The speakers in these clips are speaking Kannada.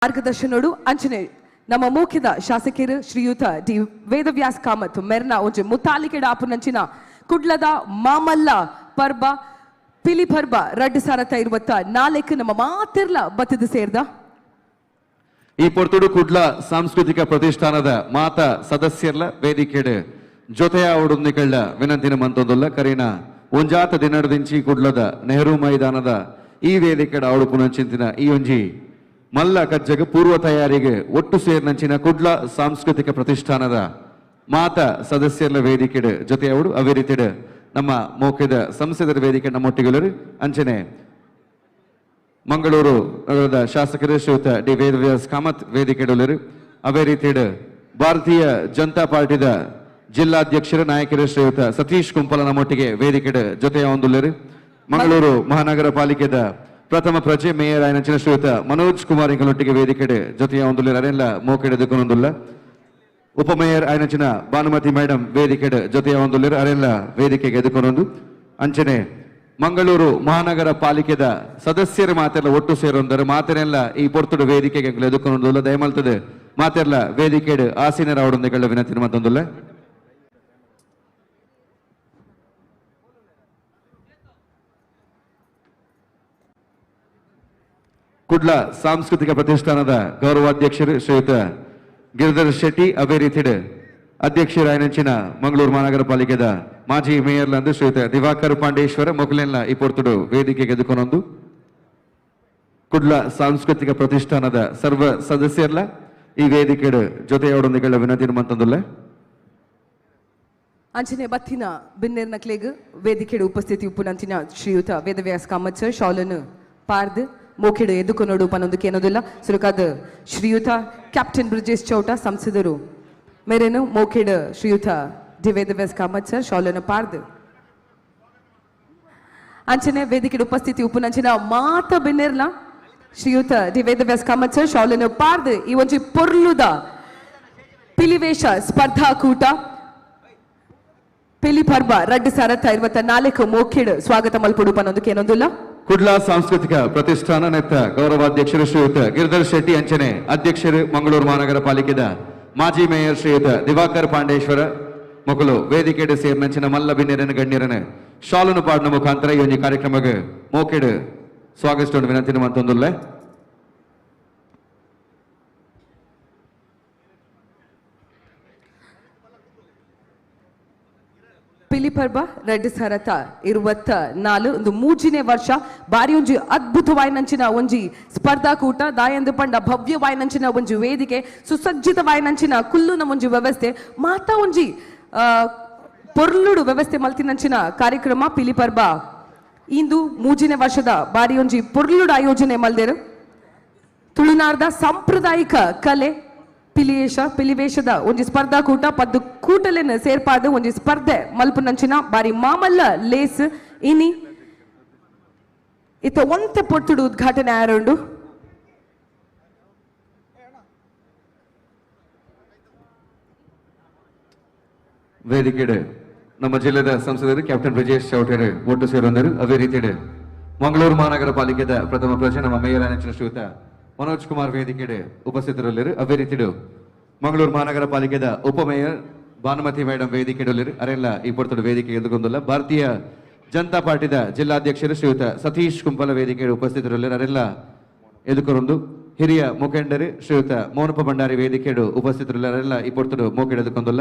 ಮಾರ್ಗದರ್ಶನೋಡು ಅಂಚನೆ ನಮ್ಮ ಮುಖ್ಯದ ಶಾಸಕರು ಶ್ರೀಯುತ ಡಿ ವೇದವ್ಯಾಸ್ ಕಾಮತ್ ಮೆರ್ನ ಒಂಜೆ ಮುತಾಲಿಕೆಡ ಆಪುನಂಚಿನ ಕುಡ್ಲದ ಮಾಮಲ್ಲ ಪರ್ಬ ಪಿಲಿಪರ್ಬ 2024 ನಮ್ಮ ಮಾತೆರ್ಲ ಬತ್ತದ ಸೇರ್ದ ಈ ಪೊರ್ತುಡು ಕುಡ್ಲ ಸಾಂಸ್ಕೃತಿಕ ಪ್ರತಿಷ್ಠಾನದ ಮಾತಾ ಸದಸ್ಯರ್ಲ ವೇದಿಕೆಡ್ ಜೊತೆಯಾವಡುಂದಿಕಳ್ಳ ವಿನಂತಿನ ಮಂತೊಂದುಲ್ಲ ಕರೀನ ಒಂಜಾತ ದಿನಡದಿಂಚಿ ಕುಡ್ಲದ ನೆಹರು ಮೈದಾನದ ಈ ವೇದಿಕೆಡ ಆವಡುಪುನಂಚಿಂತಿನ ಈ ಒಂಜಿ ಮಲ್ಲ ಕಜ್ಜಗ ಪೂರ್ವ ತಯಾರಿಗೆ ಒಟ್ಟು ಸೇರ್ನಂಚಿನ ಕುಡ್ಲ ಸಾಂಸ್ಕೃತಿಕ ಪ್ರತಿಷ್ಠಾನದ ಮಾತಾ ಸದಸ್ಯರ್ಲ ವೇದಿಕೆಡ್ ಜೊತೆಯಾವಡು ಅವೇ ರೀತಿಡ್ ನಮ್ಮ ಮೋಕೆದ ಸಂಸದರ ವೇದಿಕೆ ನಮ್ಮೊಟ್ಟಿಗೆಲ್ಲರು ಅಂಚನೆ ಮಂಗಳೂರು ನಗರದ ಶಾಸಕರು ಶ್ರೀಯುತ ಡಿ ವೇದವ್ಯಾಸ್ ಕಾಮತ್ ವೇದಿಕೆಡೊಲ್ಲರು ಅವೇ ರೀತಿಡ್ ಭಾರತೀಯ ಜನತಾ ಪಾರ್ಟಿದ ಜಿಲ್ಲಾಧ್ಯಕ್ಷರ ನಾಯಕರು ಶ್ರೀಯುತ ಸತೀಶ್ ಕುಂಪಲ ನಮ್ಮೊಟ್ಟಿಗೆ ವೇದಿಕೆಡ್ ಜೊತೆಯಾವೊಂದುಲ್ಲರು ಮಂಗಳೂರು ಮಹಾನಗರ ಪಾಲಿಕೆದ ಪ್ರಥಮ ಪ್ರಜೆ ಮೇಯರ್ ಆಯ್ನ ಶ್ರೀಯುತ ಮನೋಜ್ ಕುಮಾರ್ ಇಂಗಳೊಟ್ಟಿಗೆ ವೇದಿಕೆಡ್ ಜೊತೆಯಾವೊಂದುಲ್ಲರು ಅರೆಲ್ಲ ಮೋಕೆಡ್ ಎದುಕೊಂದೊಂದುಲ್ಲ ಉಪಮೇಯರ್ ಆಯ್ನಚಿನ ಭಾನುಮತಿ ಮೇಡಮ್ ವೇದಿಕೆಡ್ ಜೊತೆಯಾವೊಂದುಲ್ಲರು ಅರೆಲ್ಲ ವೇದಿಕೆಗೆ ಎದುಕೊಂಡೊಂದು ಅಂಚನೆ ಮಂಗಳೂರು ಮಹಾನಗರ ಪಾಲಿಕೆದ ಸದಸ್ಯರ ಮಾತೆಲ್ಲ ಒಟ್ಟು ಸೇರೊಂದರು ಮಾತೆನೆಲ್ಲ ಈ ಪೊರ್ತುಡು ವೇದಿಕೆಗೆ ಎದುಕೊಂಡೊಂದುಲ್ಲ ದಯಮಲ್ತದೆ ಮಾತೆಲ್ಲ ವೇದಿಕೆಡ್ ಆಸೀನರಾವಡೊಂದಿಗಳ ವಿನಂತಿ ಮತ್ತೊಂದುಲ್ಲ ಕುಡ್ಲ ಸಾಂಸ್ಕೃತಿಕ ಪ್ರತಿಷ್ಠಾನದ ಗೌರವಾಧ್ಯಕ್ಷರು ಶ್ರೀಯುತ ಗಿರಿಧರ್ ಶೆಟ್ಟಿ ಅವೇ ರೀತಿಡ್ ಅಧ್ಯಕ್ಷರಾಯನಂಚಿನ ಮಂಗಳೂರು ಮಹಾನಗರ ಪಾಲಿಕೆದ ಮಾಜಿ ಮೇಯರ್ಲಂದು ಶ್ರೀಯುತ ದಿವಾಕರ್ ಪಾಂಡೇಶ್ವರ ಮೊಗಲೆಲ್ಲ ಈ ಪೊರ್ತುಡು ವೇದಿಕೆಗೆ ಎದುಕೊಂಡೊಂದು ಕುಡ್ಲ ಸಾಂಸ್ಕೃತಿಕ ಪ್ರತಿಷ್ಠಾನದ ಸರ್ವ ಸದಸ್ಯರ್ಲ ಈ ವೇದಿಕೆಡ್ ಜೊತೆಯಾವಡೊಂದಿಗಳ ವಿನಂತಿ ಮಂತೊಂದುಲ್ಲ ಅಂಚನೆ ಬತ್ತಿನ ಬಿನ್ನೇರ್ನ ಕ್ಲೇಗ್ ವೇದಿಕೆಡ್ ಉಪಸ್ಥಿತಿ ಉಪ್ಪುನಂಚಿನ ಶ್ರೀಯುತ ವೇದವ್ಯಾಸ್ ಕಾಮತ್ ಸರ್ ಶಾಲನ್ನು ಪಾರ್ದ್ ಮೋಕೆಡು ಎದುಕೊನೋಡು ಪನ್ನೊಂದಕ್ಕೆ ಏನೋದಿಲ್ಲ ಸುರುಕಾದ ಶ್ರೀಯುತ ಕ್ಯಾಪ್ಟನ್ ಬ್ರಿಜೇಶ್ ಚೌಟ ಸಂಸದರು ಮೇರೇನು ಮೋಕೆಡು ಶ್ರೀಯುತ ಡಿ ವೇದವ್ಯಾಸ್ ಕಾಮತ್ ಸರ್ ಶಾಲನ್ನು ಪಾರ್ದ್ ಅಂಚನೆ ವೇದಿಕೆಡ್ ಉಪಸ್ಥಿತಿ ಉಪ್ಪುನಂಚಿನ ಮಾತ ಬಿನ್ನೇರ್ಲ ಶ್ರೀಯುತ ಡಿ ವೇದವ್ಯಾಸ್ ಕಾಮತ್ ಸರ್ ಶಾಲನ್ನು ಪಾರ್ದ್ ಈ ಒಂಜಿ ಪೊರ್ಲುದ ಪಿಲಿವೇಷ ಸ್ಪರ್ಧಾಕೂಟ ಪಿಲಿಪರ್ಬ 2024 ಮೋಕೆಡ್ ಸ್ವಾಗತ ಮಲ್ಪುಡು ಪನ್ನೊಂದಕ್ಕೆ ಏನೊಂದಿಲ್ಲ ಕುಡ್ಲ ಸಾಂಸ್ಕೃತಿಕ ಪ್ರತಿಷ್ಠಾನ ನೆತ್ತ ಗೌರವಾಧ್ಯಕ್ಷರು ಶ್ರೀಯುತ ಗಿರಿಧರ್ ಶೆಟ್ಟಿ ಅಂಚನೆ ಅಧ್ಯಕ್ಷರು ಮಂಗಳೂರು ಮಹಾನಗರ ಪಾಲಿಕೆದ ಮಾಜಿ ಮೇಯರ್ ಶ್ರೀಯುತ ದಿವಾಕರ್ ಪಾಂಡೇಶ್ವರ ಮೊಕಲು ವೇದಿಕೆಡ್ ಸೇರ್ನಂಚಿನ ಮಲ್ಲ ಬಿನ್ನೆರನ ಗಣ್ಯರನ ಶಾಲನು ಪಾಡ್ನ ಮುಖಾಂತರ ಈ ಒಂದು ಕಾರ್ಯಕ್ರಮಕ್ಕೆ ಮೋಕೆಡ್ ಸ್ವಾಗತಿಸೋಣ ವಿನಂತಿ ಮಂತೊಂದುಲ್ಲ ಪಿಲಿಪರ್ಬ 2024 ಒಂದು ಮೂಜಿನೇ ವರ್ಷ ಬಾರಿ ಒಂಜಿ ಅದ್ಭುತವಾಯಿನಂಚಿನ ಒಂಜಿ ಸ್ಪರ್ಧಾಕೂಟ ದಾಯಂದು ಪಂಡ ಭವ್ಯವಾಯಿನಂಚಿನ ಒಂಜಿ ವೇದಿಕೆ ಸುಸಜ್ಜಿತವಾಯಿನಂಚಿನ ಕುಲ್ಲುನ ಒಂಜಿ ವ್ಯವಸ್ಥೆ ಮಾತಾ ಒಂಜಿ ಪೊರ್ಲುಡು ವ್ಯವಸ್ಥೆ ಮಲ್ತಿನಂಚಿನ ಕಾರ್ಯಕ್ರಮ ಪಿಲಿಪರ್ಬ ಇಂದು ಮೂಜಿನೇ ವರ್ಷದ ಬಾರಿ ಒಂಜಿ ಪೊರ್ಲುಡು ಆಯೋಜನೆ ಮಲ್ದೇರು ತುಳುನಾಡದ ಸಾಂಪ್ರದಾಯಿಕ ಕಲೆ ಪಿಲಿವೇಷದ ಒಂಜಿ ಸ್ಪರ್ಧಾಕೂಟ ಪದ್ದು ಕೂಟಲೆನ ಸೇರ್ಪಾದ ಒಂಜಿ ಸ್ಪರ್ಧೆ ಮಲ್ಪುನಂಚಿನ ಬಾರಿ ಮಾಮಲ್ಲ ಲೇಸ್ ಇನಿ ಇತ್ತ ಒಂತೆ ಪೊರ್ತುಡು ಉದ್ಘಾಟನೆ ಆರೋಂಡು ವೇದಿಕೆಡ್ ನಮ್ಮ ಜಿಲ್ಲೆದ ಸಂಸದರು ಕ್ಯಾಪ್ಟನ್ ಬ್ರಿಜೇಶ್ ಚೌಟರ್ ಒಟ್ಟು ಸೇರೊಂದರು ಅದೇ ರೀತಿಡ್ ಮಂಗಳೂರು ಮಹಾನಗರ ಪಾಲಿಕೆದ ಪ್ರಥಮ ಪ್ರಜೆ ನಮ್ಮ ಮೇಯರ್ ಆಯ್ನ ಶ್ರೀಯುತ ಮನೋಜ್ ಕುಮಾರ್ ವೇದಿಕೆಡ್ ಉಪಸ್ಥಿತರಲ್ಲಿರು ಅದೇ ರೀತಿಡು ಮಂಗಳೂರು ಮಹಾನಗರ ಪಾಲಿಕೆದ ಉಪಮೇಯರ್ ಭಾನುಮತಿ ಮೇಡಮ್ ವೇದಿಕೆಡಲ್ಲಿರು ಅರೆಲ್ಲ ಈ ಪೊರ್ತುಡು ವೇದಿಕೆ ಎದುಕೊಂದಿಲ್ಲ ಭಾರತೀಯ ಜನತಾ ಪಾರ್ಟಿದ ಜಿಲ್ಲಾಧ್ಯಕ್ಷರು ಶ್ರೀಯುತ ಸತೀಶ್ ಕುಂಪಲ ವೇದಿಕೆ ಉಪಸ್ಥಿತರಲ್ಲಿರು ಅರೆಲ್ಲ ಎದುಕೊರೊಂದು ಹಿರಿಯ ಮುಖಂಡರು ಶ್ರೀಯುತ ಮೋನಪ್ಪ ಭಂಡಾರಿ ವೇದಿಕೆಡು ಉಪಸ್ಥಿತರಲ್ಲ ಅರೆಲ್ಲ ಈ ಪೊರ್ತುಡು ಮೋಕೆಡ್ ಎದುಕೊಂದಿಲ್ಲ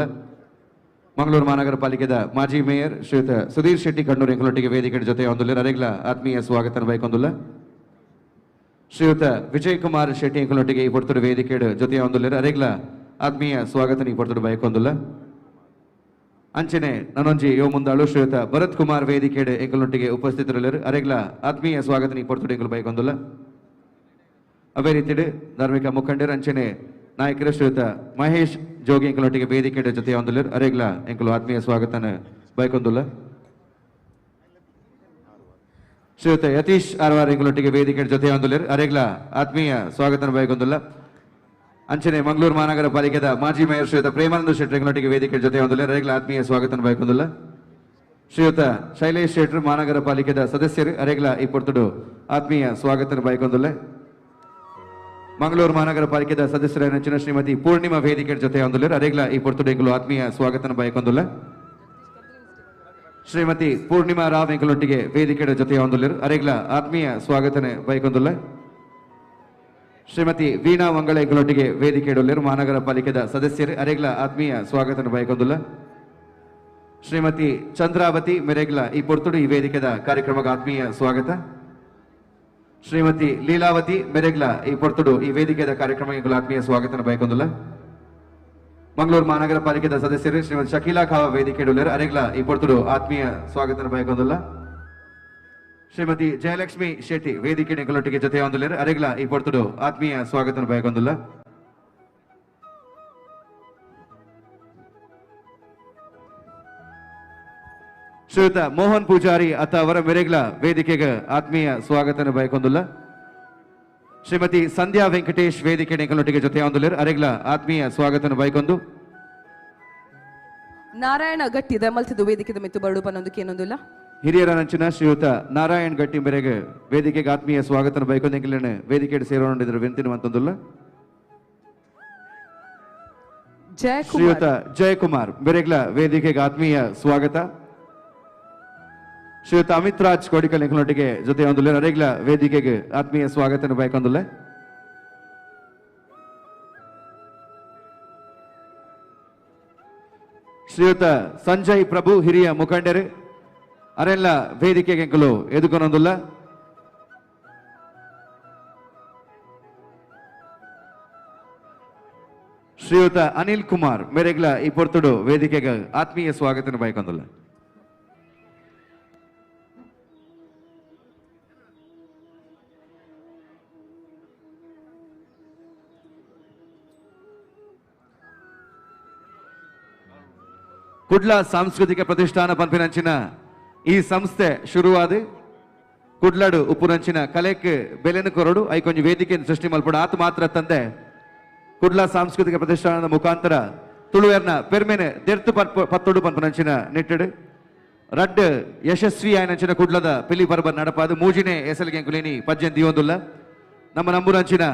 ಮಂಗಳೂರು ಮಹಾನಗರ ಪಾಲಿಕೆದ ಮಾಜಿ ಮೇಯರ್ ಶ್ರೀಯುತ ಸುಧೀರ್ ಶೆಟ್ಟಿ ಕಣ್ಣೂರು ಎಂಗಳೊಟ್ಟಿಗೆ ವೇದಿಕೆಡ್ ಜೊತೆ ಹೊಂದಿಲ್ಲ ಅರೆಲ್ಲ ಆತ್ಮೀಯ ಸ್ವಾಗತ ಬೈಕೊಂದಿಲ್ಲ ಶ್ರೀಯುತ ವಿಜಯ್ ಕುಮಾರ್ ಶೆಟ್ಟಿ ಎಂಗಳೊಟ್ಟಿಗೆ ಈ ಪೊರ್ತುಡು ವೇದಿಕೆಡ್ ಜೊತೆ ಹೊಂದಿಲ್ಲ ಅರೆಗ್ಲ ಆತ್ಮೀಯ ಸ್ವಾಗತ ಈ ಪೊರ್ತುಡು ಬೈಕೊಂದಿಲ್ಲ ಅಂಚನೆ ನನ್ನೊಂಜಿ ಯೋ ಮುಂದಾಳು ಶ್ರೀಯುತ ಭರತ್ ಕುಮಾರ್ ವೇದಿಕೆಡ್ ಎಂಗಳೊಟ್ಟಿಗೆ ಉಪಸ್ಥಿತರಲ್ಲಿರು ಅರೆಗ್ಲ ಆತ್ಮೀಯ ಸ್ವಾಗತ ಈ ಪೊರ್ತುಡು ಎಂಗಳು ಬೈಕೊಂದಿಲ್ಲ ಅದೇ ರೀತಿಡ್ ಧಾರ್ಮಿಕ ಮುಖಂಡರು ಅಂಚನೆ ನಾಯಕರು ಶ್ರೀಯುತ ಮಹೇಶ್ ಜೋಗಿ ಎಂಗಳೊಟ್ಟಿಗೆ ವೇದಿಕೆಡ್ ಜೊತೆ ಹೊಂದಿಲ್ಲರು ಅರೆಗ್ಲ ಎಂಕಲು ಆತ್ಮೀಯ ಸ್ವಾಗತನ ಬೈಕೊಂದಿಲ್ಲ ಶ್ರೀಯುತ ಯತೀಶ್ ಆರ್ವಾರ್ ಎಂಗಳೊಟ್ಟಿಗೆ ವೇದಿಕೆಡ್ ಜೊತೆ ಹೊಂದಿಲ್ಲರು ಅರೆಗ್ಲ ಆತ್ಮೀಯ ಸ್ವಾಗತನ ಬೈಕೊಂದಿಲ್ಲ ಅಂಚನೆ ಮಂಗಳೂರು ಮಹಾನಗರ ಪಾಲಿಕೆದ ಮಾಜಿ ಮೇಯರ್ ಶ್ರೀಯುತ ಪ್ರೇಮಾನಂದ ಶೆಟ್ಟಿ ಎಂಗಳೊಟ್ಟಿಗೆ ವೇದಿಕೆಡ್ ಜೊತೆ ಹೊಂದಿಲ್ಲ ಅರೆಗ್ಲ ಆತ್ಮೀಯ ಸ್ವಾಗತನ ಬೈಕೊಂದಿಲ್ಲ ಶ್ರೀಯುತ ಶೈಲೇಶ್ ಶೆಟ್ರು ಮಹಾನಗರ ಪಾಲಿಕೆದ ಸದಸ್ಯರು ಅರೆಗ್ಲ ಈ ಪೊರ್ತುಡು ಆತ್ಮೀಯ ಸ್ವಾಗತನ ಬೈಕೊಂದಿಲ್ಲ ಮಂಗಳೂರು ಮಹಾನಗರ ಪಾಲಿಕೆದ ಸದಸ್ಯರಾದ ಶ್ರೀಮತಿ ಪೂರ್ಣಿಮಾ ವೇದಿಕೆ ಜೊತೆ ಹೊಂದಲಿರು ಅರೆಗ್ಲ ಈ ಪೊರ್ತುಡೆಗಳು ಆತ್ಮೀಯ ಸ್ವಾಗತನ ಬಯಕೊಂದುಲ್ಲ. ಶ್ರೀಮತಿ ಪೂರ್ಣಿಮಾ ರಾವ್ ಎಂಕಲೊಟ್ಟಿಗೆ ವೇದಿಕೆ ಜೊತೆ ಹೊಂದಲಿರು ಅರೆಗ್ಲ ಆತ್ಮೀಯ ಸ್ವಾಗತನ ಬಯಕೊಂದುಲ್ಲ. ಶ್ರೀಮತಿ ವೀಣಾ ಮಂಗಳ ಎಂಕಲೊಟ್ಟಿಗೆ ವೇದಿಕೆ ಇಡಲಿರು ಮಹಾನಗರ ಪಾಲಿಕೆದ ಸದಸ್ಯರು ಅರೆಗ್ಲ ಆತ್ಮೀಯ ಸ್ವಾಗತನ ಬಯಕೊಂದುಲ್ಲ. ಶ್ರೀಮತಿ ಚಂದ್ರಾವತಿ ಮೆರೆಗ್ಲ ಈ ಪೊರ್ತುಡು ಈ ವೇದಿಕೆದ ಕಾರ್ಯಕ್ರಮಕ್ಕೆ ಆತ್ಮೀಯ ಸ್ವಾಗತ. ಶ್ರೀಮತಿ ಲೀಲಾವತಿ ಮೆರೆಗ್ಲ ಈ ಪೊರ್ತುಡು ಈ ವೇದಿಕೆದ ಕಾರ್ಯಕ್ರಮಕ್ಕೆ ಆತ್ಮೀಯ ಸ್ವಾಗತನ ಬಯಕೊಂದುಲ್ಲ. ಮಂಗಳೂರು ಮಹಾನಗರ ಪಾಲಿಕೆದ ಸದಸ್ಯರು ಶ್ರೀಮತಿ ಶಕೀಲಾ ಖಾವ ವೇದಿಕೆ ಇಡಲಿರು ಅರೆಗ್ಲ ಈ ಪೊರ್ತುಡು ಆತ್ಮೀಯ ಸ್ವಾಗತನ ಬಯಕೊಂದುಲ್ಲ. ಶ್ರೀಮತಿ ಜಯಲಕ್ಷ್ಮಿ ಶೆಟ್ಟಿ ವೇದಿಕೆ ಎಂಕಲೊಟ್ಟಿಗೆ ಜೊತೆ ಹೊಂದಲಿರು ಅರೆಗ್ಲ ಈ ಪೊರ್ತುಡು ಆತ್ಮೀಯ ಸ್ವಾಗತನ ಬಯಕೊಂದುಲ್ಲ. ಶ್ರೀಯುತ ಮೋಹನ್ ಪೂಜಾರಿ ಅತ್ತ ಅವರ ಮೆರೆಗ್ಲ ವೇದಿಕೆಗೆ ಆತ್ಮೀಯ ಸ್ವಾಗತನ ಬಯಕೊಂದುಲ್ಲ. ಶ್ರೀಮತಿ ಸಂಧ್ಯಾ ವೆಂಕಟೇಶ್ ವೇದಿಕೆ ಎಂಕಲೊಟ್ಟಿಗೆ ಜೊತೆ ಹೊಂದಲಿರು ಅರೆಗ್ಲ ಆತ್ಮೀಯ ಸ್ವಾಗತನ ಬಯಕೊಂದು. ನಾರಾಯಣ ಗಟ್ಟಿ ದಮಲ್ತಿದ್ದು ವೇದಿಕೆ ಮಿತ್ತು ಬರಡು ಪನ್ನೊಂದಕ್ಕೆ ಏನೊಂದಿಲ್ಲ. ಹಿರಿಯರ ನಂಚಿನ ಶ್ರೀಯುತ ನಾರಾಯಣ್ ಗಟ್ಟಿ ಮೇರೆಗೆ ವೇದಿಕೆಗೆ ಆತ್ಮೀಯ ಸ್ವಾಗತನ ಬಯಕೊಂದು ಎಂಕಲೇ ವೇದಿಕೆ ಸೇರೋಣಿದ್ರು ವಿಂತಿನ ಮಂತೊಂದುಲ್ಲ. ಶ್ರೀಯುತ ಜಯಕುಮಾರ್ ಬೆರೆಗ್ಲ ವೇದಿಕೆಗೆ ಆತ್ಮೀಯ ಸ್ವಾಗತ. ಶ್ರೀಯುತ ಅಮಿತ್ ರಾಜ್ ಕೋಡಿಕಲ್ ಎಂಕಲೊಟ್ಟಿಗೆ ಜೊತೆ ಹೊಂದಲಿರು ಅರೆಗ್ಲ ವೇದಿಕೆಗೆ ಆತ್ಮೀಯ ಸ್ವಾಗತನ ಬಯಕೊಂದುಲ್ಲ. ಶ್ರೀಯುತ ಸಂಜಯ್ ಪ್ರಭು ಹಿರಿಯ ಮುಖಂಡರು ಅರೆಲ್ಲ ವೇದಿಕೆಗೆ ಎಂಕಲು ಎದುಕೊನೊಂದುಲ್ಲ. ಶ್ರೀಯುತ ಅನಿಲ್ ಕುಮಾರ್ ಮೆರೆಗ್ಲ ಈ ಪೊರ್ತುಡು ವೇದಿಕೆಗೆ ಆತ್ಮೀಯ ಸ್ವಾಗತನ ಬಯಕೊಂದುಲ್ಲ. ಕುಡ್ಲ ಸಾಂಸ್ಕೃತಿಕ ಪ್ರತಿಷ್ಠಾನ ಪಂಪಿನಂಚಿನ ಈ ಸಂಸ್ಥೆ ಶುರುವಾದ ಕುಡ್ಲಡು ಉಪ್ಪುನಂಚಿನ ಕಲೆಕ್ ಬೆಲೆನ ಕೊರಡು ಐಕೊಂಜಿ ವೇದಿಕೆಯನ್ನು ಸೃಷ್ಟಿ ಮಲ್ಪಡ ಆತ ಮಾತ್ರ ತಂದೆ ಕುಡ್ಲ ಸಾಂಸ್ಕೃತಿಕ ಪ್ರತಿಷ್ಠಾನದ ಮುಖಾಂತರ ತುಳುವೆರ್ನ ಪೆರ್ಮೆನೆ ದೆರ್ತು ಪತ್ತೊಡು ಪಂಪನಂಚಿನ ನಿಟ್ಟಡು ರಡ್ ಯಶಸ್ವಿ ಆಯ್ನಂಚಿನ ಕುಡ್ಲದ ಪಿಲಿಪರ್ಬ ನಡಪಾದು ಮೂಜಿನೇ ಎಸಲಿಗೆ ಕುಲೇನಿ ಪಜ್ಜನ್ ದಿಯೊಂದುಲ್ಲ. ನಮ್ಮ ನಂಬುರಂಚಿನ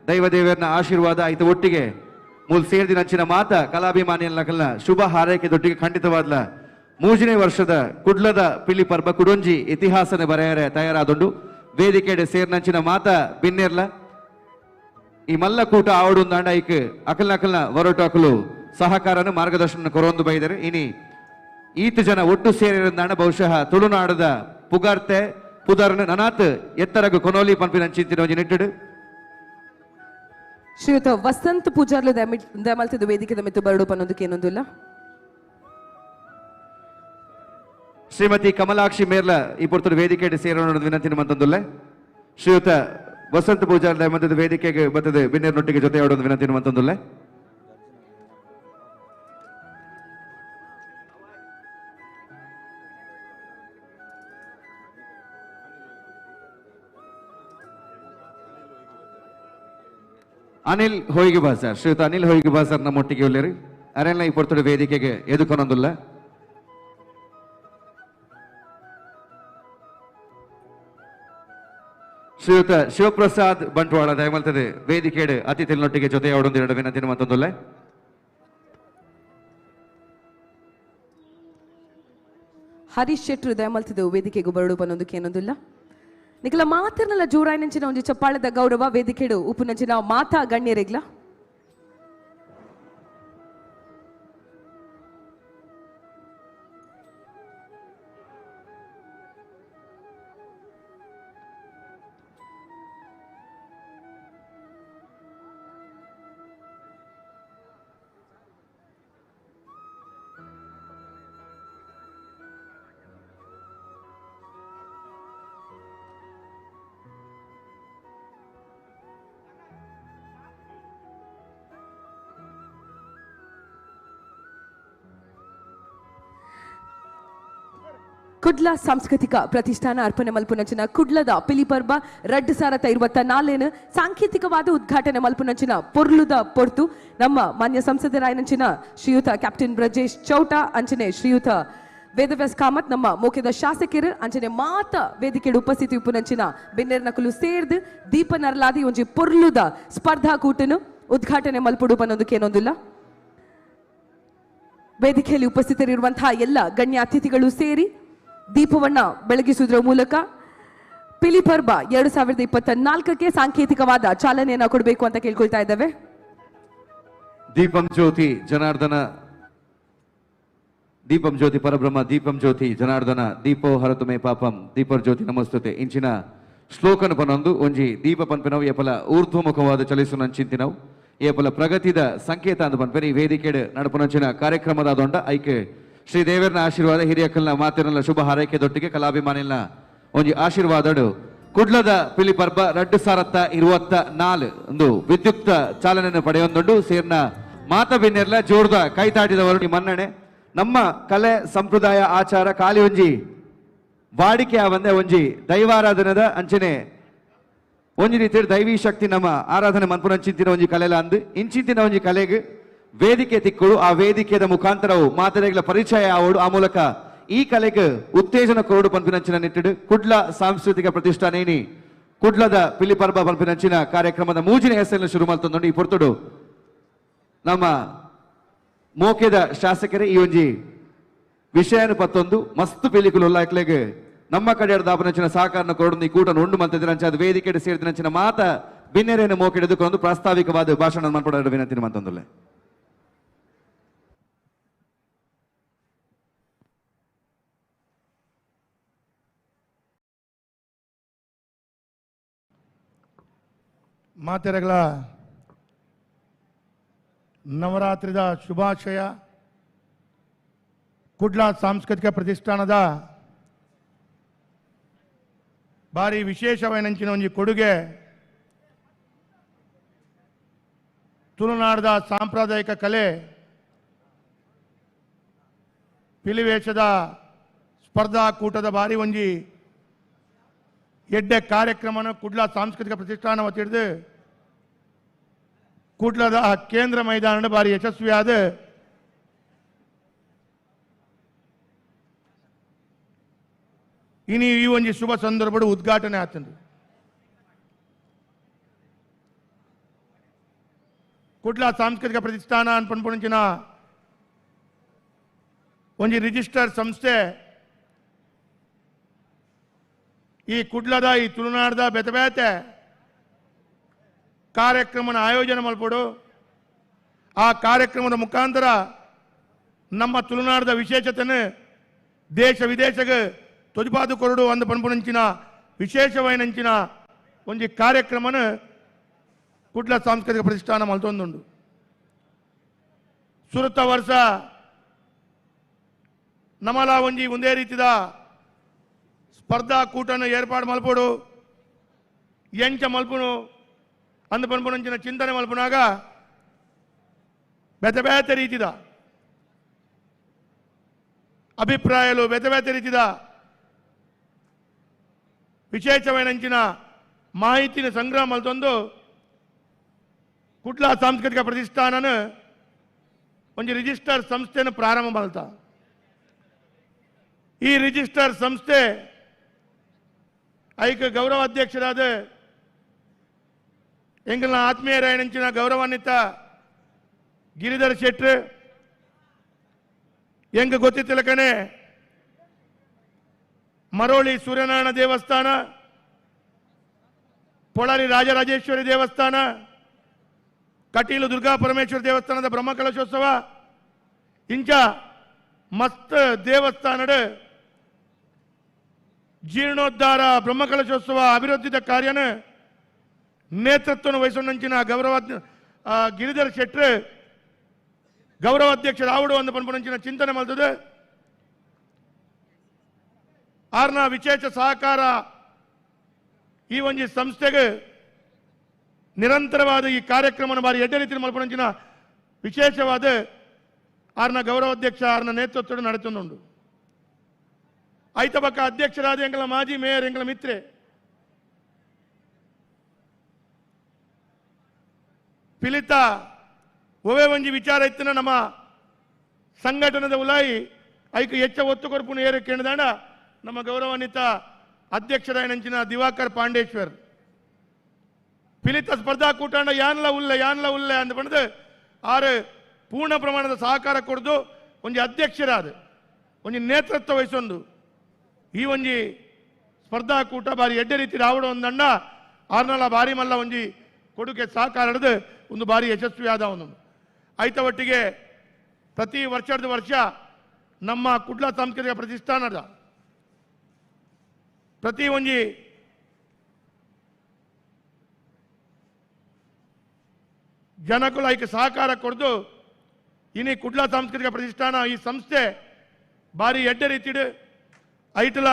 ದೈವದೇವರನ ಆಶೀರ್ವಾದ ಐತ ಒಟ್ಟಿಗೆ ಮೂಲ್ ಸೇರ್ದಿನಂಚಿನ ಮಾತ ಕಲಾಭಿಮಾನಿಯಲ್ಲ ಶುಭ ಹಾರೈಕೆ ದೊಟ್ಟಿಗೆ ಖಂಡಿತವಾದ್ಲ ಮೂಜನೇ ವರ್ಷದ ಕುಡ್ಲದ ಪಿಲಿ ಪರ್ಬ ಕುಡೊಂಜಿ ಇತಿಹಾಸನ ಬರೆಯರೆ ತಯಾರಾದುಂಡು ವೇದಿಕೆಡೆ ಸೇರ್ನಂಚಿನ ಮಾತ ಬಿನ್ನೆರ್ಲ ಈ ಮಲ್ಲ ಕೂಟ ಆವಡುಂದಾಂಡ ಐಕ್ ಅಕಲ್ನ ಹೊರಟು ಸಹಕಾರನ ಮಾರ್ಗದರ್ಶನ ಕೊರೊಂದು ಬೈದರೆ ಇನಿ ಈತ ಜನ ಒಟ್ಟು ಸೇರಿರಂದಾಂಡ ಬಹುಶಃ ತುಳುನಾಡದ ಪುಗಾರ್ತೆ ಪುದರ್ನ ನನಾತ್ ಎತ್ತರಗ ಕೊನೋಲಿ ಪಂಪಿನಂಚಿಂತಿನ ನಿಟ್ಟಡು. ಶ್ರೀಯುತ ವಸಂತ್ ಪೂಜಾರ್ಲು ದಮಲ್ತಿದ್ದು ವೇದಿಕೆ ಮಿತ್ತು ಬರಡು ಪನ್ನೊಂದಕ್ಕೆ ಏನೊಂದಿಲ್ಲ. ಶ್ರೀಮತಿ ಕಮಲಾಕ್ಷಿ ಮೇರ್ಲ ಈ ಪೊರ್ತುಡು ವೇದಿಕೆ ಸೇರೋಣ ವಿನಂತಿನ ಮಂತೊಂದುಲ್ಲ. ಶ್ರೀಯುತ ವಸಂತ ಪೂಜಾರ್ ದಮಲ್ತಿದ್ದು ವೇದಿಕೆಗೆ ಬರ್ತದೆ ಬಿನ್ನೇರ್ನೊಟ್ಟಿಗೆ ಜೊತೆ ಆಡೋದು ವಿನಂತಿನ ಮಂತೊಂದುಲ್ಲ. ಅನಿಲ್ ಹೊಯ್ಗೆ ಬಾಸರ್ ಶ್ರೀಯುತ ಅನಿಲ್ ಹೊಯ್ಗೆ ಬಾಸರ್ ನಮ್ಮೊಟ್ಟಿಗೆ ಒಳ್ಳೆರಿ ಅರೆಲ್ಲ ಈ ಪೊರ್ತುಡು ವೇದಿಕೆಗೆ ಎದುಕೊನೊಂದುಲ್ಲ. ಶ್ರೀಯುತ ಶಿವಪ್ರಸಾದ್ ಬಂಟ್ವಾಳ ದಯಮಲ್ತದೆ ವೇದಿಕೆಡೆ ಅತಿಥಿನೊಟ್ಟಿಗೆ ಜೊತೆ ಆಡೊಂದು ವಿನಂತಿನ ಮತ್ತೊಂದುಲ್ಲ. ಹರೀಶ್ ಶೆಟ್ರು ದಯಮಲ್ತಿದ್ದು ವೇದಿಕೆಗೂ ಬರಡು ಪನ್ನೊಂದಕ್ಕೆ ಏನೊಂದಿಲ್ಲ. ನಿಖಲ ಮಾತಿರ್ನಲ್ಲ ಜೋರಾಯ್ ನಂಚಿನ ಒಂಜಿ ಚಪ್ಪಾಳದ ಗೌರವ ವೇದಿಕೆಡು ಉಪ್ಪು ನಂಚಿನ ಮಾತಾ ಗಣ್ಯರೆಗ್ಲ. ಕುಡ್ಲ ಸಾಂಸ್ಕೃತಿಕ ಪ್ರತಿಷ್ಠಾನ ಅರ್ಪಣೆ ಮಲ್ಪುನಂಚಿನ ಕುಡ್ಲದ ಪಿಲಿಪರ್ಬ 2024 ಸಾಂಕೇತಿಕವಾದ ಉದ್ಘಾಟನೆ ಮಲ್ಪುನಂಚಿನ ಪೊರ್ಲುದ ಪೊರ್ತು ನಮ್ಮ ಮಾನ್ಯ ಸಂಸದರಾಯನಂಚಿನ ಶ್ರೀಯುತ ಕ್ಯಾಪ್ಟನ್ ಬ್ರಜೇಶ್ ಚೌಟ ಅಂಚನೆ ಶ್ರೀಯುತ ವೇದವ್ಯಾಸ್ ಕಾಮತ್ ನಮ್ಮ ಮುಖ್ಯದ ಶಾಸಕರು ಅಂಚನೆ ಮಾತ ವೇದಿಕೆಡು ಉಪಸ್ಥಿತಿ ಉಪನಂಚಿನ ಬೆನ್ನೆರ್ನಕಲು ಸೇರ್ದು ದೀಪ ನರಲಾದಿ ಒಂಜಿ ಪೊರ್ಲುದ ಸ್ಪರ್ಧಾ ಕೂಟನು ಉದ್ಘಾಟನೆ ಮಲ್ಪುಡು ಪನ್ನೊಂದಕ್ಕೇನೊಂದಿಲ್ಲ. ವೇದಿಕೆಯಲ್ಲಿ ಉಪಸ್ಥಿತರಿರುವಂತಹ ಎಲ್ಲ ಗಣ್ಯ ಅತಿಥಿಗಳು ಸೇರಿ ದೀಪವನ್ನ ಬೆಳಗಿಸುವುದರ ಮೂಲಕ ಪಿಲಿಪರ್ಬ 2024ಕ್ಕೆ ಸಾಂಕೇತಿಕವಾದ ಚಾಲನೆಯನ್ನ ಕೊಡಬೇಕು ಅಂತ ಕೇಳ್ಕೊಳ್ತಾ ಇದ್ದೇವೆ. ದೀಪಂ ಜ್ಯೋತಿ ಜನಾರ್ದನ, ದೀಪಂ ಜ್ಯೋತಿ ಪರಬ್ರಹ್ಮ, ದೀಪಂ ಜ್ಯೋತಿ ಜನಾರ್ದನ, ದೀಪೋ ಹರತುಮೇ ಪಾಪಂ, ದೀಪರ್ ಜ್ಯೋತಿ ನಮಸ್ತುತೆ ಇಂಚಿನ ಶ್ಲೋಕನ ಪನೊಂದು ಒಂಜಿ ದೀಪ ಪನ್ಪೆನವು ಏಪಲ ಊರ್ಧ್ವಮುಖವಾದ ಚಲಿಸುನಂಚಿಂತಿನವು ಏಪಲ ಪ್ರಗತಿದ ಸಂಕೇತ ಅಂತ ಪನ್ಪೆನ ಈ ವೇದಿಕೆಡ್ ನಡಪುನಂಚಿನ ಕಾರ್ಯಕ್ರಮದ ದೊಂಡ ಐಕೆ ಶ್ರೀ ದೇವರನ ಆಶೀರ್ವಾದ ಹಿರಿಯಕ್ಕಲ್ನ ಮಾತಿರಲ್ಲ ಶುಭ ಹಾರೈಕೆ ಕಲಾಭಿಮಾನಿನ ಒಂಜಿ ಆಶೀರ್ವಾದಡು ಕುಡ್ಲದ ಪಿಲಿಪರ್ಬ 2024 ಒಂದು ವಿದ್ಯುಕ್ತ ಚಾಲನೆಯನ್ನು ಪಡೆಯೊಂದುಂಡು ಸೇರ್ನ ಮಾತ ಬೆನ್ನೆರ್ಲ ಜೋರ್ದ ಕೈತಾಟಿದವರು ಮನ್ನಣೆ ನಮ್ಮ ಕಲೆ ಸಂಪ್ರದಾಯ ಆಚಾರ ಕಾಲಿ ಒಂಜಿ ವಾಡಿಕೆ ಆವಂದೆ ಒಂಜಿ ದೈವಾರಾಧನದ ಅಂಚನೆ ಒಂಜಿ ರೀತಿಯ ದೈವಿ ಶಕ್ತಿ ನಮ್ಮ ಆರಾಧನೆ ಮನ್ಪುನಂಚಿಂತಿನ ಒಂಜಿ ಕಲೆಲ ಅಂದು ಇಂಚಿಂತಿನ ಒಂಜಿ ಕಲೆಗೆ ವೇದಿಕೆ ತಿಕ್ಕಳು ಆ ವೇದಿಕೆಯ ಮುಖಾಂತರವು ಮಾತರೆಗಳ ಪರಿಚಯ ಆವಡು ಆ ಮೂಲಕ ಈ ಕಲೆಗೆ ಉತ್ತೇಜನ ಕೊರಡು ಪಂಪಿನಂಚಿನ ನಿಟ್ಟಿಡು ಕುಡ್ಲ ಸಾಂಸ್ಕೃತಿಕ ಪ್ರತಿಷ್ಠಾನೇನಿ ಕುಡ್ಲದ ಪಿಲಿಪರ್ಬ ಪಂಪಿನಂಚಿನ ಕಾರ್ಯಕ್ರಮದ ಮೂಜಿನ ಹೆಸರನ್ನು ಶುರು ಮಾಡ್ತಂದು ಈ ಪೊರ್ತುಡು ನಮ್ಮ ಮೋಕೆದ ಶಾಸಕರೇ ಈ ಒಂಜಿ ವಿಷಯನು ಪತ್ತೊಂದು ಮಸ್ತ್ ಪಿಲಿಕುಲು ಉಲ್ಲಾಕ್ಲೆಗೆ ನಮ್ಮ ಕಡೆ ದಾಪನಂಚಿನ ಸಹಕಾರನ ಕೊರಡು ಈ ಕೂಟನ ಉಂಡು ಮಂತಿದ್ರಂಚ ಅದು ವೇದಿಕೆ ಸೇರಿದಂಚಿನ ಮಾತ ಬಿನ್ನೆರೇನು ಮೋಕೆಡೆದುಕೊಂಡು ಪ್ರಾಸ್ತಾವಿಕವಾದ ಭಾಷಣ ಮಾಡ್ಪಡ ವಿನಂತಿನ ಮಂತಂದುಲ್ಲೆ. ಮಾತೆರೆಗಳ ನವರಾತ್ರಿದ ಶುಭಾಶಯ. ಕುಡ್ಲ ಸಾಂಸ್ಕೃತಿಕ ಪ್ರತಿಷ್ಠಾನದ ಭಾರಿ ವಿಶೇಷವಾದ ಒಂಜಿ ಕೊಡುಗೆ ತುಳುನಾಡದ ಸಾಂಪ್ರದಾಯಿಕ ಕಲೆ ಪಿಲಿವೇಷದ ಸ್ಪರ್ಧಾ ಕೂಟದ ಭಾರಿ ಒಂಜಿ ಎಡ್ಡೆ ಕಾರ್ಯಕ್ರಮನ ಕುಡ್ಲ ಸಾಂಸ್ಕೃತಿಕ ಪ್ರತಿಷ್ಠಾನ ವತಿಡ್ದು ಕುಡ್ಲದ ಕೇಂದ್ರ ಮೈದಾನ ಭಾರಿ ಯಶಸ್ವಿಯಾದ ಇನಿ ಈ ಒಂಜಿ ಶುಭ ಸಂದರ್ಭಡು ಉದ್ಘಾಟನೆ ಆತಂದು. ಕುಡ್ಲ ಸಾಂಸ್ಕೃತಿಕ ಪ್ರತಿಷ್ಠಾನ ಅನ್ಪನ್ಪುಂಚಿನ ಒಂಜಿ ರಿಜಿಸ್ಟರ್ ಸಂಸ್ಥೆ ಈ ಕುಡ್ಲದ ಈ ತುಳುನಾಡದ ಬೇತೆ ಬೇತೆ ಕಾರ್ಯಕ್ರಮನ ಆಯೋಜನೆ ಮಲ್ಪಡು ಆ ಕಾರ್ಯಕ್ರಮದ ಮುಖಾಂತರ ನಮ್ಮ ತುಳುನಾಡದ ವಿಶೇಷತೆಯನ್ನು ದೇಶ ವಿದೇಶಕ್ಕೆ ತೊಜಿಪಾದು ಕೊರಡು ಅಂದ ಪನ್ಪುನಂಚಿನ ವಿಶೇಷವಾಯಿನಂಚಿನ ಒಂಜಿ ಕಾರ್ಯಕ್ರಮನ ಕುಡ್ಲ ಸಾಂಸ್ಕೃತಿಕ ಪ್ರತಿಷ್ಠಾನ ಮಲ್ತೊಂದುಂಡು. ಸುರತ ವರ್ಷ ನಮಲ ಒಂಜಿ ಒಂದೇ ರೀತಿದ ಸ್ಪರ್ಧಾ ಕೂಟನ್ನು ಏರ್ಪಾಡು ಮಲ್ಪಡು ಎಂಚ ಮಲ್ಪುನು ಅಂದು ಪನ್ಪುನಂಚಿನ ಚಿಂತನೆ ಮಲ್ಪುನಾಗ ಬೇತೆ ಬೇತೆ ರೀತಿದ ಅಭಿಪ್ರಾಯಗಳು ಬೇತೆ ಬೇತೆ ರೀತಿದ ವಿಶೇಷವಾದಂಚಿನ ಮಾಹಿತಿನ ಸಂಗ್ರಹ ಮಲ್ತೊಂದು ಕುಡ್ಲ ಸಾಂಸ್ಕೃತಿಕ ಪ್ರತಿಷ್ಠಾನನ ಒಂದು ರಿಜಿಸ್ಟರ್ ಸಂಸ್ಥೆಯನ್ನು ಪ್ರಾರಂಭ ಮಲ್ತ. ಈ ರಿಜಿಸ್ಟರ್ ಸಂಸ್ಥೆ ಐಕ ಗೌರವ ಅಧ್ಯಕ್ಷರಾದ ಎಂಗಲ್ನ ಆತ್ಮೀಯರಾಯಣಂಚಿನ ಗೌರವಾನ್ವಿತ ಗಿರಿಧರ್ ಶೆಟ್ರು ಎಂಗ ಗೊತ್ತಿತ್ತಲಕನೆ ಮರೋಳಿ ಸೂರ್ಯನಾರಾಯಣ ದೇವಸ್ಥಾನ, ಪೊಳಲಿ ರಾಜರಾಜೇಶ್ವರಿ ದೇವಸ್ಥಾನ, ಕಟೀಲು ದುರ್ಗಾ ಪರಮೇಶ್ವರ ದೇವಸ್ಥಾನದ ಬ್ರಹ್ಮಕಲಶೋತ್ಸವ ಇಂಚ ಮಸ್ತ್ ದೇವಸ್ಥಾನದ ಜೀರ್ಣೋದ್ಧಾರ ಬ್ರಹ್ಮಕಲಶೋತ್ಸವ ಅಭಿವೃದ್ಧಿದ ಕಾರ್ಯನ ನೇತೃತ್ವವನ್ನು ವಹಿಸೋಣಂಚಿನ ಗೌರವ ಗಿರಿಧರ್ ಶೆಟ್ರು ಗೌರವ ಅಧ್ಯಕ್ಷ ರಾವುಡು ಅಂದ ಪನ್ಪುನಂಚಿನ ಚಿಂತನೆ ಮಲ್ತದೆ. ಆರ್ನ ವಿಶೇಷ ಸಹಕಾರ ಈ ಒಂಜಿ ಸಂಸ್ಥೆಗೆ ನಿರಂತರವಾದ ಈ ಕಾರ್ಯಕ್ರಮ ಬಾರಿ ಎಡ್ಡೆ ರೀತಿ ಮಲ್ಪನಂಚಿನ ವಿಶೇಷವಾದ ಆರ್ನ ಗೌರವಾಧ್ಯಕ್ಷ ಆರ್ನ ನೇತೃತ್ವ ನಡೆತುಂಡು. ಐತ ಪಕ್ಕ ಅಧ್ಯಕ್ಷರಾದ ಎಂಗಳ ಮಾಜಿ ಮೇಯರ್ ಎಂಗಳ ಮಿತ್ರೆ ಪಿಲಿತ ಒವೆ ಒಂಜಿ ವಿಚಾರ ಇತ್ತಿನ ನಮ್ಮ ಸಂಘಟನೆದ ಉಲಾಯಿ ಐಕ್ ಹೆಚ್ಚ ಒತ್ತು ಕೊರಪುನ ಏರು ಕೇಳಿದಾಂಡ ನಮ್ಮ ಗೌರವಾನ್ವಿತ ಅಧ್ಯಕ್ಷರಾಯನಂಚಿನ ದಿವಾಕರ್ ಪಾಂಡೇಶ್ವರ್ ಪಿಲಿತ ಸ್ಪರ್ಧಾ ಕೂಟಾಂಡ ಯಾನ್ಲ ಉಲ್ಲೆ ಅಂತ ಬಂದು ಆರು ಪೂರ್ಣ ಪ್ರಮಾಣದ ಸಹಕಾರ ಕೊಡ್ದು ಒಂಜಿ ಅಧ್ಯಕ್ಷರಾದ ಒಂಜಿ ನೇತೃತ್ವ ವಹಿಸೊಂದು ಈ ಒಂಜಿ ಸ್ಪರ್ಧಾ ಕೂಟ ಬಾರಿ ಎಡ್ಡೆ ರೀತಿ ರಾವಡ ಒಂದಂಡ ಆರ್ನಲ ಬಾರಿ ಮಲ್ಲ ಒಂಜಿ ಕೊಡುಗೆ ಸಹಕಾರ ಹಿಡಿದು ಒಂದು ಬಾರಿ ಯಶಸ್ವಿ ಆದ ಒಂದು ಐತ ಒಟ್ಟಿಗೆ ಪ್ರತಿ ವರ್ಷ ನಮ್ಮ ಕುಡ್ಲ ಸಾಂಸ್ಕೃತಿಕ ಪ್ರತಿಷ್ಠಾನದ ಪ್ರತಿ ಒಂಜಿ ಜನಕ್ಕೂ ಐಕ ಸಹಕಾರ ಕೊಡ್ದು ಇನಿ ಕುಡ್ಲ ಸಾಂಸ್ಕೃತಿಕ ಪ್ರತಿಷ್ಠಾನ ಈ ಸಂಸ್ಥೆ ಬಾರಿ ಎಡ್ಡೆ ರೀತಿಡು ಐಟಲ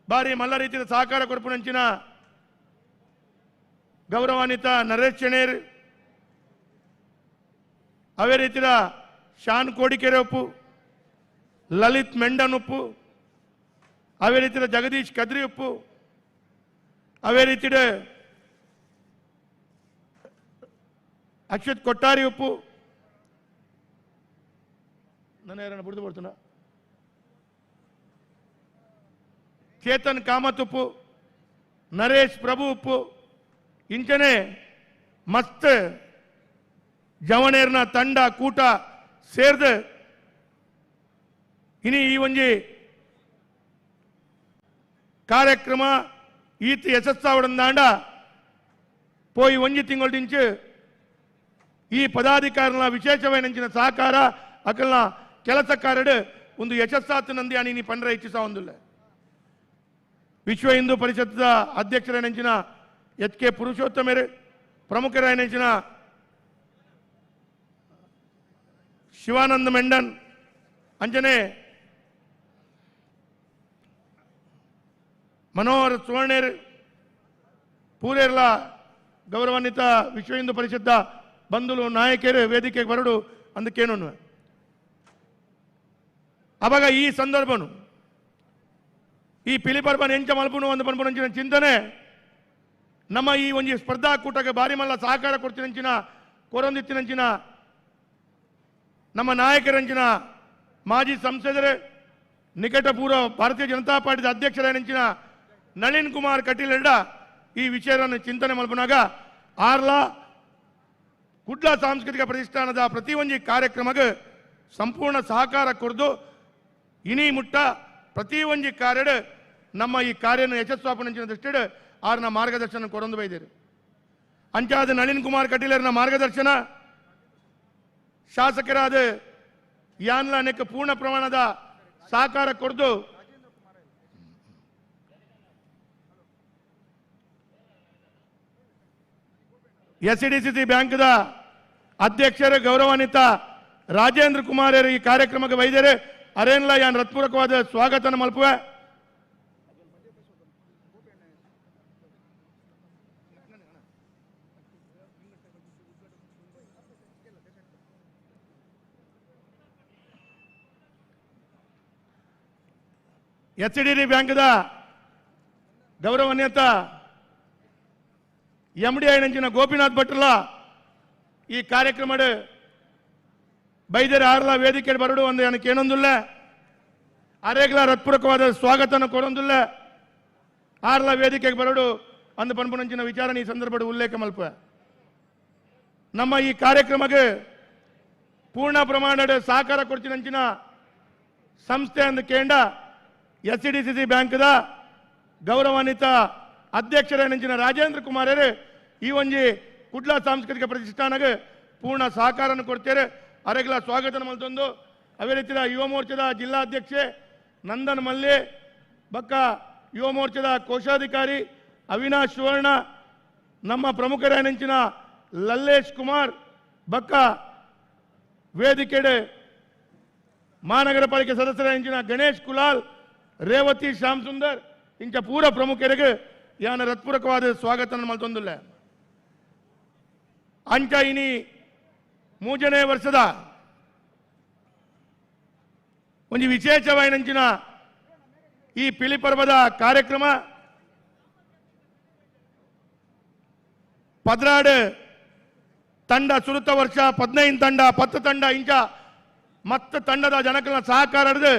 ಬಾರಿ ಮಲ್ಲ ರೀತಿಯ ಸಹಕಾರ ಕೊರಪುನಂಚಿನ ಗೌರವಾನ್ವಿತ ನರೇಶ್ ಚೆಣೇರ್ ಅವೇ ರೀತಿಯ ಶಾನ್ ಕೋಡಿಕೆರೆ ಉಪ್ಪು ಲಲಿತ್ ಮೆಂಡನ್ ಉಪ್ಪು ಅವೇ ರೀತಿಯ ಜಗದೀಶ್ ಕದ್ರಿ ಉಪ್ಪು ಅವೇ ರೀತಿಯ ಅಕ್ಷತ್ ಕೊಟ್ಟಾರಿ ಉಪ್ಪು ನನ್ನ ಯಾರನ್ನ ಬಿಡ್ದು ಬರ್ತಾನ ಚೇತನ್ ಕಾಮತ್ ಉಪ್ಪು ನರೇಶ್ ಪ್ರಭು ಉಪ್ಪು ಇಂಚನೆ ಮಸ್ತ್ ಜವಣೇರ್ನ ತಂಡ ಕೂಟ ಸೇರ್ದು ಇನಿ ಈ ಒಂಜಿ ಕಾರ್ಯಕ್ರಮ ಈತ ಯಶಸ್ಸಾವಡಂದಾಂಡ ಪೋಯಿ ಒಂಜಿ ತಿಂಗಳಿಂಚು ಈ ಪದಾಧಿಕಾರಿಗಳ ವಿಶೇಷವೈನಂಚಿನ ಸಹಕಾರ ಅಕಲ್ನ ಕೆಲಸಕಾರಡು ಒಂದು ಯಶಸ್ಸಾತು ನಂದಿ ಅನಿ ನೀ ಪಂಡ್ರ ಹೆಚ್ಚಿಸ ಒಂದಿಲ್ಲ ವಿಶ್ವ ಹಿಂದೂ ಪರಿಷತ್ದ ಅಧ್ಯಕ್ಷರೈನಂಚಿನ ಎಚ್ ಕೆ ಪುರುಷೋತ್ತಮರು ಪ್ರಮುಖರೈನಂಚಿನ ಶಿವಾನಂದ ಮೆಂಡನ್ ಅಂಜನೆ ಮನೋಹರ್ ಸುವರ್ಣೇರ್ ಪೂರೇರ್ಲ ಗೌರವಾನ್ವಿತ ವಿಶ್ವ ಹಿಂದೂ ಪರಿಷತ್ದ ಬಂಧುಲು ನಾಯಕರು ವೇದಿಕೆಗೆ ಬರಡು ಅಂದಕ್ಕೇನು ಅವಾಗ ಈ ಸಂದರ್ಭನು ಈ ಪಿಲಿಪರ್ಬನ ಎಂಚ ಮಲ್ಪುನು ಒಂದು ಪನ್ಪುನಂಚಿನ ಚಿಂತನೆ ನಮ್ಮ ಈ ಒಂಜಿ ಸ್ಪರ್ಧಾ ಕೂಟಕ್ಕೆ ಬಾರಿ ಮಲ್ಲ ಸಹಕಾರ ಕೊಡ್ತಿನಂಚಿನ ಕೊರೊಂದಿತ್ತಿನಂಚಿನ ನಮ್ಮ ನಾಯಕರಂಚಿನ ಮಾಜಿ ಸಂಸದರು ನಿಕಟಪೂರ್ವ ಭಾರತೀಯ ಜನತಾ ಪಾರ್ಟಿದ ಅಧ್ಯಕ್ಷರಾಯನಂಚಿನ ನಳಿನ್ ಕುಮಾರ್ ಕಟೀಲ್ ಎಡ್ಡ ಈ ವಿಷಯವನ್ನು ಚಿಂತನೆ ಮಲ್ಪನಾಗ ಆರ್ಲ ಕುಡ್ಲ ಸಾಂಸ್ಕೃತಿಕ ಪ್ರತಿಷ್ಠಾನದ ಪ್ರತಿ ಒಂಜಿ ಕಾರ್ಯಕ್ರಮಕ್ಕೆ ಸಂಪೂರ್ಣ ಸಹಕಾರ ಕೊಡ್ದು ಇನಿ ಮುಟ್ಟ ಪ್ರತಿ ಒಂಜಿ ಕಾರ್ಯಡ್ ನಮ್ಮ ಈ ಕಾರ್ಯನ ಯಶಸ್ವಾಪನಂಚಿನ ದೃಷ್ಟಿಡ್ ಆರ್ನ ಮಾರ್ಗದರ್ಶನ ಕೊರೊಂದು ಬೈದೇರು ಅಂಚಾದ ನಳಿನ್ ಕುಮಾರ್ ಕಟೀಲರ್ನ ಮಾರ್ಗದರ್ಶನ ಶಾಸಕರಾದ ಯಾನ್ಲ ನೆಕ್ ಪೂರ್ಣ ಪ್ರಮಾಣದ ಸಹಕಾರ ಕೊಡ್ದು ಎಸ್ಸಿಡಿಸಿಸಿ ಬ್ಯಾಂಕ್ದ ಅಧ್ಯಕ್ಷರು ಗೌರವಾನ್ವಿತ ರಾಜೇಂದ್ರ ಕುಮಾರ್ ಈ ಕಾರ್ಯಕ್ರಮಕ್ಕೆ ವೈದ್ಯರು ಅರೇನ್ಲ ಯಾನ್ ಹೃತ್ಪೂರ್ವಕವಾದ ಸ್ವಾಗತ ಮಲ್ಪುವೆ ಎಸ್ಸಿಡಿಸಿ ಬ್ಯಾಂಕ್ದ ಗೌರವಾನ್ವಿತ ಎಂಡಿ ಐನಂಚಿನ ಗೋಪಿನಾಥ್ ಭಟ್ರಲ ಈ ಕಾರ್ಯಕ್ರಮ ಬೈದರ ಆರ್ಲ ವೇದಿಕೆ ಬರಡು ಒಂದು ನನಗೆ ಏನೊಂದಿಲ್ಲ ಅರೇಗ್ಲ ಹೃತ್ಪೂರ್ವಕವಾದ ಸ್ವಾಗತನ ಕೊಡೊಂದಿಲ್ಲ ಆರ್ಲ ವೇದಿಕೆಗೆ ಬರಡು ಅಂದ ಪನ್ಪುನಂಚಿನ ವಿಚಾರ ಈ ಸಂದರ್ಭದ ಉಲ್ಲೇಖ ಮಲ್ಪ ನಮ್ಮ ಈ ಕಾರ್ಯಕ್ರಮಕ್ಕೆ ಪೂರ್ಣ ಪ್ರಮಾಣದ ಸಹಕಾರ ಕೊಡ್ತಿನಂಚಿನ ಸಂಸ್ಥೆ ಅಂದ ಕೇಂಡ ಎಸ್ಸಿಡಿಸಿಸಿ ಬ್ಯಾಂಕ್ದ ಗೌರವಾನ್ವಿತ ಅಧ್ಯಕ್ಷರೇನಂಚಿನ ರಾಜೇಂದ್ರ ಕುಮಾರರು ಈ ಒಂಜಿ ಕುಡ್ಲ ಸಾಂಸ್ಕೃತಿಕ ಪ್ರತಿಷ್ಠಾನಗೆ ಪೂರ್ಣ ಸಹಕಾರ ಕೊಡ್ತಾರೆ ಅರೆಗ್ಲ ಸ್ವಾಗತ ಮಲ್ತೊಂದು ಅವೇ ರೀತಿಯ ಯುವ ಮೋರ್ಚಾದ ಜಿಲ್ಲಾಧ್ಯಕ್ಷೆ ನಂದನ್ ಮಲ್ಲೆ ಬಕ್ಕ ಯುವ ಮೋರ್ಚಾದ ಕೋಶಾಧಿಕಾರಿ ಅವಿನಾಶ್ ಸುವರ್ಣ ನಮ್ಮ ಪ್ರಮುಖರೇನಂಚಿನ ಲಲ್ಲೇಶ್ ಕುಮಾರ್ ಬಕ್ಕ ವೇದಿಕೆಡೆ ಮಹಾನಗರ ಪಾಲಿಕೆ ಸದಸ್ಯರೇನಂಚಿನ ಗಣೇಶ್ ಕುಲಾಲ್ ರೇವತಿ ಶ್ಯಾಮ್ ಸುಂದರ್ ಇಂಚ ಪೂರ ಪ್ರಮುಖರಿಗೆ ಯಾನ ಹೃತ್ಪೂರ್ವಕವಾದ ಸ್ವಾಗತ ಮಲ್ತೊಂದಿಲ್ಲ ಅಂಚ ಇನಿ ಮೂಜನೇ ವರ್ಷದ ಒಂದು ವಿಶೇಷವಾಯಿನಂಚಿನ ಈ ಪಿಲಿಪರ್ಬದ ಕಾರ್ಯಕ್ರಮ ಪದ್ರಾಡ್ ತಂಡ ಸುರುತ ವರ್ಷ 15 ತಂಡ 10 ತಂಡ ಇಂಚ ಮತ್ತು ತಂಡದ ಜನಕಲ್ನ ಸಹಕಾರ ಹಿಡಿದು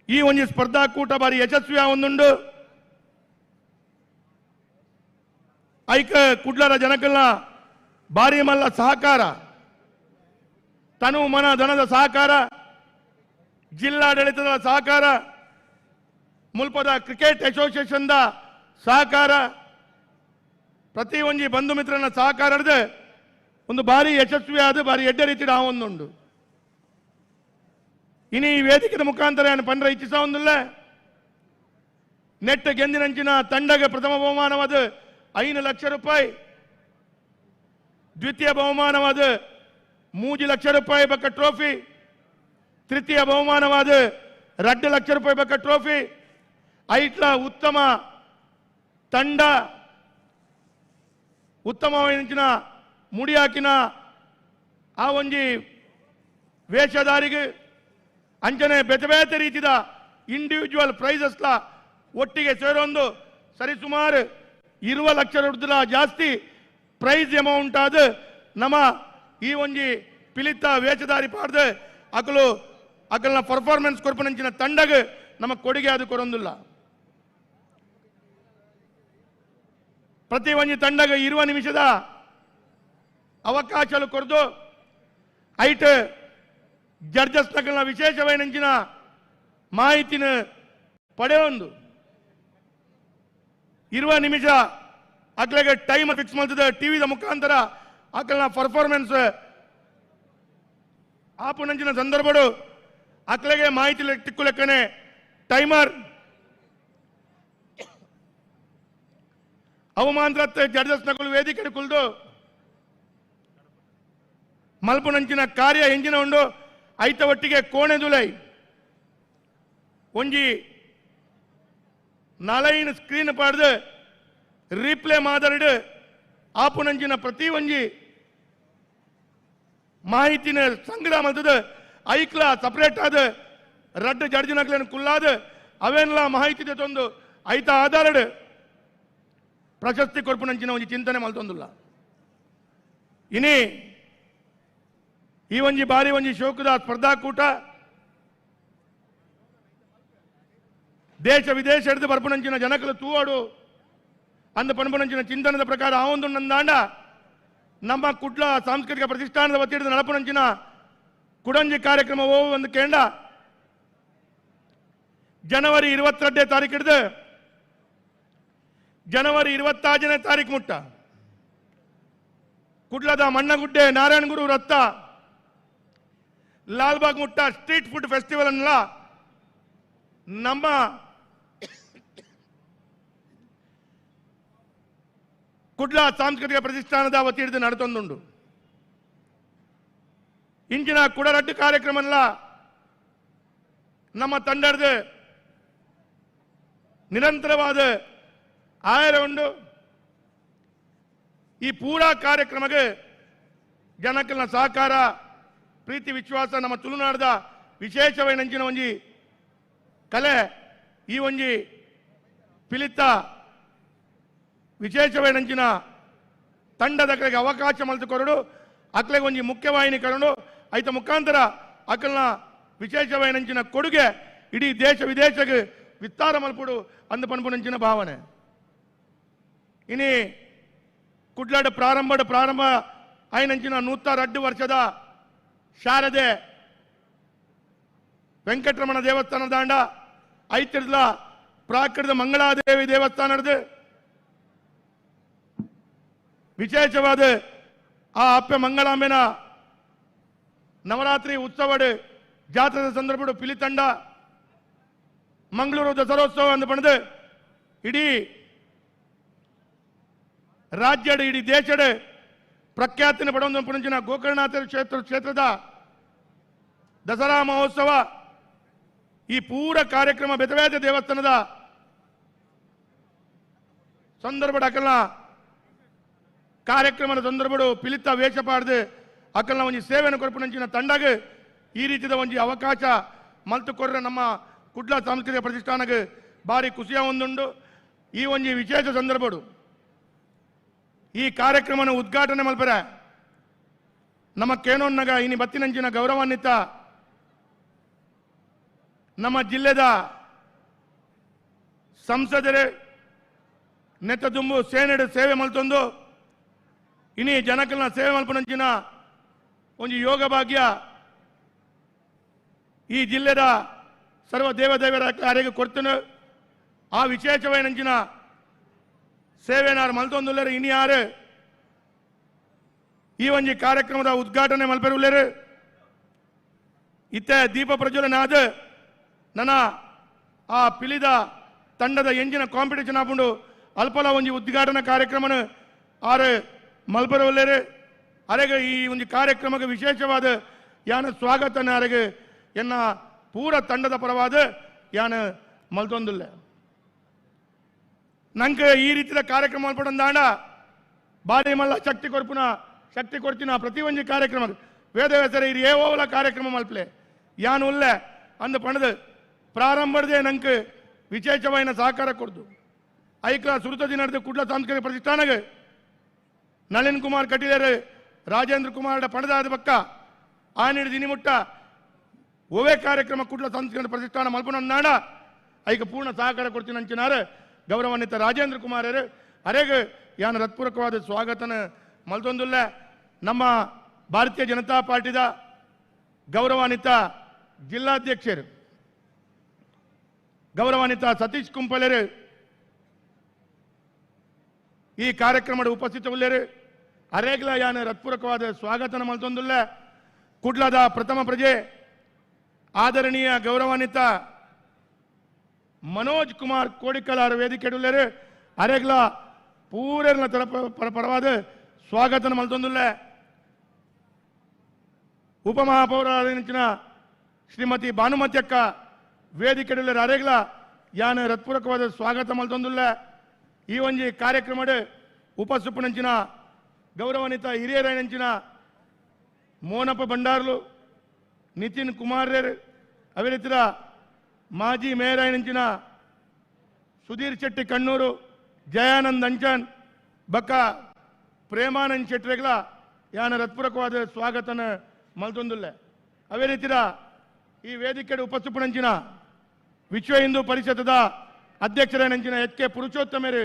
ಈ ಒಂದು ಸ್ಪರ್ಧಾಕೂಟ ಬಾರಿ ಯಶಸ್ವಿ ಆವೊಂದುಂಡು ಐಕ ಕುಡ್ಲರ ಜನಕಲ್ನ ಬಾರಿ ಮಲ್ಲ ಸಹಕಾರ ತನು ಮನ ಧನದ ಸಹಕಾರ ಜಿಲ್ಲಾಡಳಿತದ ಸಹಕಾರ ಮುಲ್ಪದ ಕ್ರಿಕೆಟ್ ಅಸೋಸಿಯೇಷನ್ ದ ಸಹಕಾರ ಪ್ರತಿ ಒಂಜಿ ಬಂಧು ಮಿತ್ರನ ಸಹಕಾರ ಹಿಡಿದು ಒಂದು ಬಾರಿ ಯಶಸ್ವಿ ಆದ ಬಾರಿ ಎಡ್ಡೆ ರೀತಿ ಆವೊಂದುಂಡು ಇನಿ ಈ ವೇದಿಕೆ ಮುಖಾಂತರ ಏನು ಪಂಡ್ರ ಇಚ್ಛಿಸ ಒಂದಿಲ್ಲ ನೆಟ್ ಗೆಂದಿನಂಚಿನ ತಂಡಗೆ ಪ್ರಥಮ ಬಹುಮಾನವಾದ 5 ಲಕ್ಷ ರೂಪಾಯಿ ದ್ವಿತೀಯ ಬಹುಮಾನವಾದ 3 ಲಕ್ಷ ರೂಪಾಯಿ ಬಕ್ಕ ಟ್ರೋಫಿ ತೃತೀಯ ಬಹುಮಾನವಾದ 2 ಲಕ್ಷ ರೂಪಾಯಿ ಬಕ್ಕ ಟ್ರೋಫಿ ಐಟ್ಲ ಉತ್ತಮ ತಂಡ ಉತ್ತಮವಾದ ಮುಡಿ ಹಾಕಿನ ಆ ಒಂಜಿ ವೇಷಧಾರಿಗೆ ಅಂಚನೆ ಬೇತೆ ಬೇತೆ ರೀತಿಯ ಇಂಡಿವಿಜುವಲ್ ಪ್ರೈಸಸ್ಲ ಒಟ್ಟಿಗೆ ಸೇರೊಂದು ಸರಿಸುಮಾರು 20 ಲಕ್ಷ ರೂಪಾಯಿ ಜಾಸ್ತಿ ಪ್ರೈಸ್ ಅಮೌಂಟ್ ಆದ ನಮ್ಮ ಈ ಒಂಜಿ ಪಿಲಿತ ವೇಷಧಾರಿ ಪಾಡ್ದು ಅಕಲ್ನ ಪರ್ಫಾರ್ಮೆನ್ಸ್ ಕೊರ್ಪನಂಚಿನ ತಂಡಗೆ ನಮ್ಮ ಕೊಡುಗೆ ಅದು ಕೊರೊಂದಿಲ್ಲ ಪ್ರತಿ ಒಂಜಿ ತಂಡಗೆ 20 ನಿಮಿಷದ ಅವಕಾಶ ಕೊರದು ಐಟ್ ಜಡ್ಜಸ್ ನಕಲ್ನ ವಿಶೇಷವೈನಂಚಿನ ಮಾಹಿತಿನ ಪಡೆಯೊಂದು 20 ನಿಮಿಷ ಅಕ್ಲೆಗೆ ಟೈಮ್ ಫಿಕ್ಸ್ ಮಾಡ್ತದೆ ಟಿವಿದ ಮುಖಾಂತರ ಅಕಲ್ನ ಪರ್ಫಾರ್ಮೆನ್ಸ್ ಆಪುನಂಚಿನ ಸಂದರ್ಭಡು ಅಕ್ಲೆಗೆ ಮಾಹಿತಿ ತಿಕ್ಕು ಲೆಕ್ಕನೆ ಟೈಮರ್ ಅವಮಾಂತರ ಜಡ್ಜಸ್ ನಕಲು ವೇದಿಕೆ ಕುಲ್ದು ಮಲ್ಪುನಂಚಿನ ಕಾರ್ಯ ಹೆಂಜಿನ ಉಂಡು ಐತ ಒಟ್ಟಿಗೆ ಕೋಣೆದುಲೈ ಒಂಜಿ 4 ಸ್ಕ್ರೀನ್ ಪಾಡ್ದು ರೀಪ್ಲೇ ಮಾದರಿಡು ಆಪುನಂಚಿನ ಪ್ರತಿ ಒಂಜಿ ಮಾಹಿತಿನ ಸಂಗ್ರಹ ಮಾಡ್ತದೆ ಐಕ್ಲ ಸಪರೇಟ್ ಆದ ರಡ್ಡು ಜಡ್ಜಿನಕ್ಲೇನು ಕುಲ್ಲಾದ ಅವೆಲ್ಲ ಮಾಹಿತಿ ತಂದು ಐತ ಆಧಾರಡು ಪ್ರಶಸ್ತಿ ಕೊರ್ಪುನಂಚಿನ ಒಂಜಿ ಚಿಂತನೆ ಮಲ್ತೊಂದುಲ್ಲ ಇನಿ ಈ ಒಂಜಿ ಬಾರಿ ಒಂಜಿ ಶೋಕದ ಸ್ಪರ್ಧಾಕೂಟ ದೇಶ ವಿದೇಶ ಹಿಡಿದು ಬರ್ಪುನಂಚಿನ ಜನಕಲು ತೂವಾಡು ಅಂದ ಪಣಪುನಂಚಿನ ಚಿಂತನದ ಪ್ರಕಾರ ಆ ಒಂದು ನಂದಾಂಡ ನಮ್ಮ ಕುಡ್ಲ ಸಾಂಸ್ಕೃತಿಕ ಪ್ರತಿಷ್ಠಾನದ ವತಿಯಿಂದ ನಳಪುನಂಚಿನ ಕುಡಂಜಿ ಕಾರ್ಯಕ್ರಮ ಒಂದು ಕೇಂದ್ರ ಜನವರಿ 22 ತಾರೀಕು ಹಿಡಿದು ಜನವರಿ 26ನೇ ತಾರೀಕು ಮುಟ್ಟ ಕುಡ್ಲದ ಮಣ್ಣಗುಡ್ಡೆ ನಾರಾಯಣಗುರು ರತ್ತ ಲಾಲ್ಬಾಗ್ ಮುಟ್ಟ ಸ್ಟ್ರೀಟ್ ಫುಡ್ ಫೆಸ್ಟಿವಲ್ ಅನ್ನಲ್ಲ ನಮ್ಮ ಕುಡ್ಲ ಸಾಂಸ್ಕೃತಿಕ ಪ್ರತಿಷ್ಠಾನದ ವತಿ ಹಿಡಿದು ನಡೆತೊಂದುಂಡು ಇಂಚಿನ ಕುಡರಡ್ಡು ಕಾರ್ಯಕ್ರಮ ನಮ್ಮ ತಂಡದ ನಿರಂತರವಾದ ಆಯರ ಉಂಡು ಈ ಪೂರಾ ಕಾರ್ಯಕ್ರಮಕ್ಕೆ ಜನಕಲ್ನ ಸಹಕಾರ ಪ್ರೀತಿ ವಿಶ್ವಾಸ ನಮ್ಮ ತುಳುನಾಡದ ವಿಶೇಷವೈನಂಚಿನ ಒಂಜಿ ಕಲೆ ಈ ಒಂಜಿ ಪಿಲಿತ ವಿಶೇಷವೈನಂಚಿನ ತಂಡದ ಕಡೆಗೆ ಅವಕಾಶ ಮಲ್ತುಕೊರಡು ಅಕ್ಲೆಗೆ ಒಂಜಿ ಮುಖ್ಯವಾಹಿನಿ ಕರಡು ಐತ ಮುಖಾಂತರ ಅಕಲ್ನ ವಿಶೇಷವೈನಂಚಿನ ಕೊಡುಗೆ ಇಡೀ ದೇಶ ವಿದೇಶಕ್ಕೆ ವಿಸ್ತಾರ ಮಲ್ಪುಡು ಅಂದು ಪನ್ಪುನಂಚಿನ ಭಾವನೆ ಇನಿ ಕುಡ್ಲಾಡ ಪ್ರಾರಂಭ ಐನಂಚಿನ 102 ವರ್ಷದ ಶಾರದೆ ವೆಂಕಟರಮಣ ದೇವಸ್ಥಾನ ದಾಂಡ ಐತಿರ್ಲ ಪ್ರಾಕೃತ ಮಂಗಳಾದೇವಿ ದೇವಸ್ಥಾನದ ವಿಶೇಷವಾದ ಆ ಅಪ್ಪೆ ಮಂಗಳಾಂಬೆನ ನವರಾತ್ರಿ ಉತ್ಸವಡ್ ಜಾತ್ರದ ಸಂದರ್ಭ ಪಿಲಿ ತಂಡ ಮಂಗಳೂರು ದಸರೋತ್ಸವ ಅಂದು ಪಣದು ಇಡೀ ರಾಜ್ಯದ ಇಡೀ ದೇಶದ ಪ್ರಖ್ಯಾತಿನ ಪಡೆದ ಪುಣಂಚಿನ ಗೋಕರ್ಣನಾಥ ಕ್ಷೇತ್ರದ ದಸರಾ ಮಹೋತ್ಸವ ಈ ಪೂರ ಕಾರ್ಯಕ್ರಮ ಬೆತವೇದ ದೇವಸ್ಥಾನದ ಸಂದರ್ಭದ ಅಕಲ್ನ ಕಾರ್ಯಕ್ರಮದ ಸಂದರ್ಭಡು ಪಿಲಿತ ವೇಷ ಪಾಡ್ದು ಅಕಲ್ನ ಒಂಜಿ ಸೇವೆಯನ್ನು ಕೊರಪುನಂಚಿನ ತಂಡಗೆ ಈ ರೀತಿಯ ಒಂಜಿ ಅವಕಾಶ ಮಲ್ತು ಕೊರ್ರೆ ನಮ್ಮ ಕುಡ್ಲ ಸಾಂಸ್ಕೃತಿಕ ಪ್ರತಿಷ್ಠಾನಕ್ಕೆ ಭಾರಿ ಖುಷಿಯ ಒಂದುಂಡು ಈ ಒಂಜಿ ವಿಶೇಷ ಸಂದರ್ಭಡು ಈ ಕಾರ್ಯಕ್ರಮನ ಉದ್ಘಾಟನೆ ಮಲ್ಪರೆ ನಮ್ಮ ಕೇನೋನ್ನಗ ಇನಿ ಬತ್ತಿನಂಚಿನ ಗೌರವಾನ್ವಿತ ನಮ್ಮ ಜಿಲ್ಲೆದ ಸಂಸದರು ನೆತ್ತ ತುಂಬು ಸೇನೆಡು ಸೇವೆ ಮಲ್ತೊಂದು ಇನಿ ಜನಕಲ್ನ ಸೇವೆ ಮಲ್ಪನಂಚಿನ ಒಂದು ಯೋಗ ಭಾಗ್ಯ ಈ ಜಿಲ್ಲೆದ ಸರ್ವ ದೇವದೇವರ ಕಾರ್ಯಕ್ಕೆ ಕೊಡ್ತನು ಆ ವಿಶೇಷವೈನಂಚಿನ ಸೇವೆನಾರು ಮಲ್ತೊಂದುಲ್ಲರು ಇನಿ ಯಾರು ಈ ಒಂಜಿ ಕಾರ್ಯಕ್ರಮದ ಉದ್ಘಾಟನೆ ಮಲ್ಪೆರುಲ್ಲೇರು ಇತ್ತೆ ದೀಪ ಪ್ರಜ್ವಲನಾದ ನನ್ನ ಆ ಪಿಲಿದ ತಂಡದ ಎಂಜಿನ ಕಾಂಪಿಟೇಷನ್ ಹಾಕೊಂಡು ಅಲ್ಪಲ ಒಂಜಿ ಉದ್ಘಾಟನಾ ಕಾರ್ಯಕ್ರಮನ ಆರು ಮಲ್ಪೆರುಲ್ಲೇರು ಅರೆಗೆ ಈ ಒಂದು ಕಾರ್ಯಕ್ರಮಕ್ಕೆ ವಿಶೇಷವಾದ ಯಾನ ಸ್ವಾಗತನ ಅರೆಗೆ ಎನ್ನ ಪೂರ ತಂಡದ ಪರವಾದ ಯಾನ ಮಲ್ತೊಂದುಲ್ಲ ನಂಗೆ ಈ ರೀತಿಯ ಕಾರ್ಯಕ್ರಮ ಮಲ್ಪಡಂದಾಂಡ ಬಾಡಿ ಮಲ್ಲ ಶಕ್ತಿ ಕೊಡ್ತಿನ ಪ್ರತಿ ಒಂಜಿ ಕಾರ್ಯಕ್ರಮ ವೇದ ಹೆಸರು ಇದು ಏವೋಲ ಕಾರ್ಯಕ್ರಮ ಮಲ್ಪಲೆ ಯಾನು ಉಲ್ಲೆ ಅಂದ ಪಣದು ಪ್ರಾರಂಭದೇ ನಂಗೆ ವಿಶೇಷವಾದ ಸಹಕಾರ ಕೊಡ್ದು ಐಕ್ಲ ಸುರುತದಿ ನಡೆದ ಕುಡ್ಲ ಸಾಂಸ್ಕೃತಿಕ ಪ್ರತಿಷ್ಠಾನಗೆ ನಳಿನ್ ಕುಮಾರ್ ಕಟೀಲರು ರಾಜೇಂದ್ರ ಕುಮಾರ್ ಪಣದಾದ ಪಕ್ಕ ಆನಿಡಿದ ಇನಿಮುಟ್ಟ ಒವೇ ಕಾರ್ಯಕ್ರಮ ಕುಡ್ಲ ಸಾಂಸ್ಕೃತಿಕ ಪ್ರತಿಷ್ಠಾನ ಮಲ್ಪನಾಡ ಐಕ ಪೂರ್ಣ ಸಹಕಾರ ಕೊಡ್ತೀನಿ ಅಂಚಿನಾರ ಗೌರವಾನ್ವಿತ ರಾಜೇಂದ್ರ ಕುಮಾರರು ಅರೆಗೆ ಯಾನ ಹೃತ್ಪೂರ್ವಕವಾದ ಸ್ವಾಗತನ ಮಲ್ತೊಂದುಲ್ಲ ನಮ್ಮ ಭಾರತೀಯ ಜನತಾ ಪಾರ್ಟಿದ ಗೌರವಾನ್ವಿತ ಜಿಲ್ಲಾಧ್ಯಕ್ಷರು ಗೌರವಾನ್ವಿತ ಸತೀಶ್ ಕುಂಪಲೆರು ಈ ಕಾರ್ಯಕ್ರಮದ ಉಪಸ್ಥಿತವುಳ್ಳರು ಅರೆಗ್ಲ ಯಾನ ಹೃತ್ಪೂರ್ವಕವಾದ ಸ್ವಾಗತನ ಮಲ್ತೊಂದುಲ್ಲ ಕುಡ್ಲದ ಪ್ರಥಮ ಪ್ರಜೆ ಆದರಣೀಯ ಗೌರವಾನ್ವಿತ ಮನೋಜ್ ಕುಮಾರ್ ಕೋಡಿಕಲಾರ ವೇದಿಕೆಡುಲ್ಲರು ಅರೆಗ್ಲ ಪೂರರ್ನ ಪರವಾದ ಸ್ವಾಗತನ ಮಲ್ತೊಂದುಲ್ಲ ಉಪಮಹಾಪೌರನಿಂಚಿನ ಶ್ರೀಮತಿ ಭಾನುಮತಿ ಅಕ್ಕ ವೇದಿಕೆಡುಲ್ಲರು ಅರೆಗ್ಲ ಯಾನ ಹೃತ್ಪೂರ್ವಕವಾದ ಸ್ವಾಗತ ಮಲ್ತೊಂದುಲ್ಲ ಈ ಒಂಜಿ ಕಾರ್ಯಕ್ರಮದ ಉಪಸುಪ್ಪನಂಚಿನ ಗೌರವಾನ್ವಿತ ಹಿರಿಯರನಂಚಿನ ಮೋನಪ್ಪ ಭಂಡಾರ್ಲು ನಿತಿನ್ ಕುಮಾರ್ಯರು ಅವೇ ರೀತಿಯ ಮಾಜಿ ಮೇಯರ್ ಆಯ್ನಂಚಿನ ಸುಧೀರ್ ಶೆಟ್ಟಿ ಕಣ್ಣೂರು ಜಯಾನಂದ್ ಅಂಚನ್ ಬಕ್ಕ ಪ್ರೇಮಾನಂದ್ ಶೆಟ್ಟಿಗಳ ಯಾನ ಹೃತ್ಪೂರ್ವಕವಾದ ಸ್ವಾಗತನ ಮಲ್ತೊಂದುಲ್ಲ ಅವೇ ರೀತಿಯ ಈ ವೇದಿಕೆ ಉಪಸ್ಥಿಪನಂಚಿನ ವಿಶ್ವ ಹಿಂದೂ ಪರಿಷತ್ತದ ಅಧ್ಯಕ್ಷರಾಯನಂಚಿನ ಎಚ್.ಕೆ. ಪುರುಷೋತ್ತಮರು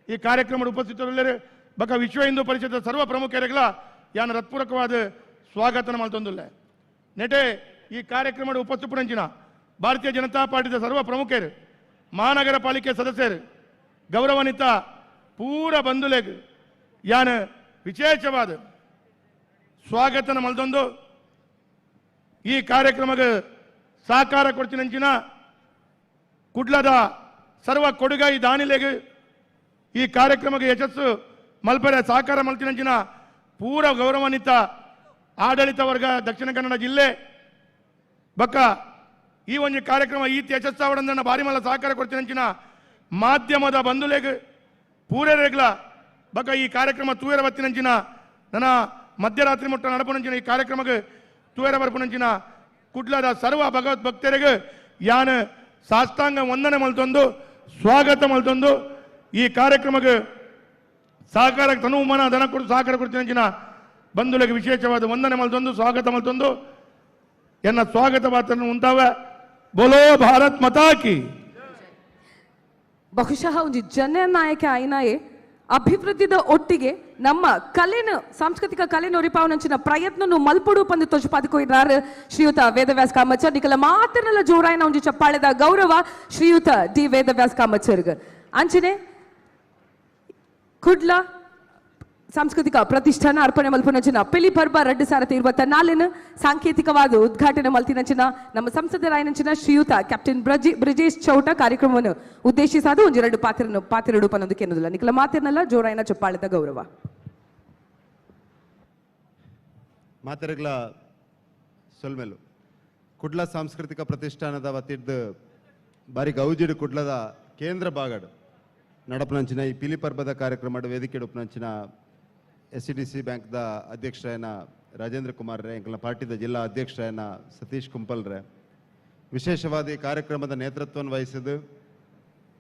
ಈ ಕಾರ್ಯಕ್ರಮದ ಉಪಸ್ಥಿತರಿಲ್ಲರು ಬಕ್ಕ ವಿಶ್ವ ಹಿಂದೂ ಪರಿಷತ್ತರ ಸರ್ವ ಪ್ರಮುಖರುಗಳ ಯಾನ ಹೃತ್ಪೂರ್ವಕವಾದ ಸ್ವಾಗತನ ಮಲ್ತೊಂದುಲ್ಲ ನೆಟೆ ಈ ಕಾರ್ಯಕ್ರಮದ ಉಪಸ್ಥಿಪನಂಚಿನ ಭಾರತೀಯ ಜನತಾ ಪಾರ್ಟಿದ ಸರ್ವ ಪ್ರಮುಖರು ಮಹಾನಗರ ಪಾಲಿಕೆ ಸದಸ್ಯರು ಗೌರವಾನ್ವಿತ ಪೂರ ಬಂಧುಲೆಗ್ ಯಾನ ವಿಶೇಷವಾದ ಸ್ವಾಗತನ ಮಲ್ತೊಂದು ಈ ಕಾರ್ಯಕ್ರಮಕ್ಕೆ ಸಹಕಾರ ಕೊಡ್ತಿನಂಚಿನ ಕುಡ್ಲದ ಸರ್ವ ಕೊಡುಗಾಯಿ ದಾನಿಲೆಗ್ ಈ ಕಾರ್ಯಕ್ರಮಕ್ಕೆ ಯಶಸ್ಸು ಮಲ್ಪರೆ ಸಹಕಾರ ಮಲ್ತಿನಂಚಿನ ಪೂರ ಗೌರವಾನ್ವಿತ ಆಡಳಿತ ವರ್ಗ ದಕ್ಷಿಣ ಕನ್ನಡ ಜಿಲ್ಲೆ ಬಕ್ಕ ಈ ಒಂದು ಕಾರ್ಯಕ್ರಮ ಈ ಯಶಸ್ಸಾವಡಂದನ್ನ ಭಾರಿ ಮಲ್ಲ ಸಹಕಾರ ಕೊಡ್ತಿನಂಚಿನ ಮಾಧ್ಯಮದ ಬಂಧುಲೆಗ್ ಪೂರರೆಗ್ಲ ಬಕ್ಕ ಈ ಕಾರ್ಯಕ್ರಮ ತೂಯರ ಬತ್ತಿನಂಚಿನ ನನ್ನ ಮಧ್ಯರಾತ್ರಿ ಮುಟ್ಟ ನಡಪನಂಚಿನ ಈ ಕಾರ್ಯಕ್ರಮಕ್ಕೆ ತೂಯರ ಬರ್ಪನಂಚಿನ ಕುಡ್ಲದ ಸರ್ವ ಭಗವತ್ ಭಕ್ತರಿಗೆ ಯಾನ ಸಾಷ್ಟಾಂಗ ವಂದನೆ ಮಲ್ತೊಂದು ಸ್ವಾಗತ ಮಲ್ತೊಂದು ಈ ಕಾರ್ಯಕ್ರಮಕ್ಕೆ ಸಹಕಾರ ತನುಮನ ದನ ಕೊಟ್ಟು ಸಹಕಾರ ಕೊಡ್ತಿನಂಚಿನ ಬಂಧುಗಳಿಗೆ ವಿಶೇಷವಾದ ವಂದನೆ ಮಲ್ತೊಂದು ಸ್ವಾಗತ ಮಲ್ತೊಂದು ಎನ್ನ ಸ್ವಾಗತ ಮಾತನ್ನು ಉಂಟಾವ ಬೋಲೋ ಭಾರತ್ ಮಾತಾ ಕಿ ಬಹುಶಃ ಒಂದು ಜನನಾಯಕ ಆಯ್ನಾಯೇ ಅಭಿವೃದ್ಧಿದ ಒಟ್ಟಿಗೆ ನಮ್ಮ ಕಲೆನ ಸಾಂಸ್ಕೃತಿಕ ಕಲೆನ ಒರಿಪಾವನಂಚಿನ ಪ್ರಯತ್ನ ಮಲ್ಪಡು ಪಂದು ತೋಜುಪಾದಿಕೊಯ್ದಾರ ಶ್ರೀಯುತ ವೇದವ್ಯಾಸ್ ಕಾಮಚರ್ ನಿಕಲ ಮಾತನೆಲ್ಲ ಜೋರಾಯಿನ ಒಂಜಿ ಚಪ್ಪಾಳೆದ ಗೌರವ ಶ್ರೀಯುತ ಡಿ ವೇದವ್ಯಾಸ್ ಕಾಮಚರ್ಗ್ ಅಂಚನೆ ಕುಡ್ಲ ಸಾಂಸ್ಕೃತಿಕ ಪ್ರತಿಷ್ಠಾನ ಅರ್ಪಣೆ ಮಲ್ಪನಂಚಿನ ಪಿಲಿಪರ್ಬ 2024 ಸಾಂಕೇತಿಕವಾದ ಉದ್ಘಾಟನೆ ಮಲ್ತಿನಂಚಿನ ನಮ್ಮ ಸಂಸದರಾಯನಂಚಿನ ಶ್ರೀಯುತ ಕ್ಯಾಪ್ಟನ್ ಬ್ರಿಜೇಶ್ ಚೌಟ ಕಾರ್ಯಕ್ರಮವನ್ನು ಉದ್ದೇಶಿಸಾದ ಒಂದೆರಡು ಪಾತಿರಡು ಪನ್ನೊಂದು ಕೆನ್ನೋದಿಲ್ಲ ನಿಕಲ ಮಾತಿರನಲ್ಲ ಜೋರಾಯಿನ ಚಪ್ಪಾಳೆದ ಗೌರವ ಮಾತೆರೆಗ್ಲ ಸೊಲ್ಮೆಲು ಕುಡ್ಲ ಸಾಂಸ್ಕೃತಿಕ ಪ್ರತಿಷ್ಠಾನದ ವತಿರ್ದು ಬಾರಿ ಗೌಜಿಡು ಕುಡ್ಲದ ಕೇಂದ್ರ ಬಾಗಡು ನಡಪನಂಚಿನ ಈ ಪಿಲಿಪರ್ಬದ ಕಾರ್ಯಕ್ರಮದ ವೇದಿಕೆ ಉಪನಂಚಿನ SCDC ಬ್ಯಾಂಕ್ದ ಅಧ್ಯಕ್ಷರಾಯನ ರಾಜೇಂದ್ರ ಕುಮಾರ್ ರೇ ಎಂಕಲ್ನ ಪಾರ್ಟಿದ ಜಿಲ್ಲಾ ಅಧ್ಯಕ್ಷರಾಯನ ಸತೀಶ್ ಕುಂಪಲ್ ರೇ ವಿಶೇಷವಾದ ಈ ಕಾರ್ಯಕ್ರಮದ ನೇತೃತ್ವವನ್ನು ವಹಿಸಿದ್ದು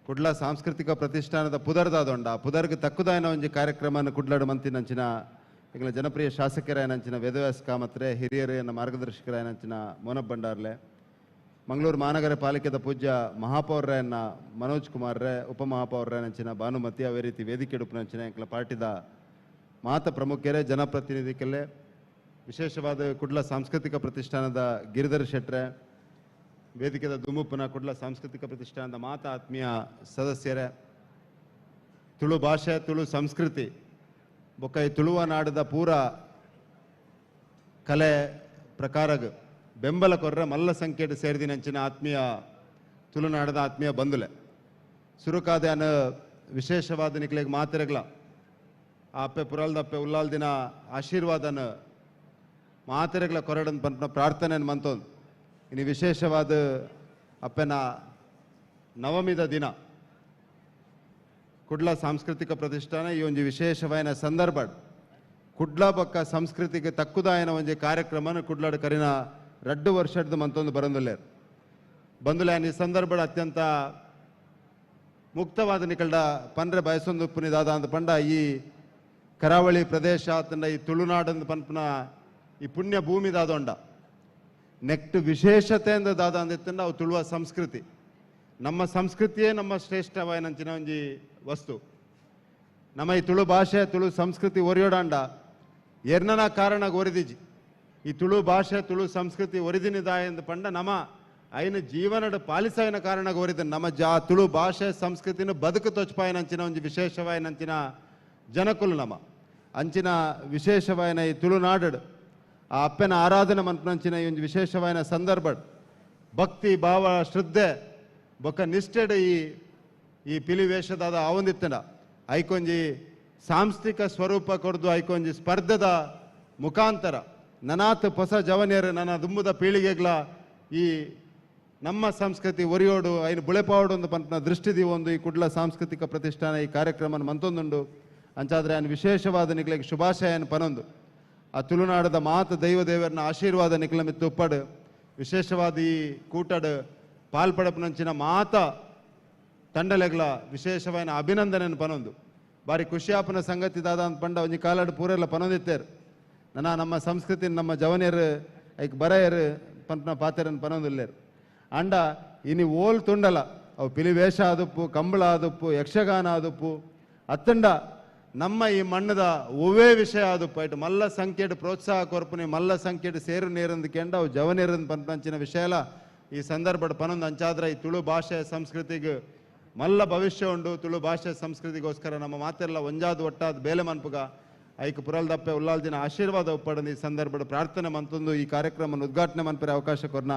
ಕುಡ್ಲ ಸಾಂಸ್ಕೃತಿಕ ಪ್ರತಿಷ್ಠಾನದ ಪುದರ್ದಾದೊಂಡ ಪುದರ್ಗೆ ತಕ್ಕುದಾಯನ ಒಂಜಿ ಕಾರ್ಯಕ್ರಮವನ್ನು ಕುಡ್ಲಾಡು ಮಂತಿನಂಚಿನ ಎಂಕಲ್ನ ಜನಪ್ರಿಯ ಶಾಸಕರಾಯನಂಚಿನ ವೇದವ್ಯಾಸ್ ಕಾಮತ್ರೆ ಹಿರಿಯರು ಎನ್ನ ಮಾರ್ಗದರ್ಶಕರಾಯನಂಚಿನ ಮೋನಪ್ ಭಂಡಾರ್ಲೆ ಮಂಗಳೂರು ಮಹಾನಗರ ಪಾಲಿಕೆದ ಪೂಜ್ಯ ಮಹಾಪೌರರನ್ನ ಮನೋಜ್ ಕುಮಾರ್ ರೇ ಉಪಮಹಾಪೌರರನಂಚಿನ ಭಾನುಮತಿ ಅವೇ ರೀತಿ ವೇದಿಕೆ ಉಡುಪಿನಂಚಿನ ಎಂಕಲ ಪಾರ್ಟಿದ ಮಾತ ಪ್ರಮುಖರೇ ಜನಪ್ರತಿನಿಧಿಕಲ್ಲೇ ವಿಶೇಷವಾದ ಕುಡ್ಲ ಸಾಂಸ್ಕೃತಿಕ ಪ್ರತಿಷ್ಠಾನದ ಗಿರಿಧರ್ ಶೆಟ್ರೆ ವೇದಿಕೆದ ದುಮುಪ್ಪನ ಕುಡ್ಲ ಸಾಂಸ್ಕೃತಿಕ ಪ್ರತಿಷ್ಠಾನದ ಮಾತ ಆತ್ಮೀಯ ಸದಸ್ಯರೇ ತುಳು ಭಾಷೆ ತುಳು ಸಂಸ್ಕೃತಿ ಬೊಕ್ಕ ಈ ತುಳುವ ನಾಡದ ಪೂರ ಕಲೆ ಪ್ರಕಾರಗ ಬೆಂಬಲ ಕೊರ್ರೆ ಮಲ್ಲ ಸಂಖ್ಯೆಡ್ ಸೇರಿದಿನಂಚಿನ ಆತ್ಮೀಯ ತುಳುನಾಡದ ಆತ್ಮೀಯ ಬಂಧುಲೆ ಸುರುಕಾದೆ ಅನ್ನ ವಿಶೇಷವಾದ ನಿಕ್ಲೆಗೆ ಮಾತಿರಗ್ಲ ಅಪ್ಪೆ ಪುರಲ್ದಪ್ಪೆ ಉಲ್ಲಾಲ್ ದಿನ ಆಶೀರ್ವಾದನ ಮಾತಿರಗ್ಲ ಕೊರಡನ್ ಪಂಪನ ಪ್ರಾರ್ಥನೆ ಮಂತೊಂದು ಇನ್ನು ವಿಶೇಷವಾದ ಅಪ್ಪನ ನವಮಿದ ದಿನ ಕುಡ್ಲ ಸಾಂಸ್ಕೃತಿಕ ಪ್ರತಿಷ್ಠಾನ ಈ ಒಂದು ವಿಶೇಷವಾದ ಸಂದರ್ಭ ಕುಡ್ಲ ಬೊಕ್ಕ ಸಂಸ್ಕೃತಿಗೆ ತಕ್ಕುದಾಯನ ಒಂದು ಕಾರ್ಯಕ್ರಮನ ಕುಡ್ಲಾಡ ಕರಿನ 2 ವರ್ಷದ ಮಂತೊಂದು ಬರಂದುಲ್ಲೇರು ಬಂದುಲೆ ಈ ಸಂದರ್ಭ ಅತ್ಯಂತ ಮುಕ್ತವಾದ ನಿಕಲ್ಡ ಪನ್ರೆ ಬಯಸೊಂದು ಪುನಿದಾದ ಅಂತ ಪಂಡ ಈ ಕರಾವಳಿ ಪ್ರದೇಶ ತಂಡ ಈ ತುಳುನಾಡಂದು ಪನ್ಪನ ಈ ಪುಣ್ಯ ಭೂಮಿದಾದೊಂಡ ನೆಕ್ಸ್ಟ್ ವಿಶೇಷತೆಯಿಂದ ದಾದ ಅಂದಿತ್ತಂಡ ಅವು ತುಳುವ ಸಂಸ್ಕೃತಿ ನಮ್ಮ ಸಂಸ್ಕೃತಿಯೇ ನಮ್ಮ ಶ್ರೇಷ್ಠವಾಯನಂಚಿನ ಒಂಜಿ ವಸ್ತು ನಮ್ಮ ಈ ತುಳು ಭಾಷೆ ತುಳು ಸಂಸ್ಕೃತಿ ಒರಿಯೋಡಾಂಡ ಎರ್ನನ ಕಾರಣ ಒರಿದಿಜಿ ಈ ತುಳು ಭಾಷೆ ತುಳು ಸಂಸ್ಕೃತಿ ಒರಿದಿನಿದಾಯ ಎಂದು ಪಂಡ ನಮ್ಮ ಐನ ಜೀವನದ ಪಾಲಿಸಾಯನ ಕಾರಣ ಒರಿದ ನಮ್ಮ ತುಳು ಭಾಷೆ ಸಂಸ್ಕೃತಿನ ಬದುಕು ತೊಚ್ಪಾಯನಂಚಿನ ಒಂದು ವಿಶೇಷವಾಯನಂಚಿನ ಜನಕುಲು ನಮ್ಮ ಅಂಚಿನ ವಿಶೇಷವಾಯನ ಈ ತುಳುನಾಡು ಆ ಅಪ್ಪನ ಆರಾಧನೆ ಮನ್ಪನಂಚಿನ ಈ ಒಂದು ವಿಶೇಷವಾಯನ ಸಂದರ್ಭ ಭಕ್ತಿ ಭಾವ ಶ್ರದ್ಧೆ ಬೊಕ್ಕ ನಿಷ್ಠೆಡ್ ಈ ಪಿಲಿ ವೇಷದಾದ ಆವಂದಿತ್ತನ ಐಕೊಂಜಿ ಸಾಂಸ್ಥಿಕ ಸ್ವರೂಪ ಕೊಡ್ದು ಐಕೊಂಜಿ ಸ್ಪರ್ಧದ ಮುಖಾಂತರ ನನಾತ್ ಹೊಸ ಜವನಿಯರು ನನ್ನ ದುಂಬುದ ಪೀಳಿಗೆಗಳ ಈ ನಮ್ಮ ಸಂಸ್ಕೃತಿ ಒರಿಯೋಡು ಐನು ಬುಳೆಪಾವಡು ಒಂದು ಪಂಪನ ದೃಷ್ಟಿದಿ ಒಂದು ಈ ಕುಡ್ಲ ಸಾಂಸ್ಕೃತಿಕ ಪ್ರತಿಷ್ಠಾನ ಈ ಕಾರ್ಯಕ್ರಮ ಮಂತೊಂದುಂಡು ಅಂಚಾದ್ರೆ ఆయన ವಿಶೇಷವಾದ ನಿಕ್ಲೆಗೆ ಶುಭಾಶಯನ ಪನೊಂದು ಆ ತುಳುನಾಡದ ಮಾತ ದೈವದೇವರನ್ನ ಆಶೀರ್ವಾದ ನಿಕ್ಲ ಮಿತ್ತು ಉಪ್ಪಡು ವಿಶೇಷವಾದ ಈ ಕೂಟಡು ಪಾಲ್ಪಡಪನಂಚಿನ ಮಾತ ತಂಡಲೆಗಳ ವಿಶೇಷವಾದ ಅಭಿನಂದನೆಯನ್ನು ಪನೊಂದು ಬಾರಿ ಖುಷಿಯಾಪನ ಸಂಗತಿ ದಾದ ಅಂತ ಪಂಡ ಒಂಜಿ ಕಾಲಾಡು ಪೂರೆಲ್ಲ ಪನೊಂದಿತ್ತೇರು ನಮ್ಮ ಸಂಸ್ಕೃತಿ ನಮ್ಮ ಜವನಿಯರು ಐಕ್ ಬರೆಯರು ಪಂಪನ ಪಾತೆರನ್ನು ಪನೊಂದಿಲ್ಲೇರು ಅಂಡ ಇನಿ ಓಲ್ ತುಂಡಲ ಅವು ಪಿಲಿ ವೇಷ ಆದುಪ್ಪು ಕಂಬಳ ಆದುಪ್ಪು ಯಕ್ಷಗಾನ ಆದುಪ್ಪು ಅತ್ತಂಡ ನಮ್ಮ ಈ ಮಣ್ಣದ ಒವೇ ವಿಷಯ ಆದುಪ್ಪು ಐಟು ಮಲ್ಲ ಸಂಖ್ಯೆಡ್ ಪ್ರೋತ್ಸಾಹ ಕೊರ್ಪುನಿ ಮಲ್ಲ ಸಂಖ್ಯೆಡ್ ಸೇರು ನೇರಂದು ಕೆಂಡ ಅವು ಜವನಿಯರನ್ನು ಪಂಪಂಚಿನ ವಿಷಯಲ ಈ ಸಂದರ್ಭದ ಪನೊಂದು ಅಂಚಾದ್ರೆ ಈ ತುಳು ಭಾಷೆ ಸಂಸ್ಕೃತಿಗೆ ಮಲ್ಲ ಭವಿಷ್ಯ ಉಂಡು ತುಳು ಭಾಷೆ ಸಂಸ್ಕೃತಿಗೋಸ್ಕರ ನಮ್ಮ ಮಾತೆಲ್ಲ ಒಂಜಾದ ಒಟ್ಟಾದ ಬೇಲೆ ಮನ್ಪುಗ ಐಕ್ ಪುರಲ್ದಪ್ಪೆ ಉಲ್ಲಾಲ್ ದಿನ ಆಶೀರ್ವಾದ ಉಪ್ಪಡಂದು ಈ ಸಂದರ್ಭದ ಪ್ರಾರ್ಥನೆ ಮಂತೊಂದು ಈ ಕಾರ್ಯಕ್ರಮ ಉದ್ಘಾಟನೆ ಮನ್ಪರೆ ಅವಕಾಶ ಕೊರ್ನ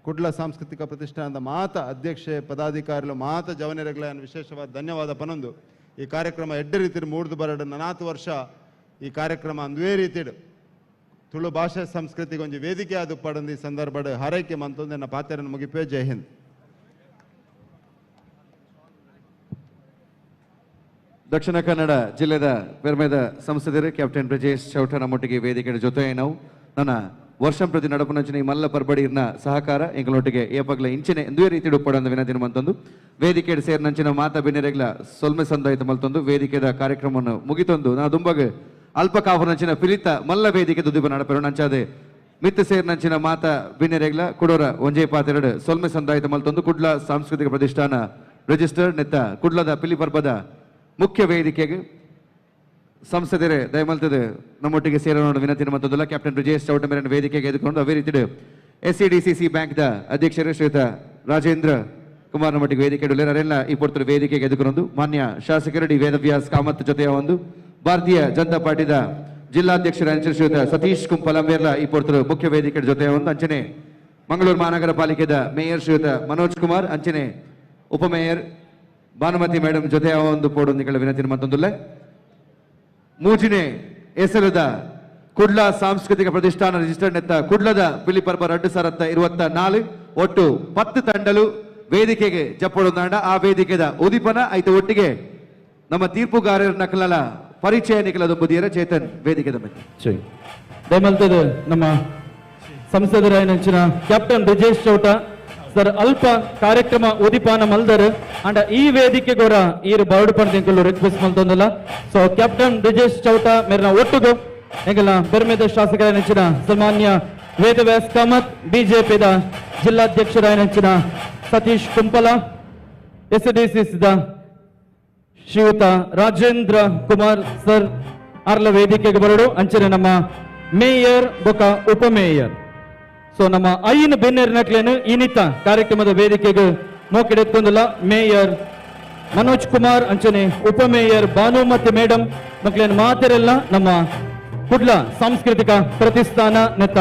ಕುಡ್ಲ ಸಾಂಸ್ಕೃತಿಕ ಪ್ರತಿಷ್ಠಾನದ ಮಾತ ಅಧ್ಯಕ್ಷೆ ಪದಾಧಿಕಾರಿಗಳು ಮಾತ ಜವನಿಯರಗಳ ವಿಶೇಷವಾದ ಧನ್ಯವಾದ ಪನೊಂದು ಈ ಕಾರ್ಯಕ್ರಮ ಎಡ್ಡೆ ರೀತಿ ಮೂಡ್ದು ಬರಡು 4 ವರ್ಷ ಈ ಕಾರ್ಯಕ್ರಮ ಅಂದುವೇ ರೀತಿಡು ತುಳು ಭಾಷೆ ಸಂಸ್ಕೃತಿಗೆ ಒಂದು ವೇದಿಕೆ ಆದ ಉಪ್ಪಡಂದು ಈ ಸಂದರ್ಭದ ಹಾರೈಕೆ ಮಂತೊಂದು ನನ್ನ ಪಾತೆರನ್ನು ಮುಗಿಪೇ ಜೈ ಹಿಂದ್. ದಕ್ಷಿಣ ಕನ್ನಡ ಜಿಲ್ಲೆದ ಪೆರ್ಮೆದ ಸಂಸದರು ಕ್ಯಾಪ್ಟನ್ ಬ್ರಿಜೇಶ್ ಚೌಟ ನಮ್ಮೊಟ್ಟಿಗೆ ವೇದಿಕೆ ಜೊತೆ ನಾವು ನನ್ನ ವರ್ಷಂ ಪ್ರತಿ ನಡಪನಂಚಿನ ಈ ಮಲ್ಲ ಪರ್ಬಡಿರ್ನ ಸಹಕಾರ ಎಂಗಳೊಟ್ಟಿಗೆ ಏಪಗ್ಲ ಇಂಚಿನ ಎಂದೇ ರೀತಿ ಉಪ್ಪಡಂದ ವಿನಂತಿನ ಮಂತೊಂದು ವೇದಿಕೆ ಸೇರಿನಂಚಿನ ಮಾತ ಬಿನ್ನೆರೆಗ್ಲ ಸೊಲ್ಮೆ ಸಂದಾಯಿತ ಮಲ್ತೊಂದು ವೇದಿಕೆದ ಕಾರ್ಯಕ್ರಮವನ್ನು ಮುಗಿತೊಂದು ನಾ ದುಂಬಗ ಅಲ್ಪ ಕಾಫನಂಚಿನ ಪಿಲಿತ ಮಲ್ಲ ವೇದಿಕೆ ದುದಿಪ ನಡಪೆರು ನಂಚಾದೆ ಮಿತ್ತು ಸೇರಿನಂಚಿನ ಮಾತ ಬಿನ್ನೆರೆಗ್ಲ ಕುಡೋರ ಒಂಜೇ ಪಾತೆರಡು ಸೊಲ್ಮೆ ಸಂದಾಯಿತ ಮಲ್ತೊಂದು ಕುಡ್ಲ ಸಾಂಸ್ಕೃತಿಕ ಪ್ರತಿಷ್ಠಾನ ರಿಜಿಸ್ಟರ್ ನೆತ್ತ ಕುಡ್ಲದ ಪಿಲಿಪರ್ಬದ ಮುಖ್ಯ ವೇದಿಕೆಗೆ ಸಂಸದರೇ ದಯಮಲ್ತದೆ ನಮ್ಮೊಟ್ಟಿಗೆ ಸೇರೋಣ ವಿನಂತಿನ ಮತ್ತೊಂದಲ್ಲ ಕ್ಯಾಪ್ಟನ್ ಬ್ರಿಜೇಶ್ ಚೌಟ ಮೇರನ್ನು ವೇದಿಕೆಗೆ ಎದುಕೊಂಡು ಅವೇ ರೀತಿ SCDCC ಬ್ಯಾಂಕ್ದ ಅಧ್ಯಕ್ಷರು ಶ್ರೀಯುತ ರಾಜೇಂದ್ರ ಕುಮಾರ್ ನಮ್ಮೊಟ್ಟಿಗೆ ವೇದಿಕೆ ಅರೆಲ್ಲ ಈ ಪೊರ್ತರು ವೇದಿಕೆಗೆ ಎದುಕೊಂಡು ಮಾನ್ಯ ಶಾಸಕರು ಡಿ ವೇದವ್ಯಾಸ್ ಕಾಮತ್ ಜೊತೆಯ ಒಂದು ಭಾರತೀಯ ಜನತಾ ಪಾರ್ಟಿದ ಜಿಲ್ಲಾಧ್ಯಕ್ಷರ ಶ್ರೀಯುತ ಸತೀಶ್ ಕುಂಪಲಂಬೇರ್ಲ ಈ ಪೊರ್ತರು ಮುಖ್ಯ ವೇದಿಕೆ ಜೊತೆಯ ಒಂದು ಅಂಚನೆ ಮಂಗಳೂರು ಮಹಾನಗರ ಪಾಲಿಕೆದ ಮೇಯರ್ ಶ್ರೀಯುತ ಮನೋಜ್ ಕುಮಾರ್ ಅಂಚನೆ ಉಪಮೇಯರ್ ಭಾನುಮತಿ ಮೇಡಮ್ ಜೊತೆಯ ಒಂದು ಪೋಡೊಂದಿಗಳ ವಿನಂತಿನ ಮತ್ತೊಂದುಲ್ಲ ಮೂಜಿನೆ ಹೆಸರದ ಕುಡ್ಲ ಸಾಂಸ್ಕೃತಿಕ ಪ್ರತಿಷ್ಠಾನ ರಿಜಿಸ್ಟರ್ ನೆತ್ತ ಕುಡ್ಲದ ಪಿಲಿಪರ್ಬ 2024 ಒಟ್ಟು 10 ತಂಡಲು ವೇದಿಕೆಗೆ ಜಪ್ಪೊಡೊಂದಾಂಡ ಆ ವೇದಿಕೆದ ಉದಿಪನ ಐತ ಒಟ್ಟಿಗೆ ನಮ್ಮ ತೀರ್ಪುಗಾರರ ನಕಲಲ ಪರಿಚಯ ನಿಕಲದೊಂಬುದಿಯರ ಚೇತನ್ ವೇದಿಕೆದ ಮೇಲೆ ದಯಮಲ್ತದ ನಮ್ಮ ಸಂಸದರಾಯನಂಚಿನ ಕ್ಯಾಪ್ಟನ್ ಬ್ರಿಜೇಶ್ ಚೌಟ ಸರ್ ಅಲ್ಪ ಕಾರ್ಯಕ್ರಮ ಉದಿಪಾನ ಮಲ್ದರ್ ಅಂಡ ಈ ವೇದಿಕೆ ಗೋರ ಈರು ಬರ್ಡ್ ಪಂಡಿಂಕಲು ರಿಕ್ವೆಸ್ಟ್ ಮಲ್ತೊಂದಲ್ಲ ಸೊ ಕ್ಯಾಪ್ಟನ್ ಬ್ರಿಜೇಶ್ ಚೌಟ ಮೇರನ ಒಟ್ಟುಗು ಎಂಗಲ ಬೆರ್ಮೆದ ಶಾಸಕರ ನೆಚ್ಚಿನ ಸನ್ಮಾನ್ಯ ವೇದವ್ಯಾಸ್ ಕಾಮತ್ ಬಿಜೆಪಿದ ಜಿಲ್ಲಾಧ್ಯಕ್ಷರಾಯನಂಚಿನ ಸತೀಶ್ ಕುಂಪಲ, ಎಸ್ಡಿಸಿಸಿದ ಶ್ರೀಯುತ ರಾಜೇಂದ್ರ ಕುಮಾರ್ ಸರ್ ಆರ್ಲ ವೇದಿಕೆಗೆ ಬರಡು. ಅಂಚನೆ ನಮ್ಮ ಮೇಯರ್ ಬೊಕ ಉಪಮೇಯರ್. ಸೊ ನಮ್ಮ ಐನ್ ಬೆನ್ನೆರ್ನಕ್ಲೇನು ಇನ್ನಿತ ಕಾರ್ಯಕ್ರಮದ ವೇದಿಕೆಗೆ ಮೋಕೆಡೆತ್ತೊಂದಿಲ್ಲ. ಮೇಯರ್ ಮನೋಜ್ ಕುಮಾರ್, ಅಂಚನೆ ಉಪಮೇಯರ್ ಭಾನುಮತಿ ಮೇಡಮ್ ಮಕ್ಕಳೇನು ಮಾತಿರಲ್ಲ. ನಮ್ಮ ಕುಡ್ಲ ಸಾಂಸ್ಕೃತಿಕ ಪ್ರತಿಷ್ಠಾನ ನೆತ್ತ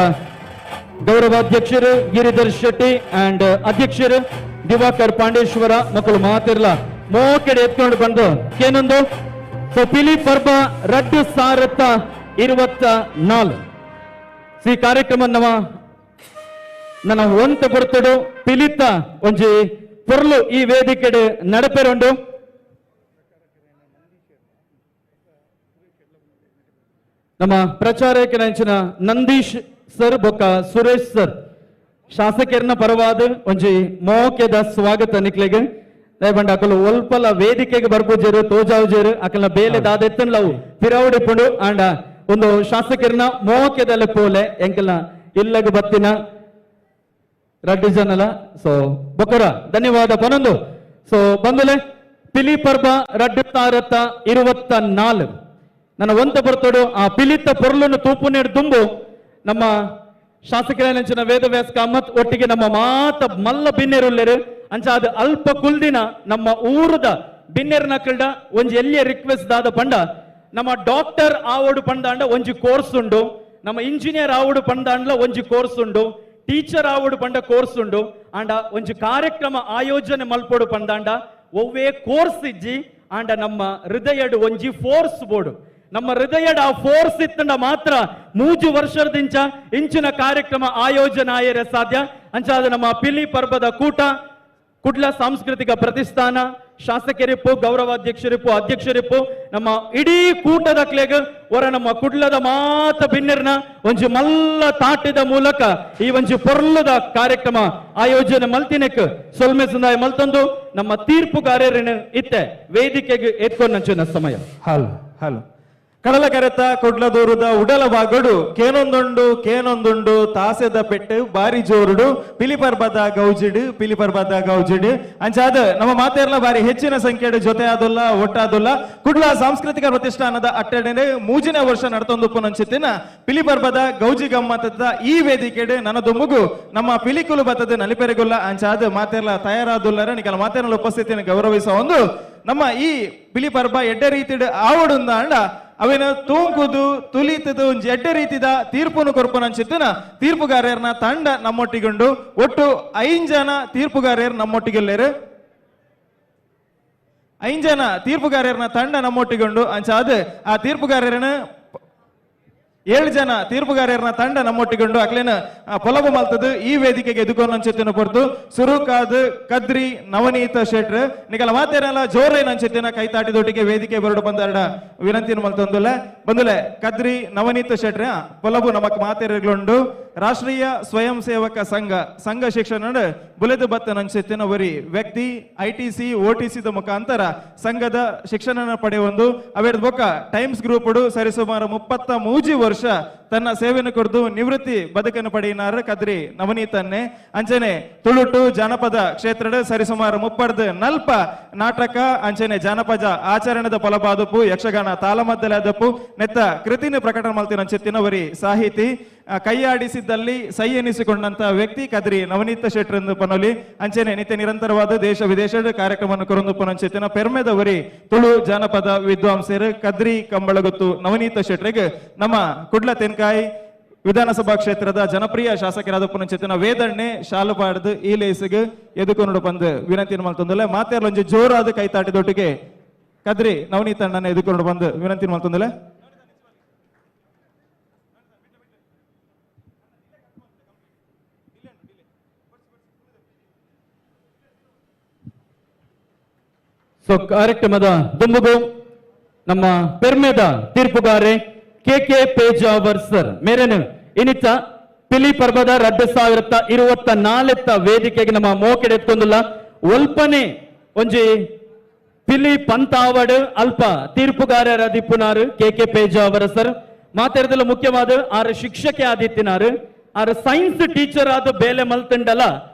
ಗೌರವಾಧ್ಯಕ್ಷರು ಗಿರಿಧರ್ ಶೆಟ್ಟಿ ಅಂಡ್ ಅಧ್ಯಕ್ಷರು ದಿವಾಕರ್ ಪಾಂಡೇಶ್ವರ ಮಕ್ಕಳು ಮಾತಿರಲ್ಲ. ಮೋಕೆಡೆ ಎತ್ಕೊಂಡು ಬಂದು ಏನೊಂದು ಸೊ ಪಿಲಿ ಪರ್ಬ 2024 ಈ ಕಾರ್ಯಕ್ರಮ ನನ್ನ ಒಂತ ಬರ್ತಡು ಪಿಲಿತ ಒಂಜಿ ಪೊರ್ಲು ಈ ವೇದಿಕೆಡೆ ನಡಪೆರೊಂಡು ನಮ್ಮ ಪ್ರಚಾರಕರಂಚಿನ ನಂದೀಶ್ ಸರ್ ಬೊಕ್ಕ ಸುರೇಶ್ ಸರ್ ಶಾಸಕರನ್ನ ಪರವಾದ ಒಂಜಿ ಮೋಕೆದ ಸ್ವಾಗತ ನಿಕ್ಲೆಗೆ ದಯಬಂಡ ಅಕಲು ಒಲ್ಪಲ ವೇದಿಕೆಗೆ ಬರ್ಬೋಜೇರು ತೋಜಾವುಜೇರು ಅಕಲ್ನ ಬೇಲೆ ದಾದೆತ್ತನ್ಲವು ಪಿರವಡಿಪುಂಡು ಆಂಡ ಒಂದು ಶಾಸಕರನ್ನ ಮೋಕೆದಲ್ಲ ಪೋಲೆ ಎಂಕಲ್ನ ಇಲ್ಲಗ ಬತ್ತಿನ ರಡ್ಡಿ ಜನಲ ಸೊ ಬೊಕರ ಧನ್ಯವಾದ ಪನೊಂದು. ಸೊ ಬಂದುಲೆ ಪಿಲಿ ಪರ್ಬ 2024 ನನ್ನ ಒಂತ ಬರ್ತೋಡು ಆ ಪಿಲಿತ ಪೊರ್ಲನ್ನು ತೂಪು ನೀಡು ತುಂಬು ನಮ್ಮ ಶಾಸಕರ ವೇದವ್ಯಾಸ ಕಾಮತ್ ಒಟ್ಟಿಗೆ ನಮ್ಮ ಮಾತ ಮಲ್ಲ ಬಿನ್ನೆರುಲ್ಲೆರು ಅಂಚ ಅದು ಅಲ್ಪ ಕುಲ್ದಿನ ನಮ್ಮ ಊರದ ಬಿನ್ನೆರ್ನ ಕಲ್ಡ ಒಂಜಿ ಎಲ್ಲಿಯ ರಿಕ್ವೆಸ್ಟ್ ದಾದ ಪಂಡ ನಮ್ಮ ಡಾಕ್ಟರ್ ಆವಡು ಪಂದಾಂಡ ಒಂಜಿ ಕೋರ್ಸ್ ಉಂಡು, ನಮ್ಮ ಇಂಜಿನಿಯರ್ ಆವಡು ಪಂದಾಂಡ್ಲ ಒಂಜಿ ಕೋರ್ಸ್ ಉಂಡು, ಟೀಚರ್ ಆವಡು ಪಂಡ ಕೋರ್ಸ್ ಉಂಡು ಆಂಡ ಒಂಜಿ ಕಾರ್ಯಕ್ರಮ ಆಯೋಜನೆ ಮಲ್ಪೋಡು ಪಂದಾಂಡ ಒವ್ವೇ ಕೋರ್ಸ್ ಇಜ್ಜಿ ಆಂಡ ನಮ್ಮ ಹೃದಯಡು ಒಂಜಿ ಫೋರ್ಸ್ ಬೋಡು. ನಮ್ಮ ಹೃದಯದ ಆ ಫೋರ್ಸ್ ಇತ್ತಂಡ ಮಾತ್ರ 3 ವರ್ಷದಿಂದ ಇಂಚಿನ ಕಾರ್ಯಕ್ರಮ ಆಯೋಜನೆ ಆಯರೆ ಸಾಧ್ಯ. ಅಂಚಾದ ನಮ್ಮ ಪಿಲಿ ಪರ್ಬದ ಕೂಟ ಕುಡ್ಲ ಸಾಂಸ್ಕೃತಿಕ ಪ್ರತಿಷ್ಠಾನ ಶಾಸಕರಿಪ್ಪು ಗೌರವಾಧ್ಯಕ್ಷರಿಪ್ಪು ಅಧ್ಯಕ್ಷರಿಪ್ಪು ನಮ್ಮ ಇಡೀ ಕೂಟದ ಕ್ಲೇಗ ಹೊರ ನಮ್ಮ ಕುಡ್ಲದ ಮಾತ ಬಿನ್ನೆರ್ನ ಒಂಜಿ ಮಲ್ಲ ತಾಟಿದ ಮೂಲಕ ಈ ಒಂಜಿ ಪೊರ್ಲದ ಕಾರ್ಯಕ್ರಮ ಆಯೋಜನೆ ಮಲ್ತಿನೆಕ್ ಸೊಲ್ಮೆ ಸಂದಾಯ ಮಲ್ತೊಂದು ನಮ್ಮ ತೀರ್ಪುಗಾರರಿನ ಇತ್ತೆ ವೇದಿಕೆಗೆ ಎತ್ಕೊಂಡ ಸಮಯ. ಹಲೋ ಹಲೋ ಕಡಲ ಕರೆತ ಕೊಡ್ಲದೂರುದ ಉಡಲ ಬಾಗಡು ಕೇನೊಂದುಂಡು ತಾಸೆದ ಪೆಟ್ಟು ಬಾರಿ ಜೋರುಡು ಪಿಲಿಪರ್ಬದ ಗೌಜಿಡು ಅಂಚಾದ ನಮ್ಮ ಮಾತೆರ್ಲ ಬಾರಿ ಹೆಚ್ಚಿನ ಸಂಖ್ಯೆಡು ಜೊತೆ ಆದುಲ್ಲ ಒಟ್ಟಾದುಲ್ಲ ಕುಡ್ಲ ಸಾಂಸ್ಕೃತಿಕ ಪ್ರತಿಷ್ಠಾನದ ಅಟ್ಟೆಡೆ 3ನೇ ವರ್ಷ ನಡ್ತೊಂದುಪ್ಪು ನಂಚಿತ್ತಿನ ಪಿಲಿಪರ್ಬದ ಗೌಜಿ ಗಮ್ಮತ್ತದ ಈ ವೇದಿಕೆಡೆ ನನ್ನದು ಮುಗು ನಮ್ಮ ಪಿಲಿಕುಲು ಬತ್ತದ ನಲಿಪೆರೆಗುಲ್ಲ ಅಂಚಾದ ಮಾತೆರ್ಲ ತಯಾರಾದುಲ್ಲರ ನಿಕಲ ಮಾತೆರ್ಲ ಉಪಸ್ಥಿತಿಯನ್ನು ಗೌರವಿಸುವ ಒಂದು ನಮ್ಮ ಈ ಪಿಲಿಪರ್ಬ ಎಡ್ಡೆ ರೀತಿಡು ಆವಡುಂದ ಅಂಡ ಅವೇನ ತೂಂಕುದು ತುಲಿತದು ಒಂಜಿ ಎಡ್ಡೆ ರೀತಿದ ತೀರ್ಪುನು ಕೊರ್ಪುನಂಚಿತ್ತಿನ ತೀರ್ಪುಗಾರರನ್ನ ತಂಡ ನಮ್ಮೊಟ್ಟಿಗುಂಡು ಒಟ್ಟು 5 ಜನ ತೀರ್ಪುಗಾರರು ನಮ್ಮೊಟ್ಟಿಗೆಲ್ಲೇರು 5 ಜನ ತೀರ್ಪುಗಾರರನ್ನ ತಂಡ ನಮ್ಮೊಟ್ಟಿಗುಂಡು ಅಂಚಾದ ಆ ತೀರ್ಪುಗಾರರನ್ನ 7 ಜನ ತೀರ್ಪುಗಾರರನ್ನ ತಂಡ ನಮ್ಮೊಟ್ಟಿಗೊಂಡು ಅಕ್ಲೇನ ಪೊಲಬು ಮಲ್ತದು ಈ ವೇದಿಕೆಗೆ ಎದುಕೊಂಡ್ ಪೊರ್ತು ಸುರುಕಾದ್ ಕದ್ರಿ ನವನೀತ ಶೆಟ್ರ್ ನಿಗಲ ಮಾತೇನಲ್ಲ ಜೋರೇನ್ ಅಂಚಿತ್ತಿನ ಕೈತಾಟಿದೊಟ್ಟಿಗೆ ವೇದಿಕೆ ಬರಡು ಬಂದಾಡ ವಿನಂತಿನ ಮಲ್ತೊಂದುಲ್ಲ ಬಂದುಲೆ ಕದ್ರಿ ನವನೀತ ಶೆಟ್ರ್ ಪೊಲಬು ನಮಕ್ ಮಾತೇರಿಗೊಂಡು ರಾಷ್ಟ್ರೀಯ ಸ್ವಯಂ ಸೇವಕ ಸಂಘ ಶಿಕ್ಷಣ ಬುಲೆದು ಬತ್ತ ನಂಚಿತ್ತಿನ ವರಿ ವ್ಯಕ್ತಿ ITC OTC ಮುಖಾಂತರ ಸಂಘದ ಶಿಕ್ಷಣ ಪಡೆಯೊಂದು ಅವೇರ್ ಬೊಕ್ಕ ಟೈಮ್ಸ್ ಗ್ರೂಪ್ ಸರಿಸುಮಾರು 33 ವರ್ಷ ತನ್ನ ಸೇವೆಯನ್ನು ಕೊಡ್ದು ನಿವೃತ್ತಿ ಬದುಕನ್ನು ಪಡೆಯಿನಾರ ಕದ್ರಿ ನವನೀತನ್ನೇ ಅಂಚನೆ ತುಳುಟು ಜಾನಪದ ಕ್ಷೇತ್ರದ ಸರಿಸುಮಾರು 40 ನಾಟಕ ಅಂಚನೆ ಜಾನಪದ ಆಚರಣೆದ ಫಲಪಾದಪ್ಪು ಯಕ್ಷಗಾನ ತಾಳಮದ್ದಲಾದಪ್ಪು ನೆತ್ತ ಕೃತಿನ ಪ್ರಕಟಣೆ ಮಾಡ್ತೀನಿ ಅಂಚೆತ್ತಿನ ವರಿ ಸಾಹಿತಿ ಕೈಯಾಡಿಸಿದ್ದಲ್ಲಿ ಸೈ ಎನಿಸಿಕೊಂಡಂತ ವ್ಯಕ್ತಿ ಕದ್ರಿ ನವನೀತ ಶೆಟ್ರ್ ಎಂದು ಪನೋಲಿ ಅಂಚನೆ ನಿತ್ಯ ನಿರಂತರವಾದ ದೇಶ ವಿದೇಶದ ಕಾರ್ಯಕ್ರಮವನ್ನು ಕೊರೊಂದು ಪನಂಚೆತ್ತಿನ ಪೆರ್ಮೆದವರಿ ತುಳು ಜಾನಪದ ವಿದ್ವಾಂಸರು ಕದ್ರಿ ಕಂಬಳಗುತ್ತು ನವನೀತ ಶೆಟ್ರಿಗೆ ನಮ್ಮ ಕುಡ್ಲ ತೆನ್ಕಾಯಿ ವಿಧಾನಸಭಾ ಕ್ಷೇತ್ರದ ಜನಪ್ರಿಯ ಶಾಸಕರಾದ ಪುನಂಚೆತ್ತಿನ ವೇದಣ್ಣೆ ಶಾಲು ಪಾಡ್ದು ಈ ಲೇಸಿಗೆ ಎದುಕೊಂಡು ಬಂದು ವಿನಂತಿ ಮಾಡ್ತಂದಲ್ಲ ಮಾತೆರ್ಲ ಒಂಜಿ ಜೋರಾದ ಕೈತಾಟಿದೊಟ್ಟಿಗೆ ಕದ್ರಿ ನವನೀತ ಅಣ್ಣನ ಎದುಕೊಂಡು ಬಂದು ವಿನಂತಿ ಮಾಡ್ತಂದಲ್ಲ. ಸೊ ಕಾರ್ಯಕ್ರಮದ ದುಂಬುಗು ನಮ್ಮ ಪೆರ್ಮೆದ ತೀರ್ಪುಗಾರೆ KK ಪೇಜಾವರ್ ಸರ್ ಮೇರೆನು ಇನ್ನಿತ ಪಿಲಿ ಪರ್ಬದ 2024 ವೇದಿಕೆಗೆ ನಮ್ಮ ಮೋಕೆಡೆ ಎತ್ಕೊಂದಿಲ್ಲ ಒಲ್ಪನೆ ಒಂಜಿ ಪಿಲಿ ಪಂತಾವಡ್ ಅಲ್ಪ ತೀರ್ಪುಗಾರರ ದಿಪ್ಪುನಾರು KK ಪೇಜಾವರ ಸರ್ ಮಾತಾಡಿದಲ್ಲ ಮುಖ್ಯವಾದ 6 ಶಿಕ್ಷಕಿ ಆದಿತ್ತಿನಾರು ಆರ್ ಸೈನ್ಸ್ ಟೀಚರ್ ಆದ ಬೇಲೆ ಮಲ್ತಂಡಲ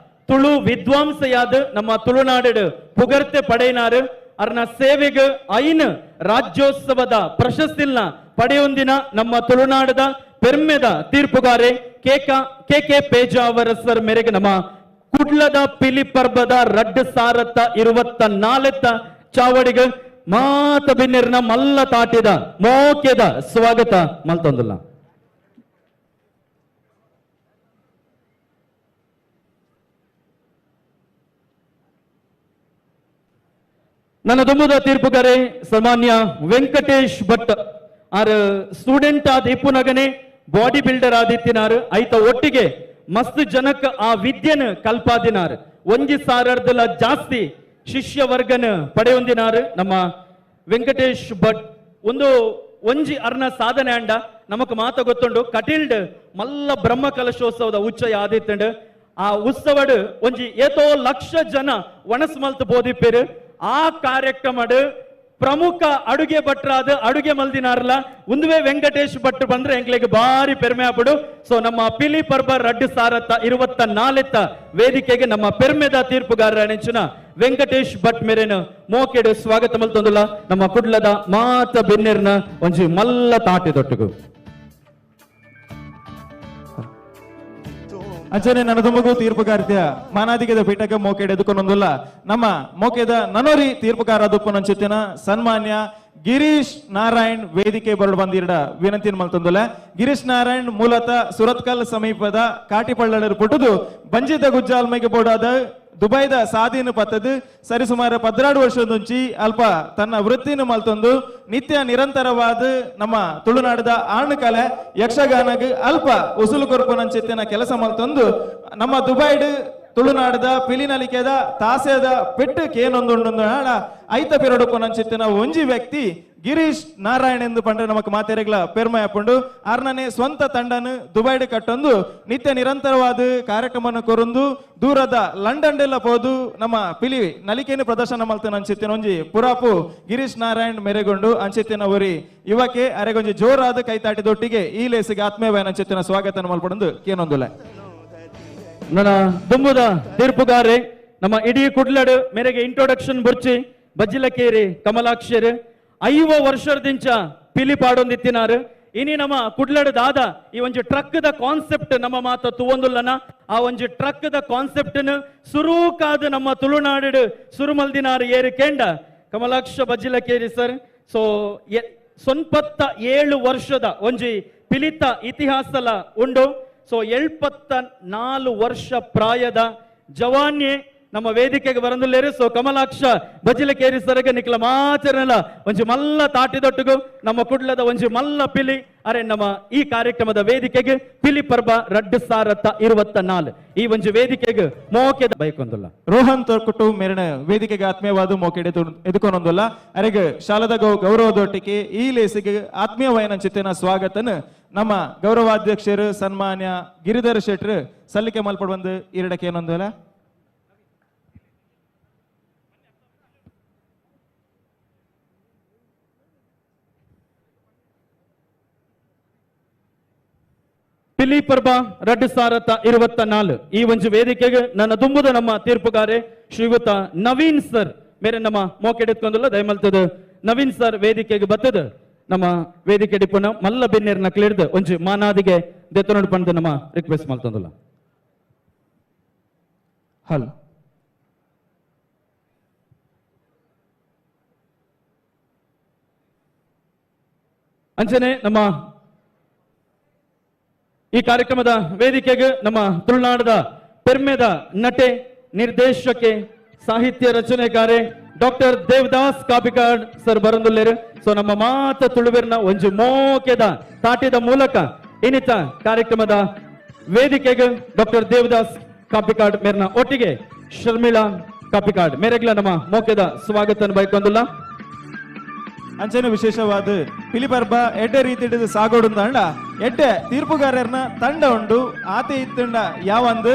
ತುಳು ವಿದ್ವಾಂಸಯಾದ ನಮ್ಮ ತುಳುನಾಡು ಪುಗರ್ತೆ ಪಡೆಯಿನಾರು ಅರ್ನ ಸೇವೆಗೆ ಐನ್ ರಾಜ್ಯೋತ್ಸವದ ಪ್ರಶಸ್ತಿನ ಪಡೆಯೊಂದಿನ ನಮ್ಮ ತುಳುನಾಡದ ಪೆರ್ಮೆದ ತೀರ್ಪುಗಾರೆ ಕೆ ಪೇಜಾವರ ಸರ್ ಮೇರೆಗೆ ನಮ್ಮ ಕುಡ್ಲದ ಪಿಲಿಪರ್ಬದ ರಡ್ಡು ಸಾರತ್ತ 24 ಚಾವಡಿಗೆ ಮಾತ ಬಿನ್ನೆರ್ನ ಮಲ್ಲ ತಾಟಿದ ಮೋಕೆದ ಸ್ವಾಗತ ಮಲ್ತೊಂದುಲ್ಲ. ನನ್ನ ದುಂಬುದ ತೀರ್ಪುಗಾರೆ ಸಾಮಾನ್ಯ ವೆಂಕಟೇಶ್ ಭಟ್ ಆರ್ ಸ್ಟೂಡೆಂಟ್ ಆದ ಇಪ್ಪುನಗನೆ ಬಾಡಿ ಬಿಲ್ಡರ್ ಆದಿತ್ತಿನಾರು ಐತ ಒಟ್ಟಿಗೆ ಮಸ್ತ್ ಜನಕ್ ಆ ವಿದ್ಯೆನ ಕಲ್ಪಾದಿನಾರು 1,000 ಜಾಸ್ತಿ ಶಿಷ್ಯ ವರ್ಗನ ಪಡೆಯೊಂದಿನಾರು ನಮ್ಮ ವೆಂಕಟೇಶ್ ಭಟ್ ಒಂದು ಒಂಜಿ ಅರ್ನ ಸಾಧನೆ ಅಂಡ ನಮಕ್ ಮಾತ ಗೊತ್ತುಂಡು ಕಟೀಲ್ಡ್ ಮಲ್ಲ ಬ್ರಹ್ಮ ಕಲಶೋತ್ಸವದ ಉಚ್ಚಯ ಆದಿತ್ತಂಡು ಆ ಉತ್ಸವಡ್ ಒಂಜಿ ಏತೋ ಲಕ್ಷ ಜನ ಒಣಸ್ ಮಲ್ತು ಬೋದಿಪ್ಪೇರು ಆ ಕಾರ್ಯಕ್ರಮಡ್ ಪ್ರಮುಖ ಅಡುಗೆ ಭಟ್ರಾದ ಅಡುಗೆ ಮಲ್ದಿನಾರಲ್ಲ ಒಂದುವೇ ವೆಂಕಟೇಶ್ ಭಟ್ ಬಂದ್ರೆ ಎಂಕ್ಲೆಗೆ ಬಾರಿ ಪೆರ್ಮೆ ಆಗ್ಬಿಡು. ಸೊ ನಮ್ಮ ಪಿಲಿ ಪರ್ಬ ರಡ್ಡು ಸಾರತ್ತ 24 ವೇದಿಕೆಗೆ ನಮ್ಮ ಪೆರ್ಮೆದ ತೀರ್ಪುಗಾರರ ನೆಂಚಿನ ವೆಂಕಟೇಶ್ ಭಟ್ ಮೇರೆನ ಮೋಕೆಡು ಸ್ವಾಗತ ಮಲ್ತೊಂದುಲ್ಲ. ನಮ್ಮ ಕುಡ್ಲದ ಮಾತ ಬೆನ್ನೆರ್ನ ಒಂಜಿ ಮಲ್ಲ ತಾಟಿದೊಟ್ಟಿಗೂ ಅಂಚನೆ ನನ್ನ ತುಂಬಗೂ ತೀರ್ಪುಗಾರ್ತಿಯ ಮಾನಾದಿಗೆದ ಪೀಠಕ್ಕೆ ಮೋಕೆಡ್ ಎದುಕೊಂದೊಂದುಲ್ಲ ನಮ್ಮ ಮೋಕೆದ ನನೋರಿ ತೀರ್ಪುಗಾರ ದುಪ್ಪನಂಚಿತ್ತಿನ ಸನ್ಮಾನ್ಯ ಗಿರೀಶ್ ನಾರಾಯಣ್ ವೇದಿಕೆ ಬರಡು ಬಂದಿರಡ ವಿನಂತಿನ ಮಲ್ತೊಂದುಲ್ಲ. ಗಿರೀಶ್ ನಾರಾಯಣ್ ಮೂಲತಃ ಸುರತ್ಕಲ್ ಸಮೀಪದ ಕಾಟಿಪಳ್ಳರು ಪುಟ್ಟದು ಬಂಜಿದ ಗುಜ್ಜಾಲ್ಮೆಗೆ ಬೋಡಾದ ದುಬೈದ ಸಾಧೀನ ಪತ್ತದು ಸರಿಸುಮಾರು 16 ವರ್ಷದ ಮುಂಚಿ ಅಲ್ಪ ತನ್ನ ವೃತ್ತಿನ ಮಲ್ತೊಂದು ನಿತ್ಯ ನಿರಂತರವಾದ ನಮ್ಮ ತುಳುನಾಡದ ಆಣಕಲೆ ಯಕ್ಷಗಾನಗ ಅಲ್ಪ ಉಸುಲು ಕೊರ್ಪುನಂಚಿತ್ತಿನ ಕೆಲಸ ಮಲ್ತೊಂದು ನಮ್ಮ ದುಬೈಡ್ ತುಳುನಾಡದ ಪಿಲಿನಲಿಕೆದ ತಾಸೆದ ಪೆಟ್ಟು ಕೇನೊಂದು ಐತ ಪೆರಡುಪುನಂಚಿತ್ತಿನ ಒಂಜಿ ವ್ಯಕ್ತಿ ಗಿರೀಶ್ ನಾರಾಯಣ್ ಎಂದು ಪಂಡ ನಮಕ್ ಮಾತೆರೆಗ್ಲ ಪೆರ್ಮಯ ಪುಂಡು ಆರ್ನನೆ ಸ್ವಂತ ತಂಡನು ದುಬೈಡ್ ಕಟ್ಟೊಂದು ನಿತ್ಯ ನಿರಂತರವಾದ ಕಾರ್ಯಕ್ರಮ ಕೊರೊಂದು ದೂರದ ಲಂಡನ್ ಎಲ್ಲ ಪೋದು ನಮ್ಮ ಪಿಲಿ ನಲಿಕೆಯನ್ನು ಪ್ರದರ್ಶನ ಮಲ್ತನ ಅಂಚಿತ್ತಿನ ಒಂಜಿ ಪುರಾಪು ಗಿರೀಶ್ ನಾರಾಯಣ್ ಮೆರೆಗೊಂಡು ಅಂಚಿತ್ತಿನ ಒರಿ ಯುವಕೆ ಅರೆಗೊಂಜಿ ಜೋರಾದ ಕೈತಾಟಿದೊಟ್ಟಿಗೆ ಈ ಲೇಸಿಗೆ ಆತ್ಮೀಯವಾದ ಅಂಚಿತ್ತಿನ ಸ್ವಾಗತ ಮಲ್ಪಡೊಂದು ಕೇನೊಂದುಲೆ. ನನ್ನ ದುಂಬುದ ತೀರ್ಪುಗಾರೆ ನಮ್ಮ ಇಡೀ ಕುಡ್ಲಡ್ ಮೇರೆಗೆ ಇಂಟ್ರೊಡಕ್ಷನ್ ಬುರ್ಚಿ ಬಜ್ಜಿಲಕೇರಿ ಕಮಲಾಕ್ಷರ್ 5 ವರ್ಷದಿಂಚ ಪಿಲಿ ಪಾಡೊಂದಿತ್ತಿನಾರು. ಇನಿ ನಮ್ಮ ಕುಡ್ಲಡ್ ದಾದ ಈ ಒಂಜಿ ಟ್ರಕ್ ದ ಕಾನ್ಸೆಪ್ಟ್ ನಮ್ಮ ಮಾತ ತುವೊಂದುಲ್ಲನ ಆ ಒಂಜಿ ಟ್ರಕ್ ದ ಕಾನ್ಸೆಪ್ಟ್ ಸುರೂಕಾದ ನಮ್ಮ ತುಳುನಾಡು ಸುರುಮಲ್ದಿನಾರು ಏರು ಕೇಂಡ ಕಮಲಾಕ್ಷ ಬಜ್ಜಿಲಕೇರಿ ಸರ್. ಸೊ 97 ವರ್ಷದ ಒಂಜಿ ಪಿಲಿತ ಇತಿಹಾಸಲ ಉಂಡು. ಸೊ 74 ವರ್ಷ ಪ್ರಾಯದ ಜವಾನ್ಯೆ ನಮ್ಮ ವೇದಿಕೆಗೆ ಬರಂದುಲ್ಲೇರು. ಸೊ ಕಮಲಾಕ್ಷ ಬಜಿಲಕೇರಿ ಸರಗೆ ನಿಕ್ಲ ಮಾಚರನಲ ಒಂಜಿ ಮಲ್ಲ ತಾಟಿದೊಟ್ಟಿಗೂ ನಮ್ಮ ಕುಡ್ಲದ ಒಂಜಿ ಮಲ್ಲ ಪಿಲಿ ಅರೆ ನಮ್ಮ ಈ ಕಾರ್ಯಕ್ರಮದ ವೇದಿಕೆಗೆ ಪಿಲಿ ಪರ್ಬ 2024 ಈ ಒಂಜಿ ವೇದಿಕೆಗೆ ಮೋಕೆದ ಬೈಕೊಂದುಲ್ಲ. ರೋಹನ್ ತೊರ್ಕುಟು ಮೇರಣ ವೇದಿಕೆಗೆ ಆತ್ಮೀಯವಾದ ಮೋಕೆಡೆ ಎದುಕೊಂದೊಂದುಲ್ಲ ಅರೆಗೆ ಶಾಲದ ಗೌರವದೊಟ್ಟಿಗೆ ಈ ಲೇಸಿಗೆ ಆತ್ಮೀಯವಾಯನ ಚಿತ್ತಿನ ಸ್ವಾಗತನ ನಮ್ಮ ಗೌರವಾಧ್ಯಕ್ಷರು ಸನ್ಮಾನ್ಯ ಗಿರಿಧರ್ ಶೆಟ್ರು ಸಲ್ಲಿಕೆ ಮಲ್ಪಡ್ ಬಂದು ಇರಡಕ್ಕೆ ಏನೊಂದಲ್ಲ. ಪಿಲಿ ಪರ್ಬ 2024 ಈ ಒಂಜಿ ವೇದಿಕೆಗೆ ನನ್ನ ದುಂಬುದ ನಮ್ಮ ತೀರ್ಪುಗಾರೆ ಶ್ರೀಯುತ ನವೀನ್ ಸರ್ ಮೇರೆ ನಮ್ಮ ಮೋಕೆಡೆತ್ಕೊಂಡಲ್ಲ ದಯಮಲ್ತದ ನವೀನ್ ಸರ್ ವೇದಿಕೆಗೆ ಬತ್ತದ ನಮ್ಮ ವೇದಿಕೆ ಡಿಪ್ಪನ ಮಲ್ಲ ಬೆನ್ನೇರ್ನ ಕ್ಲಿಡ್ದು ಒಂಜಿ ಮಾನಾದಿಗೆ ದೆತ್ತನೋಡ್ ಪಂಡ ನಮ್ಮ ರಿಕ್ವೆಸ್ಟ್ ಮಲ್ತಂದಲ್ಲ. ಹಲೋ ಅಂಚನೆ ನಮ್ಮ ಈ ಕಾರ್ಯಕ್ರಮದ ವೇದಿಕೆಗೆ ನಮ್ಮ ತುಳುನಾಡದ ಪೆರ್ಮೆದ ನಟೆ ನಿರ್ದೇಶಕೆ ಸಾಹಿತ್ಯ ರಚನೆಕಾರೆ ಡಾಕ್ಟರ್ ದೇವದಾಸ್ ಕಾಪಿಕಾಡ್ ಸರ್ ಬರಂದುಲ್ಲೇರು. ಸೊ ನಮ್ಮ ಮಾತ ತುಳುವೆರ್ನ ಒಂಜಿ ಮೋಕೆದ ತಾಟಿದ ಮೂಲಕ ಇನ್ನಿತ ಕಾರ್ಯಕ್ರಮದ ವೇದಿಕೆಗೆ ಡಾಕ್ಟರ್ ದೇವದಾಸ್ ಕಾಪಿಕಾಡ್ ಮೇರ್ನ ಒಟ್ಟಿಗೆ ಶರ್ಮಿಳಾ ಕಾಪಿಕಾಡ್ ಮೇರೆಗ್ಲ ನಮ್ಮ ಮೋಕೆದ ಸ್ವಾಗತ ಬೈಕೊಂದುಲ್ಲ. ಅಂಚನೆ ವಿಶೇಷವಾದ ಪಿಲಿಪರ್ಬ ಎಡ್ಡೆ ರೀತಿ ಹಿಡಿದು ಸಾಗೋಡು ಅಂಡ ಎಡ್ಡೆ ತೀರ್ಪುಗಾರರ್ನ ತಂಡ ಉಂಡು ಆತೆ ಇತ್ತಂಡ ಯಾವಂದು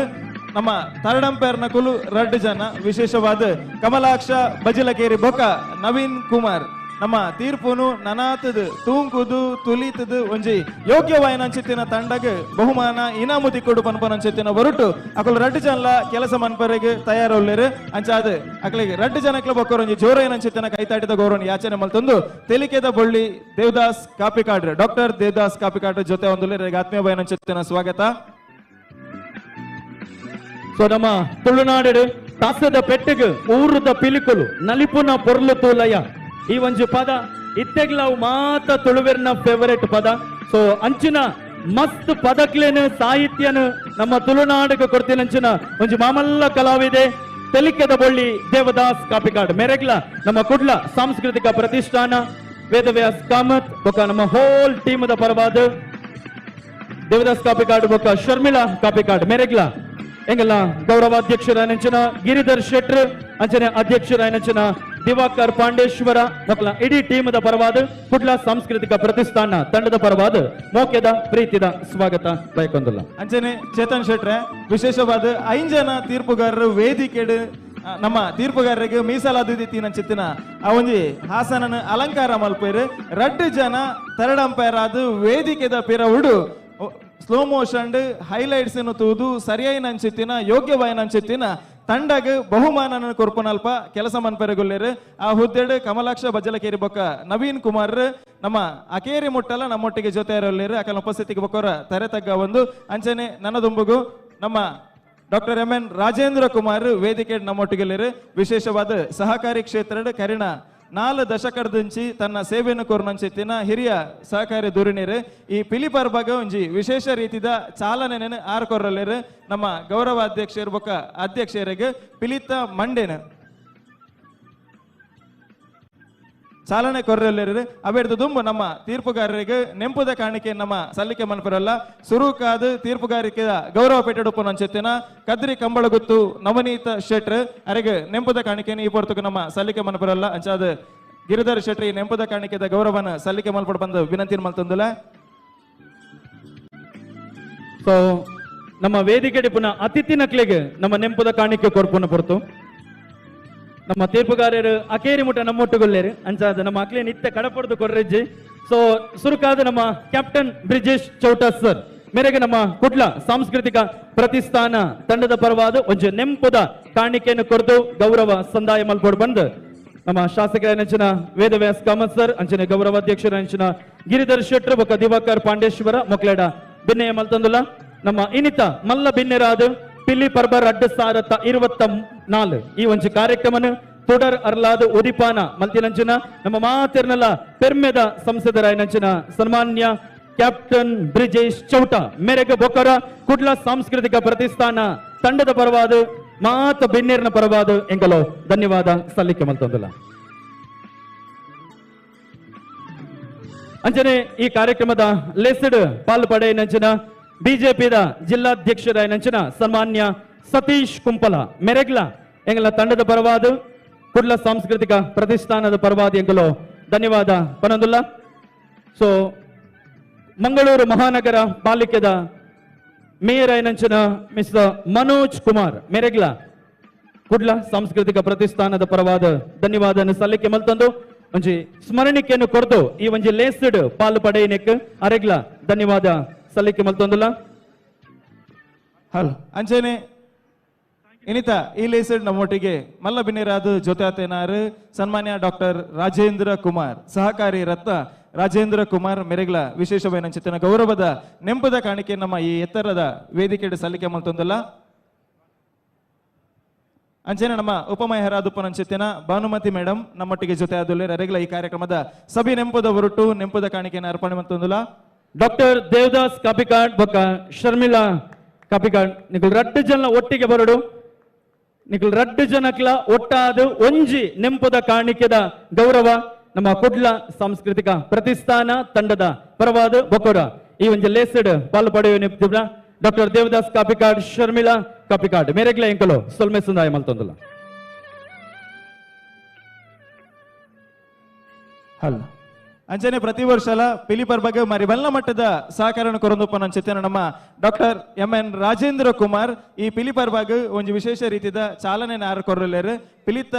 ನಮ್ಮ ತರಡಂಪೇರ್ನ ಕುಲು 2 ಜನ ವಿಶೇಷವಾದ ಕಮಲಾಕ್ಷ ಬಜಿಲಕೇರಿ ಬೊಕ ನವೀನ್ ಕುಮಾರ್ ನಮ್ಮ ತೀರ್ಪುನು ನನಾತದು ತೂಂಕುದು ತುಲಿತದು ಒಂಜಿ ಯೋಗ್ಯವಾಯಿನ ಅಂಚಿತ್ತಿನ ತಂಡಗ್ ಬಹುಮಾನ ಇನಾಮುತಿ ಕೊಡು ಪನ್ಪನ ಅಂಚಿತ್ತಿನ ಹೊರಟು ಅಕಲು ರಡ್ಡು ಜನಲ ಕೆಲಸ ಮನ್ಪರೆಗೆ ತಯಾರೊಲ್ಲೇರು ಅಂಚಾದ ಅಕಲಿಗೆ ರಡ್ಡು ಜನಕ್ಲ ಬಕ್ಕೋರು ಒಂಜಿ ಜೋರೈನ ಅಂಚಿತ್ತಿನ ಕೈತಾಟಿದ ಗೌರವ ಯಾಚನೆ ಮಲ್ತೊಂದು ತೆಲಿಕೆದ ಬೊಳ್ಳಿ ದೇವದಾಸ್ ಕಾಪಿಕಾಡ್ರೆ ಡಾಕ್ಟರ್ ದೇವದಾಸ್ ಕಾಪಿಕಾಡ್ರೆ ಜೊತೆ ಒಂದು ಆತ್ಮೀಯ ಬಾಯಿನ ಅಂಚಿತ್ತಿನ ಸ್ವಾಗತ. ಸೊ ನಮ್ಮ ತುಳುನಾಡು ತಾಸದ ಪೆಟ್ಟಿಗೆ ಊರದ ಪಿಲಿಕುಲು ನಲಿಪುನ ಪೊರ್ಲು ತೂಲಯ ಈ ಒಂಜಿ ಪದ ಇತ್ತೆಗ್ಲವು ಮಾತ ತುಳುವೆರ್ನ ಫೇವರೇಟ್ ಪದ. ಸೊ ಅಂಚಿನ ಮಸ್ತ್ ಪದಕ್ಲೇನು ಸಾಹಿತ್ಯನು ನಮ್ಮ ತುಳುನಾಡಿಗೆ ಕೊಡ್ತೀನಂಚಿನ ಒಂಜಿ ಮಾಮಲ್ಲ ಕಲಾವಿದೆ ತೆಲಿಕೆದ ಬೊಳ್ಳಿ ದೇವದಾಸ್ ಕಾಪಿಕಾಡ್ ಮೆರೆಗ್ಲ ನಮ್ಮ ಕುಡ್ಲ ಸಾಂಸ್ಕೃತಿಕ ಪ್ರತಿಷ್ಠಾನ ವೇದವ್ಯಾಸ್ ಕಾಮತ್ ಬೊಕ ನಮ್ಮ ಹೋಲ್ ಟೀಮ್ ದ ಪರವಾದ ದೇವದಾಸ್ ಕಾಪಿಕಾಡ್ ಬೊಕ ಶರ್ಮಿಳಾ ಕಾಪಿಕಾಡ್ ಮೆರೆಗ್ಲ ಎಂಗಲ್ಲ ಗೌರವಾಧ್ಯಕ್ಷರಾಯನಂಚಿನ ಗಿರಿಧರ್ ಶೆಟ್ರ್ ಅಂಚನೆ ಅಧ್ಯಕ್ಷರಾಯನಂಚಿನ ದಿವಾಕರ್ ಪಾಂಡೇಶ್ವರ ಮಕ್ಕಳ ಇಡೀ ಟೀಮ್ ದ ಪರವಾದ ಕುಡ್ಲ ಸಾಂಸ್ಕೃತಿಕ ಪ್ರತಿಷ್ಠಾನ ತಂಡದ ಪರವಾದ ಮೋಕೆದ ಪ್ರೀತಿದ ಸ್ವಾಗತ ಬಯಕೊಂದಲ್ಲ. ಅಂಚನೆ ಚೇತನ್ ಶೆಟ್ರೆ ವಿಶೇಷವಾದ 5 ಜನ ತೀರ್ಪುಗಾರರು ವೇದಿಕೆಡು ನಮ್ಮ ತೀರ್ಪುಗಾರರಿಗೆ ಮೀಸಲಾದ ಚಿತ್ತಿನ ಆ ಒಂಜಿ ಹಾಸನನ ಅಲಂಕಾರ ಮಲ್ಪೇರು 2 ಜನ ಥರ್ಡ್ ಅಂಪೈರ್ ಆದ ವೇದಿಕೆದ ಪಿರವುಡು ಸ್ಲೋ ಮೋಷನ್ ಹೈಲೈಟ್ಸ್ ತೂದು ಸರಿಯಾಯಿನ ಅಂಚಿತ್ತಿನ ಯೋಗ್ಯವಾಯಿನ ಅಂಚಿತ್ತಿನ ತಂಡಗ್ ಬಹುಮಾನ ಕೊರ್ಪನಲ್ಪ ಕೆಲಸ ಮನ್ಪೆರಗೊಳ್ಳೇರು. ಆ ಹುದ್ದೆಡ್ ಕಮಲಾಕ್ಷ ಬಜ್ಜಲಕೇರಿ ಬೊಕ್ಕ ನವೀನ್ ಕುಮಾರ್ ನಮ್ಮ ಅಕೇರಿ ಮುಟ್ಟಲ ನಮ್ಮೊಟ್ಟಿಗೆ ಜೊತೆ ಇರಲ್ಲೇರು ಅಕಲ ಉಪಸ್ಥಿತಿಗೆ ಬೊಕ್ಕರ ತರೆ ತಗ್ಗ ಒಂದು ಅಂಚನೆ ನನ್ನದುಂಬುಗು ನಮ್ಮ doctor M N Rajendra Kumar ವೇದಿಕೆ ನಮ್ಮೊಟ್ಟಿಗೆಲ್ಲೇರು. ವಿಶೇಷವಾದ ಸಹಕಾರಿ ಕ್ಷೇತ್ರದ ಕರಿಣ 4 ದಶಕದಂಚಿ ತನ್ನ ಸೇವೆಯನ್ನು ಕೋರ್ನಂಚಿತ್ತಿನ ಹಿರಿಯ ಸಹಕಾರಿ ಧೂರಿಣಿರು ಈ ಪಿಲಿಪಾರ್ಬಾಗ ಒಂಜಿ ವಿಶೇಷ ರೀತಿದ ಚಾಲನೆ ಆರ್ಕೊರಲೇರು ನಮ್ಮ ಗೌರವ ಅಧ್ಯಕ್ಷರು ಬೊಕ್ಕ ಅಧ್ಯಕ್ಷರಿಗೆ ಪಿಲಿತ ಮಂಡೇನ ಚಾಲನೆ ಕೊರ್ರಲ್ಲೇರು ಅವೇರ್ದು ದುಂಬು ನಮ್ಮ ತೀರ್ಪುಗಾರರಿಗೆ ನೆಂಪುದ ಕಾಣಿಕೆ ನಮ್ಮ ಸಲ್ಲಿಕೆ ಮನ್ಪರಲ್ಲ ಸುರುಕಾದ ತೀರ್ಪುಗಾರಿಕೆಯ ಗೌರವ ಪೆಟ್ಟಡುಪ್ಪು ಅಂಚೆತ್ತಿನ ಕದ್ರಿ ಕಂಬಳಗುತ್ತು ನವನೀತ ಶೆಟ್ರ್ ಅರೆಗೆ ನೆಂಪುದ ಕಾಣಿಕೆಯನ್ನು ಈ ಪೊರ್ತುಕು ನಮ್ಮ ಸಲ್ಲಿಕೆ ಮನ್ಪರಲ್ಲ ಅಂಚಾದ ಗಿರಿಧರ್ ಶೆಟ್ರಿ ನೆಂಪುದ ಕಾಣಿಕೆದ ಗೌರವನ ಸಲ್ಲಿಕೆ ಮಲ್ಪಡ ಬಂದು ವಿನಂತಿ ಮಲ್ತಂದುಲ. ಸೊ ನಮ್ಮ ವೇದಿಕೆ ಪುನಃ ಅತಿಥಿ ನಕ್ಲಿಗೆ ನಮ್ಮ ನೆಂಪುದ ಕಾಣಿಕೆ ಕೊರ್ಪುನ ಪೊರ್ತು ನಮ್ಮ ತೀರ್ಪುಗಾರರು ಅಕೇರಿ ಮುಟ ನಮ್ಮೊಟ್ಟುಗೊಳ್ಳೇರು ಅಂಚಾದ ನಮ್ಮ ಅಕ್ಲೆ ನಿತ್ಯ ಕಡಪಡ್ದು ಕೊರ್ರೆಜ್ಜಿ. ಸೊ ಸುರುಕಾದ ನಮ್ಮ ಕ್ಯಾಪ್ಟನ್ ಬ್ರಿಜೇಶ್ ಚೌಟಾ ಸರ್ ಮೇರೆಗೆ ನಮ್ಮ ಕುಡ್ಲ ಸಾಂಸ್ಕೃತಿಕ ಪ್ರತಿಷ್ಠಾನ ತಂಡದ ಪರವಾದ ಒಂಜು ನೆಂಪುದ ಕಾಣಿಕೆಯನ್ನು ಕೊರ್ದು ಗೌರವ ಸಂದಾಯ ಮಲ್ಪಡ್ ಬಂದು ನಮ್ಮ ಶಾಸಕರ ನೆಂಚಿನ ವೇದವ್ಯಾಸ್ ಕಾಮತ್ ಸರ್ ಅಂಚನೆ ಗೌರವಾಧ್ಯಕ್ಷರ ನೆಂಚಿನ ಗಿರಿಧರ್ ಶೆಟ್ರ್ ಬೊಕ್ಕ ದಿವಾಕರ್ ಪಾಂಡೇಶ್ವರ ಮೊಕ್ಲೇಡ ಭಿನ್ನಯ ಮಲ್ತಂದುಲ ನಮ್ಮ ಇನಿತ ಮಲ್ಲ ಭಿನ್ನರಾದ ಪಿಲಿಪರ್ಬ 2024 ಈ ಒಂಜಿ ಕಾರ್ಯಕ್ರಮನು ತುಡರ್ ಅರ್ಲಾದ ಉದಿಪಾನ ಮಲ್ತಿನಂಚಿನ ನಮ್ಮ ಮಾತಿರ್ನಲ್ಲ ಪೆರ್ಮೆದ ಸಂಸದರಾಯನಂಚಿನ ಸನ್ಮಾನ್ಯ ಕ್ಯಾಪ್ಟನ್ ಬ್ರಿಜೇಶ್ ಚೌಟಾ ಮೇರೆಗೆ ಬೊಕ್ಕರ ಕುಡ್ಲ ಸಾಂಸ್ಕೃತಿಕ ಪ್ರತಿಷ್ಠಾನ ತಂಡದ ಪರವಾದ ಮಾತ ಬೆನ್ನೇರ್ನ ಪರವಾದ ಎಂಕಲೋ ಧನ್ಯವಾದ ಸಲ್ಲಿಕೆ ಮಲ್ತೊಂದಲ್ಲ. ಅಂಚನೆ ಈ ಕಾರ್ಯಕ್ರಮದ ಲೆಸ್ಡ್ ಪಾಲು ಪಡೆಯನಂಚಿನ ಬಿಜೆಪಿದ ಜಿಲ್ಲಾಧ್ಯಕ್ಷರಾಯನಂಚಿನ ಸನ್ಮಾನ್ಯ ಸತೀಶ್ ಕುಂಪಲ ಮೆರೆಗ್ಲ ಎಂಗಲ ತಂಡದ ಪರವಾದ ಕುಡ್ಲ ಸಾಂಸ್ಕೃತಿಕ ಪ್ರತಿಷ್ಠಾನದ ಪರವಾದ ಎಂಗಲೋ ಧನ್ಯವಾದ ಪನಂದುಲ್ಲ. ಸೊ ಮಂಗಳೂರು ಮಹಾನಗರ ಪಾಲಿಕೆದ ಮೇಯರ್ ಆಯನಂಚಿನ ಮಿಸ್ಟರ್ ಮನೋಜ್ ಕುಮಾರ್ ಮೆರೆಗ್ಲ ಕುಡ್ಲ ಸಾಂಸ್ಕೃತಿಕ ಪ್ರತಿಷ್ಠಾನದ ಪರವಾದ ಧನ್ಯವಾದ ಸಲ್ಲಿಕೆ ಮಲ್ತಂದು ಒಂಜಿ ಸ್ಮರಣಿಕೆಯನ್ನು ಕೊಡ್ದು ಈ ಒಂಜಿ ಲೇಸ್ಡ್ ಪಾಲು ಪಡೆಯನೆಕ್ ಅರೆಗ್ಲ ಧನ್ಯವಾದ ಸಲ್ಲಿಕೆ ಮಲ್ತೊಂದುಲ್ಲ. ಹಲೋ ಅಂಚನೆ ಇನಿತ ಈ ಲೇಸಡ್ ನಮ್ಮೊಟ್ಟಿಗೆ ಮಲ್ಲ ಬಿನ್ನಿರಾದ ಜೊತೆ ಆತೇನಾರು ಸನ್ಮಾನ್ಯ ಡಾಕ್ಟರ್ ರಾಜೇಂದ್ರ ಕುಮಾರ್ ಸಹಕಾರಿ ರತ್ನ ರಾಜೇಂದ್ರ ಕುಮಾರ್ ಮೆರೆಗ್ಲ ವಿಶೇಷమైన ಚಿತ್ತನ ಗೌರವದ ನೆಂಪದ ಕಾಣಿಕೆ ನಮ್ಮ ಈ ಎತ್ತರದ ವೇದಿಕೆ ಸಲ್ಲಿಕೆ ಮಲ್ತೊಂದಲ್ಲ. ಅಂಚನೆ ನಮ್ಮ ಉಪಮೇಯರಾದ ಉಪನಂಚಿತ್ತಿನ ಭಾನುಮತಿ ಮೇಡಮ್ ನಮ್ಮೊಟ್ಟಿಗೆ ಜೊತೆ ಆದಲ್ಲೇ ರೆಗ್ಲ ಈ ಕಾರ್ಯಕ್ರಮದ ಸಭೆ ನೆಂಪದ ಹೊರಟು ನೆಂಪದ ಕಾಣಿಕೆಯನ್ನು ಅರ್ಪಣೆ ಮಲ್ತೊಂದಲ್ಲ. ಡಾಕ್ಟರ್ ದೇವದಾಸ್ ಕಾಪಿಕಾಡ್ ಬೊಕ್ಕ ಶರ್ಮಿಳಾ ಕಾಪಿಕಾಡ್ ನಿಕಲ್ 2 ಜನ ಒಟ್ಟಿಗೆ ಬರಡು ನಿಕಲ್ 2 ಜನಕ್ಲ ಒಟ್ಟಾದ ಒಂಜಿ ನೆಂಪದ ಕಾಣಿಕೆದ ಗೌರವ ನಮ್ಮ ಕುಡ್ಲ ಸಾಂಸ್ಕೃತಿಕ ಪ್ರತಿಷ್ಠಾನ ತಂಡದ ಪರವಾದ ಬೊಕ್ಕಡ ಈ ಒಂಜಿ ಲೇಸಡ್ ಪಾಲು ಪಡೆಯುವ ನಿಪ್ತಿಬ್ರ ಡಾಕ್ಟರ್ ದೇವದಾಸ್ ಕಾಪಿಕಾಡ್ ಶರ್ಮಿಳಾ ಕಾಪಿಕಾಡ್ ಮೇರೆಗ್ಲ ಎಂಕಲು ಸೊಲ್ಮೆ ಸಂದಾಯ ಮಲ್ತೊಂದಲ್ಲ. ಹಲ್ಲ ಅಂಚನೆ ಪ್ರತಿ ವರ್ಷಲ ಪಿಲಿಪರ್ಬಗೆ ಮರಿ ಬಲ್ಲ ಮಟ್ಟದ ಸಹಕಾರವನ್ನು ಕೊರೊಂದುಪ್ಪನ ಚಿತ್ತನ ನಮ್ಮ ಡಾಕ್ಟರ್ MN ರಾಜೇಂದ್ರ ಕುಮಾರ್ ಈ ಪಿಲಿಪರ್ಬಗೆ ಒಂದು ವಿಶೇಷ ರೀತಿಯ ಚಾಲನೆ ಆರು ಕೊರಲೇರು ಪಿಲಿತ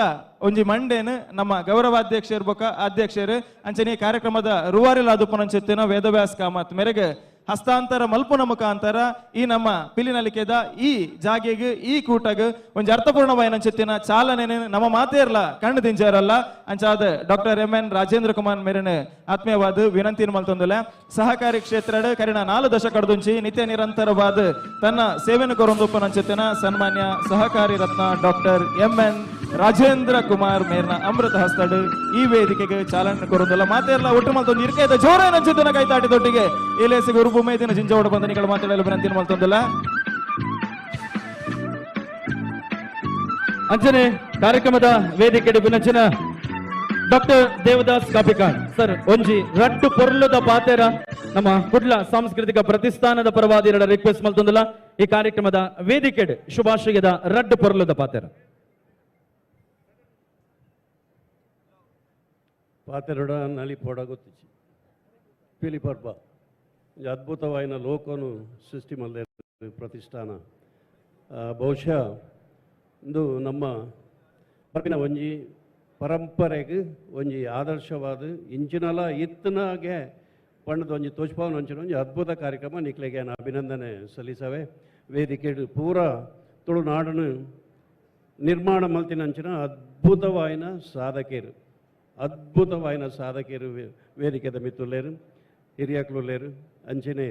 ಒಂಜಿ ಮಂಡೇನು ನಮ್ಮ ಗೌರವಾಧ್ಯಕ್ಷರು ಬೊಕ ಅಧ್ಯಕ್ಷರು ಅಂಚನೆ ಈ ಕಾರ್ಯಕ್ರಮದ ರೂವಾರಿಲಾದುಪ್ಪನ ಚಿತ್ತನ ವೇದವ್ಯಾಸ ಕಾಮತ್ ಮೇರೆಗೆ ಹಸ್ತಾಂತರ ಮಲ್ಪುನ ಮುಖಾಂತರ ಈ ನಮ್ಮ ಪಿಲಿನಲಿಕೆದ ಈ ಜಾಗೆಗೆ ಈ ಕೂಟಗೆ ಒಂದು ಅರ್ಥಪೂರ್ಣವಾದ ಚಿತ್ತಿನ ಚಾಲನೆ ನಮ್ಮ ಮಾತೇರ್ಲ ಕಣ್ಣು ತಿಂಚಾರಲ್ಲ ಅಂಚಾದ ಡಾಕ್ಟರ್ MN ರಾಜೇಂದ್ರ ಕುಮಾರ್ ಮೇರಿನ ಆತ್ಮೀಯವಾದ ವಿನಂತಿ ಮಲ್ತೊಂದಲ್ಲ ಸಹಕಾರಿ ಕ್ಷೇತ್ರ ಕರಿನ 4 ದಶಕಡದುಂಚಿ ನಿತ್ಯ ನಿರಂತರವಾದ ತನ್ನ ಸೇವೆಯನ್ನು ಕೊರೊಂದುಪ್ಪನ ಚಿತ್ತಿನ ಸನ್ಮಾನ್ಯ ಸಹಕಾರಿ ರತ್ನ ಡಾಕ್ಟರ್ MN ರಾಜೇಂದ್ರ ಕುಮಾರ್ ಮೇರ್ನ ಅಮೃತ ಹಸ್ತಡ್ ಈ ವೇದಿಕೆಗೆ ಚಾಲನೆ ಕೊರೊಂದಲ್ಲ ಮಾತೇರ್ಲ ಒಟ್ಟು ಮಲ್ತೊಂದು ಇರ್ಕೈದ ಜೋರೇನ ಚಿತ್ತನ ಕೈತಾಟಿದೊಟ್ಟಿಗೆ ಇಲೇಸಿಗೆ ಉರುಪುಮೇದಿನ ಜಿಂಜೋಡ ಬಂಧನಿಗಳು ಮಾತಾಡಲು ವಿನಂತಿ ಮಲ್ತೊಂದಲ್ಲ ಅಂಚನೆ ಕಾರ್ಯಕ್ರಮದ ವೇದಿಕೆ ವಿನಂಚಿನ ಡಾಕ್ಟರ್ ದೇವದಾಸ್ ಕಾಪಿಕಾಡ್ ಸರ್ ಒಂಜಿ ರಡ್ಡು ಪೊರ್ಲದ ಪಾತೆರ ನಮ್ಮ ಕುಡ್ಲ ಸಾಂಸ್ಕೃತಿಕ ಪ್ರತಿಷ್ಠಾನದ ಪರವಾದಿ ರಿಕ್ವೆಸ್ಟ್ ಮಲ್ತೊಂದಲ್ಲ ಈ ಕಾರ್ಯಕ್ರಮದ ವೇದಿಕೆ ಶುಭಾಶಯದ ರಡ್ಡು ಪೊರ್ಲದ ಪಾತೆರ ಪಾತೆರೊಡ ನಲಿ ಪೊಡಗೊತ್ತಿಚ್ಚಿ ಪಿಲಿಪರ್ಬ ಅದ್ಭುತವಾದ ಲೋಕನು ಸೃಷ್ಟಿ ಮಲ್ದೆ ಪ್ರತಿಷ್ಠಾನ ಬಹುಶಃ ಇಂದು ನಮ್ಮ ಪರ್ಪಿನ ಒಂಜಿ ಪರಂಪರೆಗೆ ಒಂಜಿ ಆದರ್ಶವಾದ ಇಂಚಿನಲ ಇತ್ತನಾಗೆ ಪಂಡದ ಒಂಜಿ ತೋಚ್ಪಾವನ ಒಂಚಿನ ಒಂಜಿ ಅದ್ಭುತ ಕಾರ್ಯಕ್ರಮ ನಿಕ್ಲೆಗೆ ನಾನು ಅಭಿನಂದನೆ ಸಲ್ಲಿಸವೆ ವೇದಿಕೆ ಪೂರ ತುಳುನಾಡನ್ನು ನಿರ್ಮಾಣ ಮಲ್ತಿನಂಚಿನ ಅದ್ಭುತವಾದ ಸಾಧಕರು ವೇದಿಕೆದ ಮಿತ್ತುಲ್ಲೇರು ಹಿರಿಯಕ್ಲುಲ್ಲೇರು ಅಂಚನೆ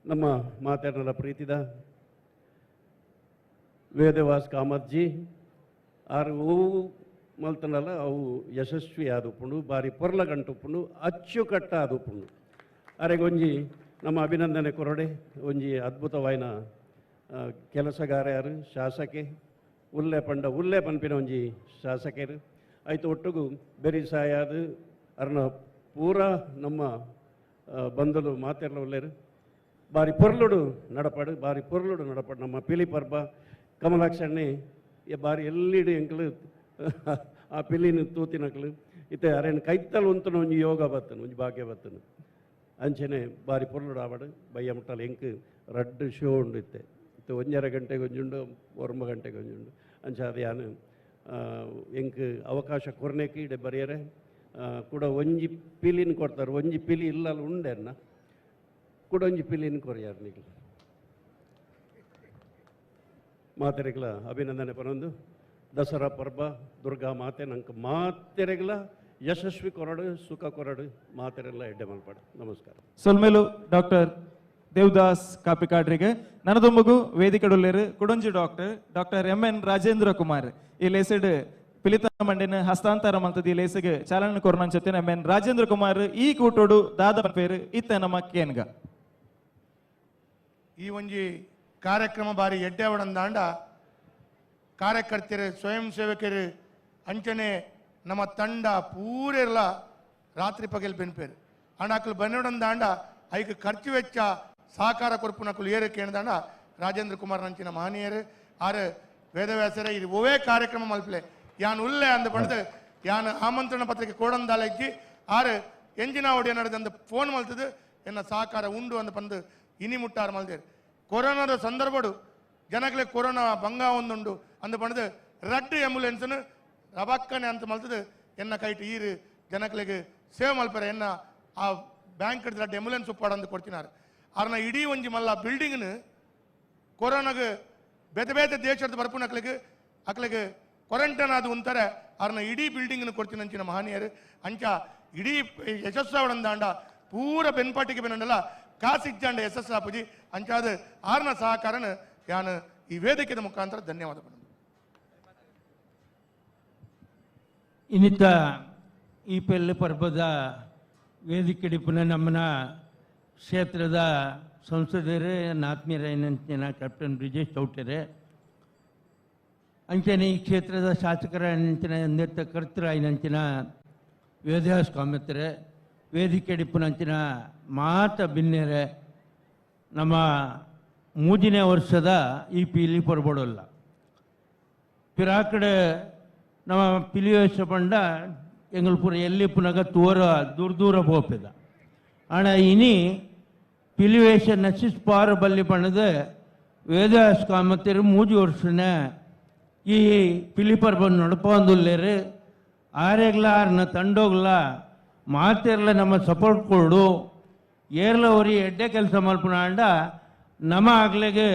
ನಮ್ಮ ಮಾತಾಡಲ ಪ್ರೀತಿದ ವೇದವಾಸ್ ಕಾಮತ್ಜಿ ಆರು ಹೂವು ಮಲ್ತನಲ್ಲ ಅವು ಯಶಸ್ವಿ ಆದುಪುಂಡು ಬಾರಿ ಪೊರ್ಲ ಗಂಟುಪುಂಡು ಅಚ್ಚುಕಟ್ಟ ಆದುಪುಂಡು ಅರೆಗೊಂಜಿ ನಮ್ಮ ಅಭಿನಂದನೆ ಕೊರಡೆ ಒಂಜಿ ಅದ್ಭುತವಾದ ಕೆಲಸಗಾರ ಯಾರು ಶಾಸಕೆ ಉಲ್ಲೆ ಪನ್ಪಿನ ಒಂಜಿ ಶಾಸಕರು ಆಯ್ತು ಒಟ್ಟಿಗೂ ಬೆರಿ ಸಾಯಾದು ಅರ್ನ ಪೂರ ನಮ್ಮ ಬಂದಲು ಮಾತೆರ್ಲ ಒಲ್ಲೇರು ಬಾರಿ ಪೊರ್ಲುಡು ನಡಪಾಡು ನಮ್ಮ ಪಿಲಿಪರ್ಬ ಕಮಲಾಕ್ಷಣ್ಣೆ ಬಾರಿ ಎಲ್ಲಿಡು ಎಂಕಲು ಆ ಪಿಲಿನ ತೂತಿನಕ್ಲು ಇತ್ತೆ ಅರೇನು ಕೈತಲ್ ಉಂತನ ಒಂಜಿ ಯೋಗ ಬತ್ತನು ಒಂಜಿ ಭಾಗ್ಯ ಬತ್ತನು ಅಂಚನೆ ಬಾರಿ ಪೊರ್ಲುಡು ಆವಡು ಬಯ್ಯ ಮುಟ್ಟಲು ಎಂಕ್ ರಡ್ಡು ಶೋ ಉಂಡು ಇತ್ತೆ 1.5 ಗಂಟೆಗೆ ಒಂಜುಂಡು 1 ಗಂಟೆಗೆ ಒಂಜುಂಡು ಅಂಚ ಅದು ಯಾನು ಎಂಕ್ ಅವಕಾಶ ಕೊರ್ನೆಕ್ಕೆ ಇಡೆ ಬರೆಯರೆ ಕೂಡ ಒಂಜಿ ಪಿಲಿನ ಕೊಡ್ತಾರೆ ಒಂಜಿ ಪಿಲಿ ಇಲ್ಲಲ್ಲ ಉಂಡೆ ಅನ್ನ ಕೂಡ ಒಂಜಿ ಪಿಲಿನ ಕೊರಿಯಾರ ನೀವು ಮಾತೆರೆಗಳ ಅಭಿನಂದನೆ ಪರೊಂದು ದಸರಾ ಪರ್ಬ ದುರ್ಗಾ ಮಾತೆ ನಂಗೆ ಮಾತೆರೆಗಳ ಯಶಸ್ವಿ ಕೊರಡು ಸುಖ ಕೊರಡು ಮಾತೆರೆಲ್ಲ ಎಡ್ಡೆ ಮಲ್ಪಾಡು ನಮಸ್ಕಾರ ಸೊಲ್ಮೇಲು ಡಾಕ್ಟರ್ ದೇವದಾಸ್ ಕಾಪಿಕಾಡ್ರಿಗೆ ನನದೊಂಬಗು ವೇದಿಕೆಡುಲ್ಲೇರು ಕುಡಂಜಿ ಡಾಕ್ಟರ್ MN ರಾಜೇಂದ್ರ ಕುಮಾರ್ ಈ ಲೇಸಡ್ ಪಿಲಿತ ಮಂಡಿನ ಹಸ್ತಾಂತರ ಮಂತದ ಈ ಲೇಸಿಗೆ ಚಾಲನೆ ಕೊರನಂಚತ್ತಿನ MN ರಾಜೇಂದ್ರ ಕುಮಾರ್ ಈ ಕೂಟೋಡು ದಾದ ಪೇರು ಇತ್ತ ನಮ್ಮ ಕೇನ್ಗ ಈ ಒಂಜಿ ಕಾರ್ಯಕ್ರಮ ಬಾರಿ ಎಡ್ಡೆ ಅವಡಂದಾಂಡ ಕಾರ್ಯಕರ್ತರು ಸ್ವಯಂ ಸೇವಕರು ಅಂಚನೆ ನಮ್ಮ ತಂಡ ಪೂರೆಲ್ಲ ರಾತ್ರಿ ಪಗಲ್ ಬೆನ್ಪೇರು ಅಂಡಾಕಲು ಬನ್ನೋಡಂದಾಂಡ ಐಕ್ ಖರ್ಚು ವೆಚ್ಚ ಸಹಕಾರ ಕೊರ್ಪುನಕಲು ಏರು ಕೇಳ್ದಾಂಡ ರಾಜೇಂದ್ರ ಕುಮಾರ್ ನಂಚಿನ ಮಹನೀಯರು ಆರು ವೇದವ್ಯಾಸರ ಇದು ಒವೇ ಕಾರ್ಯಕ್ರಮ ಮಲ್ಪಲೆ ಯಾನ್ ಉಲ್ಲೆ ಅಂದ ಪಡೆದು ಯಾನ್ ಆಮಂತ್ರಣ ಪತ್ರಿಕೆ ಕೋಡಂದಾಲ ಇಜ್ಜಿ ಆರು ಎಂಜಿನ ಒಡಿಯ ನಡೆದಂದು ಫೋನ್ ಮಲ್ತದು ಎನ್ನ ಸಹಕಾರ ಉಂಡು ಅಂದ ಪಂದು ಇನಿ ಮುಟ್ಟಾರು ಮಲ್ದೇರು ಕೊರೋನಾದ ಸಂದರ್ಭಡು ಜನಗಳಿಗೆ ಕೊರೋನಾ ಭಂಗ ಒಂದುಂಡು ಅಂದ ಪಡೆದು ರಡ್ಡು ಆಂಬುಲೆನ್ಸ್ನು ರಬಕ್ಕನೆ ಅಂತ ಮಲ್ತದು ಎನ್ನ ಕೈಟ್ ಈರು ಜನಗಳಿಗೆ ಸೇವೆ ಮಲ್ಪರೆ ಎನ್ನ ಆ ಬ್ಯಾಂಕ್ ರಡ್ಡು ಆಂಬುಲೆನ್ಸ್ ಉಪ್ಪಾಡಂದು ಕೊಡ್ತಿನಾರು ಅವ್ರನ್ನ ಇಡೀ ಒಂಜಿ ಮಲ್ಲ ಬಿಲ್ಡಿಂಗ್ನು ಕೊರೋನಾಗೆ ಬೇತೆ ದೇಶದ ಬರ್ಪುನಕ್ಲಿಗೆ ಅಕ್ಲಿಗೆ ಕ್ವಾರಂಟೈನ್ ಆದ ಉಂತಾರೆ ಅವ್ರನ್ನ ಇಡೀ ಬಿಲ್ಡಿಂಗ್ನು ಕೊಡ್ತೀನಿ ಅಂಚಿನ ಮಹನೀಯರು ಅಂಚ ಇಡೀ ಯಶಸ್ಸಾವಡಂದಾಂಡ ಪೂರ ಬೆನ್ಪಾಟಿಗೆ ಬೆನ್ನಲ್ಲ ಕಾಸಿಜ್ಜಾಂಡ ಯಶಸ್ಸಾಪುಜಿ ಅಂಚಾದ ಆರ್ನ ಸಹಕಾರನ ಯಾನು ಈ ವೇದಿಕೆದ ಮುಖಾಂತರ ಧನ್ಯವಾದ ಪಡೆದು ಇನ್ನಿತ ಈ ಪಿಲಿಪರ್ಬದ ವೇದಿಕೆ ಪುನಃ ನಮ್ಮನ ಕ್ಷೇತ್ರದ ಸಂಸದರು ಆತ್ಮೀಯರ ಕ್ಯಾಪ್ಟನ್ ಬ್ರಿಜೇಶ್ ಚೌಟರೆ ಅಂಚನೆ ಈ ಕ್ಷೇತ್ರದ ಶಾಸಕರ ನೇತೃತ್ವ ಕರ್ತೃ ಆಯ್ನಂಚಿನ ವೇದವ್ಯಾಸ ಕಾಮತ್ರೆ ವೇದಿಕೆ ಡಿಪ್ಪುನಂಚಿನ ಮಾತ ಬಿನ್ನೆರೆ ನಮ್ಮ 3ನೇ ವರ್ಷದ ಈ ಪಿಲಿ ಪರ್ಬಡಲ್ಲ ಪಿರಾಕಡೆ ನಮ್ಮ ಪಿಲಿವೇಶ ಪಂಡ ಎಂಗಳು ಪೂರ ಎಲ್ಲಿ ಪುನಗ ತೂರ ದೂರ ದೂರ ಹೋಗ್ತದ ಆಣ ಇನಿ ಪಿಲಿವೇಶ ನಶಿಸ್ ಪಾರ ಬಲ್ಲಿ ಪಣದ ವೇದಾಸ್ ಕಾಮತ್ತರು 3 ವರ್ಷನ ಈ ಪಿಲಿಪರ್ಬ ನಡ್ಪಂದುಲ್ಲೇರು ಆರೆಗ್ಲ ಆರ್ನ ತಂಡೋಗ್ಲ ಮಾತೆರ್ಲ ನಮ್ಮ ಸಪೋರ್ಟ್ ಕೊಡು ಏರ್ಲ ಅವರಿ ಎಡ್ಡೆ ಕೆಲಸ ಮಲ್ಪನ ಅಂಡ ನಮ್ಮ ಆಗ್ಲೆಗೆ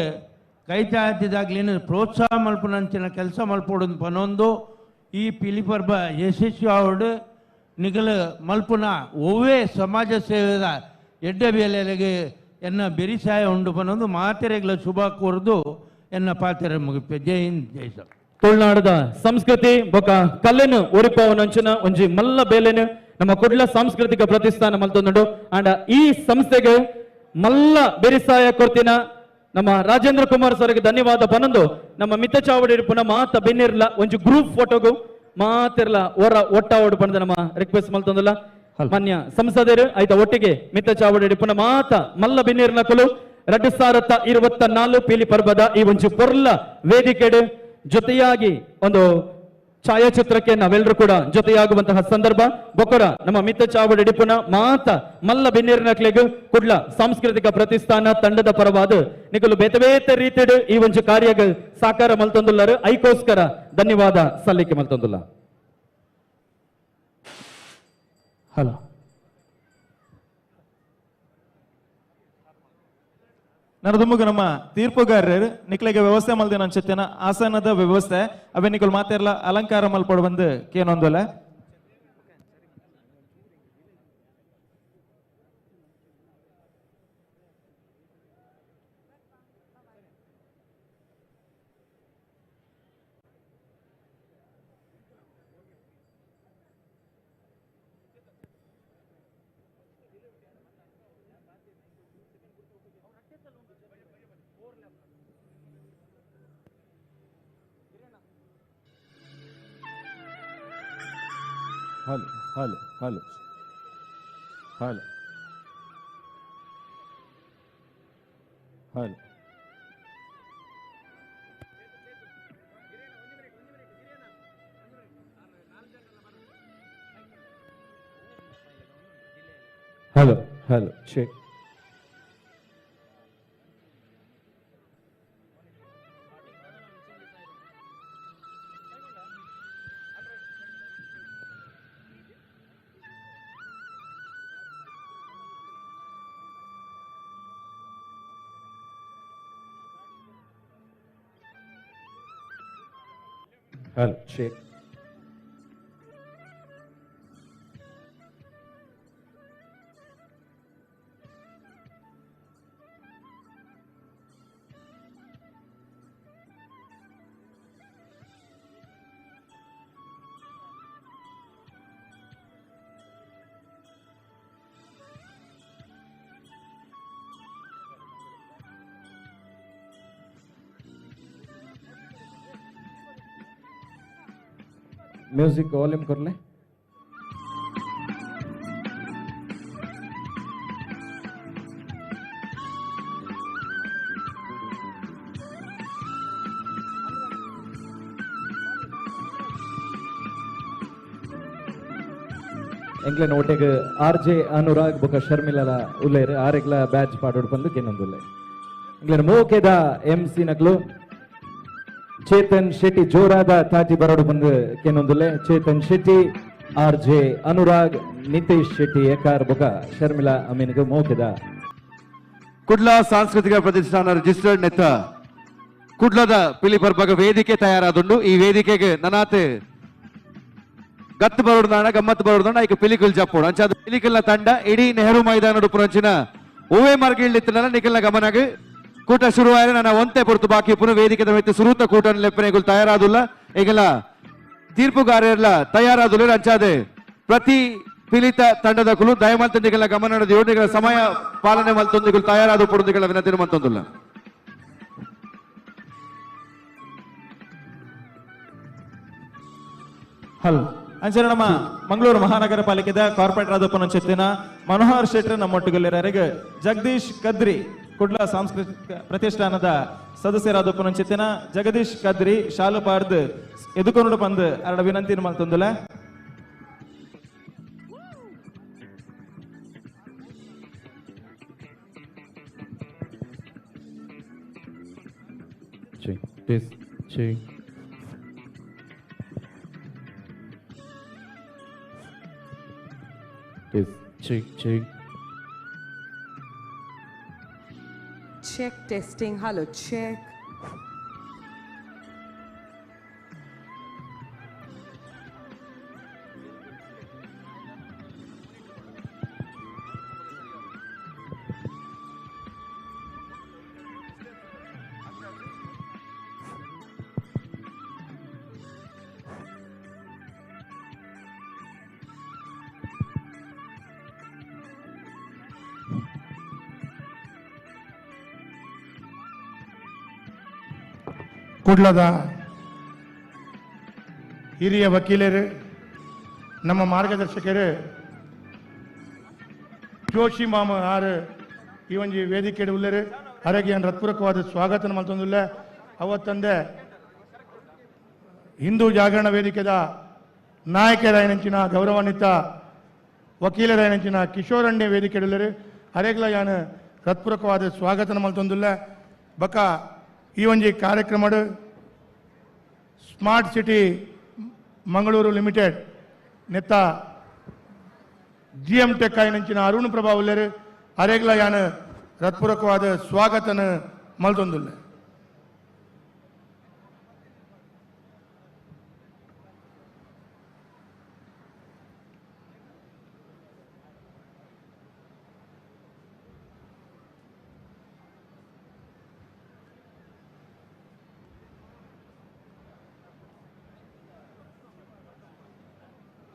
ಕೈತ ಹತ್ತಿದಾಗ್ಲೇನು ಪ್ರೋತ್ಸಾಹ ಮಲ್ಪನ ಅಂಚಿನ ಕೆಲಸ ಮಲ್ಪೋಡು ಪನೊಂದು ಈ ಪಿಲಿಪರ್ಬ ಯಶಸ್ವಿ ಆವಡು ನಿಗಲ ಮಲ್ಪುನ ಒವ್ವೇ ಸಮಾಜ ಸೇವೆದ ಎಡ್ಡೆ ಬೇಲೆಗೆ ಎನ್ನ ಬೆರಿಸಾಯ ಉಂಡು ಪನೊಂದು ಮಾತೆರೆಗ್ಲ ಶುಭ ಕೋರ್ದು ಎನ್ನ ಪಾತೆರೆ ಮುಗಿಪೆ ಜೈ ಹಿಂದ್ ಜೈ ಸರ್. ತುಳುನಾಡದ ಸಂಸ್ಕೃತಿ ಬೊಕ ಕಲೆನು ಒರಿಪವನಂಚಿನ ಒಂಜಿ ಮಲ್ಲ ಬೇಲೆನು ನಮ್ಮ ಕುಡ್ಲ ಸಾಂಸ್ಕೃತಿಕ ಪ್ರತಿಷ್ಠಾನ ಮಲ್ತೊಂದುಂಡು ಅಂಡ ಈ ಸಂಸ್ಥೆಗೆ ಮಲ್ಲ ಬೆರಿಸಾಯ ಕೊರ್ತಿನ ನಮ್ಮ ರಾಜೇಂದ್ರ ಕುಮಾರ್ ಸರ್ಗೆ ಧನ್ಯವಾದ ಪನೊಂದು ನಮ್ಮ ಮಿತ್ತ ಚಾವಡಿ ಪುನಃ ಮಾತ ಬೆನ್ನಿರ್ಲ ಒಂಜಿ ಗ್ರೂಪ್ ಫೋಟೋಗು ಮಾತಿರ್ಲ ಒರ ಒಟ್ಟಾವಡು ಪಣದ ನಮ್ಮ ರಿಕ್ವೆಸ್ಟ್ ಮಲ್ತೊಂದುಲ್ಲ ಮಾನ್ಯ ಸಂಸದರು ಆಯ್ತ ಒಟ್ಟಿಗೆ ಮಿತ್ತ ಚಾವಡಿ ಪುನಃ ಮಾತ ಮಲ್ಲ ಬೆನ್ನಿರ್ನಕಲು 2024 ಪಿಲಿ ಪರ್ಬದ ಈ ಒಂಜಿ ಪೊರ್ಲ ವೇದಿಕೆಡು ಜೊತೆಯಾಗಿ ಒಂದು ಛಾಯಾಚಿತ್ರಕ್ಕೆ ನಾವೆಲ್ಲರೂ ಕೂಡ ಜೊತೆಯಾಗುವಂತಹ ಸಂದರ್ಭ ಬೊಕ್ಕರ ನಮ್ಮ ಮಿತ್ತ ಚಾವಡಿ ಡಿಪುನ ಮಾತ ಮಲ್ಲ ಬೆನ್ನೇರಿನಕ್ಲೆಗು ಕುಡ್ಲ ಸಾಂಸ್ಕೃತಿಕ ಪ್ರತಿಷ್ಠಾನ ತಂಡದ ಪರವಾದ ನಿಗಲು ಬೇತೆ ಬೇತೆ ರೀತಿಡು ಈ ಒಂದು ಕಾರ್ಯಗ ಸಾಕಾರ ಮಲ್ತೊಂದುಲ್ಲರು ಐಕೋಸ್ಕರ ಧನ್ಯವಾದ ಸಲ್ಲಿಕೆ ಮಲ್ತೊಂದುಲ್ಲ. ಹಲೋ ನರದುಮ್ಮಗ ನಮ್ಮ ತೀರ್ಪುಗಾರರು ನಿಕ್ಲೆಗೆ ವ್ಯವಸ್ಥೆ ಮಲ್ದೇನ ಅನ್ಸುತ್ತೇನ ಆಸನದ ವ್ಯವಸ್ಥೆ ಅವೇ ನಿಕಲ್ ಮಾತೆರ್ಲ ಅಲಂಕಾರ ಮಲ್ಪಡು ಬಂದು ಕೇನೊಂದಲ್ಲ Hello, hello, hello, hello, hello. Hello, hello, check. Hello, check. Music volume कर ले. ಎಂಗ್ಲೆನ್ ಒಟ್ಟಿಗೆ ಆರ್ಜೆ ಅನುರಾಗ್ ಬೊಕ ಶರ್ಮಿಲಲ ಉಲ್ಲೇರು ಆರೆಗ್ಲ ಬ್ಯಾಚ್ ಪಾಡೋಡು ಬಂದು ಕೆನ್ನೊಂದುಲ್ಲೆ ಎಂಗ್ಲೆನ್ ಮೋಕೆದ ಎಂಸಿ ನಕ್ಲು ಚೇತನ್ ಶೆಟ್ಟಿ ಜೋರಾದ ತಾಟಿ ಬರೋಡು ಬಂದು ಕೆನ್ನೊಂದುಲ್ಲೆ ಚೇತನ್ ಶೆಟ್ಟಿ ಆರ್ಜೆ ಅನುರಾಗ್ ನಿತೇಶ್ ಶೆಟ್ಟಿ ಏಕಾರ್ ಬೊಕ ಶರ್ಮಿಲಾ ಅಮೀನ್ಗೆ ಮೋಕೆದ ಕುಡ್ಲ ಸಾಂಸ್ಕೃತಿಕ ಪ್ರತಿಷ್ಠಾನ ರಿಜಿಸ್ಟರ್ಡ್ ನೆತ್ತ ಕುಡ್ಲದ ಪಿಲಿಪರ್ಬಗ ವೇದಿಕೆ ತಯಾರಾದುಂಡು ಈ ವೇದಿಕೆಗೆ ನನಾತೆ ಗತ್ತು ಬರೋಡ್ದಾಣ ಗಮ್ಮತ್ತು ಬರೋಡ್ದಾಣ ಈಗ ಪಿಲಿಕಲ್ ಜಪ್ಪೋಡು ಅಂಚಾದ ಪಿಲಿಕಲ್ನ ತಂಡ ಇಡೀ ನೆಹರು ಮೈದಾನ ಪುರಂಚಿನ ಓವೇ ಮಾರ್ಗಿಳಿತ್ತಿನ ನಿಖಲ್ನ ಗಮನಗೆ ಕೂಟ ಶುರುವಾಯಿತು ನನ್ನ ಒಂತೆ ಪೊರ್ತು ಬಾಕಿ ಪುನಃ ವೇದಿಕೆ ಮೆತ್ತು ಸುರೂತ ಕೂಟ ಲೆಪ್ಪನೆಗಳು ತಯಾರಾದುಲ್ಲ ಈಗೆಲ್ಲ ತೀರ್ಪುಗಾರರೆಲ್ಲ ತಯಾರಾದುಲ್ಲ ಅಂಚಾದೆ ಪ್ರತಿ ಪಿಲಿತ ತಂಡದ ಕುಲು ದಯಮಲ್ತೊಂದಿಗೆಲ್ಲ ಗಮನ ನಡೆದು ಯೋಜನೆಗಳ ಸಮಯ ಪಾಲನೆ ಮಲ್ತೊಂದಿಗಳು ತಯಾರಾದ ಪುಡುದಿಗಳ ವಿನಂತಿ ಮಂತೊಂದಿಲ್ಲ. ಹಲೋ ಅಂಚನೆ ನಮ್ಮ ಮಂಗಳೂರು ಮಹಾನಗರ ಪಾಲಿಕೆದ ಕಾರ್ಪೊರೇಟರ್ ಆದಪ್ಪನ ಚೆತ್ತಿನ ಮನೋಹರ್ ಶೆಟ್ಟಿ ನಮ್ಮೊಟ್ಟಿಗೆಲ್ಲರಿಗೆ ಜಗದೀಶ್ ಕದ್ರಿ ಕುಡ್ಲ ಸಾಂಸ್ಕೃತಿಕ ಪ್ರತಿಷ್ಠಾನದ ಸದಸ್ಯರಾದಪ್ಪನ ಚೆತ್ತಿನ ಜಗದೀಶ್ ಕದ್ರಿ ಶಾಲು ಪಾರ್ದು ಎದುಕೊಂಡು ಬಂದು ಅರಡ ವಿನಂತಿ ಮಲ್ತೊಂದಿಲ್ಲ. Test, check. Test, check, check. Check, testing. Hello, check. ಕುಡ್ಲದ ಹಿರಿಯ ವಕೀಲರು, ನಮ್ಮ ಮಾರ್ಗದರ್ಶಕರು ಜೋಶಿ ಮಾಮ ಆರು ಈ ಒಂದು ವೇದಿಕೆ ಉಳ್ಳರು ಅವರಿಗೆ ಹೃತ್ಪೂರ್ವಕವಾದ ಸ್ವಾಗತ ಮಲ್ತೊಂದುಲ್ಲ. ಅವತ್ತಂದೆ ಹಿಂದೂ ಜಾಗರಣ ವೇದಿಕೆದ ನಾಯಕರಾಯನಂಚಿನ ಗೌರವಾನ್ವಿತ ವಕೀಲರಾಯನಂಚಿನ ಕಿಶೋರಣ್ಯ ವೇದಿಕೆ ಉಳ್ಳರು ಅರೆಗ್ಲ ಯಾನು ಹೃತ್ಪೂರ್ವಕವಾದ ಸ್ವಾಗತ ಮಲ್ತೊಂದುಲ್ಲ. ಬಕ ಈ ಒಂದು ಕಾರ್ಯಕ್ರಮ ಸ್ಮಾರ್ಟ್ ಸಿಟಿ ಮಂಗಳೂರು ಲಿಮಿಟೆಡ್ ನೆತ್ತ GM ಟೆಕ್ ಆಯ್ನಂಚಿನ ಅರುಣ್ ಪ್ರಭಾ ಉಳ್ಳರು ಅರೆಗ್ಲ ಯಾನು ಹೃತ್ಪೂರ್ವಕವಾದ ಸ್ವಾಗತನ ಮಲ್ತೊಂದುಲ್ಲ.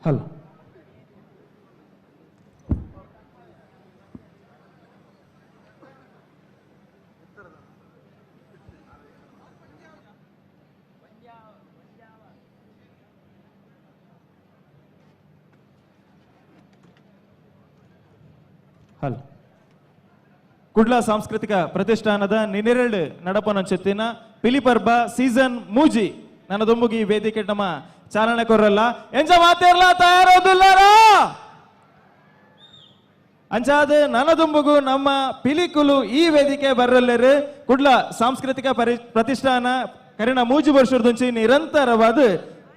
Hello. ಹಲೋ. ಕುಡ್ಲ ಸಾಂಸ್ಕೃತಿಕ ಪ್ರತಿಷ್ಠಾನದ ನಿನ್ನೆರಡು ನಡಪನೊಂಚೆತ್ತಿನ ಪಿಲಿಪರ್ಬ ಸೀಸನ್ ಮೂಜಿ ನನ್ನದೊಂಬುಗಿ ವೇದಿಕೆ ನಮ್ಮ ಚಾಲನೆ ಕೊರಲ್ಲ ಎಂಜ ಮಾತಿರ್ಲ ತಯಾರೋದಿಲ್ಲಾರ ಅಂಚಾದ ನನದುಂಬುಗು ನಮ್ಮ ಪಿಲಿಕುಲು ಈ ವೇದಿಕೆ ಬರಲ್ಲರು ಕುಡ್ಲ ಸಾಂಸ್ಕೃತಿಕ ಪ್ರತಿಷ್ಠಾನ ಕರಿನ ಮೂಜಿ ವರ್ಷದಂಚಿ ನಿರಂತರವಾದ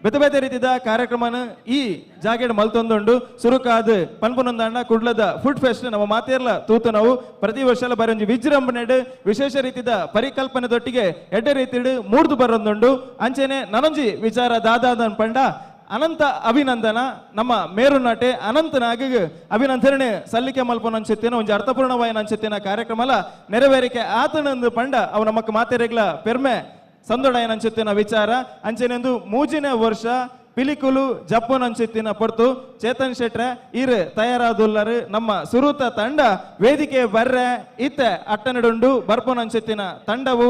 ಬೇತೆ ಬೇತೆ ರೀತಿಯ ಕಾರ್ಯಕ್ರಮನ ಈ ಜಾಗೆಡ್ ಮಲ್ತೊಂದುಂಡು ಸುರುಕಾದ ಪನ್ಪುನೊಂದಾಂಡ ಕುಡ್ಲದ ಫುಡ್ ಫೆಸ್ಟ್ ನಮ್ಮ ಮಾತೇರ್ಲ ತೂತು ನಾವು ಪ್ರತಿ ವರ್ಷ ಬರೋಂಜಿ ವಿಜೃಂಭಣೆಡ್ ವಿಶೇಷ ರೀತಿಯ ಪರಿಕಲ್ಪನೆದೊಟ್ಟಿಗೆ ಎಡ್ಡೆ ರೀತಿಡ್ ಮೂಡ್ದು ಬರೋದುಂಡು ಅಂಚೆನೆ ನನಂಜಿ ವಿಚಾರ ದಾದಾದನ್ ಪಂಡ ಅನಂತ ಅಭಿನಂದನ ನಮ್ಮ ಮೇರು ನಾಟೆ ಅನಂತನಾಗ ಅಭಿನಂದನೆ ಸಲ್ಲಿಕೆ ಮಲ್ಪನಂಚೆತ್ತಿನ ಒಂದು ಅರ್ಥಪೂರ್ಣವಾದ ಅಂಚೆತ್ತಿನ ಕಾರ್ಯಕ್ರಮಲ ನೆರವೇರಿಕೆ ಆತನಂದು ಪಂಡ ಅವು ನಮಕ್ ಮಾತೇರೆಗ್ಲ ಪೆರ್ಮೆ ಸಂದೊಡಾಯನ ಅಂಚೆತ್ತಿನ ವಿಚಾರ ಅಂಚೆನೆಂದು ಮೂಜಿನ ವರ್ಷ ಪಿಲಿಕುಲು ಜಪ್ಪನ್ ಅಂಚೆತ್ತಿನ ಪೊರ್ತು ಚೇತನ್ ಶೆಟ್ರೆ ಇರ್ ತಯಾರಾದುಲ್ಲರು ನಮ್ಮ ಸುರೂತ ತಂಡ ವೇದಿಕೆ ಬರ್ರೆ ಇತ್ತೆ ಅಟ್ಟನಡುಂಡು ಬರ್ಪನ್ ಅಂಚೆತ್ತಿನ ತಂಡವು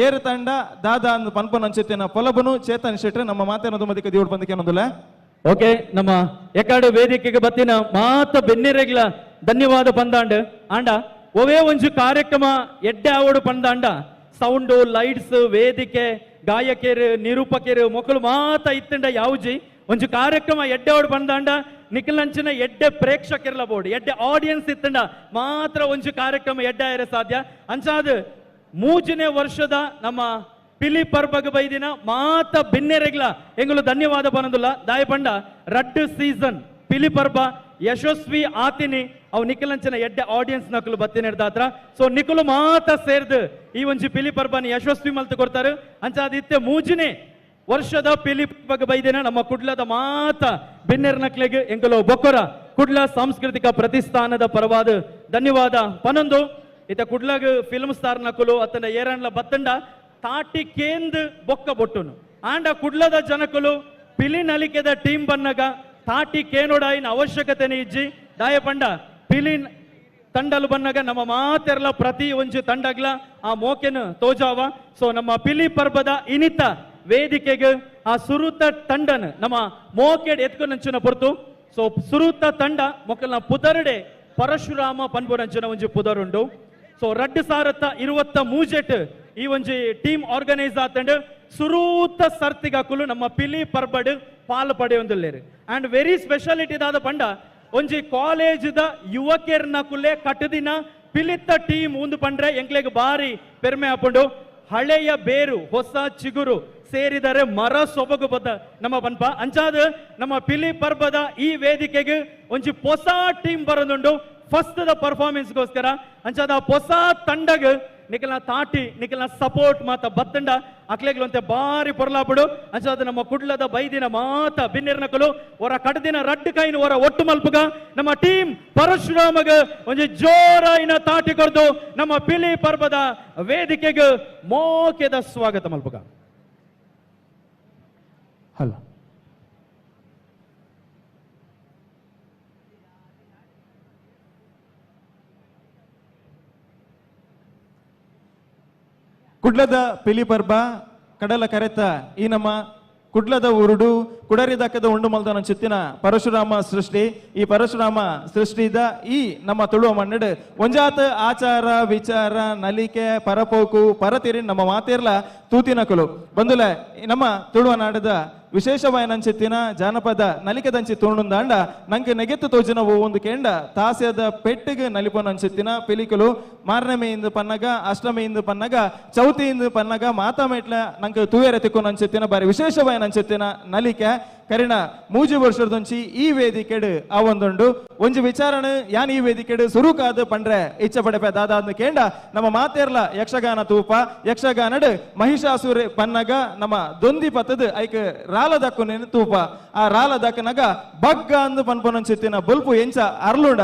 ಏರು ತಂಡ ದಾದಾ ಅಂದು ಪನ್ಪನ್ ಅಂಚೆತ್ತಿನ ಪೊಲಬನು ಚೇತನ್ ಶೆಟ್ರೆ ನಮ್ಮ ಮಾತೇನದು ಮದಿಕ ದೇವ್ರ ಬಂದಿಕೆ ಅನ್ನೋದಿಲ್ಲ. ಓಕೆ, ನಮ್ಮ ಎಕಾಡು ವೇದಿಕೆಗೆ ಬತ್ತಿನ ಮಾತ ಬೆನ್ನಿರೆಗ್ಲ ಧನ್ಯವಾದ ಪಂದಾಂಡ್ ಆಂಡ ಒವೇ ಒಂಜು ಕಾರ್ಯಕ್ರಮ ಎಡ್ಡೆ ಆವಡು ಪಂದಾಂಡ ಸೌಂಡು ಲೈಟ್ಸ್ ವೇದಿಕೆ ಗಾಯಕಿಯರು ನಿರೂಪಕಿಯರು ಮೊಕ್ಕಲು ಮಾತ ಇತ್ತಂಡ ಯಾವ್ಜಿ ಒಂಜು ಕಾರ್ಯಕ್ರಮ ಎಡ್ಡೆ ಆವಡು ಪಂದಾಂಡ ನಿಖಿಲಂಚಿನ ಎಡ್ಡೆ ಪ್ರೇಕ್ಷಕರ್ಲ ಬೋರ್ಡ್ ಎಡ್ಡೆ ಆಡಿಯನ್ಸ್ ಇತ್ತಂಡ ಮಾತ್ರ ಒಂಜು ಕಾರ್ಯಕ್ರಮ ಎಡ್ಡೆ ಆಯ್ರೆ ಸಾಧ್ಯ ಅಂಚಾದ ಮೂಜನೇ ವರ್ಷದ ನಮ್ಮ ಪಿಲಿ ಪರ್ಬಗ ಬೈದಿನ ಮಾತ ಬೆನ್ನೆರೆಗ್ಲ ಎಂಗುಲು ಧನ್ಯವಾದ ಪನದುಲ್ಲ ದಾಯ ಪಂಡ ರಡ್ಡು ಸೀಸನ್ ಪಿಲಿ ಪರ್ಬ ಯಶಸ್ವಿ ಆತಿನಿ ಅವು ನಿಖಿಲಂಚಿನ ಎಡ್ಡೆ ಆಡಿಯನ್ಸ್ ನಕಲು ಬತ್ತಿನ ದಾತ್ರ ಸೊ ನಿಖಲು ಮಾತ ಸೇರ್ದು ಈ ಒಂಜಿ ಪಿಲಿ ಪರ್ಬನ ಯಶಸ್ವಿ ಮಲ್ತು ಕೊಡ್ತಾರೆ ಅಂಚಾದಿತ್ತೆ ಮೂಜನೇ ವರ್ಷದ ಪಿಲಿ ಪರ್ಬಗ ಬೈದಿನ ನಮ್ಮ ಕುಡ್ಲದ ಮಾತ ಬೆನ್ನೆರ್ ನಕ್ಲೆಗೆ ಎಂಗುಲು ಬೊಕ್ಕರ ಕುಡ್ಲ ಸಾಂಸ್ಕೃತಿಕ ಪ್ರತಿಷ್ಠಾನದ ಪರವಾದ ಧನ್ಯವಾದ ಪನೊಂದು ಇತ ಕುಡ್ಲಗ್ ಫಿಲ್ಮ್ ಸ್ಟಾರ್ ನಕಲು ಅತ್ತನ ಏರಣ್ಲ ಬತ್ತಂಡ ತಾಟಿ ಕೇಂದ್ ಬೊಕ್ಕ ಬೊಟ್ಟುನು ಆಂಡ ಕುಡ್ಲದ ಜನಕಲು ಪಿಲಿ ನಲಿಕೆದ ಟೀಮ್ ಬನ್ನಗ ತಾಟಿ ಕೇನೋಡಾಯಿನ ಅವಶ್ಯಕತೆನೆ ಇಜ್ಜಿ ದಾಯ ಪಂಡ ಪಿಲಿ ತಂಡಲು ಬನ್ನಗ ನಮ್ಮ ಮಾತೆರ್ಲ ಪ್ರತಿ ಒಂಜು ತಂಡಗ್ಲ ಆ ಮೋಕೆನ ತೋಜಾವ ಸೊ ನಮ್ಮ ಪಿಲಿ ಪರ್ಬದ ಇನಿತ ವೇದಿಕೆಗೆ ಆ ಸುರುತ ತಂಡನ ನಮ್ಮ ಮೋಕೆಡ್ ಎತ್ಕೊಂಡಂಚಿನ ಪೊರ್ತು ಸೊ ಸುರುತ ತಂಡ ಮೊಕಲ್ನ ಪುದರ್ಡೆ ಪರಶುರಾಮ ಪನ್ಪುರಂಚಿನ ಒಂಜಿ ಪುದರುಂಡು ಸೊ 2023 ಈ ಒಂಜಿ ಟೀಮ್ ಆರ್ಗನೈಸ್ ಆತಂಡ್ ಸುರೂತ ಸರ್ತಿಗಾಕುಲು ನಮ್ಮ ಪಿಲಿ ಪರ್ಬಡ್ ಪಾಲು ಪಡೆಯೊಂದುಲ್ಲೇರು ಅಂಡ್ ವೆರಿ ಸ್ಪೆಷಾಲಿಟಿ ದಾದ ಪಂಡ ಒಂಜಿ ಕಾಲೇಜ್ದ ಯುವಕರ್ನ ಕುಲೆ ಕಟ್ಟದಿನ ಪಿಲಿತ್ತ ಟೀಮ್ ಉಂದು ಪಂಡ್ರೆ ಎಂಕ್ಲೆಗ್ ಬಾರಿ ಪೆರ್ಮೆ ಆಪುಂಡು ಹಳೆಯ ಬೇರು ಹೊಸ ಚಿಗುರು ಸೇರಿದರೆ ಮರ ಸೊಬಗು ಬದ್ದ ನಮ್ಮ ಪನ್ಪ ಅಂಚಾದ ನಮ್ಮ ಪಿಲಿ ಪರ್ಬದ ಈ ವೇದಿಕೆಗೆ ಒಂಜಿ ಹೊಸ ಟೀಮ್ ಬರೋದುಂಡು ಫಸ್ಟ್ ದ ಪರ್ಫಾರ್ಮೆನ್ಸ್ಗೋಸ್ಕರ ಅಂಚಾದ ಹೊಸ ತಂಡಗ ನಿಖಲ್ನ ತಾಟಿ ನಿಖಲ್ನ ಸಪೋರ್ಟ್ ಮಾತ ಬತ್ತಂಡ ಅಕ್ಲೆಗ್ಲಂತೆ ಬಾರಿ ಪೊರ್ಲಾಪಡು ಅಂಚಾದ ನಮ್ಮ ಕುಡ್ಲದ ಬೈದಿನ ಮಾತ ಬಿನ್ನಿರ್ನಕಲು ಅವರ ಕಡದಿನ ರಡ್ಡು ಕೈನ ಅವರ ಒಟ್ಟು ಮಲ್ಪಗ ನಮ್ಮ ಟೀಮ್ ಪರಶುರಾಮಗ ಒಂಜಿ ಜೋರಾಯಿನ ತಾಟಿ ಕೊರ್ದು ನಮ್ಮ ಪಿಲಿ ಪರ್ಬದ ವೇದಿಕೆಗೆ ಮೋಕೆದ ಸ್ವಾಗತ ಮಲ್ಪಗ. ಹಲೋ ಕುಡ್ಲದ ಪಿಲಿಪರ್ಬ ಕಡಲ ಕರೆತ ಈ ನಮ್ಮ ಕುಡ್ಲದ ಊರುಡು ಕುಡರಿದಕ್ಕದ ಉಂಡು ಮಲ್ದನ ಚಿತ್ತಿನ ಪರಶುರಾಮ ಸೃಷ್ಟಿ ಈ ಪರಶುರಾಮ ಸೃಷ್ಟಿದ ಈ ನಮ್ಮ ತುಳುವ ಮಣ್ಣಡು ಒಂಜಾತ ಆಚಾರ ವಿಚಾರ ನಲಿಕೆ ಪರಪೋಕು ಪರತಿರಿ ನಮ್ಮ ಮಾತೇರ್ಲ ತೂತಿನಕಲು ಬಂದುಲ ನಮ್ಮ ತುಳುವ ನಾಡದ ವಿಶೇಷವಾದ ಚಿತ್ತಿನ ಜಾನಪದ ನಲಿಕೆದಂಚಿ ತೋಣುಂದಾಂಡ ನಂಗೆ ನೆಗೆತ್ತು ತೋಜಿನ ಒಂದು ಕೆಂಡ ತಾಸ್ಯದ ಪೆಟ್ಟಿಗೆ ನಲಿಪೊನಂಚಿತ್ತಿನ ಪಿಲಿಕಲು ಮಾರನೆಮೆಯಿಂದ ಪನ್ನಗ ಅಷ್ಟಮಿಯಿಂದ ಪನ್ನಗ ಚೌತಿಯಿಂದ ಪನ್ನಗ ಮಾತಾಮೆಟ್ಲ ನಂಗೆ ತೂಯರೆ ತಿಕ್ಕೊನಂಚಿತ್ತಿನ ಬಾರಿ ವಿಶೇಷವಾದ ಚಿತ್ತಿನ ನಲಿಕೆ ಕರಿಣ ಮೂಜಿ ವರ್ಷದೊಂಚಿ ಈ ವೇದಿಕೆಡು ಆ ಒಂದೊಂಡು ಒಂಜಿ ವಿಚಾರಣ ಯಾನ್ ಈ ವೇದಿಕೆಡು ಸುರುಕಾದ ಪಂಡ್ರೆ ಇಚ್ಛ ಪಡೆಪೆ ದಾದಾದ್ನ ಕೇಂಡ ನಮ್ಮ ಮಾತೇರ್ಲ ಯಕ್ಷಗಾನ ತೂಪ ಯಕ್ಷಗಾನಡು ಮಹಿಷಾಸುರ ಪನ್ನಗ ನಮ್ಮ ದೊಂದಿ ಪತ್ತದ ಐಕ್ ರಾಲ ದಕ್ಕು ತೂಪ ಆ ರಾಲ ದಕ್ಕನಗ ಬಗ್ಗ ಅಂದು ಪನ್ಪೊನಂಚಿತ್ತಿನ ಬುಲ್ಪು ಎಂಚ ಅರ್ಲುಂಡ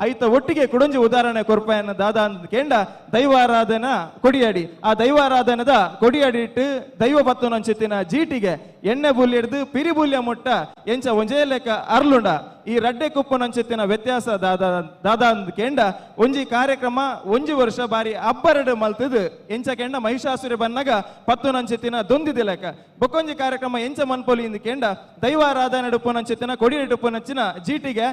ಐತ ಒಟ್ಟಿಗೆ ಕುಡಂಜಿ ಉದಾಹರಣೆ ಕೊರ್ಪಾಯನ ದಾದ ಅಂತ ಕೇಂಡ ದೈವಾರಾಧನ ಕೊಡಿಯಾಡಿ ಆ ದೈವಾರಾಧನದ ಕೊಡಿಯಾಡಿ ಇಟ್ಟು ದೈವ ಪತ್ತುನಂಚಿತ್ತಿನ ಜೀಟಿಗೆ ಎಣ್ಣೆ ಬುಲ್ಲಿ ಹಿಡ್ದು ಪಿರಿ ಬುಲ್ಯ ಮುಟ್ಟ ಎಂಚ ಒಂಜೇ ಲೆಕ್ಕ ಅರ್ಲುಂಡ ಈ ರಡ್ಡೆ ಕುಪ್ಪುನಂಚಿತ್ತಿನ ವ್ಯತ್ಯಾಸ ದಾದ ಅಂತ ಕೇಂಡ ಒಂಜಿ ಕಾರ್ಯಕ್ರಮ ಒಂಜಿ ವರ್ಷ ಬಾರಿ ಅಬ್ಬರಡು ಮಲ್ತದು ಎಂಚ ಕೆಂಡ ಮಹಿಷಾಸುರ ಬನ್ನಗ ಪತ್ತುನಂಚಿತ್ತಿನ ದೊಂದಿದ ಲೆಕ್ಕ ಬೊಕ್ಕೊಂಜಿ ಕಾರ್ಯಕ್ರಮ ಎಂಚ ಮನ್ಪೊಲಿ ಇಂದ ಕೇಂಡ ದೈವಾರಾಧನೆ ಡುಪ್ಪುನಂಚಿತ್ತಿನ ಕೊಡಿಯಾಡಿ ಉಪ್ಪುನಂಚಿನ ಜೀಟಿಗೆ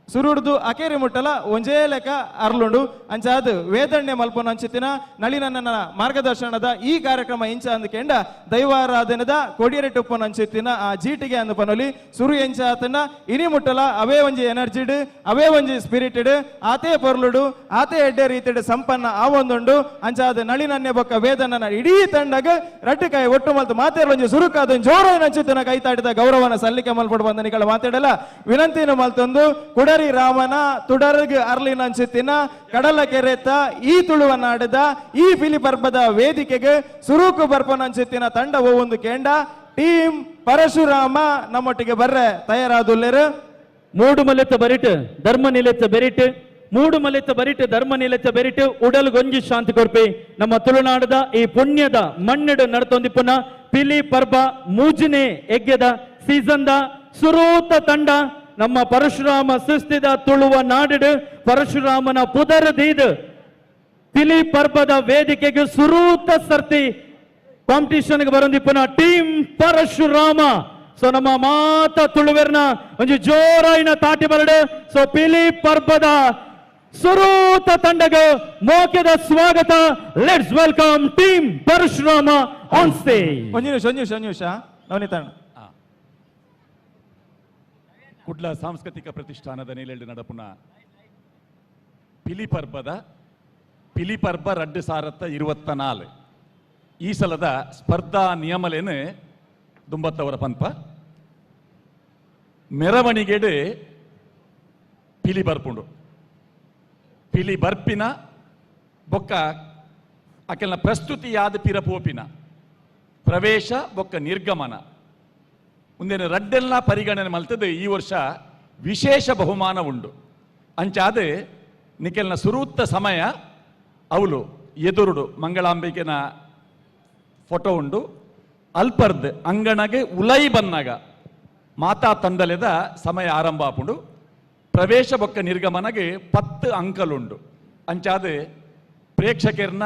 ಸುರುಡ್ದು ಅಕೇರಿ ಮುಟ್ಟಲ ಒಂಜೇ ಲೆಕ್ಕ ಅರ್ಲುಂಡು ಅಂಚಾದ ವೇದಣ್ಯ ಮಲ್ಪನ ಅಂಚಿತ್ತಿನ ನಳಿನನ್ನ ಮಾರ್ಗದರ್ಶನದ ಈ ಕಾರ್ಯಕ್ರಮ ಇಂಚ ಅಂದ್ಕೆಂಡ ದೈವಾರಾಧನದ ಕೊಡಿಯರೆ ಟುಪ್ಪನ ಅಂಚಿತ್ತಿನ ಆ ಜೀಟಿಗೆ ಅಂದ ಪನೊಲಿ ಸುರು ಎಂಚ ಆತನ ಇನಿ ಮುಟ್ಟಲ ಅವೇ ಒಂಜಿ ಎನರ್ಜಿಡ್ ಅವೇ ಒಂಜಿ ಸ್ಪಿರಿಟೆಡ್ ಆತೇ ಪೊರ್ಲುಡು ಆತೇ ಎಡ್ಡೆ ರೀತಿಡ್ ಸಂಪನ್ನ ಆ ಒಂದುಂಡು ಅಂಚಾದ ನಳಿನನ್ನೆ ಬೊಕ್ಕ ವೇದನ ಇಡೀ ತಂಡಗ ರಟ್ಟಿಕಾಯಿ ಒಟ್ಟು ಮಲ್ತು ಮಾತೇರ್ ಒಂಜಿ ಸುರುಕಾದ ಜೋರ ಅಂಚಿತ್ತಿನ ಕೈತಾಡಿದ ಗೌರವನ ಸಲ್ಲಿಕೆ ಮಲ್ಪಡು ಬಂದ ನಿಗಳ ಮಾತಾಡಲ್ಲ ವಿನಂತಿನ ಮಲ್ತೊಂದು ಕುಡರಿ ರಾಮನ ತುಡರ್ಗ್ ಅರ್ಲಿನ ಅಂಚಿತ್ತಿನ ಕಡಲ ಕೆರೆತ ಈ ತುಳುವ ನಾಡದ ಈ ಪಿಲಿಪರ್ಬದ ವೇದಿಕೆಗೆ ಸುರೂಕು ಬರ್ಪನ ಅಂಚಿತ್ತಿನ ತಂಡ ಒಂದು ಕೇಂಡ ಟೀಮ್ ಪರಶುರಾಮ ನಮ್ಮೊಟ್ಟಿಗೆ ಬರ್ರೆ ತಯಾರಾದುಲ್ಲೇರು ಮೂಡು ಮಲೆತ್ತ ಬರಿಟ್ ಧರ್ಮ ನಿಲೆತ್ತ ಬೆರಿಟ್ ಮೂಡು ಮಲೆತ್ತ ಬರಿಟ್ ಧರ್ಮ ನಿಲೆತ್ತ ಬೆರಿಟ್ ಉಡಲ್ ಗೊಂಜಿ ಶಾಂತಿ ಕೊರ್ಪೆ ನಮ್ಮ ತುಳುನಾಡದ ಈ ಪುಣ್ಯದ ಮಣ್ಣಿಡು ನಡತೊಂದಿಪ್ಪನ ಪಿಲಿ ಪರ್ಬ ಮೂಜನೆ ಎಗ್ಗೆದ ಸೀಸನ್ದ ಸುರೂತ ತಂಡ ನಮ್ಮ ಪರಶುರಾಮ ಸೃಷ್ಟಿದ ತುಳುವ ನಾಡಿಡು ಪರಶುರಾಮನ ಪುದರದೀದು ಪಿಲಿ ಪರ್ಬದ ವೇದಿಕೆಗೆ ಸುರೂತ ಸರ್ತಿ ಕಾಂಪಿಟಿಷನ್ಗೆ ಬರೋದಿಪ್ಪನ ಟೀಮ್ ಪರಶುರಾಮ ಸೊ ನಮ್ಮ ಮಾತ ತುಳುವೆರ್ನ ಒಂಜಿ ಜೋರಾಯಿನ ತಾಟಿ ಬರಡು ಸೊ ಪಿಲಿ ಪರ್ಬದ ಸುರೂತ ತಂಡಗೆ ಮೋಕೆದ ಸ್ವಾಗತ. Let's welcome team Parashurama on stage. ಒಂದ್ ನಿಮಿಷ ನವನಿತಣ್ಣ ಕುಡ್ಲ ಸಾಂಸ್ಕೃತಿಕ ಪ್ರತಿಷ್ಠಾನದ ನೀಲೆಲ್ಡು ನಡಪುನ ಪಿಲಿಪರ್ಬದ ಪಿಲಿಪರ್ಬ 2024 ಈ ಸಲದ ಸ್ಪರ್ಧಾ ನಿಯಮಲೇನು ದುಂಬತ್ತವರ ಪನ್ಪ ಮೆರವಣಿಗೆಡು ಪಿಲಿ ಬರ್ಪುಂಡು ಪಿಲಿ ಬರ್ಪಿನ ಬೊಕ್ಕ ಅಕೆಲ್ನ ಪ್ರಸ್ತುತಿಯಾದ ಪಿರಪೋಪಿನ ಪ್ರವೇಶ ಬೊಕ್ಕ ನಿರ್ಗಮನ ಮುಂದೇನು ರಡ್ಡೆಲ್ಲ ಪರಿಗಣನೆ ಮಲ್ತದ್ದು ಈ ವರ್ಷ ವಿಶೇಷ ಬಹುಮಾನ ಉಂಡು ಅಂಚಾದ ನಿಕೆಲ್ನ ಸುರೂತ್ತ ಸಮಯ ಅವಳು ಎದುರುಡು ಮಂಗಳಾಂಬಿಕೆನ ಫೋಟೋ ಉಂಡು ಅಲ್ಪರ್ದ್ ಅಂಗಣಗೆ ಉಲೈ ಬನ್ನಗ ಮಾತಾ ತಂದಲೆದ ಸಮಯ ಆರಂಭ ಆಪುಂಡು ಪ್ರವೇಶ ಬೊಕ್ಕ ನಿರ್ಗಮನಗೆ 10 ಅಂಕಲುಂಡು ಅಂಚಾದ ಪ್ರೇಕ್ಷಕರ್ನ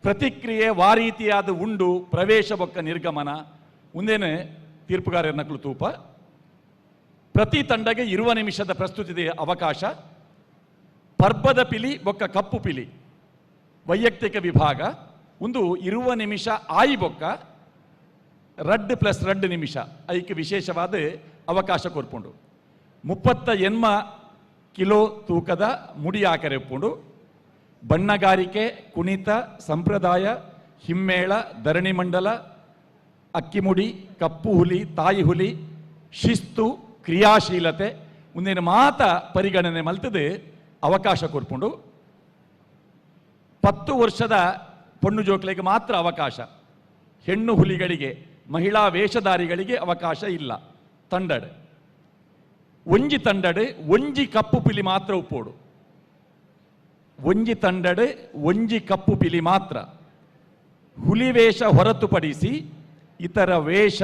ಪ್ರತಿಕ್ರಿಯೆ ವಾರೀತಿಯಾದ ಉಂಡು ಪ್ರವೇಶ ಬೊಕ್ಕ ನಿರ್ಗಮನ ಮುಂದೇನೆ ತೀರ್ಪುಗಾರರ ನಕಲು ತೂಪ ಪ್ರತಿ ತಂಡಗೆ 20 ನಿಮಿಷದ ಪ್ರಸ್ತುತಿಯ ಅವಕಾಶ. ಪರ್ಬದ ಪಿಲಿ ಬೊಕ್ಕ ಕಪ್ಪು ಪಿಲಿ ವೈಯಕ್ತಿಕ ವಿಭಾಗ ಒಂದು 20 ನಿಮಿಷ ಆಯಿ ಬೊಕ್ಕ ರಡ್ ಪ್ಲಸ್ 2 ನಿಮಿಷ ಐಕೆ ವಿಶೇಷವಾದ ಅವಕಾಶ ಕೊರ್ಪುಂಡು 38 ಕಿಲೋ ತೂಕದ ಮುಡಿ ಆಕರೆ ಉಪ್ಪುಂಡು ಬಣ್ಣಗಾರಿಕೆ, ಕುಣಿತ, ಸಂಪ್ರದಾಯ, ಹಿಮ್ಮೇಳ, ಧರಣಿ ಮಂಡಲ, ಅಕ್ಕಿಮುಡಿ, ಕಪ್ಪು ಹುಲಿ, ತಾಯಿ ಹುಲಿ, ಶಿಸ್ತು, ಕ್ರಿಯಾಶೀಲತೆ ಮುಂದಿನ ಮಾತ ಪರಿಗಣನೆ ಮಲ್ತದೆ ಅವಕಾಶ ಕೊರ್ಪುಂಡು. 10 ವರ್ಷದ ಪೊಣ್ಣು ಜೋಕ್ಲೆಗೆ ಮಾತ್ರ ಅವಕಾಶ, ಹೆಣ್ಣು ಹುಲಿಗಳಿಗೆ, ಮಹಿಳಾ ವೇಷಧಾರಿಗಳಿಗೆ ಅವಕಾಶ ಇಲ್ಲ. ತಂಡಡ್ ಒಂಜಿ ತಂಡಡ್ ಒಂಜಿ ಕಪ್ಪು ಪಿಲಿ ಮಾತ್ರ ಉಪ್ಪೋಡು. ಒಂಜಿ ತಂಡಡ್ ಒಂಜಿ ಕಪ್ಪು ಪಿಲಿ ಮಾತ್ರ. ಹುಲಿ ವೇಷ ಹೊರತುಪಡಿಸಿ ಇತರ ವೇಷ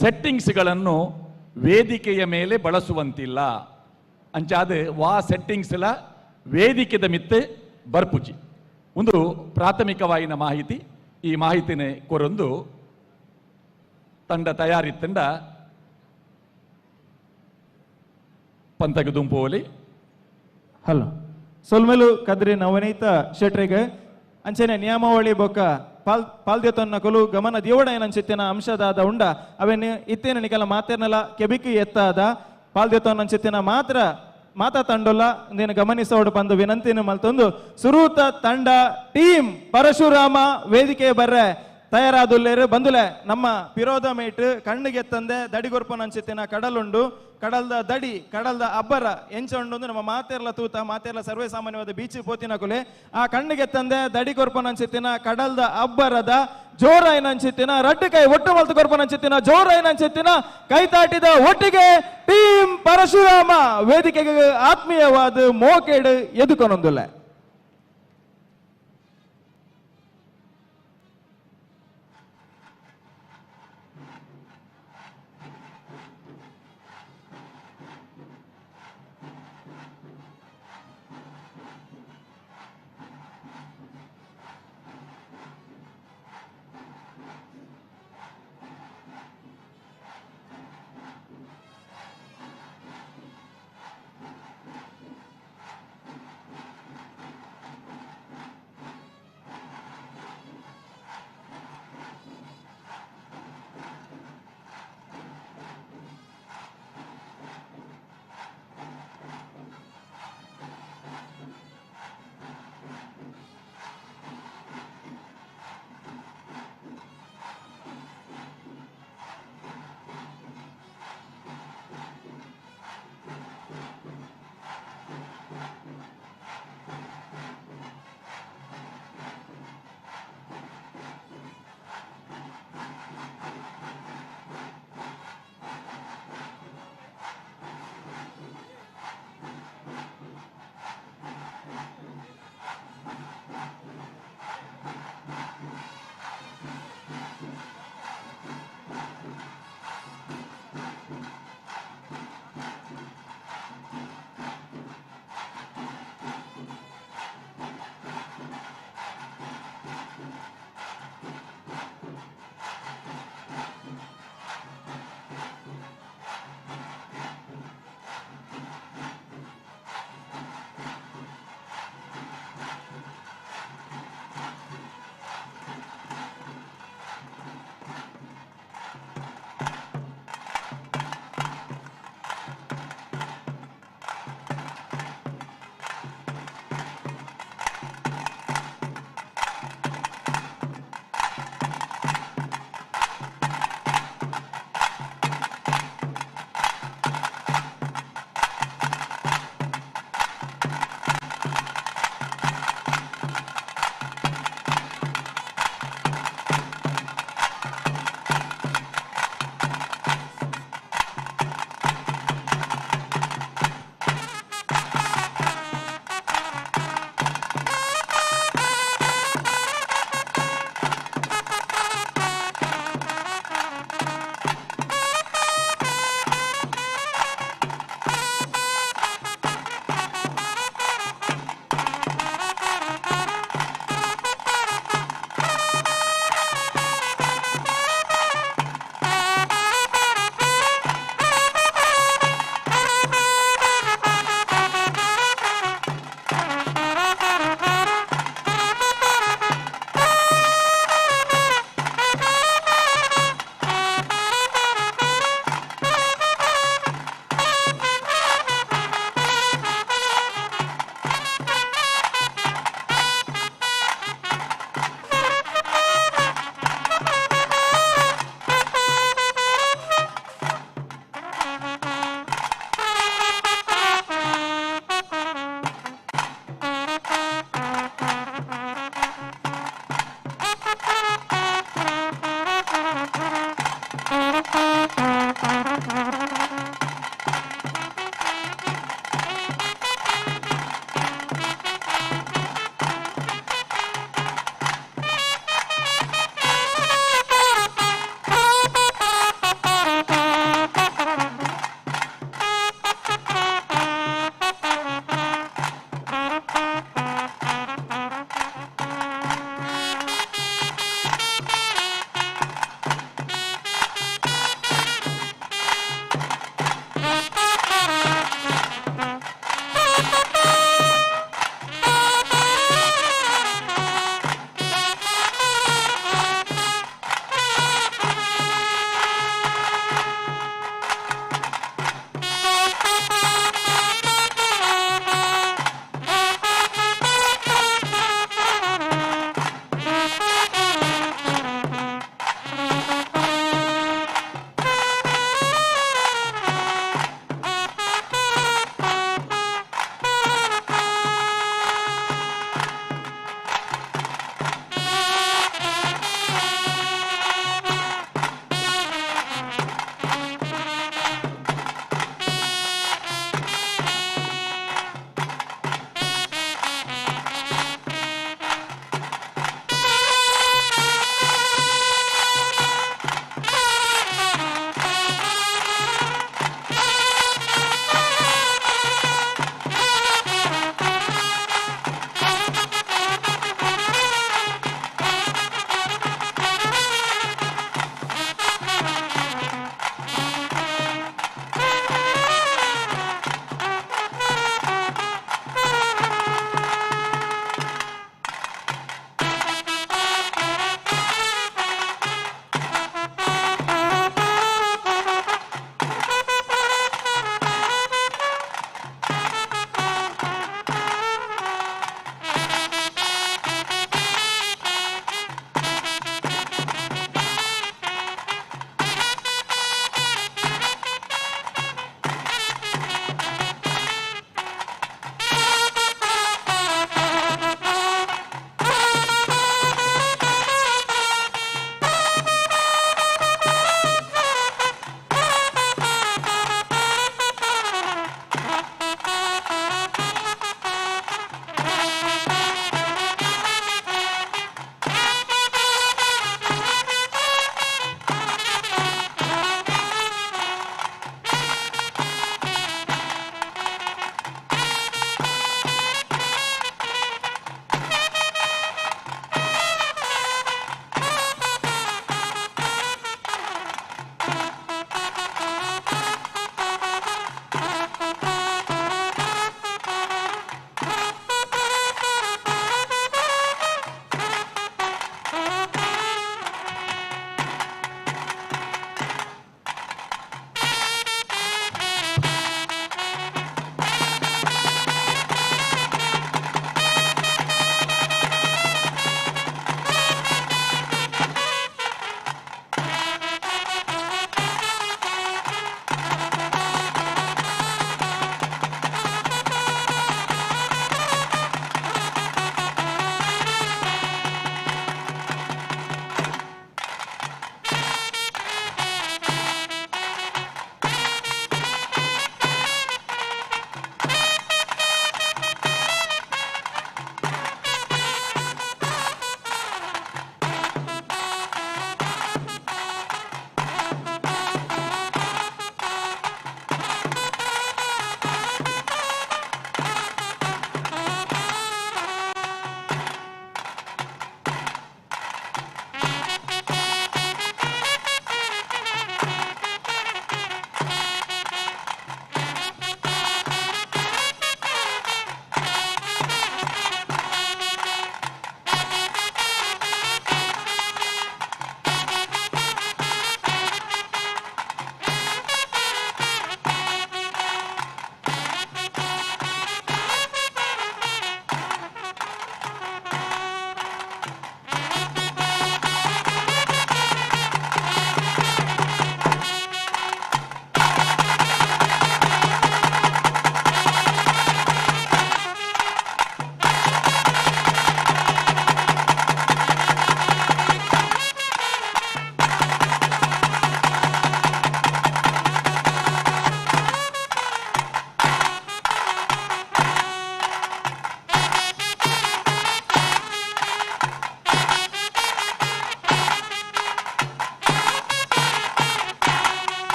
ಸೆಟ್ಟಿಂಗ್ಸ್ಗಳನ್ನು ವೇದಿಕೆಯ ಮೇಲೆ ಬಳಸುವಂತಿಲ್ಲ. ಅಂಚಾದ ವಾ ಸೆಟ್ಟಿಂಗ್ಸ್ಲ ವೇದಿಕೆದ ಮಿತ್ತೆ ಬರ್ಪುಜಿ. ಒಂದು ಪ್ರಾಥಮಿಕವಾಯಿನ ಮಾಹಿತಿ. ಈ ಮಾಹಿತಿನೇ ಕೊರೊಂದು ತಂಡ ತಯಾರಿತ್ತಂಡ ಪಂತಗ ದುಂಪೋಲಿ. ಹಲೋ ಸೊಲ್ಮೆಲು ಕದ್ರಿ ನವನೀತ ಶೆಟ್ರಿಗೆ ಅಂಚನೆ ನಿಯಮಾವಳಿ ಬೊಕ್ಕ ಪಾಲ್ದ್ಯತನ್ನ ಕೊಲು ಗಮನ ದೇವಡಯನಂಚಿತ್ತಿನ ಅಂಶದಾದ ಉಂಡ ಅವೇನು ಇತ್ತೇನ ನಿಕಲ ಮಾತೇರ್ನಲ ಕೆಬಿಕಿ ಎತ್ತಾದ ಪಾಲ್ದ್ಯತನ್ನಂಚಿತ್ತಿನ ಮಾತ್ರ ಮಾತಾ ತಂಡೊಲ್ಲ ನೀನು ಗಮನಿಸೋಡು ಬಂದು ವಿನಂತಿನ ಮಲ್ತೊಂದು ಸುರೂತ ತಂಡ ಟೀಮ್ ಪರಶುರಾಮ ವೇದಿಕೆ ಬರ್ರೆ ತಯಾರಾದುಲ್ಲೇರು ಬಂದುಲೆ ನಮ್ಮ ಪಿರೋದ ಮೇಟ್ ಕಣ್ಣಿಗೆ ತಂದೆ ದಡಿಗೊರ್ಪನ ಅಂಚಿತ್ತಿನ ಕಡಲುಂಡು ಕಡಲ್ದ ದಡಿ ಕಡಲ್ದ ಅಬ್ಬರ ಎಂಚೊಂಡು ನಮ್ಮ ಮಾತೇರ್ಲ ತೂತ ಮಾತೇರ್ಲ ಸರ್ವೇ ಸಾಮಾನ್ಯವಾದ ಬೀಚ್ ಪೋತಿನ ಕುಲೆ ಆ ಕಣ್ಣಿಗೆ ತಂದೆ ದಡಿಗೊರ್ಪನ ಅಂಚಿತ್ತಿನ ಕಡಲ್ದ ಅಬ್ಬರದ ಜೋರೈನ ಅಂಚಿತ್ತಿನ ರಡ್ಡು ಕೈ ಒಟ್ಟು ಮಲ್ತು ಕೊರ್ಪನ ಅಂಚಿತ್ತಿನ ಜೋರೈನ ಅಂಚಿತ್ತಿನ ಕೈತಾಟಿದ ಒಟ್ಟಿಗೆ ಟೀಮ್ ಪರಶುರಾಮ ವೇದಿಕೆಗೆ ಆತ್ಮೀಯವಾದ ಮೋಕೆಡ್ ಎದುಕೊನೊಂದುಲೆ.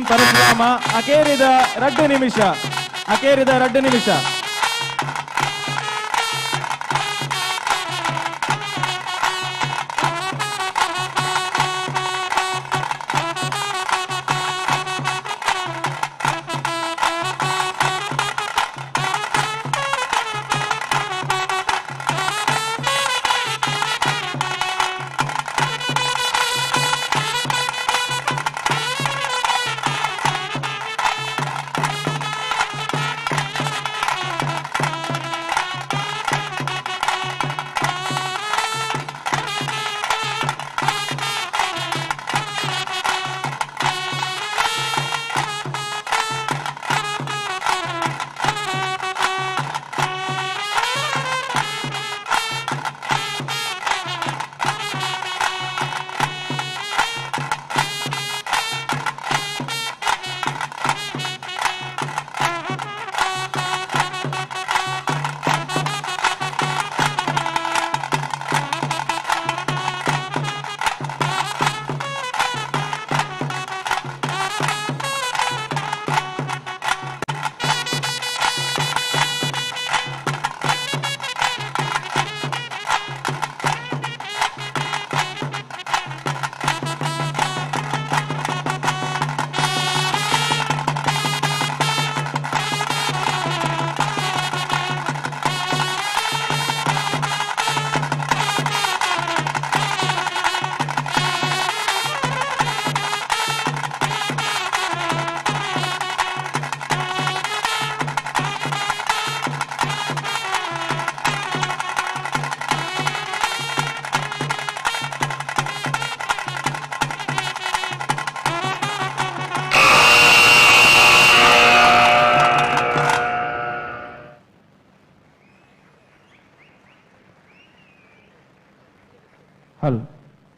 ಪರಶುರಾಮ ಅಕೇರಿದ 2 ನಿಮಿಷ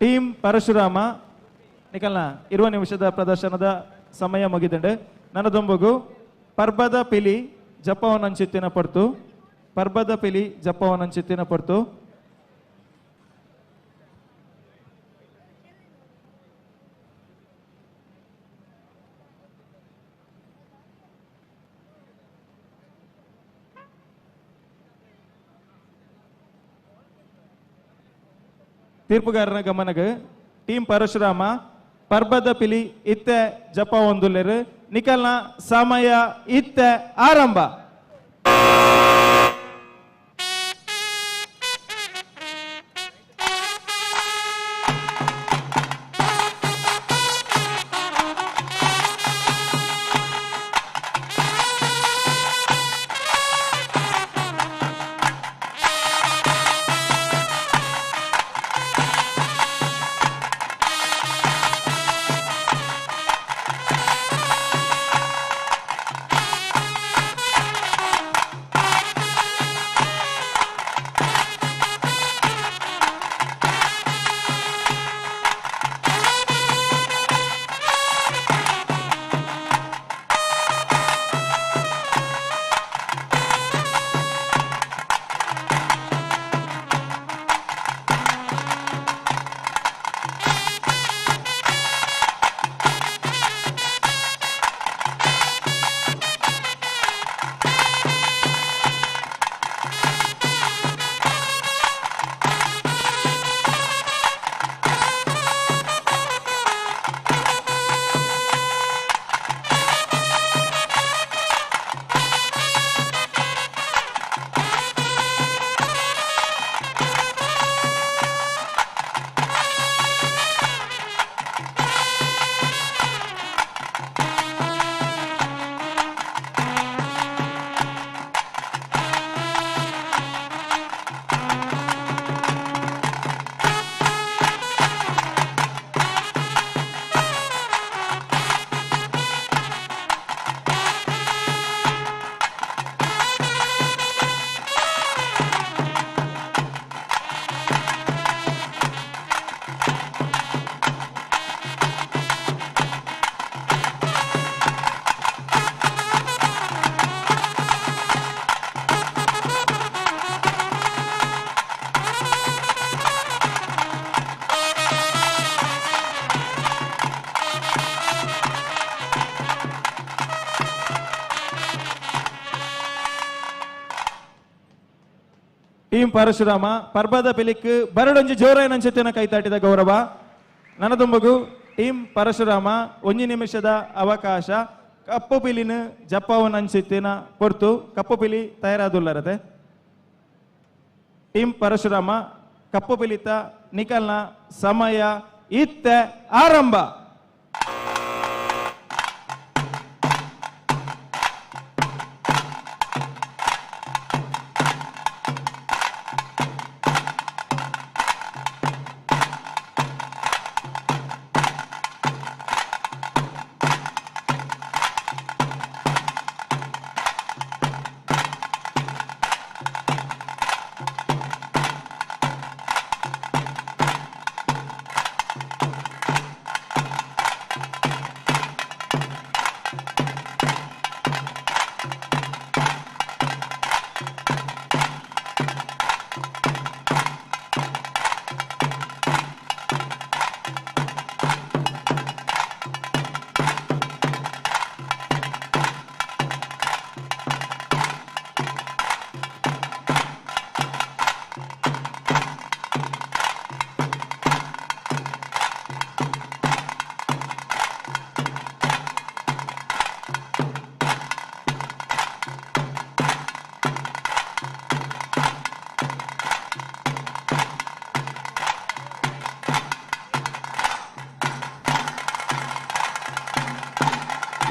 ಟೀಮ್ ಪರಶುರಾಮ ನಿಕಲ್ನ 20 ನಿಮಿಷದ ಪ್ರದರ್ಶನದ ಸಮಯ ಮುಗಿದಂಡೆ ನನ್ನದೊಂಬಗು ಪರ್ಬದ ಪಿಲಿ ಜಪ್ಪವನಂಚಿತ್ತಿನ ಪಡ್ತು ತೀರ್ಪುಗಾರನ ಗಮನಕ್ಕೆ ಟೀಮ್ ಪರಶುರಾಮ ಪರ್ಬದ ಪಿಲಿ ಇತ್ತೆ ಜಪ ಒಂದುಲೆರು ನಿಕಲ್ನ ಸಮಯ ಇತ್ತೆ ಆರಂಭ. ಟೀಮ್ ಪರಶುರಾಮ ಪರ್ಬದ ಪಿಲಿಕ್ ಬರಡೊಂಜಿ ಜೋರೈನಂಚೆತ್ತಿನ ಕೈತಾಟಿದ ಗೌರವ ನನದುಂಬಗು ಟೀಮ್ ಪರಶುರಾಮ 1 ನಿಮಿಷದ ಅವಕಾಶ ಕಪ್ಪು ಪಿಲಿನ ಜಪ್ಪವನಂಚಿತ್ತಿನ ಪೊರ್ತು ಕಪ್ಪು ಪಿಲಿ ತಯಾರಾದುಲ್ಲರತೆ ಟೀಮ್ ಪರಶುರಾಮ ಕಪ್ಪು ಪಿಲಿತ ನಿಖಲ್ನ ಸಮಯ ಇತ್ತ ಆರಂಭ.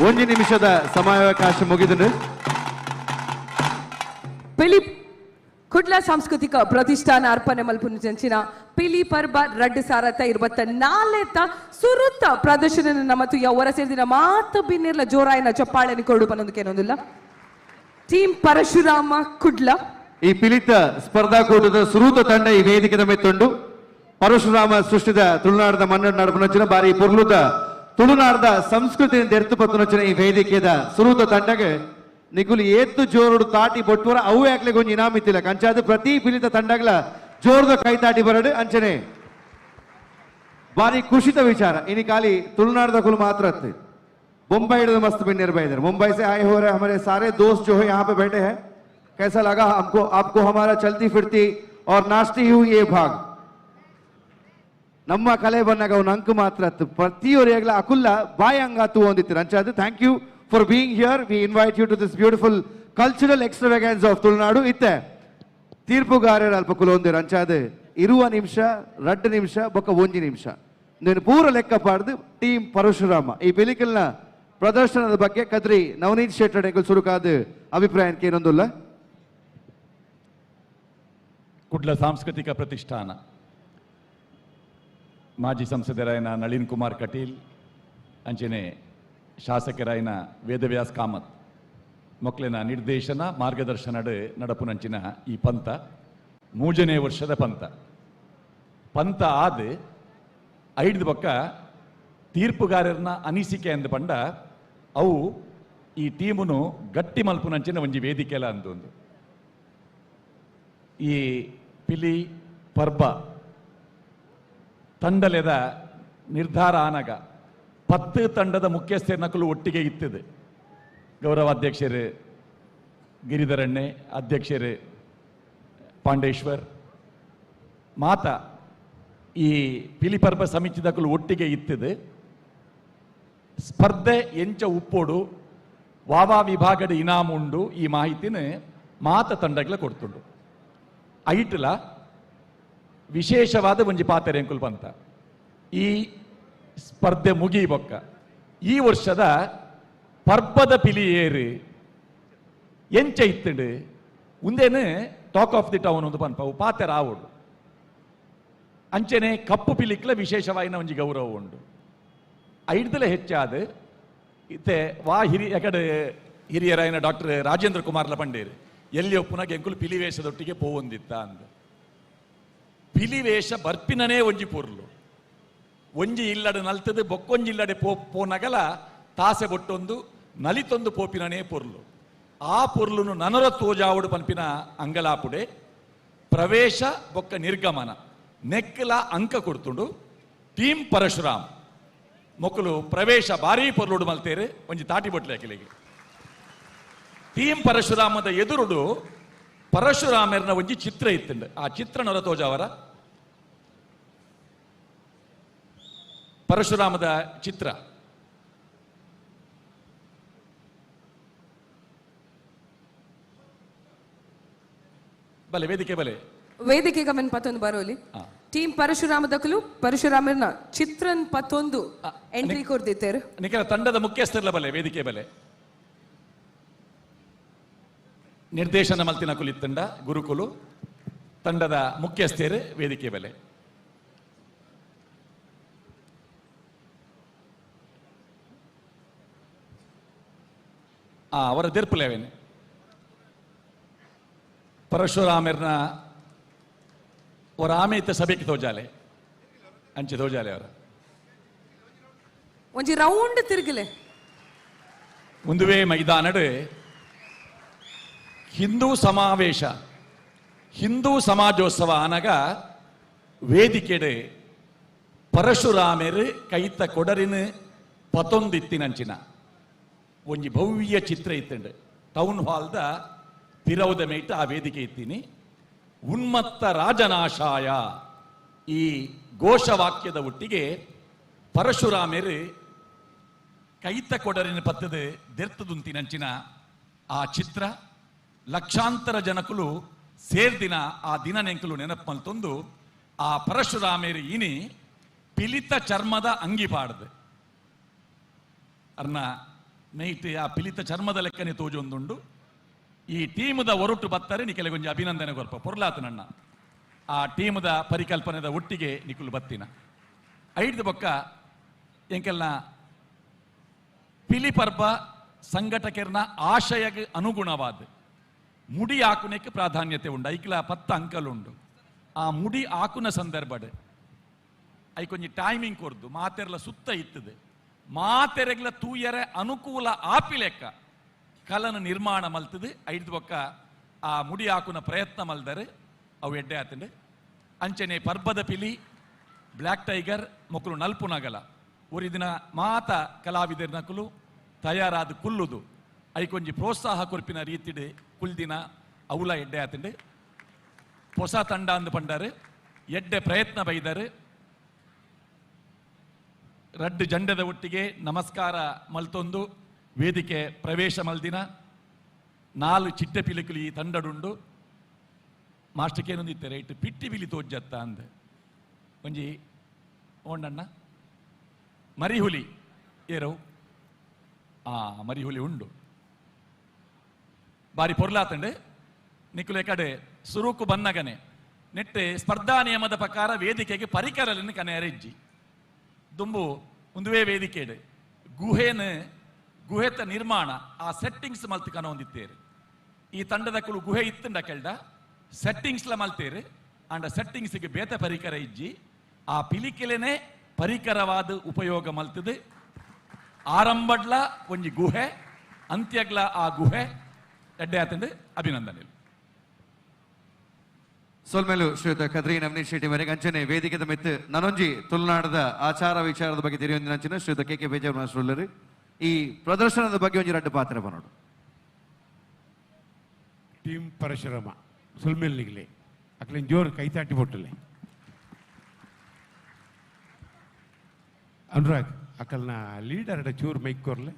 ಒಂದು ನಿಮಿಷದ ಸಮಯಾವಕಾಶ ಮುಗಿದಿದೆ. ಪಿಲಿ ಕುಡ್ಲ ಸಾಂಸ್ಕೃತಿಕ ಪ್ರತಿಷ್ಠಾನ ಅರ್ಪಣೆ ಮಲ್ಪುಂಚಿನ ಪಿಲಿ ಪರ್ಬ 2024 ಸುರುತ್ತ ಪ್ರದರ್ಶನ ಮತ್ತು ಹೊರ ಸೇರಿದ ಮಾತು ಬಿನ್ನಿರ್ಲ ಜೋರಾಯಿನ ಚಪ್ಪಾಳೆని ಕೊಡು ಪನ್ನೊಂದಕ್ಕೇನೊಂದಿಲ್ಲ. ಟೀಮ್ ಪರಶುರಾಮ ಕುಡ್ಲ ಈ ಪಿಲಿತ ಸ್ಪರ್ಧಾಕೂಟದ ಸುರೂತ ತಂಡ ಈ ವೇದಿಕೆದ ಮೆತ್ತೊಂಡು ಪರಶುರಾಮ ಸೃಷ್ಟಿದ ತುಳುನಾಡದ ಮನ್ನಡ ನಡಪನೊಚ್ಚಿನ ಬಾರಿ ಪೊರ್ಲುದ ತುಳುನಾಡದ ಸಂಸ್ಕೃತಿಯಿಂದ ಎರ್ತು ಪತ್ತನೊಚ್ಚಿನ ಈ ವೇದಿಕೆದ ಸುರೂತ ತಂಡಗೆ ನಿಗುಲು ಏತ್ತು ಜೋರುಡು ತಾಟಿ ಬೊಟ್ಟುವರ ಅವು ಯಾಕ್ಲೆ ಕೊಂಚ ಇನಾಮಿತ್ತಿಲ್ಲ ಕಂಚಾದ ಪ್ರತಿ ಪಿಲಿತ ತಂಡಗಳ ಜೋರದ ಕೈ ತಾಟಿ ಬರಡು ಅಂಚನೆ ಬಾರಿ ಖುಷಿತ ವಿಚಾರ इनी खाली तुलनाड़ कुल मात्र मुंबई मस्त बिन्नर भाई इधर मुंबई से आए हो रहे हमारे सारे दोस्त जो है यहाँ पे बैठे हैं. कैसा लगा हमको आपको हमारा चलती फिरती और नाचती हुई ये भाग ನಮ್ಮ ಕಲೆ ಬಂದಾಗ ಒಂದು ಅಂಕ ಮಾತ್ರ ಪ್ರತಿಯೊರೆಗಲ ಅಕುಲ್ಲ ಬಾಯಿ ಹಂಗಾತು ಒಂದಿತ್ತು ಅಂಚಾದು. Thank you for being here. We invite you to this beautiful cultural extravaganza of Tulunadu. ಇತ್ತೆ ತೀರ್ಪುಗಾರರ ಅಲ್ಪ ಕುಲೊಂದಿರು ಅಂಚಾದು 20 ನಿಮಿಷ 2 ನಿಮಿಷ ಬೊಕ್ಕ 1 ನಿಮಿಷ నేను ಪೂರ ಲೆಕ್ಕ ಪಾಡ್ದು ಟೀಮ್ ಪರಶುರಾಮ ಈ ಪಿಲಿಕಲ್ನ ಪ್ರದರ್ಶನದ ಬಗ್ಗೆ ಕದ್ರಿ ನವನೀತ್ ಶೆಟ್ಟಡೆಗಳು ಸುರುಕಾದ ಅಭಿಪ್ರಾಯಕ್ಕೆ ಏನೊಂದಿಲ್ಲ. ಕುಡ್ಲ ಸಾಂಸ್ಕೃತಿಕ ಪ್ರತಿಷ್ಠಾನ ಮಾಜಿ ಸಂಸದರಾಯನ ನಳಿನ್ ಕುಮಾರ್ ಕಟೀಲ್ ಅಂಚನೆ ಶಾಸಕರಾಯನ ವೇದವ್ಯಾಸ್ ಕಾಮತ್ ಮೊಕ್ಲಿನ ನಿರ್ದೇಶನ ಮಾರ್ಗದರ್ಶನ ನಡಪುನಂಚಿನ ಈ ಪಂಥ 3ನೇ ವರ್ಷದ ಪಂಥ ಆದ 5 ಪಕ್ಕ ತೀರ್ಪುಗಾರರನ್ನ ಅನಿಸಿಕೆ ಅಂದು ಪಂಡ ಅವು ಈ ಟೀಮುನು ಗಟ್ಟಿ ಮಲ್ಪುನಂಚಿನ ಒಂಜಿ ವೇದಿಕೆಲ ಅಂದೊಂದು ಈ ಪಿಲಿ ಪರ್ಬ ತಂಡಲೆದ ನಿರ್ಧಾರ ಆನಗ 10 ತಂಡದ ಮುಖ್ಯಸ್ಥರನಕಲು ಒಟ್ಟಿಗೆ ಇತ್ತಿದೆ. ಗೌರವ ಅಧ್ಯಕ್ಷರು ಗಿರಿಧರಣ್ಣೆ, ಅಧ್ಯಕ್ಷರು ಪಾಂಡೇಶ್ವರ್ ಮಾತ ಈ ಪಿಲಿಪರ್ಬ ಸಮಿತಿದಕಲು ಒಟ್ಟಿಗೆ ಇತ್ತಿದೆ. ಸ್ಪರ್ಧೆ ಎಂಚ ಉಪ್ಪೋಡು ವಾವಾ ವಿಭಾಗದ ಇನಾಮ್ ಉಂಡು ಈ ಮಾಹಿತಿನ ಮಾತ ತಂಡಗಳ ಕೊಡ್ತುಂಡು. ಐಟ್ಲ ವಿಶೇಷವಾದ ಒಂಜಿ ಪಾತ್ರೆ ಎಂಕುಲ್ ಪಂತ ಈ ಸ್ಪರ್ಧೆ ಮುಗಿ ಬೊಕ್ಕ ಈ ವರ್ಷದ ಪರ್ಬದ ಪಿಲಿ ಏರು ಎಂಚ ಇತ್ತುಂಡು ಉಂದೇನು ಟಾಕ್ ಆಫ್ ದಿ ಟೌನ್ ಒಂದು ಪನ್ಪ ಪಾತೆ ರಾವುಡು ಅಂಚನೆ ಕಪ್ಪು ಪಿಲಿಕ್ಲ ವಿಶೇಷವಾಯಿನ ಒಂಜಿ ಗೌರವ ಉಂಡು. ಐಡ್ದಲೆ ಹೆಚ್ಚಾದ ಇತ್ತೆ ವಾ ಎಕಡೆ ಹಿರಿಯರಾಯಿನ ಡಾಕ್ಟರ್ ರಾಜೇಂದ್ರ ಕುಮಾರ್ಲ ಪಂಡೇರು ಎಲ್ಲಿ ಒಪ್ಪುನಾಗ ಎಂಕುಲು ಪಿಲಿವೇಷದೊಟ್ಟಿಗೆ ಪೋವೊಂದಿತ್ತ ಅಂದ. ಪಿಲಿವೇಷ ಬರ್ಪಿನನೇ ಒಂಜಿ ಪೊರ್ಲು ಒಂಜಿ ಇಲ್ಲಡೆ ನಲ್ತದು ಬೊಕ್ಕೊಂಜಿ ಇಲ್ಲಡೆ ಪೋನಗಲ ತಾಸೆ ಬೊಟ್ಟೊಂದು ನಲಿತೊಂದು ಪೋಪಿನನೇ ಪೊರ್ಲು. ಆ ಪೊರ್ಲುನು ನನರ ತೋಜಾವುಡು ಪನ್ಪಿನ ಅಂಗಲಾಪುಡೆ ಪ್ರವೇಶ ಬೊಕ್ಕ ನಿರ್ಗಮನ ನೆಕ್ಕಲ ಅಂಕ ಕೊಡ್ತುಂಡು. ಟೀಮ್ ಪರಶುರಾಮ್ ಮೊಕ್ಕಲು ಪ್ರವೇಶ ಬಾರಿ ಪೊರ್ಲುಡು ಮಲ್ತೇರೆ ಒಂಜಿ ತಾಟಿ ಬೊಟ್ಲೆ ಅಕಿಲೆಗೆ. ಟೀಮ್ ಪರಶುರಾಮದ ಎದುರುಡು ಪರಶುರಾಮರ್ನ ಒಂಜಿ ಚಿತ್ರ ಇತ್ತುಂಡು ಆ ಚಿತ್ರ ನೊರ ತೋಜಾವರ ಪರಶುರಾಮದ ಚಿತ್ರ ಬಲೆ ವೇದಿಕೆ ಬಲೆ ವೇದಿಕೆ ಗಮನ ಪತ್ತೊಂದು ಬರೋಲಿ ಟೀಮ್ ಪರಶುರಾಮ ದಕಲು ಪರಶುರಾಮರ್ನ ಚಿತ್ರನ್ ಪತ್ತೊಂದು ಎಂಟ್ರಿ ಕೊಡ್ದಿತ್ತೇರು ನಿಖಿಲ ತಂಡದ ಮುಖ್ಯಸ್ಥರ್ಲ ಬಲೆ ವೇದಿಕೆ ಬಲೆ ನಿರ್ದೇಶನ ಮಲ್ತಿನ ಕುಲಿತ್ತಂಡ ಗುರುಕುಲು ತಂಡದ ಮುಖ್ಯಸ್ಥರು ವೇದಿಕೆ ಬಲೆ ಅವರ ದೀರ್ಪುಲೇವೇನೆ ಪರಶುರಾಮರ್ನ और आमे इत्ते सभेक तोजाले अंचे तोजाले और ಒಂಜಿ ರೌಂಡ್ ತಿರುಗಲೆ ಮುಂದುವೆ ಮೈದಾನಡು ಹಿಂದೂ ಸಮಾವೇಶ ಹಿಂದೂ ಸಮಾಜೋತ್ಸವ ಅನಗ ವೇದಿಕೆಡೆ ಪರಶುರಾಮೆರು ಕೈತ ಕೊಡರಿನ ಪತೊಂದಿತ್ತಿನಂಚಿನ ಒಂಜಿ ಭವ್ಯ ಚಿತ್ರ ಇತ್ತಂಡು ಟೌನ್ ಹಾಲ್ದ ಪಿರೌದ ಮೇಟ ಆ ವೇದಿಕೆ ಇತ್ತೀನಿ ಉನ್ಮತ್ತ ರಾಜನಾಶಾಯ ಈ ಘೋಷವಾಕ್ಯದ ಒಟ್ಟಿಗೆ ಪರಶುರಾಮೆರು ಕೈತ ಕೊಡರಿನ ಪತ್ತದ ದೆರ್ತದುಂತಿನಂಚಿನ ಆ ಚಿತ್ರ ಲಕ್ಷಾಂತರ ಜನಕುಲು ಸೇರ್ದಿನ ಆ ದಿನ ನೆಂಕಲು ನೆನಪು ಮಲ್ತೊಂದು ಆ ಪರಶುರಾಮೆರು ಇನಿ ಪಿಲಿತ ಚರ್ಮದ ಅಂಗಿ ಪಾಡ್ದು ಅರ್ನ ನೈಟ್ ಆ ಪಿಲಿತ ಚರ್ಮದ ಲೆಕ್ಕನೆ ತೋಜೊಂದುಂಡು ಈ ಟೀಮದ ಹೊರಟು ಬತ್ತಾರೆ ನಿಖಿಲೆ ಕೊಂಚ ಅಭಿನಂದನೆ ಕೊರ್ಪ ಪೊರ್ಲಾತು ನನ್ನ ಆ ಟೀಮದ ಪರಿಕಲ್ಪನೆದ ಒಟ್ಟಿಗೆ ನಿಖುಲು ಬತ್ತಿನ ಐದು ಬೊಕ್ಕ ಎಂಕೆಲ್ಲ ಪಿಲಿಪರ್ಬ ಸಂಘಟಕರ್ನ ಆಶಯಕ್ಕೆ ಅನುಗುಣವಾದ ಮುಡಿ ಆಕುನಕ್ಕೆ ಪ್ರಾಧಾನ್ಯತೆ ಉಂಡು ಐಕ್ಲ 10 ಅಂಕಲುಂಡು ಆ ಮುಡಿ ಆಕುನ ಸಂದರ್ಭಡ್ ಐಕೊಂಜಿ ಟೈಮಿಂಗ್ ಕೊರ್ದು ಮಾತೆರ್ಲ ಸುತ್ತ ಇತ್ತದು ಮಾತೆರೆಗ್ಲ ತೂಯರೆ ಅನುಕೂಲ ಆಪಿಲೆಕ್ಕ ಕಲನ ನಿರ್ಮಾಣ ಮಲ್ತದು ಐದು ಬೊಕ್ಕ ಆ ಮುಡಿ ಆಕುನ ಪ್ರಯತ್ನ ಮಲ್ದರೆ ಅವು ಎಡ್ಡೆ ಆತಂಡು ಅಂಚನೆ ಪರ್ಬದ ಪಿಲಿ ಬ್ಲ್ಯಾಕ್ ಟೈಗರ್ ಮೊಕ್ಕಲು ನಲ್ಪುನಗಲ ಒರಿದಿನ ಮಾತ ಕಲಾವಿದರ ನಕಲು ತಯಾರಾದ ಕುಲ್ಲುದು ಐಕೊಂಜಿ ಪ್ರೋತ್ಸಾಹ ಕೊರ್ಪಿನ ರೀತಿಡ್ ಕುಲ್ದಿನ ಅವಲ ಎಡ್ಡೆ ಆತಂಡು ಹೊಸ ತಂಡ ಅಂದು ಪಂಡರು ಎಡ್ಡೆ ಪ್ರಯತ್ನ ಬೈದರು ರಡ್ಡು ಜಂಡದ ಒಟ್ಟಿಗೆ ನಮಸ್ಕಾರ ಮಲ್ತೊಂದು ವೇದಿಕೆ ಪ್ರವೇಶ ಮಲ್ದಿನ 4 ಚಿಟ್ಟೆ ಪಿಲಿಕುಲು ಈ ತಂಡಡುಂಡು ಮಾಸ್ಟರ್ಕೇನೊಂದಿತ್ತೆ ರೈಟ್ ಪಿಟ್ಟಿ ಬಿಲಿ ತೋಜ್ಜತ್ತ ಅಂದ ಒಂಜಿ ಓಂಡಣ್ಣ ಮರಿಹುಲಿ ಏರವು ಮರಿಹುಲಿ ಉಂಡು ಬಾರಿ ಪೊರ್ಲಾತಂಡೆ ನಿಖುಲೆ ಕಡೆ ಸುರುಕು ಬನ್ನಗನೆ ನೆಟ್ಟೆ ಸ್ಪರ್ಧಾ ನಿಯಮದ ಪ್ರಕಾರ ವೇದಿಕೆಗೆ ಪರಿಕರಲನ್ನು ಕನೆ ಅರೆಜ್ಜಿ ದುಂಬು ಒಂದುವೇ ವೇದಿಕೆಡೆ ಗುಹೆತ ನಿರ್ಮಾಣ ಆ ಸೆಟ್ಟಿಂಗ್ಸ್ ಮಲ್ತು ಕನ ಹೊಂದಿತ್ತೇರು ಈ ತಂಡದ ಕುಲು ಗುಹೆ ಇತ್ತಂಡ ಕೆಲ್ಡ ಸೆಟ್ಟಿಂಗ್ಸ್ಲ ಮಲ್ತೇರು ಅಂಡ ಸೆಟ್ಟಿಂಗ್ಸ್ಗೆ ಬೇತೆ ಪರಿಕರ ಇಜ್ಜಿ ಆ ಪಿಲಿಕೆಲೆನೆ ಪರಿಕರವಾದ ಉಪಯೋಗ ಮಲ್ತದು ಆರಂಭಡ್ಲ ಒಂಜಿ ಗುಹೆ ಅಂತ್ಯಗ್ಲ ಆ ಗುಹೆ ಎಡ್ಡೆ ಆತಂದು ಅಭಿನಂದನೆ ಸೋಲ್ಮೇಲು ಶ್ರೀಯುತ ಕದ್ರಿ ನವನೀತ್ ಶೆಟ್ಟಿ ಮೇರೆಗೆ ಅಂಚನೆ ವೇದಿಕೆದ ಮೆತ್ತು ನನೊಂಜಿ ತುಳುನಾಡದ ಆಚಾರ ವಿಚಾರದ ಬಗ್ಗೆ ತಿಳಿಯೊಂದಿನ ಶ್ರೀಯುತ ಕೆ ಬೇಜಾರ್ ಮಾಸ್ಟರ್ ಈ ಪ್ರದರ್ಶನದ ಬಗ್ಗೆ ಒಂಜಿ ರಡ್ಡು ಪಾತ್ರ ಬನ್ನೋಡು ಟೀಮ್ ಪರಶುರಾಮ ಸುಲ್ಮೇಲ್ ನಿಗ್ಲೆ ಅಕ್ಲೇನ್ ಜೋರು ಕೈತಾಟಿ ಬೊಟ್ಟಲೆ ಅನುರಾಗ್ ಅಕಲ್ನ ಲೀಡರ್ ಚೂರು ಮೈಕ್ ಕೊರ್ಲೆ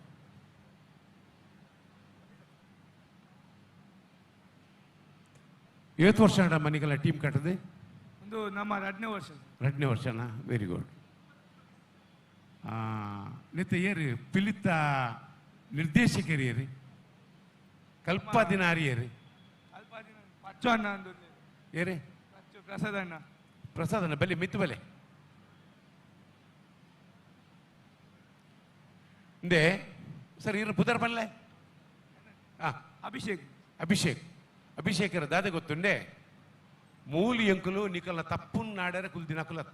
ಏತ್ ವರ್ಷ ಮನೆಗೆಲ್ಲ ಟೀಮ್ ಕಟ್ಟದೆ ಒಂದು ನಮ್ಮ 2ನೇ ವರ್ಷ 2ನೇ ವರ್ಷನಾ ವೆರಿ ಗುಡ್ ನಿತ್ತ ಏರಿ ಪಿಲಿತ ನಿರ್ದೇಶಕರು ಏರಿ ಕಲ್ಪಾದಿನಾರಿ ಏರಿ ಪಚ್ಚು ಅಣ್ಣ ಅಂದು ಏರಿ ಪ್ರಸಾದ್ ಅಣ್ಣ ಬಲೆ ಮಿತ್ತು ಬಲೆ ಇಂದೆ ಸರ್ ಇರು ಪುದರ್ ಬನ್ಲೆ ಅಭಿಷೇಕರ ದಾದೆ ಗೊತ್ತುಂಡೆ ಮೂಲಿ ಎಂಕುಲು ನಿಕಲ್ನ ತಪ್ಪುನ್ ನಾಡ್ಯಾರ ಕುಲ್ದಿನ ಕುಲತ್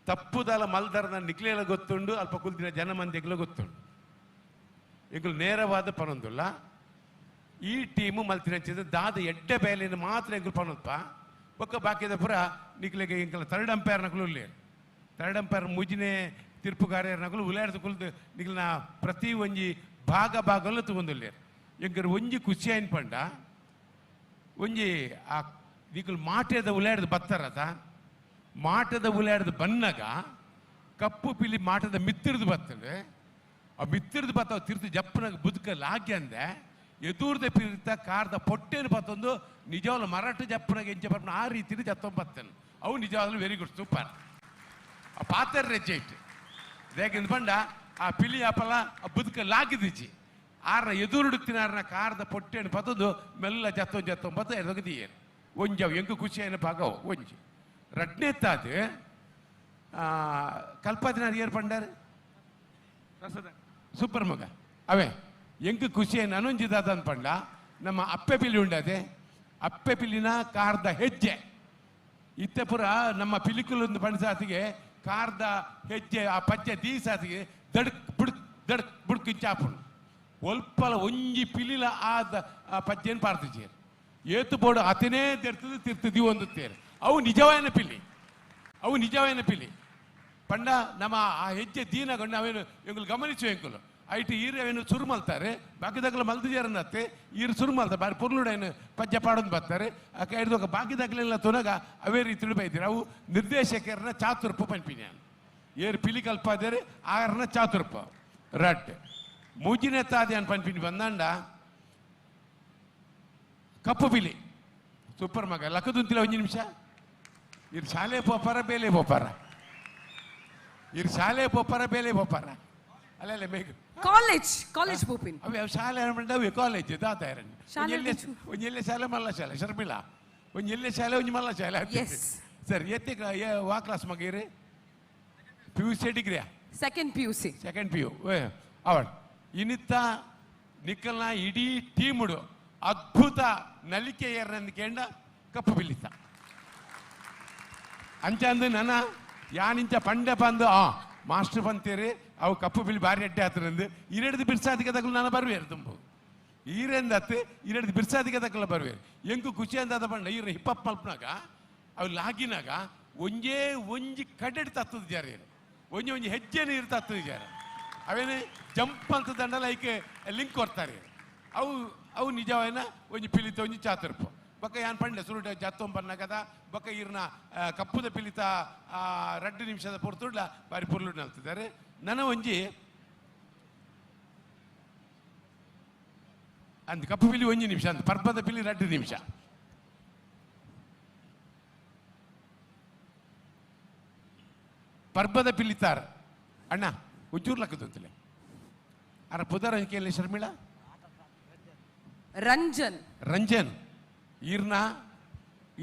ತಪ್ಪುದಲ ಮಲ್ದರ್ನ ನಿಕ್ಲೇಲ ಗೊತ್ತುಂಡು ಅಲ್ಪ ಕುಲ್ದಿನ ಜನಮಂದಿಗಳು ಗೊತ್ತುಂಡು ಎಂಕುಲು ನೇರವಾದ ಪನೊಂದುಲ್ಲ ಈ ಟೀಮು ಮಲ್ತಿನ ದಾದ ಎಡ್ಡೆ ಬೇಲಿನ ಮಾತ್ರ ಎಂಕುಲು ಪನೊಲ್ಪ ಒಕ್ಕ ಬಾಕಿದ ಪುರ ನಿಕ್ಲೆಗೆ ಎಂಕಲ ಥರ್ಡ್ ಅಂಪೈರ್ ನಕಲು ಉಲ್ಲೆ ಥರ್ಡ್ ಅಂಪೈರ್ ಮುಜಿನೆ ತೀರ್ಪುಗಾರ್ಯರ ನಕಲು ಉಲಾಡ್ದು ಕುಲ್ದು ನಿಕ್ಲಿನ ಪ್ರತಿ ಒಂಜಿ ಭಾಗಲು ತಗೊಂದುಲ್ಲೇರು ಎಂಕರು ಒಂಜಿ ಖುಷಿ ಆಯ್ನ ಪಂಡ ಒಂಜಿ ಆ ದಿಕ್ಕಲು ಮಾಟೆದ ಉಲಾಡ್ದು ಬತ್ತಾರತ ಮಾಟದ ಉಲಾಡ್ದು ಬನ್ನಾಗ ಕಪ್ಪು ಪಿಲಿ ಮಾಟದ ಮಿತ್ತಿರ್ದು ಬರ್ತದೆ ಆ ಮಿತ್ತಿರ್ದು ಬತ್ತಾವ ತಿರ್ತು ಜಪ್ಪನಾಗ ಬದುಕಲ್ಲಿ ಹಾಕಿ ಅಂದೆ ಎದುರ್ದ ಪಿರಿತ ಕಾರ್ದ ಪೊಟ್ಟೆನು ಬತ್ತೊಂದು ನಿಜವಾಗ್ಲು ಮರಾಠ ಜಪ್ಪನಾಗ ಎಂಚ ಬರ್ಪನ ಆ ರೀತಿ ಜತ್ತೊಂದು ಬತ್ತನು ಅವು ನಿಜವಾಗ್ಲು ವೆರಿ ಗುಡ್ ಸೂಪರ್ ಆ ಪಾತ್ರ ರೆಜೆಕ್ಟ್ ಯಾಕೆಂದು ಬಂಡ ಆ ಪಿಲಿ ಅಪಲ ಆ ಬದುಕಲ್ಲಿ ಹಾಕಿದಿಚ್ಚಿ ಆರ್ನ ಎದುರುಡುತ್ತಿನಾರ್ನ ಕಾರ್ದ ಪೊಟ್ಟೆನು ಬತ್ತೊಂದು ಮೆಲ್ಲ ಜತ್ತೊಂದು ಬತ್ತ ಎದೊಗದಿಯೇನು ಒಂಜಾವು ಎಂಕು ಖುಷಿಯೇನು ಭಾಗವು ಒಂಜಿ ರಡ್ನೆತ್ತಾದ ಕಲ್ಪಾದಿನಾರು ಏರ್ ಪಂಡಾರು ಸೂಪರ್ ಮಗ ಅವೇ ಎಂಕು ಖುಷಿಯೇನು ಅನೊಂಜಿದಾದ ಅನ್ಪಂಡ ನಮ್ಮ ಅಪ್ಪೆ ಪಿಲಿ ಉಂಡದೆ ಅಪ್ಪೆ ಪಿಲಿನ ಕಾರ್ದ ಹೆಜ್ಜೆ ಇತ್ತೆ ಪುರ ನಮ್ಮ ಪಿಲಿಕುಲೊಂದು ಪಂಡಿಸಾತಿಗೆ ಕಾರ್ದ ಹೆಜ್ಜೆ ಆ ಪಜ್ಜೆ ದೀಸಾತಿಗೆ ದಡ್ಕ್ ಬುಡ್ಕಿಂಚಾಪುಂಡು ಒಲ್ಪಲ ಒಂಜಿ ಪಿಲಿಲ ಆದ ಆ ಪಜ್ಜೆಯನ್ನು ಪಾರ್ತಿಚೇರು ಏತು ಬೋಡು ಅತನೇ ತೆರ್ತದೆ ತಿರ್ತದಿ ಒಂದುತ್ತೇರು ಅವು ನಿಜವಾದ ಪಿಲಿ ಪಂಡ ನಮ್ಮ ಆ ಹೆಜ್ಜೆ ದೀನಗೊಂಡು ಅವೇನು ಎಂಗುಲು ಗಮನಿಸುವ ಎಂಕುಲು ಐಟಿ ಈರೇನು ಸುರು ಮಲ್ತಾರೆ ಬಾಕಿದಾಗಲ ಮಲ್ದಿಜಾರನ್ನತ್ತೆ ಈರು ಸುರು ಮಲ್ತಾರೆ ಬಾರಿ ಪುರ್ಲುಡೇನು ಪಜ್ಜೆ ಪಾಡೋದು ಬರ್ತಾರೆ ಆಕೆ ಹಿಡಿದು ಬಾಕಿದಾಗಲೆಲ್ಲ ತೊನಗ ಅವೇ ರೀತಿ ಬೈದಿರು ಅವು ನಿರ್ದೇಶಕರನ್ನ ಚಾತುರ್ಪ ಪಂಪಿನಿ ಏರು ಪಿಲಿ ಕಲ್ಪಾದರೆ ಆರನ್ನ ಚಾತುರ್ಪ ರಡ್ ಮೂಜಿನೇ ತಾದಿ ಅನ್ ಪಂಪಿನಿ ಬಂದಾಂಡ ಕಪ್ಪು ಪಿಲಿ ಸೂಪರ್ ಮಗ ಲಕ್ಕದುಂತಿಲ್ಲ ಒಂದು ನಿಮಿಷ ಇರು ಶಾಲೆ ಪೋಪಾರ ಬೇಲೆ ಪೋಪಾರ ಇರು ಶಾಲೆ ಪೋಪಾರ ಬೇಲೆ ಪೋಪಾರ ಅಲ್ಲ ಬೇಗ ಕಾಲೇಜ್ ಪೋಪಿನ್ ಅವೆ ಶಾಲೆ ಅವೆ ಕಾಲೇಜ್ ದಾತ ಒಂಜೆಲ್ಲೆ ಶಾಲೆ ಮಲ್ಲ ಶಾಲೆ ಶರ್ಮಿಳಾ ಒಂಜೆಲ್ಲೆ ಶಾಲೆ ಒಂಜಿ ಮಲ್ಲ ಶಾಲೆ ಸರ್ ಎತ್ತೆ ವಾ ಕ್ಲಾಸ್ ಮಗ ಇರಿ PUC ಡಿಗ್ರಿಯಾ ಸೆಕೆಂಡ್ PU ಅವಳು ಇನ್ನಿತ್ತ ನಿಕ್ಕಲ್ನ ಇಡೀ ಟೀಮುಡು ಅದ್ಭುತ ನಲಿಕೆ ಏರ್ನಂದು ಕೇಂಡ ಕಪ್ಪು ಬಿಲ್ಲಿತ್ತ ಅಂಚಂದು ನನ್ನ ಯಾನಿಂಚ ಪಂಡೆ ಬಂದು ಮಾಸ್ಟರ್ ಬಂತೀರಿ ಅವು ಕಪ್ಪು ಬಿಲ್ಲಿ ಬಾರಿ ಅಡ್ಡೆ ಆತರಂದು ಇರಡ್ದು ಬಿರ್ಸಾದಿಗೆ ತಗಲು ನಾನು ಬರುವೇರು ತುಂಬ ಈರೆಂದತ್ತು ಇರಡ್ದು ಬಿರ್ಸಾದಿಗೆ ತಗಲ ಬರುವೇರು ಎಂಕು ಖುಷಿ ಅಂದಾದ ಬಂಡ ಈರ ಹಿಪ್ಪಪ್ ಮಲ್ಪನಾಗ ಅವು ಲಾಗಿನಾಗ ಒಂಜಿ ಕಡೆಡ್ ತತ್ತದ ಜಾರಿ ಒಂಜಿ ಹೆಜ್ಜೆನ ಇರು ತತ್ತದ ಜಾರ ಅವೇನು ಜಂಪ್ ಅಂತ ದಂಡಲ್ಲ ಐಕೆ ಲಿಂಕ್ ಕೊಡ್ತಾರೆ ಅವು ನಿಜವೇನ ಒಂಜಿ ಪಿಲಿತ ಒಂಜಿ ಚಾತುರ್ಪ ಬೊಕ್ಕ ಯಾನ್ ಪಂಡೆ ಸುರುಟ ಜತ್ತೊಂಬನ್ನಗದ ಬೊಕ್ಕ ಇರ್ನ ಕಪ್ಪುದ ಪಿಲಿತ 2 ನಿಮಿಷದ ಪೊರ್ತುಡ್ಲ ಬಾರಿ ಪುರ್ಲು ನಲ್ತಿದ್ದಾರೆ ನನ್ನ ಒಂಜಿ ಅಂದ್ ಕಪ್ಪು ಪಿಲಿ 1 ನಿಮಿಷ ಅಂತ ಪರ್ಬದ ಪಿಲಿ 2 ನಿಮಿಷ ಪರ್ಬದ ಪಿಲಿತಾರ ಅಣ್ಣ ಉಜ್ಜೂರ್ ಲಕ್ಕದಂತಲೆ ಅರ ಪುದರ್ ಅಂಕೆಯಲ್ಲಿ ಶರ್ಮಿಳಾ ರಂಜನ್ ಈರ್ನ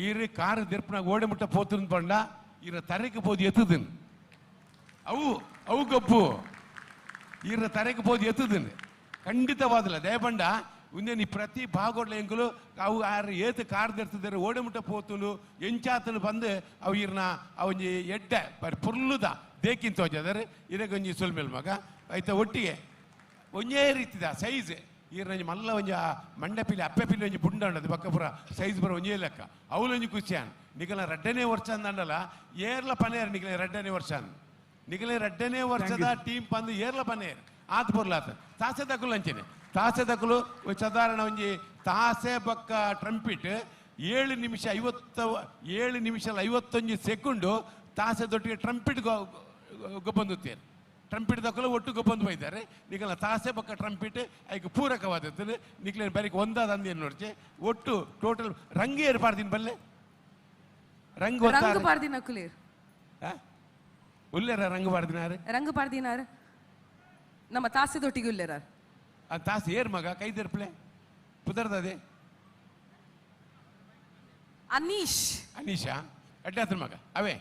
ಈರು ಕಾರು ದಿರ್ಪನಾಗ ಓಡೆ ಮುಟ್ಟ ಪೋತನ್ ಪಂಡ ಈರ ತರೆಗೆ ಪೋದು ಎತ್ತದನ್ ಅವು ಗಪ್ಪು ಈರ ತರೆಗೆ ಪೋದು ಎತ್ತದನ್ ಖಂಡಿತವಾದಲ್ಲ ದಯಪಂಡ ಉಂದೆ ನೀ ಪ್ರತಿ ಭಾಗೋಡ್ಲ ಎಂಕುಲು ಅವು ಆರು ಏತು ಕಾರ್ ದಿರ್ತಿದ್ದಾರೆ ಓಡೆ ಮುಟ್ಟ ಪೋತುಲು ಎಂಚಾತನು ಬಂದು ಅವು ಈರ್ನ ಅವೊಂಜಿ ಎಡ್ಡೆ ಬರಿ ಪುರ್ಲುದ ದೇಕಿಂತ ಹೋಜಾದರೆ ಇರಗೊಂಜಿ ಸುಲ್ಮೇಲ್ ಮಗ ಆಯ್ತಾ ಒಟ್ಟಿಗೆ ಒಂಜೇ ರೀತಿದ ಸೈಜ್ ಈರ್ನ ಮಲ್ಲ ಒಂಜಿ ಮಂಡೆ ಪಿಲಿ ಅಪ್ಪೆ ಪಿಲಿ ಒಂಜಿ ಬುಂಡ ಉಂಡದು ಬಕ್ಕ ಪುರ ಸೈಜ್ ಬರ ಒಂಜೇ ಲೆಕ್ಕ ಅವಲೊಂಜಿ ಖುಷಿಯಾನ್ ನಿಗಲ 2ನೇ ವರ್ಷ ಅಂದಲ್ಲ ಏರ್ಲ ಪನೇರ್ ನಿಗಲ 2ನೇ ವರ್ಷ ನಿಗಲ 2ನೇ ವರ್ಷದ ಟೀಮ್ ಬಂದು ಏರ್ಲ ಪನೇರ್ ಆತ್ ಬರ್ಲಾತ ತಾಸೆ ತಕುಲು ಅಂಚೆನೆ ತಾಸೆ ತಕುಲು ಸಾಧಾರಣ ಒಂಜಿ ತಾಸೆ ಬಕ್ಕ ಟ್ರಂಪಿಟ್ 7 ನಿಮಿಷ 51 ಸೆಕೆಂಡು ತಾಸೆ ದೊಟ್ಟಿಗೆ ಟ್ರಂಪಿಟ್ ಗೊಬ್ಬಂದುತ್ತೇನೆ ಟ್ರಂಪಿಟ್ ತಕ್ಕಲು ಒಟ್ಟು ಗೊಬ್ಬಂದು ಬೈತಾರೆ ನಿಗಲ ತಾಸೆ ಬಕ್ಕ ಟ್ರಂಪಿಟ್ ಅದಕ್ಕೆ ಪೂರಕವಾದದ್ದು ನಿಕ್ಲೇನು ಬರೀ ಒಂದಾದ ಅಂದೇನು ನೋಡ್ಚೆ ಒಟ್ಟು ಟೋಟಲ್ ರಂಗೇ ಏರ್ಪಾಡ್ತೀನಿ ಬಲ್ಲೆ ರಂಗ್ ಉಲ್ಲೇರ ರಂಗ್ ಪಾಡ್ದಿನಾರು ನಮ್ಮ ತಾಸೆ ದೊಟ್ಟಿಗೆ ಉಲ್ಲೇರ ಆ ತಾಸೆ ಏರ್ ಮಗ ಕೈದೆರ್ಪ್ಲೆ ಪುದರ್ದದೆ ಅನೀಶಾ ಅಡ್ಡಾತ್ರ ಮಗ ಅವೇ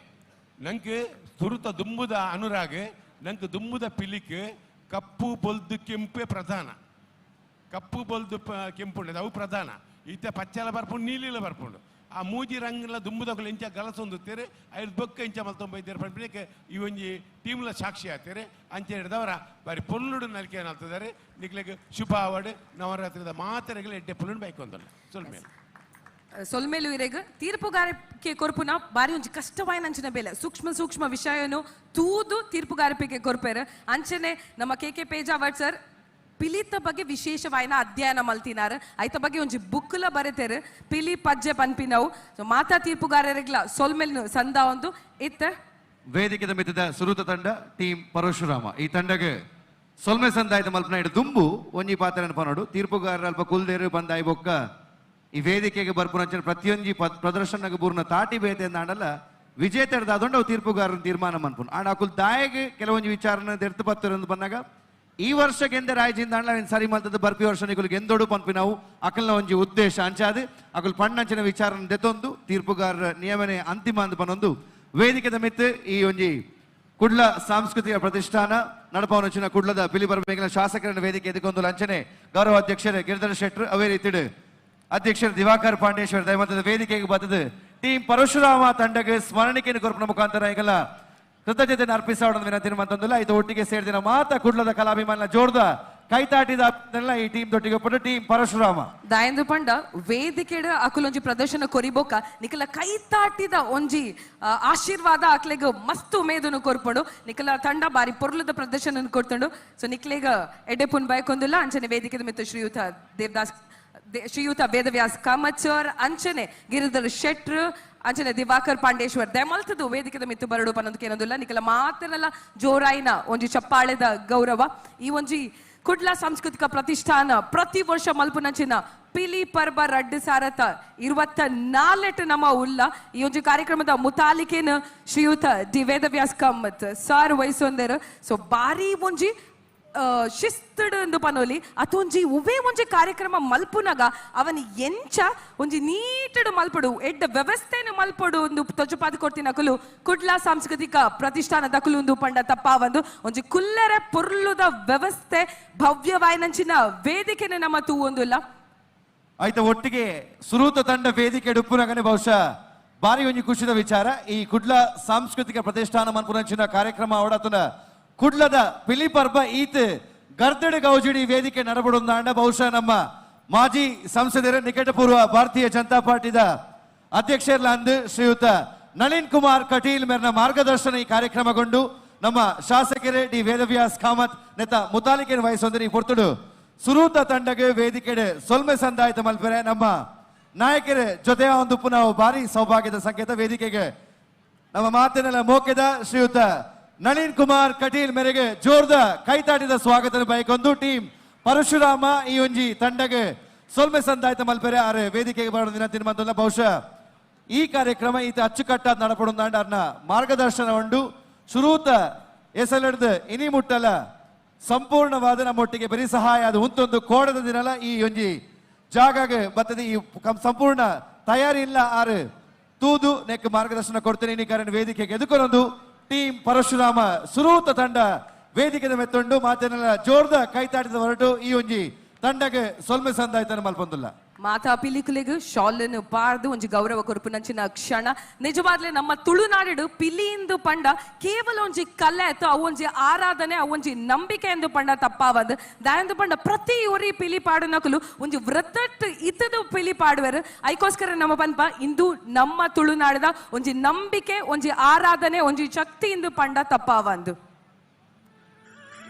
ನಂಗೆ ತುರುತ ದುಂಬುದ ಅನುರಾಗ್ ನಂಗೆ ದುಂಬುದ ಪಿಲಿಕ್ ಕಪ್ಪು ಬೊಲ್ದು ಕೆಂಪೆ ಪ್ರಧಾನ ಕಪ್ಪು ಬೊಲ್ದು ಕೆಂಪು ಉಂಟು ಅವು ಪ್ರಧಾನ ಈತ ಪಚ್ಚಲ ಬರ್ಪುಂಡು ನೀಲಿಲ ಬರ್ಪುಂಡು ಆ ಮೂಜಿ ರಂಗಲ ದುಂಬುದಗಳು ಎಂಚ ಗಲಸ ಹೊಂದುತ್ತಾರೆ ಐದು ಬೊಕ್ಕ ಎಂಚ ಮಲ್ತೊಂಬೈತಾರೆ ಪಂಪಿನಕ್ಕೆ ಈ ಒಂಜಿ ಟೀಮ್ಲ ಸಾಕ್ಷಿ ಆಗ್ತಾರೆ ಅಂಚೆ ಹಿಡಿದವರ ಬಾರಿ ಪೊಲ್ಲುಡು ನಲಿಕೆ ಏನಾಗ್ತಿದ್ದಾರೆ ನಿಕ್ಲಿಗೆ ಶುಭ ಅವಾರ್ಡ್ ನವರಾತ್ರಿದ ಮಾತರೆಗಳು ಎಡ್ಡೆ ಪೊಲ್ಲುಡು ಬೈಕೊಂದಲ್ಲ ಸೊಲ್ಮೇಲು ಇರೆಗ್ ತೀರ್ಪುಗಾರಿಕೆ ಕೊರ್ಪುನ ಬಾರಿ ಒಂಜಿ ಕಷ್ಟವಾಯಿನ ಅಂಚಿನ ಬೇಲೆ ಸೂಕ್ಷ್ಮ ವಿಷಯನು ತೂದು ತೀರ್ಪುಗಾರಿಕೆ ಕೊರ್ಪೇರು ಅಂಚನೆ ನಮ್ಮ KK ಪೇಜಾವಟ್ ಸರ್ ಪಿಲಿತ ಬಗ್ಗೆ ವಿಶೇಷವಾಯಿನ ಅಧ್ಯಯನ ಮಲ್ತಿನಾರ ಐತ ಬಗ್ಗೆ ಒಂಜಿ ಬುಕ್ಲ ಬರೆತೇರು ಪಿಲಿ ಪಜ್ಜೆ ಪನ್ಪಿನವು ಮಾತಾ ತೀರ್ಪುಗಾರರಿಗ್ಲ ಸೊಲ್ಮೆಲ್ನು ಸಂದ ಒಂದು ಇತ್ತ ವೇದಿಕೆದ ಮಿತ್ತದ ಸುರುತ ತಂಡ ಟೀಮ್ ಪರಶುರಾಮ ಈ ತಂಡಗೆ ಸೊಲ್ಮೆ ಸಂದಾಯದ ಮಲ್ಪನ ಇಡು ದುಂಬು ಒಂಜಿ ಪಾತ್ರ ಪನೋಡು ತೀರ್ಪುಗಾರರ ಅಲ್ಪ ಕುಲ್ದೇರು ಬಂದಾಯಿ ಬೊಕ್ಕ ಈ ವೇದಿಕೆಗೆ ಬರ್ಪುನ ಪ್ರತಿಯೊಂಜಿ ಪ್ರದರ್ಶನಗೆ ಬೂರ್ನ ತಾಟಿ ಬೇತೆ ಅಂದಾಂಡಲ್ಲ ವಿಜೇತರದ ಅದೊಂಡು ಅವು ತೀರ್ಪುಗಾರನ ತೀರ್ಮಾನ ಮನ್ಪುನ್ ಆಂಡ ಅಕುಲ್ ದಾಯಗೆ ಕೆಲವೊಂಜಿ ವಿಚಾರನ ದೆರ್ತು ಪತ್ತರು ಬಂದಾಗ ಈ ವರ್ಷಕ್ಕೆ ರಾಯಜಿಂದ ಸರಿ ಮಲ್ತದ ಬರ್ಪಿ ವರ್ಷ ನಿಗುಲ್ ಗೆಂದೋಡು ಪನ್ಪಿ ನಾವು ಅಕಲ್ನ ಒಂಜಿ ಉದ್ದೇಶ ಅಂಚಾದು ಅಕುಲ್ ಪಣ್ಣಂಚಿನ ವಿಚಾರನ ದೆತ್ತೊಂದು ತೀರ್ಪುಗಾರರ ನಿಯಮನೆ ಅಂತಿಮ ಅಂತ ಪನೊಂದು ವೇದಿಕೆದ ಮಿತ್ತು ಈ ಒಂಜಿ ಕುಡ್ಲ ಸಾಂಸ್ಕೃತಿಕ ಪ್ರತಿಷ್ಠಾನ ನಡಪವನಚಿನ ಕುಡ್ಲದ ಪಿಲಿಪರ್ಬ ಶಾಸಕರನ್ನ ವೇದಿಕೆ ಎದುಕೊಂದು ಲಂಚನೆ ಗೌರವ ಅಧ್ಯಕ್ಷರು ಗಿರಿಧರ ಶೆಟ್ರು ಅವೇ ರೀತಿಡು ಅಧ್ಯಕ್ಷರು ದಿವಾಕರ್ ಪಾಂಡೇಶ್ವರ ದಯಮತದ ವೇದಿಕೆಗೆ ಬರ್ತದೆ ಟೀಮ್ ಪರಶುರಾಮ ತಂಡಕ್ಕೆ ಸ್ಮರಣಿಕೆಯನ್ನು ಕೊರಪನ ಮುಖಾಂತರ ಈಗಲ್ಲ ಕೃತಜ್ಞತೆಯನ್ನು ಅರ್ಪಿಸೋಣ ವಿನಂತಿ ಅಂತಂದಿಲ್ಲ ಇದು ಒಟ್ಟಿಗೆ ಸೇರಿದಿನ ಮಾತ ಕುಡ್ಲದ ಕಲಾಭಿಮಾನ ಜೋರ್ದ ಕೈತಾಟಿದ ಈ ಟೀಮ್ ದೊಟ್ಟಿಗೆ ಒಪ್ಪಟ್ಟು ಟೀಮ್ ಪರಶುರಾಮ ದಾಯಂದು ಪಂಡ ವೇದಿಕೆಡ ಅಕುಲೊಂಜಿ ಪ್ರದರ್ಶನ ಕೊರಿಬೋಕ ನಿಕಲ ಕೈತಾಟಿದ ಒಂಜಿ ಆಶೀರ್ವಾದ ಅಕ್ಲೆಗ ಮಸ್ತ್ ಉಮೇದನು ಕೊರ್ಪಡು ನಿಕಲ ತಂಡ ಬಾರಿ ಪೊರ್ಲದ ಪ್ರದರ್ಶನ ಕೊಡ್ತಂಡು ಸೊ ನಿಕ್ಲೆಗ ಎಡೆ ಪುನ್ ಬಯಕೊಂದಿಲ್ಲ ಅಂಚನೆ ವೇದಿಕೆದ ಮಿತ್ತು ಶ್ರೀಯುತ ದೇವದಾಸ್ ಶ್ರೀಯುತ ವೇದವ್ಯಾಸ್ ಕಾಮಚರ್ ಅಂಚನೆ ಗಿರಿಧರ್ ಶೆಟ್ರು ಅಂಚನೆ ದಿವಾಕರ್ ಪಾಂಡೇಶ್ವರ್ ದಯಮಲ್ತದು ವೇದಿಕೆದ ಮಿತ್ತು ಬರಡು ಪನ್ನೊಂದು ಕೇನೋದಿಲ್ಲ ನಿಕಲ ಮಾತನೆಲ್ಲ ಜೋರಾಯಿನ ಒಂಜಿ ಚಪ್ಪಾಳೆದ ಗೌರವ ಈ ಒಂಜಿ ಕುಡ್ಲ ಸಾಂಸ್ಕೃತಿಕ ಪ್ರತಿಷ್ಠಾನ ಪ್ರತಿ ವರ್ಷ ಮಲ್ಪುನಂಚಿನ ಪಿಲಿ ಪರ್ಬ ರಡ್ಡು ಸಾರತ 24 ನಮ್ಮ ಉಲ್ಲ ಈ ಒಂಜಿ ಕಾರ್ಯಕ್ರಮದ ಮುತಾಲಿಕೆನ ಶ್ರೀಯುತ ಡಿ ವೇದವ್ಯಾಸ್ ಕಾಮತ್ ಸಾರ್ ವಹಿಸೊಂದೇರು ಸೊ ಬಾರಿ ಒಂಜಿ ಶಿಸ್ತಡು ಎಂದು ಪನೋಲಿ ಅತೊಂಜಿ ಉವೇ ಒಂಜಿ ಕಾರ್ಯಕ್ರಮ ಮಲ್ಪುನಗ ಅವನಿ ಎಂಚ ಒಂಜಿ ನೀಟಡು ಮಲ್ಪಡು ಎಡ್ಡ ವ್ಯವಸ್ಥೆನು ಮಲ್ಪಡು ಒಂದು ತೊಜಪಾದ ಕೊಡ್ತಿನ ಕುಲು ಕುಡ್ಲ ಸಾಂಸ್ಕೃತಿಕ ಪ್ರತಿಷ್ಠಾನ ದಕುಲು ಒಂದು ಪಂಡ ತಪ್ಪಾವಂದು ಒಂಜಿ ಕುಲ್ಲರೆ ಪೊರ್ಲುದ ವ್ಯವಸ್ಥೆ ಭವ್ಯವಾಯಿನಂಚಿನ ವೇದಿಕೆನೆ ನಮ್ಮ ತೂ ಒಂದುಲ್ಲ ಆಯ್ತಾ ಒಟ್ಟಿಗೆ ಸುರೂತ ತಂಡ ವೇದಿಕೆ ಡುಪ್ಪುನಗನೆ ಬಹುಶಃ ಬಾರಿ ಒಂಜಿ ಖುಷಿದ ವಿಚಾರ ಈ ಕುಡ್ಲ ಸಾಂಸ್ಕೃತಿಕ ಪ್ರತಿಷ್ಠಾನ ಮನ್ಪುನಂಚಿನ ಕಾರ್ಯಕ್ರಮ ಅವಡತನ ಕುಡ್ಲದ ಪಿಲಿಪರ್ಬ ಈತ್ ಗರ್ದಡೆ ಗೌಜಿಡಿ ವೇದಿಕೆ ನಡಬಡುಂದಾಂಡ ಬಹುಶಃ ನಮ್ಮ ಮಾಜಿ ಸಂಸದರ ನಿಕಟಪೂರ್ವ ಭಾರತೀಯ ಜನತಾ ಪಾರ್ಟಿದ ಅಧ್ಯಕ್ಷರ ಅಂದು ಶ್ರೀಯುತ ನಳಿನ್ ಕುಮಾರ್ ಕಟೀಲ್ ಮೇರ್ನ ಮಾರ್ಗದರ್ಶನ ಈ ಕಾರ್ಯಕ್ರಮಗೊಂಡು ನಮ್ಮ ಶಾಸಕರೇ ಡಿ ವೇದವ್ಯಾಸ್ ಕಾಮತ್ ನೆತ ಮುತಾಲಿಕೆ ವಹಿಸೊಂದಿರಿ ಪೊರ್ತುಡು ಸುರೂತ ತಂಡಗೆ ವೇದಿಕೆಡೆ ಸೊಲ್ಮೆ ಸಂದಾಯಿತ ಮಲ್ಪೆರೆ ನಮ್ಮ ನಾಯಕರ ಜೊತೆ ಒಂದು ಪುನಃ ಭಾರಿ ಸೌಭಾಗ್ಯದ ಸಂಕೇತ ವೇದಿಕೆಗೆ ನಮ್ಮ ಮಾತಿನೆಲ್ಲ ಮೋಕೆದ ಶ್ರೀಯುತ ನಳಿನ್ ಕುಮಾರ್ ಕಟೀಲ್ ಮೇರೆಗೆ ಜೋರ್ದ ಕೈತಾಟಿದ ಸ್ವಾಗತ ಬಯಕೊಂದು ಟೀಮ್ ಪರಶುರಾಮ ಈ ಒಂಜಿ ತಂಡಗೆ ಸೊಲ್ಮೆ ಸಂದಾಯಿತ ಮಲ್ಪೆರೆ ಆರೆ ವೇದಿಕೆಗೆ ಬರೋದು ವಿನಂತಿ ಮಂತಲ್ಲ ಬಹುಶಃ ಈ ಕಾರ್ಯಕ್ರಮ ಈತ ಅಚ್ಚುಕಟ್ಟಾದ ನಡಪಡುಂದಾಂಡ ಅರ್ನ ಮಾರ್ಗದರ್ಶನ ಉಂಡು ಶುರೂತ ಎಸಲೆಡ್ದು ಇನಿ ಮುಟ್ಟಲ ಸಂಪೂರ್ಣವಾದ ನಮ್ಮೊಟ್ಟಿಗೆ ಬರೀ ಸಹಾಯ ಅದು ಉಂತೊಂದು ಕೋಡದ ದಿನಲ ಈ ಒಂಜಿ ಜಾಗಗೆ ಬರ್ತದೆ ಈ ಸಂಪೂರ್ಣ ತಯಾರಿ ಇಲ್ಲ ಆರು ತೂದು ನೆಕ್ ಮಾರ್ಗದರ್ಶನ ಕೊಡ್ತೇನೆ ಈ ಕಾರಣ ವೇದಿಕೆಗೆ ಎದುಕೊರೊಂದು ಟೀಮ್ ಪರಶುರಾಮ ಸುರೂತ ತಂಡ ವೇದಿಕೆದ ಮೆತ್ತೊಂಡು ಮಾತನೆಲ್ಲ ಜೋರ್ದ ಕೈತಾಟಿದ ಹೊರಟು ಈ ಒಂಜಿ ತಂಡಗೆ ಸೊಲ್ಮೆ ಸಂದಾಯ್ತನ ಮಲ್ಪೊಂದಿಲ್ಲ ಮಾತಾ ಪಿಲಿಕುಲೆಗ್ ಶಾಲನ್ನು ಪಾರ್ದು ಒಂಜಿ ಗೌರವ ಕೊರ್ಪುನಂಚಿನ ಕ್ಷಣ ನಿಜವಾಗ್ಲೇ ನಮ್ಮ ತುಳುನಾಡು ಪಿಲಿಯಿಂದ ಪಂಡ ಕೇವಲ ಒಂಜಿ ಕಲೆ ಅಥವಾ ಅವೊಂಜಿ ಆರಾಧನೆ ಅವೊಂಜಿ ನಂಬಿಕೆ ಎಂದು ಪಂಡ ತಪ್ಪಾವದು ದಾಯಂದು ಪಂಡ ಪ್ರತಿ ಊರಿ ಪಿಲಿ ಪಾಡುನಕಲು ಒಂಜಿ ವ್ರತಟ್ ಇತದು ಪಿಲಿ ಪಾಡುವರು ಐಕೋಸ್ಕರ ನಮ್ಮ ಪನ್ಪ ಇಂದು ನಮ್ಮ ತುಳುನಾಡದ ಒಂಜಿ ನಂಬಿಕೆ ಒಂಜಿ ಆರಾಧನೆ ಒಂಜಿ ಶಕ್ತಿ ಇಂದು ಪಂಡ ತಪ್ಪಾವಂದು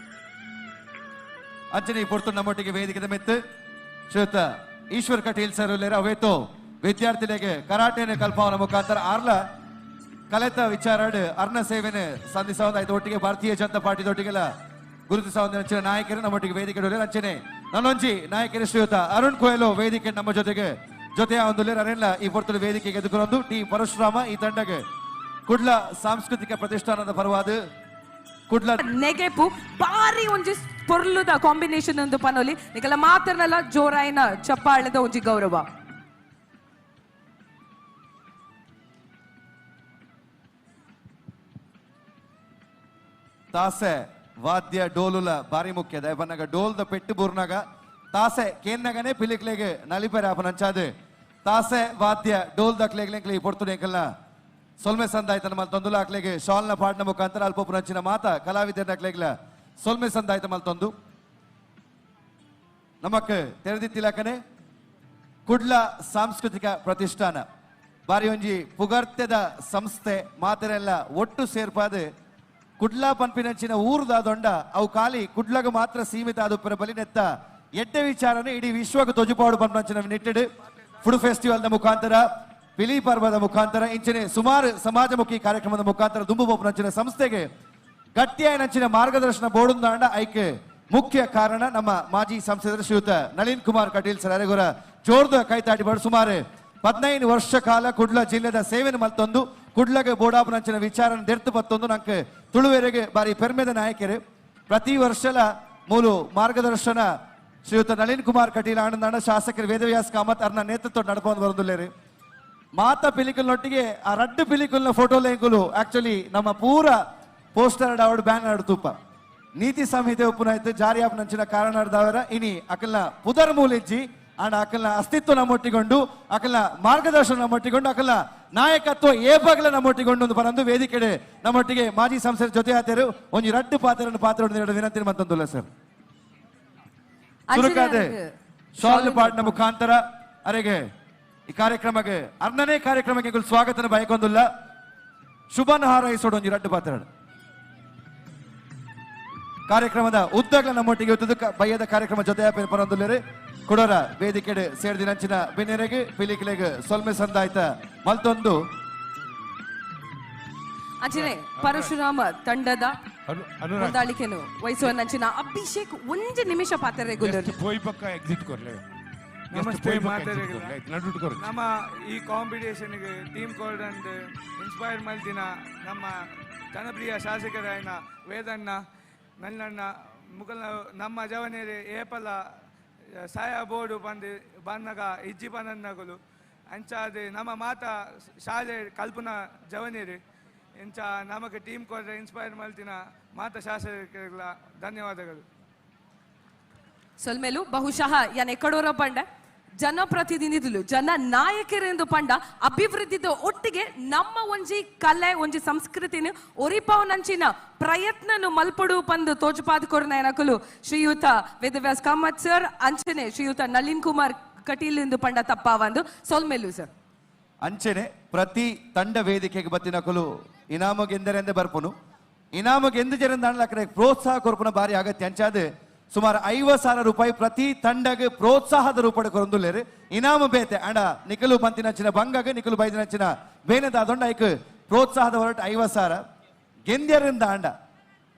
ಅಂಚನೆ ಪೊರ್ತು ನಮ್ಮೊಟ್ಟಿಗೆ ವೇದಿಕೆದ ಮೆತ್ತು ಶ್ರೀಯುತ ಈಶ್ವರ್ ಕಟೀಲ್ ಸರ್ ಅವೇತೋ ವಿದ್ಯಾರ್ಥಿಗಳಿಗೆ ಕರಾಟೆನೆ ಕಲ್ಪವನ ಮುಖಾಂತರ ಆರ್ಲ ಕಲೆತ ವಿಚಾರಾಡು ಅರ್ನ ಸೇವೆನೆ ಸಂಧಿಸೋದು ಆಯ್ತು ಒಟ್ಟಿಗೆ ಭಾರತೀಯ ಜನತಾ ಪಾರ್ಟಿ ದೊಟ್ಟಿಗೆಲ್ಲ ಗುರುತಿಸೋದು ನಾಯಕರು ನಮ್ಮೊಟ್ಟಿಗೆ ವೇದಿಕೆ ಅಂಚನೆ ನನ್ನೊಂಜಿ ನಾಯಕರು ಶ್ರೀಯುತ ಅರುಣ್ ಕೊಯಲು ವೇದಿಕೆ ನಮ್ಮ ಜೊತೆಯ ಒಂದು ಅರೆಲ್ಲ ಈ ಪೊರ್ತಲು ವೇದಿಕೆಗೆ ಎದುಕೊಂಡು ಟೀಮ್ ಪರಶುರಾಮ ಈ ತಂಡಗೆ ಕುಡ್ಲ ಸಾಂಸ್ಕೃತಿಕ ಪ್ರತಿಷ್ಠಾನದ ಪರವಾದ ಕುಡ್ಲ ನೆಗೆಪು ಬಾರಿ ಒಂಜಿ ಪೊರ್ಲುದ ಕಾಂಬಿನೇಷನ್ ಒಂದು ಪನೋಲಿ ನಿಕಲ ಮಾತರ್ನಲ್ಲ ಜೋರಾಯಿನ ಚಪ್ಪಾಳೆದ ಒಂಜಿ ಗೌರವ ತಾಸೆ ವಾದ್ಯ ಡೋಲುಲ ಬಾರಿ ಮುಖ್ಯದ ಬನ್ನಗ ಡೋಲ್ದ ಪೆಟ್ಟು ಬೂರ್ನಾಗ ತಾಸೆ ಕೇನ್ನಗನೆ ಪಿಲಿಕ್ಲೆಗೆ ನಲಿಪೆರೆ ಅಪನಂಚಾದು ತಾಸೆ ವಾದ್ಯ ಡೋಲ್ ದಕ್ಲೆಗ್ಲೆಂಕ್ಲಿ ಪೊರ್ತುನೆಕಲ್ನ ಸೊಲ್ಮೆ ಸಂದಾಯ್ತನ ಮಲ್ತೊಂದು ಅಕ್ಲೆಗೆ ಶಾಲ್ನ ಪಾಡ್ನ ಮುಖಾಂತರ ಅಲ್ಪ ಪುರಂಚಿನ ಮಾತ ಕಲಾವಿದರ ಅಕ್ಲೆಗ್ಲ ಸೊಲ್ಮೆ ಸಂದಾಯ್ತ ಮಲ್ತೊಂದು ನಮಕ್ ತೆರೆದಿತ್ತಿಲಕನೆ ಕುಡ್ಲ ಸಾಂಸ್ಕೃತಿಕ ಪ್ರತಿಷ್ಠಾನ ಬಾರಿ ಒಂಜಿ ಪುಗರ್ತೆದ ಸಂಸ್ಥೆ ಮಾತರೆಲ್ಲ ಒಟ್ಟು ಸೇರ್ಪಾದು ಕುಡ್ಲ ಪನ್ಪಿನಂಚಿನ ಊರ್ದ ದೊಂಡ ಅವು ಖಾಲಿ ಕುಡ್ಲಗ ಮಾತ್ರ ಸೀಮಿತ ಆದುಪ್ಪರ ಬಲಿನೆತ್ತ ಎಡ್ಡೆ ವಿಚಾರನೆ ಇಡೀ ವಿಶ್ವಕ್ಕೆ ತೊಜುಪಾಡು ಪನ್ಪಂಚಿನ ನಿಟ್ಟಿಡು ಫುಡ್ ಫೆಸ್ಟಿವಲ್ ದ ಮುಖಾಂತರ ಪಿಲಿ ಪರ್ಬದ ಮುಖಾಂತರ ಇಂಚಿನ ಸುಮಾರು ಸಮಾಜಮುಖಿ ಕಾರ್ಯಕ್ರಮದ ಮುಖಾಂತರ ದುಂಬು ಬೋಪನಂಚಿನ ಸಂಸ್ಥೆಗೆ ಗಟ್ಟಿಯಾಯನಂಚಿನ ಮಾರ್ಗದರ್ಶನ ಬೋಡುಂದಾಂಡ ಐಕೆ ಮುಖ್ಯ ಕಾರಣ ನಮ್ಮ ಮಾಜಿ ಸಂಸದರು ಶ್ರೀಯುತ ನಳಿನ್ ಕುಮಾರ್ ಕಟೀಲ್ ಸರ್ ಅರೆಗೊರ ಜೋರ್ದ ಕೈತಾಟಿ ಬಡ ಸುಮಾರು 15 ವರ್ಷ ಕಾಲ ಕುಡ್ಲ ಜಿಲ್ಲೆದ ಸೇವೆನ ಮಲ್ತೊಂದು ಕುಡ್ಲಗೆ ಬೋಡಾಪನಂಚಿನ ವಿಚಾರನ ದೆರ್ತು ಪತ್ತೊಂದು ನಂಗೆ ತುಳುವೆರೆಗೆ ಬಾರಿ ಪೆರ್ಮೆದ ನಾಯಕರು ಪ್ರತಿ ವರ್ಷಲ ಮೂಲು ಮಾರ್ಗದರ್ಶನ ಶ್ರೀಯುತ ನಳಿನ್ ಕುಮಾರ್ ಕಟೀಲ್ ಆನಂದಾಂಡ ಶಾಸಕರು ವೇದವ್ಯಾಸ್ ಕಾಮತ್ ಅರ್ನ ನೇತೃತ್ವ ನಡ್ಕೊಂಡು ಬರೋದಿಲ್ಲೇರಿ ಮಾತಾ ಪಿಲಿಕಲ್ನೊಟ್ಟಿಗೆ ಆ ರಡ್ಡು ಪಿಲಿಕಲ್ನ ಫೋಟೋ ಲೇಂಕುಲು ಆಕ್ಚುಲಿ ನಮ್ಮ ಪೂರ ಪೋಸ್ಟರ್ ಆವಡ್ ಬ್ಯಾನ್ ಆಡ್ತುಪ್ಪ ನೀತಿ ಸಂಹಿತೆ ಉಪ್ಪುನಾಯ್ತು ಜಾರಿ ಆಪನಂಚಿನ ಕಾರಣ ಆಡ್ದವರ ಇನಿ ಅಕಲ್ನ ಪುದರ್ ಮೂಲಿಜ್ಜಿ ಅಂಡ್ ಅಕಲ್ನ ಅಸ್ತಿತ್ವ ನಮ್ಮೊಟ್ಟಿಕೊಂಡು ಅಕಲ್ನ ಮಾರ್ಗದರ್ಶನ ನಮ್ಮೊಟ್ಟಿಕೊಂಡು ಅಕಲ್ನ ನಾಯಕತ್ವ ಏಪಗಲ ನಮ್ಮೊಟ್ಟಿಕೊಂಡು ಒಂದು ಬರಂದು ವೇದಿಕೆಡೆ ನಮ್ಮೊಟ್ಟಿಗೆ ಮಾಜಿ ಸಂಸದ ಜೊತೆ ಆತರು ಒಂದು ರಡ್ಡು ಪಾತ್ರ ವಿನಂತಿ ಮಂತಂದುಲ್ಲ ಸರ್ ಸುರುಕಾದೆ ಶಾಲ್ ಪಾಡ್ನ ಮುಖಾಂತರ ಅರೆಗೆ ಈ ಕಾರ್ಯಕ್ರಮಕ್ಕೆ ಅರ್ನನೇ ಕಾರ್ಯಕ್ರಮಕ್ಕೆ ಸ್ವಾಗತನ ಬಯಕೊಂದಿಲ್ಲ ಶುಭನ ಹಾರೈಸೋಡು ಒಂದು ರಡ್ಡು ಪಾತ್ರ ಕಾರ್ಯಕ್ರಮದ ಉದ್ದಗಳ ನಮ್ಮೊಟ್ಟಿಗೆ ಬಯ್ಯದ ಕಾರ್ಯಕ್ರಮ ಜೊತೆ ಪರೊಂದುಲ್ಲೇರಿ ಕೊಡೋರ ವೇದಿಕೆಡೆ ಸೇರಿದಿನಂಚಿನ ಬೆನ್ನೆರೆಗೆ ಪಿಲಿಕಿಲೆಗೆ ಸೊಲ್ಮೆ ಸಂದಾಯ್ತ ಮಲ್ತೊಂದು ಅಂಚನೆ ಪರಶುರಾಮ ತಂಡದ ಹೊಂದಾಳಿಕೆನು ವಹಿಸುವನಂಚಿನ ಅಭಿಷೇಕ್ ಒಂದು ನಿಮಿಷ ಪಾತ್ರ ಪೋಯ್ ಪಕ್ಕ ಎಕ್ಸಿಟ್ ಕೊರ್ಲೆ ನಮಸ್ತೆ ನಮ್ಮ ಈ ಕಾಂಪಿಟೇಷನ್ಗೆ ಟೀಮ್ ಕೋಡ್ ಅಂಡ್ ಇನ್ಸ್ಪೈರ್ ಮಲ್ತಿನ ನಮ್ಮ ಜನಪ್ರಿಯ ಶಾಸಕರಾಯನ ವೇದಣ್ಣ ನಲ್ಲಣ್ಣ ಮುಗಲ್ ನಮ್ಮ ಜವನೇರಿ ಏಪಲ ಸಾಯ ಬೋರ್ಡು ಬಂದಾಗ ಇಜ್ಜಿ ಪನನ್ನಗಳು ಅಂಚಾದ ನಮ್ಮ ಮಾತಾ ಶಾಲೆ ಕಲ್ಪನಾ ಜವನೇರಿ ಇಂಚ ನಮಗೆ ಟೀಮ್ ಕೋಡ್ ಇನ್ಸ್ಪೈರ್ ಮಲ್ತಿನ ಮಾತಾ ಶಾಸಕರ ಧನ್ಯವಾದಗಳು ಸೊಲ್ಮೇಲು ಬಹುಶಃ ಯಾನ್ ಎಕ್ಕಡೋರ ಪಂಡ ಜನಪ್ರತಿನಿಧಿಗಳು ಜನ ನಾಯಕರೆಂದು ಪಂಡ ಅಭಿವೃದ್ಧಿದ ಒಟ್ಟಿಗೆ ನಮ್ಮ ಒಂಜಿ ಕಲೆ ಒಂಜಿ ಸಂಸ್ಕೃತಿನ ಒರಿಪವನಂಚಿನ ಪ್ರಯತ್ನನು ಮಲ್ಪಡು ಪಂದು ತೋಜಪಾದ ಕೊರನಕಲು ಶ್ರೀಯುತ ವೇದವ್ಯಾಸ್ ಕಾಮತ್ ಸರ್ ಅಂಚನೆ ಶ್ರೀಯುತ ನಳಿನ್ ಕುಮಾರ್ ಕಟೀಲ್ ಎಂದು ಪಂಡ ತಪ್ಪಾವಂದು ಸೊಲ್ಮೇಲು ಸರ್ ಅಂಚನೆ ಪ್ರತಿ ತಂಡ ವೇದಿಕೆಗೆ ಬತ್ತಿನಕಲು ಇನಾಮಗೆಂದರೆಂದೇ ಬರ್ಪುನು ಇನಾಮಗೆಂದು ಜರಂದ ಪ್ರೋತ್ಸಾಹ ಕೊರ್ಪುನ ಬಾರಿ ಅಗತ್ಯ ಅಂಚಾದ ಸುಮಾರು 50,000 ರೂಪಾಯಿ ಪ್ರತಿ ತಂಡಗೆ ಪ್ರೋತ್ಸಾಹದ ರೂಪದ ಕೊರೊಂದುಲ್ಲೇರು ಇನಾಮ ಬೇತೆ ಅಂಡ ನಿಕಲು ಪಂತಿನಂಚಿನ ಬಂಗಗೆ ನಿಕಲು ಬೈದಿನಂಚಿನ ಬೇನೆದಾದೊಂಡ ಐಕ್ ಪ್ರೋತ್ಸಾಹದ ಹೊರಟು 50,000 ಗೆಂದ್ಯರಿಂದ ಅಂಡ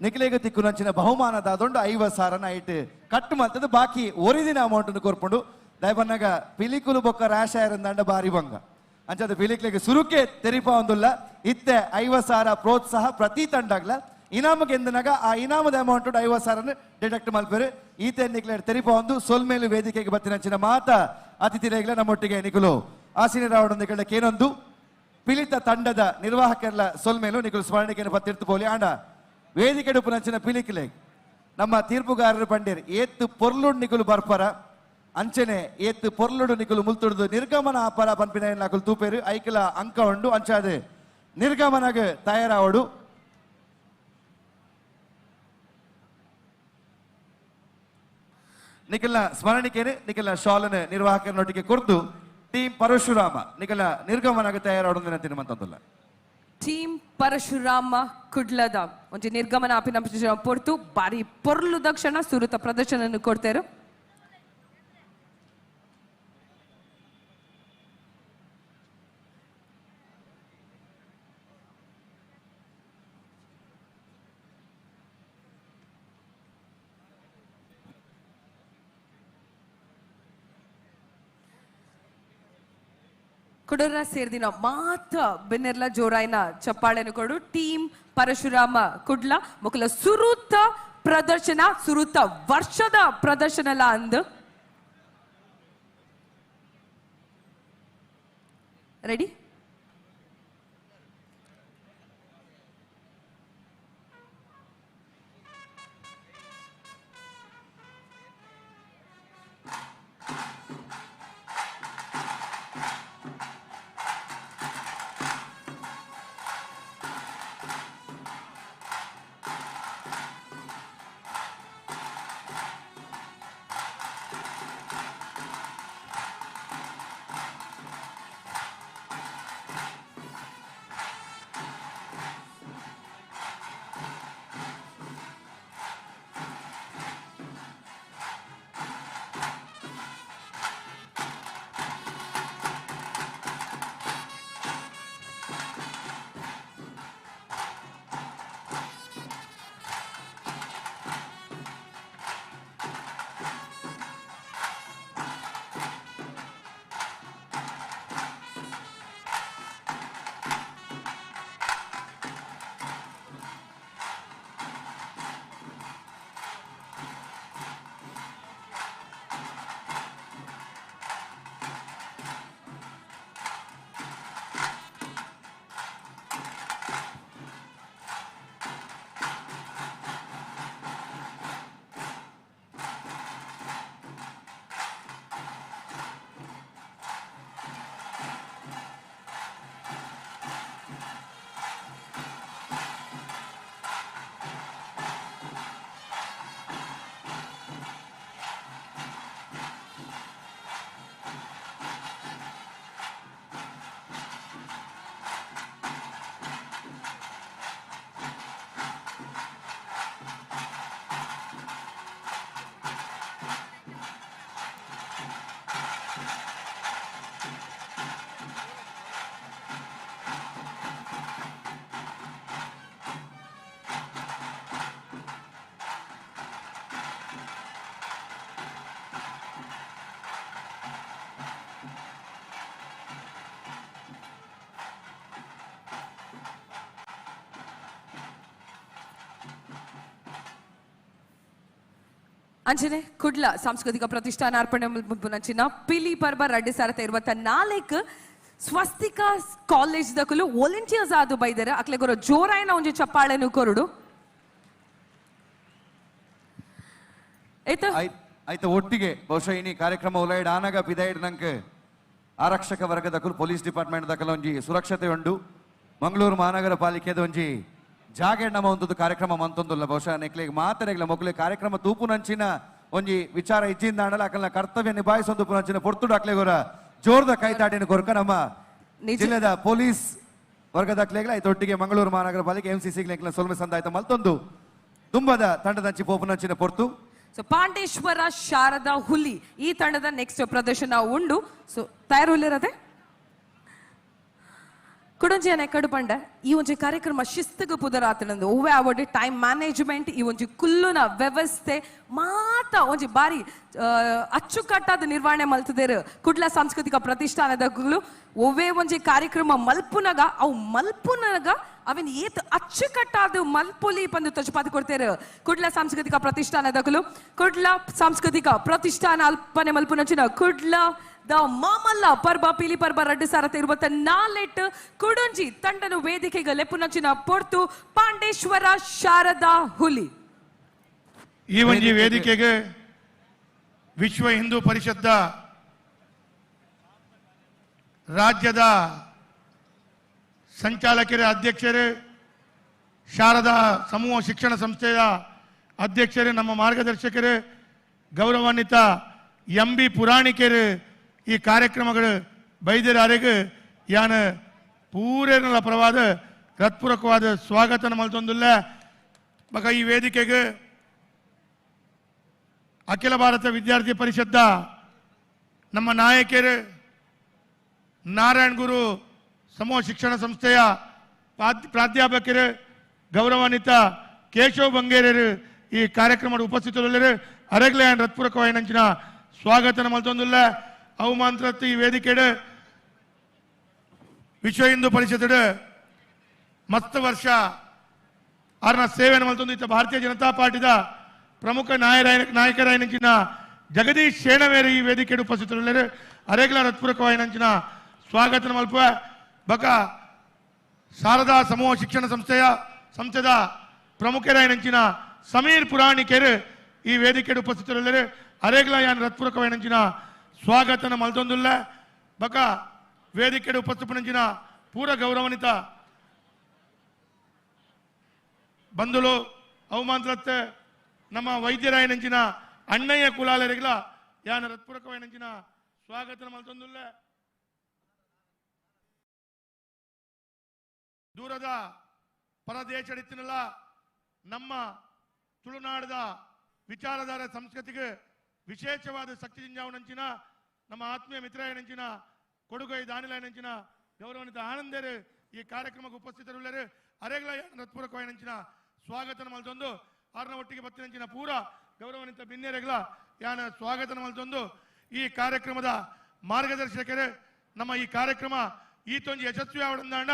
ನಿಖಿಲೆಗೆ ತಿಕ್ಕುನಂಚಿನ ಬಹುಮಾನದಾದೊಂಡು 50,000 ನೈಟ್ ಕಟ್ಟು ಮಲ್ತದ ಬಾಕಿ ಒರಿದಿನ ಅಮೌಂಟ್ ಕೊರ್ಪುಂಡು ದಯಬನ್ನಾಗ ಪಿಲಿಕುಲು ಬೊಕ್ಕ ರಾಶಾಯರಿಂದ ಅಂಡ ಬಾರಿ ಬಂಗ ಅಂಚದ ಪಿಲಿಕ್ಲೆಗೆ ಸುರುಕೆ ತೆರಿಪ ಒಂದುಲ್ಲ ಇತ್ತೆ 50,000 ಪ್ರೋತ್ಸಾಹ ಪ್ರತಿ ತಂಡಗ್ಲ ಇನಾಮಗೆ ಎಂದನಾಗ ಆ ಇನಾಮದ ಅಮೌಂಟ್ 50,000 ಡಿಡಕ್ಟ್ ಮಲ್ಪೇರು ಈತೆ ನಿಕ್ಲೇರ್ ತೆರಿಪ ಒಂದು ಸೊಲ್ಮೇಲು ವೇದಿಕೆಗೆ ಬತ್ತಿನಂಚಿನ ಮಾತ ಅತಿಥಿರೇಗ್ಲ ನಮ್ಮೊಟ್ಟಿಗೆ ನಿಕುಲು ಆಸೀನರಾವಡೊಂದಿಗೆ ಕೇನೊಂದು ಪಿಲಿತ ತಂಡದ ನಿರ್ವಾಹಕರ್ಲ ಸೊಲ್ಮೇಲು ನಿಕುಲು ಸ್ಮರಣೆಗೆ ಬತ್ತಿರ್ತು ಬೋಲಿ ಆಂಡ ವೇದಿಕೆ ಡುಪುನಂಚಿನ ಪಿಲಿಕಿಲೆ ನಮ್ಮ ತೀರ್ಪುಗಾರರು ಪಂಡೇರು ಏತ್ತು ಪೊರ್ಲುಡ್ ನಿಕುಲು ಬರ್ಪರ ಅಂಚನೆ ಏತ್ತು ಪೊರ್ಲುಡು ನಿಕುಲು ಮುಲ್ತುಡ್ದು ನಿರ್ಗಮನ ಅಪರ ಪಂಪಿನ ನಕುಲು ತೂಪೇರು ಐಕಲ ಅಂಕ ಉಂಡು ಅಂಚಾದೆ ನಿರ್ಗಮನಗೆ ತಯಾರಾವಡು ನಿಖಿಲ್ನ ಸ್ಮರಣಿಕೆನೆ ನಿಖಿಲ್ನ ಶಾಲನ ನಿರ್ವಾಹಕರನೊಟ್ಟಿಗೆ ಕುರಿತು ಟೀಮ್ ಪರಶುರಾಮ ನಿಖಿಲ್ನ ನಿರ್ಗಮನಗೆ ತಯಾರಾಡೋದು ತಿನ್ನುವಂತಲ್ಲ ಟೀಮ್ ಪರಶುರಾಮ ಕುಡ್ಲದ ಒಂಜಿ ನಿರ್ಗಮನ ಆಪಿನ ಪೊರ್ತು ಬಾರಿ ಪೊರ್ಲು ದಕ್ಷಣ ಸುರುತ ಪ್ರದರ್ಶನ ಕೊಡ್ತೇರು ಕೊಡೋರ ಸೇರ್ದಿನ ಮಾತ ಬೆನ್ನೆರ್ಲ ಜೋರಾಯಿನ ಚಪ್ಪಾಳೆನು ಕೊಡು ಟೀಮ್ ಪರಶುರಾಮ ಕುಡ್ಲ ಮೊಕಲ ಸುರುತ ಪ್ರದರ್ಶನ ಸುರುತ ವರ್ಷದ ಪ್ರದರ್ಶನಲ ಅಂದು ರೆಡಿ ಅಂಚನೆ ಕುಡ್ಲ ಸಾಂಸ್ಕೃತಿಕ ಪ್ರತಿಷ್ಠಾನ ಅರ್ಪಣೆ ಮುಂಚಿನ ಪಿಲಿ ಪರ್ಬ 2024 ಸ್ವಸ್ತಿಕ ಕಾಲೇಜ್ ದಕಲು ವಾಲಂಟಿಯರ್ಸ್ ಆದು ಬೈದರೆ ಅಕ್ಲೆ ಗೊರ ಜೋರಾಯನ ಒಂಜಿ ಚಪ್ಪಾಳೆನು ಕೊರುಡು ಆಯ್ತು ಒಟ್ಟಿಗೆ ಬಹುಶಃ ಇನಿ ಕಾರ್ಯಕ್ರಮ ಉಲೈಡ್ ಆನಗ ಪಿದೈಡ್ ನಂಗೆ ಆರಕ್ಷಕ ವರ್ಗದಕಲು ಪೊಲೀಸ್ ಡಿಪಾರ್ಟ್ಮೆಂಟ್ ದಕಲು ಒಂಜಿ ಸುರಕ್ಷತೆ ಉಂಡು ಮಂಗಳೂರು ಮಹಾನಗರ ಪಾಲಿಕೆದ ಒಂಜಿ ಜಾಗೆ ನಮ್ಮ ಒಂದು ಕಾರ್ಯಕ್ರಮ ಮಂತೊಂದುಲ್ಲ ಬಹುಶಃ ನೆಕ್ಲೆಗೆ ಮಾತರೆಗ್ಲ ಮೊಗ್ಲೆ ಕಾರ್ಯಕ್ರಮ ತೂಪುನಂಚಿನ ಒಂಜಿ ವಿಚಾರ ಇಜ್ಜಿಂದಾಂಡಲ ಅಕಲ್ನ ಕರ್ತವ್ಯ ನಿಭಾಯಿಸೊಂದು ಪುನಂಚಿನ ಪೊರ್ತುಡು ಅಕ್ಲೆಗೋರ ಜೋರ್ದ ಕೈತಾಡಿನ ಕೊರಕ ನಮ್ಮ ಜಿಲ್ಲೆದ ಪೊಲೀಸ್ ವರ್ಗದ ಅಕ್ಲೆಗ್ಲ ಆಯ್ತು ಒಟ್ಟಿಗೆ ಮಂಗಳೂರು ಮಹಾನಗರ ಪಾಲಿಕೆ MCC ಸೊಲ್ಮೆ ಸಂದಾಯ್ತ ಮಲ್ತೊಂದು ತುಂಬದ ತಂಡದಂಚಿ ಪೋಪುನಂಚಿನ ಪೊರ್ತು ಸೊ ಪಾಂಡೇಶ್ವರ ಶಾರದಾ ಹುಲಿ ಈ ತಂಡದ ನೆಕ್ಸ್ಟ್ ಪ್ರದರ್ಶನ ಉಂಡು ಸೊ ತಯಾರುಲ್ಲಿರದೆ ಕುಡಂಜಿಯನೆ ಕಡುಪಂಡ ಈ ಒಂಜಿ ಕಾರ್ಯಕ್ರಮ ಶಿಸ್ತುಗು ಪುದರಾತನಂದು ಒವ್ವೆ ಅವಡ್ ಟೈಮ್ ಮ್ಯಾನೇಜ್ಮೆಂಟ್ ಈ ಒಂಜಿ ಕುಲ್ಲುನ ವ್ಯವಸ್ಥೆ ಮಾತ ಒಂಜಿ ಬಾರಿ ಅಚ್ಚುಕಟ್ಟಾದ ನಿರ್ವಹಣೆ ಮಲ್ತದೇರು ಕುಡ್ಲ ಸಾಂಸ್ಕೃತಿಕ ಪ್ರತಿಷ್ಠಾನದಗಳು ಒವ್ವೆ ಒಂಜಿ ಕಾರ್ಯಕ್ರಮ ಮಲ್ಪುನಗ ಅವು ಮಲ್ಪುನಗ ಅವನ್ ಏತ್ ಅಚ್ಚುಕಟ್ಟಾದ ಮಲ್ಪುಲಿ ಪಂದು ತಜಪಾದ ಕೊಡ್ತೇರು ಕುಡ್ಲ ಸಾಂಸ್ಕೃತಿಕ ಪ್ರತಿಷ್ಠಾನದಗಳು ಕುಡ್ಲ ಸಾಂಸ್ಕೃತಿಕ ಪ್ರತಿಷ್ಠಾನ ಅಲ್ಪನೆ ಮಲ್ಪುನಂಚಿನ ಕುಡ್ಲ ದ ಮಾಮಲ್ಲ ಪರ್ಬ ಪಿಲಿಪರ್ಬ 2024 ಕುಡಂಜಿ ತಂಡನು ವೇದಿಕೆಗೆ ಲೆಪ್ಪುನಂಚಿನ ಪೊರ್ತು ಪಾಂಡೇಶ್ವರ ಶಾರದಾ ಹುಲಿ ಈ ಒಂಜಿ ವೇದಿಕೆಗೆ ವಿಶ್ವ ಹಿಂದೂ ಪರಿಷತ್ ರಾಜ್ಯದ ಸಂಚಾಲಕರ ಅಧ್ಯಕ್ಷರು ಶಾರದಾ ಸಮೂಹ ಶಿಕ್ಷಣ ಸಂಸ್ಥೆಯ ಅಧ್ಯಕ್ಷರು ನಮ್ಮ ಮಾರ್ಗದರ್ಶಕರು ಗೌರವಾನ್ವಿತ MB ಪುರಾಣಿಕರು ಈ ಕಾರ್ಯಕ್ರಮಗಳು ಬೈದರಾರೆಗೆ ಯಾನ ಪೂರೇನ ಪರವಾದ ಹೃತ್ಪೂರ್ವಕವಾದ ಸ್ವಾಗತ ಮಲ್ತೊಂದಿಲ್ಲ ಬಕ ಈ ವೇದಿಕೆಗೆ ಅಖಿಲ ಭಾರತ ವಿದ್ಯಾರ್ಥಿ ಪರಿಷತ್ ನಮ್ಮ ನಾಯಕರು ನಾರಾಯಣ್ ಗುರು ಸಮೂಹ ಶಿಕ್ಷಣ ಸಂಸ್ಥೆಯ ಪ್ರಾಧ್ಯಾಪಕರು ಗೌರವಾನ್ವಿತ ಕೇಶವ್ ಬಂಗೇರರು ಈ ಕಾರ್ಯಕ್ರಮದ ಉಪಸ್ಥಿತರಿಲ್ಲರು ಅರೆಗ್ಲೆ ಹೃತ್ಪೂರ್ವಕವಾದ ಸ್ವಾಗತ ಮಲ್ತೊಂದಿಲ್ಲ ಅವು ಮಾತ್ರ ಈ ವೇದಿಕೆ ವಿಶ್ವ ಹಿಂದೂ ಪರಿಷತ್ ಮಸ್ತ್ ವರ್ಷ ಆರ್ನ ಸೇವೆಯನ್ನು ಮಲ್ತೊಂದು ಭಾರತೀಯ ಜನತಾ ಪಾರ್ಟಿದ ಪ್ರಮುಖ ನಾಯಕರಾಯನಂಚಿನ ಜಗದೀಶ್ ಶೇಣವೇರು ಈ ವೇದಿಕೆ ಉಪಸ್ಥಿತರಿಲ್ಲರು ಅರೆಗ್ಲ ಹೃತ್ಪೂರ್ವಕವಾದ ಸ್ವಾಗತ ಮಲ್ಪ ಬಕ ಶಾರದಾ ಸಮೂಹ ಶಿಕ್ಷಣ ಸಂಸ್ಥೆದ ಪ್ರಮುಖರಾಯನಂಚಿನ ಸಮೀರ್ ಪುರಾಣಿಕರು ಈ ವೇದಿಕೆ ಉಪಸ್ಥಿತರಿಲ್ಲರು ಅರೆಗ್ಲ ಯಾನ್ ಹೃತ್ಪೂರ್ವಕವಾದ ಸ್ವಾಗತನ ಮಲ್ತೊಂದುಲ್ಲ ಬಕ ವೇದಿಕೆ ಉಪಸ್ಥಿತಪಡಿಸಿನ ಪೂರ ಗೌರವಾನ್ವಿತ ಬಂಧುಲು ಅವಮಾನತೆ ನಮ್ಮ ವೈದ್ಯರಾಯನಂಚಿನ ಅಣ್ಣಯ್ಯ ಕುಲಾಲರಿಗಳ ಯಾನ ಹೃತ್ಪೂರ್ವಕವಾದ ಸ್ವಾಗತನ ಮಲ್ತೊಂದುಲ್ಲ ದೂರದ ಪರದೇಶಡಿತ್ತಿನಲ್ಲ ನಮ್ಮ ತುಳುನಾಡದ ವಿಚಾರಧಾರ ಸಂಸ್ಕೃತಿಗೆ ವಿಶೇಷವಾದ ಶಕ್ತಿ ಜಿಂಜಾವನಂಚಿನ ನಮ್ಮ ಆತ್ಮೀಯ ಮಿತ್ರಯನಂಚಿನ ಕೊಡುಗೈ ದಾನಿಲಾಯನಂಚಿನ ಗೌರವಾನ್ವಿತ ಆನಂದರು ಈ ಕಾರ್ಯಕ್ರಮಕ್ಕೆ ಉಪಸ್ಥಿತರಿಲ್ಲರು ಅರೆಗಳ ಹೃತ್ಪೂರ್ವಕವಾದ ಸ್ವಾಗತನ ಮಲ್ತೊಂದು ಆರ್ನ ಒಟ್ಟಿಗೆ ಬತ್ತಿನಂಚಿನ ಪೂರ ಗೌರವಾನ್ವಿತ ಬಿನ್ನೆರೆಗಳ ಯಾನ ಸ್ವಾಗತನ ಮಲ್ತೊಂದು ಈ ಕಾರ್ಯಕ್ರಮದ ಮಾರ್ಗದರ್ಶಕರು ನಮ್ಮ ಈ ಕಾರ್ಯಕ್ರಮ ಈತೊಂದು ಯಶಸ್ವಿ ಆವಡಂದಾಂಡ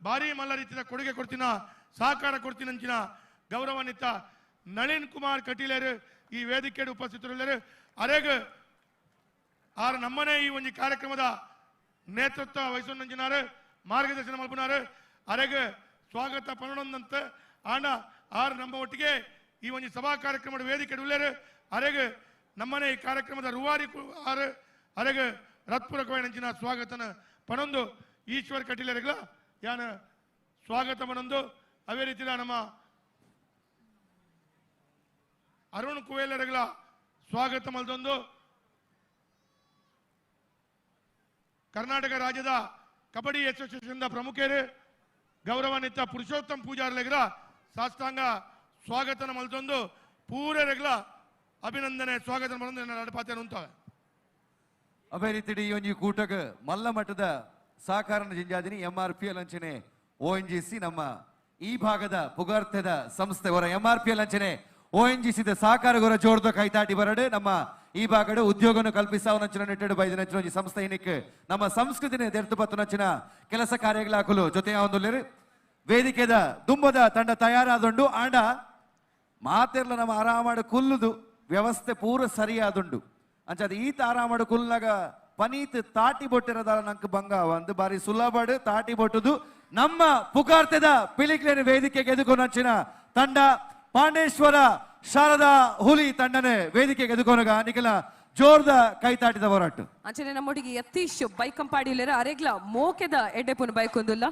ಭಾರಿ ಮಲ್ಲ ರೀತಿಯ ಕೊಡುಗೆ ಕೊಡ್ತಿನ ಸಹಕಾರ ಕೊಡ್ತೀನಂಚಿನ ಗೌರವಾನ್ವಿತ ನಳಿನ್ ಕುಮಾರ್ ಕಟೀಲರು ಈ ವೇದಿಕೆ ಉಪಸ್ಥಿತರಿಲ್ಲರು ಅರೆಗ ಆರು ನಮ್ಮನೆ ಈ ಒಂದು ಕಾರ್ಯಕ್ರಮದ ನೇತೃತ್ವ ವಹಿಸೊಂದಿನಾರು ಮಾರ್ಗದರ್ಶನ ಮಲ್ಪನಾರು ಅರೆಗ ಸ್ವಾಗತ ಪಣೊಂದಂತ ಆಂಡ ಆರು ನಮ್ಮ ಒಟ್ಟಿಗೆ ಈ ಒಂದು ಸಭಾ ಕಾರ್ಯಕ್ರಮದ ವೇದಿಕೆ ಉಳ್ಳರು ಅರೆಗ ನಮ್ಮನೆ ಈ ಕಾರ್ಯಕ್ರಮದ ರೂವಾರಿ ಆರು ಅರೆಗ ಹೃತ್ಪೂರ್ವಕವಾದ ಸ್ವಾಗತನ ಪಣೊಂದು ಈಶ್ವರ್ ಕಟೀಲರಿಗಳ ಯಾನ ಸ್ವಾಗತ ಪಣೊಂದು ಅವೇ ರೀತಿ ನಮ್ಮ ಅರುಣ್ ಕುವೇಲರಿಗಳ ಸ್ವಾಗತ ಮಲ್ತೊಂದು ಕರ್ನಾಟಕ ರಾಜ್ಯದ ಕಬಡ್ಡಿ ಅಸೋಸಿಯೇಷನ್ ಪ್ರಮುಖರು ಗೌರವಾನ್ವಿತ ಪುರುಷೋತ್ತಮ್ ಪೂಜಾರಿಗಳ ಸಾಷ್ಟಾಂಗ ಸ್ವಾಗತನ ಮಲ್ತೊಂದು ಪೂರರೆಗಳ ಅಭಿನಂದನೆ ಸ್ವಾಗತ ನಡಪಾತೆ ಉಂಟಾವೆ ಅದೇ ರೀತಿ ಈ ಒಂದು ಕೂಟಗ ಮಲ್ಲ ಮಟ್ಟದ ಸಹಕಾರನ ಜಿಂಜಾದಿನಿ MRPL ಅಂಚನೆ ONGC ನಮ್ಮ ಈ ಭಾಗದ ಪುಗಾರ್ಥದ ಸಂಸ್ಥೆ ಹೊರ MRPL ಅಂಚನೆ ONGC ಸಹಕಾರಗೊರ ಜೋರ್ದ ಕೈತಾಟಿ ಬರಡೆ ನಮ್ಮ ಈ ಭಾಗದ ಉದ್ಯೋಗನ ಕಲ್ಪಿಸಾವನಂಚಿನ ನೆಟ್ಟೆಡು ಬೈದಿನ ಸಂಸ್ಥೆ ಏನಕ್ಕೆ ನಮ್ಮ ಸಂಸ್ಕೃತಿನ ತೆರೆದು ಬತ್ತನಂಚಿನ ಕೆಲಸ ಕಾರ್ಯಗಳ ಹಾಕಲು ಜೊತೆ ಒಂದೊಲ್ಲೆರು ವೇದಿಕೆದ ದುಂಬದ ತಂಡ ತಯಾರಾದೊಂಡು ಆಂಡ ಮಾತೆರ್ಲ ನಮ್ಮ ಆರಾಮಾಡ ಕುಲ್ಲುದು ವ್ಯವಸ್ಥೆ ಪೂರ ಸರಿಯಾದುಂಡು ಅಂಚದ ಈ ತಾರಾಮಡು ಕುಲ್ನಾಗ ಪನೀತ್ ತಾಟಿ ಬೊಟ್ಟಿರದ ನಂಗೆ ಬಂಗ ಒಂದು ಬಾರಿ ಸುಲಭಡು ತಾಟಿ ಬೊಟ್ಟುದು ನಮ್ಮ ಪುಕಾರ್ತೆದ ಪಿಲಿಕ್ಲೇನ ವೇದಿಕೆಗೆ ಎದುಕೊಂಡು ಹಂಚಿನ ತಂಡ ಪಾಂಡೇಶ್ವರ ಶಾರದಾ ಹುಲಿ ತಂಡನೆ ವೇದಿಕೆಗೆ ಎದುಕೊನಗ ನಿಖಿಲ ಜೋರ್ದ ಕೈತಾಟಿದ ಹೋರಾಟ ಅಂಚನೆ ನಮ್ಮೊಟ್ಟಿಗೆ ಯತೀಶ್ ಬೈಕ್ ಕಂಪಾಡಿಲಿರ ಅರೆಗ್ಲ ಮೋಕೆದ ಎಡ್ಡೆಪುನ ಬೈಕ್ ಒಂದುಲ್ಲ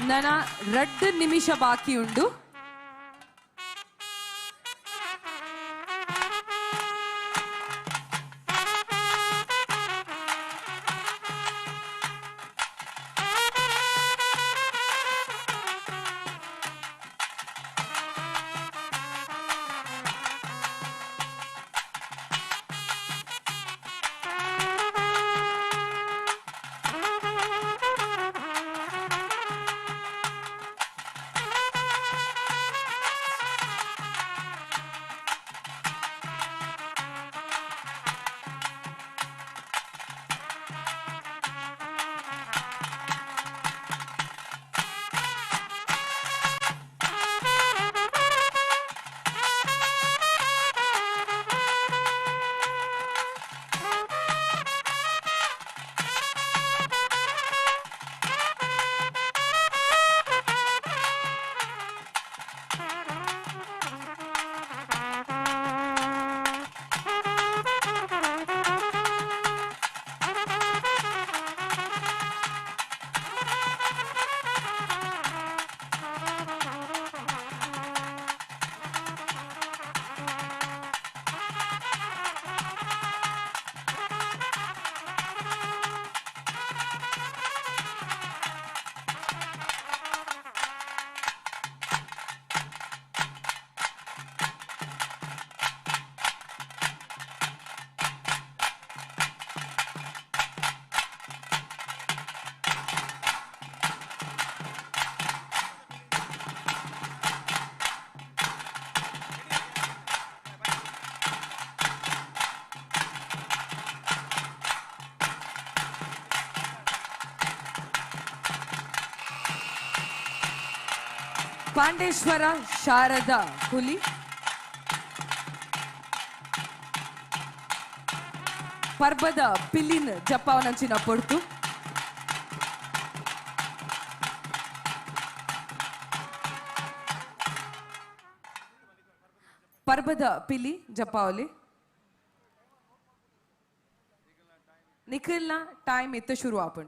ನನ್ನ 2 ನಿಮಿಷ ಬಾಕಿ ಉಂಡು. ಪಾಂಡೇಶ್ವರ ಶಾರದಾ ಹುಲಿ, ಪರ್ಬದ ಪಿಲಿನ್ ಜಪ್ಪಾವನಂಚಿನ ಪೊಡ್ತು, ಪರ್ಬದ ಪಿಲಿ ಜಪ್ಪಾವಲಿ ನಿಖಿಲ್ನ ಟೈಮ್ ಇತ್ತು ಶುರು आपण.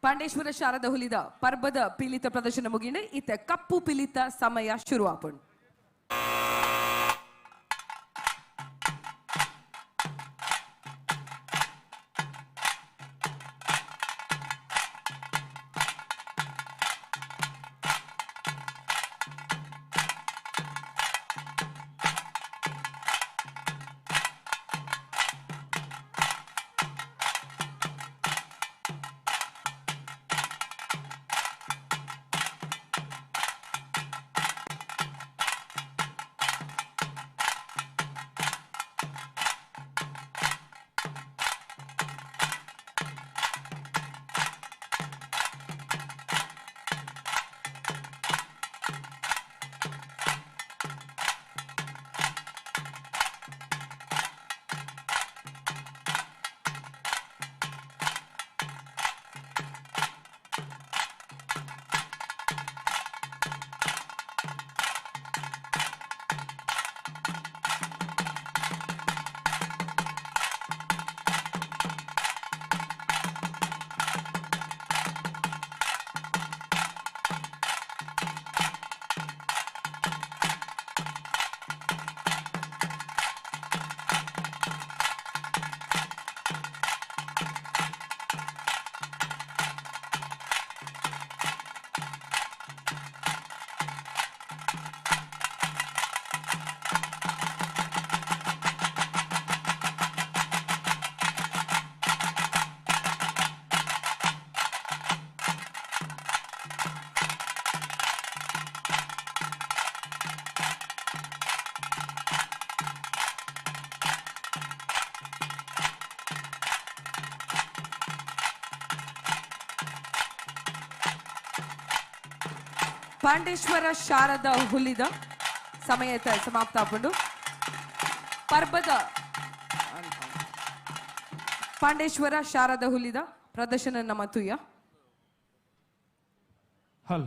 ಪಾಂಡೇಶ್ವರ ಶಾರದಾ ಹುಲಿದ ಪರ್ಬದ ಪಿಲಿತ ಪ್ರದರ್ಶನ ಮುಗಿಂಡೆ ಇತ್ತ ಕಪ್ಪು ಪಿಲಿತ ಸಮಯ ಶುರು ಆಪುಂಡು. ಪಾಂಡೇಶ್ವರ ಶಾರದ ಹುಲಿದ ಸಮಯ ಸಮಾಪ್ತ ಆಪುಂಡು ಪರ್ಬದ ಪಾಂಡೇಶ್ವರ ಶಾರದ ಹುಲಿದ ಪ್ರದರ್ಶನ ನಮ್ಮ ತುಯ್ಯ ಹಲ್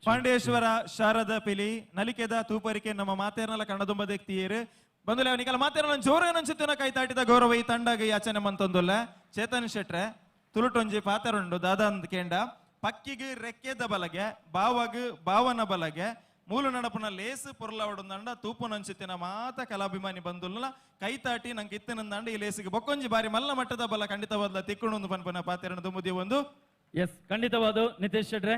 ಪಾಂಡೇಶ್ವರ ಶಾರದ ಪಿಲಿ ನಲಿಕೆದ ತೂಪರಿಕೆ ನಮ್ಮ ಮಾತೇರ್ನಲ ಕಣ್ಣದುಂಬ ದೇಕ್ತಿಯೇರು ಬಂದುಲೆ ಅವನಿಗೆಲ್ಲ ಮಾತೇರ್ನ ಜೋರೇನ ಚಿತ್ತಿನ ಕೈ ತಾಟಿದ ಗೌರವ ಈ ತಂಡಗೆ ಯಾಚನೆ ಮಂತೊಂದುಲ್ಲ ಚೇತನ್ ಶೆಟ್ರೆ ತುಳುಟೊಂಜಿ ಪಾತರುಂಡು ದಾದಂದ್ ಕೇಂಡ ಪಕ್ಕಿಗೆ ರೆಕ್ಕೆದ ಬಲಗೆ ಬಾವಗ್ ಭಾವನ ಬಲಗೆ ಮೂಲು ನಡಪುನ ಲೇಸು ಪೊರ್ಲಾವಡುಂದಂಡ ತೂಪು ನಂಚಿತ್ತಿನ ಮಾತ ಕಲಾಭಿಮಾನಿ ಬಂದುಲ್ಲ ಕೈ ತಾಟಿ ನಂಗೆ ಇತ್ತಿನಂದಂಡ ಈ ಲೇಸಿಗೆ ಬೊಕ್ಕೊಂಜಿ ಬಾರಿ ಮಲ್ಲ ಮಟ್ಟದ ಬಲ ಖಂಡಿತವಾದ ತಿಕ್ಕುಣೊಂದು ಪನ್ಪನ ಪಾತೆರಣ ದುಂಬುದಿ ಒಂದು ಎಸ್ ಖಂಡಿತವಾದ ನಿತೇಶ್ ಶೆಟ್ರೆ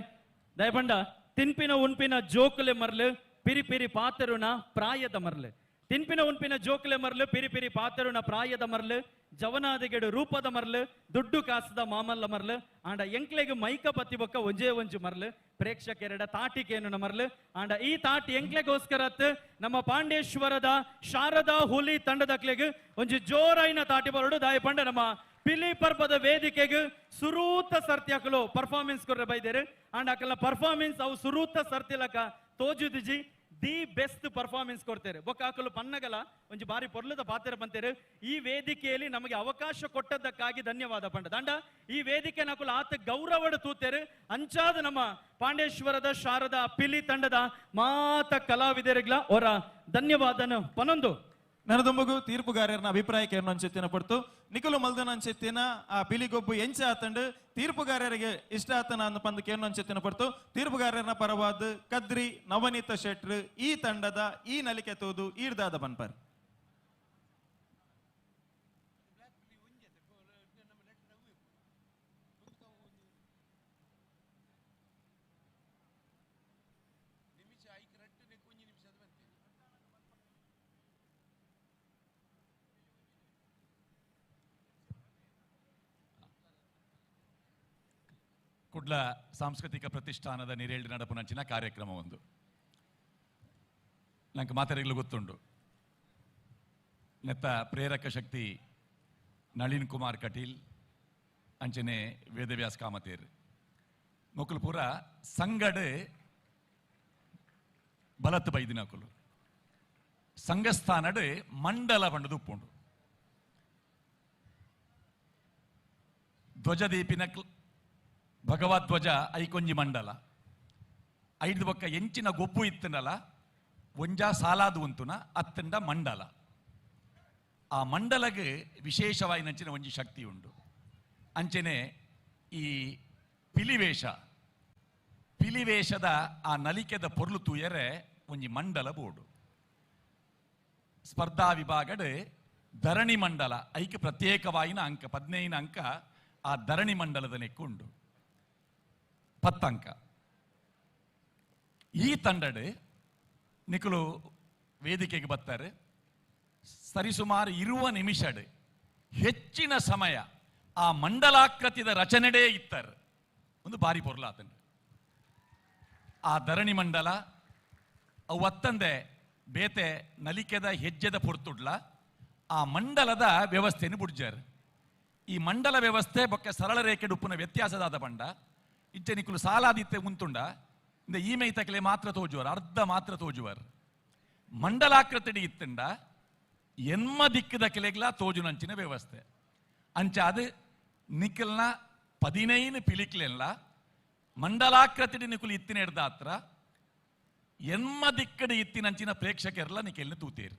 ದಯಪಂಡ ತಿನ್ಪಿನ ಉನ್ಪಿನ ಜೋಕುಲೆ ಮರ್ಲು ಪಿರಿ ಪಿರಿ ಪಾತೆರುನ ಪ್ರಾಯದ ಮರ್ಲು ತಿನ್ಪಿನ ಉನ್ಪಿನ ಜೋಕುಲೆ ಮರ್ಲು ಪಿರಿ ಪಿರಿ ಪಾತೆರುನ ಪ್ರಾಯದ ಮರ್ಲು ಜವನಾದಿಗೆಡು ರೂಪದ ಮರ್ಲು ದುಡ್ಡು ಕಾಸದ ಮಾಮಲ್ಲ ಮರ್ಲು ಆಂಡ ಎಂಕ್ಲೆಗೆ ಮೈಕ ಪತ್ತಿ ಬೊಕ್ಕ ಒಂಜೇ ಒಂಜು ಮರ್ಲು ಪ್ರೇಕ್ಷಕರೆಡ ತಾಟಿಕೇನು ಮರ್ಲು ಆಂಡ ಈ ತಾಟಿ ಎಂಕ್ಲೆಗೋಸ್ಕರತ್ ನಮ್ಮ ಪಾಂಡೇಶ್ವರದ ಶಾರದಾ ಹುಲಿ ತಂಡದಕ್ಲೆಗ್ ಒಂಜಿ ಜೋರೈನ ತಾಟಿ ಬರಡು ದಾಯಪಂಡ ನಮ್ಮ ಪಿಲಿಪರ್ಬದ ವೇದಿಕೆಗೆ ಸುರೂತ ಸರ್ತ್ಯಾಕಲು ಪರ್ಫಾರ್ಮೆನ್ಸ್ ಕೊರ್ರೆ ಬೈದೇರು ಅಂಡ್ ಅಕಲ ಪರ್ಫಾರ್ಮೆನ್ಸ್ ಅವು ಸುರೂತ ಸರ್ತಿಲಕ ತೋಜುದಿಜಿ ದಿ ಬೆಸ್ಟ್ ಪರ್ಫಾರ್ಮೆನ್ಸ್ ಕೊಡ್ತೇವೆ ಬೊಕ್ಕ ಹಾಕಲು ಪನ್ನಗಲ ಒಂಜಿ ಬಾರಿ ಪೊರ್ಲದ ಪಾತ್ರ ಬಂತೇರು ಈ ವೇದಿಕೆಯಲ್ಲಿ ನಮಗೆ ಅವಕಾಶ ಕೊಟ್ಟದ್ದಕ್ಕಾಗಿ ಧನ್ಯವಾದ ಪಂಡ ದಂಡ ಈ ವೇದಿಕೆ ನಾಕಲು ಆತ ಗೌರವಡು ತೂತೇರು ಅಂಚಾದ ನಮ್ಮ ಪಾಂಡೇಶ್ವರದ ಶಾರದಾ ಪಿಲಿ ತಂಡದ ಮಾತ ಕಲಾವಿದರಿಗ್ಲ ಅವರ ಧನ್ಯವಾದನ ಪನೊಂದು ನನದೊಂಬಗು ತೀರ್ಪುಗಾರರನ ಅಭಿಪ್ರಾಯಕ್ಕೆ ಅನ್ನೊಂಚೆತ್ತಿನ ಪಡ್ತು ನಿಖಲು ಮಲ್ದನಂಚೆತ್ತಿನ ಆ ಪಿಲಿಗೊಬ್ಬು ಎಂಚ ಆತಂಡು ತೀರ್ಪುಗಾರರಿಗೆ ಇಷ್ಟ ಆತನ ಅನ್ನ ಪಂದಕ್ಕೆ ಅನ್ನೊಂಚೆತ್ತಿನ ಪಡ್ತು ತೀರ್ಪುಗಾರರನ ಪರವಾದ ಕದ್ರಿ ನವನೀತ ಶೆಟ್ರು ಈ ತಂಡದ ಈ ನಲಿಕೆ ತೋದು ಈಡ್ದಾದ ಬನ್ಪರ್ ಕುಡ್ಲ ಸಾಂಸ್ಕೃತಿಕ ಪ್ರತಿಷ್ಠಾನದ ನಿರೇಳಿ ನಡಪುನಂಚಿನ ಕಾರ್ಯಕ್ರಮ ಒಂದು ನಂಗೆ ಮಾತಾಡಲು ಗೊತ್ತುಂಡು ನೆತ್ತ ಪ್ರೇರಕ ಶಕ್ತಿ ನಳಿನ್ ಕುಮಾರ್ ಕಟೀಲ್ ಅಂಚನೆ ವೇದವ್ಯಾಸ್ ಕಾಮತೇರ್ ಮೊಕ್ಕಲು ಪೂರ ಸಂಗಡ್ ಬಲತ್ ಬೈದಿನಕುಲು ಸಂಘಸ್ಥಾನಡ್ ಮಂಡಲ ಪಂಡದು ಉಪ್ಪುಂಡು ಧ್ವಜದೀಪಿನ ಭಗವಧ್ವಜ ಐಕೊಂಜಿ ಮಂಡಲ ಐದು ಬೊಕ್ಕ ಎಂಚಿನ ಗೊಬ್ಬು ಇತ್ತನಲ್ಲ ಒಂಜಾ ಸಾಲಾದು ಉಂತುನ ಅತ್ತಂಡ ಮಂಡಲ ಆ ಮಂಡಲಗೆ ವಿಶೇಷವಾಗಿ ನಂಚಿನ ಒಂಜಿ ಶಕ್ತಿ ಉಂಡು ಅಂಚನೆ ಈ ಪಿಲಿವೇಷದ ಆ ನಲಿಕೆದ ಪೊರ್ಲು ತೂಯರೆ ಒಂಜಿ ಮಂಡಲ ಬೋಡು ಸ್ಪರ್ಧಾ ವಿಭಾಗಡ್ ಧರಣಿ ಮಂಡಲ ಐಕೆ ಪ್ರತ್ಯೇಕವಾಯಿನ ಅಂಕ 15 ಅಂಕ ಆ ಧರಣಿ ಮಂಡಲದ ನೆಕ್ಕು ಉಂಡು 10 ಅಂಕ ಈ ತಂಡಡ್ ನಿಖಲು ವೇದಿಕೆಗೆ ಬರ್ತಾರೆ ಸರಿಸುಮಾರು 20 ನಿಮಿಷಡ್ ಹೆಚ್ಚಿನ ಸಮಯ ಆ ಮಂಡಲಾಕೃತಿದ ರಚನೆಡೇ ಇತ್ತಾರೆ ಒಂದು ಬಾರಿ ಪೊರ್ಲಾತಂಡ ಆ ಧರಣಿ ಮಂಡಲ ಅವು ಅತ್ತಂದೆ ಬೇತೆ ನಲಿಕೆದ ಹೆಜ್ಜೆದ ಪೊರ್ತುಡ್ಲ ಆ ಮಂಡಲದ ವ್ಯವಸ್ಥೆಯನ್ನು ಬುಡ್ಜಾರ್ ಈ ಮಂಡಲ ವ್ಯವಸ್ಥೆ ಬೊಕ್ಕ ಸರಳ ರೇಖೆ ಉಪ್ಪುನ ವ್ಯತ್ಯಾಸದಾದ ಪಂಡ ಇಚ್ಚೆ ನಿಕ್ಕಲು ಸಾಲಾದಿತ್ತೆ ಉಂತುಂಡ ಇಂದ ಈ ಮೈತಕಲೆ ಮಾತ್ರ ತೋಜುವರ್ ಅರ್ಧ ಮಾತ್ರ ತೋಜುವರ್ ಮಂಡಲಾಕೃತಿ ಇತ್ತಂಡ ಎನ್ಮ ದಿಕ್ಕದ ಕೆಲೆಗ್ಲ ತೋಜುನಂಚಿನ ವ್ಯವಸ್ಥೆ ಅಂಚ ಅದು ನಿಖಲ್ನ 15 ಪಿಲಿಕ್ಲೆಲ್ಲ ಮಂಡಲಾಕೃತಿ ನಿಖಲು ಇತ್ತಿನ ಹಿಡ್ದಾತ್ರ ಎನ್ಮ ದಿಕ್ಕಡ ಇತ್ತಿನಂಚಿನ ಪ್ರೇಕ್ಷಕರೆಲ್ಲ ನಿಖಲ್ನ ತೂತೇರು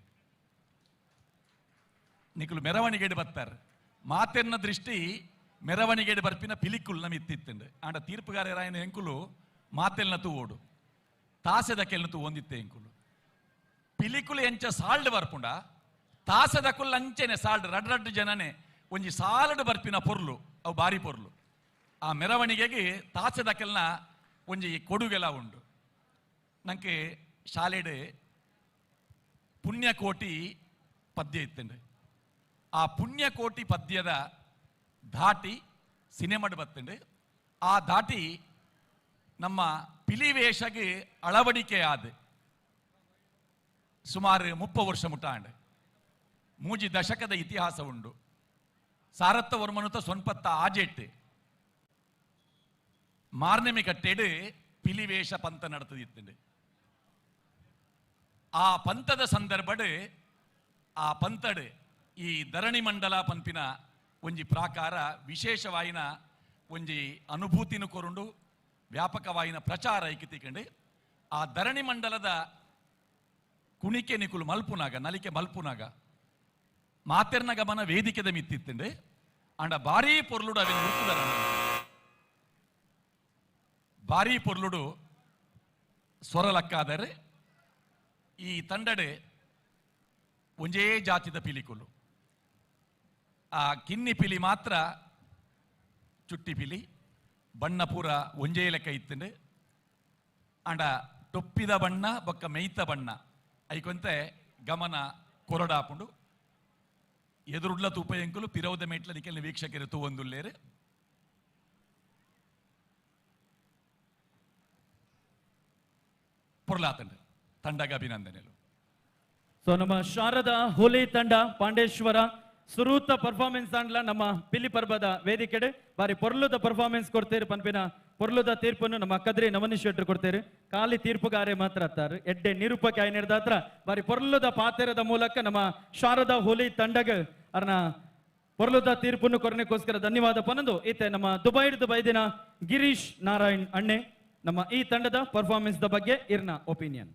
ನಿಖಲು ಮೆರವಣಿಗೆ ಬರ್ತಾರೆ ಮಾತೆನ್ನ ದೃಷ್ಟಿ ಮೆರವಣಿಗೆ ಬರ್ಪಿನ ಪಿಲಿಕುಲ್ ನಮ್ ಇತ್ತಿತ್ತಂಡು ಆಂಡ ತೀರ್ಪುಗಾರರಾಯನ ಎಂಕುಲು ಮಾತೆಲ್ನ ತೂ ಓಡು ತಾಸೆದ ಕೆಲ್ನ ತೂ ಒಂದಿತ್ತೆ ಎಂಕುಲು ಪಿಲಿಕುಲು ಎಂಚ ಸಾಲ್ಡ್ ಬರ್ಪುಂಡ ತಾಸದ ಕುಲ್ ಅಂಚೆನೆ ಸಾಲ್ಡ್ ರಡ್ ಜನನೆ ಒಂಜಿ ಸಾಲಡ್ ಬರ್ಪಿನ ಪೊರ್ಲು ಅವು ಬಾರಿ ಪೊರ್ಲು ಆ ಮೆರವಣಿಗೆಗೆ ತಾಸದ ಕೆಲ್ನ ಒಂಜಿ ಕೊಡುಗೆಲ್ಲ ಉಂಡು ನಂಗೆ ಶಾಲೆಡ್ ಪುಣ್ಯಕೋಟಿ ಪದ್ಯ ಇತ್ತಂಡು ಆ ಪುಣ್ಯಕೋಟಿ ಪದ್ಯದ ಧಾಟಿ ಸಿನಿಮಾಡ್ ಬತ್ತಂಡು ಆ ಧಾಟಿ ನಮ್ಮ ಪಿಲಿವೇಷಗೆ ಅಳವಡಿಕೆ ಆದ ಸುಮಾರು 30 ವರ್ಷ ಮುಟ್ಟಾಂಡ್ ಮೂಜಿ ದಶಕದ ಇತಿಹಾಸ ಉಂಡು ಸಾರತ್ತ ವರ್ಮನುತ ಸೊನ್ಪತ್ತ ಆಜೆಟ್ ಮಾರ್ನೆಮೆ ಕಟ್ಟೆಡು ಪಿಲಿವೇಷ ಪಂತ ನಡತದಿತ್ತಂಡು. ಆ ಪಂತದ ಸಂದರ್ಭಡ್ ಆ ಪಂತಡ್ ಈ ಧರಣಿ ಮಂಡಲ ಪಂಪಿನ ಒಂಜಿ ಪ್ರಾಕಾರ ವಿಶೇಷವಾಯಿನ ಒಂಜಿ ಅನುಭೂತಿನ ಕೊರುಂಡು ವ್ಯಾಪಕವಾಯಿನ ಪ್ರಚಾರ ಐಕಿತಿಕಂಡು ಆ ಧರಣಿ ಮಂಡಲದ ಕುಣಿಕೆ ನಿಕುಲು ಮಲ್ಪುನಾಗ ನಲಿಕೆ ಮಲ್ಪುನಾಗ ಮಾತೆರ್ನ ಗಮನ ವೇದಿಕೆದ ಮಿತ್ತಿತ್ತಂಡು ಅಂಡ ಭಾರೀ ಪೊರ್ಲುಡು ಅವಿನ ಮುರ್ತುದರ ಭಾರೀ ಪೊರ್ಲುಡು ಸ್ವರಲಕ್ಕಾದರೆ ಈ ತಂಡಡೆ ಒಂಜೇ ಜಾತಿದ ಪಿಲಿಕುಲು ಆ ಕಿನ್ನಿ ಪಿಲಿ ಮಾತ್ರ ಚುಟ್ಟಿ ಪಿಲಿ ಬಣ್ಣ ಪೂರ ಒಂಜೇ ಲೆಕ್ಕ ಇತ್ತಂಡು ಅಂಡ ಟೊಪ್ಪಿದ ಬಣ್ಣ ಬೊಕ್ಕ ಮೇಯ್ತ ಬಣ್ಣ ಐಕೊಂತೆ ಗಮನ ಕೊರಡಾಪುಂಡು ಎದುರುಡ್ಲ ತೂಪ ಎಂಕುಲು ಪಿರೌದ ಮೇಟ್ಲ ನಿಕೆಲ್ ವೀಕ್ಷಕರು ತೂವೊಂದುಲ್ಲೇರು ಪೊರ್ಲಾತಂಡ ತಂಡಗ ಅಭಿನಂದನೆಗಳು. ಸೊ ನಮ್ಮ ಶಾರದಾ ಹುಲಿ ತಂಡ ಪಾಂಡೇಶ್ವರ ಸುರೂತ ಪರ್ಫಾರ್ಮೆನ್ಸ್ ದಾಂಡ್ಲ ನಮ್ಮ ಪಿಲಿ ಪರ್ಬದ ವೇದಿಕೆಡೆ ಬಾರಿ ಪೊರ್ಲುದ ಪರ್ಫಾರ್ಮೆನ್ಸ್ ಕೊಡ್ತೇರು ಪನ್ಪಿನ ಪೊರ್ಲುದ ತೀರ್ಪನ್ನು ನಮ್ಮ ಕದ್ರಿ ನವನೀಶ್ ಶೆಟ್ರು ಕೊಡ್ತೇರು. ಖಾಲಿ ತೀರ್ಪುಗಾರೆ ಮಾತ್ರ ಅತ್ತಾರು ಎಡ್ಡೆ ನಿರೂಪಕ ಆಯ್ನಿಡ್ದ ಹತ್ರ ಬಾರಿ ಪೊರ್ಲುದ ಪಾತೆರದ ಮೂಲಕ ನಮ್ಮ ಶಾರದಾ ಹುಲಿ ತಂಡಗ ಅರ್ನ ಪೊರ್ಲುದ ತೀರ್ಪನ್ನು ಕೊರನೆಗೋಸ್ಕರ ಧನ್ಯವಾದ ಪನಂದು ಈತೆ ನಮ್ಮ ದುಬೈಡ್ ಬೈದಿನ ಗಿರೀಶ್ ನಾರಾಯಣ್ ಅಣ್ಣೆ ನಮ್ಮ ಈ ತಂಡದ ಪರ್ಫಾರ್ಮೆನ್ಸ್ ದ ಬಗ್ಗೆ ಇರ್ನ ಒಪಿನಿಯನ್.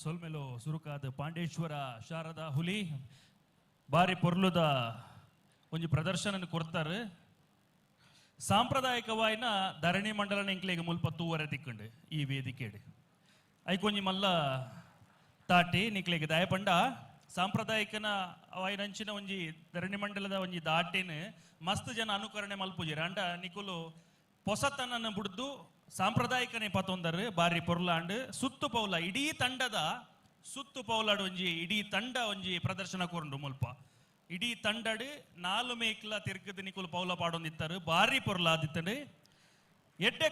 ಸೊಲ್ಮೆಲು ಸುರುಕಾದ ಪಾಂಡೇಶ್ವರ ಶಾರದಾ ಹುಲಿ ಬಾರಿ ಪೊರ್ಲುದ ಒಂಜಿ ಪ್ರದರ್ಶನ ಕೊಡ್ತಾರೆ. ಸಾಂಪ್ರದಾಯಿಕವಾಯಿನ ಧರಣಿ ಮಂಡಲನ ಎಂಕ್ಲೆಗೆ ಮುಲ್ಪ ತೂವರೆ ತಿಕ್ಕಂಡು ಈ ವೇದಿಕೆಡು ಐಕೊಂಜಿ ಮಲ್ಲ ತಾಟಿ ನಿಕ್ಲೆಗೆ ದಯಪಂಡ ಸಾಂಪ್ರದಾಯಿಕನ ವಾಯಿನಂಚಿನ ಒಂಜಿ ಧರಣಿ ಮಂಡಲದ ಒಂಜಿ ದಾಟಿನ ಮಸ್ತ್ ಜನ ಅನುಕರಣೆ ಮಲ್ಪುಜಿರ ಅಂಡ ನಿಕುಲು ಪೊಸತನನ್ನ ಬಿಡ್ದು ಸಾಂಪ್ರದಾಯಿಕನೇ ಪತೊಂದರು ಬಾರಿ ಪೊರ್ಲಾಂಡ್ ಸುತ್ತು ಪೌಲ ಇಡೀ ತಂಡದ ಸುತ್ತು ಪೌಲಾಡ್ ಒಂಜಿ ಇಡೀ ತಂಡ ಒಂಜಿ ಪ್ರದರ್ಶನ ಕೊರಂಡು ಮುಲ್ಪ ಇಡೀ ತಂಡಡ್ 4 ಮೇಕ್ಲ ತಿರ್ಗದ ನಿಕುಲು ಪೌಲ ಪಾಡೊಂದಿತ್ತರು ಬಾರಿ ಪೊರ್ಲಾದಿತ್ತಂಡು ಎಡ್ಡೆ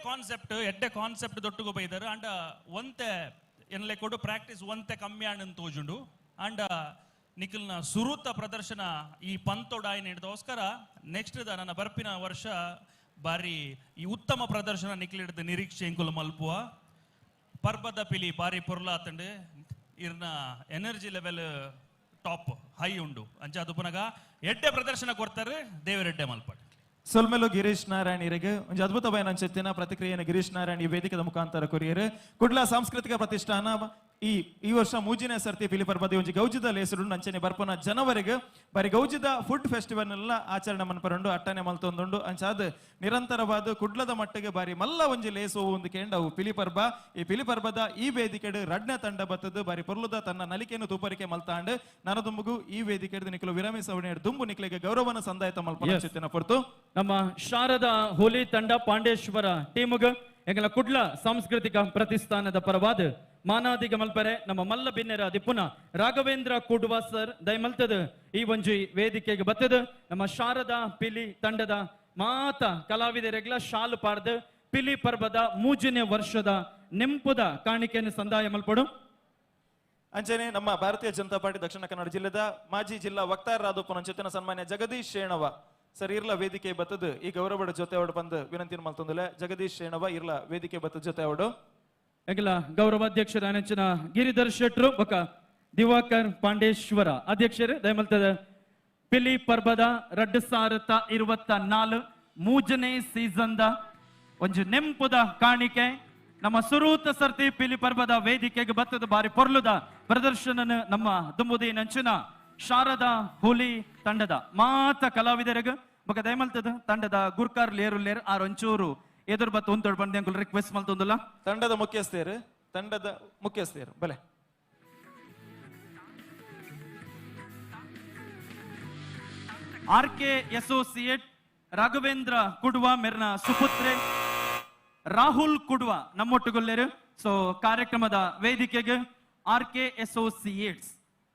ಕಾನ್ಸೆಪ್ಟ್ ದೊಟ್ಟುಗು ಬೈದರು ಅಂಡ ಒಂತೆ ಎನ್ಲೆ ಕೊಡು ಪ್ರಾಕ್ಟೀಸ್ ಒಂತೆ ಕಮ್ಮಿ ಆಂಡ್ ತೋಜುಂಡು ಅಂಡ ನಿಖಿಲ್ನ ಸುರೂತ ಪ್ರದರ್ಶನ ಈ ಪಂತೋಡಾಯಿ ನೀಡಿದೋಸ್ಕರ ನೆಕ್ಸ್ಟ್ ನನ್ನ ಬರ್ಪಿನ ವರ್ಷ ಬಾರಿ ಈ ಉತ್ತಮ ಪ್ರದರ್ಶನ ನಿಖಿಲಿಡ್ದ ನಿರೀಕ್ಷೆ ಎಂಕುಲು ಮಲ್ಪುವ ಪರ್ಬದ ಪಿಲಿ ಬಾರಿ ಪೊರ್ಲಾತಂಡು ಇರ್ನ ಎನರ್ಜಿ ಲೆವೆಲ್ ಟಾಪ್ ಹೈ ಉಂಡು ಅಂಚ ಅದು ಪುನಗ ಎಡ್ಡೆ ಪ್ರದರ್ಶನ ಕೊಡ್ತಾರೆ ದೇವರೆಡ್ಡೆ ಮಲ್ಪಾಡು. ಸೊಲ್ಮೆಲು ಗಿರೀಶ್ ನಾರಾಯಣ್ ಇರಿಗೆ ಒಂದು ಅದ್ಭುತವಾದ ಅಂಚೆತ್ತಿನ ಪ್ರತಿಕ್ರಿಯೆಯನ್ನು ಗಿರೀಶ್ ನಾರಾಯಣ್ ಈ ವೇದಿಕೆದ ಮುಖಾಂತರ ಕೊರಿಯರು ಕುಡ್ಲ ಸಾಂಸ್ಕೃತಿಕ ಪ್ರತಿಷ್ಠಾನ ಈ ವರ್ಷ ಮೂಜಿನ ಸರ್ತಿ ಪಿಲಿಪರ್ಬದಿ ಒಂಜಿ ಗೌಜಿದ ಲೇಸರು ಅಂಚನೆ ಬರ್ಪನ ಜನವರಿಗೆ ಬಾರಿ ಗೌಜಿದ ಫುಡ್ ಫೆಸ್ಟಿವಲ್ ಎಲ್ಲ ಆಚರಣೆ ಮನ್ಪರಂಡು ಅಟ್ಟನೆ ಮಲ್ತೊಂದುಂಡು ಅಂಚಾದ ನಿರಂತರವಾದ ಕುಡ್ಲದ ಮಟ್ಟಿಗೆ ಬಾರಿ ಮಲ್ಲ ಒಂಜಿ ಲೇಸು ಒಂದು ಕೇಂಡವು ಪಿಲಿಪರ್ಬ ಈ ಪಿಲಿಪರ್ಬದ ಈ ವೇದಿಕೆಡು ರಡ್ನೆ ತಂಡ ಬತ್ತದು ಬಾರಿ ಪೊರ್ಲುದ ತನ್ನ ನಲಿಕೆಯನ್ನು ತೂಪರಿಕೆ ಮಲ್ತಾಂಡ್ ನನದುಂಬುಗು ಈ ವೇದಿಕೆಡು ನಿಖಲು ವಿರಮಿಸವಣೆ ದುಂಬು ನಿಖಲಿಗೆ ಗೌರವನ ಸಂದಾಯತ ಮಲ್ಪನ ಚಿತ್ತಿನ ಹೊರತು ನಮ್ಮ ಶಾರದಾ ಹುಲಿ ತಂಡ ಪಾಂಡೇಶ್ವರ ಟೀಮುಗ ಎಂಗಲ ಕುಡ್ಲ ಸಾಂಸ್ಕೃತಿಕ ಪ್ರತಿಷ್ಠಾನದ ಪರವಾದ ಮಾನಾದಿಗ ಮಲ್ಪರೆ ನಮ್ಮ ಮಲ್ಲ ಬಿನ್ನೆರ ದಿಪ್ಪುನ ರಾಘವೇಂದ್ರ ಕುಡ್ವ ಸರ್ ದಯಮಲ್ತದ ಈ ಒಂಜಿ ವೇದಿಕೆಗೆ ಬತ್ತದ ನಮ್ಮ ಶಾರದಾ ಪಿಲಿ ತಂಡದ ಮಾತ ಕಲಾವಿದರೆಗ್ಲ ಶಾಲು ಪಾಡ್ದು ಪಿಲಿ ಪರ್ಬದ ಮೂಜನೇ ವರ್ಷದ ನೆಂಪುದ ಕಾಣಿಕೆಯನ್ನು ಸಂದಾಯ ಮಲ್ಪಡು. ಅಂಚನೆ ನಮ್ಮ ಭಾರತೀಯ ಜನತಾ ಪಾರ್ಟಿ ದಕ್ಷಿಣ ಕನ್ನಡ ಜಿಲ್ಲೆದ ಮಾಜಿ ಜಿಲ್ಲಾ ವಕ್ತಾರರಾದ ಪುನಂಚಿತನ ಸನ್ಮಾನ್ಯ ಜಗದೀಶ್ ಶೇಣವ ಸರ್ ಇರ್ಲ ವೇದಿಕೆ ಬತ್ತದ ಈ ಗೌರವದ ಜೊತೆ ಅವಡು ಬಂದು ವಿನಂತಿ ಮಲ್ತೊಂದಲೆ ಜಗದೀಶ್ ಶೇಣವ ಇರ್ಲ ವೇದಿಕೆ ಬತ್ತದ ಜೊತೆ ಅವಡು ಎಂಗಲ ಗೌರವಾಧ್ಯಕ್ಷರ ನೆಚ್ಚಿನ ಗಿರಿಧರ್ ಶೆಟ್ರು ಬೊಕ ದಿವಾಕರ್ ಪಾಂಡೇಶ್ವರ ಅಧ್ಯಕ್ಷರು ದಯಮಲ್ತದ ಪಿಲಿ ಪರ್ಬದ 2024 ಮೂಜನೇ ಸೀಸನ್ದ ಒಂಜು ನೆಂಪುದ ಕಾಣಿಕೆ ನಮ್ಮ ಸುರೂತ ಸರ್ತಿ ಪಿಲಿ ಪರ್ಬದ ವೇದಿಕೆಗೆ ಬತ್ತದ ಬಾರಿ ಪೊರ್ಲುದ ಪ್ರದರ್ಶನ ನಮ್ಮ ದುಂಬುದಿ ನಂಚಿನ ಶಾರದಾ ಹುಲಿ ತಂಡದ ಮಾತ ಕಲಾವಿದರಿಗೆ ಬೊಕ ದಯಮಲ್ತದ ತಂಡದ ಗುರ್ಕಾರ್ ಲೇರು ಆರೊಂಚೂರು ಎದುರು ಬತ್ತು ಒಂದು ಬಂದೆ ಅಂಕಲ್ ರಿಕ್ವೆಸ್ಟ್ ಮಲ್ತೊಂದುಲ್ಲ ತಂಡದ ಮುಖ್ಯಸ್ಥರು ಬಲೆ ಆರ್ಕೆ ಅಸೋಸಿಯೇಟ್ ರಾಘವೇಂದ್ರ ಕುಡ್ವ ಮೆರ್ನ ಸುಪುತ್ರೆ ರಾಹುಲ್ ಕುಡ್ವ ನಮ್ಮೊಟ್ಟುಗೊಲ್ಲೇರು. ಸೊ ಕಾರ್ಯಕ್ರಮದ ವೇದಿಕೆಗೆ ಆರ್ಕೆ ಅಸೋಸಿಯೇಟ್ಸ್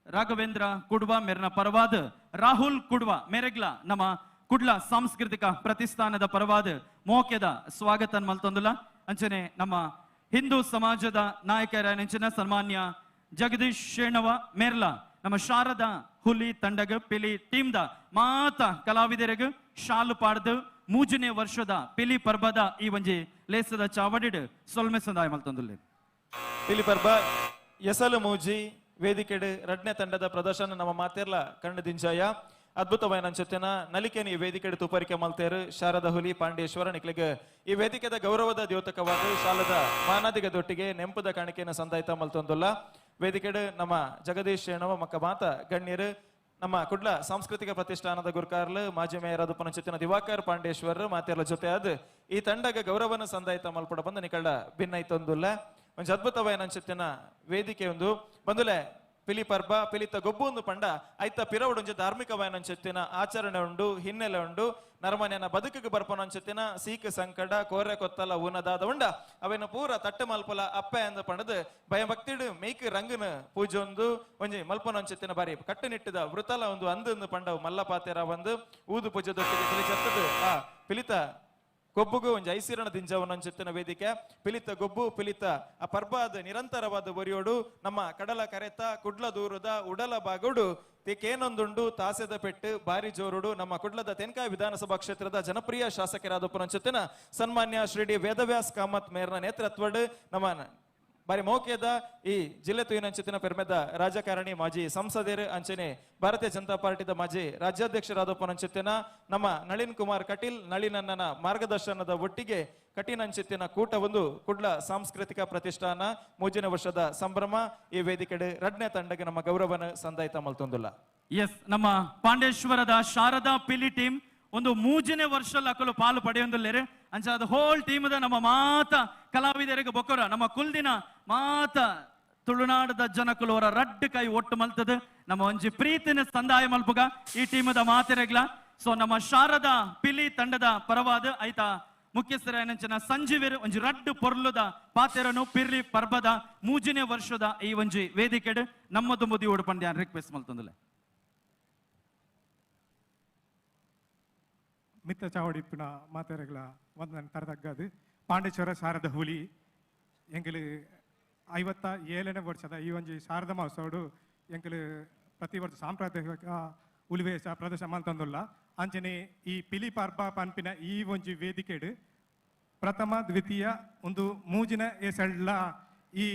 ರಾಘವೇಂದ್ರ ಕುಡ್ವ ಮೆರ್ನ ಪರವಾದ ರಾಹುಲ್ ಕುಡ್ವ ಮೇರೆಗ್ಲ ನಮ್ಮ ಕುಡ್ಲ ಸಾಂಸ್ಕೃತಿಕ ಪ್ರತಿಷ್ಠಾನದ ಪರವಾದ ಮೋಕೆದ ಸ್ವಾಗತ ಮಲ್ತೊಂದುಲ ಅಂಚನೆ ನಮ್ಮ ಹಿಂದೂ ಸಮಾಜದ ನಾಯಕರ ನೆಂಚಿನ ಸನ್ಮಾನ್ಯ ಜಗದೀಶ್ ಶೇಣವ ಮೇರ್ಲ ನಮ್ಮ ಶಾರದಾ ಹುಲಿ ತಂಡಗ ಪಿಲಿ ಟೀಮ್ದ ಮಾತ ಕಲಾವಿದರಿಗೆ ಶಾಲು ಪಾಡ್ದು ಮೂಜನೇ ವರ್ಷದ ಪಿಲಿ ಪರ್ಬದ ಈ ಒಂಜಿ ಲೇಸದ ಚಾವಡಿಡ್ ಸೊಲ್ಮೆ ಸಂದಾಯ ಮಲ್ತೊಂದುಲ್ಲೆ. ಪಿಲಿಪರ್ಬ ಎಸಲು ಮೂಜಿ ವೇದಿಕೆಡ್ ರಡ್ನೆ ತಂಡದ ಪ್ರದರ್ಶನ ನಮ್ಮ ಮಾತೆರ್ಲ ಕಂಡು ದಿಂಜಾಯ ಅದ್ಭುತವಾದ ಅಂಚೆನ ನಲಿಕೆನಿ ವೇದಿಕೆಡ್ ತುಪರಿಕೆ ಮಲ್ತೇರು ಶಾರದಾ ಹುಲಿ ಪಾಂಡೇಶ್ವರ ನಿಕ್ಲಿಗೆ ಈ ವೇದಿಕೆದ ಗೌರವದ ದ್ಯೋತಕವಾದ ಶಾಲದ ಮಾನಾದಿಗದೊಟ್ಟಿಗೆ ನೆಂಪದ ಕಾಣಿಕೆಯನ್ನು ಸಂದಾಯಿತ ಮಲ್ತೊಂದುಲ್ಲ. ವೇದಿಕೆಡ್ ನಮ್ಮ ಜಗದೀಶ್ ಶೇಣವ ಮಕ್ಕ ಮಾತ ಗಣ್ಯರು ನಮ್ಮ ಕುಡ್ಲ ಸಾಂಸ್ಕೃತಿಕ ಪ್ರತಿಷ್ಠಾನದ ಗುರ್ಕಾರ್ಲು ಮಾಜಿ ಮೇಯರ್ ಅದು ಪುನಚಿತ್ತಿನ ದಿವಾಕರ್ ಪಾಂಡೇಶ್ವರ್ ಮಾತೆರ್ಲ ಜೊತೆ ಆದ್ ಈ ತಂಡಗ ಗೌರವನ ಸಂದಾಯಿತ ಮಲ್ಪಡ ಬಂದ ನಿಕಳ್ಳ ಭಿನ್ನೈತೊಂದುಲ್ಲ. ಒಂಜಿ ಅದ್ಭುತವಾದ ಅಂಚೆತ್ತಿನ ವೇದಿಕೆ ಒಂದು ಬಂದುಲೆ ಪಿಲಿಪರ್ಬ ಪಿಲಿತ ಗೊಬ್ಬು ಒಂದು ಪಂಡ ಐತ ಪಿರವುಡೊಂಜಿ ಧಾರ್ಮಿಕವಾದ ಅಂಚೆತ್ತಿನ ಆಚರಣೆ ಉಂಡು ಹಿನ್ನೆಲೆ ಉಂಡು ನರಮನೆಯನ್ನ ಬದುಕಿಗೆ ಬರ್ಪನ ಅಂಚೆತ್ತಿನ ಸೀಕ್ ಸಂಕಟ ಕೋರೆ ಕೊತ್ತಲ ಊನದಾದ ಉಂಡ ಅವೇನು ಪೂರ ತಟ್ಟು ಮಲ್ಪಲ ಅಪ್ಪ ಎಂದು ಪಂಡದು ಭಯಭಕ್ತಿಡು ಮೇಯ್ಕ್ ರಂಗನ ಪೂಜೆ ಒಂದು ಒಂಜಿ ಮಲ್ಪನ ಅಂಚೆತ್ತಿನ ಬಾರಿ ಕಟ್ಟುನಿಟ್ಟಿದ ವೃತಲ ಒಂದು ಅಂದು ಪಂಡವು ಮಲ್ಲಪಾತೆರ ಒಂದು ಊದು ಪೂಜೆದೊಟ್ಟಿಗೆ ತಿಳಿಚತ್ತದು ಆ ಪಿಲಿತ ಗೊಬ್ಬುಗೂ ಒಂದು ಐಸಿರಣ ದಿಂಜವನ್ನ ಅಂಚೆತ್ತಿನ ವೇದಿಕೆ ಪಿಲಿತ ಗೊಬ್ಬು ಪಿಲಿತ ಆ ಪರ್ಬಾದ ನಿರಂತರವಾದ ಬರಿಯೋಡು ನಮ್ಮ ಕಡಲ ಕರೆತ ಕುಡ್ಲ ದೂರದ ಉಡಲ ಬಾಗೋಡು ಕೇನೊಂದುಂಡು ತಾಸೆದ ಪೆಟ್ಟು ಬಾರಿ ಜೋರುಡು ನಮ್ಮ ಕುಡ್ಲದ ತೆನ್ಕಾಯಿ ವಿಧಾನಸಭಾ ಕ್ಷೇತ್ರದ ಜನಪ್ರಿಯ ಶಾಸಕರಾದ ಪುನಂಚೆತ್ತಿನ ಸನ್ಮಾನ್ಯ ಶ್ರೀ ಡಿ ವೇದವ್ಯಾಸ್ ಕಾಮತ್ ಮೇರ್ನ ನೇತೃತ್ವಡ್ ನಮ್ಮ ಬಾರಿ ಮೌಕ್ಯದ ಈ ಜಿಲ್ಲೆ ತುಯಿನಂಚಿತ್ತಿನ ಪೆರ್ಮೆದ ರಾಜಕಾರಣಿ ಮಾಜಿ ಸಂಸದರು ಅಂಚನೆ ಭಾರತೀಯ ಜನತಾ ಪಾರ್ಟಿದ ಮಾಜಿ ರಾಜ್ಯಾಧ್ಯಕ್ಷರಾದ ಪುನಂಚಿತ್ತಿನ ನಮ್ಮ ನಳಿನ್ ಕುಮಾರ್ ಕಟೀಲ್ ನಳಿನಣ್ಣನ ಮಾರ್ಗದರ್ಶನದ ಒಟ್ಟಿಗೆ ಕಠಿಣಂಚಿತ್ತಿನ ಕೂಟ ಒಂದು ಕುಡ್ಲ ಸಾಂಸ್ಕೃತಿಕ ಪ್ರತಿಷ್ಠಾನ ಮೂಜನೇ ವರ್ಷದ ಸಂಭ್ರಮ ಈ ವೇದಿಕೆಡೆ ರಡ್ನೆ ತಂಡಗೆ ನಮ್ಮ ಗೌರವನ ಸಂದಾಯಿತ ಮಲ್ತೊಂದುಲ್ಲ. ಎಸ್ ನಮ್ಮ ಪಾಂಡೇಶ್ವರದ ಶಾರದಾ ಪಿಲಿ ಟೀಮ್ ಒಂದು ಮೂಜನೇ ವರ್ಷ ಅಕ್ಕಲು ಪಾಲು ಪಡೆಯೊಂದುಲ್ಲೇರೆ ಅಂಚಾದ ಹೋಲ್ ಟೀಮ್ದ ನಮ್ಮ ಮಾತ ಕಲಾವಿದರಿಗೆ ಬೊಕ್ಕರ ನಮ್ಮ ಕುಲ್ದಿನ ಮಾತ ತುಳುನಾಡದ ಜನಕುಲು ಅವರ ರಡ್ಡು ಕೈ ಒಟ್ಟು ಮಲ್ತದ ನಮ್ಮ ಒಂಜಿ ಪ್ರೀತಿನ ಸಂದಾಯ ಮಲ್ಪುಗ ಈ ಟೀಮದ ಮಾತೆರೆಗ್ಲ. ಸೊ ನಮ್ಮ ಶಾರದಾ ಪಿಲಿ ತಂಡದ ಪರವಾದ ಐತ ಮುಖ್ಯಸ್ಥರ ಸಂಜೀವಿರ್ ಒಂಜಿ ರಡ್ಡು ಪೊರ್ಲುದ ಪಾತೆರನು ಪಿರ್ಲಿ ಪರ್ಬದ ಮೂಜನೇ ವರ್ಷದ ಈ ಒಂಜಿ ವೇದಿಕೆಡ್ ನಮ್ಮದು ಮುದಿ ಓಡ್ಪಂಡ್ಯ ರಿಕ್ವೆಸ್ಟ್ ಮಲ್ತೊಂದುಲ್ಲೆ. ಮಿತ್ತ ಚಾವಡಿಪ್ಪಿನ ಮಾತೆರೆಗಳ ಒಂದನ್ನು ತರದಗ್ಗದು ಪಾಂಡೇಶ್ವರ ಶಾರದಾ ಹುಲಿ ಎಂಕಲು 57ನೇ ವರ್ಷದ ಈ ಒಂಜಿ ಶಾರದಾ ಮಹೋತ್ಸವಡು ಎಂಕಲು ಪ್ರತಿ ವರ್ಷ ಸಾಂಪ್ರದಾಯಿಕ ಹುಲಿವೇಷ ಪ್ರದರ್ಶನ ಮಂತಂದುಲ್ಲ ಅಂಚನೆ ಈ ಪಿಲಿ ಪಾರ್ಬ ಪನ್ಪಿನ ಈ ಒಂಜಿ ವೇದಿಕೆಡು ಪ್ರಥಮ ದ್ವಿತೀಯ ಒಂದು ಮೂಜಿನ ಏಸಳ್ಳ ಈ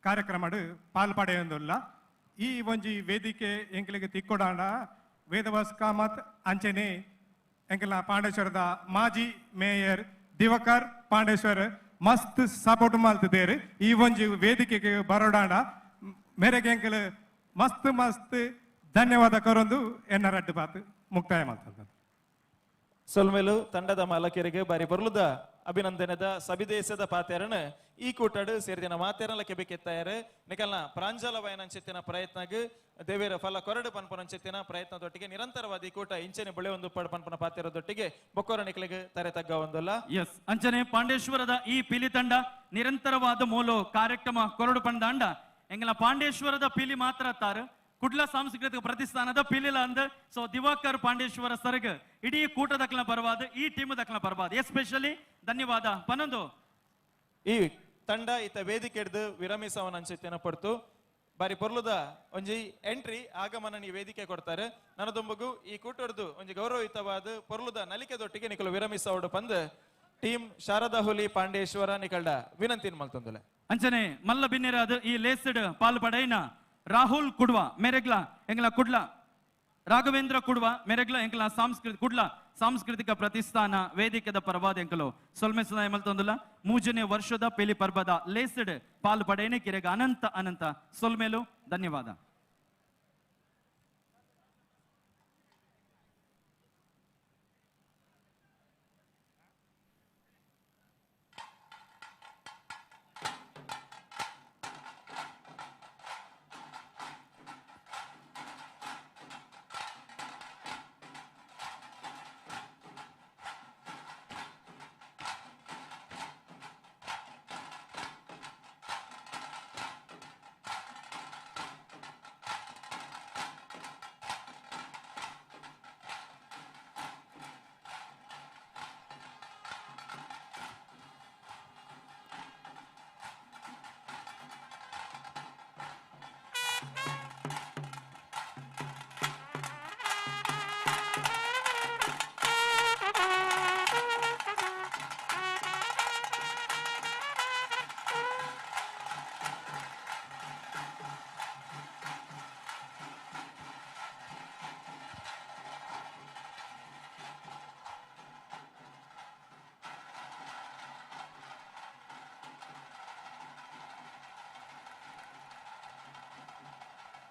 ಕಾರ್ಯಕ್ರಮಡು ಪಾಲ್ಪಡೆಯೊಂದುಲ್ಲ. ಈ ಒಂಜಿ ವೇದಿಕೆ ಎಂಕಲಿಗೆ ತಿಕ್ಕೊಡಾಂಡ ವೇದವಾಸ್ ಕಾಮತ್ ಅಂಚನೆ ಎಂಕಲ್ನ ಪಾಂಡೇಶ್ವರದ ಮಾಜಿ ಮೇಯರ್ ದಿವಾಕರ್ ಪಾಂಡೇಶ್ವರ್ ಮಸ್ತ್ ಸಪೋರ್ಟ್ ಮಲ್ತಿದ್ದೇರು ಈ ಒಂಜಿ ವೇದಿಕೆಗೆ ಬರೋಡಾಂಡ ಮೇರೆಗೆ ಎಂಕಲ್ ಮಸ್ತ್ ಮಸ್ತ್ ಧನ್ಯವಾದ ಕೊರೊಂದು ಎನ್ನ ರಡ್ಡು ಪಾತು ಮುಕ್ತಾಯ ಮಾಡ್ತಾರೆ. ಸೊಲ್ಮೆಲು ತಂಡದ ಮಾಲಕರಿಗೆ ಬಾರಿ ಬರ್ಲುದ ಅಭಿನಂದನೆದ ಸಬಿದೇಶದ ಪಾತೆರನ ಈ ಕೂಟಡು ಸೇರಿದಿನ ಮಾತೆರಲ ಕೆಬೆಕೆತ್ತಾಯರು ನಿಕಲ್ನ ಪ್ರಾಂಜಲವಾಯನಂಚೆತ್ತಿನ ಪ್ರಯತ್ನಗ್ ದೇವೇರ ಫಲ ಕೊರಡು ಪನ್ಪನಂಚೆತ್ತಿನ ಪ್ರಯತ್ನದೊಟ್ಟಿಗೆ ನಿರಂತರವಾದ ಈ ಕೂಟ ಇಂಚನೆ ಬಳೆ ಒಂದು ಪಡ್ ಪನ್ಪನ ಪಾತೆರದೊಟ್ಟಿಗೆ ಬೊಕ್ಕೋರ ನಿಕಲಿಗೆ ತರೆ ತಗ್ಗ ಒಂದಲ್ಲ. ಎಸ್ ಅಂಚನೆ ಪಾಂಡೇಶ್ವರದ ಈ ಪಿಲಿ ತಂಡ ನಿರಂತರವಾದ ಮೂಲ ಕಾರ್ಯಕ್ರಮ ಕೊರಡು ಪಂದಾಂಡ ಎಂಗಲ ಪಾಂಡೇಶ್ವರದ ಪಿಲಿ ಮಾತ್ರ ತಾರು ಕುಡ್ಲ ಸಾಂಸ್ಕೃತಿಕ ಪ್ರತಿಷ್ಠಾನದ ಪಿಲಿಲ ಅಂದ ಸೊ ದಿವಾಕರ್ ಪಾಂಡೇಶ್ವರ ಸರ್ಗ ಇಡೀ ಕೂಟ ದಕ್ಲ ಬರವಾದ ಈ ಟೀಮ್ ದಕ್ಲ ಬರವಾದ ಎಸ್ಪೆಷಲಿ ಧನ್ಯವಾದ ಪನೊಂದು ಈ ತಂಡ ಈತ ವೇದಿಕೆ ಹಿಡಿದು ವಿರಮಿಸವನ ಅನ್ಸುತ್ತೇನ ಪಡ್ತು ಬಾರಿ ಪೊರ್ಲುದ ಒಂಜಿ ಎಂಟ್ರಿ ಆಗಮನ ಈ ವೇದಿಕೆ ಕೊಡ್ತಾರೆ ನನ್ನದೊಂಬಗು ಈ ಕೂಟೊಡ್ದು ಒಂಜಿ ಗೌರವಯುತವಾದ ಪೊರ್ಲುದ ನಲಿಕೆದೊಟ್ಟಿಗೆ ನಿಕಲು ವಿರಮಿಸೋಡು ಪಂದ್ ಟೀಮ್ ಶಾರದಾ ಹುಲಿ ಪಾಂಡೇಶ್ವರ ನಿಕಲ್ಡ ವಿನಂತಿನ ಮಲ್ತೊಂದುಲೆ ಅಂಚನೆ ಮಲ್ಲ ಬಿನ್ನಿರಾದ ಈ ಲೇಸ್ಡ್ ಪಾಲ್ ಪಡೈನ ರಾಹುಲ್ ಕುಡ್ವಾ ಮೆರೆಗ್ಲ ಎಂಗ್ಲ ಕುಡ್ಲ ರಾಘವೇಂದ್ರ ಕುಡ್ವಾ ಮೆರೆಗ್ಲ ಎಂಗ್ಲ ಕುಡ್ಲ ಸಾಂಸ್ಕೃತಿಕ ಪ್ರತಿಷ್ಠಾನ ವೇದಿಕೆದ ಪರವಾದ ಎಂಕಲು ಸೊಲ್ಮೆ ಸುನಾಯ ಮಲ್ತೊಂದುಲ್ಲ ಮೂಜನೇ ವರ್ಷದ ಪಿಲಿ ಪರ್ಬದ ಲೇಸ್ಡ್ ಪಾಲ್ ಪಡೈನೆ ಕಿರೆಗ ಅನಂತ ಅನಂತ ಸೊಲ್ಮೆಲು ಧನ್ಯವಾದ.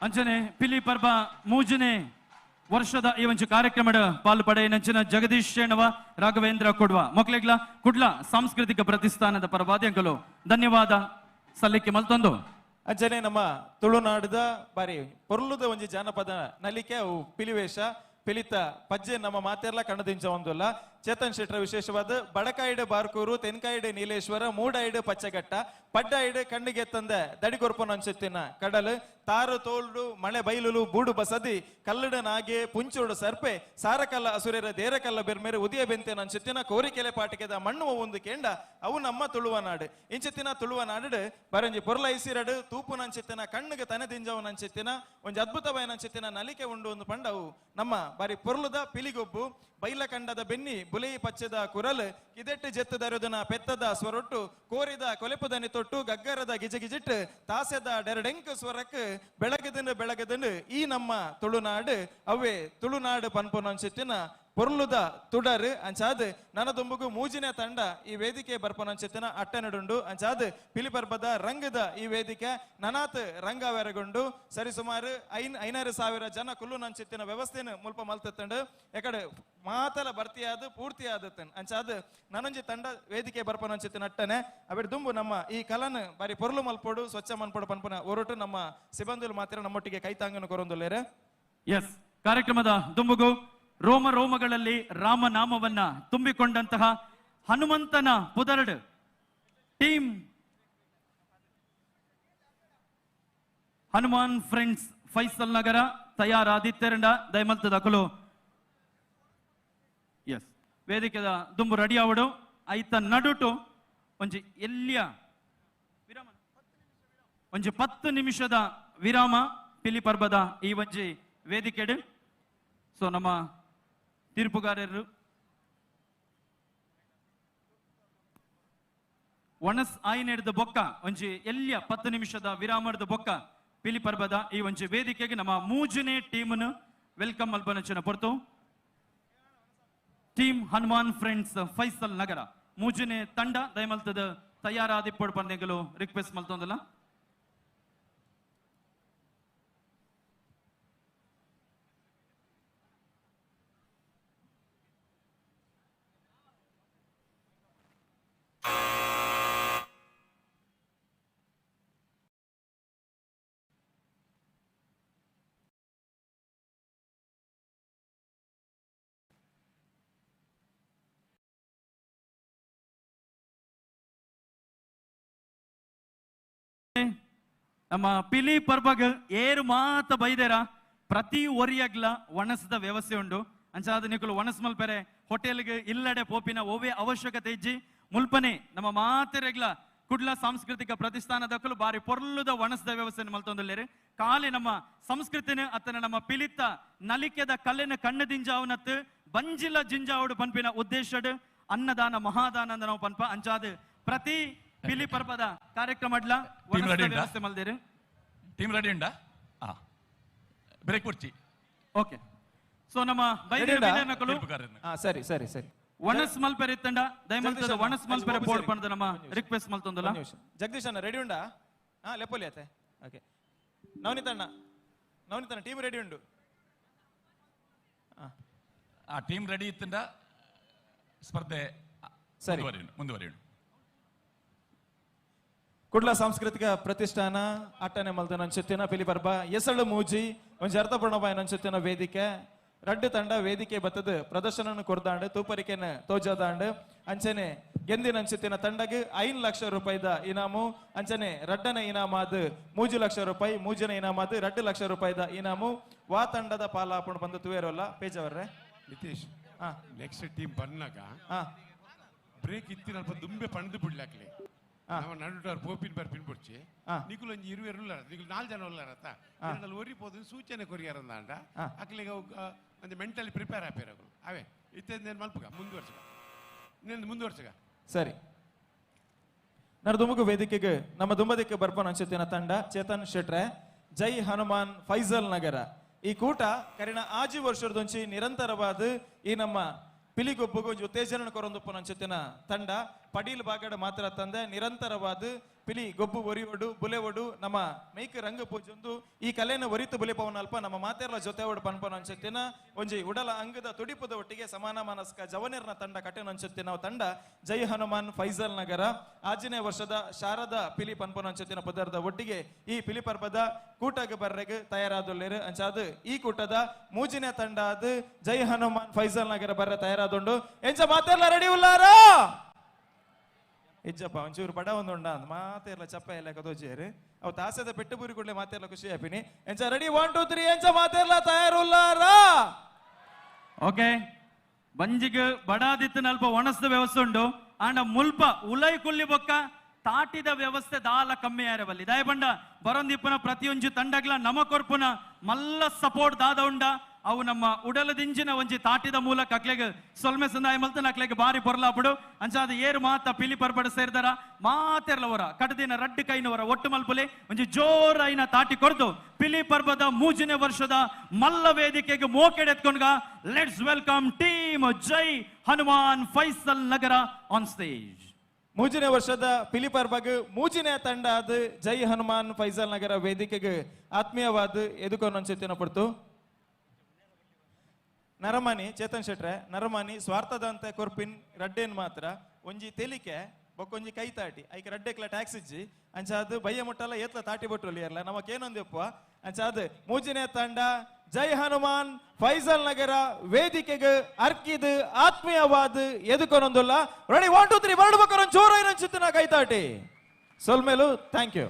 ಅಂಚನೆ ಪಿಲಿ ಪರ್ಬ ಮೂಜನೆ ವರ್ಷದ ಈ ಒಂದು ಕಾರ್ಯಕ್ರಮದ ಪಾಲು ಪಡೆಯನಂಚಿನ ಜಗದೀಶ್ ಶೇಣವ ರಾಘವೇಂದ್ರ ಕೊಡ್ವ ಮೊಕ್ಲೆಗ್ಲ ಕುಡ್ಲ ಸಾಂಸ್ಕೃತಿಕ ಪ್ರತಿಷ್ಠಾನದ ಪರವಾದ್ಯಂಕಲು ಧನ್ಯವಾದ ಸಲ್ಲಿಕೆ ಮಲ್ತೊಂದು ಅಂಚನೆ ನಮ್ಮ ತುಳುನಾಡದ ಬಾರಿ ಪೊರ್ಲುದ ಒಂಜಿ ಜಾನಪದ ನಲಿಕೆ ಅವು ಪಿಲಿವೇಷ ಪಿಲಿತ ಪಜ್ಜೆ ನಮ್ಮ ಮಾತೆರ್ಲ ಕಣ್ಣದಿಂಚ ಒಂದಲ್ಲ ಚೇತನ್ ಶೆಟ್ರ ವಿಶೇಷವಾದ ಬಡಕಾಯಿಡು ಬಾರ್ಕೂರು ತೆನ್ಕಾಯಿಡು ನೀಲೇಶ್ವರ ಮೂಡಾಯಿಡು ಪಚ್ಚಘಟ್ಟ ಪಡ್ಡಾಯಿಡು ಕಣ್ಣಿಗೆ ತಂದ ದಡಿಗೊರ್ಪನ ಅನ್ಸುತ್ತಿನ ಕಡಲು ತಾರು ತೋಲ್ಡು ಮಳೆ ಬೈಲುಲು ಬೂಡು ಬಸದಿ ಕಲ್ಲಡ ನಾಗೆ ಪುಂಚೂಡು ಸರ್ಪೆ ಸಾರಕಲ್ಲ ಅಸುರೇರ ದೇರಕಲ್ಲ ಬೆರ್ಮೇರೆ ಉದಿಯ ಬೆಂತೆನ ಅನ್ಸುತ್ತಿನ ಕೋರಿಕೆಲೆ ಪಾಟಿಕೆದ ಮಣ್ಣು ಒಂದು ಕೇಂಡ ಅವು ನಮ್ಮ ತುಳುವ ನಾಡು ಇಂಚಿತ್ತಿನ ತುಳುವ ನಾಡು ಬರಂಜಿ ಪೊರ್ಲೈಸಿರಡು ತೂಪು ನಂಚಿತ್ತಿನ ಕಣ್ಣಿಗೆ ತನದಿಂಜವು ನಂಚಿತ್ತಿನ ಒಂಜಿ ಅದ್ಭುತವಾದ ನಂಚಿತ್ತಿನ ನಲಿಕೆ ಉಂಡು ಒಂದು ಪಂಡವು ನಮ್ಮ ಬಾರಿ ಪೊರ್ಲುದ ಪಿಲಿಗೊಬ್ಬು ಬೈಲ ಕಂಡದ ಬೆನ್ನಿ ಬುಲೈ ಪಚ್ಚದ ಕುರಲ್ ಕಿದೆಟ್ಟು ಜೆತ್ತದರದನ ಪೆತ್ತದ ಸ್ವರೊಟ್ಟು ಕೋರಿದ ಕೊಲೆಪುದನಿ ತೊಟ್ಟು ಗಗ್ಗರದ ಗಿಜಗಿಜಿಟ್ಟು ತಾಸೆದ ಡೆರಡೆಂಕ್ ಸ್ವರಕ್ ಬೆಳಗದನು ಈ ನಮ್ಮ ತುಳುನಾಡು ಅವೇ ತುಳುನಾಡು ಪನ್ಪುನ ಅನ್ಸಿತ್ತಿನ ಪೊರ್ಲುದ ತುಡರ್ ಅಂಚಾದ್ ನನದೊಂಬುಗು ಮೂಜಿನ ತಂಡ ಈ ವೇದಿಕೆ ಬರ್ಪನ ಅನ್ಸಿತ್ತಿನ ಅಟ್ಟನಡುಂಡು ಅಂಚಾದ್ ಪಿಲಿಪರ್ಬದ ರಂಗದ ಈ ವೇದಿಕೆ ನನಾತ್ ರಂಗವೆರಗೊಂಡು ಸರಿಸುಮಾರು 5,000 ಜನ ಕುಲ್ಲು ಅನ್ಸಿತ್ತಿನ ವ್ಯವಸ್ಥೆನ ಮುಲ್ಪ ಮಲ್ತಂಡು ಎಕಡೆ ಮಾತಲ ಭರ್ತಿಯಾದ ಪೂರ್ತಿ ಆದತ್ತನ್ ಅಂಚಾದ್ ನನಂಜಿ ತಂಡ ವೇದಿಕೆ ಬರ್ಪನ ಅನ್ಸಿತ್ತಿನ ಅಟ್ಟನೆ ಅವಿಡ್ ದುಂಬು ನಮ್ಮ ಈ ಕಲನ್ ಬಾರಿ ಪೊರ್ಲು ಮಲ್ಪೋಡು ಸ್ವಚ್ಛ ಮನ್ಪೋಡು ಪನ್ಪನ ಹೊರಟು ನಮ್ಮ ಸಿಬಂದುಲು ಮಾತ್ರ ನಮ್ಮೊಟ್ಟಿಗೆ ಕೈತಾಂಗನು ಕೊರೊಂದುಲ್ಲೇರೆ ಎಸ್ ಕಾರ್ಯಕ್ರಮದ ದುಂಬುಗು ರೋಮ ರೋಮಗಳಲ್ಲಿ ರಾಮನಾಮವನ್ನ ತುಂಬಿಕೊಂಡಂತಹ ಹನುಮಂತನ ಪುದರಡ್ ಟೀಮ್ ಹನುಮಾನ್ ಫ್ರೆಂಡ್ಸ್ ಫೈಸಲ್ ನಗರ ತಯಾರಾದಿತ್ತೆರಂಡ ದಯಮಲ್ತದ ಅಕಲು ಎಸ್ ವೇದಿಕೆದ ದುಂಬು ರೆಡಿ ಆವಡು ಐತ ನಡುಟು ಒಂಜಿ ಎಲ್ಲಿಯ ವಿರಾಮ ಒಂಜಿ 10 ನಿಮಿಷದ ವಿರಾಮ ಪಿಲಿ ಪರ್ಬದ ಈ ಒಂಜಿ ವೇದಿಕೆಡು ಸೊ ನಮ್ಮ ತೀರ್ಪುಗಾರರು ಒಣಸ್ ಆಯ್ನೆಡ್ದ ಬೊಕ್ಕ ಒಂಜಿ ಎಲ್ಲಿಯ 10 ನಿಮಿಷದ ವಿರಾಮದ ಬೊಕ್ಕ ಪಿಲಿ ಪರ್ಬದ ಈ ಒಂಜಿ ವೇದಿಕೆಗೆ ನಮ್ಮ ಮೂಜನೆ ಟೀಮ್ನು ವೆಲ್ಕಮ್ ಮಲ್ಪನಚನ ಪೊರ್ತು ಟೀಮ್ ಹನುಮಾನ್ ಫ್ರೆಂಡ್ಸ್ ಫೈಸಲ್ ನಗರ ಮೂಜನೆ ತಂಡ ದಯಮಲ್ತದ ತಯಾರಾದಿಪ್ಪಡು ಪಂದ್ಯಗಳು ರಿಕ್ವೆಸ್ಟ್ ಮಲ್ತೊಂದಲ್ಲ ನಮ್ಮ ಪಿಲಿ ಪರ್ಬಗ್ ಏರು ಮಾತ ಬೈದೇರ ಪ್ರತಿ ಒರಿಯಗ್ಲ ಒಣಸದ ವ್ಯವಸ್ಥೆ ಉಂಡು ಅಂಚಾದ ನಿಕುಲು ಒಣಸ್ ಮಲ್ಪೆರೆ ಹೋಟೆಲ್ಗೆ ಇಲ್ಲಡೆ ಪೋಪಿನ ಓವೇ ಅವಶ್ಯಕತೆ ಇಜ್ಜಿ ಮುಲ್ಪನೆ ನಮ್ಮ ಮಾತೆರೆಗ್ಲ ಕುಡ್ಲ ಸಾಂಸ್ಕೃತಿಕ ಪ್ರತಿಷ್ಠಾನದಕ್ಕಲು ಬಾರಿ ಪೊರ್ಲುದ ಒಣಸದ ವ್ಯವಸ್ಥೆ ಮಲ್ತೊಂದುಲ್ಲೇರು ಕಾಲಿ ನಮ್ಮ ಸಂಸ್ಕೃತಿನ ಅತ್ತನ ನಮ್ಮ ಪಿಲಿತ್ತ ನಲಿಕೆದ ಕಲ್ಲಿನ ಕಣ್ಣದಿಂಜಾವನತ್ತು ಬಂಜಿಲ ಜಿಂಜಾವಡು ಪನ್ಪಿನ ಉದ್ದೇಶಡ್ ಅನ್ನದಾನ ಮಹಾದಾನ ನಾವು ಪನ್ಪ ಅಂಚಾದ ಪ್ರತಿ ಪಿಲಿ ಪರ್ಬದ ಕಾರ್ಯಕ್ರಮ ವ್ಯವಸ್ಥೆ ಮಲ್ದೇರು ಟೀಮ್ ರೆಡಿ ಉಂಡಾ ಬ್ರೇಕ್ ಕೊಡ್ಚಿ ಓಕೆ ಸೊ ನಮ್ಮ ಬೈದೇರು ಸರಿ ಸರಿ ಸರಿ ಒಣಸ್ ಮಲ್ಪೆರೆ ಇತ್ತಂಡ ದಯಮಲ್ತದ ಒಣಸ್ ಮಲ್ಪೆರೆ ಬೋರ್ಡ್ ಪಣದ ನಮ್ಮ ರಿಕ್ವೆಸ್ಟ್ ಮಲ್ತೊಂದಲ್ಲ ಜಗದೀಶ್ ಅಣ್ಣ ರೆಡಿ ಉಂಡಾ ಲೆಪ್ಪೊಲಿ ಆತೆ ಓಕೆ ನವನಿತಣ್ಣ ಟೀಮ್ ರೆಡಿ ಉಂಡು ಆ ಟೀಮ್ ರೆಡಿ ಇತ್ತಂಡ ಸ್ಪರ್ಧೆ ಸರಿ ಮುಂದುವರಿಯುಂಡು ಕುಡ್ಲ ಸಾಂಸ್ಕೃತಿಕ ಪ್ರತಿಷ್ಠಾನ ಅಟ್ಟನೆ ಮಲ್ತನ ಅನ್ಸುತ್ತಿನ ಪಿಲಿಪರ್ಬ ಎಸಳು ಮೂಜಿ ಒಂಜಿ ಅರ್ಥಪೂರ್ಣವಾದ ಅನ್ಸುತ್ತಿನ ವೇದಿಕೆ ರಡ್ಡು ತಂಡ ವೇದಿಕೆ ಬತ್ತದ ಪ್ರದರ್ಶನ ಕೊರ್ದಾಂಡ್ ತೂಪರಿಕೆನ ತೋಜದಾಂಡ್ ಅಂಚನೆ ಗೆಂದಿನ ಅನ್ಸುತ್ತಿನ ತಂಡಗೆ 5 ಲಕ್ಷ ರೂಪಾಯಿದ ಇನಾಮು ಅಂಚನೆ ರಡ್ಡನ ಇನಾಮಾದ 3 ಲಕ್ಷ ರೂಪಾಯಿ ಮೂಜನ ಇನಾಮಾದ 2 ಲಕ್ಷ ರೂಪಾಯಿದ ಇನಾಮು ವಾ ತಂಡದ ಪಾಲಾಪುಣ್ ಬಂದು ತುವೇರೋಲ್ಲ ಪೇಜವರ್ರೆ ನಿತೀಶ್ ನೆಕ್ಸ್ಟ್ ಟೀಮ್ ಬಂದಾಗ ಬ್ರೇಕ್ ಇತ್ತಿನ ಅಲ್ಪ ದುಂಬೆ ಪಣದು ಬಿಡ್ಲಾಕ್ಲಿ ನಡುಟವ್ರು ಪೋಪಿನ ಬರ್ಪಿನ್ ಬಿಡ್ಚಿ ನಿಕುಲು ಒಂಜಿ 20 ಉಲ್ಲಾರ ನಿಕುಲು 4 ಜನ ಉಲ್ಲಾರತ್ತ ಒರಿಪೋದು ಸೂಚನೆ ಕೊರಿಯಾರಂದಾಂಡ ಅಕ್ಲಿಗೆ ಒಂದು ಮೆಂಟಲಿ ಪ್ರಿಪೇರ್ ಆಪೇರಗಳು ಅವೇ ಇತ್ತೇನು ಮಲ್ಪಗ ಮುಂದುವರ್ಸಗ ಸರಿ ದುಂಬುಗು ವೇದಿಕೆಗೆ ನಮ್ಮ ದುಂಬದಿಕ್ಕೆ ಬರ್ಪನ ಅನ್ಸುತ್ತಿನ ತಂಡ ಚೇತನ್ ಶೆಟ್ರೆ ಜೈ ಹನುಮಾನ್ ಫೈಸಲ್ ನಗರ ಈ ಕೂಟ ಕರಿನ ಆಜಿ ವರ್ಷದೊಂಚಿ ನಿರಂತರವಾದ ಈ ನಮ್ಮ ಪಿಲಿಗೊಬ್ಬಗು ಉತ್ತೇಜನ ಕೊರೊಂದುಪ್ಪನ ಅನ್ಸುತ್ತಿನ ತಂಡ ಪಡೀಲ್ ಬಾಗಡ ಮಾತ್ರ ತಂದೆ ನಿರಂತರವಾದ ಪಿಲಿ ಗೊಬ್ಬು ಒರಿಯೋಡು ಬುಲೆವಡು ನಮ್ಮ ಮೈಕ್ ರಂಗ ಪೂಜೊಂದು ಈ ಕಲೆನ ಒರಿತು ಬುಲೆ ಪವನ ಅಲ್ಪ ನಮ್ಮ ಮಾತೆರ್ಲ ಜೊತೆ ಒಡು ಪನ್ಪನ ಅನ್ಸುತ್ತಿನ ಒಂಜಿ ಉಡಲ ಅಂಗದ ತುಡಿಪದ ಒಟ್ಟಿಗೆ ಸಮಾನ ಮನಸ್ಕ ಜವನೇರ್ನ ತಂಡ ಕಟ್ಟೆನ ಅನ್ಸುತ್ತೆ ನಾವು ತಂಡ ಜೈ ಹನುಮಾನ್ ಫೈಜಲ್ ನಗರ ಆಜನೇ ವರ್ಷದ ಶಾರದಾ ಪಿಲಿ ಪನ್ಪನ ಅನ್ಸುತ್ತಿನ ಪದಾರ್ಥ ಒಟ್ಟಿಗೆ ಈ ಪಿಲಿ ಪರ್ಬದ ಕೂಟಗ ಬರ್ರೆಗೆ ತಯಾರಾದೊಳ್ಳೇರು ಅಂಚಾದು ಈ ಕೂಟದ ಮೂಜಿನ ತಂಡ ಅದು ಜೈ ಹನುಮಾನ್ ಫೈಜಲ್ ನಗರ ಬರ್ರೆ ತಯಾರಾದೊಂಡು ಎಂಚ ಮಾತೆರ್ಲ ರೆಡಿ ಉಲ್ಲಾರ ಇಜ್ಜಪ್ಪ ಒಂಚೂರು ಬಡ ಒಂದುಂಡ ಅಂದ್ ಮಾತೆರ್ಲ ಚಪ್ಪ ಎಲ್ಲ ಕದೋಜೇರು ಅವು ತಾಸದ ಪೆಟ್ಟು ಬುರಿ ಕೂಡಲೇ ಮಾತೆರ್ಲ ಖುಷಿ ಹ್ಯಾಪಿನಿ ಎಂಚ ರೆಡಿ 1 2 3 ಎಂಚ ಮಾತೆರ್ಲ ತಯಾರುಲ್ಲಾರ ಓಕೆ ಬಂಜಿಗೆ ಬಡಾದಿತ್ತು ನಲ್ಪ ಒಣಸ್ದ ವ್ಯವಸ್ಥೆ ಉಂಡು ಆಂಡ ಮುಲ್ಪ ಉಲೈ ಕುಲ್ಲಿ ಬೊಕ್ಕ ತಾಟಿದ ವ್ಯವಸ್ಥೆ ದಾಲ ಕಮ್ಮಿ ಯಾರವಲ್ಲಿ ದಯ ಬಂಡ ಬರೊಂದಿಪ್ಪನ ಪ್ರತಿಯೊಂದು ತಂಡಗ್ಲ ನಮ ಕೊರ್ಪುನ ಮಲ್ಲ ಸಪೋರ್ಟ್ ದಾದ ಉಂಡ ಅವು ನಮ್ಮ ಉಡಲದಿಂಜಿನ ಒಂಜಿ ತಾಟಿದ ಮೂಲಕ ಅಕ್ಲೆಗೆ ಸೊಲ್ಮೆ ಸಂದಾಯ ಮಲ್ತನ ಅಕ್ಲೆಗೆ ಬಾರಿ ಬೊರ್ಲಾಪುಡು ಅಂಚಾದ ಏರು ಮಾತ ಪಿಲಿ ಪರ್ಬಡ ಸೇರ್ದಾರ ಮಾತೆರ್ಲವರ ಕಟದಿನ ರಡ್ಡು ಕೈನವರ ಒಟ್ಟು ಮಲ್ಪುಲೆ ಒಂಜಿ ಜೋರೈನ ತಾಟಿ ಕೊರ್ದು ಪಿಲಿ ಪರ್ಬದ ಮೂಜನೇ ವರ್ಷದ ಮಲ್ಲ ವೇದಿಕೆಗೆ ಮೋಕೆಡೆತ್ಕೊಂಡ್ಗ let's welcome team Jai Hanuman Faisal Nagar on stage ಮೂಜನೇ ವರ್ಷದ ಪಿಲಿ ಪರ್ಬಗ್ ಮೂಜನೇ ತಂಡ ಅದು ಜೈ ಹನುಮಾನ್ ಫೈಜಲ್ ನಗರ ವೇದಿಕೆಗೆ ಆತ್ಮೀಯವಾದ ಎದುಕೊಂಡು ಅನ್ಸುತ್ತೇನ ಪಡ್ತು ನರಮನಿ ಚೇತನ್ ಶೆಟ್ರೆ ನರಮನಿ ಸ್ವಾರ್ಥದಂತ ಕೊರ್ಪಿನ್ ರಡ್ಡೇನ್ ಮಾತ್ರ ಒಂಜಿ ತೆಲಿಕೆ ಬೊಕ್ಕೊಂಜಿ ಕೈ ತಾಟಿ ಐಕೆ ರಡ್ಡೆಕ್ಲ ಟ್ಯಾಕ್ಸ್ ಇಜ್ಜಿ ಅಂಚಾದು ಬಯ್ಯ ಮುಟ್ಟಲ್ಲ ಏತ್ಲ ತಾಟಿ ಬಟ್ಟುಲಿ ಅಲ್ಲ ನಮಗೇನೊಂದಪ್ಪ ಅಂಚಾದು ಮೂಜಿನೇ ತಂಡ ಜೈ ಹನುಮಾನ್ ಫೈಜಲ್ ನಗರ ವೇದಿಕೆಗೆ ಅರ್ಕಿದ್ ಆತ್ಮೀಯವಾದ ಎದುಕೊನೊಂದುಲ್ಲ ರೆಡಿ 1 2 3 ಬರ್ಡು ಬಕ್ಕರ ಜೋರ ಏನಂಚಿತ್ತಿನ ಕೈ ತಾಟಿ ಸೊಲ್ಮೇಲು ಥ್ಯಾಂಕ್ ಯು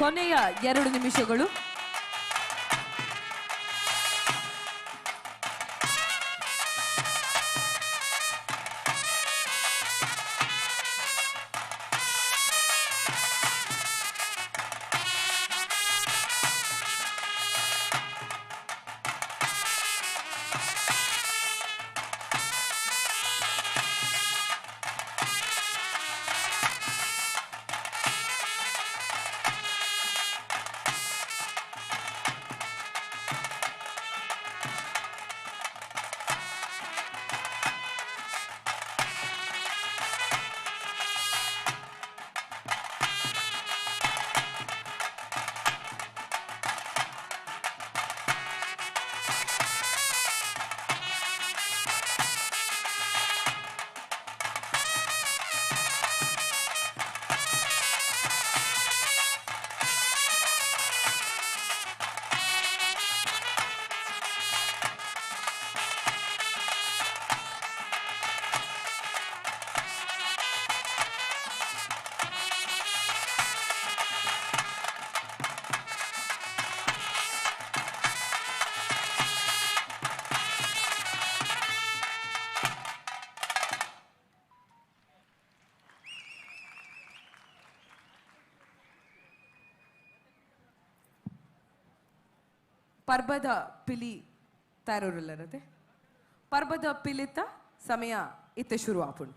ಕೊನೆಯ 2 ನಿಮಿಷಗಳು. ಪರ್ಬದ ಪಿಲಿ ತಯಾರಿರತ್ತೆ ಪರ್ಬದ ಪಿಲಿತ ಸಮಯ ಇತ್ತೆ ಶುರು ಆಪುಂಡು.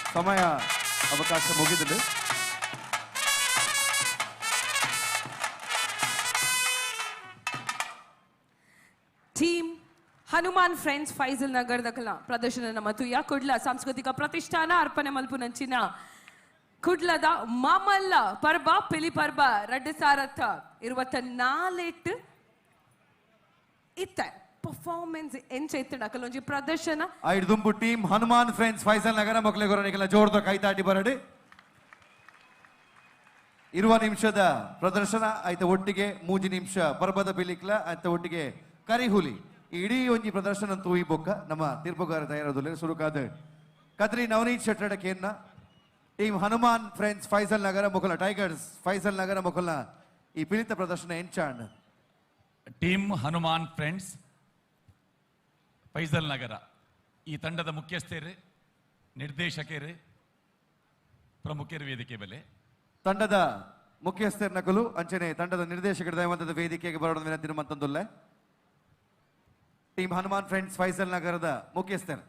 ಸಮಯ ಅವಕಾಶ ಮುಗಿದಿದೆ. ಟೀಮ್ ಹನುಮಾನ್ ಫ್ರೆಂಡ್ಸ್ ಫೈಜಲ್ ನಗರ್ ದಕಲ ಪ್ರದರ್ಶನ ಮತ್ತು ಕುಡ್ಲ ಸಾಂಸ್ಕೃತಿಕ ಪ್ರತಿಷ್ಠಾನ ಅರ್ಪಣೆ ಮಲ್ಪುನಂಚಿನ ಕುಡ್ಲದ ಮಾಮಲ್ಲ ಪರ್ಬ ಪಿಲಿಪರ್ಬ ರಡ್ಡು ಸಾರಥ 24 ಇತ್ತ ಪರ್ಫಾರ್ಮೆನ್ಸ್ ಎಂಚೈತಡ ಅಕಲೊಂಜಿ ಪ್ರದರ್ಶನ ಐದು ದುಂಬು ಟೀಮ್ ಹನುಮಾನ್ ಫ್ರೆಂಡ್ಸ್ ಫೈಜಲ್ ನಗರ ಮಕ್ಕಳೆ ಗೊರನಿಗೆಲ್ಲ ಜೋರ್ದ ಕೈತಾಟಿ ಬರಡಿ. 20 ನಿಮಿಷದ ಪ್ರದರ್ಶನ ಆಯ್ತ ಒಟ್ಟಿಗೆ 3 ನಿಮಿಷ ಪರ್ಬದ ಪಿಲಿಕ್ಲ ಆಯ್ತ ಒಟ್ಟಿಗೆ ಕರಿಹುಲಿ ಇಡೀ ಒಂಜಿ ಪ್ರದರ್ಶನ ತೂಯಿ ಬೊಕ್ಕ ನಮ್ಮ ತೀರ್ಪುಗಾರ ತಯಾರದಲ್ಲೇ ಸುರುಕಾದ ಕದ್ರಿ ನವನೀತ್ ಶೆಟ್ಟಡಕೆಯನ್ನ ಟೀಮ್ ಹನುಮಾನ್ ಫ್ರೆಂಡ್ಸ್ ಫೈಜಲ್ ನಗರ ಮೊಕಲ ಟೈಗರ್ಸ್ ಫೈಜಲ್ ನಗರ ಮೊಕಲ ಈ ಪಿಲಿತ ಪ್ರದರ್ಶನ ಎಂಚಾಂಡ್ ಟೀಮ್ ಹನುಮಾನ್ ಫ್ರೆಂಡ್ಸ್ ಫೈಜಲ್ ನಗರ ಈ ತಂಡದ ಮುಖ್ಯಸ್ಥರು ನಿರ್ದೇಶಕರು ಪ್ರಮುಖರು ವೇದಿಕೆ ಬೆಲೆ ತಂಡದ ಮುಖ್ಯಸ್ಥರ ನಕಲು ಅಂಚನೆ ತಂಡದ ನಿರ್ದೇಶಕರ ದಯವಂತದ ವೇದಿಕೆಗೆ ಬರೋಣ ವಿನಂತಿ ಮಂತಂದುಲ್ಲೆ. ಟೀಮ್ ಹನುಮಾನ್ ಫ್ರೆಂಡ್ಸ್ ಫೈಜಲ್ ನಗರದ ಮುಖ್ಯಸ್ಥರು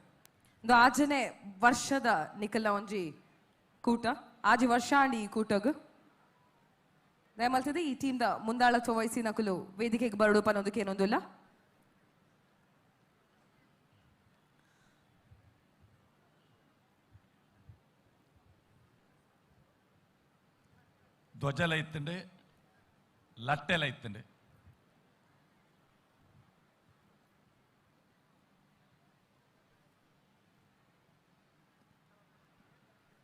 ಆಜನೆ ವರ್ಷದ ನಿಕಲ ಒಂಜಿ ಕೂಟ ಆಜಿ ವರ್ಷ ಅಂಡಿ ಈ ಕೂಟಗ್ ದಯಮಲ್ತದೆ ಈ ಟೀಮ್ದ ಮುಂದಾಳತ್ವ ವಹಿಸಿ ನಕಲು ವೇದಿಕೆಗೆ ಬರಡು ಅನ್ನೋದಕ್ಕೆ ಏನೊಂದಿಲ್ಲ. ಧ್ವಜಲ ಇತ್ತಂಡು ಲಟ್ಟೆಲ ಇತ್ತಂಡು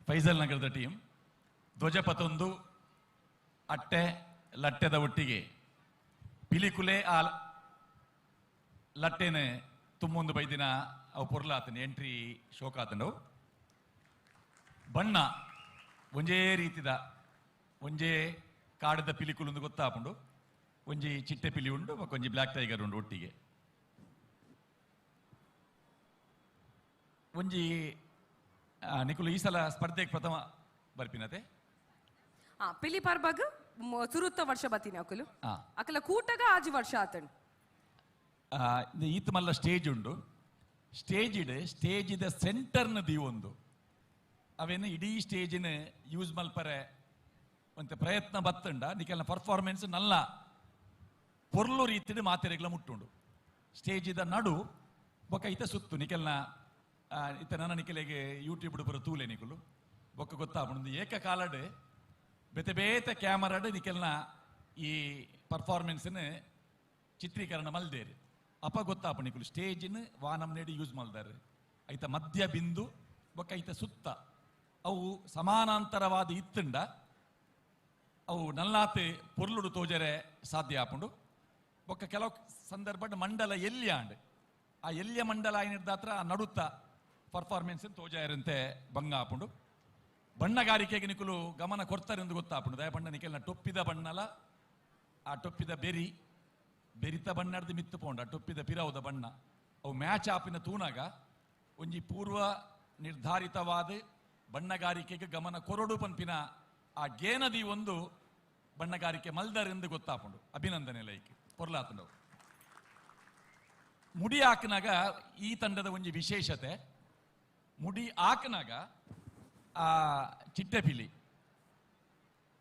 ಫೈಸಲ್ ನಗರದ ಟೀಮ್ ಧ್ವಜಪತೊಂದು ಅಟ್ಟೆ ಲಟ್ಟೆದ ಒಟ್ಟಿಗೆ ಪಿಲಿಕುಲೆ ಆ ಲಟ್ಟೆನೆ ತುಂಬೊಂದು ಬೈದಿನ ಅವು ಪೊರ್ಲಾತನೆ ಎಂಟ್ರಿ ಶೋಕ ಆತಂಡವು ಬಣ್ಣ ಒಂಜೇ ರೀತಿದ ಒಂಜೇ ಕಾಡದ ಪಿಲಿಕುಲೊಂದು ಗೊತ್ತಾಪುಂಡು ಒಂಜಿ ಚಿಟ್ಟೆ ಪಿಲಿ ಉಂಡು ಒಂಜಿ ಬ್ಲ್ಯಾಕ್ ಟೈಗರ್ ಉಂಡು ಒಟ್ಟಿಗೆ ಒಂಜಿ ನಿಕುಲು ಈ ಸಲ ಸ್ಪರ್ಧೆಗೆ ಪ್ರಥಮ ಬರ್ಪಿನತೆ ಪಿಲಿ ಪಾರ್ಬಾಗ್ ಸುರುತ್ತ ವರ್ಷ ಬತ್ತೀನಿ ಅಕುಲು ಅಕಲ ಕೂಟಗ ಆಜಿ ವರ್ಷ ಆತಂಡ್ ಈತ್ ಮಲ್ಲ ಸ್ಟೇಜ್ ಉಂಡು ಸ್ಟೇಜ್ ಇದ ಸೆಂಟರ್ನ ದೀವೊಂದು ಅವೇನು ಇಡೀ ಸ್ಟೇಜಿನ ಯೂಸ್ ಮಲ್ಪರೆ ಒಂತೆ ಪ್ರಯತ್ನ ಬತ್ತಂಡ ನಿಕೆಲ್ಲ ಪರ್ಫಾರ್ಮೆನ್ಸ್ ನಲ್ಲ ಪೊರ್ಲು ರೀತಿಡ್ ಮಾತೆರೆಗ್ಲ ಮುಟ್ಟುಂಡು ಸ್ಟೇಜ್ ಇದ ನಡು ಬೊಕ್ಕ ಇತ ಸುತ್ತು ನಿಕೆಲ್ನ ಇತ ನನ್ನ ನಿಕೆಲೆಗೆ ಯೂಟ್ಯೂಬ್ ಬರೋ ತೂಲೆ ನಿಕುಲು ಬೊಕ್ಕ ಗೊತ್ತಾಪುಂಡು ಏಕ ಕಾಲಡ್ ಬೇತೆ ಬೇತೆ ಕ್ಯಾಮರಾಡ್ ನಿಕೆಲ್ನ ಈ ಪರ್ಫಾರ್ಮೆನ್ಸ್ನ ಚಿತ್ರೀಕರಣ ಮಲ್ದೇರಿ ಅಪ ಗೊತ್ತಾಪ ನಿಕುಲು ಸ್ಟೇಜಿನ ವಾನಮ್ನೇಡಿ ಯೂಸ್ ಮಲ್ದಾರೆ ಐತ ಮಧ್ಯ ಬಿಂದು ಬೊಕ್ಕ ಐತ ಸುತ್ತ ಅವು ಸಮಾನಾಂತರವಾದ ಇತ್ತಂಡ ಅವು ನಲ್ಲಾತೆ ಪೊರ್ಲುಡು ತೋಜರೆ ಸಾಧ್ಯ ಆಪುಂಡು ಬೊಕ್ಕ ಕೆಲವು ಸಂದರ್ಭ ಮಂಡಲ ಎಲ್ಲಿ ಆಂಡ್ ಆ ಎಲ್ಲಿಯ ಮಂಡಲ ಏನಿರ್ದಾತ್ರ ನಡುತ್ತ ಪರ್ಫಾರ್ಮೆನ್ಸ್ ತೋಜಾರಂತೆ ಭಂಗ ಆಪುಂಡು ಬಣ್ಣಗಾರಿಕೆಗೆ ನಿಕುಲು ಗಮನ ಕೊಡ್ತಾರೆ ಎಂದು ಗೊತ್ತಾಪುಂಡು ದಯ ಬಣ್ಣ ನಿಕೆಲ್ನ ಟೊಪ್ಪಿದ ಬಣ್ಣಲ ಆ ಟೊಪ್ಪಿದ ಬೆರಿತ ಬಣ್ಣದ ಮಿತ್ತು ಪೋಂಡ ಆ ಟೊಪ್ಪಿದ ಪಿರವುದ ಬಣ್ಣ ಅವು ಮ್ಯಾಚ್ ಆಪಿನ ತೂನಾಗ ಒಂಜಿ ಪೂರ್ವ ನಿರ್ಧಾರಿತವಾದ ಬಣ್ಣಗಾರಿಕೆಗೆ ಗಮನ ಕೊರಡು ಪಂಪಿನ ಆ ಗೇನದಿ ಒಂದು ಬಣ್ಣಗಾರಿಕೆ ಮಲ್ದರ್ ಎಂದು ಗೊತ್ತಾಪುಂಡು ಅಭಿನಂದನೆ ಲೈಕ್ ಪೊರ್ಲಾತಂಡವು ಮುಡಿ ಹಾಕಿನಾಗ ಈ ತಂಡದ ಒಂಜಿ ವಿಶೇಷತೆ ಮುಡಿ ಹಾಕಿನಾಗ ಆ ಚಿಟ್ಟೆ ಪಿಲಿ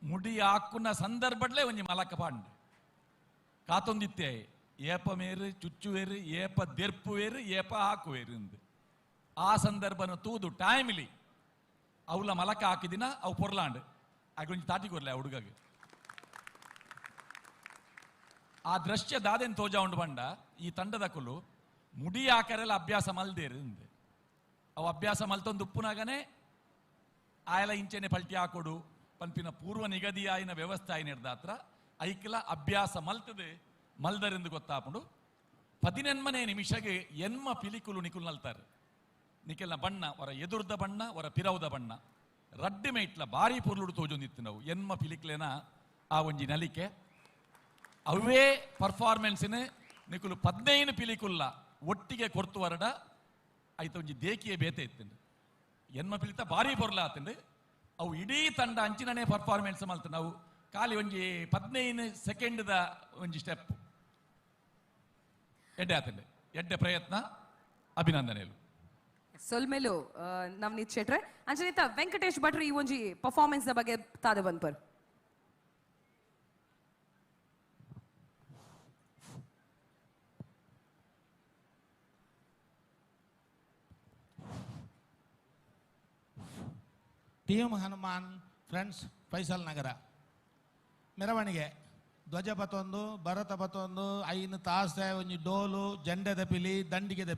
ಮುಡಿ ಹಾಕುನ ಸಂದರ್ಭಡ್ಲೆ ಒಂಜಿ ಮಲಕ ಪಾಂಡು ಕಾತೊಂದಿತ್ತೆ ಏಪ ಮೇರು ಚುಚ್ಚುವೇರು ಏಪ ದೆರ್ಪುವೇರು ಏಪ ಹಾಕುವೇರು ಎಂದು ಆ ಸಂದರ್ಭನ ತೂದು ಟೈಮ್ಲಿ ಅವಳ ಮಲಕ ಹಾಕಿದಿನ ಅವು ಪೊರ್ಲಾಂಡ್ ಆಗೊಂಜಿ ತಾಟಿ ಕೊರ್ಲೆ ಆ ಹುಡುಗಗೆ ಆ ದೃಶ್ಯ ದಾದೆನ್ ತೋಜ ಉಂಡು ಬಂಡ ಈ ತಂಡದ ಕುಲು ಮುಡಿ ಹಾಕರೆಲ್ಲ ಅಭ್ಯಾಸ ಮಲ್ದೇರು ಅವು ಅಭ್ಯಾಸ ಮಲ್ತೊಂದು ಉಪ್ಪುನಾಗನೆ ಆಯಲ ಇಂಚೆನೆ ಪಲ್ಟಿ ಹಾಕೊಡು ಪಂಪಿನ ಪೂರ್ವ ನಿಗದಿ ಆಯ್ನ ವ್ಯವಸ್ಥೆ ಆಯ್ನ ಹಿಡ್ದಾತ್ರ ಐಕ್ಲ ಅಭ್ಯಾಸ ಮಲ್ತದೆ ಮಲ್ದರೆಂದು ಗೊತ್ತಾಪುಂಡು 14 ನಿಮಿಷಗೆ ಎನ್ಮ ಪಿಲಿಕುಲು ನಿಕುಲ್ ನಲ್ತಾರೆ ನಿಕೆಲ್ನ ಬಣ್ಣ ಅವರ ಎದುರ್ದ ಬಣ್ಣ ಅವರ ಪಿರವುದ ಬಣ್ಣ ರಡ್ಡಿ ಮೇಟ್ಲ ಭಾರಿ ಪೊರ್ಲುಡು ತೋಜೊಂದಿತ್ತು ನಾವು ಎನ್ಮ ಪಿಲಿಕ್ಲೆನ ಆ ಒಂಜಿ ನಲಿಕೆ ಅವೇ ಪರ್ಫಾರ್ಮೆನ್ಸಿನ ನಿಕುಲು 15 ಪಿಲಿಕುಲ್ಲ ಒಟ್ಟಿಗೆ ಕೊರ್ತು ವರಡ ಆಯ್ತು ಒಂಜಿ ದೇಕಿಯ ಬೇತೆ ಇತ್ತಂಡು ಎನ್ಮ ಪಿಲಿತ ಭಾರಿ ಪೊರ್ಲ ಆತಂಡು ಅವು ಇಡೀ ತಂಡ ಅಂಚಿನನೇ ಪರ್ಫಾರ್ಮೆನ್ಸ್ ಮಲ್ತ ನಾವು ಖಾಲಿ ಒಂಜಿ 15 ಸೆಕೆಂಡ್ದ ಒಂಜಿ ಸ್ಟೆಪ್ ಎಡ್ಡೆ ಆತಂಡೆ ಎಡ್ಡೆ ಪ್ರಯತ್ನ ಅಭಿನಂದನೆಗಳು ಸೊಲ್ಮೆಲು ನವನೀತ್ ಶೆಟ್ರೆ ಅಂಚನಿತ ವೆಂಕಟೇಶ್ ಭಟ್ರು ಈ ಒಂಜಿ ಪರ್ಫಾರ್ಮೆನ್ಸ್ ಬಗ್ಗೆ ತಾದ ಬಂದ್ಪರ್ ಟೀಮ್ ಹನುಮಾನ್ ಫ್ರೆಂಡ್ಸ್ ಫೈಸಲ್ ನಗರ ಮೆರವಣಿಗೆ ಧ್ವಜ ಪತೊಂದು ಭರತ ಪತೊಂದು 5 ತಾಸೆ ಒಂಜಿ ಡೋಲು ಜಂಡೆದ ಪಿಲಿ ದಂಡಿಗೆದ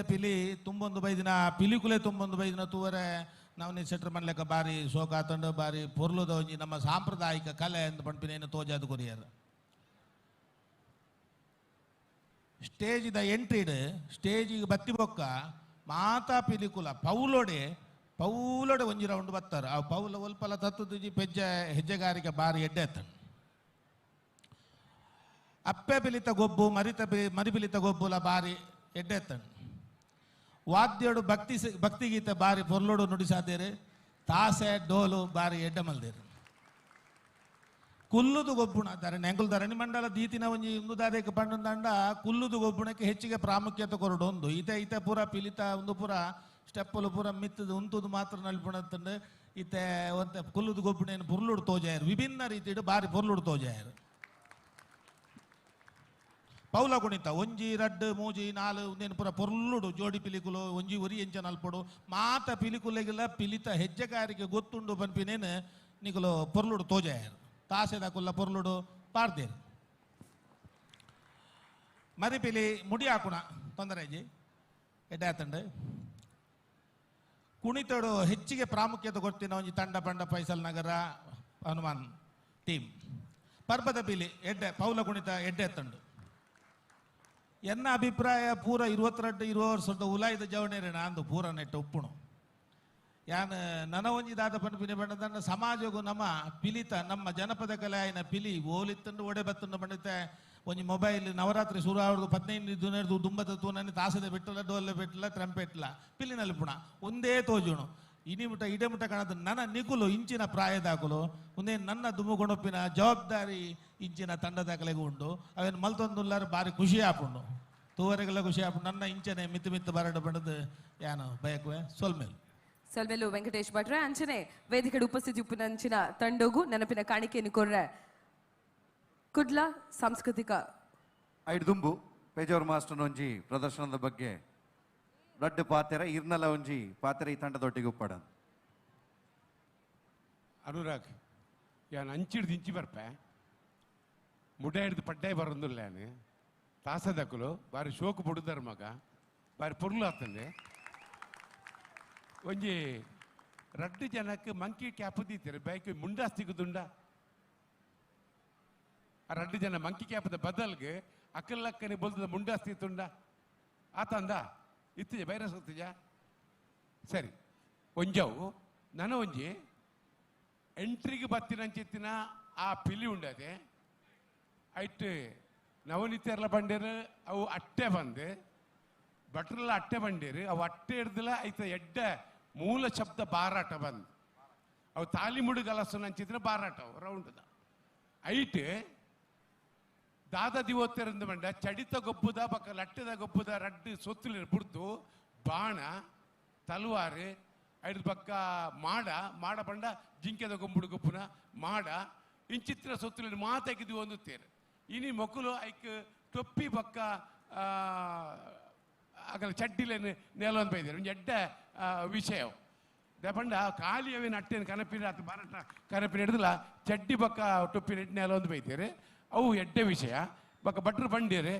ಪಿಲಿ ತುಂಬೊಂದು ಬೈದಿನ ಪಿಲಿಕುಲೆ ತುಂಬೊಂದು ಬೈದಿನ ತೂವರೆ ನಾವು ಸೆಟ್ರ್ ಮನ್ಲೆಕ್ಕ ಬಾರಿ ಸೋಕಾತಂಡು ಬಾರಿ ಪೊರ್ಲುದ ಒಂಜಿ ನಮ್ಮ ಸಾಂಪ್ರದಾಯಿಕ ಕಲೆ ಎಂದು ಪಂಪಿನೇನು ತೋಜಾದು ಕೊರಿಯರು ಸ್ಟೇಜಿದ ಎಂಟ್ರಿಡ್ ಸ್ಟೇಜಿಗೆ ಬತ್ತಿ ಬೊಕ್ಕ ಮಾತಾ ಪಿಲಿಕುಲ ಪೌಲೊಡೆ ಒಂಜಿ ರೌಂಡ್ ಬತ್ತಾರೆ ಆ ಪೌಲ ಒಲ್ಪಲ ತತ್ತುಜಿ ಹೆಜ್ಜೆಗಾರಿಕೆ ಬಾರಿ ಎಡ್ಡೆ ಎತ್ತಂಡು ಅಪ್ಪೆ ಪಿಲಿತ ಗೊಬ್ಬು ಮರಿ ಪಿಲಿತ ಗೊಬ್ಬುಲ ಬಾರಿ ಎಡ್ಡೆ ಎತ್ತಂಡು ವಾದ್ಯೋಡು ಭಕ್ತಿಗೀತೆ ಬಾರಿ ಪೊರ್ಲೋಡು ನುಡಿಸಾದೇರು ತಾಸೆ ಡೋಲು ಬಾರಿ ಎಡ್ಡೆ ಮಲ್ದೇರು ಕುಲ್ಲುದು ಗೊಬ್ಬುಣ ನೆಂಗುಲ್ ಧರಣಿ ಮಂಡಲ ದೀತಿನ ಒಂಜಿ ಉಂದುದಾದೇಕ ಪಂಡ ಕುಲ್ಲುದು ಗೊಬ್ಬುಣಕ್ಕೆ ಹೆಚ್ಚಿಗೆ ಪ್ರಾಮುಖ್ಯತೆ ಕೊರಡು ಒಂದು ಈತ ಪೂರ ಪಿಲಿತ ಒಂದು ಪೂರ ಸ್ಟೆಪ್ಪಲು ಪೂರ ಮಿತ್ತದು ಉಂತುದು ಮಾತ್ರ ನಲ್ಪುಣಂತಂಡು ಇತ್ತೆ ಒಂತೆ ಕುಲ್ಲುದು ಗೊಬ್ಬುಣೇನು ಪುರ್ಲುಡು ತೋಜಾಯರು ವಿಭಿನ್ನ ರೀತಿಡು ಬಾರಿ ಪುರ್ಲುಡು ತೋಜಾಯರು ಪೌಲ ಕುಣಿತ ಒಂಜಿ 2 3 4 ಉಂದೇನು ಪೂರ ಪೊರ್ಲುಡು ಜೋಡಿ ಪಿಲಿಕುಲು ಒಂಜಿ ಒರಿ ಎಂಚ ನಲ್ಪಡು ಮಾತ ಪಿಲಿಕುಲೆಗಿಲ್ಲ ಪಿಲಿತ ಹೆಜ್ಜೆಗಾರಿಗೆ ಗೊತ್ತುಂಡು ಪನ್ಪಿನೇನು ನಿಕುಲು ಪೊರ್ಲುಡು ತೋಜಾಯರು ತಾಸೆದ ಕುಲ್ಲ ಪೊರ್ಲುಡು ಪಾರ್ದೇರು ಮರಿಪಿಲಿ ಮುಡಿ ಹಾಕುಣ ತೊಂದರೆ ಎಡ್ಡೆ ಆತಂಡು ಕುಣಿತಡು ಹೆಚ್ಚಿಗೆ ಪ್ರಾಮುಖ್ಯತೆ ಕೊಡ್ತಿನ ಒಂಜಿ ತಂಡ ಪಂಡ ಫೈಸಲ್ ನಗರ ಹನುಮಾನ್ ಟೀಮ್ ಪರ್ಬದ ಪಿಲಿ ಎಡ್ಡೆ ಪೌಲ ಕುಣಿತ ಎಡ್ಡೆ ಎತ್ತಂಡು ಎನ್ನ ಅಭಿಪ್ರಾಯ ಪೂರ 22 ವರ್ಷದ ಉಲಾಯ್ದ ಜವಣೇರೆ ನಾಂದು ಪೂರ ನೆಟ್ಟ ಉಪ್ಪುಣು ಯಾನ್ ನನ ಒಂಜಿ ದಾದ ಪಂಡ ಬಣ್ಣದ ಸಮಾಜಗೂ ನಮ್ಮ ಪಿಲಿತ ನಮ್ಮ ಜನಪದ ಕಲೆ ಆಯ್ನ ಪಿಲಿ ಓಲಿತ್ತಂಡು ಒಡೆ ಬತ್ತಂಡು ಬಂಡಿತೆ ಒಂಜಿ ಮೊಬೈಲ್ ನವರಾತ್ರಿ ಶುರು ಆವಡ್ದು 15 ದಿನದ್ದು ದುಂಬದ ತೂನನಿ ತಾಸದ ಬಿಟ್ಟಲ್ಲ ಡೋಲ್ಲೆ ಬಿಟ್ಟಲ್ಲ ಟ್ರಂಪೆಟ್ಲ ಪಿಲಿನಲ್ಲಿ ಪುಣ ಒಂದೇ ತೋಜುಣು ಇನಿಮುಟ ಇಡೆಮುಟ ಕಾಣದ ನನ್ನ ನಿಗುಲು ಇಂಚಿನ ಪ್ರಾಯದಾಕಲು ಒಂದೇ ನನ್ನ ದುಮ್ಮುಗೊಣೊಪ್ಪಿನ ಜವಾಬ್ದಾರಿ ಇಂಚಿನ ತಂಡದಾಕಲೆಗೂ ಉಂಡು ಅವೇನು ಮಲ್ತೊಂದುಲ್ಲಾರು ಬಾರಿ ಖುಷಿ ಆಪುಂಡು ತೂವರೆಗೆಲ್ಲ ಖುಷಿ ಆಪುಂಡು ನನ್ನ ಇಂಚನೆ ಮಿತ್ತು ಬರಡು ಬಣ್ಣದು ಯಾನು ಬಯಕುವೆ ಸೊಲ್ಮೆಲು ವೆಂಕಟೇಶ್ ಭಟ್ರೆ ಅಂಚನೆ ವೇದಿಕೆಡು ಉಪಸ್ಥಿತಿ ಉಪ್ಪಿನಂಚಿನ ತಂಡೋಗು ನೆನಪಿನ ಕಾಣಿಕೆಯನ್ನು ಕೊರ್ರೆ ಕುಡ್ಲ ಸಾಂಸ್ಕೃತಿಕ ಐಡ್ದುಂಬು ಪೇಜಾವರ್ ಮಾಸ್ಟರ್ ಒಂಜಿ ಪ್ರದರ್ಶನದ ಬಗ್ಗೆ ರಡ್ಡು ಪಾತೆರ ಇರ್ನಲ ಒಂಜಿ ಪಾತೆರ ಈ ತಂಡದೊಟ್ಟಿಗೆ ಉಪ್ಪಡ ಅನುರಾಗ್ ಯಾನ್ ಅಂಚಿಡ್ದು ಇಂಚಿ ಬರ್ಪೆ ಮುಡ ಹಿಡ್ದು ಪಡ್ಡಾಯಿ ಬರೋದಿಲ್ಲ ಯಾನು ತಾಸದಕ್ಕಲು ಬಾರಿ ಶೋಕು ಬಿಡುದಾರ ಮಗ ಬಾರಿ ಪೊರ್ಲು ಆತಂದೆ ಒಂಜಿ ರಡ್ಡು ಜನಕ್ಕೆ ಮಂಕಿ ಕ್ಯಾಪ್ ದೀತಾರೆ ಬೈಕ್ ಮುಂಡಾಸ್ತಿಗುದುಂಡ ಆ ರಡ್ಡು ಜನ ಮಂಕಿ ಕ್ಯಾಪದ ಬದಲ್ಗೆ ಅಕ್ಕಲ್ಲಕ್ಕನೆ ಬಲ್ತದ ಮುಂಡಾಸ್ತಿತ್ತುಂಡ ಆತಂದ ಇತ್ತಿಜ ವೈರಸ್ ಹೊತ್ತಿಜ ಸರಿ ಒಂಜವು ನನ್ನ ಒಂಜಿ ಎಂಟ್ರಿಗೆ ಬತ್ತಿನಂಚಿತ್ತಿನ ಆ ಪಿಲಿ ಉಂಡದೆ ಐಟ್ ನವನಿತ್ಯರ್ಲ ಬಂಡೇರು ಅವು ಅಟ್ಟೆ ಬಂದು ಭಟ್ರೆಲ್ಲ ಅಟ್ಟೆ ಬಂಡೇರು ಅವು ಅಟ್ಟೆ ಹಿಡ್ದಿಲ್ಲ ಐತ ಎಡ್ಡ ಮೂಲ ಶಬ್ದ ಬಾರಾಟ ಬಂದು ಅವು ತಾಲಿ ಮುಡುಗಲಸನ ಅಂಚಿತ್ತಿನ ಬಾರಾಟ ಅವು ರೌಂಡ್ದ ಐಟ್ ದಾದ ದಿವೋತ್ತರಿಂದ ಬಂಡ ಚಡಿತ ಗೊಬ್ಬುದ ಪಕ್ಕ ಲಟ್ಟದ ಗೊಬ್ಬುದ ರಡ್ಡು ಸೊತ್ತುಲಿನ ಪುಡ್ತು ಬಾಣ ತಲವಾರು ಐದು ಪಕ್ಕ ಮಾಡ ಬಂಡ ಜಿಂಕೆದ ಗೊಂಬುಡು ಗೊಬ್ಬುನ ಮಾಡ ಇಂಚಿತ್ರ ಸೊತ್ತುಲಿನ ಮಾತಾಗಿದ್ದು ಒಂದು ತೇರು ಇನಿ ಮೊಕ್ಕಲು ಐಕ್ ಟೊಪ್ಪಿ ಪಕ್ಕ ಆಗಲ್ಲ ಚಡ್ಡಿಲೇನು ನೆಲೊಂದು ಬೈದಾರೆ ಒಂದು ಎಡ್ಡ ವಿಷಯ ದಪಂಡ ಖಾಲಿ ಅವೇನು ಅಟ್ಟೇನು ಕನಪಿನ ಅಥವಾ ಬಾರಾಟ ಕನಪಿನ ಹಿಡಿದಿಲ್ಲ ಚಡ್ಡಿ ಪಕ್ಕ ಟೊಪ್ಪಿ ನೆಲೊಂದು ಬೈತಾರೆ ಅವು ಎಡ್ಡೆ ವಿಷಯ ಬಕ್ಕ ಭಟ್ರು ಬಂಡೇರೆ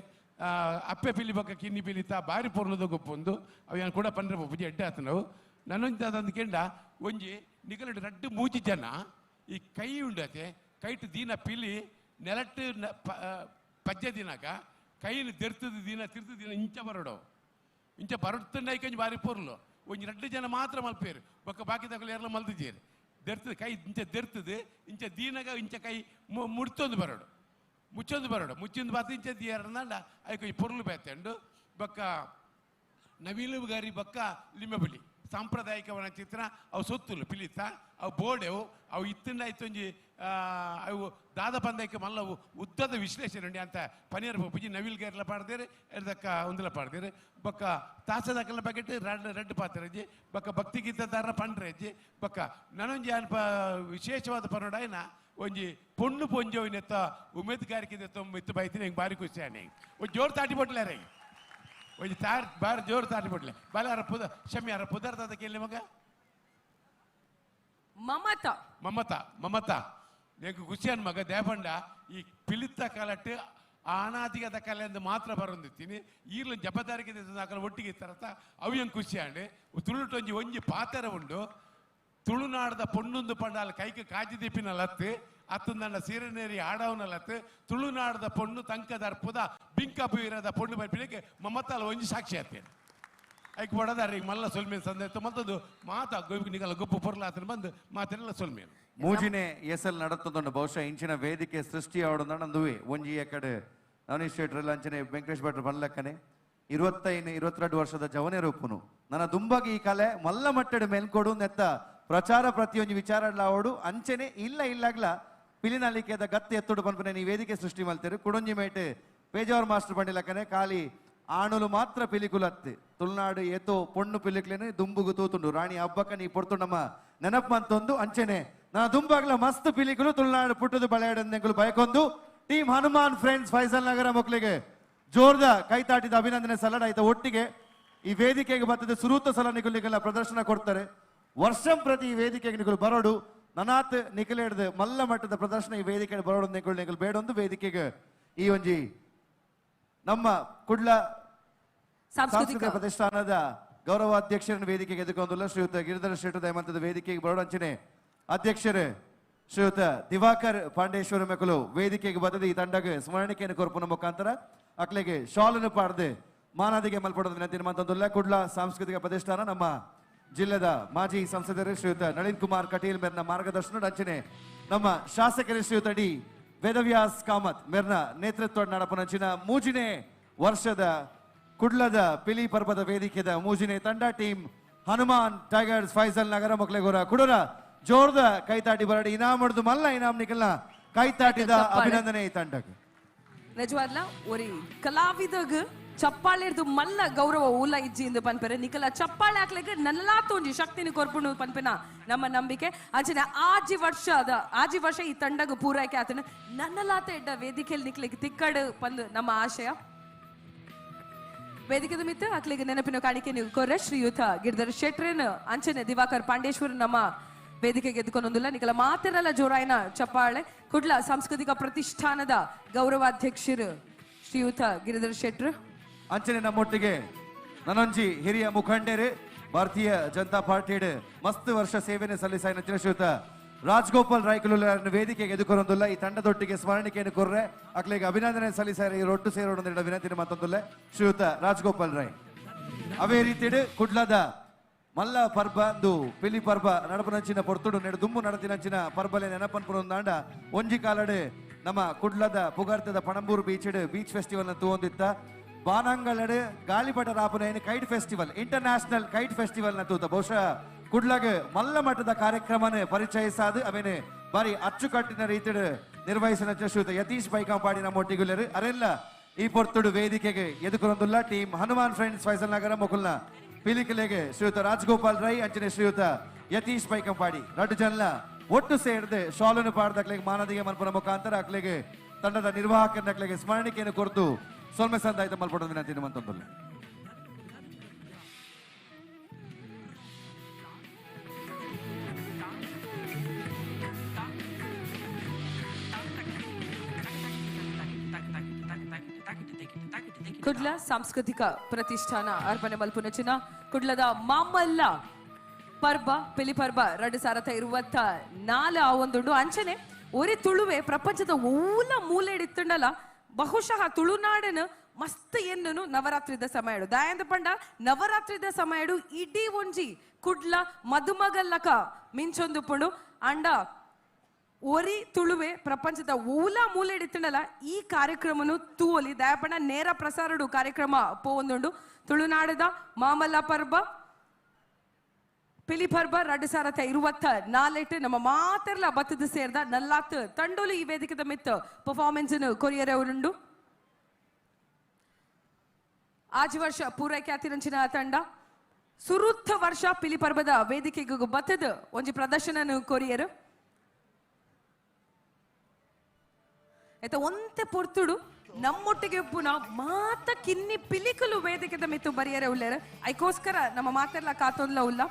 ಅಪ್ಪೆ ಪಿಲಿ ಬಕ್ಕ ಕಿನ್ನಿ ಪಿಲಿತ ಬಾರಿ ಪೊರ್ಲದ ಗೊಪ್ಪೊಂದು ಅವು ಏನು ಕೂಡ ಪಂಡ್ರೆ ಪೂಜೆ ಎಡ್ಡೆ ಆತ ನಾವು ನನ್ನೊಂದು ಅದಂದು ಕೆಂಡ ಒಂಜಿ ನಿಗಲಡು ರಡ್ಡು ಮೂಜಿ ಜನ ಈ ಕೈ ಉಂಡತೆ ಕೈಟ್ ದೀನ ಪಿಲಿ ನೆಲಟ್ಟು ಪಜ್ಜೆ ದಿನಾಕ ಕೈನು ತೆರ್ತದ ದಿನ ತಿರ್ತದ ದಿನ ಇಂಚ ಬರಡ್ತಂಡ ಐಕಂಜ್ ಬಾರಿ ಪೊರ್ಲು ಒಂಜಿ ರಡ್ಡು ಜನ ಮಾತ್ರ ಮಲ್ಪೇರು ಬೊಕ್ಕ ಬಾಕಿ ತಗೊಳ್ಳಿ ಎಲ್ಲ ಮಲ್ತಿದ್ದೀರಿ ತೆರ್ತದ ಕೈ ಇಂಚ ತೆರ್ತದೆ ಇಂಚ ದೀನಾಗ ಇಂಚ ಕೈ ಮುಡ್ತೊಂದು ಬರೋಡು ಮುಚ್ಚೊಂದು ಬರೋಡು ಮುಚ್ಚಿಂದು ಬಾತ ಇಂಚ ದೀರಂದ ಐಕ ಈ ಪೊರ್ಲು ಬೇತಂಡು ಬೊಕ್ಕ ನವಿಲು ಗಾರಿ ಬೊಕ್ಕ ಲಿಂಬೆಬಲಿ ಸಾಂಪ್ರದಾಯಿಕವನ ಚಿತ್ರ ಅವು ಸೊತ್ತುಲು ಪಿಲಿತ ಅವು ಬೋಡೆವು ಅವು ಇತ್ತಿಂದ ಆಯ್ತೊಂಜಿ ಅವು ದಾದ ಪಂದಕ್ಕೆ ಮಲ್ಲವು ಉದ್ದದ ವಿಶ್ಲೇಷಣೆ ಉಂಡಿ ಅಂತ ಪನೀರ್ ಪೂಜಿ ನವಿಲ್ ಗೇರ್ಲ ಪಾಡ್ದೇರಿ ಎಡ್ದಕ್ಕ ಒಂದಲ ಪಾಡ್ದೇರಿ ಬೊಕ್ಕ ತಾಸದಕ್ಕೆಲ್ಲ ಬಕೆಟ್ ರೆಡ್ ಪಾತ್ರ ಅಜ್ಜಿ ಬೊಕ್ಕ ಭಕ್ತಿ ಗೀತದಾರ ಪಂಡ್ರೆ ಅಜ್ಜಿ ಬೊಕ್ಕ ನನೊಂಜಿ ಅಲ್ಪ ವಿಶೇಷವಾದ ಪನ್ನೋಡಾಯನ ಒಂಜಿ ಪೊಣ್ಣು ಪೊಂಜೋವಿನೆತ್ತ ಉಮೇದ್ಗಾರಿಕೆ ತೊಂಬತ್ತು ಬೈತೀನಿ ಹೆಂಗೆ ಬಾರಿ ಖುಷಿ ಆನೆ ಒಂದು ಜೋರು ತಾಟಿ ಬಟ್ಲೆ ರೀ ಒಂಜಿ ಬಾರಿ ಜೋರು ತಾಟಿ ಬಟ್ಲೆ ಬಾಲ ಅರ ಶಮಿ ಅರ ಪುದರ್ದ ಕೇಳಿ ಮಗ ಮಮತಾ ನೆಂಗೆ ಖುಷಿಯನ್ ಮಗ ದೇಪಂಡ ಈ ಪಿಲಿತ ಕಲಟ್ಟು ಆನಾದಿಗದ ಕಲೆ ಎಂದು ಮಾತ್ರ ಬರೋದಿತ್ತೀನಿ ಈಗಲೂ ಜಪದಾರಿಗೆ ಒಟ್ಟಿಗೆ ಇತ್ತಾರತ್ತ ಅವು ಹೆಂಗೆ ಖುಷಿ ಆಂಡೆ ತುಳುಟೊಂಜಿ ಒಂಜಿ ಪಾತರ ಉಂಡು ತುಳುನಾಡದ ಪೊಣ್ಣೊಂದು ಪಂಡಾಲ ಕೈಗೆ ಕಾಜಿ ದೀಪಿನ ಲತ್ತು ಅತ್ತೊಂದಣ್ಣ ಸೀರೆನೇರಿ ಆಡವನ ಲತ್ತು ತುಳುನಾಡದ ಪೊಣ್ಣು ತಂಕದ ಅರ್ಪುದ ಬಿಂಕ ಬೀರದ ಪೊಣ್ಣು ಬರ್ಪಿನಕ್ಕೆ ಮಮತಾಲ ಒಂಜಿ ಸಾಕ್ಷಿ ಆಗ್ತೇನೆ ಐಕ್ ಬಡದಾರ ಈಗ ಮಲ್ಲ ಸೊಲ್ಮೇನ್ ಸಂದೆ ಮತ್ತದು ಮಾತಾ ನಿಗಲ ಗೊಪ್ಪು ಪೊರ್ಲಾತನ ಬಂದು ಮಾತೆಲ್ಲ ಸೊಲ್ಮೇನು ಮೂಜಿನೇ ಎಸಲ್ ನಡತ್ತದೊಂದು ಬಹುಶಃ ಇಂಚಿನ ವೇದಿಕೆ ಸೃಷ್ಟಿ ಆವಡಂದುವೆ ಒಂಜಿ ಎಕಡೆ ನಾನಿಸ್ಟೇಟ್ರಲ್ಲಿ ಅಂಚನೆ ವೆಂಕಟೇಶ್ ಭಟ್ರು ಬಂದ್ಲಕ್ಕನೆ 22 ವರ್ಷದ ಜವನೇ ರೂಪುನು ನನ್ನ ದುಂಬಾಗಿ ಈ ಕಲೆ ಮಲ್ಲ ಮಟ್ಟಡ ಮೇಲ್ಕೊಡು ನೆತ್ತ ಪ್ರಚಾರ ಪ್ರತಿಯೊಂದು ವಿಚಾರಡ್ಲ ಆವಡು ಅಂಚನೆ ಇಲ್ಲಾಗ್ಲ ಪಿಲಿನಲಿಕೆದ ಗತ್ತೆ ಎತ್ತುಡು ಪನ್ಪನೆ ಈ ವೇದಿಕೆ ಸೃಷ್ಟಿ ಮಲ್ತೇರು ಕುಡೊಂಜಿ ಮೇಟೆ ಪೇಜಾವರ್ ಮಾಸ್ಟರ್ ಬಂಡಿಲಕ್ಕನೆ ಖಾಲಿ ಆಣುಲು ಮಾತ್ರ ಪಿಲಿಕುಲತ್ತು ತುಳುನಾಡು ಏತೋ ಪೊಣ್ಣು ಪಿಲಿಕ್ಲೇನೆ ದುಂಬುಗು ತೂತುಂಡು ರಾಣಿ ಹಬ್ಬಕ್ಕ ನೀ ಪೊರ್ತು ನಮ್ಮ ನೆನಪು ಮಂತೊಂದು ಅಂಚನೆ ನಾ ದುಂಬಾಗ್ಲ ಮಸ್ತ್ ಪಿಲಿಕುಲು ತುಳುನಾಡು ಪುಟ್ಟದು ಬಳೆಯಡಂದೆಂಗುಲು ಬಯಕೊಂದು ಟೀಮ್ ಹನುಮಾನ್ ಫ್ರೆಂಡ್ಸ್ ಫೈಸಲ್ ನಗರ ಮಕ್ಕಳಿಗೆ ಜೋರ್ದ ಕೈತಾಟಿದ ಅಭಿನಂದನೆ ಸಲ್ಲಡ ಆಯ್ತಾ ಒಟ್ಟಿಗೆ ಈ ವೇದಿಕೆಗೆ ಬರ್ತದೆ ಸುರೂತ ಸಲ ನಿಗುಲಿಗೆಲ್ಲ ಪ್ರದರ್ಶನ ಕೊಡ್ತಾರೆ ವರ್ಷಂ ಪ್ರತಿ ಈ ವೇದಿಕೆಗೆ ನಿಗುಲು ಬರೋಡು ನನಾತ್ ನಿಖಿಲೇಡ್ದು ಮಲ್ಲ ಮಟ್ಟದ ಪ್ರದರ್ಶನ ಈ ವೇದಿಕೆ ಬರೋಡು ನಿಗುಲು ಬೇಡೊಂದು ವೇದಿಕೆಗೆ ಈ ಒಂಜಿ ನಮ್ಮ ಕುಡ್ಲ ಸಾಂಸ್ಕೃತಿಕ ಪ್ರತಿಷ್ಠಾನದ ಗೌರವ ಅಧ್ಯಕ್ಷರನ್ನು ವೇದಿಕೆಗೆ ಎದುಕೊಂಡುಲ್ಲ ಶ್ರೀಯುತ ಗಿರಿಧರ ಶೆಟ್ಟು ದಯಮಂತದ ವೇದಿಕೆಗೆ ಬರೋಡಂಚನೆ ಅಧ್ಯಕ್ಷರು ಶ್ರೀಯುತ ದಿವಾಕರ್ ಪಾಂಡೇಶ್ವರ ಮೆಕಲು ವೇದಿಕೆಗೆ ಬದಲು ಈ ತಂಡಕ್ಕೆ ಸ್ಮರಣಿಕೆಯನ್ನು ಕೊರ್ಪುನ ಮುಖಾಂತರ ಅಕ್ಲೆಗೆ ಶಾಲನ್ನು ಪಾಡ್ದು ಮಾನಾದಿಗೆ ಮಲ್ಪಡೋದು ವಿನಂತಿ ಮತ್ತೊಂದುಲ್ಲ ಕುಡ್ಲ ಸಾಂಸ್ಕೃತಿಕ ಪ್ರತಿಷ್ಠಾನ ನಮ್ಮ ಜಿಲ್ಲೆದ ಮಾಜಿ ಸಂಸದರು ಶ್ರೀಯುತ ನಳಿನ್ ಕುಮಾರ್ ಕಟೀಲ್ ಮೇರ್ನ ಮಾರ್ಗದರ್ಶನ ಅಂಚನೆ ನಮ್ಮ ಶಾಸಕರು ಶ್ರೀಯುತ ಡಿ ವೇದವ್ಯಾಸ್ ಕಾಮತ್ ಮೇರ್ನ ನೇತೃತ್ವ ನಡಪನಂಚಿನ ಮೂಜಿನೇ ವರ್ಷದ ಕುಡ್ಲದ ಪಿಲಿ ಪರ್ಬದ ವೇದಿಕೆದ ಮೂಜಿನೇ ತಂಡ ಟೀಮ್ ಹನುಮಾನ್ ಟೈಗರ್ಸ್ ಫೈಸಲ್ ನಗರ ಮಕ್ಳೆಗೋರ ಕುಡೂರ ಜೋರ್ದ ಕೈತಾಟಿ ಬರಡಿ ಇನಾಮ್ ಹೊಡೆದು ಮಲ್ಲ ಇನಾಮ್ ನಿಕಲ್ನ ಕೈತಾಟಿದ ಅಭಿನಂದನೆ ಈ ತಂಡಕ್ಕೆ ನಿಜವಾಗ್ಲ ಒರಿ ಕಲಾವಿದಗ ಚಪ್ಪಾಳೆ ಹಿಡ್ದು ಮಲ್ಲ ಗೌರವ ಉಲ್ಲ ಇಜ್ಜಿ ಎಂದು ಪನ್ಪೆರೆ ನಿಕಲ ಚಪ್ಪಾಳೆ ಹಾಕ್ಲಿಕ್ಕೆ ನಲ್ಲಾ ತೋಂಜಿ ಶಕ್ತಿನ ಕೊರ್ಪುಣು ಪನ್ಪೆನ ನಮ್ಮ ನಂಬಿಕೆ ಅಂಚನೆ ಆಜಿ ವರ್ಷ ಈ ತಂಡಗ ಪೂರೈಕೆ ಆತನ ನನ್ನಲಾತ ಎಡ್ಡ ವೇದಿಕೆಯಲ್ಲಿ ನಿಕ್ಲಿಕ್ಕೆ ತಿಕ್ಕಡು ಪಂದು ನಮ್ಮ ಆಶಯ ವೇದಿಕೆದ ಮಿತ್ತ ಹಾಕ್ಲಿಕ್ಕೆ ನೆನಪಿನ ಕಾಣಿಕೆ ನೀವು ಕೊರ್ರೆ ಶ್ರೀಯುತ ಗಿರಿಧರ ಶೆಟ್ರೇನ್ ಅಂಚನೆ ದಿವಾಕರ್ ಪಾಂಡೇಶ್ವರ ನಮ್ಮ ವೇದಿಕೆಗೆ ಎದ್ದುಕೊಂಡೊಂದಿಲ್ಲ ನಿಕಲ ಮಾತೆರಲ್ಲ ಜೋರಾಯಿನ ಚಪ್ಪಾಳೆ ಕುಡ್ಲ ಸಾಂಸ್ಕೃತಿಕ ಪ್ರತಿಷ್ಠಾನದ ಗೌರವಾಧ್ಯಕ್ಷರು ಶ್ರೀಯುತ ಗಿರಿಧರ ಶೆಟ್ರು ಅಂಚನೆ ನಮ್ಮೊಟ್ಟಿಗೆ ನನೊಂಜಿ ಹಿರಿಯ ಮುಖಂಡರು ಭಾರತೀಯ ಜನತಾ ಪಾರ್ಟಿಯ ಮಸ್ತ್ ವರ್ಷ ಸೇವೆಯನ್ನು ಸಲ್ಲಿಸಾಯಿನ ಶ್ರೀಯುತ ರಾಜ್ಗೋಪಾಲ್ ರಾಯ್ಕುಲನ್ನು ವೇದಿಕೆಗೆ ಎದುಕೊಂಡೊಂದಿಲ್ಲ ಈ ತಂಡದೊಟ್ಟಿಗೆ ಸ್ಮರಣಿಕೆಯನ್ನು ಕೊರ್ರೆ ಅಕ್ಲೆಗೆ ಅಭಿನಂದನೆ ಸಲ್ಲಿಸಾರ ಈ ರೊಟ್ಟು ಸೇರೋಣ ವಿನಂತಿನ ಮತ್ತೊಂದಿಲ್ಲ ಶ್ರೀಯುತ ರಾಜ್ಗೋಪಾಲ್ ರಾಯ್ ಅವೇ ರೀತಿಯ ಕುಡ್ಲದ ಮಲ್ಲ ಪರ್ಬ ಪಿಲಿ ಪರ್ಬ ನಡಪನಂಚಿನ ಪೊರ್ತುಡು ನೆಡು ದುಮ್ಮು ನಡತಿನಂಚಿನ ಪರ್ಬಲೆ ನೆನಪನ್ಪುರಂದಾಂಡ ಒಂಜಿ ಕಾಲಡೆ ನಮ್ಮ ಕುಡ್ಲದ ಪುಗಾರ್ತದ ಪಣಂಬೂರು ಬೀಚ್ ಫೆಸ್ಟಿವಲ್ ತೂಂದಿತ್ತ ಬಾನಂಗಳಡೆ ಗಾಳಿಪಟ ರಾಪನ kite festival international kite festival ನ ತೂತ ಬಹುಶಃ ಕುಡ್ಲಗ ಮಲ್ಲ ಮಟ್ಟದ ಕಾರ್ಯಕ್ರಮನ ಪರಿಚಯಿಸಾದು ಅವೇನೆ ಬಾರಿ ಅಚ್ಚುಕಟ್ಟಿನ ರೀತಿ ನಿರ್ವಹಿಸಿನ ಶ್ರೀಯುತ ಯತೀಶ್ ಬೈಕಾಂಪಾಡಿ ನಮ್ಮೊಟ್ಟಿಗುಲ್ಲರು ಅರೆಲ್ಲ ಈ ಪೊರ್ತುಡು ವೇದಿಕೆಗೆ ಎದುಕೊಂಡುಲ್ಲ ಟೀಮ್ ಹನುಮಾನ್ ಫ್ರೆಂಡ್ಸ್ ಫೈಸಲ್ ನಗರ ಮೊಕುಲ್ನ ಪಿಲಿಕಲೆಗೆ ಶ್ರೀಯುತ ರಾಜ್ಗೋಪಾಲ್ ರೈ ಅಂಚನೆ ಶ್ರೀಯುತ ಯತೀಶ್ ಬೈಕಂಪಾಡಿ ರಡ್ಡು ಜನ ಒಟ್ಟು ಸೇರಿದೆ ಶಾಲನ್ನು ಪಾಡ್ದಕ್ಲೆಗೆ ಮಾನದಿಗೆ ಮಲ್ಪನ ಮುಖಾಂತರ ಅಕ್ಲೆಗೆ ತಂಡದ ನಿರ್ವಾಹಕರಕ್ಲೆಗೆ ಸ್ಮರಣಿಕೆಯನ್ನು ಕೊರತು ಸೊಲ್ಮೆ ಸಂದಾಯಿತ ಮಲ್ಪಡೋದು ವಿನಂತಿ ಮಂತೊಂದುಲ್ಲ ಕುಡ್ಲ ಸಾಂಸ್ಕೃತಿಕ ಪ್ರತಿಷ್ಠಾನ ಅರ್ಪಣೆ ಮಲ್ಪುನಚಿನ ಕುಡ್ಲದ ಮಾಮಲ್ಲ ಪರ್ಬ ಪಿಲಿಪರ್ಬ 2024 ಆವೊಂದುಂಡು ಅಂಚನೆ ಒರಿ ತುಳುವೆ ಪ್ರಪಂಚದ ಊಲ ಮೂಲೆ ಇಡಿತ್ತುಂಡಲ ಬಹುಶಃ ತುಳುನಾಡನ ಮಸ್ತ್ ಎನ್ನು ನವರಾತ್ರಿದ ಸಮಯಡು ದಾಯಂದ ಪಂಡ ನವರಾತ್ರಿದ ಸಮಯಡು ಇಡೀ ಒಂಜಿ ಕುಡ್ಲ ಮದುಮಗಲ್ಲಕ ಮಿಂಚೊಂದು ಪುಂಡು ಅಂಡ ಒರಿ ತುಳುವೆ ಪ್ರಪಂಚದ ಊಲ ಮೂಲೆ ಇಡಿತ್ತುಂಡಲ ಈ ಕಾರ್ಯಕ್ರಮನು ತೂವಲಿ ದಯಪಂಡ ನೇರ ಪ್ರಸಾರಡು ಕಾರ್ಯಕ್ರಮ ಪೋವೊಂದುಂಡು ತುಳುನಾಡದ ಮಾಮಲ್ಲ ಪರ್ಬ ಪಿಲಿಪರ್ಬ 2024 ನಮ್ಮ ಮಾತೆರ್ಲ ಬತ್ತದ ಸೇರ್ದ ನಲ್ಲಾತ್ ತಂಡೋಲಿ ಈ ವೇದಿಕೆದ ಮಿತ್ತ ಪರ್ಫಾರ್ಮೆನ್ಸ್ ಕೊರಿಯರ್ ಅವರುಂಡು ಆಜಿ ವರ್ಷ ಪೂರೈಕೆ ಆತಿರಂಚಿನ ತಂಡ ಸುರುತ್ತ ವರ್ಷ ಪಿಲಿಪರ್ಬದ ವೇದಿಕೆಗೂ ಬತ್ತದ ಒಂಜಿ ಪ್ರದರ್ಶನ ಕೊರಿಯರ್ ಆಯ್ತಾ ಒಂತೆ ಪೊರ್ತುಡು ನಮ್ಮೊಟ್ಟಿಗೆ ಪುನಃ ಮಾತ ಕಿನ್ನಿ ಪಿಲಿಕಲು ವೇದಿಕೆದ ಮಿತ್ತು ಬರಿಯರೆ ಉಳ್ಳೇರ ಐಕೋಸ್ಕರ ನಮ್ಮ ಮಾತೆರ್ಲ ಕಾತೊಂದ್ಲ ಉಲ್ಲ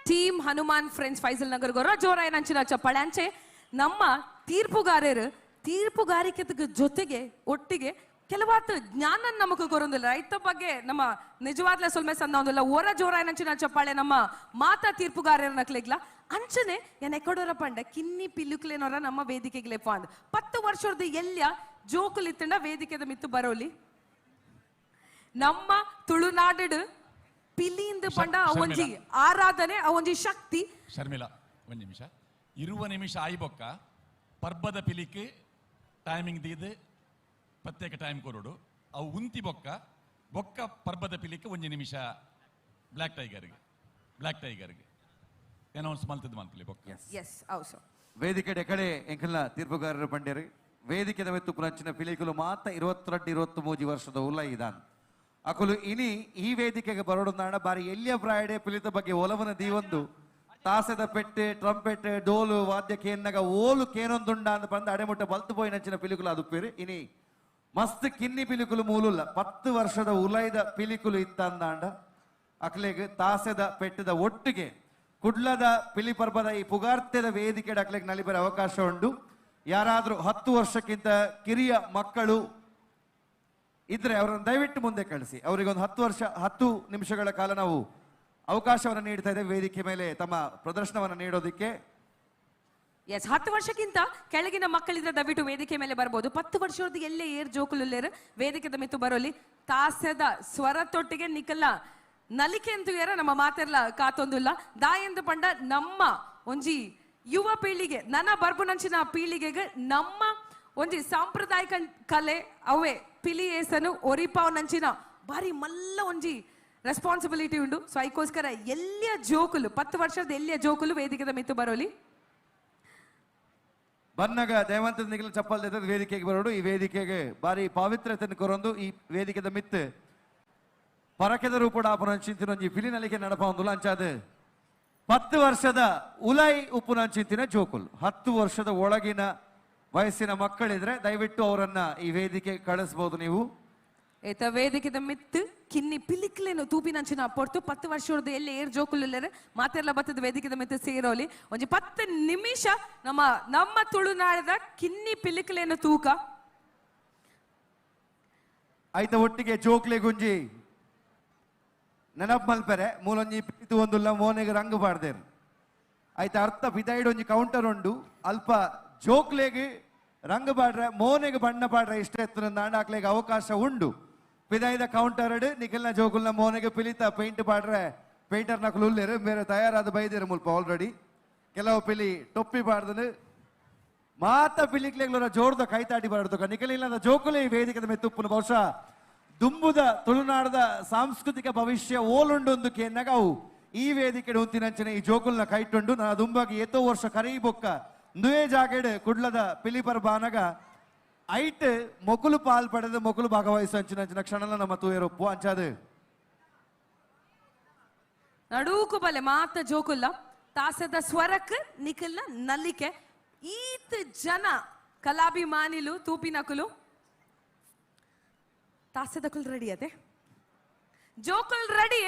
ಟೀಮ್ ಹನುಮಾನ್ ಫ್ರೆಂಡ್ಸ್ ಫೈಸಲ್ ನಗರ್ ಗೊರ ಜೋರಾಯನ ಅಂಚಿನ ಚಪ್ಪಾಳೆ ಅಂಚೆ ನಮ್ಮ ತೀರ್ಪುಗಾರಿಕೆ ಜೊತೆಗೆ ಒಟ್ಟಿಗೆ ಕೆಲವಾತು ಜ್ಞಾನ ನಮಗೂ ಕೊರೊಂದಿಲ್ಲ ರೈತ ಬಗ್ಗೆ ನಮ್ಮ ನಿಜವಾದ್ಲ ಸೊಲ್ಮೆ ಸಂದೊಂದಿಲ್ಲ ಓರ ಜೋರಾಯನಂಚಿನ ಚಪ್ಪಾಳೆ ನಮ್ಮ ಮಾತಾ ತೀರ್ಪುಗಾರರ ನಕ್ಲೆಗ್ಲ ಅಂಚನೆ ಏನ್ ಎಕಡೋರ ಪಂಡ ಕಿನ್ನಿ ಪಿಲ್ಲುಕ್ಲೇನೋರ ನಮ್ಮ ವೇದಿಕೆಗೆ ಪಾಂಡ್ 10 ವರ್ಷದ ಎಲ್ಯ ಜೋಕುಲಿತ್ತಂಡ ವೇದಿಕೆದ ಮಿತ್ತು ಬರೋಲಿ ನಮ್ಮ ತುಳುನಾಡು ಪಿಲಿಯಿಂದ ಪಂಡ ಅವೊಂಜಿ ಆರಾಧನೆ ಅವೊಂಜಿ ಶಕ್ತಿ ಶರ್ಮಿಳಾ ಒಂದು ನಿಮಿಷ 20 ನಿಮಿಷ ಆಯ್ಬೊಕ್ಕ ಪರ್ಬದ ಪಿಲಿಕ್ಕೆ ಟೈಮಿಂಗ್ ದೀದು ಪ್ರತ್ಯೇಕ ಟೈಮ್ ಕೊರೋಡು ಅವು ಉಂತಿ ಬೊಕ್ಕ ಪರ್ಬದ ಪಿಲಿಕ್ಕೆ 1 ನಿಮಿಷ ಬ್ಲ್ಯಾಕ್ ಟೈಗರ್ಗೆ ಅನೌನ್ಸ್ ಮಲ್ತದ ಮಲ್ಪಲಿ ಬೊಕ್ಕ ಎಸ್ ಹೌದು ವೇದಿಕೆ ಕಡೆ ಎಂಕಲ್ನ ತೀರ್ಪುಗಾರರು ಪಂಡ್ಯರು ವೇದಿಕೆದ ಮೆತ್ತು ಪುರಂಚಿನ ಪಿಲಿಕಲು ಮಾತ 22-23 ವರ್ಷದ ಉಲ್ಲ ಇದಾನ್ ಅಕಲು ಇನಿ ಈ ವೇದಿಕೆಗೆ ಬರೋಡು ನಾಡ ಬಾರಿ ಎಲ್ಲಿಯ ಪ್ರಾಯಡೆ ಪಿಲಿತ ಬಗ್ಗೆ ಒಲವನ ದೀವೊಂದು ತಾಸದ ಪೆಟ್ಟು ಟ್ರಂಪೆಟ್ ಡೋಲು ವಾದ್ಯ ಕೇನ್ನಗ ಓಲು ಕೇನೊಂದುಂಡ ಅಂತ ಬಂದು ಅಡೆಮುಟ್ಟ ಬಲ್ತು పోయి నచ్చిన పిలుకులు అదుప్పేరు ఇని మస్తు కిన్ని పిలుకులు మూలుల్ల 10 ವರ್ಷದ ಉಲೈದ ಪಿಲಿಕುಲು ಇತ್ತಂದಾಂಡ ಅಕ್ಲೆಗ್ ತಾಸದ ಪೆಟ್ಟದ ಒಟ್ಟಿಗೆ ಕುಡ್ಲದ ಪಿಲಿಪರ್ಬದ ಈ ಪುಗಾರ್ತೆದ ವೇದಿಕೆ ಅಕ್ಲೆಗ್ ನಲಿಬರ ಅವಕಾಶ ಉಂಟು ಯಾರಾದ್ರೂ 10 ವರ್ಷಕ್ಕಿಂತ ಕಿರಿಯ ಮಕ್ಕಳು ಇದ್ರೆ ಅವರನ್ನು ದಯವಿಟ್ಟು ಮುಂದೆ ಕಳಿಸಿ ಅವರಿಗೆ ಒಂದು 10 ನಿಮಿಷಗಳ ಕಾಲ ನಾವು ಅವಕಾಶವನ್ನು ನೀಡ್ತಾ ಇದ್ದೇವೆ ವೇದಿಕೆ ಮೇಲೆ ತಮ್ಮ ಪ್ರದರ್ಶನವನ್ನು ನೀಡೋದಕ್ಕೆ. ಎಸ್ 10 ವರ್ಷಕ್ಕಿಂತ ಕೆಳಗಿನ ಮಕ್ಕಳಿದ್ರೆ ದಯವಿಟ್ಟು ವೇದಿಕೆ ಮೇಲೆ ಬರ್ಬೋದು. 10 ವರ್ಷದ ಎಲ್ಲೇ ಏರ್ ಜೋಕುಲ್ಲೇರು ವೇದಿಕೆದ ಮಿತ್ತು ಬರೋಲಿ ತಾಸದ ಸ್ವರತೊಟ್ಟಿಗೆ ನಿಕಲ್ಲ ನಲಿಕೆ ಅಂತೂ ಯಾರ ನಮ್ಮ ಮಾತೆಲ್ಲ ಕಾತೊಂದಿಲ್ಲ ದಾಯಂದು ಪಂಡ ನಮ್ಮ ಒಂಜಿ ಯುವ ಪೀಳಿಗೆ ನನ್ನ ಬರ್ಬುನಂಚಿನ ಪೀಳಿಗೆಗೆ ನಮ್ಮ ಒಂಜಿ ಸಾಂಪ್ರದಾಯಿಕ ಕಲೆ ಅವೇ ಪಿಲಿ ಏಸನು ಒರಿಪಾವನಂಚಿನ ಬಾರಿ ಮಲ್ಲ ಒಂಜಿ ರೆಸ್ಪಾನ್ಸಿಬಿಲಿಟಿ ಉಂಡು. ಸೊ ಅದಕ್ಕೋಸ್ಕರ ಎಲ್ಲಿಯ ಜೋಕುಲು 10 ವರ್ಷದ ಎಲ್ಲಿಯ ಜೋಕುಲು ವೇದಿಕೆದ ಮಿತ್ತು ಬರೋಲಿ ಬನ್ನಗ ದೇವಂತ ನಿಖಿಲ ಚಪ್ಪಲ್ ವೇದಿಕೆಗೆ ಬರೋಡು. ಈ ವೇದಿಕೆಗೆ ಬಾರಿ ಪಾವಿತ್ರತೆಯನ್ನು ಕೊರೊಂದು ಈ ವೇದಿಕೆದ ಮಿತ್ತು ಪರಕೆದ ರೂಪಡ ಅಪುನಂಚಿಂತಿನ ಪಿಲಿನಲಿಕೆ ನಡಪ ಒಂದುಲ ಅಂಚಾದ 10 ವರ್ಷದ ಉಲೈ ಉಪುನಂಚಿಂತಿನ ಜೋಕುಲು 10 ವರ್ಷದ ಒಳಗಿನ ವಯಸ್ಸಿನ ಮಕ್ಕಳಿದ್ರೆ ದಯವಿಟ್ಟು ಅವರನ್ನ ಈ ವೇದಿಕೆ ಕಳಿಸಬಹುದು ನೀವು. ಏತ ವೇದಿಕೆದ ಮಿತ್ತು ಕಿನ್ನಿ ಪಿಲಿಕ್ಲೇನು ತೂಪಿನಂಚಿನ ಪೊರ್ತು 10 ವರ್ಷದ ಎಲ್ಲೇ ಏರ್ ಜೋಕುಲ್ಲೇರೆ ಮಾತೆಲ್ಲ ಬತ್ತದ ವೇದಿಕೆದ ಮಿತ್ತು ಸೇರೋಲಿ ಒಂಜಿ 10 ನಿಮಿಷ ನಮ್ಮ ತುಳುನಾಡದ ಕಿನ್ನಿ ಪಿಲಿಕ್ಲೇನು ತೂಕ ಆಯ್ತ ಒಟ್ಟಿಗೆ ಜೋಕ್ಲೆ ಗುಂಜಿ ನೆನಪು ಮಲ್ಪೆರೆ ಮೂಲೊಂಜಿ ಪಿತು ಒಂದುಲ್ಲ ಮೋನೆಗೆ ರಂಗು ಪಾಡ್ದೇರು ಆಯ್ತ ಅರ್ಥ ಪಿದಾಯ್ಡ್ ಒಂಜಿ ಕೌಂಟರ್ ಉಂಡು ಅಲ್ಪ ಜೋಕ್ಲೆಗೆ ರಂಗು ಪಾಡ್ರೆ ಮೋನೆಗೆ ಬಣ್ಣ ಪಾಡ್ರೆ ಇಷ್ಟ ಎತ್ತುನಂದಾಂಡ ಆಕ್ಲೆಗೆ ಅವಕಾಶ ಉಂಡು. ಪಿದಾಯ್ದ ಕೌಂಟರ್ ನಿಖಿಲ್ನ ಜೋಕುಲ್ನ ಮೋನೆಗೆ ಪಿಲಿತ ಪೇಂಟ್ ಪಾಡ್ರೆ ಪೇಂಟರ್ ನಕಲು ಉಲ್ಲೇರು ಬೇರೆ ತಯಾರಾದ ಬೈದೇರು ಮುಲ್ಪ ಆಲ್ರೆಡಿ ಕೆಲವು ಪಿಲಿ ಟೊಪ್ಪಿ ಪಾಡ್ದನು ಮಾತ ಪಿಲಿಕ್ಲೆಗ್ಲರ ಜೋರ್ದ ಕೈತಾಡಿ ಬಾಡ್ದು ನಿಖಿಲಿಲ್ಲದ ಜೋಕುಲೆ ಈ ವೇದಿಕೆದ ಮೆತ್ತುಪ್ಪುನು ಬಹುಶಃ ದುಂಬುದ ತುಳುನಾಡದ ಸಾಂಸ್ಕೃತಿಕ ಭವಿಷ್ಯ ಓಲುಂಡೊಂದು ಕೇನ್ನಗವು ಈ ವೇದಿಕೆ ಹೊಂತಿನಂಚಿನ ಈ ಜೋಕುಲ್ನ ಕೈಟುಂಡು ನಾನು ದುಂಬಾಗಿ ಎತ್ತೋ ವರ್ಷ ಕರೀ ಬೊಕ್ಕ ನುಯೇ ಜಾಗೆಡ್ ಕುಡ್ಲದ ಪಿಲಿಪರ್ಬಾನಗ ಐಟ್ ಮೊಕುಲು ಪಾಲ್ ಪಡೆದು ಮೊಕುಲು ಭಾಗವಹಿಸಂಚಿನ ಕ್ಷಣಲ ನಮ್ಮ ತೂಯರೊಪ್ಪು ಅಂಚಾದು ನಡೂಕು ಬಲೆ ಮಾತ ಜೋಕುಲ್ಲ ತಾಸದ ಸ್ವರಕ್ ನಿಖಲ್ನ ನಲ್ಲಿಕೆ ಈತ್ ಜನ ಕಲಾಭಿಮಾನಿಲು ತೂಪಿನಕುಲು ತಾಸದಕುಲ್ ರೆಡಿ ಅದೇ ಜೋಕುಲ್ ರೆಡಿ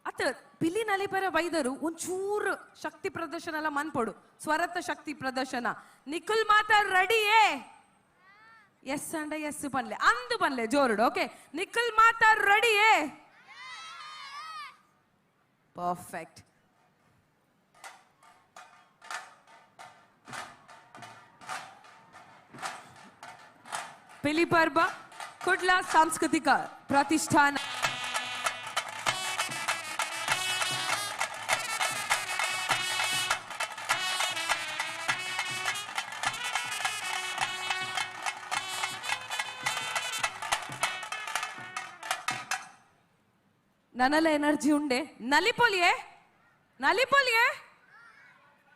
ಅತ್ತ ಪಿಲಿ ನಲಿಪರ ಬೈದರು ಒಂಚೂರು ಶಕ್ತಿ ಪ್ರದರ್ಶನ ಎಲ್ಲ ಮನ್ಪೊಡು ಸ್ವರತ ಶಕ್ತಿ ಪ್ರದರ್ಶನ ನಿಖುಲ್ ಮಾತಾ ರೆಡಿ ಎಸ್ ಅಂಡ ಎಸ್ ಪನ್ಲೆ ಅಂದು ಪನ್ಲೆ ಜೋರುಡು ಓಕೆ ನಿಖುಲ್ ಮಾತಾ ರೆಡಿ ಪರ್ಫೆಕ್ಟ್ ಪಿಲಿಪರ್ಬ ಕುಡ್ಲ ಸಾಂಸ್ಕೃತಿಕ ಪ್ರತಿಷ್ಠಾನ ನನ್ನಲ್ಲ ಎನರ್ಜಿ ಉಂಡೆ ನಲಿಪೊಲಿಯೇ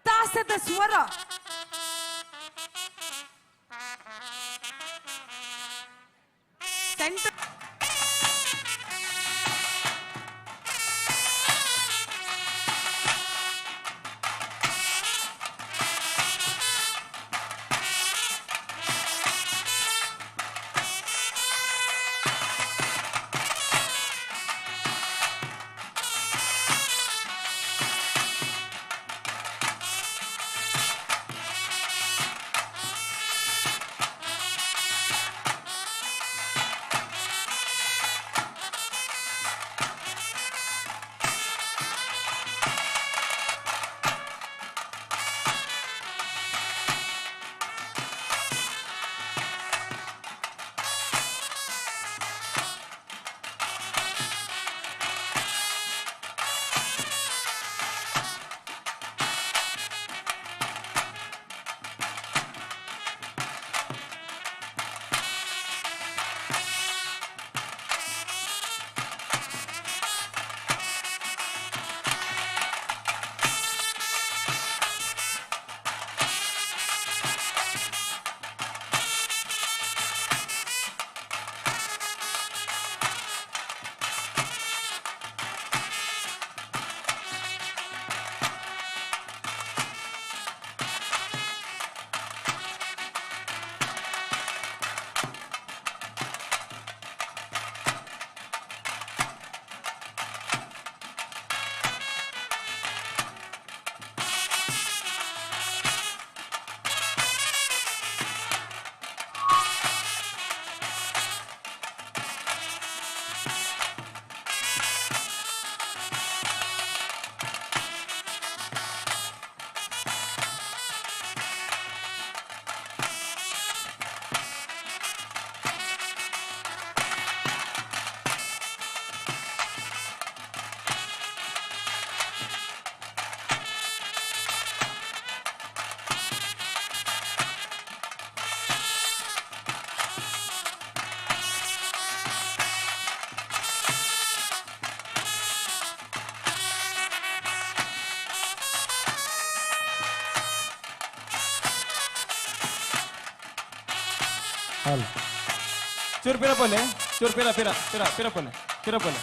ತಾಸದ ಸ್ವರ ಸೆಂಟರ್ ಚೂರು ಪಿರಪೊಲೆ ಚೂರು ಪಿರಪೊಲೆ ಪಿರಪೊಲೆ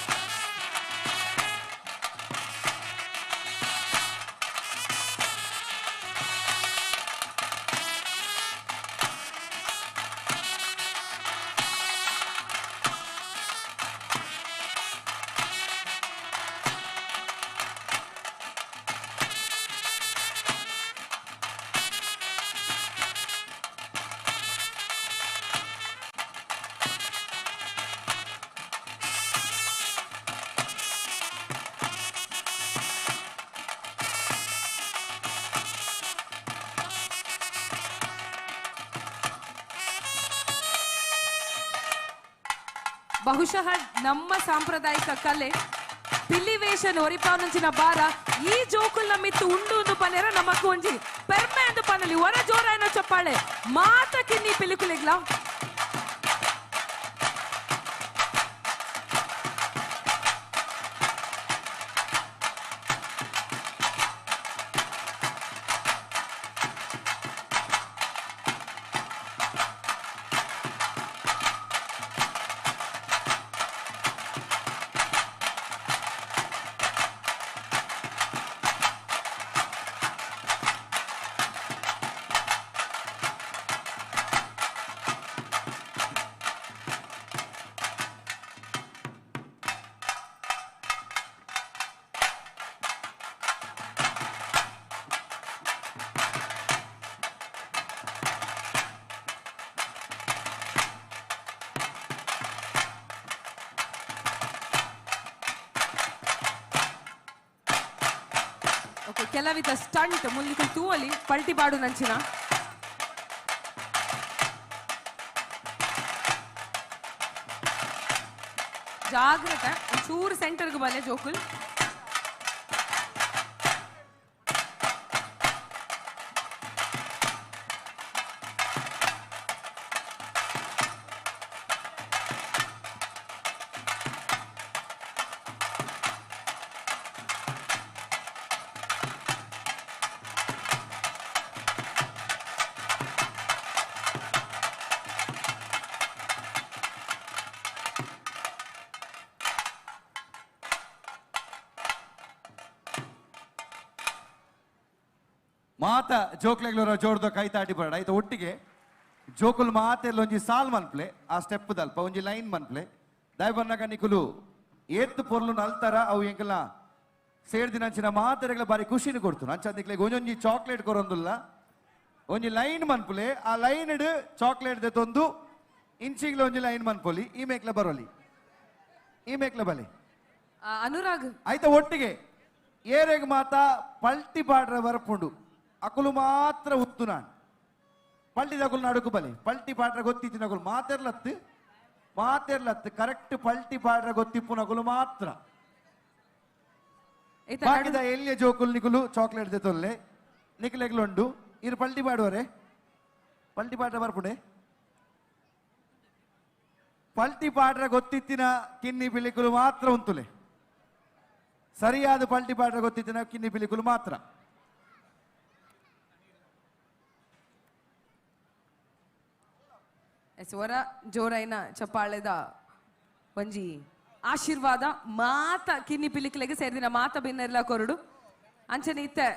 ಬಹುಶಃ ನಮ್ಮ ಸಾಂಪ್ರದಾಯಿಕ ಕಲೆ ಪಿಲಿವೇಷನ್ ಒರಿಪಾನುಂಚಿನ ಬಾರ ಈ ಜೋಕುಲ್ನ ಮಿತ್ತು ಉಂಡು ಪನೆರ ನಮಕ್ ಒಂಜಿ ಪೆರ್ಮೆ ಅಂದು ಪನಲಿ ಒರ ಜೋರಾಯನ ಚಪ್ಪಾಳೆ ಮಾತ ಕಿನ್ನಿ ಪಿಲಿಕುಲಿಗ್ಲ ಕೆಲವಿತ ಸ್ಟಂಟ್ ಮುಲ್ಲಿಕು ತೂವಲಿ ಪಲ್ಟಿ ಪಾಡು ನಂಚಿನ ಜಾಗ್ರತೆ ಒಂಚೂರು ಸೆಂಟರ್ಗೆ ಬಲೆ ಜೋಕುಲ್ ಮಾತ ಜೋಕ್ಲೆಗ್ಲರ ಜೋಡ್ದ ಕೈ ತಾಟಿ ಬರಡ ಐತ ಒಟ್ಟಿಗೆ ಜೋಕುಲ್ ಮಾತೆಲ್ಲ ಒಂಜಿ ಸಾಲ್ ಮನ್ಪ್ಲೆ ಆ ಸ್ಟೆಪ್ ದಲ್ಪ ಒಂಜಿ ಲೈನ್ ಮನ್ಪ್ಲೆ ದಾಯ್ ಬನ್ನಗ ನಿಕುಲು ಏತ್ ಪೊರ್ಲು ನಲ್ತರ ಅವು ಎಂಕಲ ಸೇರ್ದಿನಂಚಿನ ಮಾತೆರೆಗ್ಲ ಬಾರಿ ಖುಷಿನ ಕೊಡ್ತು ಅಂಚ ನಿಕ್ಲೆಗ್ ಒಂಜೊಂಜಿ ಚಾಕ್ಲೇಟ್ ಕೊರೊಂದುಲ್ಲ ಒಂಜಿ ಲೈನ್ ಮನ್ಪುಲೆ ಆ ಲೈನ್ ಇಡ್ ಚಾಕ್ಲೇಟ್ ದೆತೊಂದು ಇಂಚಿಗ್ಲ ಒಂಜಿ ಲೈನ್ ಮನ್ಪೊಲಿ ಈ ಮೇಕ್ಲ ಬರೋಲಿ ಈ ಮೇಕ್ಲ ಬಲೆ ಅನುರಾಗ್ ಆಯ್ತ ಒಟ್ಟಿಗೆ ಏರೆಗ್ ಮಾತ ಪಲ್ಟಿ ಪಾಡ್ರ ಬರ್ಪುಂಡು ಅಕುಲು ಮಾತ್ರ ಉತ್ತು ನಾನು ಪಲ್ಟಿ ಅಕುಲು ನಡುಕು ಬಲೆ ಪಲ್ಟಿ ಪಾಡ್ರ ಗೊತ್ತಿತ್ತಿನ ಅಕುಲು ಮಾತೆರ್ಲತ್ತು ಕರೆಕ್ಟ್ ಪಲ್ಟಿ ಪಾಡ್ರ ಗೊತ್ತಿಪ್ಪುನ ಅಕುಲು ಮಾತ್ರ ಬಾಕಿದ ಎಲ್ಲಿಯ ಜೋಕುಲ್ ನಿಕುಲು ಚಾಕ್ಲೇಟ್ ದೆತೊಲ್ಲೆ ನಿಕಲೆಗ್ಲುಂಡು ಇರು ಪಲ್ಟಿ ಪಾಡುವರೆ ಪಲ್ಟಿ ಪಾಡ್ರ ಬರ್ಪುಂಡೆ ಪಲ್ಟಿ ಪಾಡ್ರ ಗೊತ್ತಿತ್ತಿನ ಕಿನ್ನಿ ಬಿಳಿಕುಲು ಮಾತ್ರ ಉಂತುಲೆ ಸರಿಯಾದ ಪಲ್ಟಿ ಪಾಡ್ರ ಗೊತ್ತಿತ್ತಿನ ಕಿನ್ನಿ ಬಿಳಿಕುಲು ಮಾತ್ರ ಸ್ವರ ಜೋರೈನ ಚಪ್ಪಾಳೆದ ಒಂಜಿ ಆಶೀರ್ವಾದ ಮಾತ ಕಿನ್ನಿ ಪಿಲಿಕ್ಲೆಗೆ ಸೇರಿದಿನ ಮಾತ ಬಿನ್ನೆರ್ಲ ಕೊರಡು ಅಂಚನೆ ಇತ್ತೆ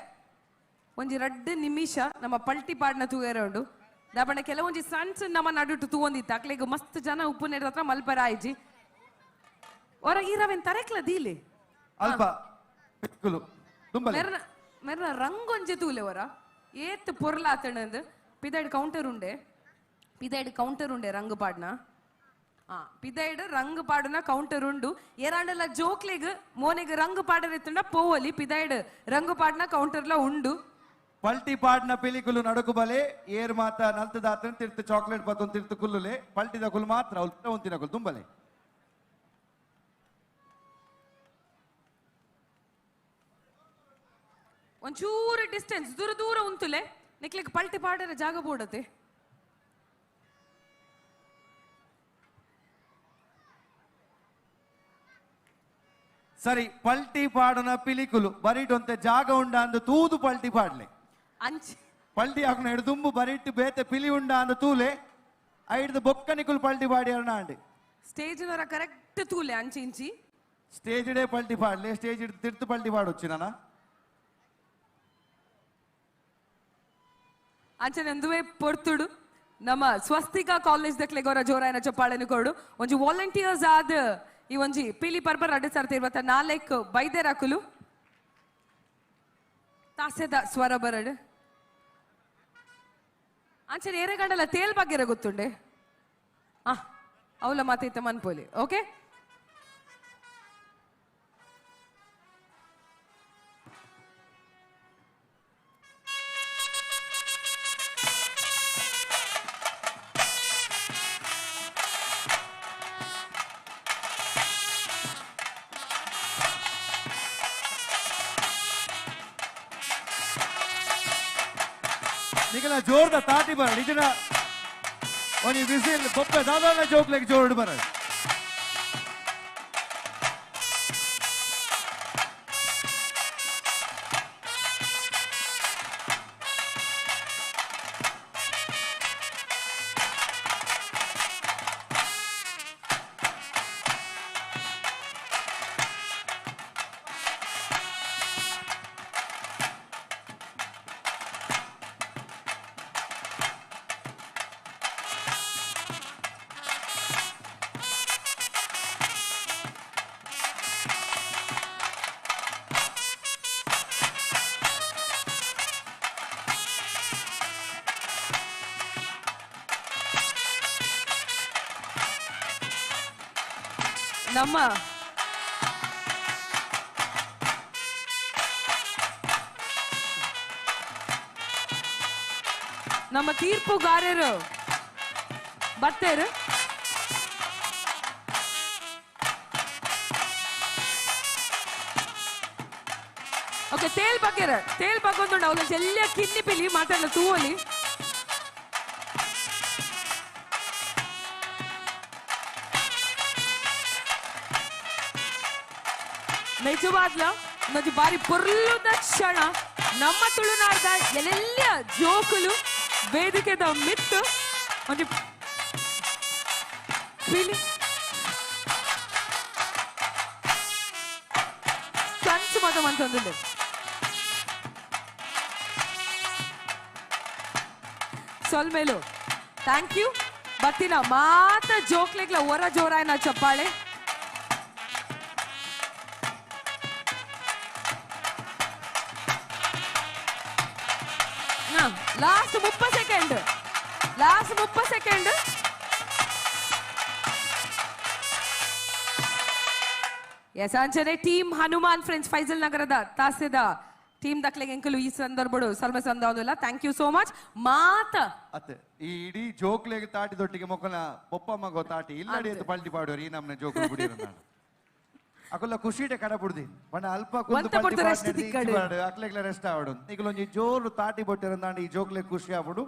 ಒಂಜಿ 2 ನಿಮಿಷ ನಮ್ಮ ಪಲ್ಟಿ ಪಾಡ್ನ ತೂಯರ ಉಂಡು ದಾಬಣ್ಣ ಕೆಲವೊಂಜಿ ಸಣ್ಣ ನಮ್ಮ ನಡುಟು ತೂವೊಂದಿತ್ತು ಅಕ್ಲೆಗ್ ಮಸ್ತ್ ಜನ ಉಪ್ಪು ನೆಡ್ದ ಹತ್ರ ಮಲ್ಪರ ಆಯ್ಜಿ ಹೊರ ಈರವೆನ್ ತರೆಕ್ಲ ದೀಲೆ ಅಲ್ಪ ಮೆರ್ನ ರಂಗೊಂಜೆ ತೂಲೆ ಹೊರ ಏತ್ ಪೊರ್ಲಾತಣಂದು ಪಿದೈಡ್ ಕೌಂಟರ್ ಉಂಡೆ ರಂಗು ಪಾಡ್ನ ಪಿದೈಡ್ ರಂಗು ಪಾಡ್ನ ಕೌಂಟರ್ ಉಂಡು ಏರಾಂಡಲ ಜೋಕ್ಲೆಗ್ ಮೋನೆಗ್ ರಂಗು ಪಾಡರ್ ಎತ್ತುಂಡ ಪೋವಲಿ ಪಿದೈಡ್ ರಂಗು ಪಾಡ್ನ ಕೌಂಟರ್ಲ ಉಂಡು ಪಲ್ಟಿ ಪಾಡ್ನ ಪಿಲಿಕುಲು ನಡುಕು ಬಲೆ ಏರ್ ಮಾತ ನಲ್ತದಾತ ತಿರ್ತು ಚಾಕ್ಲೇಟ್ ಪತ್ತೊಂದು ತಿರ್ತು ಕುಲ್ಲುಲೆ ಪಲ್ಟಿದ ಕುಲ್ ಮಾತ್ರ ಉಂತಿನ ಕುಲ್ ತುಂಬಲೆ ಒಂಚೂರು ಡಿಸ್ಟೆನ್ಸ್ ದೂರ ಉಂತುಲೆ ನಿಕ್ಲಿಕ್ ಪಲ್ಟಿ ಪಾಡರ ಜಾಗ ಬೋಡತೆ ಸರಿ ಪಲ್ಟಿ ಪಾಡನ ಪಿಲಿಕುಲು ಬರಿಟೊಂತೆ ಜಾಗ ಉಂಡ ಅಂದು ತೂದು ಪಲ್ಟಿ ಪಾಡ್ಲೆ ಅಂಚಿ ಪಲ್ಟಿ ಹಾಕೊಂಡು ಹಿಡ್ದುಂಬು ಬರಿಟ್ಟು ಬೇತೆ ಪಿಲಿ ಉಂಡ ಅಂದು ತೂಲೆ ಐದು ಬೊಕ್ಕ ನಿಕುಲ್ ಪಲ್ಟಿ ಪಾಡಿ ಅರ್ನಾಂಡ್ స్టేజ్ నర కరెక్ట్ తూలే అంచించి స్టేజ్ డే పల్టి పాడలే స్టేజ్ తిర్తు పల్టి పాడొచ్చు నాన్న ಅಂಚನೆಂದುವೆ ಪೊರ್ತುಡು ನಮ್ಮ ಸ್ವಸ್ತಿಕ ಕಾಲೇಜ್ ದಕ್ಲೆ ಗೊರ ಜೋರಾಯನ ಚಪ್ಪಾಳೆನು ಕೊಡು ಒಂಜಿ ವಾಲಂಟಿಯರ್ಸ್ ಆದ ಈ ಒಂಜಿ ಪಿಲಿ ಪರ್ಬ 2024 ಬೈದೆರಕುಲು ತಾಸೆದ ಸ್ವರ ಬರಡು ಅಂಚನೆ ಏರೆಗಂಡಲ ತೇಲ್ ಬಗ್ಗೆರ ಗೊತ್ತುಂಡೆ ಅವಳ ಮಾತೈತ ಮನ್ಪೋಲಿ ಓಕೆ ನಿಖಲ ಜೋರ್ದ ತಾಟಿ ಬರ ನಿಜನ ಒಂದು ಬಿಸಿಲ್ ಬೊಪ್ಪೆ ಸಾಧಾರಣ ಜೋಕ್ಲೆಗೆ ಜೋರ್ಡು ಬರ ನಮ್ಮ ನಮ್ಮ ತೀರ್ಪುಗಾರರು ಬರ್ತಾರೆ ಓಕೆ ತೇಲ್ ಬಗ್ಗೆ ಅವಳ ಎಲ್ಲ ಕಿನ್ನಿ ಪಿಲಿ ಮಾತಾಡಲ ತೂವಲಿ ನಿಜವಾಗ್ಲ ನದಿ ಬಾರಿ ಪೊರ್ಲುದ ಕ್ಷಣ ನಮ್ಮ ತುಳುನಾಡ್ದ ಎಲ್ಲ ಜೋಕುಲು ವೇದಿಕೆದ ಮಿತ್ತು ಒಂದು ಪಿಲಿ ಕಂಚು ಮತ ಅಂತಂದಿಲ್ಲ ಸೊಲ್ಮೇಲು ಥ್ಯಾಂಕ್ ಯು ಬತ್ತಿನ ಮಾತ ಜೋಕ್ಲೆಗ್ಲ ಹೊರ ಜೋರಾಯನ ಚಪ್ಪಾಳೆ ಲಾಸ್ಟ್ 30 ಸೆಕೆಂಡ್ ಎಸ್ ಅಂಚನೆ ಟೀಮ್ ಹನುಮಾನ್ ಫ್ರೆಂಡ್ಸ್ ಫೈಜಲ್ ನಗರದ ತಾಸೆದ ಟೀಮ್ ದಕ್ಲೆಗೆ ಎಂಕಲು ಈ ಸಂದರ್ಭಡು ಸಲ್ಮೆ ಸಂದಾವಲ್ಲ ಥ್ಯಾಂಕ್ ಯು ಸೋ ಮಚ್ ಮಾತ ಅತ್ತೆ ಈ ಇಡೀ ಜೋಕ್ಲೆಗೆ ತಾಟಿ ದೊಟ್ಟಿಗೆ ಮೊಕ್ಕಲ ಪೊಪ್ಪಮ್ಮ ಗೋ ತಾಟಿ ಇಲ್ಲಡಿ ಅಂತ ಪಲ್ಟಿ ಪಾಡೋರು ಈ ನಮ್ಮನೆ ಜೋಕ್ಲು ಬಿಡಿರೋ ನಾನು ಅಕಲ್ಲ ಖುಷಿಡೆ ಕಡ ಬಿಡ್ದಿ ಬಣ್ಣ ಅಲ್ಪ ಅಕ್ಲೆಗ್ಲ ರೆಸ್ಟ್ ಆವಡು ಈಗಲೊಂದು ಜೋರು ತಾಟಿ ಬೊಟ್ಟಿರಂದಾಂಡು ಈ ಜೋಕ್ಲೆ ಖುಷಿ ಆಗ್ಬಿಡು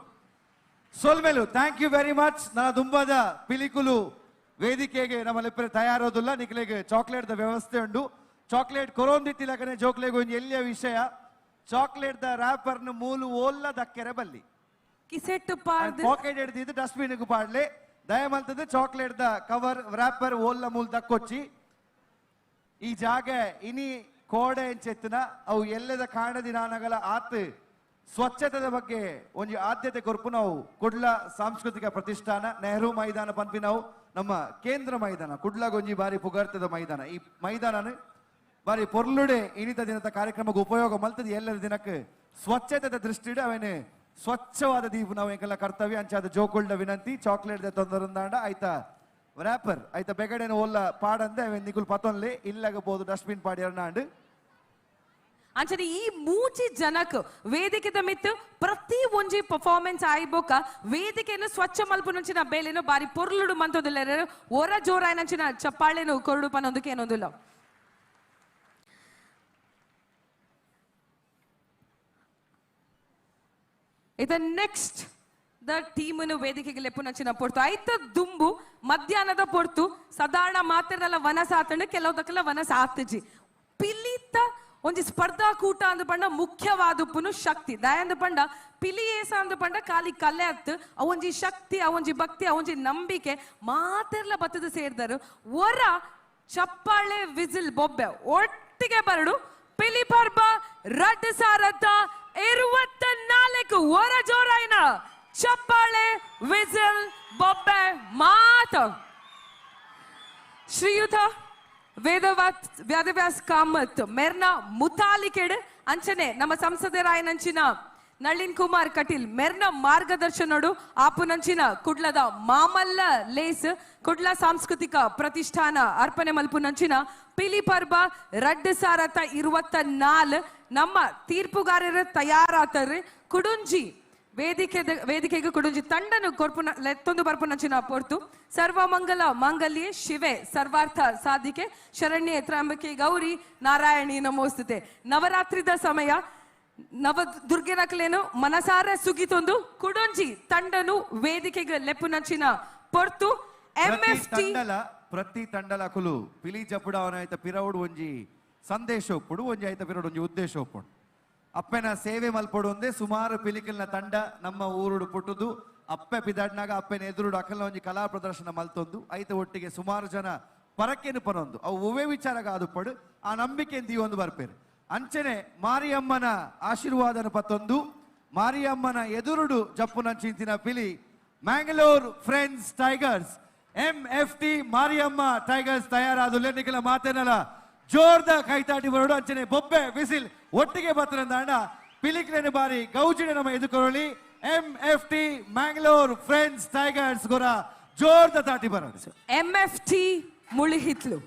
ಸೋಲ್ಮೇಲು ಥ್ಯಾಂಕ್ ಯು ವೆರಿ ಮಚ್ ನನ್ನ ದುಂಬದ ಪಿಲಿಕುಲು ವೇದಿಕೆಗೆ ನಮ್ಮಲ್ಲಿ ತಯಾರೋದಿಲ್ಲ ನಿಖಲೆಗೆ ಚಾಕ್ಲೇಟ್ ದ ವ್ಯವಸ್ಥೆ ಉಂಟು ಚಾಕ್ಲೇಟ್ ಕೊರೋಂದಿತ್ತಿಲಕನೆ ಜೋಕ್ಲೆಗೆ ಒಂದು ಎಲ್ಲಿಯ ವಿಷಯ ಚಾಕ್ಲೇಟ್ ದ ರ್ಯಾಪರ್ ನ ಮೂಲು ಓಲ್ಲ ದಕ್ಕೆರೆ ಬಲ್ಲಿ ಕಿಸೆಟ್ ಪಾಕೆಟ್ ಹಿಡಿದಿದ್ದು ಡಸ್ಟ್ಬಿನ್ ಗೂ ಪಾಡ್ಲೆ ದಯಮಂತದ್ದು ಚಾಕ್ಲೇಟ್ ದ ಕವರ್ ರ್ಯಾಪರ್ ಓಲ್ಲ ಮೂಲ ದಕ್ಕೊಚ್ಚಿ ಈ ಜಾಗ ಇನಿ ಕೋಡೆ ಎಂಚೆತ್ತಿನ ಅವು ಎಲ್ಲದ ಕಾಣದಿ ನಾನಗಲ ಆತ್ ಸ್ವಚ್ಛತೆದ ಬಗ್ಗೆ ಒಂದು ಆದ್ಯತೆ ಕೊರ್ಪು ನಾವು ಕುಡ್ಲ ಸಾಂಸ್ಕೃತಿಕ ಪ್ರತಿಷ್ಠಾನ ನೆಹರು ಮೈದಾನ ಪನ್ಪಿ ನಾವು ನಮ್ಮ ಕೇಂದ್ರ ಮೈದಾನ ಕುಡ್ಲಗೊಂಜಿ ಬಾರಿ ಪುಗಾರ್ತದ ಮೈದಾನ ಈ ಮೈದಾನ ಬಾರಿ ಪೊರ್ಲುಡೆ ಇನಿತ ದಿನದ ಕಾರ್ಯಕ್ರಮಕ್ಕೆ ಉಪಯೋಗ ಮಲ್ತದ ಎಲ್ಲರ ದಿನಕ್ಕೆ ಸ್ವಚ್ಛತೆದ ದೃಷ್ಟಿಡೆ ಅವನೇ ಸ್ವಚ್ಛವಾದ ದೀಪು ನಾವು ಎಂಕೆಲ್ಲ ಕರ್ತವ್ಯ ಅಂಚಾದ ಜೋಕುಳ್ಳ ವಿನಂತಿ ಚಾಕ್ಲೇಟ್ ತೊಂದರಂದಾಂಡ ಆಯ್ತಾ ರ್ಯಾಪರ್ ಆಯ್ತಾ ಬೆಗಡೆನ ಓಲ್ಲ ಪಾಡಂದೆ ಅವನ್ ನಿಕುಲ್ ಪತೊನ್ಲೆ ಇಲ್ಲಗಬಹುದು ಡಸ್ಟ್ಬಿನ್ ಪಾಡಿ ಅರ್ನಾಂಡು ಅಂಚನೆ ಈ ಮೂಚಿ ಜನಕ್ ವೇದಿಕೆದ ಮಿತ್ತು ಪ್ರತಿ ಒಂಜಿ ಪರ್ಫಾರ್ಮೆನ್ಸ್ ಆಯ್ಬೋಕ ವೇದಿಕೆಯನ್ನು ಸ್ವಚ್ಛ ಮಲ್ಪುನಂಚಿನ ಬೇಲೆನು ಬಾರಿ ಪೊರ್ಲುಡು ಮಂತೋದಿಲ್ಲ ಹೊರ ಜೋರಾಯನಂಚಿನ ಚಪ್ಪಾಳೆನು ಕೊರಡು ಪನ್ನೊಂದಕ್ಕೆ ಏನೊಂದಿಲ್ಲ ಇದ ನೆಕ್ಸ್ಟ್ ದ ಟೀಮನ್ನು ವೇದಿಕೆಗೆ ಲೆಪ್ಪುನಂಚಿನ ಪೊರ್ತು ಐತ ದುಂಬು ಮಧ್ಯಾಹ್ನದ ಪೊರ್ತು ಸಾಧಾರಣ ಮಾತ್ರದಲ್ಲ ವನ ಸಾತಂಡು ಕೆಲವುದಕ್ಕೆಲ್ಲ ವನ ಸಾತಜಿ ಪಿಲಿತ ಒಂಜಿ ಸ್ಪರ್ಧಾಕೂಟ ಅಂದು ಪಂಡ ಮುಖ್ಯವಾದುಪ್ಪುನು ಶಕ್ತಿ ದಯಂದು ಪಂಡ ಪಿಲಿ ಏಸ ಅಂದು ಪಂಡ ಖಾಲಿ ಕಲೆ ಅತ್ತು ಅವೊಂಜಿ ಶಕ್ತಿ ಅವೊಂಜಿ ಭಕ್ತಿ ಅವೊಂಜಿ ನಂಬಿಕೆ ಮಾತೆರ್ಲ ಬತ್ತದ ಸೇರ್ದರು ಒರ ಚಪ್ಪಾಳೆ ವಿಸಿಲ್ ಬೊಬ್ಬೆ ಒಟ್ಟಿಗೆ ಬರಡು ಪಿಲಿ ಪರ್ಬ ರಡ್ ಸಾರತ 24 ಒರ ಜೋರಾಯಿನ ಚಪ್ಪಾಳೆ ವಿಸಿಲ್ ಬೊಬ್ಬೆ ಮಾತ ಶ್ರೀಯುತ ವ್ಯಾದವ್ಯಾಸ್ ಕಾಮತ್ ಮೆರ್ನ ಮುತಾಲಿಕೆಡ್ ಅಂಚನೆ ನಮ್ಮ ಸಂಸದರಾಯನಂಚಿನ ನಳಿನ್ ಕುಮಾರ್ ಕಟೀಲ್ ಮೆರ್ನ ಮಾರ್ಗದರ್ಶನೋಡು ಆಪುನಂಚಿನ ಕುಡ್ಲದ ಮಾಮಲ್ಲ ಲೇಸ್ ಕುಡ್ಲ ಸಾಂಸ್ಕೃತಿಕ ಪ್ರತಿಷ್ಠಾನ ಅರ್ಪಣೆ ಮಲ್ಪುನಂಚಿನ ಪಿಲಿ ಪರ್ಬ 2024 ನಮ್ಮ ತೀರ್ಪುಗಾರರ ತಯಾರಾತರ್ರಿ ಕುಡುಂಜಿ ವೇದಿಕೆಗೆ ಕುಡುಂಜಿ ತಂಡನು ಕೊರ್ಪುನ ಲೆತ್ತೊಂದು ಬರ್ಪುನಂಚಿನ ಪೊರ್ತು ಸರ್ವಮಂಗಲ ಮಾಂಗಲ್ಯೆ ಶಿವೆ ಸರ್ವಾರ್ಥ ಸಾಧಿಕೆ ಶರಣ್ಯೆ ತ್ರ್ಯಂಬಕೆ ಗೌರಿ ನಾರಾಯಣಿ ನಮೋಸ್ತುತೆ ನವರಾತ್ರಿದ ಸಮಯ ನವ ದುರ್ಗೆನಕಲೇನು ಮನಸಾರ ಸುಗಿತೊಂದು ಕುಡೊಂಜಿ ತಂಡನು ವೇದಿಕೆಗೆ ಲೆಪ್ಪುನಂಚಿನ ಪೊರ್ತು ಎಂಎಫ್ಟಿ ಪ್ರತಿ ತಂಡಲ ಕುಲು ಪಿಲಿ ಜಪುಡ ಅವನಾಯ್ತ ಪಿರವುಡು ಒಂಜಿ ಸಂದೇಶ ಒಪ್ಪುಡು ಒಂಜಿ ಆಯ್ತ ಪಿರವುಡು ಒಂಜಿ ಉದ್ದೇಶ ಒಪ್ಪುಡು ಅಪ್ಪೆನ ಸೇವೆ ಮಲ್ಪಡು ಒಂದೇ ಸುಮಾರು ಪಿಲಿಕಲ್ನ ತಂಡ ನಮ್ಮ ಊರುಡು ಪುಟ್ಟುದು ಅಪ್ಪೆ ಪಿದಾಡ್ನಾಗ ಅಪ್ಪೆನ ಎದುರುಡು ಅಕಲ್ನ ಒಂಜಿ ಕಲಾ ಪ್ರದರ್ಶನ ಮಲ್ತೊಂದು ಐತ ಒಟ್ಟಿಗೆ ಸುಮಾರು ಜನ ಪರಕ್ಕೆನು ಪರೊಂದು ಅವು ಒವ್ವೇ ವಿಚಾರಗ ಆದು ಪಡು ಆ ನಂಬಿಕೆ ಒಂದು ಬರ್ಪೇರು ಅಂಚನೆ ಮಾರಿಯಮ್ಮನ ಆಶೀರ್ವಾದನ ಪತ್ತೊಂದು ಮಾರಿಯಮ್ಮನ ಎದುರುಡು ಜಪ್ಪುನಂಚಿಂತಿನ ಪಿಲಿ Mangalore friends tigers MFT Mariamma tigers ತಯಾರಾದು ಲೆನ್ನಿಕಲ ಮಾತೇನಲ್ಲ ಜೋರ್ದ ಕೈತಾಟಿ ಬರೋಡು ಅಂಚನೆ ಬೊಬ್ಬೆ ವಿಸಿಲ್ ಒಟ್ಟಿಗೆ ಬತ್ತರಂದಾಂಡ ಪಿಲಿಕ್ಲೇನ ಬಾರಿ ಗೌಜಿನ ನಮ್ಮ ಎದುಕೊರಳಿ MFT ಮ್ಯಾಂಗ್ಳೂರ್ ಫ್ರೆಂಡ್ಸ್ ಟೈಗರ್ಸ್ ಗೊರ ಜೋರ್ದ ತಾಟಿ ಬರೋದು MFT ಮುಳಿಹಿತ್ಲು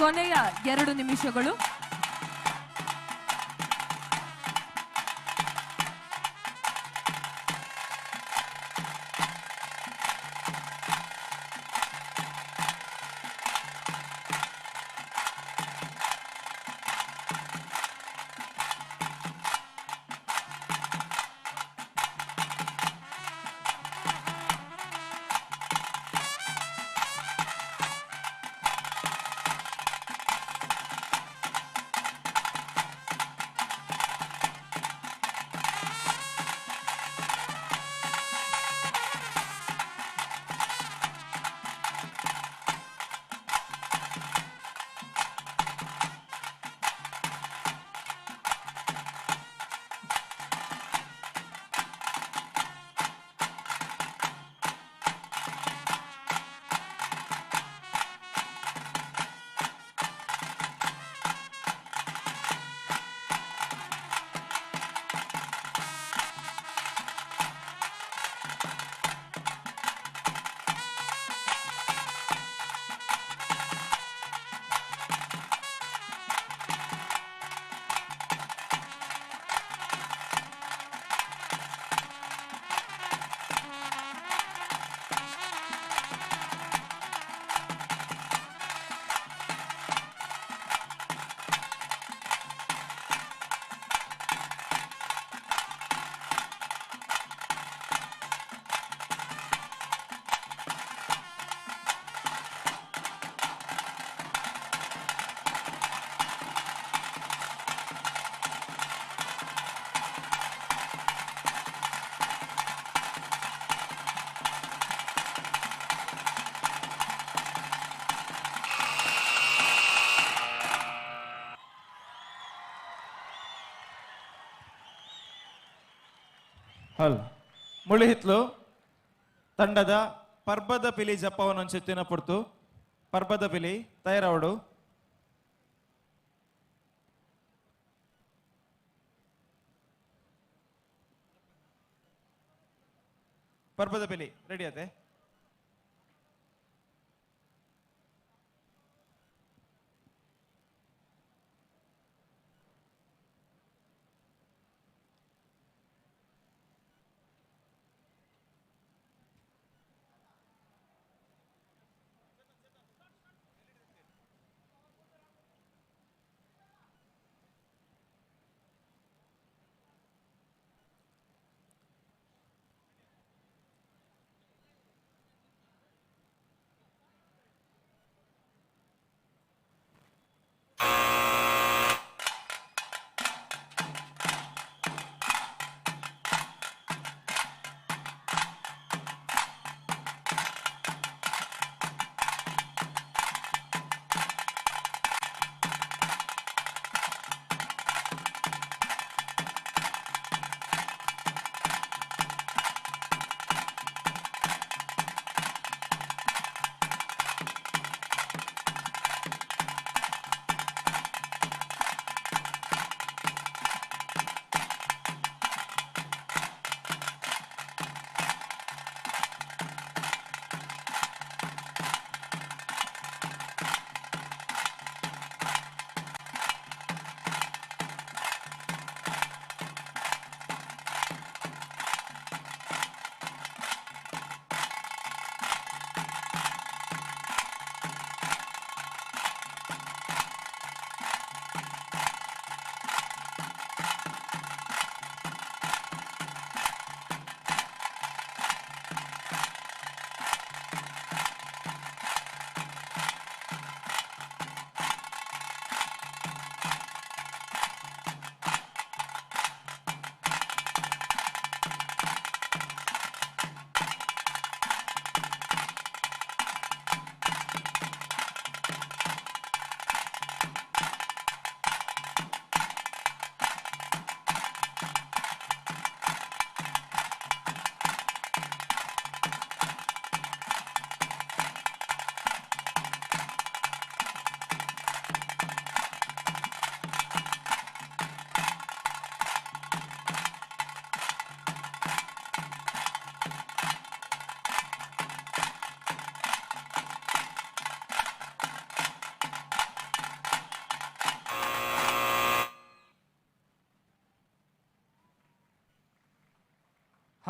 ಕೊನೆಯ 2 ನಿಮಿಷಗಳು. ಹಲ್ ಮುಳಿಹಿತ್ಲು ತಂಡದ ಪರ್ಬದ ಪಿಲಿ ಜಪ್ಪವನ್ನು ಚೆತ್ತಿನ ಪುರ್ತು ಪರ್ಬದ ಪಿಲಿ ತಯಾರವಡು ಪರ್ಬದ ಪಿಲಿ ರೆಡಿ ಆತೆ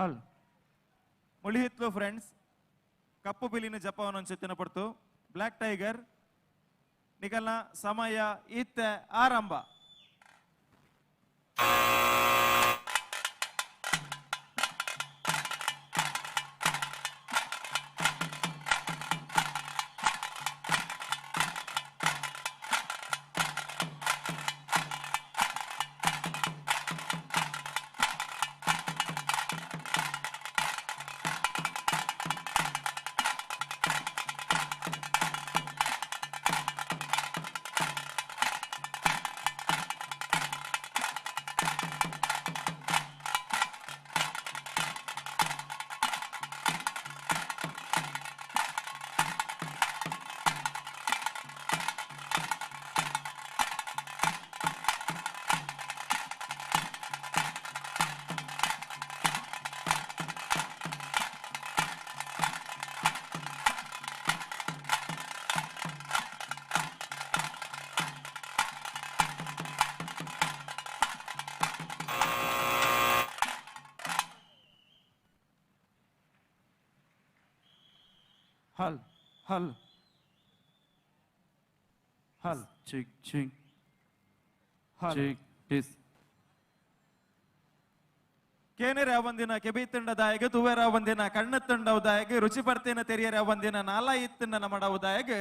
ಹಾಲ್ ಮುಳಿಹಿತ್ಲು ಫ್ರೆಂಡ್ಸ್ ಕಪ್ಪು ಬಿಲಿನ ಜಪವನ್ನು ಚಿತ್ತಿನ ಪಡ್ತು ಬ್ಲ್ಯಾಕ್ ಟೈಗರ್ ನಿಗಲ್ನ ಸಮಯ ಇತ್ತ ಆರಂಭ. ಹಲ್ ಹಲ್ ಹಲ್ ಚಿಕ್ ಚಿಕ್ ಹಲ್ ಚಿಕ್ ಟಿಸ್ ಕೇನೆರೆ ಬಂದಿನ ಕೆಬಿ ತಂಡದಾಯಗ ತುವೇರ ಬಂದಿನ ಕಣ್ಣ ತಂಡವುದಾಯಗ ರುಚಿ ಪಡ್ತೇನೆ ತೆರಿಯರ ಬಂದಿನ ನಾಲ ಇತ್ತಿನ ನಮಡವುದಾಯಗ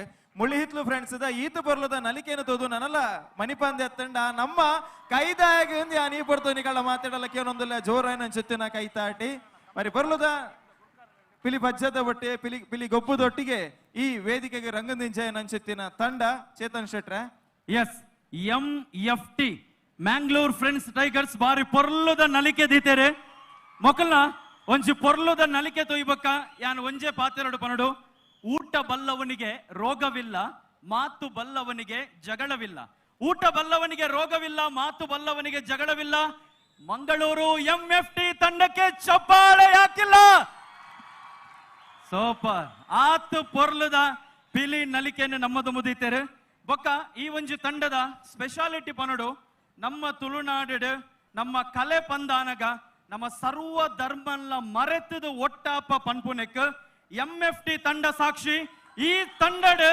ಮುಳಿಹಿತ್ಲು ಫ್ರೆಂಡ್ಸ್ ಈತ ಬರ್ಲದ ನಲಿಕೆನ ತೋದು ನನಲ್ಲ ಮಣಿಪಾಂದೆ ತಂಡ ನಮ್ಮ ಕೈದಾಯಗ ನೀ ಪಡ್ತು ನಿಗಳ ಮಾತಾಡಲಕ್ಕೆ ಏನೊಂದಿಲ್ಲ ಜೋರಾಯನ ಜೊತೆನ ಕೈತಾಟಿ మరి ಬರ್ಲದ ಪಿಲಿ ಬಜ್ಜದ ಒಟ್ಟೆ ಪಿಲಿ ಗೊಬ್ಬದೊಟ್ಟಿಗೆ ಈ ವೇದಿಕೆಗೆ ರಂಗದಿಂಜಯ ನಂಚೆತ್ತಿನ ತಂಡ ಚೇತನ್ ಶೆಟ್ರ ಎಸ್ MFT ಮ್ಯಾಂಗ್ಳೂರ್ ಫ್ರೆಂಡ್ಸ್ ಟೈಗರ್ಸ್ ಬಾರಿ ಪೊರ್ಲುದ ನಲಿಕೆ ದೀತೆರೆ ಮೊಕಲ್ನ ಒಂಜಿ ಪೊರ್ಲುದ ನಲಿಕೆ ತೊಯ್ಬಕ್ಕ ಯಾನ್ ಒಂಜೆ ಪಾತೆರಡು ಪನಡು ಊಟ ಬಲ್ಲವನಿಗೆ ರೋಗವಿಲ್ಲ ಮಾತು ಬಲ್ಲವನಿಗೆ ಜಗಳವಿಲ್ಲ. ಊಟ ಬಲ್ಲವನಿಗೆ ರೋಗವಿಲ್ಲ ಮಾತು ಬಲ್ಲವನಿಗೆ ಜಗಳವಿಲ್ಲ. ಮಂಗಳೂರು MFT ತಂಡಕ್ಕೆ ಚಪ್ಪಾಳೆ ಯಾಕಿಲ್ಲ? ಸೂಪರ್ ಆತು ಪೊರ್ಲುದ ಪಿಲಿ ನಲಿಕೆಯನ್ನು ನಮ್ಮದು ಮುದೀತೇರು ಬೊಕ್ಕ ಈ ಒಂಜಿ ತಂಡದ ಸ್ಪೆಷಾಲಿಟಿ ಪನಡು ನಮ್ಮ ತುಳುನಾಡು ನಮ್ಮ ಕಲೆ ಪಂದಾನಗ ನಮ್ಮ ಸರ್ವ ಧರ್ಮಲ್ಲ ಮರೆತದು ಒಟ್ಟಾಪ ಪನ್ಪುನೆಕ್ MFT ತಂಡ ಸಾಕ್ಷಿ. ಈ ತಂಡಡ್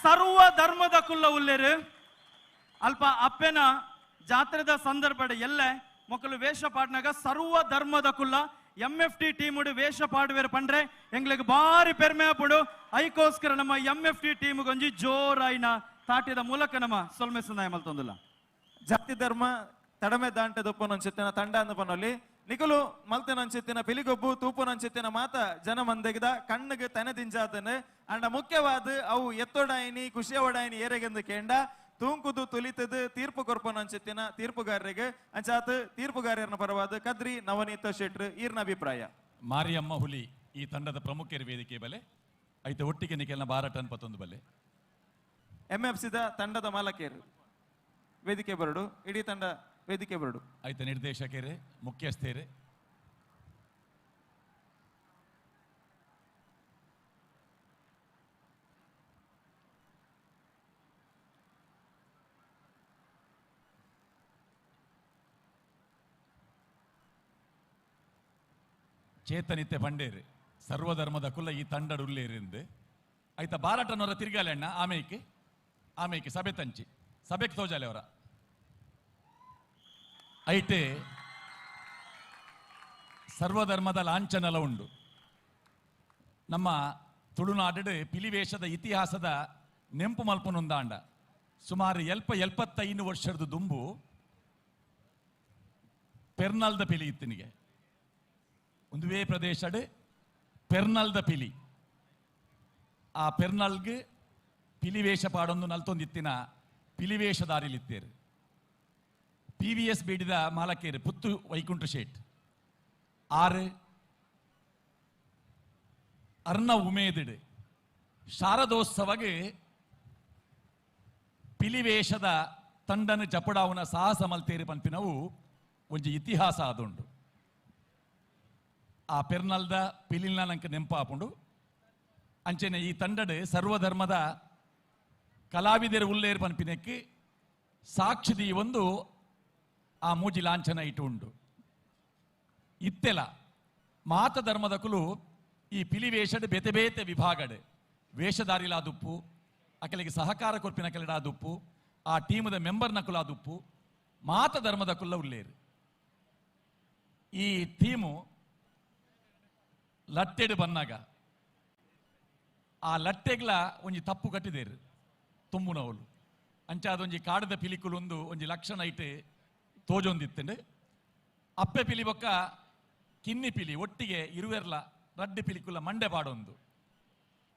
ಸರ್ವ ಧರ್ಮದ ಕುಲ್ಲ ಉಲ್ಲೇರು ಅಲ್ಪ ಅಪ್ಪೆನ ಜಾತ್ರೆದ ಸಂದರ್ಭದ ಎಲ್ಲೆ ಮಕ್ಕಳು ವೇಷ ಪಾಡ್ನಾಗ ಸರ್ವ ಧರ್ಮದ ಕುಲ್ಲ MFT ಟೀಮುಡು ವೇಷ ಪಾಡುವೇರು ಪಂಡ್ರೆ ಎಂಗ್ಲಿಗೆ ಬಾರಿ ಪೆರ್ಮೆ ಪುಡು ಐಕೋಸ್ಕರ ನಮ್ಮ MFT ಟೀಮ್ ಗೊಂಜಿ ಜೋರಾಯಿನ ತಾಟಿದ ಮೂಲಕ ನಮ್ಮ ಸೊಲ್ಮೆ ಸಂದಾಯ ಮಲ್ತೊಂದಿಲ್ಲ. ಜಾತಿ ಧರ್ಮ ತಡಮೆ ದಾಂಟದ ಉಪ್ಪನಂಚಿತ್ತಿನ ತಂಡ ಅಂದ ಪನಲ್ಲಿ ನಿಕಲು ಮಲ್ತನಂಚಿತ್ತಿನ ಪಿಲಿಗೊಬ್ಬು ತೂಪುನಂಚಿತ್ತಿನ ಮಾತ ಜನ ಮಂದೆಗಿದ ಕಣ್ಣಿಗೆ ತನೆದಿಂಜಾತನೆ ಅಂಡ ಮುಖ್ಯವಾದ ಅವು ಎತ್ತೊಡಾಯಿನಿ ಖುಷಿಯ ಒಡಾಯಿನಿ ಏರೆಗೆಂದು ಕೇಂಡ ತೂಂಕುದು ತುಲಿತದು ತೀರ್ಪು ಕೊರ್ಪನಂಚಿತ್ತಿನ ತೀರ್ಪುಗಾರರಿಗೆ ಅಂಚಾತ್ ತೀರ್ಪುಗಾರನ ಪರವಾದ ಕದ್ರಿ ನವನೀತ ಶೆಟ್ರು ಈರ್ನ ಅಭಿಪ್ರಾಯ. ಮಾರಿಯಮ್ಮ ಹುಲಿ ಈ ತಂಡದ ಪ್ರಮುಖ ವೇದಿಕೆ ಬಲೆ ಐತೆ ಒಟ್ಟಿಗೆ ನಿಕೆಲ್ನ ಬಾರಟ ಅನ್ಪತ್ತೊಂದು ಬಲೆ MFCದ ತಂಡದ ಮಾಲಕೇರು ವೇದಿಕೆ ಬರಡು ಇಡೀ ತಂಡ ವೇದಿಕೆ ಬರಡು ಐತೆ ನಿರ್ದೇಶಕರೇ ಮುಖ್ಯಸ್ಥರೇ ಚೇತನಿತ್ಯ ಪಂಡೇರು ಸರ್ವಧರ್ಮದ ಕುಲ್ಲ ಈ ತಂಡಡು ಉಲ್ಲೇರಿಂದ ಐತ ಬಾರಾಟನವರ ತಿರ್ಗಾಲೆ ಅಣ್ಣ ಆಮೇಕೆ ಸಭೆ ತಂಚಿ ಸಭೆಗೆ ತೋಜಾಲೆ ಅವರ ಐಟೆ ಸರ್ವಧರ್ಮದ ಲಾಂಛನಲ ಉಂಡು. ನಮ್ಮ ತುಳುನಾಡು ಪಿಲಿವೇಷದ ಇತಿಹಾಸದ ನೆಂಪು ಮಲ್ಪನೊಂದಾಂಡ ಸುಮಾರು 75 ವರ್ಷದ ದುಂಬು ಪೆರ್ನಲ್ದ ಪಿಲಿ ಇತ್ತಿನಿಗೆ ಒಂದುವೇ ಪ್ರದೇಶಡ್ ಪೆರ್ನಲ್ದ ಪಿಲಿ ಆ ಪೆರ್ನಲ್ಗೆ ಪಿಲಿವೇಷ ಪಾಡೊಂದು ನಲ್ತೊಂದಿತ್ತಿನ ಪಿಲಿವೇಷದಾರಿಲಿತ್ತೇರು PVS ಬೇಡಿದ ಮಾಲಕೇರು ಪುತ್ತು ವೈಕುಂಠ ಶೇಟ್ ಆರು ಅರ್ನ ಉಮೇದಿಡು ಶಾರದೋತ್ಸವಗೆ ಪಿಲಿವೇಷದ ತಂಡನ ಜಪಡಾವುನ ಸಾಹಸ ಮಲ್ತೇರು ಪಂಪಿನವು ಒಂಜಿ ಇತಿಹಾಸ ಆದುಂಡು. ಆ ಪೆರ್ನಲ್ದ ಪಿಲಿಲ್ನ ನಂಗೆ ನೆಂಪಾಪುಂಡು ಅಂಚೆನೆ ಈ ತಂಡಡ್ ಸರ್ವಧರ್ಮದ ಕಲಾವಿದರು ಉಲ್ಲೇರು ಪನ್ಪಿನಕ್ಕೆ ಸಾಕ್ಷಿದಿ ಒಂದು ಆ ಮೂಜಿ ಲಾಂಛನ ಇಟ್ಟು ಉಂಡು. ಇತ್ತೆಲ ಮಾತ ಧರ್ಮದಕುಲು ಈ ಪಿಲಿ ವೇಷಡ್ ಬೇತೆ ಬೇತೆ ವಿಭಾಗಡ್ ವೇಷಧಾರಿಲಾದುಪ್ಪು ಅಕಲಿಗೆ ಸಹಕಾರ ಕೊರ್ಪಿನ ಕೆಲಡಾದುಪ್ಪು ಆ ಟೀಮದ ಮೆಂಬರ್ನ ಕುಲಾದುಪ್ಪು ಮಾತ ಧರ್ಮದ ಕುಲ್ಲ ಉಳ್ಳೇರು ಈ ಟೀಮು ಲಟ್ಟೆಡು ಬನ್ನಾಗ ಆ ಲಟ್ಟೆಗ್ಲ ಒಂಜಿ ತಪ್ಪು ಕಟ್ಟಿದೇರು ತುಂಬುನವಳು ಅಂಚ ಅದೊಂಜಿ ಕಾಡದ ಪಿಲಿಕುಲೊಂದು ಒಂಜಿ ಲಕ್ಷಣ ಐಟ್ ತೋಜೊಂದಿತ್ತಂಡು ಅಪ್ಪೆ ಪಿಲಿ ಬೊಕ್ಕ ಕಿನ್ನಿ ಪಿಲಿ ಒಟ್ಟಿಗೆ ಇರುವೆರ್ಲ ರಡ್ಡು ಪಿಲಿಕುಲ ಮಂಡೆ ಪಾಡೊಂದು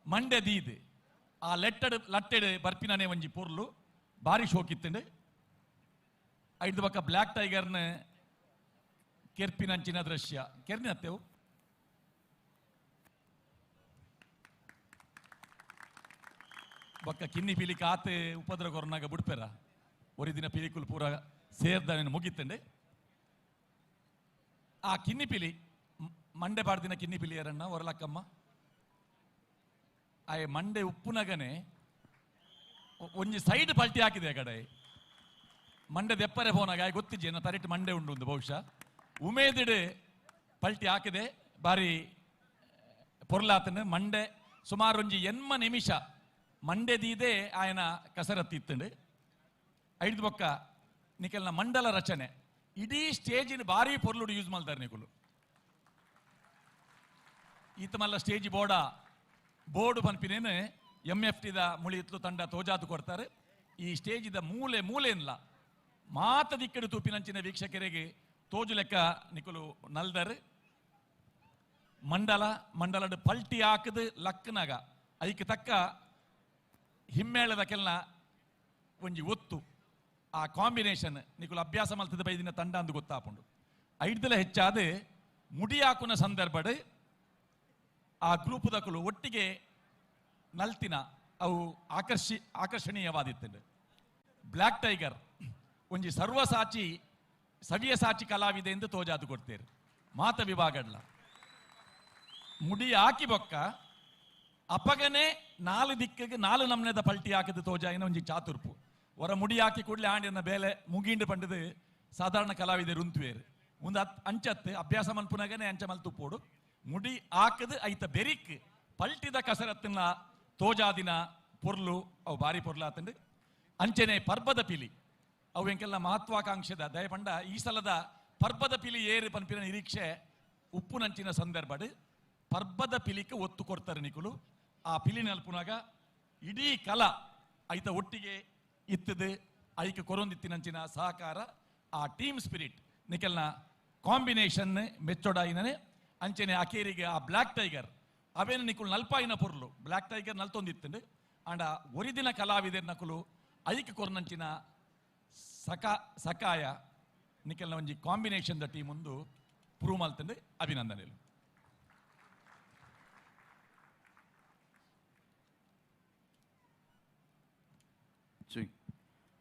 ಮಂಡೆ ದೀದ್ ಆ ಲಟ್ಟೆಡ್ ಬರ್ಪಿನನೆ ಒಂಜಿ ಪೊರ್ಲು ಬಾರಿ ಶೋಕಿತ್ತಂಡು ಐದು ಬೊಕ್ಕ ಬ್ಲ್ಯಾಕ್ ಟೈಗರ್ನ ಕೆರ್ಪಿನಂಚಿನ ದೃಶ್ಯ ಕೆರ್ನಿತ್ತೇವು ಬೊಕ್ಕ ಕಿನ್ನಿ ಪಿಲಿ ಕಾತೆ ಉಪದ್ರ ಕೊರನಾಗ ಬಿಡ್ಪೆರ ಒರಿ ದಿನ ಪಿಲಿಕುಲ್ ಪೂರ ಸೇರ್ದ ಮುಗಿತ್ತಂಡು ಆ ಕಿನ್ನಿ ಪಿಲಿ ಮಂಡೆ ಪಾಡ್ದಿನ ಕಿನ್ನಿ ಪಿಲಿ ಯಾರಣ್ಣ ಒರಲಕ್ಕಮ್ಮ ಆ ಮಂಡೆ ಉಪ್ಪುನಗನೆ ಒಂಜಿ ಸೈಡ್ ಪಲ್ಟಿ ಹಾಕಿದೆ ಆ ಕಡೆ ಮಂಡೆ ದೆಪ್ಪರೆ ಹೋನಾಗ ಗೊತ್ತಿಜ್ಜೆ ನಾ ತರಿಟ್ಟು ಮಂಡೆ ಉಂಡು ಒಂದು ಬಹುಶಃ ಉಮೇದಿಡ್ ಪಲ್ಟಿ ಹಾಕಿದೆ ಬಾರಿ ಪೊರ್ಲಾತನ ಮಂಡೆ ಸುಮಾರು ಒಂಜಿ ಎನ್ಮ ನಿಮಿಷ ಮಂಡೆ ದೀದೆ ಆಯನ ಕಸರತ್ತಿತ್ತಂಡು ಐದು ಬೊಕ್ಕ ನಿಕಲ್ನ ಮಂಡಲ ರಚನೆ ಇಡೀ ಸ್ಟೇಜಿನ ಬಾರಿ ಪೊರ್ಲುಡು ಯೂಸ್ ಮಾಡ್ತಾರೆ ನಿಕುಲು ಈತ ಮಲ್ಲ ಸ್ಟೇಜ್ ಬೋರ್ಡ್ ಪನ್ಪಿನೇನು MFT ಮುಳಿತ್ಲು ತಂಡ ತೋಜಾತು ಕೊಡ್ತಾರೆ ಈ ಸ್ಟೇಜಿದ ಮೂಲೆನ್ಲ ಮಾತ ದಿಕ್ಕಡು ತೂಪಿನಂಚಿನ ವೀಕ್ಷಕರಿಗೆ ತೋಜು ಲೆಕ್ಕ ನಿಕುಲು ನಲ್ದರ್ ಮಂಡಲದ ಪಲ್ಟಿ ಹಾಕದು ಲಕ್ಕನಾಗ ಅದಕ್ಕೆ ತಕ್ಕ ಹಿಮ್ಮೇಳದ ಕೆಲ್ನ ಒಂಜಿ ಒತ್ತು ಆ ಕಾಂಬಿನೇಷನ್ ನಿಕುಲು ಅಭ್ಯಾಸ ಮಲ್ತದ ಬೈದಿನ ತಂಡ ಅಂದು ಗೊತ್ತಾಪುಂಡು ಐದಲ ಹೆಚ್ಚಾದ ಮುಡಿ ಹಾಕುನ ಸಂದರ್ಭಡ್ ಆ ಗ್ರೂಪ್ ದಕಲು ಒಟ್ಟಿಗೆ ನಲ್ತಿನ ಅವು ಆಕರ್ಷಣೀಯವಾದಿತ್ತು ಬ್ಲ್ಯಾಕ್ ಟೈಗರ್ ಒಂಜಿ ಸವಿಯ ಸಾಚಿ ಕಲಾವಿದೆ ಎಂದು ತೋಜಾದು ಕೊಡ್ತೇರು ಮಾತ ವಿಭಾಗಡ್ಲ ಮುಡಿ ಹಾಕಿ ಬೊಕ್ಕ ಅಪಗನೆ 4 ದಿಕ್ಕಿಗೆ 4 ನಮ್ನೆದ ಪಲ್ಟಿ ಹಾಕಿದ ತೋಜಾಯಿನ ಒಂಜಿ ಚಾತುರ್ಪು ಹೊರ ಮುಡಿ ಹಾಕಿ ಕೂಡಲೇ ಆಂಡಿನ ಬೇಲೆ ಮುಗಿಂಡು ಪಂಡದು ಸಾಧಾರಣ ಕಲಾವಿದೆ ರುಂತುವೇರು ಒಂದು ಅಂಚತ್ತು ಅಭ್ಯಾಸ ಮನ್ಪುನಾಗನೆ ಅಂಚ ಮಲ್ತುಪ್ಪೋಡು ಮುಡಿ ಹಾಕದು ಐತ ಬೆರಿಕ್ ಪಲ್ಟಿದ ಕಸರತ್ತಿನ ತೋಜಾದಿನ ಪೊರ್ಲು ಅವು ಬಾರಿ ಪೊರ್ಲಾತಂಡು ಅಂಚನೆ ಪರ್ಬದ ಪಿಲಿ ಅವು ಎಂಕೆಲ್ಲ ಮಹತ್ವಾಕಾಂಕ್ಷದ ದಯಪಂಡ ಈ ಸಲದ ಪರ್ಬದ ಪಿಲಿ ಏರು ಪನ್ಪಿನ ನಿರೀಕ್ಷೆ ಉಪ್ಪು ನಂಚಿನ ಸಂದರ್ಭಡ್ ಪರ್ಬದ ಪಿಲಿಕ್ಕೆ ಒತ್ತು ಕೊಡ್ತಾರೆ ನಿಕುಲು ಆ ಪಿಲಿ ನಲ್ಪುನಾಗ ಇಡೀ ಕಲಾ ಐತ ಒಟ್ಟಿಗೆ ಇತ್ತದು ಐಕೆ ಕೊರೊಂದಿತ್ತಿನಂಚಿನ ಸಹಕಾರ ಆ ಟೀಮ್ ಸ್ಪಿರಿಟ್ ನಿಕಲ್ನ ಕಾಂಬಿನೇಷನ್ ಮೆಚ್ಚೊಡಾಯಿನೇ ಅಂಚನೆ ಅಕೇರಿಗೆ ಆ ಬ್ಲ್ಯಾಕ್ ಟೈಗರ್ ಅವೇನು ನಿಕುಲು ನಲ್ಪಾಯಿನ ಪೊರ್ಲು ಬ್ಲ್ಯಾಕ್ ಟೈಗರ್ ನಲ್ತೊಂದಿತ್ತಂಡು ಅಂಡ ಒರಿದಿನ ಕಲಾವಿದೆ ನಕುಲು ಐಕೆ ಕೊರನಂಚಿನ ಸಕಾಯ ನಿಕಲ್ನ ಒಂಜಿ ಕಾಂಬಿನೇಷನ್ ದ ಟೀಮ್ ಒಂದು ಪ್ರೂವ್ ಮಲ್ತಂಡು ಅಭಿನಂದನೆಗಳು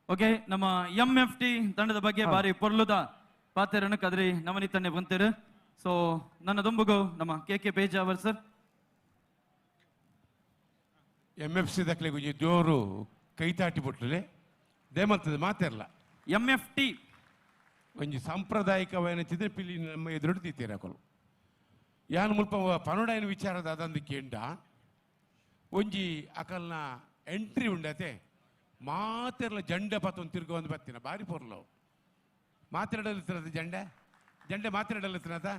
ಓಕೆ ನಮ್ಮ MFT ತಂಡದ ಬಗ್ಗೆ ಬಾರಿ ಪೊರ್ಲುದ ಪಾತೆರನ್ನು ಕದ್ರಿ ನವನಿ ತಂಡೆ ಬಂತೇರು ಸೊ ನನ್ನ ದುಂಬುಗು ನಮ್ಮ KK Pejavar sir MFC ದಕ್ಲೆ Gunji ಜೋರು ಕೈತಾಟಿ ಬಿಟ್ರೆ ದೇಮಲ್ತದೆ ಮಾತಿರಲ್ಲ MFT ಒಂಜಿ ಸಾಂಪ್ರದಾಯಿಕವಾದ ಪಿಲಿ ನಮ್ಮ ಎದುರು ತೀತೀರಕಲು ಯಾನು ಮುಲ್ಪ ಪನೋಡಾಯಿನ ವಿಚಾರದ ಅದಂದು ಕೇಂಡ ಒಂಜಿ ಅಕಲ್ನ ಎಂಟ್ರಿ ಉಂಡತೆ ಮಾತೆರ್ಲ ಜಂಡೆ ಪತ್ತೊಂದು ತಿರ್ಗೊ ಒಂದು ಬತ್ತಿನ ಬಾರಿ ಪೊರ್ಲು ಮಾತಾಡಲಿತ್ತಿನದ ಜಂಡೆ ಮಾತಾಡಲಿತ್ತಿನದ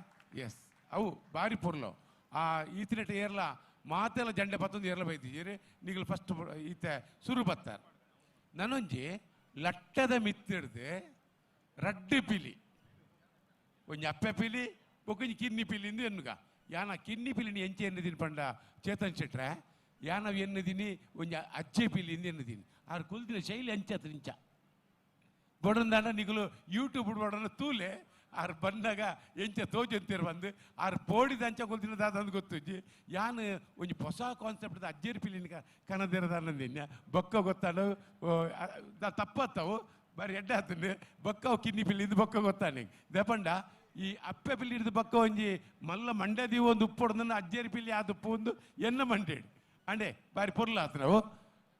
ಎಸ್ ಅವು ಬಾರಿ ಪೊರ್ಲು ಆ ಈತಿನಟ ಏರ್ಲ ಮಾತೆಲ್ಲ ಜಂಡೆ ಪತ್ತೊಂದು ಏರ್ಲ ಬೈತಿದ್ದೀರಿ ನೀಗಲು ಫಸ್ಟ್ ಈತ ಸುರು ಬತ್ತಾರೆ ನನೊಂಜಿ ಲಟ್ಟದ ಮಿತ್ತಿಡ್ದೆ ರಡ್ಡು ಪಿಲಿ ಒಂಜಿ ಅಪ್ಪೆ ಪಿಲಿ ಒಂಜಿ ಕಿನ್ನಿ ಪಿಲಿಂದು ಎನ್ನುಗ ಯಾನ ಕಿನ್ನಿ ಪಿಲಿನಿ ಎಂಚೆ ಎನ್ನುದೀನಿ ಪಂಡ ಚೇತನ್ ಶೆಟ್ರೆ ಯಾನವು ಎನ್ನುದೀನಿ ಒಂಜಿ ಅಜ್ಜೆ ಪಿಲಿಂದು ಎನ್ನುದೀನಿ ಆರು ಕುಲ್ದಿನ ಶೈಲಿ ಅಂಚತ್ರ ಇಂಚ ಬೊಡಂದಾಂಡ ನಿಗಲು ಯೂಟ್ಯೂಬ್ ಬೊಡನ ತೂಲೆ ಆರು ಬಂದಾಗ ಎಂಚ ತೋಜಂತೀರು ಬಂದು ಆರು ಪೋಡಿದ ಅಂಚ ಕೊಲ್ತಿನದ ಅದಂದು ಗೊತ್ತುಜ್ಜಿ ಯಾನು ಒಂಜಿ ಹೊಸ ಕಾನ್ಸೆಪ್ಟ್ ಅಜ್ಜೇರಿ ಪಿಲಿನ ಕನದಿರದ ಅನ್ನಂದಿನ್ಯ ಬೊಕ್ಕ ಗೊತ್ತಾಡು ತಪ್ಪತ್ತವು ಬಾರಿ ಎಡ್ಡೆ ಆತಂಡು ಬೊಕ್ಕ ಕಿನ್ನಿ ಪಿಲ್ಲಿಂದು ಬೊಕ್ಕ ಗೊತ್ತಾನೆ ದಪಂಡ ಈ ಅಪ್ಪೆ ಪಿಲ್ಲಿ ಹಿಡಿದು ಬೊಕ್ಕ ಒಂಜಿ ಮಲ್ಲ ಮಂಡ್ಯದಿ ಒಂದು ಉಪ್ಪೊಡ್ದನ್ನ ಅಜ್ಜೇರಿ ಪಿಲ್ಲಿ ಆ ತುಪ್ಪು ಒಂದು ಎನ್ನ ಮಂಡೇಡು ಅಂಡೆ ಬಾರಿ ಪೊರ್ಲ ಆತನವು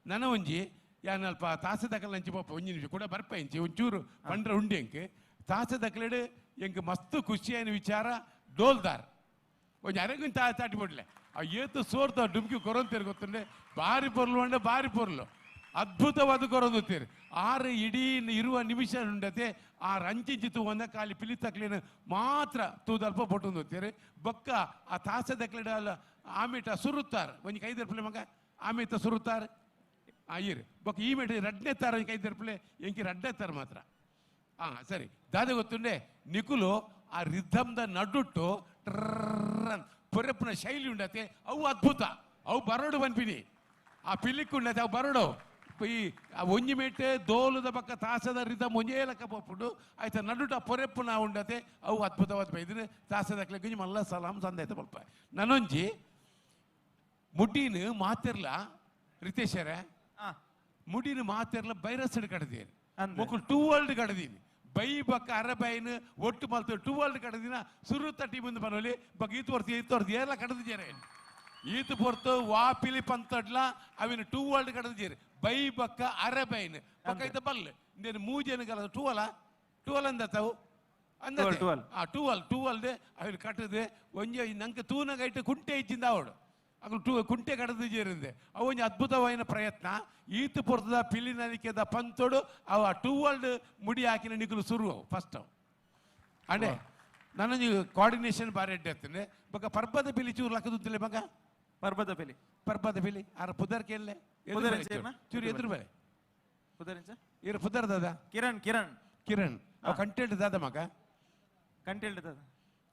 ನನ್ನ ಒಂಜಿ ಯಾನು ಅಲ್ಪ ತಾಸೆ ದಕಲ್ ಅಂಚಿ ಪಪ್ಪ ಒಂಜಿ ನಿಮಿಷ ಕೂಡ ಬರ್ಪ ಇಂಚಿ ಒಂಚೂರು ಪಂಡ್ರ ಉಂಡೆ ಎಂಕ್ ತಾಸೆ ದಕಲೆಡು ಎಂಕ್ ಮಸ್ತ್ ಖುಷಿಯಾದ ವಿಚಾರ ಡೋಲ್ದಾರ್ ಒಂಜಿ ಅರೆಗಿನ ತಾಟಿ ಬಿಡ್ಲೆ ಆ ಏತು ಸೋರ್ತಾವ ಡುಮ್ಕಿ ಕೊರಂತೀರಿ ಗೊತ್ತುಂಡೆ ಬಾರಿ ಪೊರ್ಲು ಅಂಡೆ ಬಾರಿ ಪೊರ್ಲು ಅದ್ಭುತವಾದ ಕೊರೊಂದುತ್ತೀರಿ ಆರು ಇಡೀ ಇರುವ ನಿಮಿಷ ಉಂಡತೆ ಆರು ಅಂಚಿಂಚಿ ತೂವಂದ ಖಾಲಿ ಪಿಲಿ ತಕ್ಲಿನ ಮಾತ್ರ ತೂದಲ್ಪ ಪೊಟ್ಟುಂದುತ್ತೀರಿ ಬೊಕ್ಕ ಆ ತಾಸದಕ್ಲಿಡ ಆಮೇಟ ಸುರುತ್ತಾರೆ ಒಂಜಿ ಕೈದರ್ಪಲೆ ಮಗ ಆಮೇತ ಸುರುತ್ತಾರೆ ಇರು ಬೊಕ್ಕ ಈ ಮೇಟ ರಡ್ನೆತ್ತಾರೆ ಒಂಜಿ ಕೈದರ್ಪಲೆ ಎಂಕಿ ರಡ್ನೆತ್ತಾರೆ ಮಾತ್ರ ಸರಿ ದಾದ ಗೊತ್ತುಂಡೆ ನಿಕುಲು ಆ ರಿಥಮ್ದ ನಡುಟ್ಟು ಟ್ರನ್ ಪೊರೆಪ್ಪನ ಶೈಲಿ ಉಂಡತೆ ಅವು ಅದ್ಭುತ ಅವು ಬರೋಡು ಬನ್ಪಿನಿ ಆ ಪಿಲಿಕ್ ಉಂಡತೆ ಅವು ಬರೋಡು ಈ ಒಂಜಿ ಮೇಟೆ ದೋಲುದ ಪಕ್ಕ ತಾಸದ ರಿಥಮ್ ಒಂಜೇ ಲೆಕ್ಕ ಪೊಪ್ಪುಂಡು ಆಯ್ತಾ ನಡುಟ ಪೊರೆಪ್ಪನ ಉಂಡತೆ ಅವು ಅದ್ಭುತವಾದ ಬೈದ್ರೆ ತಾಸದ ಕ್ಲೆಗ್ಗಿ ಮಲ್ಲ ಸಲಾಂ ಸಂದೈತೆ ಬಲ್ಪ ನನೊಂಜಿ ಮುಡೀನು ಮಾತಿರ್ಲ ರಿತೇಶರೇ ಮುಡೀನು ಮಾತಿರ್ಲ ಬೈರಸ್ಡ್ ಕಡದೀರಿ ಮುಕ್ಕಳು 2 ವರ್ಲ್ಡ್ ಕಡದೀನಿ ಬೈ ಬಕ್ಕ ಅರಬೈನ್ ಒಟ್ಟು ಮಲ್ತು 2 ವರ್ಲ್ಡ್ ಕಡದಿನ ಸುರುತ್ತ ಟೀಮ್ ಮುಂದೆ ಬರೋಲಿ ಬಕ್ಕ ಈತು ವರ್ತಿ ಏರ್ಲ ಕಡದು ಜೇರೆ ಈತು ಪೊರ್ತು ವಾ ಪಿಲಿ ಪಂತಡ್ಲ ಅವಿನ 2 ವರ್ಲ್ಡ್ ಕಡದು ಜೇರಿ ಬೈ ಬಕ್ಕ ಅರಬೈನ್ ಬಕ್ಕ ಇದ್ದ ಬಲ್ ಇಂದೇನು ಮೂಜೇನು ಕಲ 2 ಅಂದತಾವು ಅಂದ 2 ವರ್ಲ್ಡ್ ಅವಿನ ಕಟ್ಟದೆ ಒಂಜೆ ನಂಗೆ ತೂನಗೈಟ್ ಕುಂಟೆ ಇಚ್ಚಿಂದ ಅವಡು ಅಗಳು ಕುಂಟೆ ಕಡದು ಜೇರಿಂದೆ ಅವು ಒಂದು ಅದ್ಭುತವಾದ ಪ್ರಯತ್ನ ಈತು ಪೊರ್ತದ ಪಿಲಿ ನಲಿಕೆದ ಪಂತೋಡು ಅವು 2 ವರ್ಲ್ಡ್ ಮುಡಿ ಹಾಕಿನ ನಿಕಲು ಸುರು ಫಸ್ಟ್ ಅಂಡೆ ನನ್ನೊಂದು ಕೋಆರ್ಡಿನೇಷನ್ ಬಾರಿ ಎಡ್ಡೆ ಆಗ್ತದೆ ಬೊಕ್ಕ ಪರ್ಬದ ಪಿಲಿ ಚೂರು ಲಕ್ಕದುತ್ತಿಲ್ಲ ಮಗ ಪರ್ಬದ ಪಿಲಿ ಆರ ಪುದರ್ ಕೇಳಲೆ ಚೂರು ಎದುರು ಬರೆ ಇರ ಪುದರ್ ದಾದ ಕಿರಣ್ ಅವು ಕಂಟೆಂಟ್ ದಾದ ಮಗ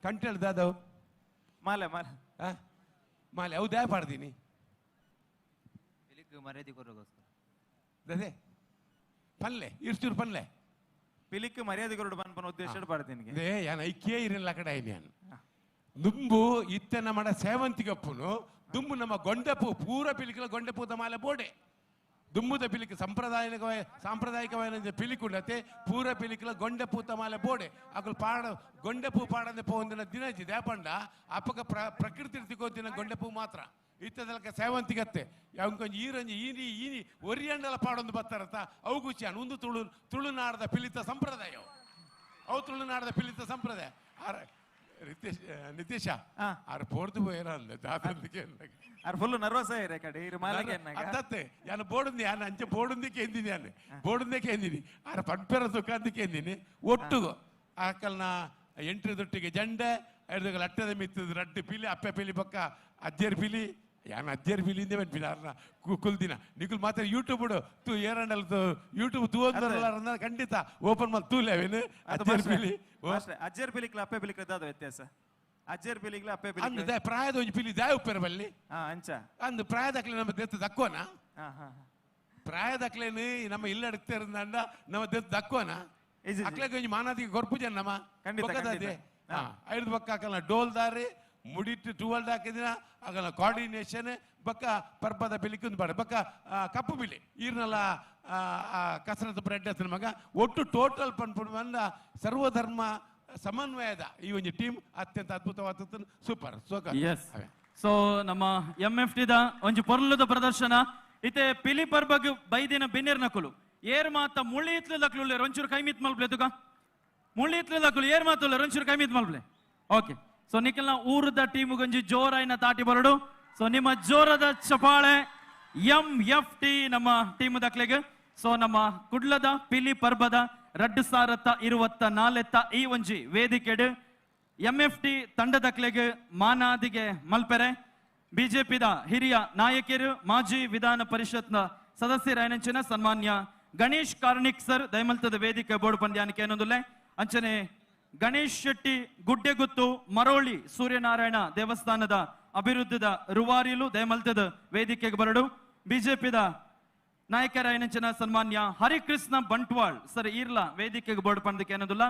ಕಂಟೆಂಟ್ ದಾದವು ಮಾಲೆ ಅವು ದಯ ಪಾಡ್ದೀನಿ ಮರ್ಯಾದೆ ಕೊರೋಗೋಸ್ಕರ ಅದೇ ಪಲ್ಲೆ ಇರ್ಚೂರು ಪಲ್ಲೆ ಪಿಲಿಕ್ ಮರ್ಯಾದೆ ಕೊರಡು ಪನ್ಪನ ಉದ್ದೇಶ ಪಾಡ್ತೀನಿ ಅದೇ ಯಾನ ಐಕ್ಯ ಇರಲ್ಲ ಕಡೆ ನಾನು ದುಂಬು ಇತ್ತ ನಮ್ಮ ಸೇವಂತಿಗಪ್ಪುನು ದುಂಬು ನಮ್ಮ ಗೊಂಡೆಪೂ ಪೂರ ಪಿಲಿಕಲ ಗೊಂಡೆಪೂದ ಮಾಲೆ ಬೋಡೆ ದುಂಬುದ ಪಿಲಿಕ್ ಸಾಂಪ್ರದಾಯಿಕವಾದ ಪಿಲಿಕ್ ಉಂಡತೆ ಪೂರ ಪಿಲಿಕಲ ಗೊಂಡೆಪೂತ ಮಾಲೆ ಬೋಡೆ ಅಕಲು ಪಾಡ ಗೊಂಡೆಪೂ ಪಾಡಂದೆ ಪೋಂದಿನ ದಿನಜಿ ದೇಪಂಡ ಅಪ್ಪಗ ಪ್ರಕೃತಿ ತಿಗೋದಿನ ಗೊಂಡೆಪೂ ಮಾತ್ರ ಇತ್ತದಲಕ ಸೇವಂತಿಗತ್ತೆ ಯಾವಂಕೊಂಜಿ ಈರಂಜಿ ಈನಿ ಒರಿಯಂಡಲ ಪಾಡೊಂದು ಬತ್ತಾರತ್ತ ಅವು ಗುಚ್ಚಾನ ಒಂದು ತುಳುನಾಡದ ಪಿಲಿತ ಸಂಪ್ರದಾಯ ಅವು ತುಳುನಾಡದ ಪಿಲಿತ ಸಂಪ್ರದಾಯ ನಿತೀಶ ಆರು ಪೋರ್ದು పోయారు దాదాపుకి ఆరు ఫుల్ నర్వస్ అయ్యారు ఇక్కడ ఈ మాలకి అద్దతే యాన బోడుంది యాన అంచె బోడుందికి ఎందిని యాన బోడుందికి ఎందిని ఆరు పడ్పేర సుఖాందికి ఎందిని ಒಟ್ಟುಗು ಆಕಲ್ನ ಎಂಟ್ರಿ ದೊಟ್ಟಿಗೆ ಜಂಡೆ ಐದು ಅಟ್ಟದ ಮಿತ್ತದ ರಡ್ಡು ಪಿಲಿ ಅಪ್ಪೆ ಪಿಲಿ ಪಕ್ಕ ಅಜ್ಜೇರ್ ಪಿಲಿ ಯಾನ ಅಜ್ಜೇರ್ ಪಿಲಿ ಇಂದೇ ಬನ್ಪಿನ ಅರ್ನ ಕುಲ್ದಿನ ನಿಕುಲ್ ಮಾತ್ರ ಯೂಟ್ಯೂಬ್ ತೂ ಏರಂಡಲ್ ಯೂಟ್ಯೂಬ್ ತೂಂದರ ಖಂಡಿತ ಓಪನ್ ಮಾಡಿ ತೂಲೇವೇನು ಅಜ್ಜೇರ್ ಪಿಲಿ ಅಜ್ಜೇರ್ ಪಿಲಿಕ್ಲ ಅಪ್ಪೆ ಪಿಲಿಕ್ಲ ದಾದ ವ್ಯತ್ಯಾಸ ಅಜ್ಜೇರ್ ಪಿಲಿಕ್ಲ ಅಪ್ಪೆ ಪಿಲಿಕ್ಲ ಅಂದ ಪ್ರಾಯದ ಒಂಜಿ ಪಿಲಿ ದಾಯ ಉಪ್ಪೇರ ಬಲ್ಲಿ ಅಂಚ ಅಂದು ಪ್ರಾಯದಕ್ಲೆ ನಮ್ಮ ದೆತ್ತು ದಕ್ಕೋನ ಪ್ರಾಯದಕ್ಲೇನು ನಮ್ಮ ಇಲ್ಲ ಅಡಗ್ತಿರಂದ ನಮ್ಮ ದೆತ್ತು ದಕ್ಕೋನ ಅಕ್ಲೆಗೆ ಒಂಜಿ ಮಾನಾದಿಗೆ ಗೊರ್ಪುಜನ್ ನಮ್ಮ ಬೊಕ್ಕದಾದೆ ಐದು ಬಕ್ಕ ಹಾಕಲ್ಲ ಡೋಲ್ ದಾರಿ ಮುಡಿಟ್ಟು 2 ವರ್ಲ್ಡ್ ಹಾಕಿದಿನ ಆಗಲ್ಲ ಕೋಆರ್ಡಿನೇಷನ್ ಬಕ್ಕ ಪರ್ಬದ ಪಿಲಿಕ್ ಬಾಡ ಬಕ್ಕ ಕಪ್ಪು ಬಿಲಿ ಈರ್ನೆಲ್ಲ ಕಸರತ್ತು ಬ್ರೆಡ್ ಹತ್ತಿನ ಮಗ ಒಟ್ಟು ಟೋಟಲ್ ಪನ್ಪುಡು ಬಂದ ಸರ್ವಧರ್ಮ ಸಮನ್ವಯದ ಈ ಒಂದು ಟೀಮ್ ಅತ್ಯಂತ ಅದ್ಭುತವಾದ ಸೂಪರ್ ಸೊ ನಮ್ಮ MFT ದ ಒಂಜಿ ಪೊರ್ಲುದ ಪ್ರದರ್ಶನ ಇತ್ತೆ ಪಿಲಿ ಪರ್ಬಗ್ ಬೈದಿನ ಬೆನ್ನಿರ್ ನಕುಲು ಏರ್ ಮಾತ ಮುಳ್ಳಿ ಇತ್ಲದಕ್ಲು ಒಂಚೂರು ಕೈಮಿತ್ ಮಲ್ಪ್ಲೆ ತುಗ ಮುಳ್ಳಿ ಇತ್ಲದಕ್ಲು ಏರ್ ಮಾತಲ್ಲ ಒಂಚೂರು ಕೈಮಿತ್ ಮಲ್ಪ್ಲೆ ಓಕೆ ಸೊ ನಿಖಿಲ್ನ ಊರದ ಟೀಮ್ ಗೊಂಜಿ ಜೋರಾಯಿನ ತಾಟಿ ಬರಡು ಸೊ ನಿಮ್ಮ ಜೋರದ ಚಪಾಳೆ MFT ನಮ್ಮ ಟೀಮ್ ದಕ್ಲೆಗೆ ಸೊ ನಮ್ಮ ಕುಡ್ಲದ ಪಿಲಿ ಪರ್ಬದ 2024 ಈ ಒಂಜಿ ವೇದಿಕೆಡ್ MFT ತಂಡದಕ್ಲೆಗೆ ಮಾನಾದಿಗೆ ಮಲ್ಪೆರೆ ಬಿಜೆಪಿದ ಹಿರಿಯ ನಾಯಕರು ಮಾಜಿ ವಿಧಾನ ಪರಿಷತ್ನ ಸದಸ್ಯರಾಯನಂಚಿನ ಸನ್ಮಾನ್ಯ ಗಣೇಶ್ ಕಾರ್ಣಿಕ್ ಸರ್ ದಯಮಲ್ತದ ವೇದಿಕೆ ಬೋರ್ಡ್ ಪಂದ್ಯಾನಿಕೆ ಏನೊಂದುಲ್ಲೆ ಅಂಚನೆ ಗಣೇಶ್ ಶೆಟ್ಟಿ ಗುಡ್ಡೆಗುತ್ತು ಮರೋಳಿ ಸೂರ್ಯನಾರಾಯಣ ದೇವಸ್ಥಾನದ ಅಭಿವೃದ್ಧಿದ ರುವಾರಿಲು ದಯಮಲ್ತದ ವೇದಿಕೆಗೆ ಬರಡು ಬಿಜೆಪಿದ ನಾಯಕರಾಯನಂಚಿನ ಸನ್ಮಾನ್ಯ ಹರಿಕೃಷ್ಣ ಬಂಟ್ವಾಳ್ ಸರ್ ಈರ್ಲ ವೇದಿಕೆಗೆ ಬೋರ್ಡ್ ಪಂದಕ್ಕೆ ಏನೋದಿಲ್ಲ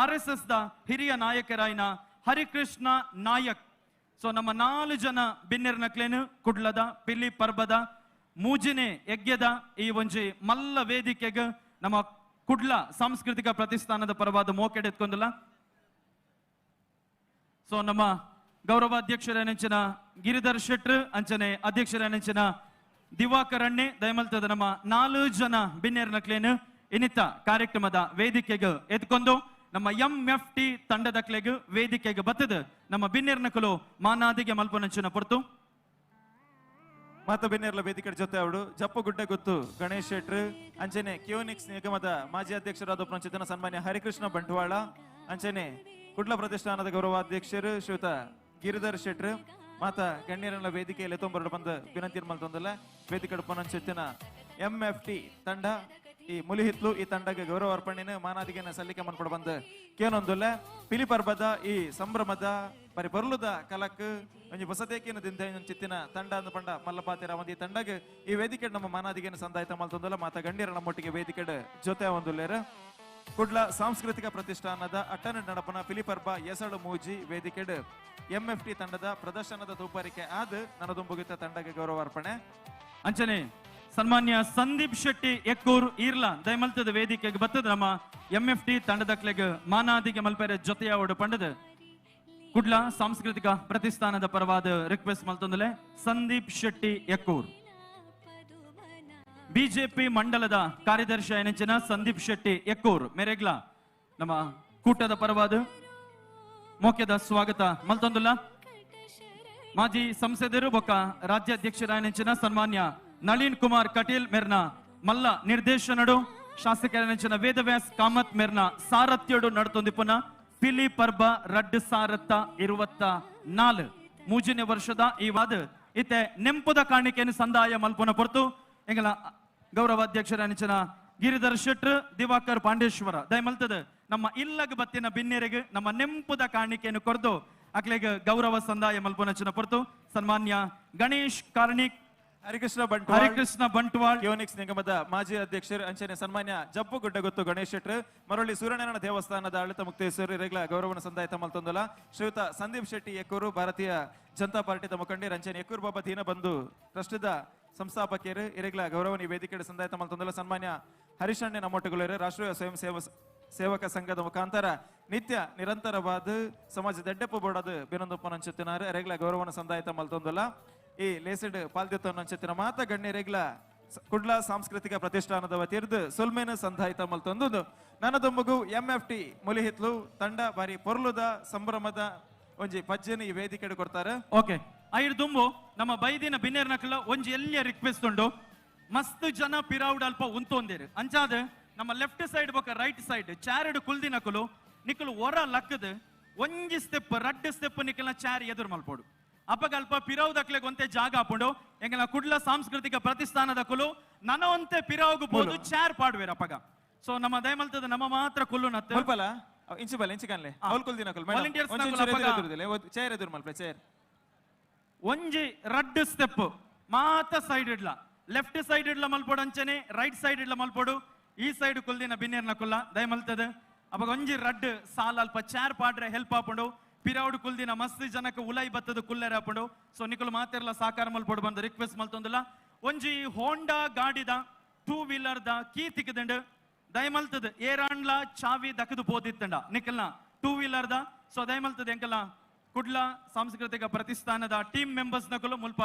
RSS ದ ಹಿರಿಯ ನಾಯಕರಾಯನ ಹರಿಕೃಷ್ಣ ನಾಯಕ್ ಸೊ ನಮ್ಮ 4 ಜನ ಬಿನ್ನಿರ್ನಕ್ಲೇನು ಕುಡ್ಲದ ಪಿಲಿ ಪರ್ಬದ ಮೂಜಿನೆ ಯಜ್ಞದ ಈ ಒಂಜಿ ಮಲ್ಲ ವೇದಿಕೆಗೆ ನಮ್ಮ ಕುಡ್ಲ ಸಾಂಸ್ಕೃತಿಕ ಪ್ರತಿಷ್ಠಾನದ ಪರವಾದ ಮೋಕೆಡ್ ಎತ್ಕೊಂದಿಲ್ಲ ಸೊ ನಮ್ಮ ಗೌರವಾಧ್ಯಕ್ಷರೇನೆಂಚಿನ ಗಿರಿಧರ್ ಶೆಟ್ರ್ ಅಂಚನೆ ಅಧ್ಯಕ್ಷರೇನೆಂಚಿನ ದಿವಾಕರ್ ಅಣ್ಣೆ ದಯಮಲ್ತದ ನಮ್ಮ 4 ಜನ ಬಿನ್ನೇರ್ನಕ್ಲೇನು ಇನ್ನಿತ ಕಾರ್ಯಕ್ರಮದ ವೇದಿಕೆಗೆ ಎತ್ಕೊಂಡು ನಮ್ಮ MFT ತಂಡದಕ್ಲೆಗ್ ವೇದಿಕೆಗೆ ಬತ್ತದ ನಮ್ಮ ಬಿನ್ನಿರ್ನಕಲು ಮಾನಾದಿಗೆ ಮಲ್ಪನಂಚಿನ ಪೊರ್ತು ಮಾತ ಬಿನ್ನೇರ್ಲ ವೇದಿಕೆ ಜೊತೆ ಅವಡು ಜಪ್ಪ ಗುಡ್ಡ ಗೊತ್ತು ಗಣೇಶ್ ಶೆಟ್ರು ಅಂಚನೆ ಕ್ಯೂನಿಕ್ಸ್ ನಿಗಮದ ಮಾಜಿ ಅಧ್ಯಕ್ಷರಾದ ಪ್ರಚಿತನ ಸನ್ಮಾನ್ಯ ಹರಿಕೃಷ್ಣ ಬಂಟ್ವಾಳ ಅಂಚನೆ ಕುಡ್ಲ ಪ್ರತಿಷ್ಠಾನದ ಗೌರವಾಧ್ಯಕ್ಷರು ಶ್ರೀಯುತ ಗಿರಿಧರ್ ಶೆಟ್ರು ಮಾತ ಗಣ್ಯರನ್ನ ವೇದಿಕೆಯಲ್ಲಿ ತೊಂಬರಡು ಬಂದು ವಿನಂತಿ ಮಲ್ತೊಂದಲ್ಲ ವೇದಿಕೆ ಪನಂಚಿತ್ತಿನ MFT ತಂಡ ಈ ಮುಲಿಹಿತ್ಲು ಈ ತಂಡಕ್ಕೆ ಗೌರವ ಅರ್ಪಣೆನ ಮಾನಾದಿಗೆನ ಸಲ್ಲಿಕೆ ಮನ್ಪಡ ಬಂದು ಕೇನೊಂದುಲ್ಲ ಪಿಲಿಪರ್ಬದ ಈ ಸಂಭ್ರಮದ ಬರಿ ಬರ್ಲುದ ಕಲಕ್ ಒಂಜಿ ಹೊಸದೇಕಿನ ದಿಂದ ಚಿತ್ತಿನ ತಂಡ ಅಂದ ಪಂಡ ಮಲ್ಲಪಾತಿರ ಒಂದು ಈ ತಂಡಗೆ ಈ ವೇದಿಕೆ ನಮ್ಮ ಮಾನಾದಿಗೆನ ಸಂದಾಯಿತ ಮಲ್ತೊಂದಲ್ಲ ಮಾತ ಗಣ್ಯರ ನಮ್ಮೊಟ್ಟಿಗೆ ವೇದಿಕೆ ಜೊತೆ ಒಂದುಲ್ಲೇರ ಕುಡ್ಲ ಸಾಂಸ್ಕೃತಿಕ ಪ್ರತಿಷ್ಠಾನದ ಅಟ್ಟನ ನಡಪನ ಪಿಲಿಪರ್ಬ ಎಸಳು ಮೂಜಿ ವೇದಿಕೆ MFT ತಂಡದ ಪ್ರದರ್ಶನದ ತೂಪಾರಿಕೆ ಆದ ನನದುಂಬುಗಿತ ತಂಡಕ್ಕೆ ಗೌರವ ಅರ್ಪಣೆ ಅಂಚನೆ ಸನ್ಮಾನ್ಯ ಸಂದೀಪ್ ಶೆಟ್ಟಿ ಎಕ್ಕೂರ್ ಈರ್ಲಾ ದಯಮಲ್ತದ ವೇದಿಕೆಗೆ ಬತ್ತದ ನಮ್ಮ MFT ತಂಡದಕ್ಲೆಗ್ ಮಾನಾದಿಗೆ ಮಲ್ಪೆರೆ ಜೊತೆಯ ಒಡು ಪಂಡದ ಕುಡ್ಲ ಸಾಂಸ್ಕೃತಿಕ ಪ್ರತಿಷ್ಠಾನದ ಪರವಾದ ರಿಕ್ವೆಸ್ಟ್ ಮಲ್ತೊಂದಲೆ ಸಂದೀಪ್ ಶೆಟ್ಟಿ ಎಕ್ಕೂರ್ ಬಿಜೆಪಿ ಮಂಡಲದ ಕಾರ್ಯದರ್ಶಿ ಎನಂಚಿನ ಸಂದೀಪ್ ಶೆಟ್ಟಿ ಎಕ್ಕೂರ್ ಮೇರೆಗ್ಲ ನಮ್ಮ ಕೂಟದ ಪರವಾದ ಮೋಕ್ಯದ ಸ್ವಾಗತ ಮಲ್ತೊಂದುಲ್ಲ ಮಾಜಿ ಸಂಸದರು ಬೊಕ್ಕ ರಾಜ್ಯಾಧ್ಯಕ್ಷರ ಸನ್ಮಾನ್ಯ ನಳಿನ್ ಕುಮಾರ್ ಕಟೀಲ್ ಮೆರ್ನ ಮಲ್ಲ ನಿರ್ದೇಶನಡು ಶಾಸಕರ ವೇದವ್ಯಾಸ್ ಕಾಮತ್ ಮೆರ್ನ ಸಾರಥ್ಯಡು ನಡ್ತೊಂದಿಪ್ಪನ ಪಿಲಿ ಪರ್ಬ ರಡ್ ಸಾರತ್ತ 24 ಮೂಜನೇ ವರ್ಷದ ಈ ವಾದ ಇತ್ತೆ ನೆಂಪುದ ಕಾಣಿಕೆಯನ್ನು ಸಂದಾಯ ಮಲ್ಪನ ಹೊರತು ಎಂಗಲ ಗೌರವಾಧ್ಯಕ್ಷರ ಗಿರಿಧರ್ ಶೆಟ್ರ್ ದಿವಾಕರ್ ಪಾಂಡೇಶ್ವರ ದಯಮಲ್ತದ ನಮ್ಮ ಇಲ್ಲಗ ಬತ್ತಿನ ಬಿನ್ನೆರೆಗೆ ನಮ್ಮ ನೆಂಪುದ ಕಾಣಿಕೆಯನ್ನು ಕೊರ್ದು ಅಕ್ಲೆಗ್ ಗೌರವ ಸಂದಾಯ ಮಲ್ಪನಚನ ಹೊರತು ಸನ್ಮಾನ್ಯ ಗಣೇಶ್ ಕಾರ್ಣಿಕ್ ಹರಿಕೃಷ್ಣ ಬಂಟ್ವಾಳ್ ಯೋನಿಕ್ಸ್ ನಿಗಮದ ಮಾಜಿ ಅಧ್ಯಕ್ಷರು ಅಂಚನೆ ಸನ್ಮಾನ್ಯ ಜಪ್ಪು ಗುಡ್ಡ ಗೊತ್ತು ಗಣೇಶ್ ಶೆಟ್ರು ಮರಳಿ ಸೂರ್ಯನಾರಾಯಣ ದೇವಸ್ಥಾನದ ಆಡಳಿತ ಮುಕ್ತೇಶ್ವರಿ ಇರೆಗ್ಲ ಗೌರವನ ಸಂದಾಯಿತ ಮಲ್ತೊಂದಲ್ಲ ಶ್ರೀಯುತ ಸಂದೀಪ್ ಶೆಟ್ಟಿ ಎಕ್ಕೂರು ಭಾರತೀಯ ಜನತಾ ಪಾರ್ಟಿದ ಮುಖಂಡಿ ರಂಚನೆ ಎಕ್ಕೂರು ಬಾಬಾ ದೀನ ಬಂಧು ಟ್ರಸ್ಟ್ದ ಸಂಸ್ಥಾಪಕರು ಇರೆಗ್ಲ ಗೌರವನಿ ವೇದಿಕೆ ಸಂದಾಯಿತ ಮಲ್ತೊಂದಲ್ಲ ಸನ್ಮಾನ್ಯ ಹರಿಶಣ್ಣ ನಮ್ಮೊಟ್ಟುಗಳು ರಾಷ್ಟ್ರೀಯ ಸ್ವಯಂ ಸೇವಕ ಸಂಘದ ಮುಖಾಂತರ ನಿತ್ಯ ನಿರಂತರವಾದ ಸಮಾಜ ದಡ್ಡಪ್ಪು ಬೋಡದು ಬಿನೊಂದಪ್ಪನಂಚುತ್ತಿನಾರು ಇರೆಗ್ಲ ಗೌರವನ ಸಂದಾಯಿತ ಮಲ್ತೊಂದಲ್ಲ ಈ ಲೇಸಿಡ್ ಪಾಲ್ದಿತ್ತನ್ನಂಚಿತ್ತಿನ ಮಾತ ಗಣ್ಯರೆಗ್ಲ ಕುಡ್ಲ ಸಾಂಸ್ಕೃತಿಕ ಪ್ರತಿಷ್ಠಾನದ ವತಿರ್ದು ಸುಲ್ಮೇನ ಸಂದಾಯಿತ ಮಲ್ತೊಂದು ನನ್ನದೊಂಬಗು MFT ಮುಲಿಹಿತ್ಲು ತಂಡ ಬಾರಿ ಪೊರ್ಲುದ ಸಂಭ್ರಮದ ಒಂಜಿ ಪಜ್ಜನ ಈ ವೇದಿಕೆ ಕೊಡ್ತಾರೆ ಓಕೆ ಐರ್ ದುಂಬು ನಮ್ಮ ಬೈದಿನ ಬಿನ್ನೇರ್ ನಕಲ ಒಂಜಿ ಎಲ್ಲಿಯ ರಿಕ್ವೆಸ್ಟ್ ಉಂಡು ಮಸ್ತ್ ಜನ ಪಿರಾವುಡ್ ಅಲ್ಪ ಉಂತೊಂದಿರು ಅಂಚಾದ ನಮ್ಮ ಲೆಫ್ಟ್ ಸೈಡ್ ಬೊಕ ರೈಟ್ ಸೈಡ್ ಚಾರಡು ಕುಲ್ದಿ ನಕಲು ನಿಕಲು ಒರ ಲಕ್ಕದ ಒಂಜಿ ಸ್ಟೆಪ್ ರಡ್ ಸ್ಟೆಪ್ ನಿಕಲ್ನ ಚಾರ್ ಎದುರು ಮಲ್ಪೋಡು ಅಪಗಲ್ಪ ಪಿರಾವುದಕ್ಲೆ ಒಂತೆ ಜಾಗ ಹಾಕೊಂಡು ಎಂಗಲ ಕುಡ್ಲ ಸಾಂಸ್ಕೃತಿಕ ಪ್ರತಿಷ್ಠಾನದ ಕುಲು ನನ್ನ ಒಂತೆ ಪಿರಾವುಗು ಬೋದು ಚಾರ್ ಪಾಡ್ವೇರ್ ಅಪಗ ಸೊ ನಮ್ಮ ದಯಮಲ್ತದ ನಮ್ಮ ಮಾತ್ರ ಕುಲ್ಲು ನತ್ತ ಇಂಚು ಬಲ್ಲ ಇಂಚು ಕನ್ಲೆ ಅವಲ್ ಕುಲ್ದಿನ ಕುಲ್ ಚೇರ್ ಎದುರು ಮಲ್ಪೆ ಚೇರ್ ಒಂಜಿ ರಡ್ ಸ್ಟೆಪ್ ಮಾತ ಸೈಡ್ ಇಡ್ಲ ಲೆಫ್ಟ್ ಸೈಡ್ ಇಡ್ಲ ಮಲ್ಪೋಡು ಅಂಚನೆ ರೈಟ್ ಸೈಡ್ ಇಡ್ಲ ಮಲ್ಪೋಡು ಈ ಸೈಡ್ ಕುಲ್ದಿನ ಬಿನ್ನೇರ್ನ ಕುಲ್ಲ ದಯಮಲ್ತದ ಅವಾಗ ಒಂಜಿ ರಡ್ ಸಾಲ ಅಲ್ಪ ಚಾರ್ ಪಾಡ್ರೆ ಹೆಲ್ಪ್ ಹಾಕೊಂಡು ಪಿರಾವುಡ್ ಕುಲ್ದಿನ ಮಸ್ತ್ ಜನಕ್ಕೆ ಉಲೈ ಬತ್ತದ ಕುಲ್ಲೆರ ಹಾಕೊಂಡು ಸೊ ನಿಕಲು ಮಾತೆರ್ಲ ಸಾಕಾರ ಮಲ್ಪೋಡು ಬಂದು ರಿಕ್ವೆಸ್ಟ್ ಮಲ್ತೊಂದಿಲ್ಲ ಒಂಜಿ ಹೋಂಡಾ ಗಾಡಿದ 2 ವೀಲರ್ದ ಕೀ ತಿಕ್ಕದಂಡು ದಯಮಲ್ತದ ಏರಾಂಡ್ಲ ಚಾವಿ ದಕ್ಕದು ಬೋದಿತ್ತಂಡ ನಿಕಲ್ನ 2 ವೀಲರ್ದ ಸೊ ದಯಮಲ್ತದ ಎಂಕಲ್ಲ ಕುಡ್ಲ ಸಾಂಸ್ಕೃತಿಕ ಪ್ರತಿಷ್ಠಾನದ ಟೀಮ್ ಮೆಂಬರ್ಸ್ ನಕಲು ಮುಲ್ಪ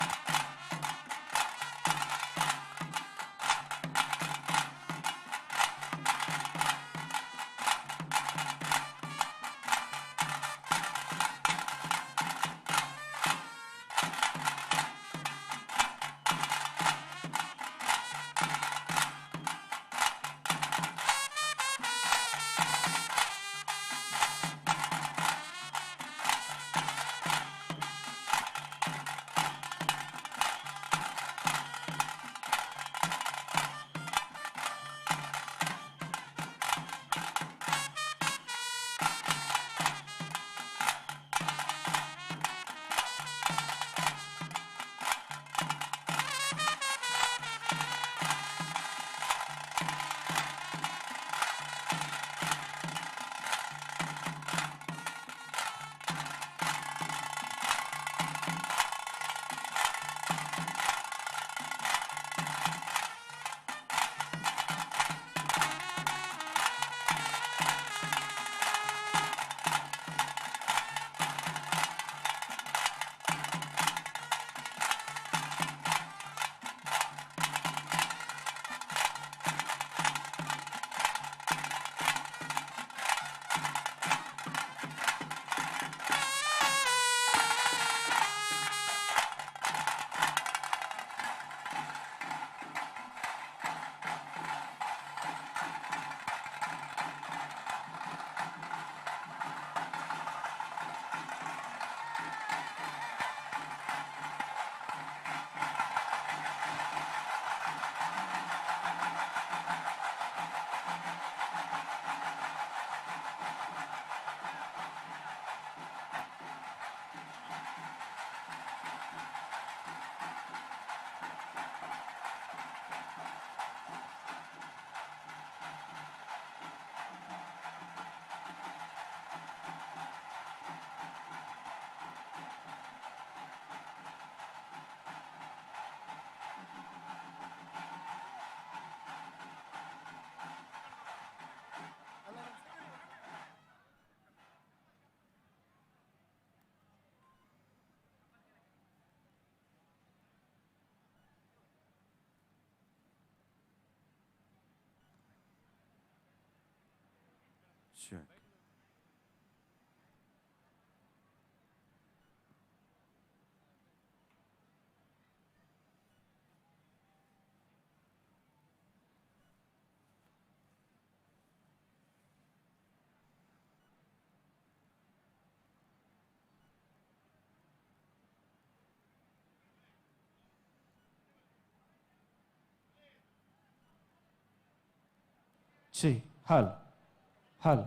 ಹಾಲ್ ಹಾಲ್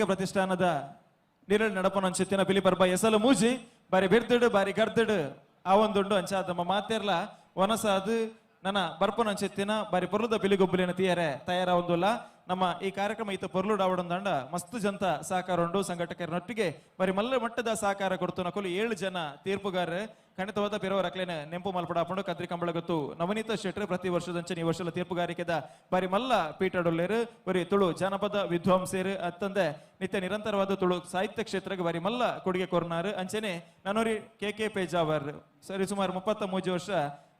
ಪ್ರತಿಷ್ಠಾನದ ನೀರಲ್ ನಡಪನ ಅಂಚಿತ್ತಿನ ಪಿಲಿಪರ್ಬ ಎಸಲು ಮೂಜಿ ಬಾರಿ ಬೆರ್ದಡು ಬಾರಿ ಗರ್ದಡು ಆ ಒಂದುಂಡು ಅಂಚಾದ ನಮ್ಮ ಮಾತೇರ್ಲ ವನಸ ಅದು ನನ್ನ ಬರ್ಪನ ಅಂಚಿತ್ತಿನ ಬಾರಿ ಪೊರ್ಲುದ ಪಿಲಿಗೊಬ್ಬಲಿನ ತೀಯರೆ ತಯಾರ ಒಂದುಲ್ಲ ನಮ್ಮ ಈ ಕಾರ್ಯಕ್ರಮ ಈತ ಪೊರ್ಲು ದಾವಡೊಂದಂಡ ಮಸ್ತ್ ಜಂತ ಸಹಕಾರ ಉಂಡು ಸಂಘಟಕರನೊಟ್ಟಿಗೆ ಬಾರಿ ಮಲ್ಲ ಮಟ್ಟದ ಸಹಕಾರ ಕೊಡ್ತು ನಕಲು 7 ಜನ ತೀರ್ಪುಗಾರ ಖಂಡಿತವಾದ ಪಿರವರ ಅಕ್ಲೇನೆ ನೆಂಪು ಮಲ್ಪಡಾಪುಂಡು ಕದ್ರಿ ಕಂಬಳ ಗೊತ್ತು ನವನೀತ ಶೆಟ್ರು ಪ್ರತಿ ವರ್ಷದಂಚೆ ಈ ವರ್ಷದ ತೀರ್ಪುಗಾರಿಕೆದ ಬಾರಿ ಮಲ್ಲ ಪೀಠಡೊಲ್ಲೇರು ಬರೀ ತುಳು ಜಾನಪದ ವಿದ್ವಾಂಸರು ಅತ್ತಂದೆ ನಿತ್ಯ ನಿರಂತರವಾದ ತುಳು ಸಾಹಿತ್ಯ ಕ್ಷೇತ್ರಕ್ಕೆ ಬಾರಿ ಮಲ್ಲ ಕೊಡುಗೆ ಕೊರ್ನಾರು ಅಂಚೆನೆ ನಾನೂರಿ ಕೆ ಪೇಜಾವರ್ ಸರಿ ಸುಮಾರು 33 ವರ್ಷ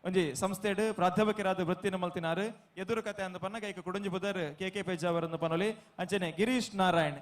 ಒಂಜಿ ಸಂಸ್ಥೆಡ್ ಪ್ರಾಧ್ಯಾಪಕರಾದ ವೃತ್ತಿನ ಮಲ್ತಿನಾರು ಎದುರು ಕತೆ ಅಂದ ಪನ್ನ ಕೈಕ ಕುಡುಂಜಿ ಬುದರ್ ಕೆ ಪೇಜಾವರ್ ಅಂದ ಪನೊಲಿ ಅಂಚೆನೆ ಗಿರೀಶ್ ನಾರಾಯಣ್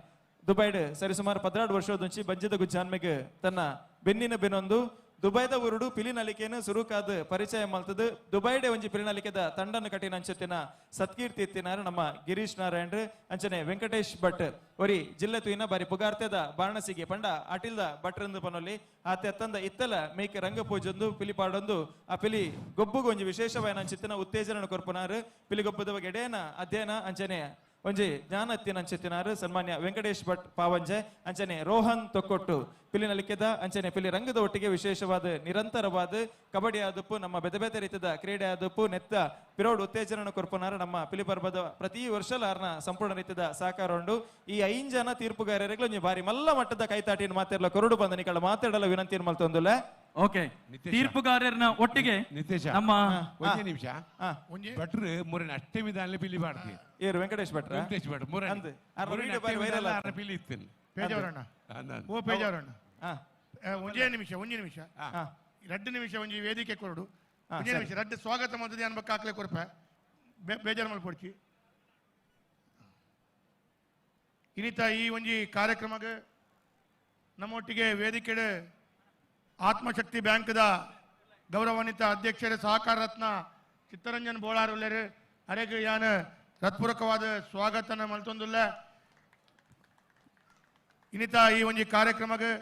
ದುಬೈಡ್ ಸರಿ ಸುಮಾರು 16 ವರ್ಷದಂಚಿ ಬಂಜಿದ ಗುಜ್ಜಾನ್ಮೆಗ್ ತನ್ನ ಬೆನ್ನಿನ ಬೆನ್ನೊಂದು ದುಬೈದ ಉರುಡು ಪಿಲಿನಲಿಕೆಯನ್ನು ಸುರುಕಾದ ಪರಿಚಯ ಮಲ್ತದು ದುಬೈಡೆ ಒಂಜಿ ಪಿಲಿನಲಿಕೆದ ತಂಡನ ಕಠಿಣ ಅಂಚತ್ತಿನ ಸತ್ಕೀರ್ತಿ ಎತ್ತಿನಾರು ನಮ್ಮ ಗಿರೀಶ್ ನಾರಾಯಣ್ ಅಂಚನೆ ವೆಂಕಟೇಶ್ ಭಟ್ ಒರಿ ಜಿಲ್ಲೆ ತುಯಿನ ಬಾರಿ ಪುಗಾರ್ತೆದ ಬಾಣಸಿಗೆ ಪಂಡ ಅಟಿಲ್ದ ಭಟ್ರಂದು ಪನೊಲಿ ಆತೆ ಅತ್ತಂದ ಇತ್ತಲ ಮೇಕೆ ರಂಗ ಪೂಜೊಂದು ಪಿಲಿ ಪಾಡೊಂದು ಆ ಪಿಲಿ ಗೊಬ್ಬುಗ ಒಂಜಿ ವಿಶೇಷವಾದ ಅಂಚಿತ್ತಿನ ಉತ್ತೇಜನ ಕೊರ್ಪುನಾರು ಪಿಲಿ ಗೊಬ್ಬದ ಎಡೆನ ಅಧ್ಯಯನ ಅಂಚನೆ ಒಂಜಿ ಜ್ಞಾನ ಎತ್ತಿನ ಅಂಚೆತ್ತಿನಾರು ಸನ್ಮಾನ್ಯ ವೆಂಕಟೇಶ್ ಭಟ್ ಪಾವಂಜೆ ಅಂಚನೆ ರೋಹನ್ ತೊಕ್ಕೊಟ್ಟು ಪಿಲಿನಲಿಕೆದ ಅಂಚನೆ ಪಿಲಿ ರಂಗದ ಒಟ್ಟಿಗೆ ವಿಶೇಷವಾದ ನಿರಂತರವಾದ ಕಬಡ್ಡಿ ಆದಪ್ಪು ನಮ್ಮ ಬೇತೆ ಬೇತೆ ರೀತಿಯ ಕ್ರೀಡೆ ಆದಪ್ಪು ನೆತ್ತ ಪಿರೋಡ್ ಉತ್ತೇಜನ ಕೊರ್ಪುನಾರ ನಮ್ಮ ಪಿಲಿ ಪರ್ಬದ ಪ್ರತಿ ವರ್ಷಲಾರ್ನ ಸಂಪೂರ್ಣ ರೀತಿಯ ಸಹಕಾರ ಉಂಡು ಈ 5 ಜನ ತೀರ್ಪುಗಾರರಿಗೆ ಒಂಜಿ ಬಾರಿ ಮಲ್ಲ ಮಟ್ಟದ ಕೈತಾಟಿನ ಮಾತೆರ್ಲ ಕೊರಡು ಬಂದ ನಿಕಳ ಮಾತಾಡಲ್ಲ ವಿನಂತಿ ಮಲ್ತೊಂದುಲ್ಲ ಓಕೆ ತೀರ್ಪುಗಾರರನ್ನ ಒಟ್ಟಿಗೆ ನಿತೇಶ ನಮ್ಮ ಒಂದೇ ನಿಮಿಷ ಭಟ್ರು ಮೂರನೇ ಅಷ್ಟೇ ವಿಧಾನ ಪಿಲಿ ಮಾಡ್ತೀವಿ ಏರು ವೆಂಕಟೇಶ್ ಭಟ್ರ ವೆಂಕಟೇಶ್ ಭಟ್ ಮೂರನೇ ಪಿಲಿ ಇತ್ತು ಪೇಜಾವರಣ್ಣ ಓ ಪೇಜಾವರಣ್ಣ ಒಂಜೇ ನಿಮಿಷ 2 ನಿಮಿಷ ಒಂಜಿ ವೇದಿಕೆ ಕೊರಡು ಒಂಜೇ ನಿಮಿಷ 2 ಸ್ವಾಗತ ಮಲ್ತದೆ ಅನ್ಬೇಕು ಹಾಕ್ಲೆ ಕೊರಪೆ ಬೇಜಾರು ಮಲ್ಪೊಡ್ಚಿ ಇನ್ನಿತ ಈ ಒಂಜಿ ಕಾರ್ಯಕ್ರಮಕ್ಕೆ ನಮ್ಮೊಟ್ಟಿಗೆ ವೇದಿಕೆ ಆತ್ಮಶಕ್ತಿ ಬ್ಯಾಂಕ್ದ ಗೌರವಾನ್ವಿತ ಅಧ್ಯಕ್ಷರ ಸಹಕಾರ ರತ್ನ ಚಿತ್ತರಂಜನ್ ಬೋಳಾರ್ ಉಳ್ಳೇರು ಅರೆಗೆ ಯಾನ ಹೃತ್ಪೂರ್ವಕವಾದ ಸ್ವಾಗತನ ಮಲ್ತೊಂದುಲ್ಲ ಇನ್ನಿತ ಈ ಒಂಜಿ ಕಾರ್ಯಕ್ರಮಕ್ಕೆ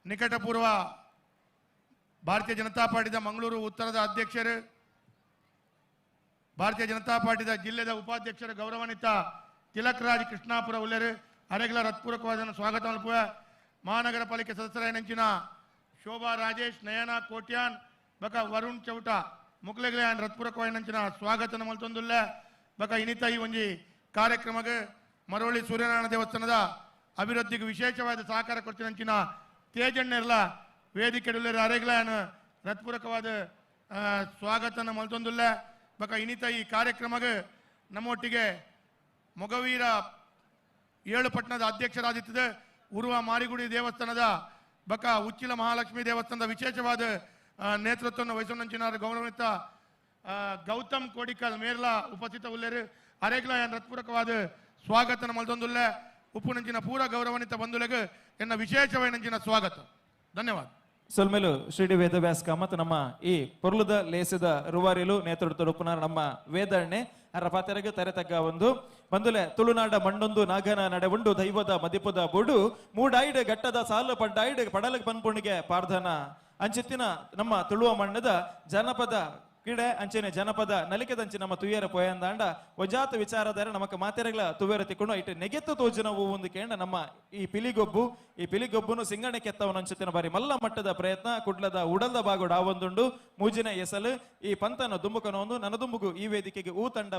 ನಿಕಟಪೂರ್ವ ಭಾರತೀಯ ಜನತಾ ಪಾರ್ಟಿದ ಮಂಗಳೂರು ಉತ್ತರದ ಅಧ್ಯಕ್ಷರು ಭಾರತೀಯ ಜನತಾ ಪಾರ್ಟಿದ ಜಿಲ್ಲೆದ ಉಪಾಧ್ಯಕ್ಷರು ಗೌರವಾನ್ವಿತ ತಿಲಕ್ ರಾಜ್ ಕೃಷ್ಣಾಪುರ ಉಳ್ಳೇರು ಅರೆಗಳ ಹೃತ್ಪೂರ್ವಕವಾದ ಸ್ವಾಗತ ಮಲ್ಪುವ ಮಹಾನಗರ ಪಾಲಿಕೆ ಸದಸ್ಯರಾಯನಂಚಿನ ಶೋಭಾ ರಾಜೇಶ್ ನಯನ ಕೋಟ್ಯಾನ್ ಬಕ ವರುಣ್ ಚೌಟ ಮುಕ್ಲೆಗ್ಲೆ ಹೃತ್ಪೂರ್ವಕವಾಯನಂಚಿನ ಸ್ವಾಗತನ ಮಲ್ತೊಂದುಲ್ಲ ಬಕ ಇನ್ನಿತ ಈ ಒಂಜಿ ಕಾರ್ಯಕ್ರಮಕ್ಕೆ ಮರವಳ್ಳಿ ಸೂರ್ಯನಾರಾಯಣ ದೇವಸ್ಥಾನದ ಅಭಿವೃದ್ಧಿಗೆ ವಿಶೇಷವಾದ ಸಹಕಾರ ಕೊಡ್ತಿನಂಚಿನ ತೇಜಣ್ಣೆರ್ಲ ವೇದಿಕೆ ಅರೆಗ್ಲಾನ್ ಹೃತ್ಪೂರ್ವಕವಾದ ಸ್ವಾಗತನ ಮಲ್ತೊಂದುಲ್ಲ ಬಕ ಇನ್ನಿತ ಈ ಕಾರ್ಯಕ್ರಮಕ್ಕೆ ನಮ್ಮೊಟ್ಟಿಗೆ ಮೊಗವೀರ 7 ಪಟ್ಟಣದ ಅಧ್ಯಕ್ಷರಾದಿತ್ತದೆ ಉರುವ ಮಾರಿಗುಡಿ ದೇವಸ್ಥಾನದ ಬಕ ಉಚ್ಚಿಲ ಮಹಾಲಕ್ಷ್ಮಿ ದೇವಸ್ಥಾನದ ವಿಶೇಷವಾದ ನೇತೃತ್ವವನ್ನು ವಹಿಸೋನಂಚಿನ ಗೌರವಿತ ಗೌತಮ್ ಕೋಡಿಕಲ್ ಮೇರ್ಲ ಉಪಸ್ಥಿತ ಉಳ್ಳೇರು ಅರೆಗ್ಲ ಹೃತ್ಪೂರ್ವಕವಾದ ಸ್ವಾಗತನ ಮಲ್ತೊಂದುಲ್ಲ ಉಪ್ಪುನಂಚಿನ ಪೂರ ಗೌರವಾನ್ವಿತ ಬಂಧುಲೆಗೆ ಎನ್ನ ವಿಶೇಷವಾದ ಸ್ವಾಗತ ಧನ್ಯವಾದ ಸೊಲ್ಮೇಲು ಶ್ರೀಡಿ ವೇದವ್ಯಾಸ ಕಾಮತ್ ನಮ್ಮ ಈ ಪೊರ್ಲುದ ಲೇಸಿದ ರುವಾರಿಲು ನೇತೃತ್ವ ಉಪನಾರ ನಮ್ಮ ವೇದಣ್ಣೆ ಅರ ಪಾತೆರೆಗೆ ತರೆತಗ್ಗ ಒಂದು ಬಂದುಲೆ ತುಳುನಾಡ ಮಣ್ಣೊಂದು ನಾಗನ ನಡೆ ಉಂಡು ದೈವದ ಮದಿಪದ ಬುಡು ಮೂಡಾಯ್ಡ್ ಗಟ್ಟದ ಸಾಲು ಪಡ್ಡಾಯ್ಡ್ ಪಡಲಕ್ ಪನ್ಪುಣಿಗೆ ಪಾರ್ಧನ ಅಂಚಿತ್ತಿನ ನಮ್ಮ ತುಳುವ ಮಣ್ಣದ ಜನಪದ ಕಿಡೆ ಅಂಚೆನೆ ಜನಪದ ನಲಿಕೆದಂಚಿ ನಮ್ಮ ತುಯ್ಯರ ಪೋಯಂದಾಂಡ ಒಜಾತ ವಿಚಾರದಾರ ನಮಕ್ ಮಾತೆರೆಗಳ ತುವೇರ ತಿಕ್ಕೊಂಡು ಇಟ್ಟು ನೆಗೆತ್ತು ತೋಜನ ಹೂ ಒಂದು ಕೇಂದ್ರ ನಮ್ಮ ಈ ಪಿಲಿಗೊಬ್ಬುನು ಸಿಂಗಣೆ ಕೆತ್ತವನ ಅಂಚುತ್ತಿನ ಬಾರಿ ಮಲ್ಲ ಮಟ್ಟದ ಪ್ರಯತ್ನ ಕುಡ್ಲದ ಉಡಲ್ದ ಬಾಗೋಡ ಆವೊಂದುಂಡು ಮೂಜಿನ ಎಸಲು ಈ ಪಂತನ ದುಂಬುಕನ ಒಂದು ನನದುಂಬುಗು ಈ ವೇದಿಕೆಗೆ ಹೂ ತಂಡ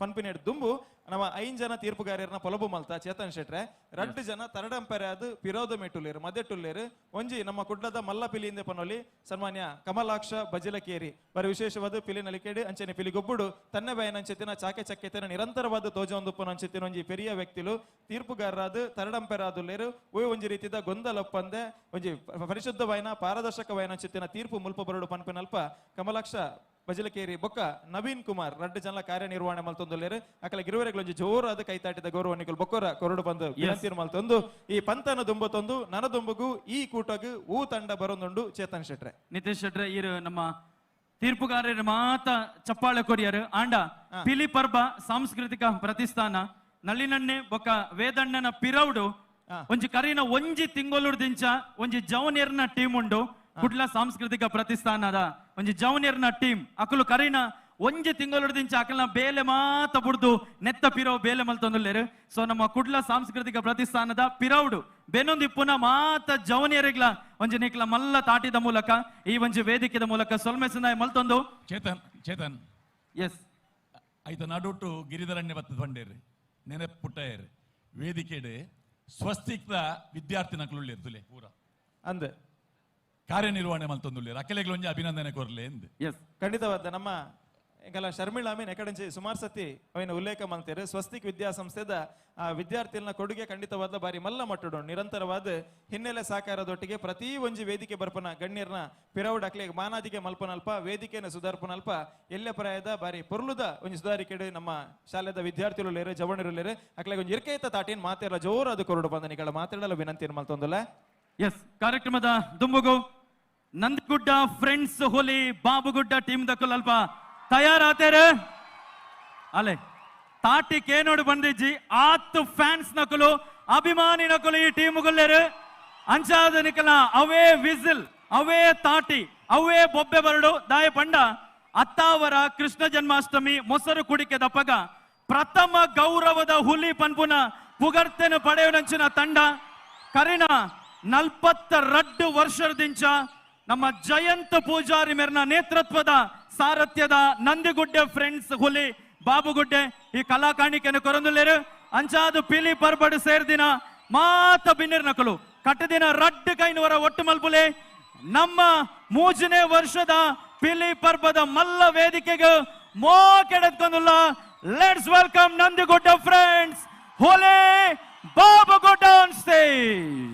ಪಂಪಿನೇಡ್ ದುಂಬು ನಮ್ಮ 5 ಜನ ತೀರ್ಪುಗಾರರನ್ನ ಪೊಲಬು ಮಲ್ತ ಚೇತನ್ ಶೆಟ್ರೆ 2 ಜನ ತರಡಂಪರೆ ಅದು ವಿರೋಧ ಮೆಟ್ಟುಲೇರು ಮದೆಟ್ಟುಲ್ಲೇರು ಒಂಜಿ ನಮ್ಮ ಕುಡ್ಲದ ಮಲ್ಲ ಪಿಲಿಯಿಂದ ಪನೋಲಿ ಸನ್ಮಾನ್ಯ ಕಮಲಾಕ್ಷ ಬಜಿಲಕೇರಿ ಬರ ವಿಶೇಷವಾದ ಪಿಲಿ ನಲಿಕೆಡು ಅಂಚನೆ ಪಿಲಿ ಗೊಬ್ಬುಡು ತನ್ನ ಬಯನಂಚೆತಿನ ಚಾಕೆ ಚಕ್ಕೆತಿನ ನಿರಂತರವಾದ ತೋಜ ಒಂದು ಅಂಚೆತಿನ ಒಂಜಿ ಪೆರಿಯ ವ್ಯಕ್ತಿಲು ತೀರ್ಪುಗಾರರಾದ ತರಡಂಪೆರಾದುಲ್ಲೇರು ಒಂಜಿ ರೀತಿದ ಗೊಂದಲಪ್ಪಂದೆ ಒಂಜಿ ಪರಿಶುದ್ಧವಾಯಿನ ಪಾರದರ್ಶಕವಾಯಿನ ಅಂಚೆತಿನ ತೀರ್ಪು ಮುಲ್ಪ ಬರಡು ಪನ್ಪಿನಲ್ಪ ಕಮಲಾಕ್ಷ ಬಜಿಲಕೇರಿ ಬೊಕ್ಕ ನವೀನ್ ಕುಮಾರ್ 2 ಜನ ಕಾರ್ಯನಿರ್ವಹಣೆ ಮಲ್ತೊಂದುಲ್ಲೇರು ಅಕಲ ಗಿರುವರೆಗಳೊಂಜಿ ಜೋರಾದ ಕೈತಾಟಿದ ಗೌರವನಿಗಳು ಬೊಕ್ಕರ ಕೊರಡು ಬಂದು ವಿನಂತಿರು ಮಲ್ತೊಂದು ಈ ಪಂತನ ದುಂಬತೊಂದು ನನದುಂಬುಗು ಈ ಕೂಟಗು ಹೂ ತಂಡ ಬರೊಂದುಂಡು ಚೇತನ್ ಶೆಟ್ರೆ ನಿತೇಶ್ ಶೆಟ್ರೆ ಇರು ನಮ್ಮ ತೀರ್ಪುಗಾರರು ಮಾತ ಚಪ್ಪಾಳೆ ಕೊಡಿಯರು ಆಂಡ ಪಿಲಿಪರ್ಬ ಸಾಂಸ್ಕೃತಿಕ ಪ್ರತಿಷ್ಠಾನ ನಳಿನಣ್ಣೆ ಬೊಕ್ಕ ವೇದಣ್ಣನ ಪಿರೌಡು ಒಂಜಿ ಕರಿನ ಒಂಜಿ ತಿಂಗೊಲು ದಿಂಚ ಒಂಜಿ ಜವನಿಯರ್ನ ಟೀಮ್ ಉಂಡು ಕುಡ್ಲ ಸಾಂಸ್ಕೃತಿಕ ಪ್ರತಿಷ್ಠಾನದ ಒಂಜಿ ಜವನಿಯರ್ನ ಟೀಮ್ ಅಕಲು ಕರಿನ ಒಂಜಿ ತಿಂಗಳು ದಿಂಚ ಅಕಲ್ನ ಬೇಲೆ ಮಾತ ಬುಡ್ದು ನೆತ್ತ ಪಿರವು ಬೇಲೆ ಮಲ್ತೊಂದುಲ್ಲೇರು ಸೊ ನಮ್ಮ ಕುಡ್ಲ ಸಾಂಸ್ಕೃತಿಕ ಪ್ರತಿಷ್ಠಾನದ ಪಿರೌಡು ಬೆನ್ನೊಂದಿಪ್ಪುನ ಮಾತ ಜವನಿಯರಿಗ್ಲ ಒಂಜಿ ನಿಕ್ಲ ಮಲ್ಲ ತಾಟಿದ ಮೂಲಕ ಈ ಒಂಜಿ ವೇದಿಕೆದ ಮೂಲಕ ಸೊಲ್ಮೆಸನಾಯ್ ಮಲ್ತೊಂದು ಚೇತನ್ ಎಸ್ ಐತ ನಡುಟು ಗಿರಿಧರಣ್ಯ ಬತ್ತದ ಬಂಡೇರಿ ನೆನಪುಟ್ಟೇರಿ ವೇದಿಕೆಡೆ ಸ್ವಸ್ತಿಕ್ದ ವಿದ್ಯಾರ್ಥಿನಕ್ಲುಳ್ಳೇರು ತುಲೆ ಪೂರ ಅಂದೆ ಕಾರ್ಯನಿರ್ವಹಣೆ ಮಲ್ತೊಂದುಳ್ಳೇರು ಅಕೆಲೆಗ್ಲ ಒಂಜಿ ಅಭಿನಂದನೆ ಕೊರ್ಲೆ ಎಂದು ಎಸ್ ಖಂಡಿತವಾದ ನಮ್ಮ ಈಗಲ್ಲ ಶರ್ಮಿಳಾ ಮೀನ್ ಎಕಡೆಂಚಿ ಸುಮಾರು ಸತಿ ಅವನ ಉಲ್ಲೇಖ ಮಾಡ್ತೀರಿ ಸ್ವಸ್ತಿಕ್ ವಿದ್ಯಾಸಂಸ್ಥೆದ ಆ ವಿದ್ಯಾರ್ಥಿಗಳ ಕೊಡುಗೆ ಖಂಡಿತವಾದ ಬಾರಿ ಮಲ್ಲ ಮಟ್ಟುಡು ನಿರಂತರವಾದ ಹಿನ್ನೆಲೆ ಸಾಕಾರದೊಟ್ಟಿಗೆ ಪ್ರತಿ ಒಂಜಿ ವೇದಿಕೆ ಬರ್ಪನ ಗಣ್ಯರ್ನ ಪಿರೌಡ್ ಅಕ್ಲೆ ಮಾನಾದಿಗೆ ಮಲ್ಪನಲ್ಪ ವೇದಿಕೆನ ಸುಧಾರ್ಪನಲ್ಪ ಎಲ್ಲೆ ಪ್ರಾಯದ ಬಾರಿ ಪೊರ್ಲುದ ಒಂಜಿ ಸುಧಾರಿಕೆಡು ನಮ್ಮ ಶಾಲೆದ ವಿದ್ಯಾರ್ಥಿಗಳು ಲೇರು ಜವಣರು ಅಕ್ಲೆ ಒಂಜಿ ಇರ್ಕೈತ ತಾಟಿನ ಮಾತೆಲ್ಲ ಜೋರಾದ ಕೊರಡು ಬಂದ ನಿಗಳ ಮಾತಾಡಲು ವಿನಂತಿ ಮಲ್ತೊಂದಲ್ಲ ಎಸ್ ಕಾರ್ಯಕ್ರಮದ ದುಂಬುಗು ನಂದಿಗುಡ್ಡ ಫ್ರೆಂಡ್ಸ್ ಹೋಲಿ ಬಾಬುಗುಡ್ಡ ಟೀಮ್ ದಕ್ಕಲ್ ಅಲ್ಪ ತಯಾರಾತೇರು ಅಲೆ ತಾಟಿ ಕೇನೋಡು ಬಂದಿಜ್ಜಿ ಆತ್ತು ಫ್ಯಾನ್ಸ್ ನಕಲು ಅಭಿಮಾನಿ ನಕಲು ಈ ಟೀಮ್ಗುಲ್ಲೇರು ಅಂಚಾದ ನಿಕಲ ಅವೇ ವಿಸಿಲ್ ಅವೇ ತಾಟಿ ಅವೇ ಬೊಬ್ಬೆ ಬರಡು ದಾಯ ಪಂಡ ಅತ್ತಾವರ ಕೃಷ್ಣ ಜನ್ಮಾಷ್ಟಮಿ ಮೊಸರು ಕುಡಿಕೆ ದಪ್ಪಗ ಪ್ರಥಮ ಗೌರವದ ಹುಲಿ ಪನ್ಪುನ ಪುಗರ್ತೆನು ಪಡೆಯುವಂಚಿನ ತಂಡ ಕರಿನ 42 ವರ್ಷದಿಂದ ನಮ್ಮ ಜಯಂತ್ ಪೂಜಾರಿ ಮೇರ್ನ ನೇತೃತ್ವದ ಸಾರಥ್ಯದ ನಂದಿಗುಡ್ಡೆ ಫ್ರೆಂಡ್ಸ್ ಹುಲಿ ಬಾಬುಗುಡ್ಡೆ ಈ ಕಲಾ ಕಾಣಿಕೆಯನ್ನು ಕೊರೊಂದುಲ್ಲೇರು ಅಂಚಾದು ಪಿಲಿ ಪರ್ಬಡು ಸೇರ್ದಿನ ಮಾತ ಬಿನ್ನಿರ್ ನಕಲು ಕಟ್ಟದಿನ ರಡ್ಡು ಕೈನವರ ಒಟ್ಟು ಮಲ್ಪುಲೆ ನಮ್ಮ 3ನೇ ವರ್ಷದ ಪಿಲಿ ಪರ್ಬದ ಮಲ್ಲ ವೇದಿಕೆಗೆ ಮೋ ಕೆಡೆದ್ಕೊಂಡುಲ್ಲ ಲೆಟ್ಸ್ ವೆಲ್ಕಮ್ ನಂದಿಗುಡ್ಡ ಫ್ರೆಂಡ್ಸ್ ಹುಲಿ ಬಾಬುಗುಡ್ಡ ಆನ್ ಸ್ಟೇಜ್.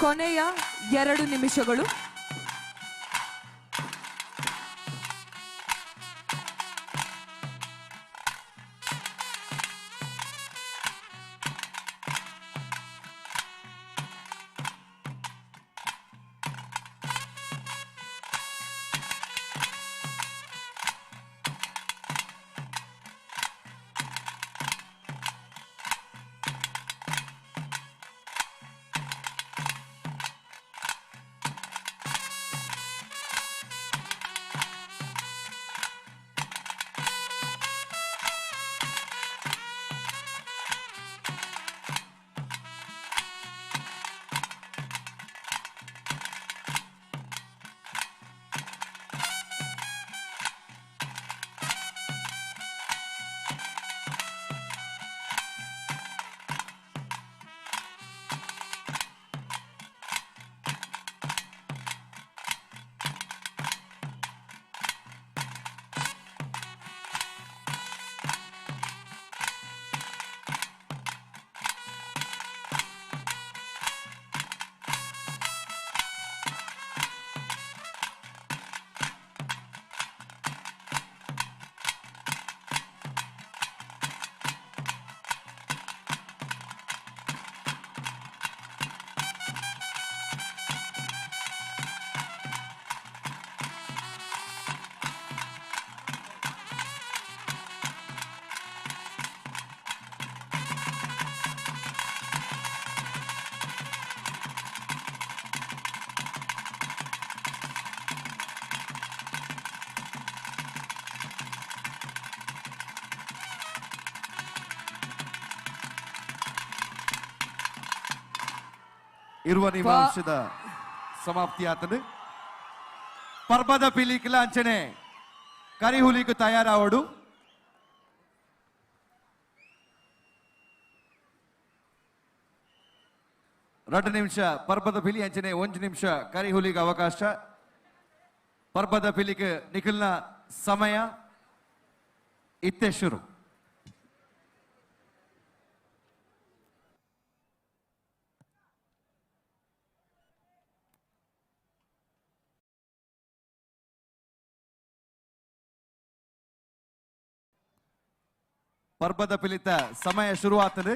ಕೊನೆಯ 2 ನಿಮಿಷಗಳು. ಇರುವ ನಿಮಿಷದ ಸಮಾಪ್ತಿ ಆತನು ಪರ್ಬದ ಪಿಲಿಕಲ ಅಂಚನೆ ಕರಿಹುಲಿಗೂ ತಯಾರಾವಡು. ಎರಡು ನಿಮಿಷ ಪರ್ಬದ ಪಿಲಿ ಅಂಚನೆ 1 ನಿಮಿಷ ಕರಿಹುಲಿಗೆ ಅವಕಾಶ. ಪರ್ಬದ ಪಿಲಿಗೆ ನಿಖಿಲ್ನ ಸಮಯ ಇತ್ತೆ ಶುರು. ಪರ್ಬದ ಪಿಲಿತ ಸಮಯ ಶುರುವಾಗ್ತದೆ.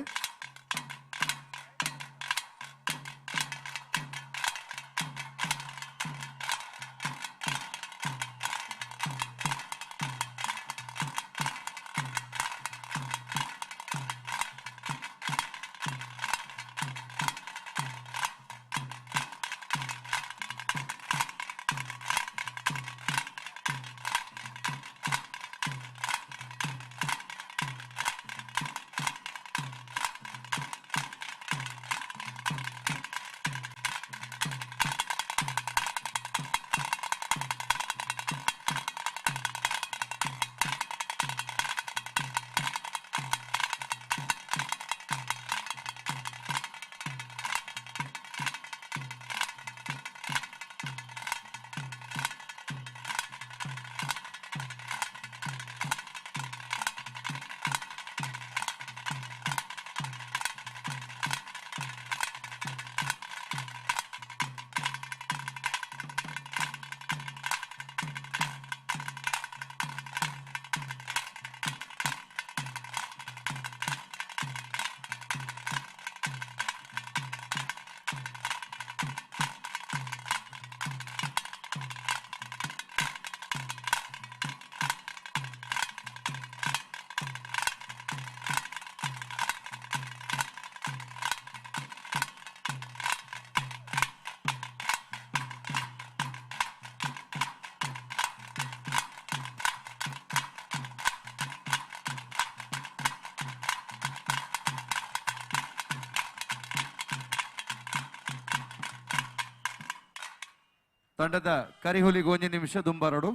ತಂಡದ ಕರಿಹುಲಿಗೆ 1 ನಿಮಿಷ ದುಂಬರಡು.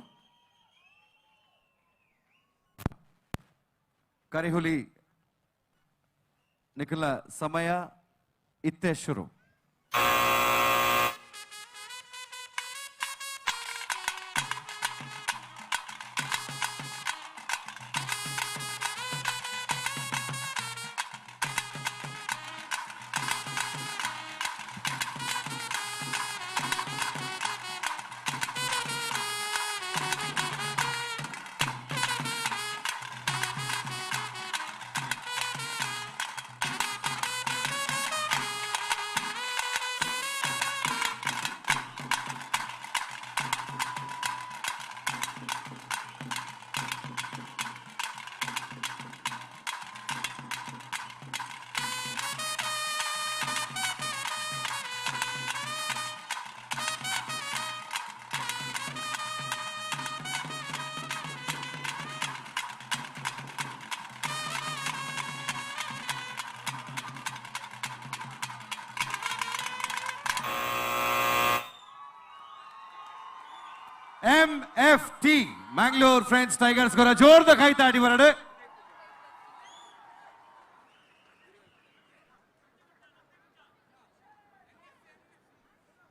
ಕರಿಹುಲಿ ನಿಖಿಲ ಸಮಯ ಇತ್ತೆ ಶುರು. MFT Mangalore Friends Tigers ಗೋರ ಜೋರ್ದ ಕೈತಾಡಿ ಬರಡು.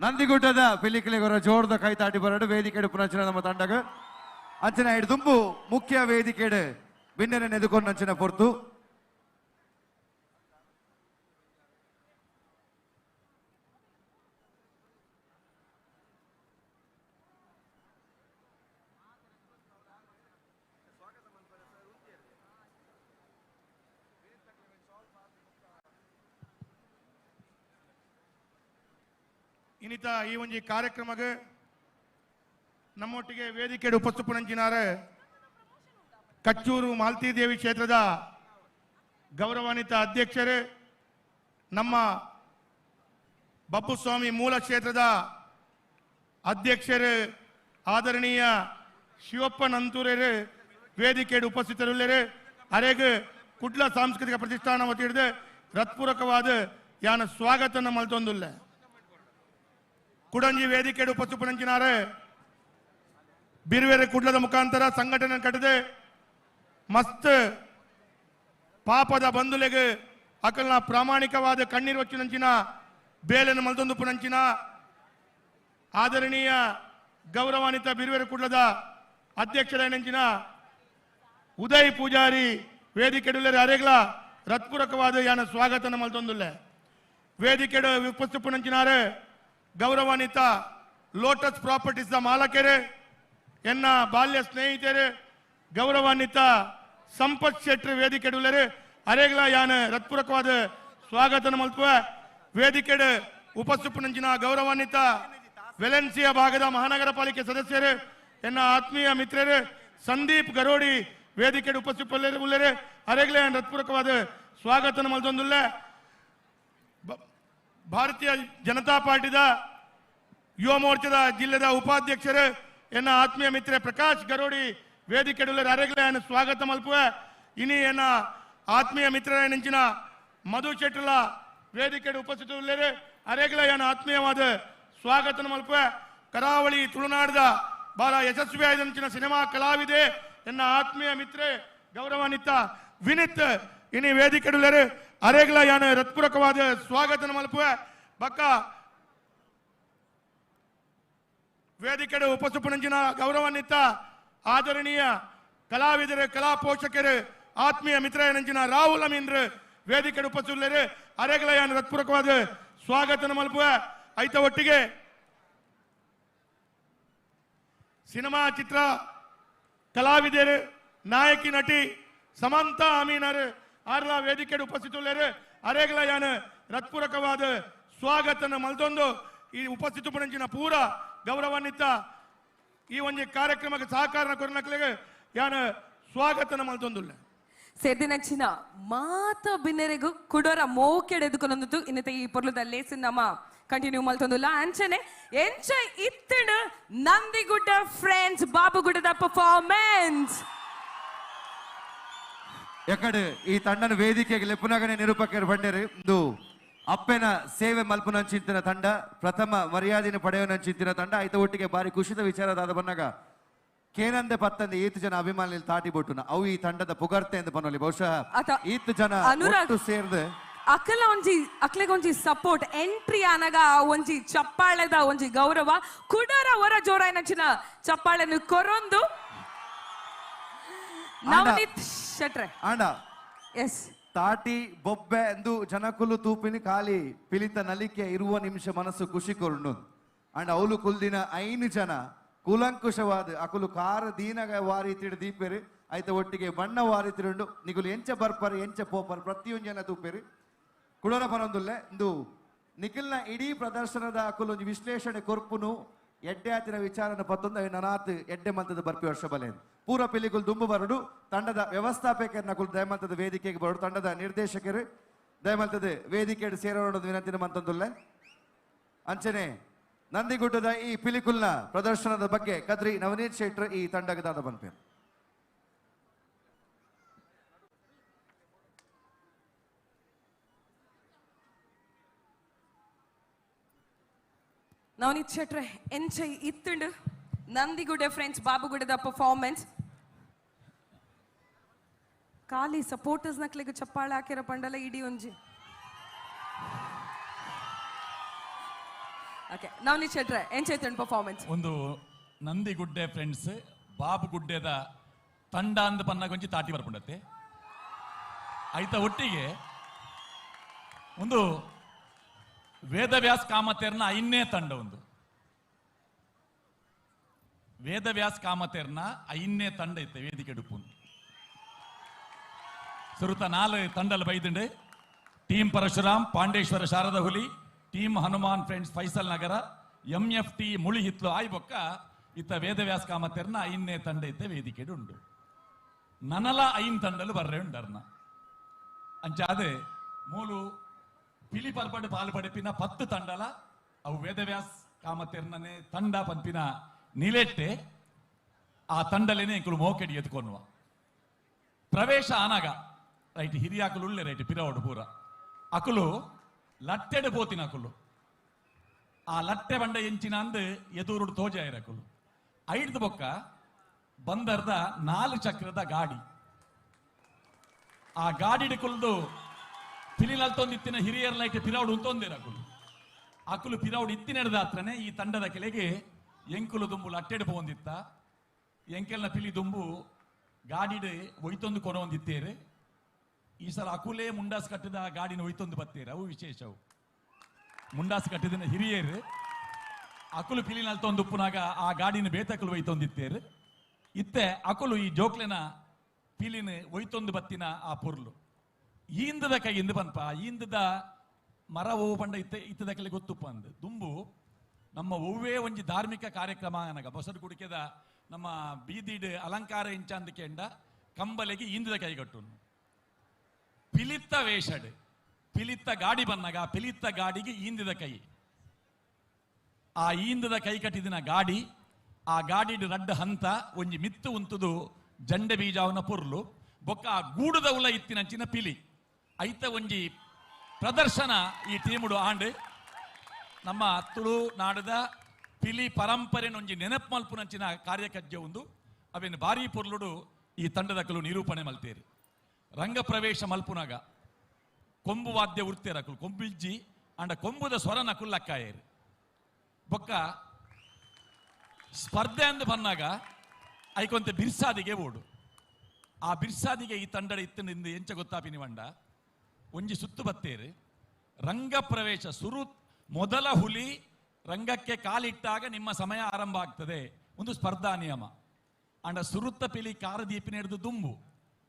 ನಂದಿಗುಡ್ಡದ ಪಿಲಿಕಲೆಗೊರ ಜೋರ್ದ ಕೈತಾಡಿ ಬರಡು ವೇದಿಕೆ ಪುನಂಚಿನ ನಮ್ಮ ತಂಡಗ ಅಂಚನ ಹಿಡಿದು ತುಂಬು ಮುಖ್ಯ ವೇದಿಕೆ ಬಿನ್ನರನ್ನು ಎದುಕೊಂಡು ಅಂಚಿನ ಪೊರ್ತು ಇನ್ನಿತ ಈ ಒಂಜಿ ಕಾರ್ಯಕ್ರಮಕ್ಕೆ ನಮ್ಮೊಟ್ಟಿಗೆ ವೇದಿಕೆ ಉಪಸ್ಥಿತಪಡಿಸಿನಾರ ಕಚ್ಚೂರು ಮಾಲ್ತಿದೇವಿ ಕ್ಷೇತ್ರದ ಗೌರವಾನ್ವಿತ ಅಧ್ಯಕ್ಷರು ನಮ್ಮ ಬಪ್ಪುಸ್ವಾಮಿ ಮೂಲ ಕ್ಷೇತ್ರದ ಅಧ್ಯಕ್ಷರು ಆದರಣೀಯ ಶಿವಪ್ಪ ನಂತೂರರು ವೇದಿಕೆ ಉಪಸ್ಥಿತರಿಲ್ಲರು ಅರೆಗೆ ಕುಡ್ಲ ಸಾಂಸ್ಕೃತಿಕ ಪ್ರತಿಷ್ಠಾನ ವತಿಯಿಂದ ಹೃತ್ಪೂರ್ವಕವಾದ ಯಾನ ಸ್ವಾಗತ ಮಲ್ತೊಂದುಲ್ಲ ಕುಡಂಜಿ ವೇದಿಕೆ ಉಪಸ್ಥಿತಪಡಿಸಿನಾರ ಬೇರೆ ಕುಡ್ಲದ ಮುಖಾಂತರ ಸಂಘಟನೆ ಕಟ್ಟದೆ ಮಸ್ತ್ ಪಾಪದ ಬಂಧುಲೆಗೆ ಅಕಲ್ನ ಪ್ರಾಮಾಣಿಕವಾದ ಕಣ್ಣೀರು ವಚ್ಚಿನಂಚಿನ ಬೇಲೆಯನ್ನು ಮಲ್ತೊಂದು ಪುನಂಚಿನ ಆದರಣೀಯ ಗೌರವಾನ್ವಿತ ಬಿರುವೆರೆ ಕುಡ್ಲದ ಅಧ್ಯಕ್ಷರೇನಂಚಿನ ಉದಯ್ ಪೂಜಾರಿ ವೇದಿಕೆ ಅರೆಗ್ಲ ಹೃತ್ಪೂರ್ವಕವಾದ ಯಾನ ಸ್ವಾಗತ ಮಲ್ತೊಂದುಲ್ಲ ವೇದಿಕೆ ಉಪಸ್ಥಿತಪಡಿಸಿನಾರೆ ಗೌರವಾನ್ವಿತ ಲೋಟಸ್ ಪ್ರಾಪರ್ಟೀಸ್ ದ ಮಾಲಕರೇ ಎನ್ನ ಬಾಲ್ಯ ಸ್ನೇಹಿತರು ಗೌರವಾನ್ವಿತ ಸಂಪತ್ ಶೆಟ್ಟಿ ವೇದಿಕೆ ಅರೆಗ್ಲ ಯಾನ ಹೃತ್ಪೂರ್ವಕವಾದ ಸ್ವಾಗತ ಮಲ್ಪುವ ವೇದಿಕೆ ಉಪಸ್ಥಿತಪಡಿಸಿನ ಗೌರವಾನ್ವಿತ ವೆಲೆನ್ಸಿಯಾ ಭಾಗದ ಮಹಾನಗರ ಪಾಲಿಕೆ ಸದಸ್ಯರು ಎನ್ನ ಆತ್ಮೀಯ ಮಿತ್ರರು ಸಂದೀಪ್ ಗರೋಡಿ ವೇದಿಕೆ ಉಪಸ್ಥಿತರಿಲ್ಲರೆ ಅರೆಗ್ಲ ಯಾನ ಹೃತ್ಪೂರ್ವಕವಾದ ಸ್ವಾಗತ ಮಲ್ತೊಂದುಲ್ಲ ಭಾರತೀಯ ಜನತಾ ಪಾರ್ಟಿದ ಯುವ ಮೋರ್ಚಾದ ಜಿಲ್ಲೆದ ಉಪಾಧ್ಯಕ್ಷರು ಎನ್ನ ಆತ್ಮೀಯ ಮಿತ್ರ ಪ್ರಕಾಶ್ ಗರೋಡಿ ವೇದಿಕೆ ಅರೆಗ್ಲ ಸ್ವಾಗತ ಮಲ್ಪುವ ಇನಿ ಎನ್ನ ಆತ್ಮೀಯ ಮಿತ್ರ ನೆಂಚಿನ ಮಧು ಶೆಟ್ಟಲ ವೇದಿಕೆ ಉಪಸ್ಥಿತರಿಲ್ಲರೆ ಅರೆಗ್ಲ ಆತ್ಮೀಯವಾದ ಸ್ವಾಗತ ಮಲ್ಪುವ ಕರಾವಳಿ ತುಳುನಾಡದ ಬಹಳ ಯಶಸ್ವಿಯಾದ ಸಿನಿಮಾ ಕಲಾವಿದೆ ಎನ್ನ ಆತ್ಮೀಯ ಮಿತ್ರ ಗೌರವಾನ್ವಿತ ವಿನಿತ್ ಇನಿ ವೇದಿಕೆ ಅರೆಗ್ಲ ಹೃತ್ಪೂರ್ವಕವಾದ ಸ್ವಾಗತ ಮಲ್ಪುವ ಬಕ್ಕ ವೇದಿಕೆ ಉಪಸ್ಥಿತಪಡಿಸಿನ ಗೌರವಾನ್ವಿತ ಆದರಣೀಯ ಕಲಾವಿದರು ಕಲಾ ಪೋಷಕರು ಆತ್ಮೀಯ ಮಿತ್ರ ನೆಂಚಿನ ರಾಹುಲ್ ಅಮೀನ್ರು ವೇದಿಕೆ ಉಪಸ್ಥಿತರು ಅರೆಗ್ಲ ಹೃತ್ಪೂರ್ವಕವಾದ ಸ್ವಾಗತ ಮಲ್ಪುವ ಐತ ಒಟ್ಟಿಗೆ ಸಿನಿಮಾ ಚಿತ್ರ ಕಲಾವಿದರು ನಾಯಕಿ ನಟಿ ಸಮಂತಾ ಅಮೀನರು ಆರ್ಲ ವೇದಿಕೆ ಉಪಸ್ಥಿತರು ಅರೆಗ್ಲ ಹೃತ್ಪೂರ್ವಕವಾದ ಸ್ವಾಗತ ಮಲ್ತೊಂದು ಈ ಉಪಸ್ಥಿತಪಡಿಸಿನ ಪೂರ ಗೌರವಾನ್ವಿತ ಈ ಒಂದು ಕಾರ್ಯಕ್ರಮಕ್ಕೆ ಸಹಕಾರ ಕೊರನಕ್ಲೆಗೆ ಸ್ವಾಗತ ಮಲ್ತೊಂದುಲ್ಲ ಸೇದಿನಚ್ಚಿನ ಮಾತ ಬಿನ್ನೆರೆಗೂ ಕುಡೋರ ಮೋಕೆಡೆದುಕೊಂದು ಇನ್ನತೆ ಈ ಪೊರ್ಲದ ಲೇಸಿನ ನಮ್ಮ ಕಂಟಿನ್ಯೂ ಮಲ್ತೊಂದುಲ್ಲ ಅಂಚನೆ ಎಂಚ ಇತ್ತಿಡು ನಂದಿಗುಡ್ಡ ಫ್ರೆಂಡ್ಸ್ ಬಾಬುಗುಡ್ಡದ ಪರ್ಫಾರ್ಮೆನ್ಸ್ ಎಕಡೆ ಈ ತಂಡನ ವೇದಿಕೆಗೆ ಲೆಪ್ಪುನಗನೆ ನಿರೂಪಕರು ಬಂಡರು ಒಂದು ಅಪ್ಪೆನ ಸೇವೆ ಮಲ್ಪುನಂಚಿಂತಿನ ತಂಡ ಪ್ರಥಮ ಮರ್ಯಾದೆನ ಪಡೆಯುವಂಚಿಂತಿನ ತಂಡ ಐತ ಒಟ್ಟಿಗೆ ಬಾರಿ ಖುಷಿದ ವಿಚಾರದಾದ ಬಂದಾಗ ಕೇನಂದೆ ಪತ್ತಂದೆ ಈತು ಜನ ಅಭಿಮಾನಿ ತಾಟಿ ಬೊಟ್ಟುನ ಅವು ಈ ತಂಡದ ಪುಗರ್ತೆ ಎಂದು ಪನ್ನೋಲಿ ಬಹುಶಃ ಈತು ಜನ ಒಟ್ಟು ಸೇರ್ದು ಅಕಲ ಅಕ್ಲೆಗೊಂಜಿ ಸಪೋರ್ಟ್ ಎಂಟ್ರಿ ಅನಗ ಒಂಜಿ ಚಪ್ಪಾಳೆದ ಒಂಜಿ ಗೌರವ ಕುಡರ ಹೊರ ಜೋರಾಯಿನಂಚಿನ ಚಪ್ಪಾಳೆನು ಕೊರೊಂದು ನವನೀತ್ ಶೆಟ್ರೆ ಆಂಡ ಎಸ್ ತಾಟಿ ಬೊಬ್ಬೆ ಎಂದು ಜನಕುಲು ತೂಪಿನಿ ಖಾಲಿ ಪಿಲಿತ ನಲಿಕೆ ಇರುವ ನಿಮಿಷ ಮನಸ್ಸು ಖುಷಿ ಕೊರ್ನು ಅಂಡ್ ಅವಳು ಕುಲ್ದಿನ 5 ಜನ ಕುಲಂಕುಷವಾದ ಅಕುಲು ಕಾರ ದೀನಗ ವಾರಿ ತಿಡ್ ದೀಪೆರು ಐತ ಒಟ್ಟಿಗೆ ಬಣ್ಣ ವಾರಿ ತಿರುಂಡು ನಿಗುಲು ಎಂಚ ಬರ್ಪರ್ ಎಂಚ ಪೋಪರ್ ಪ್ರತಿಯೊಂದು ಜನ ತೂಪೆರು ಕುಡೋನ ಪನೊಂದುಲ್ಲೆ ಇಂದು ನಿಖಿಲ್ನ ಇಡೀ ಪ್ರದರ್ಶನದ ಅಕುಲು ವಿಶ್ಲೇಷಣೆ ಕೊರ್ಪುನು ಎಡ್ಡೆ ಆತಿನ ವಿಚಾರನ ಪತ್ತೊಂದು ನನಾತ್ ಎಡ್ಡೆ ಮಂತದ ಬರ್ಪಿ ವರ್ಷ ಬಲೇನು ಪೂರ ಪಿಲಿಗುಲ್ ದುಂಬು ಬರಡು ತಂಡದ ವ್ಯವಸ್ಥಾಪಕರನ್ನ ಕುಲ್ ದಯಮಂತದ ವೇದಿಕೆಗೆ ಬರಡು ತಂಡದ ನಿರ್ದೇಶಕರು ದಯಮಂತದ ವೇದಿಕೆ ಸೇರೋಣದ ವಿನಂತಿನ ಮಂತೊಂದುಲ್ಲೆ ಅಂಚನೆ ನಂದಿಗುಡ್ಡದ ಈ ಪಿಲಿಕುಲ್ನ ಪ್ರದರ್ಶನದ ಬಗ್ಗೆ ಕದ್ರಿ ನವನೀತ್ ಶೆಟ್ರ್ ಈ ತಂಡಗದಾದ ಬಂಪೇರು ನವನೀತ್ ಶೆಟ್ರೆ ಎಂಚ ಇತ್ತುಂಡು ನಂದಿಗುಡ್ಡೆ ಫ್ರೆಂಡ್ಸ್ ಬಾಬುಗುಡ್ಡದ ಪರ್ಫಾರ್ಮೆನ್ಸ್. ಖಾಲಿ ಸಪೋರ್ಟರ್ಸ್ ನಕ್ಲಿಗೆ ಚಪ್ಪಾಳೆ ಹಾಕಿರೋ ಪಂಡಲ ಇಡೀ ಒಂಜಿ. ಓಕೆ ನವನೀತ್ ಶೆಟ್ರೆ ಏನ್ ಚೈತನ್ ಪರ್ಫಾರ್ಮೆನ್ಸ್ ಒಂದು ನಂದಿಗುಡ್ಡೆ ಫ್ರೆಂಡ್ಸ್ ಬಾಬುಗುಡ್ಡೆದ ತಂಡ ಅಂದ ಪನ್ನಗೊಂಜಿ ತಾಟಿ ಬರ್ಪುಂಡತ್ತೆ ಐತ ಒಟ್ಟಿಗೆ ಒಂದು ವೇದವ್ಯಾಸ್ ಕಾಮತೇರ್ನ ಐನ್ನೇ ತಂಡ ಒಂದು ವೇದವ್ಯಾಸ್ ಕಾಮತೇರ್ನ ಐನ್ನೇ ತಂಡ ಇತ್ತೆ ವೇದಿಕೆ ಡುಪ್ಪು ಸುರುತ 4 ತಂಡಲು ಬೈದುಂಡು ಟೀಮ್ ಪರಶುರಾಮ್ ಪಾಂಡೇಶ್ವರ ಶಾರದ ಹುಲಿ ಟೀಮ್ ಹನುಮಾನ್ ಫ್ರೆಂಡ್ಸ್ ಫೈಸಲ್ ನಗರ MFT ಮುಳಿ ಹಿತ್ಲು ಆಯ್ ಬೊಕ್ಕ ಇತ್ತ ವೇದವ್ಯಾಸ್ ಕಾಮತೇರ್ನ ಐನ್ನೇ ತಂಡ ಇತ್ತೆ ವೇದಿಕೆ ಉಂಡು ನನಲ ಐನ್ ತಂಡಲು ಬರ್ರೆ ಉಂಡರ್ನ ಅಂಚಾದೆ ಮೂಲು ಪಿಲಿಪರ್ಬಡ್ ಪಾಲ್ಪಡಿಪಿನ 10 ತಂಡಲ ಅವು ವೇದವ್ಯಾಸ್ ಕಾಮತೇರ್ನೇ ತಂಡ ಪಂಪಿನ ನಿಲೆಟ್ಟೆ ಆ ತಂಡಲೇನೆ ಇಂಕುಲು ಮೋಕೆಡಿ ಎತ್ಕೊನ್ನುವ ಪ್ರವೇಶ ಆನಾಗ ರೈಟ್ ಹಿರಿಯಾಕುಲು ಉಳ್ಳೆ ರೈಟ್ ಪಿರವಡು ಪೂರ ಅಕುಲು ಲಟ್ಟೆಡು ಪೋತಿನ ಅಕುಲು ಆ ಲಟ್ಟೆ ಬಂಡ ಎಂಚಿನ ಅಂದ್ ಎದುರುಡು ತೋಜಾಯಿರ ಅಕುಲು ಐಡ್ದು ಬೊಕ್ಕ ಬಂದರ್ದ 4 ಚಕ್ರದ ಗಾಡಿ ಆ ಗಾಡಿ ಕುಲ್ದು ಪಿಲಿನಲ್ತೊಂದಿತ್ತಿನ ಹಿರಿಯರ್ ಲೈಟ್ ಪಿರವಡು ಉಂತೊಂದಿರ ಅಕುಲು ಪಿರವಡು ಇತ್ತಿನೆಡ್ದ ಹತ್ರನೇ ಈ ತಂಡದ ಕೆಳಗೆ ಎಂಕುಲು ದುಂಬು ಲಟ್ಟೆಡು ಪೋಂದಿತ್ತ ಎಂಕೆಲ್ನ ಪಿಲಿ ದುಂಬು ಗಾಡಿಡೆ ಒಯ್ತೊಂದು ಕೊನೊಂದಿತ್ತೇರು ಈ ಸಲ ಅಕುಲೇ ಮುಂಡಾಸ್ ಕಟ್ಟಿದ ಗಾಡಿನ ಒಯ್ತೊಂದು ಬತ್ತೇರು ಅವು ವಿಶೇಷವು ಮುಂಡಾಸ್ ಕಟ್ಟಿದ ಹಿರಿಯರು ಅಕುಲು ಪಿಲಿನಲ್ತೊಂದು ಉಪ್ಪುನಾಗ ಆ ಗಾಡಿನ ಬೇತಕುಲು ಒಯ್ತೊಂದಿತ್ತೇರು ಇತ್ತೆ ಅಕುಲು ಈ ಜೋಕ್ಲೆನ ಪಿಲಿನ ಒಯ್ತೊಂದು ಬತ್ತಿನ ಆ ಪೊರ್ಲು ಈಂದದ ಕೈಯಿಂದ ಪನ್ಪ ಈಂದದ ಮರ ಓವು ಪಂಡ ಇತ್ತದ ಕಲೆ ಗೊತ್ತುಪ್ಪ ಅಂದ್ ದುಂಬು ನಮ್ಮ ಒವ್ವೇ ಒಂಜಿ ಧಾರ್ಮಿಕ ಕಾರ್ಯಕ್ರಮ ನನಗ ಬೊಸಡು ಕುಡಿಕೆದ ನಮ್ಮ ಬೀದಿಡ್ ಅಲಂಕಾರ ಇಂಚಾಂದಕೆಂಡ ಕಂಬಲೆಗೆ ಈಂದದ ಕೈಗಟ್ಟು ಪಿಲಿತ್ತ ವೇಷಡ್ ಪಿಲಿತ್ತ ಗಾಡಿ ಬನ್ನಗ ಪಿಲಿತ್ತ ಗಾಡಿಗೆ ಈಂದಿದ ಕೈ ಆ ಈಂದದ ಕೈ ಕಟ್ಟಿದಿನ ಗಾಡಿ ಆ ಗಾಡಿಡ್ ರಡ್ಡ ಹಂತ ಒಂಜಿ ಮಿತ್ತು ಉಂತುದು ಜಂಡೆ ಬೀಜಾವನ ಪೊರ್ಲು ಬೊಕ್ಕ ಆ ಗೂಡುದ ಉಲ ಇತ್ತಿನಂಚಿನ ಪಿಲಿ ಐತ ಒಂಜಿ ಪ್ರದರ್ಶನ ಈ ಟೀಮುಡು ಆಂಡ್ ನಮ್ಮ ತುಳು ನಾಡದ ಪಿಲಿ ಪರಂಪರೆನ ಒಂಜಿ ನೆನಪು ಮಲ್ಪುನಂಚಿನ ಕಾರ್ಯಕಜ್ಜೆ ಒಂದು ಅವೇನು ಭಾರಿ ಪೊರ್ಲುಡು ಈ ತಂಡದಕಲು ನಿರೂಪಣೆ ಮಲ್ತೇರಿ ರಂಗ ಪ್ರವೇಶ ಮಲ್ಪುನಾಗ ಕೊಂಬು ವಾದ್ಯ ಉರ್ತೇರಕುಲು ಕೊಂಬಿಜ್ಜಿ ಅಂಡ ಕೊಂಬುದ ಸ್ವರನ ಕುಲ್ಲಕ್ಕಾಯೇರು ಬೊಕ್ಕ ಸ್ಪರ್ಧೆ ಅಂದು ಬಂದಾಗ ಐಕೊಂತ ಬಿರ್ಸಾದಿಗೆ ಓಡು ಆ ಬಿರ್ಸಾದಿಗೆ ಈ ತಂಡದ ಇತ್ತಿನಿಂದ ಎಂಚ ಗೊತ್ತಾಪಿನಿ ಬಂಡ ಒಂಜಿ ಸುತ್ತು ಬತ್ತೇರು ರಂಗ ಪ್ರವೇಶ ಸುರು ಮೊದಲ ಹುಲಿ ರಂಗಕ್ಕೆ ಕಾಲಿಟ್ಟಾಗ ನಿಮ್ಮ ಸಮಯ ಆರಂಭ ಆಗ್ತದೆ ಒಂದು ಸ್ಪರ್ಧಾ ನಿಯಮ ಅಂಡ ಸುರುತ್ತ ಪಿಲಿ ಕಾರದೀಪಿನ ಹಿಡಿದು ದುಂಬು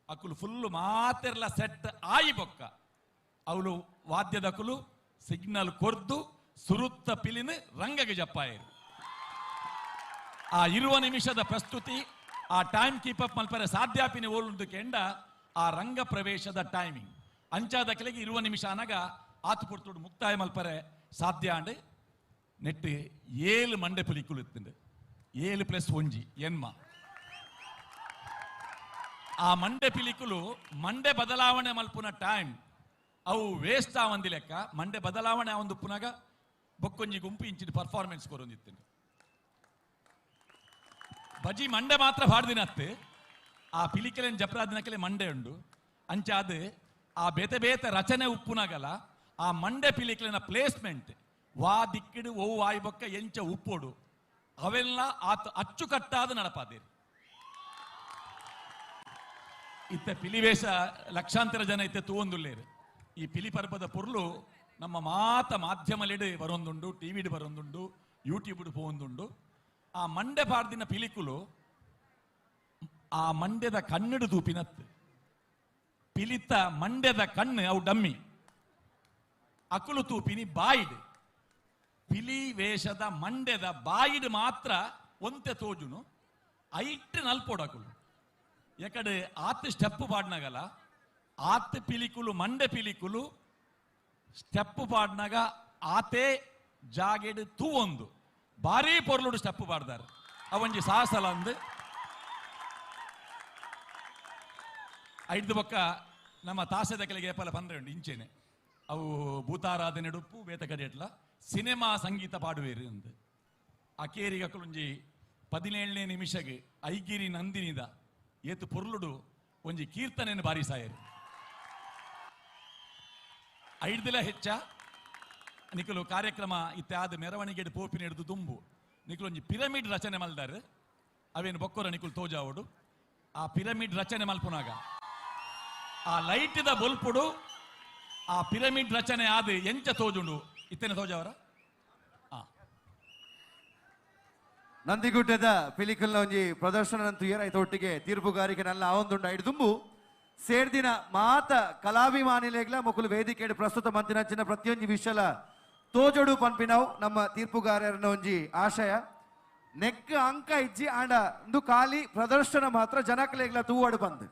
ಅಕುಲು ಫುಲ್ಲು ಮಾತೆರ್ಲ ಸೆಟ್ ಆಯಿ ಬೊಕ್ಕ ಅವಳು ವಾದ್ಯದಕುಲು ಸಿಗ್ನಲ್ ಕೊರ್ದು ಸುರುತ್ತ ಪಿಲಿನ ರಂಗಗೆ ಜಪ್ಪಾಯರು ಆ 20 ನಿಮಿಷದ ಪ್ರಸ್ತುತಿ ಆ ಟೈಮ್ ಕೀಪ್ ಅಪ್ ಮಲ್ಪರೆ ಸಾಧ್ಯಾಪಿನ ಓಲುಂದು ಕೆಂಡ ಆ ರಂಗ ಪ್ರವೇಶದ ಟೈಮಿಂಗ್ ಅಂಚಾದ ಕೆಳಗೆ 20 ನಿಮಿಷ ಅನಗ ಆತು ಪುರ್ತುಡು ಮುಕ್ತಾಯ ಮಲ್ಪರೆ ಸಾಧ್ಯ ಅಂಡ್ ನೆಟ್ಟು 7 ಮಂಡೆ ಪುಲಿಕುಲು ಇತ್ತುಂಡು 7+1 ಎನ್ಮ ಆ ಮಂಡೆ ಪಿಲಿಕುಲು ಮಂಡೆ ಬದಲಾವಣೆ ಮಲ್ಪುನ ಟೈಮ್ ಅವು ವೇಸ್ಟ್ ಆವಂದಿ ಲೆಕ್ಕ ಮಂಡೆ ಬದಲಾವಣೆ ಆವಂದು ಪುನಗ ಬೊಕ್ಕೊಂಜಿ ಗುಂಪು ಇಂಚಿನ ಪರ್ಫಾರ್ಮೆನ್ಸ್ ಕೊರೊಂದಿತ್ತು ಬಜಿ ಮಂಡೆ ಮಾತ್ರ ಬಾಡ್ದಿನತ್ತೆ ಆ ಪಿಲಿಕೆಲೆನ್ ಜಪ್ರಾದಿನಕೆಲೆ ಮಂಡೆ ಉಂಡು ಅಂಚಾದ ಆ ಬೇತೆ ಬೇತೆ ರಚನೆ ಉಪ್ಪುನಗಲ ಆ ಮಂಡೆ ಪಿಲಿಕೆಲಿನ ಪ್ಲೇಸ್ಮೆಂಟ್ ವಾ ದಿಕ್ಕಿಡು ಓ ವಾಯ್ ಬೊಕ್ಕ ಎಂಚ ಉಪ್ಪೋಡು ಅವೆಲ್ಲ ಆತ ಅಚ್ಚುಕಟ್ಟಾದ ನಡಪಾದೇರಿ ಇತ್ತ ಪಿಲಿವೇಷ ಲಕ್ಷಾಂತರ ಜನ ಇತ್ತೆ ತೂವೊಂದುಲ್ಲೇರು ಈ ಪಿಲಿಪರ್ಬದ ಪೊರ್ಲು ನಮ್ಮ ಮಾಧ್ಯಮಲಿಡ್ ಬರೊಂದುಂಡು ಟಿವಿಡ್ ಬರೊಂದುಂಡು ಯೂಟ್ಯೂಬ್ಡ್ ಪೋವೊಂದುಂಡು ಆ ಮಂಡೆ ಪಾಡ್ದಿನ ಪಿಲಿಕುಲು ಆ ಮಂಡ್ಯದ ಕಣ್ಣಿಡು ತೂಪಿನತ್ತು ಪಿಲಿತ್ತ ಮಂಡ್ಯದ ಕಣ್ಣು ಅವು ಡಮ್ಮಿ ಅಕುಲು ತೂಪಿನಿ ಬಾಯಿಡ್ ಪಿಲಿ ವೇಷದ ಮಂಡ್ಯದ ಬಾಯಿಡ್ ಮಾತ್ರ ಒಂತೆ ತೋಜುನು ಐಟ್ ನಲ್ಪೋಡು ಅಕುಲು ಯಾಕಡೆ ಆತ್ ಸ್ಟೆಪ್ ಪಾಡ್ನಾಗಲ್ಲ ಆತ್ ಪಿಲಿಕುಲು ಮಂಡೆ ಪಿಲಿಕುಲು ಸ್ಟೆಪ್ ಪಾಡ್ನಾಗ ಆತೇ ಜಾಗೆಡ್ ತೂವೊಂದು ಭಾರಿ ಪೊರ್ಲುಡು ಸ್ಟೆಪ್ ಪಾಡ್ದಾರೆ ಅವಂಜಿ ಸಾಹಸಲ ಅಂದು ಐದು ಬೊಕ್ಕ ನಮ್ಮ ತಾಸೆದ ಕೆಳಗೆ ಏಪಲ ಪಂದ್ರೆ ಉಂಡು ಇಂಚೆನೆ ಅವು ಭೂತಾರಾಧನೆ ಡುಪ್ಪು ಬೇತ ಕಡೆಟ್ಲ ಸಿನಿಮಾ ಸಂಗೀತ ಪಾಡುವೇರು ಅಂದು ಆ ಕೇರಿಗಕ್ಕುಲೊಂಜಿ 17ನೇ ನಿಮಿಷಗೆ ಐಗಿರಿ ನಂದಿನಿದ ಏತು ಪೊರ್ಲುಡು ಒಂಜಿ ಕೀರ್ತನೆಯನ್ನು ಬಾರಿಸಾಯರು ಐಡ್ದಿಲ ಹೆಚ್ಚ ನಿಕಲು ಕಾರ್ಯಕ್ರಮ ಇತ್ಯಾದ ಮೆರವಣಿಗೆ ಪೋಪಿನ ಹಿಡಿದು ದುಂಬು ನಿಕಲು ಒಂಜಿ ಪಿರಮಿಡ್ ರಚನೆ ಮಲ್ದಾರು ಅವೇನು ಬೊಕ್ಕೊರ ನಿಕುಲು ತೋಜಾವಡು ಆ ಪಿರಮಿಡ್ ರಚನೆ ಮಲ್ಪುನಾಗ ಆ ಲೈಟಿದ ಬೊಲ್ಪುಡು ಆ ಪಿರಮಿಡ್ ರಚನೆ ಆದ ಎಂಚ ತೋಜುಂಡು ಇತ್ತೇನೆ ತೋಜಾವರ ನಂದಿಗುಡ್ಡದ ಪಿಲಿಕಲ್ನ ಒಂಜಿ ಪ್ರದರ್ಶನ ತೂಯರ್ ಒಟ್ಟಿಗೆ ತೀರ್ಪುಗಾರಿಕೆ ನಲ್ಲ ಆವೊಂದುಂಡು ಐಡು ದುಂಬು ಸೇರ್ದಿನ ಮಾತ ಕಲಾಭಿಮಾನಿಲೆಗ್ಲ ಮುಕುಲು ವೇದಿಕೆ ಪ್ರಸ್ತುತ ಮಂತಿನಂಚಿನ ಪ್ರತಿಯೊಂದು ವಿಷಯಲ ತೋಜೋಡು ಪನ್ಪಿನವು ನಮ್ಮ ತೀರ್ಪುಗಾರನ ಒಂಜಿ ಆಶಯ ನೆಕ್ ಅಂಕ ಇಜ್ಜಿ ಆಂಡ ಒಂದು ಖಾಲಿ ಪ್ರದರ್ಶನ ಮಾತ್ರ ಜನಕಲೆಗ್ಲ ತೂವಾಡು ಬಂದು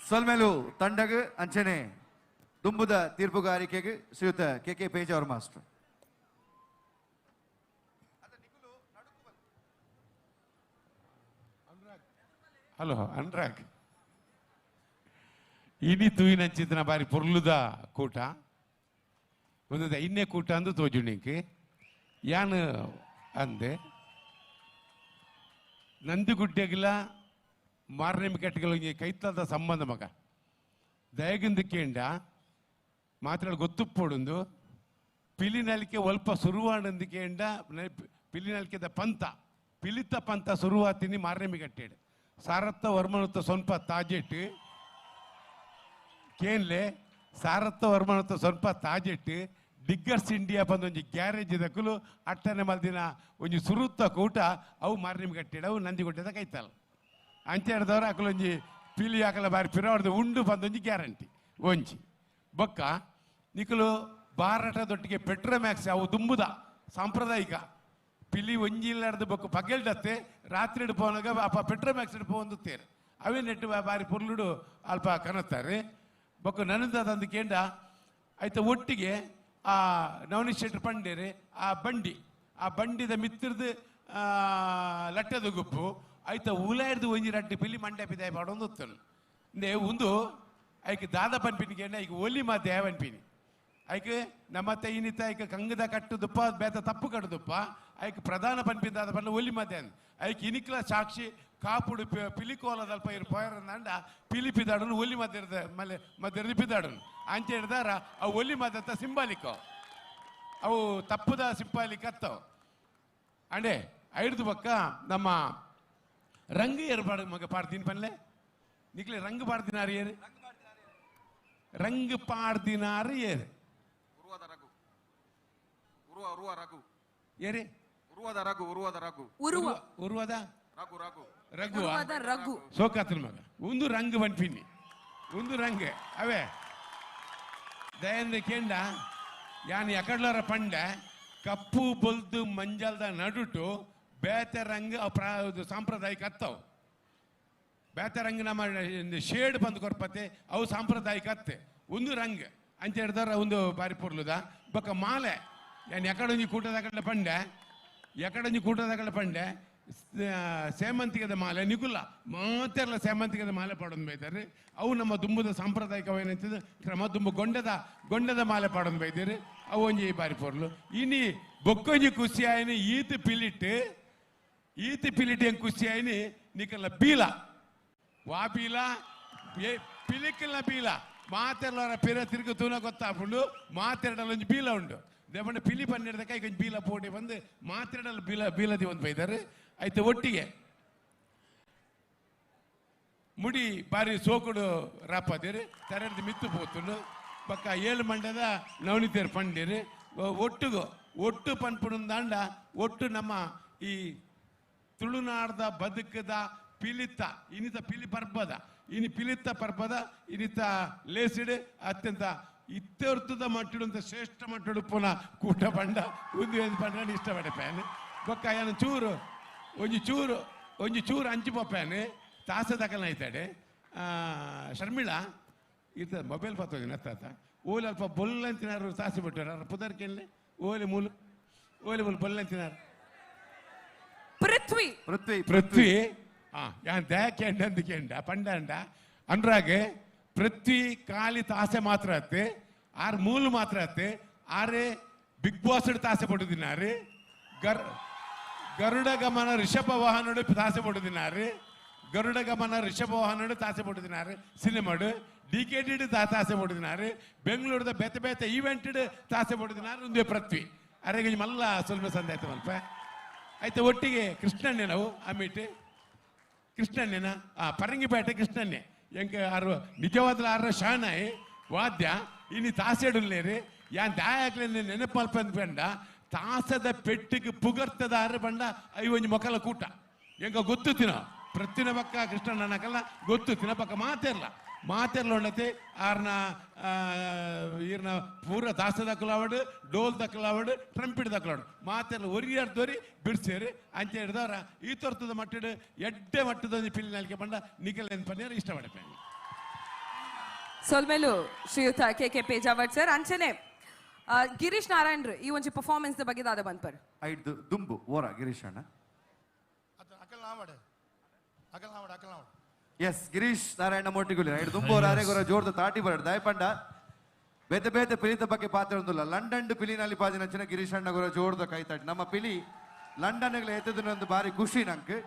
ಸೊಲ್ಮೇಲು ತಂಡಗ ಅಂಚನೆ ದುಂಬುದ ತೀರ್ಪುಗಾರಿಕೆಗೆ ಶ್ರೀಯುತ ಕೆ ಪೇಜ್ ಅವ್ರ ಮಾಸ್ಟರ್ ಹಲೋ ಅನ್ರಾಗ್ ಇನಿ ತೂಯಿನಂಚಿನ ಬಾರಿ ಪೊರ್ಲುದ ಕೂಟ ಒಂದು ಇನ್ನೇ ಕೂಟ ಅಂದು ತೋಜುಣಿಕೆ ಯಾನ್ ಅಂದೆ ನಂದಿಗುಡ್ಡೆಗಿಲ್ಲ ಮಾರ್ನೆಮ್ ಕೆಟ್ಟಗಳಿಗೆ ಕೈತದ ಸಂಬಂಧ ಮಗ ದಯಗಿಂದಕ್ಕೇಂಡ ಮಾತ್ರ ಗೊತ್ತುಪ್ಪೊಡುಂದು ಪಿಲಿನಲಿಕೆ ಒಲ್ಪ ಸುರುವಾಡಂದಿಕೇಂಡ ಪಿಲಿನಲಿಕೆದ ಪಂಥ ಪಿಲಿತ ಪಂಥ ಸುರುವಾತಿನಿ ಮಾರ್ನೆಮಿ ಕಟ್ಟೇಡು ಸಾರತ್ತ ವರ್ಮನತ್ತ ಸ್ವಲ್ಪ ತಾಜೆಟ್ಟು ಕೇನ್ಲೆ ಸಾರತ್ತ ವರ್ಮನತ್ತ ಸ್ವಲ್ಪ ತಾಜೆಟ್ಟು ಡಿಗ್ಗರ್ಸ್ ಇಂಡಿಯಾ ಬಂದೊಂಜಿ ಗ್ಯಾರೇಜ್ ದಕ್ಕಲು ಅಟ್ಟನೆ ಮಲ್ದಿನ ಒಂಜಿ ಸುರುತ್ತ ಕೂಟ ಅವು ಮಾರ್ನೆಮಿ ಕಟ್ಟೇಡು ಅವು ನಂದಿಗುಡ್ಡದ ಕೈತಲ್ಲ ಅಂಚೆ ಹಿಡ್ದವ್ರು ಅಕಲೊಂಜಿ ಪಿಲಿ ಹಾಕಲ ಬಾರಿ ಪಿರಾವಡ್ದು ಉಂಡು ಬಂದೊಂಜಿ ಗ್ಯಾರಂಟಿ ಒಂಜಿ ಬೊಕ್ಕ ನಿಕಲು ಬಾರಟದೊಟ್ಟಿಗೆ ಪೆಟ್ರೋಮ್ಯಾಕ್ಸ್ ಅವು ದುಂಬುದ ಸಾಂಪ್ರದಾಯಿಕ ಪಿಲಿ ಒಂಜಿಲ್ಲಾಡ್ದು ಬೊಕ್ಕ ಪಗೆಲ್ಡತ್ತೆ ರಾತ್ರಿ ಹಿಡ್ಪೋನಾಗ ಅಪ್ಪ ಪೆಟ್ರೋಮ್ಯಾಕ್ಸ್ ಹಿಡ್ಪೋಂದುತ್ತೇರು ಅವೇ ನೆಟ್ಟು ಬಾರಿ ಪುರ್ಲುಡು ಅಲ್ಪ ಕನತ್ತಾರೆ ಬೊಕ್ಕ ನನಂದ ತಂದು ಕೇಂಡ ಆಯ್ತು ಒಟ್ಟಿಗೆ ಆ ನವನೀಶ್ ಶೆಟ್ಟಿ ಪಂಡೇರೆ ಆ ಬಂಡಿದ ಮಿತ್ರದು ಲಟ್ಟದ ಗುಪ್ಪು ಆಯ್ತ ಉಲಾಯ್ದು ಒಂಜಿ ರಡ್ಡಿ ಪಿಲಿ ಮಂಡ್ಯ ಪಿದಾಯ ಪಾಡೊಂದು ಹೊತ್ತನು ಇಂದೆ ಒಂದು ಐಕೆ ದಾದ ಪನ್ಪಿನಿಗೆ ಐಕೆ ಒಲಿ ಮಾತೆ ಯಾವನ್ಪಿನಿ ಐಕೆ ನಮ್ಮತ್ತೆ ಇನ್ನಿತ್ತ ಐಕೆ ಕಂಗದ ಕಟ್ಟುದಪ್ಪ ಬೇತ ತಪ್ಪು ಕಟ್ಟುದಪ್ಪ ಐಕೆ ಪ್ರಧಾನ ಪನ್ಪಿದಾದ ಪನ್ನ ಒಲಿ ಮಾತೆ ಅಂದ್ ಐಕೆ ಇನಿಕ್ಲ ಸಾಕ್ಷಿ ಕಾಪುಡು ಪಿಲಿಕೋಲದಲ್ಪ ಇರು ಪೋಯರಂದ ಪಿಲಿ ಪಿದಾಡನು ಒಲಿ ಮದ್ದಿರದ ಮಲೆ ಮದ್ದಿರದು ಪಿದಾಡನು ಅಂಚೆ ಹಿಡ್ದಾರ ಅವು ಒಲಿ ಮಾದತ್ತ ಸಿಂಬಾಲಿಕ ಅವು ತಪ್ಪುದ ಸಿಂಬಾಲಿಕ್ ಅತ್ತವು ಅಂಡೆ ಐಡ್ದು ಪಕ್ಕ ನಮ್ಮ ರಂಗ್ ಏರ್ಪಾಡು ಮಗ ಪಾಡ್ತೀನಿ ಪನ್ಲೆ ನಿಕ್ಲೆ ರಂಗ್ ಪಾಡ್ದಿನಾರು ಏರು ರಂಗ್ ಪಾಡ್ದಿನಾರು ಏರು ಏರಿ ರಘು ಸೋಕಾತ್ರ ಮಗ ಒಂದು ರಂಗ್ ಬನ್ಪಿನಿ ಒಂದು ರಂಗ್ ಅವೇ ದಯಂದ ಕೇಂಡ ಯಾನ್ ಎಕಡ್ಲರ ಪಂಡ ಕಪ್ಪು ಬೊಲ್ದು ಮಂಜಲ್ದ ನಡುಟು ಬೇತೆ ರಂಗ್ ಸಾಂಪ್ರದಾಯಿಕ ಅತ್ತವು ಬೇತೆ ರಂಗ್ ನಮ್ಮ ಶೇಡ್ ಬಂದು ಕೊರ್ಪತ್ತೆ ಅವು ಸಾಂಪ್ರದಾಯಿಕ ಅತ್ತೆ ಒಂದು ರಂಗ್ ಅಂಚೆ ಹಿಡ್ದಾರ ಒಂದು ಬಾರಿ ಪೊರ್ಲುದ ಬೊಕ್ಕ ಮಾಲೆ ಯಾನ್ ಎಕಡೊಂಜಿ ಕೂಟದ ಪಂಡೆ ಸೇಮಂತಿಗೆದ ಮಾಲೆ ನಿಗುಲ್ಲ ಮಾತೆಲ್ಲ ಸೇಮಂತಿಗೆದ ಮಾಲೆ ಪಾಡೊಂದು ಬೈತಾರೆ ಅವು ನಮ್ಮ ದುಂಬುದ ಸಾಂಪ್ರದಾಯಿಕವೇನಂತಿದ್ದು ಕ್ರಮ ದುಂಬು ಗೊಂಡದ ಮಾಲೆ ಪಾಡೊಂದು ಬೈದಿರಿ ಅವು ಒಂಜಿ ಬಾರಿ ಪೊರ್ಲು ಇನಿ ಬೊಕ್ಕೊಂಜಿ ಖುಷಿ ಆಯ್ನಿ ಈತ್ ಪಿಲಿಟ್ ಹೆಂಗ್ ಖುಷಿ ಆಯ್ನಿ ನಿಕಲ್ಲ ಬೀಲ ವಾ ಬೀಲ ಪಿಲಿಕಲ್ನ ಬೀಲ ಮಾತೆಲ್ಲರ ಪಿರ ತಿರುಗು ತೂನ ಗೊತ್ತಾಪುಂಡು ಮಾತೆರಡಲ್ಲೊಂಜಿ ಬೀಲ ಉಂಡು ದೇವಣ್ಣ ಪಿಲಿ ಪನ್ನೆರಡ ಕೈ ಕೊಂಚ ಬೀಲ ಪೋಟಿ ಬಂದು ಮಾತೆರಡಲ್ಲ ಬೀಲದಿ ಒಂದು ಬೈದಾರೆ ಆಯ್ತು ಒಟ್ಟಿಗೆ ಮುಡಿ ಬಾರಿ ಸೋಕುಡು ರಾಪದಿರಿ ತೆರೆದು ಮಿತ್ತು ಪೋತುಂಡು ಪಕ್ಕ 7 ಮಂಡ್ಯದ ನವನಿತೇರು ಪಂಡಿರು ಒಟ್ಟು ಪನ್ಪುಣಂದಾಂಡ ಒಟ್ಟು ನಮ್ಮ ಈ ತುಳುನಾಡದ ಬದುಕದ ಪಿಲಿತ ಇನಿತ ಪಿಲಿಪರ್ಬದ ಪಿಲಿತ ಪರ್ಬದ ಇನಿತ ಲೇಸಿಡ್ ಅತ್ಯಂತ ಇತ್ತರ್ಥದ ಮಟ್ಟಿಡುವಂತ ಶ್ರೇಷ್ಠ ಮಟ್ಟಡು ಪುನಃ ಕೂಟ ಬಂಡ ಒಂದು ಪಂಡ ಇಷ್ಟಪಡ್ಯಾನು ಬೊಕ್ಕ ಏನು ಒಂಜಿ ಚೂರು ಅಂಚು ಪಪ್ಪಾನು ತಾಸ ತಕಲ್ನ ಆಯ್ತಾಡೆ ಶರ್ಮಿಳಾ ಇರ್ತದೆ ಮೊಬೈಲ್ ಪತ್ತೋಗಿ ಅತ್ತ ಓಲಿ ಅಲ್ಪ ಬೊಲ್ಲಂತಿನಾರು ತಾಸಿ ಬಿಟ್ಟರು ಪುದರ್ಕೆಲ್ಲೇ ಓಲಿ ಮೂಲು ಬೊಲ್ಲಂತಿನಾರು ಪೃಥ್ವಿ ಯಾನ್ ದೇಕೆಂಡ ಅಂದಿಕೆಂಡ ಪಂಡಂಡ ಅನ್ರಾಗೆ ಪೃಥ್ವಿ ಕಾಲಿ ತಾಸೆ ಮಾತ್ರ ಅತ್ತೆ ಆರ್ ಮೂಲು ಮಾತ್ರ ಅತ್ತೆ ಆರೆ ಬಿಗ್ ಬಾಸ್ ತಾಸೆ ಪಡುದಿನಾರು ಗರುಡ ಗಮನ ರಿಷಭ ವಾಹನ ತಾಸೆ ಪಡುದಿನಾರು ಗರುಡ ಗಮನ ರಿಷಭ ವಾಹನ ತಾಸೆ ಪಡುದಿನಾರು ಸಿನಿಮಾಡು ಡಿಕೆಡಿ ತಾಸೆ ಪಡುದಿನಾರು ಬೆಂಗಳೂರದ ಬೇತೆ ಈವೆಂಟ್ ತಾಸೆ ಪಡುದಿನಾರು ಒಂದು ಪೃಥ್ವಿ ಅರೆಗೆ ಮಲ್ಲ ಸ್ವಲ್ಪ ಸಂದಾಯ್ತು ಮಲ್ಪ ಆಯ್ತು ಒಟ್ಟಿಗೆ ಕೃಷ್ಣಣ್ಣೆ ನಾವು ಅಮ್ಮಿಟ್ಟು ಕೃಷ್ಣಣ್ಣೆನ ಪರಂಗಿಪೇಟೆ ಕೃಷ್ಣಣ್ಣೆ ಎಂಕ ಆರು ನಿಜವಾದ ಆರ ಶಾನಾಯಿ ವಾದ್ಯ ಇನ್ನು ತಾಸೆಡುಲ್ಲೇರಿ ಯಾನ್ ದಾಯಾಕ್ಲೆ ನೆನಪು ಮಲ್ಪ ಅಂದ್ಕೊಂಡ ತಾಸದ ಪೆಟ್ಟಿಗೆ ಪುಗರ್ತದ ಆರು ಬಂಡ ಐವೊಂಜಿ ಮೊಕಲ ಕೂಟ ಎಂಕ ಗೊತ್ತು ತಿನ ಪ್ರತಿನ ಪಕ್ಕ ಕೃಷ್ಣಣ್ಣನಕಲ್ಲ ಗೊತ್ತು ತಿನ ಪಕ್ಕ ಮಾತೆರ್ಲ ಉಂಡತೆ ಆರ್ನ ಈರ್ನ ಪೂರ ದಾಸ ದಕ್ಕಲಾವಡು ಡೋಲ್ ದಕ್ಕಲಾವಡು ಟ್ರಂಪಿಡ್ ದಕ್ಕಲಾವಡು ಮಾತೆರ್ಲ ಒರಿಯಾರ್ದೋರಿ ಬಿಡ್ಸೇರಿ ಅಂಚ ಹಿಡ್ದವ್ರ ಈ ತೋರ್ತದ ಮಟ್ಟಡು ಎಡ್ಡೆ ಮಟ್ಟದ ಪಿಲ್ಲಿ ನಲ್ಕೆ ಬಂಡ ನಿಖಲ್ ಏನು ಪನ್ನೇರು ಇಷ್ಟಪಡ್ಪೆ ಸೊಲ್ಮೇಲು ಶ್ರೀಯುತ ಕೆ ಪೇಜಾವಟ್ ಸರ್ ಅಂಚನೆ ಗಿರೀಶ್ ನಾರಾಯಣ್ ಈ ಒಂಜಿ ಪರ್ಫಾರ್ಮೆನ್ಸ್ ಬಗ್ಗೆ ದಾದ ಬಂದ್ಪರ್ ಐದು ದುಂಬು ಓರ ಗಿರೀಶ್ ಅಣ್ಣ ಎಸ್ ಗಿರೀಶ್ ನಾರಾಯಣ ಮೋಟಿಗುಲಿ ಐದು ದುಂಬು ಅರೆಗೊರ ಜೋರ್ದ ತಾಟಿ ಬರಡು ದಯಪಂಡ ಬೇತೆ ಪಿಲಿತ ಬಗ್ಗೆ ಪಾತ್ರ ಒಂದಿಲ್ಲ ಲಂಡನ್ ಪಿಲಿನಲ್ಲಿ ಪಾದಿನಂಚಿನ ಗಿರೀಶ್ ಅಣ್ಣ ಗೊರ ಜೋರ್ದ ಕೈತಾಟಿ ನಮ್ಮ ಪಿಲಿ ಲಂಡನ್ ಎತ್ತದನ್ನೊಂದು ಬಾರಿ ಖುಷಿ ನಂಗೆ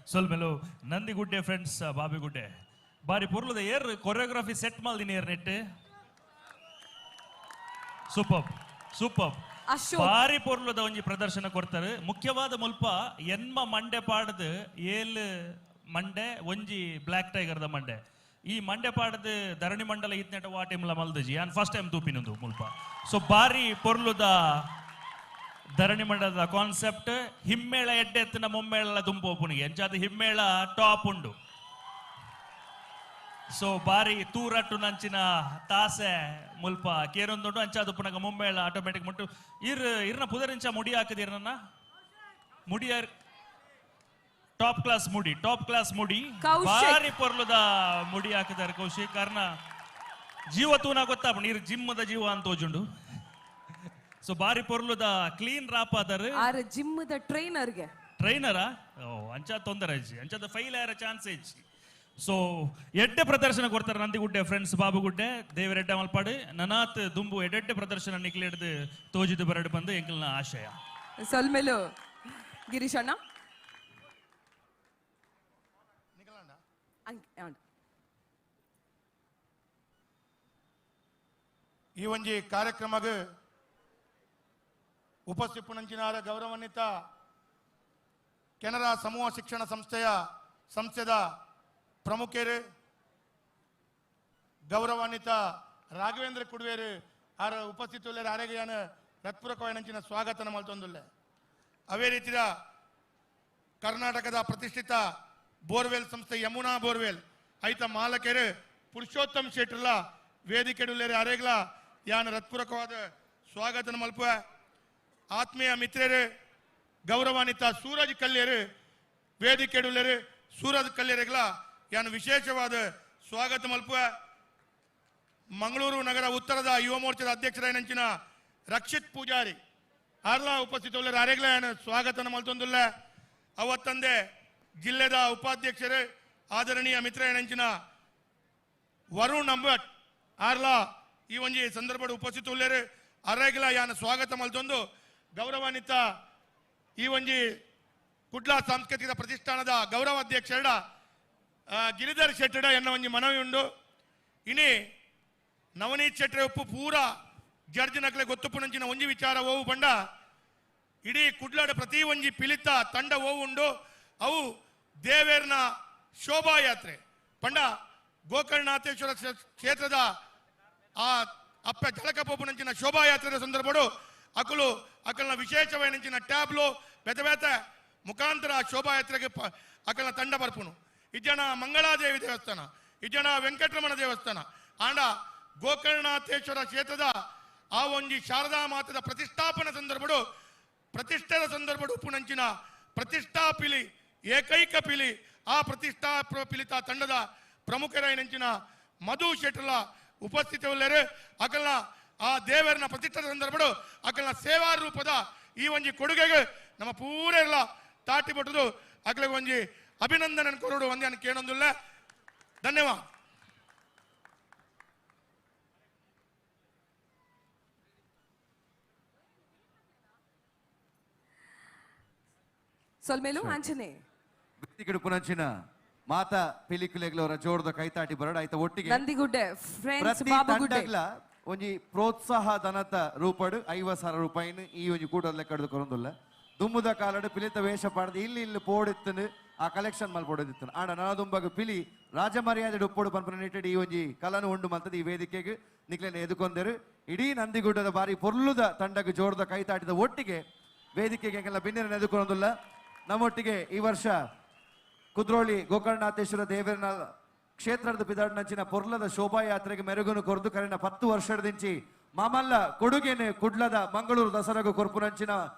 ಸೊಲ್ಮೇಲು ನಂದಿಗುಡ್ಡೆ ಫ್ರೆಂಡ್ಸ್ ಬಾಬಿಗುಡ್ಡೆ ಬಾರಿ ಪುರ್ಲದ ಏರ್ ಕೊರಿಯೋಗ್ರಫಿ ಸೆಟ್ ಮಲ್ದಿನಿ ಏರ್ ನೆಟ್ ಸೂಪರ್ ಬಾರಿ ಪೊರ್ಲದ ಒಂಜಿ ಪ್ರದರ್ಶನ ಕೊಡ್ತಾರೆ ಮುಖ್ಯವಾದ ಮುಲ್ಪ ಎನ್ಮ ಮಂಡೆ ಪಾಡದ ಏಲ್ ಮಂಡೆ ಒಂಜಿ ಬ್ಲ್ಯಾಕ್ ಟೈಗರ್ದ ಮಂಡೆ ಈ ಮಂಡೆ ಪಾಡದ ಧರಣಿ ಮಂಡಲ ಇತ್ನೆಟ ವಾಟಿಮ್ಲ ಮಲ್ದಜಿ ಯಾನ್ ಫಸ್ಟ್ ಟೈಮ್ ತೂಪಿನದು ಮುಲ್ಪ ಸೊ ಬಾರಿ ಪೊರ್ಲುದ ಧರಣಿ ಮಂಡಲದ ಕಾನ್ಸೆಪ್ಟ್ ಹಿಮ್ಮೇಳ ಎಡ್ಡೆತ್ತಿನ ಮೊಮ್ಮೇಳ ದುಂಬೋಪುನಿಗೆ ಎಂಚಾದ ಹಿಮ್ಮೇಳ ಟಾಪ್ ಉಂಡು ಸೊ ಬಾರಿ ತೂರಟ್ಟು ನಂಚಿನ ತಾಸೆ ಮುಲ್ಪ ಕೇರೊಂದುಂಡು ಅಂಚಾದು ಪುನಗ ಮುಂಬೇಳ ಆಟೋಮೆಟಿಕ್ ಮುಟ್ಟು ಇರ್ನ ಪುದರಿಂಚ ಮುಡಿ ಹಾಕದಿರ ನನ್ನ ಮುಡಿ ಟಾಪ್ ಕ್ಲಾಸ್ ಮುಡಿ ಬಾರಿ ಪೊರ್ಲುದ ಮುಡಿ ಹಾಕಿದಾರೆ ಕೌಶಿಕ್ ಕಾರಣ ಜೀವ ತೂನ ಗೊತ್ತಾಪ ನೀರು ಜಿಮ್ಮದ ಜೀವ ಅಂತ ಓಜುಂಡು ಸೊ ಬಾರಿ ಪೊರ್ಲುದ ಕ್ಲೀನ್ ರಾಪ್ ಆದಾರೆ ಜಿಮ್ಮದ ಟ್ರೈನರಾ ಓ ಅಂಚ ತೊಂದರೆ ಅಂಚಾದ ಫೈಲ್ ಆಯ್ರ ಚಾನ್ಸ್ ಐಜಿ ಸೊ ಎಡ್ಡೆ ಪ್ರದರ್ಶನ ಕೊಡ್ತಾರೆ ನಂದಿಗುಡ್ಡೆ ಫ್ರೆಂಡ್ಸ್ ಬಾಬುಗುಡ್ಡೆ ದೇವರೆಡ್ಡೆ ಮಲ್ಪಾಡು ನನಾತ್ ದುಂಬು ಎಡ್ಡೆ ಪ್ರದರ್ಶನ ನಿಕ್ಲೆಡ್ದು ತೋಜಿದು ಬರಡು ಬಂದು ಎಂಕಲ್ನ ಆಶಯ ಸೊಲ್ಮೇಲು ಗಿರೀಶ್ ಅಣ್ಣ ಈ ಒಂಜಿ ಕಾರ್ಯಕ್ರಮಗ ಉಪಸ್ಥಿಪುನಂಚಿನಾರ ಗೌರವಾನ್ವಿತ ಕೆನರಾ ಸಮೂಹ ಶಿಕ್ಷಣ ಸಂಸ್ಥೆದ ಪ್ರಮುಖರು ಗೌರವಾನ್ವಿತ ರಾಘವೇಂದ್ರ ಕುಡ್ವೇರು ಆರ ಉಪಸ್ಥಿತ ಆರೋಗ್ಯನ ಹೃತ್ಪೂರ್ವಕವಾದ ಸ್ವಾಗತ ಮಲ್ತೊಂದುಲ್ಲೆ ಅವೇ ರೀತಿಯ ಕರ್ನಾಟಕದ ಪ್ರತಿಷ್ಠಿತ ಬೋರ್ವೆಲ್ ಸಂಸ್ಥೆ ಯಮುನಾ ಬೋರ್ವೆಲ್ ಐತ ಮಾಲಕರು ಪುರುಷೋತ್ತಮ್ ಶೆಟ್ರಲ ವೇದಿಕೆಡುಲ್ಲೇರು ಆರೇಗ್ಲ ಯಾನ ಹೃತ್ಪೂರ್ವಕವಾದ ಸ್ವಾಗತ ಮಲ್ಪ ಆತ್ಮೀಯ ಮಿತ್ರರು ಗೌರವಾನ್ವಿತ ಸೂರಜ್ ಕಲ್ಯರು ವೇದಿಕೆಡುಲ್ಲೇರು ಸೂರಜ್ ಕಲ್ಯರೆಗ್ಲ ಯಾನು ವಿಶೇಷವಾದ ಸ್ವಾಗತ ಮಲ್ಪ ಮಂಗಳೂರು ನಗರ ಉತ್ತರದ ಯುವ ಮೋರ್ಚಾದ ಅಧ್ಯಕ್ಷರಾಯನಂಚಿನ ರಕ್ಷಿತ್ ಪೂಜಾರಿ ಆರ್ಲ ಉಪಸ್ಥಿತ ಆರೇಗ್ಲ ಯಾನು ಸ್ವಾಗತ ಮಲ್ತೊಂದುಲ್ಲ ಅವತ್ತಂದೆ ಜಿಲ್ಲೆದ ಉಪಾಧ್ಯಕ್ಷರು ಆದರಣೀಯ ಮಿತ್ರಯನಂಚಿನ ವರುಣ್ ಅಂಬಟ್ ಆರ್ಲ ಈ ಒಂಜಿ ಸಂದರ್ಭದ ಉಪಸ್ಥಿತ ಉಳ್ಳೇರು ಅರೇಗ್ಲ ಯಾನು ಸ್ವಾಗತ ಮಲ್ತೊಂದು ಗೌರವಾನ್ವಿತ ಈ ಒಂಜಿ ಕುಡ್ಲ ಸಾಂಸ್ಕೃತಿಕ ಪ್ರತಿಷ್ಠಾನದ ಗೌರವಾಧ್ಯಕ್ಷರ ಗಿರಿಧರ್ ಶೆಟ್ಟಡ ಎನ್ನ ಒಂಜಿ ಮನವಿ ಉಂಡು ಇನಿ ನವನೀತ್ ಶೆಟ್ರೆ ಉಪ್ಪು ಪೂರ ಜಡ್ಜ್ ನಕ್ಲೆ ಗೊತ್ತುಪುನಂಚಿನ ಒಂಜಿ ವಿಚಾರ ಓವು ಬಂಡ ಇಡೀ ಕುಡ್ಲಾಡ ಪ್ರತಿ ಒಂಜಿ ಪಿಲಿತ ತಂಡ ಓವು ಉಂಡು ಅವು ದೇವೇರ್ನ ಶೋಭಾಯಾತ್ರೆ ಪಂಡ ಗೋಕರ್ಣನಾಥೇಶ್ವರ ಕ್ಷೇತ್ರದ ಆ ಅಪ್ಪ ಜಳಕ ಪೋಪುನಂಚಿನ ಶೋಭಾಯಾತ್ರೆ ಸಂದರ್ಭಡು ಅಕಲು ಅಕಲ್ನ ವಿಶೇಷವಾದ ಟ್ಯಾಬ್ಲು ಬೆತ ಬೆತ ಮುಖಾಂತರ ಶೋಭಾಯಾತ್ರೆಗೆ ಅಕಲ್ನ ತಂಡ ಬರ್ಪುನು ಇಜ್ಜನ ಮಂಗಳಾದೇವಿ ದೇವಸ್ಥಾನ ಇಜ್ಜನ ವೆಂಕಟರಮಣ ದೇವಸ್ಥಾನ ಆಂಡ ಗೋಕರ್ಣನಾಥೇಶ್ವರ ಕ್ಷೇತ್ರದ ಆ ಒಂಜಿ ಶಾರದಾ ಮಾತದ ಪ್ರತಿಷ್ಠಾಪನಾ ಸಂದರ್ಭಡು ಪ್ರತಿಷ್ಠೆದ ಸಂದರ್ಭಡು ಉಪ್ಪುನಂಚಿನ ಪ್ರತಿಷ್ಠಾ ಪಿಲಿ ಏಕೈಕ ಪಿಲಿ ಆ ಪ್ರತಿಷ್ಠಾ ಪಿಲಿತ ತಂಡದ ಪ್ರಮುಖರಾಯಿನಂಚಿನ ಮಧು ಶೆಟ್ಟಲ ಉಪಸ್ಥಿತವಲ್ಲರು ಅಕಲ್ನ ಆ ದೇವರನ್ನ ಪ್ರತಿಷ್ಠದ ಸಂದರ್ಭಡು ಅಕಲ್ನ ಸೇವಾ ರೂಪದ ಈ ಒಂಜಿ ಕೊಡುಗೆಗೆ ನಮ್ಮ ಪೂರ ಎಲ್ಲ ತಾಟಿ ಬಿಟ್ಟದು ಅಕಲಿಗೆ ಒಂಜಿ ಅಭಿನಂದನೆ ಕೊರಡು ಒಂದೇ ಅನ್ ಕೇಳೊಂದಿಲ್ಲ ಧನ್ಯವಾದ ಸೊಲ್ಮೇಲು ಆಂಜನೇ ವ್ಯಕ್ತಿಗಳು ಪುನಂಚಿನ ಮಾತಾ ಪಿಲಿಕುಲೆಗ್ಲವರ ಜೋಡದ ಕೈತಾಟಿ ಬರಡ ಆಯ್ತ ಒಟ್ಟಿಗೆ ನಂದಿಗುಡ್ಡೆ ಫ್ರೆಂಡ್ಸ್ ಪ್ರತಿ ಬಾಬುಗುಡ್ಡೆ ತಂಡಗ್ಲ ಒಂಜಿ ಪ್ರೋತ್ಸಾಹ ಧನತ ರೂಪಡು 50,000 ರೂಪಾಯಿನ ಈ ಒಂಜಿ ಕೂಟದ ಕಡ್ದು ಕೊರೊಂದುಲ್ಲ ದುಮ್ಮುದ ಕಾಲಡು ಪಿಲಿತ ವೇಷ ಪಾಡ್ದು ಇಲ್ಲಿ ಪೋಡಿತ್ತನು ಆ ಕಲೆಕ್ಷನ್ ಮಲ್ ಪೋಡಿತ್ತನು ಆಂಡ ನಾದುಂಬಗ ಪಿಲಿ ರಾಜಮರ್ಯಾದೆ ಉಪ್ಪೋಡು ಪನ್ಪನ ನಿಟ್ಟಿಡು ಈ ಒಂಜಿ ಕಲನು ಉಂಡು ಮಲ್ತದ ಈ ವೇದಿಕೆಗೆ ನಿಕ್ಲೆನ ಎದುಕೊಂಡರು ಇಡೀ ನಂದಿಗುಡ್ಡದ ಬಾರಿ ಪೊರ್ಲುದ ತಂಡಗ ಜೋಡದ ಕೈತಾಟಿದ ಒಟ್ಟಿಗೆ ವೇದಿಕೆಗೆ ಬಿನ್ನಿನ ಎದುಕೊಂಡುಲ್ಲ ನಮ್ಮೊಟ್ಟಿಗೆ ಈ ವರ್ಷ ಕುದ್ರೋಳಿ ಗೋಕರ್ಣನಾಥೇಶ್ವರ ದೇವರನ ಕ್ಷೇತ್ರದ ಪಿದಾಡ್ನಂಚಿನ ಪೊರ್ಲದ ಶೋಭಾಯಾತ್ರೆಗೆ ಮೆರುಗುನು ಕೊರದು ಕರೆನ 10 ವರ್ಷದಿಂಚಿ ಮಾಮಲ್ಲ ಕೊಡುಗೆನೆ ಕುಡ್ಲದ ಮಂಗಳೂರು ದಸರಾಗ ಕೊರ್ಪುನಂಚಿನ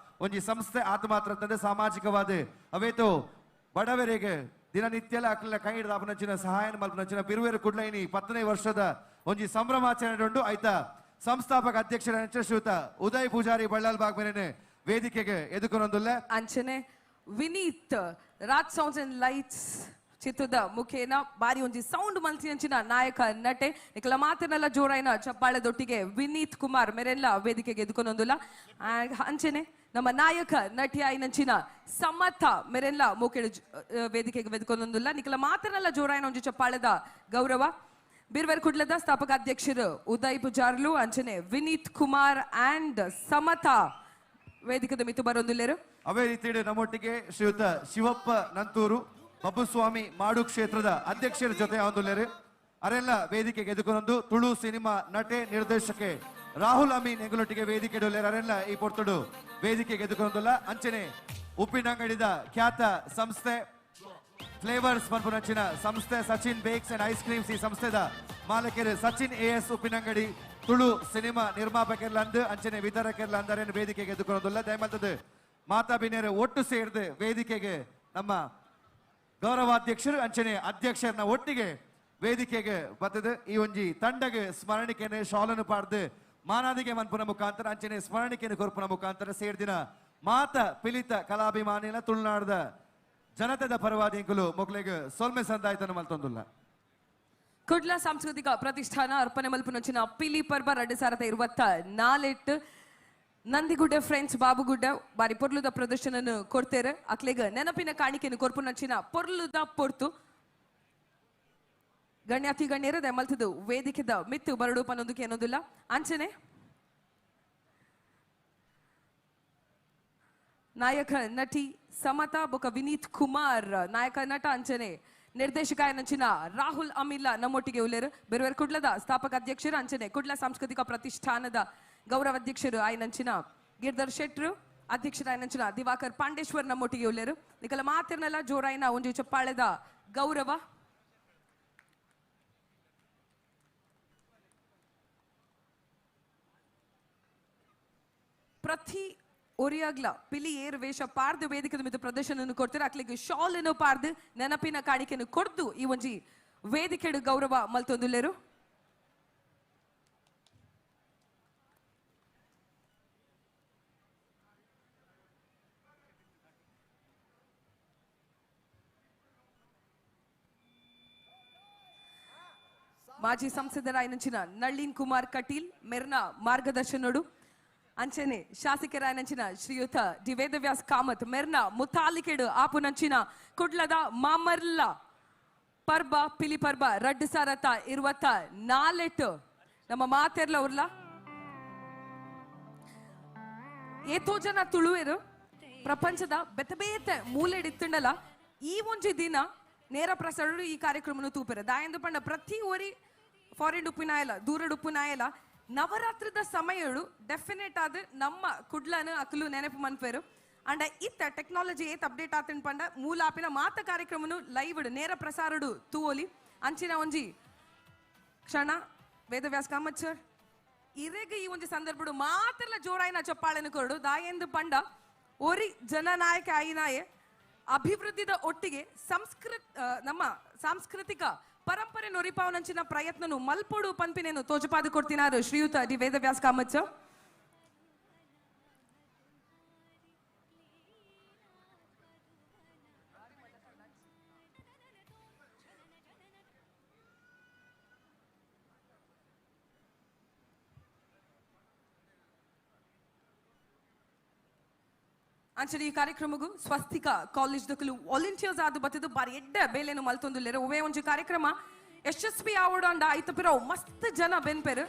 ಒಂಜಿ ಸಂಸ್ಥೆ ಆತ ಮಾತ್ರ ತಂದೆ ಸಾಮಾಜಿಕವಾದ ಅವೇತು ಬಡವರಿಗೆ ದಿನನಿತ್ಯಲ ಅಕ್ಲ ಕೈ ಹಿಡಿದ ಅಪನಂಚಿನ ಸಹಾಯ ಮಲ್ಪನಂಚಿನ ಬಿರುವೇರು ಕುಡ್ಲೈನಿ 10ನೇ ವರ್ಷದ ಒಂಜಿ ಸಂಭ್ರಮಾಚರಣೆ ಉಂಡು ಆಯ್ತ ಸಂಸ್ಥಾಪಕ ಅಧ್ಯಕ್ಷರ ಶ್ರೀಯುತ ಉದಯ್ ಪೂಜಾರಿ ಬಳ್ಳಾಲ್ ಬಾಗ್ ಮೇರೆನೆ ವೇದಿಕೆಗೆ ಎದುಕೊಂದೊಂದುಲ್ಲ ಅಂಚನೆ Vineeth Raj sounds and lights ಚಿತ್ರದ ಮುಖೇನ ಬಾರಿ ಒಂಜಿ ಸೌಂಡ್ ಮಲ್ತಿಯಂಚಿನ ನಾಯಕ ನಟೆ ನಿಕಲ ಮಾತಿನೆಲ್ಲ ಜೋರಾಯಿನ ಚಪ್ಪಾಳೆದೊಟ್ಟಿಗೆ ವಿನೀತ್ ಕುಮಾರ್ ಮೇರೆಲ್ಲ ವೇದಿಕೆಗೆ ಎದುಕೊಂದೊಂದುಲ್ಲ ಅಂಚನೆ ನಮ್ಮ ನಾಯಕ ನಟಿ ಆಯ್ನಂಚಿನ ಸಮಥ ಮೇರೆಲ್ಲ ಮೂಕೆಡು ವೇದಿಕೆಗೆ ಎದುಕೊಂದೊಂದುಲ್ಲ ನಿಕಲ ಮಾತಿನೆಲ್ಲ ಜೋರಾಯಿನ ಒಂಜಿ ಚಪ್ಪಾಳೆದ ಗೌರವ ಬಿರ್ವರ್ ಕುಡ್ಲದ ಸ್ಥಾಪಕ ಅಧ್ಯಕ್ಷರು ಉದಯ್ ಪೂಜಾರ್ಲು ಅಂಚನೆ ವಿನೀತ್ ಕುಮಾರ್ ಅಂಡ್ ಸಮಥ ವೇದಿಕೆದ ಮಿತ್ತು ಬರೊಂದುಲ್ಲೇರು ಅವೇ ರೀತಿ ನಮ್ಮೊಟ್ಟಿಗೆ ಶ್ರೀಯುತ ಶಿವಪ್ಪ ನಂತೂರು ಬಬ್ಬುಸ್ವಾಮಿ ಮಾಡು ಕ್ಷೇತ್ರದ ಅಧ್ಯಕ್ಷರ ಜೊತೆ ಹೊಂದುಲ್ಲೇರು ಅರೆಲ್ಲ ವೇದಿಕೆಗೆ ಎದುಕೊಂದು ತುಳು ಸಿನಿಮಾ ನಟೆ ನಿರ್ದೇಶಕೆ ರಾಹುಲ್ ಅಮೀನ್ ಎಂಗುಲೊಟ್ಟಿಗೆ ವೇದಿಕೆ ಡೊಲ್ಲೇರು ಅರೆಲ್ಲ ಈ ಪೊರ್ತುಡು ವೇದಿಕೆಗೆ ಎದುಕೊಂದುಲ್ಲ ಅಂಚನೆ ಉಪ್ಪಿನಂಗಡಿದ ಖ್ಯಾತ ಸಂಸ್ಥೆ ಫ್ಲೇವರ್ಸ್ ಪನ್ಪುನಂಚಿನ ಸಂಸ್ಥೆ Sachin bakes and ice creams ಈ ಸಂಸ್ಥೆದ ಮಾಲಕರು ಸಚಿನ್ AS ಉಪ್ಪಿನಂಗಡಿ ತುಳು ಸಿನಿಮಾ ನಿರ್ಮಾಪಕರ್ಲಂದು ಅಂಚನೆ ವಿತರಕರ್ಲ ಅಂದರೆ ವೇದಿಕೆಗೆ ಎದುಕೊಂದುಲ್ಲ ದಯಮಲ್ತದ್ದು ಮಾತಾ ಬಿನೇರು ಒಟ್ಟು ಸೇರಿದು ವೇದಿಕೆಗೆ ನಮ್ಮ ಗೌರವಾಧ್ಯಕ್ಷರು ಅಂಚನೆ ಅಧ್ಯಕ್ಷರನ್ನ ಒಟ್ಟಿಗೆ ವೇದಿಕೆಗೆ ಬರ್ತದೆ ಈ ಒಂಜಿ ತಂಡಗೆ ಸ್ಮರಣಿಕೆನೆ ಶಾಲನ್ನು ಪಾಡ್ದು ಮಾನಾದಿಗೆ ಮನ್ಪುನ ಮುಖಾಂತರ ಅಂಚನೆ ಸ್ಮರಣಿಕೆಯನ್ನು ಕೊರ್ಪುನ ಮುಖಾಂತರ ಸೇರ್ದಿನ ಮಾತ ಪಿಲಿತ ಕಲಾಭಿಮಾನಿನ ತುಳುನಾಡದ ಜನತೆದ ಪರವಾದಿ ಇಂಕುಲು ಮೊಕ್ಲೆಗೆ ಸೊಲ್ಮೆ ಸಂದಾಯ್ತನ ಮಲ್ತೊಂದುಲ್ಲ ಕುಡ್ಲ ಸಾಂಸ್ಕೃತಿಕ ಪ್ರತಿಷ್ಠಾನ ಅರ್ಪಣೆ ಮಲ್ಪುನಂಚಿನ ಪಿಲಿಪರ್ಬ 2024 ನಂದಿಗುಡ್ಡ ಫ್ರೆಂಡ್ಸ್ ಬಾಬುಗುಡ್ಡ ಬಾರಿ ಪೊರ್ಲುದ ಪ್ರದರ್ಶನ ಕೊಡ್ತೇರೆ ಅಕ್ಲೆಗ ನೆನಪಿನ ಕಾಣಿಕೆಯನ್ನು ಕೊರ್ಪುನಂಚಿನ ಪೊರ್ಲುದ ಪೊರ್ತು ಗಣ್ಯಾತಿ ಗಣ್ಯರ ದೆಮಲ್ತದು ವೇದಿಕೆದ ಮಿತ್ತು ಬರಡು ಪನ್ನೊಂದಕ್ಕೆ ಏನೊಂದಿಲ್ಲ ಅಂಚನೆ ನಾಯಕ ನಟಿ ಸಮತಾ ಬೊಕ ವಿನೀತ್ ಕುಮಾರ್ ನಾಯಕ ನಟ ಅಂಚನೆ ನಿರ್ದೇಶಕ ನಂಚಿನ ರಾಹುಲ್ ಅಮಿಲ್ಲ ನಮ್ಮೊಟ್ಟಿಗೆ ಉಲ್ಲೇರು ಬೇರೆ ಕುಡ್ಲದ ಸ್ಥಾಪಕ ಅಧ್ಯಕ್ಷರು ಅಂಚನೆ ಕುಡ್ಲ ಸಾಂಸ್ಕೃತಿಕ ಪ್ರತಿಷ್ಠಾನದ ಗೌರವ ಅಧ್ಯಕ್ಷರು ಆಯ್ನಂಚಿನ ಗಿರ್ಧರ್ ಶೆಟ್ರು ಅಧ್ಯಕ್ಷರಾಯ್ನಂಚಿನ ದಿವಾಕರ್ ಪಾಂಡೇಶ್ವರ್ ನಮ್ಮೊಟ್ಟಿಗೆ ಉಲ್ಲೇರು ನಿಕಲ ಮಾತಿರ್ನೆಲ್ಲ ಜೋರಾಯಿನ ಒಂಜಿ ಚಪ್ಪಾಳೆದ ಗೌರವ ಪ್ರತಿ ಒರಿಯಾಗ್ಲ ಪಿಲಿ ಏರ್ ವೇಷ ಪಾರ್ದು ವೇದಿಕೆದ ಮಿತ್ತು ಪ್ರದರ್ಶನ ಕೊಡ್ತಾರೆ ಅಕ್ಲಿಗೆ ಶಾಲ್ ಅನ್ನು ಪಾರ್ದು ನೆನಪಿನ ಕಾಣಿಕೆಯನ್ನು ಕೊಡ್ದು ಈ ಒಂಜಿ ವೇದಿಕೆಡು ಗೌರವ ಮಲ್ತೊಂದುಲ್ಲೇರು ಮಾಜಿ ಸಂಸದರಾಯನಂಚಿನ ನಳಿನ್ ಕುಮಾರ್ ಕಟೀಲ್ ಮೆರ್ನ ಮಾರ್ಗದರ್ಶನೋಡು ಅಂಚನೆ ಶಾಸಕರಾಯನಂಚಿನ ಶ್ರೀಯುತ ಡಿ ವೇದವ್ಯಾಸ್ ಕಾಮತ್ ಮೆರ್ನ ಮುತಾಲಿಕೆಡು ಆಪುನಂಚಿನ ಕುಡ್ಲದ ಮಾಮರ್ಲ ಪರ್ಬ ಪಿಲಿಪರ್ಬ 2024 ನಮ್ಮ ಮಾತೆರ್ಲ ಉರ್ಲ ಏತೋ ಜನ ತುಳುವೆರು ಪ್ರಪಂಚದ ಬೆತ್ತ ಬೇತೆ ಮೂಲೆಡಿತ್ತುಂಡಲ ಈ ಒಂಜಿ ದಿನ ನೇರ ಪ್ರಸಾರ ಈ ಕಾರ್ಯಕ್ರಮ ತೂಪೆರ ದಾಯಂದು ಪಂಡ ಪ್ರತಿ ಒರಿ ಫಾರಿನ್ ಉಪ್ಪಿನಾಯಲ ದೂರಡ್ ಉಪ್ಪಿನಾಯಲ ನವರಾತ್ರದ ಸಮಯಡು ಡೆಫಿನೆಟ್ ಆದ ನಮ್ಮ ಕುಡ್ಲನ ಅಕ್ಲು ನೆನಪು ಮನ್ಪೇರು ಅಂಡ ಇತ್ತ ಟೆಕ್ನಾಲಜಿ ಏತ್ ಅಪ್ಡೇಟ್ ಆತನ್ ಪಂಡ ಮೂಲ ಆಪಿನ ಮಾತ ಕಾರ್ಯಕ್ರಮನು ಲೈವ್ ನೇರ ಪ್ರಸಾರಡು ತೂವೋಲಿ ಅಂಚಿನ ಒಂಜಿ ಕ್ಷಣ ವೇದವ್ಯಾಸ ಕಾಮತ್ ಸರ್ ಇರೆಗ ಈ ಒಂಜಿ ಸಂದರ್ಭಡು ಮಾತ್ರಲ ಜೋರಾಯಿನ ಚಪ್ಪಾಳೆನ ಕೊರಡು ದಾಯೆಂದು ಪಂಡ ಒರಿ ಜನನಾಯಕ ಆಯಿನಾಯೆ ಅಭಿವೃದ್ಧಿದ ಒಟ್ಟಿಗೆ ನಮ್ಮ ಸಾಂಸ್ಕೃತಿಕ ಪರಂಪರೆ ನೊರಿಪಾವನಂಚಿನ ಪ್ರಯತ್ನನು ಮಲ್ಪೋಡು ಪಂಪಿನೇನು ತೋಜಪಾದ ಕೊಡ್ತಿನಾರು ಶ್ರೀಯುತ ಡಿ ವೇದವ್ಯಾಸ ಕಾಮತ್ ಸರ್. ಅಂಚನೆ ಈ ಕಾರ್ಯಕ್ರಮಗೂ ಸ್ವಸ್ತಿಕ ಕಾಲೇಜ್ ದಕ್ಕಲು ವಾಲಂಟಿಯರ್ಸ್ ಆದ ಬತ್ತದು ಬಾರಿ ಎಡ್ಡ ಬೇಲೆನು ಮಲ್ತೊಂದುಲ್ಲೆರು ಒವೇ ಒಂಜಿ ಕಾರ್ಯಕ್ರಮ ಯಶಸ್ವಿ ಆವಡು ಅಂಡ ಆಯ್ತು ಪಿರೋ ಮಸ್ತ್ ಜನ ಬೆನ್ಪೆರು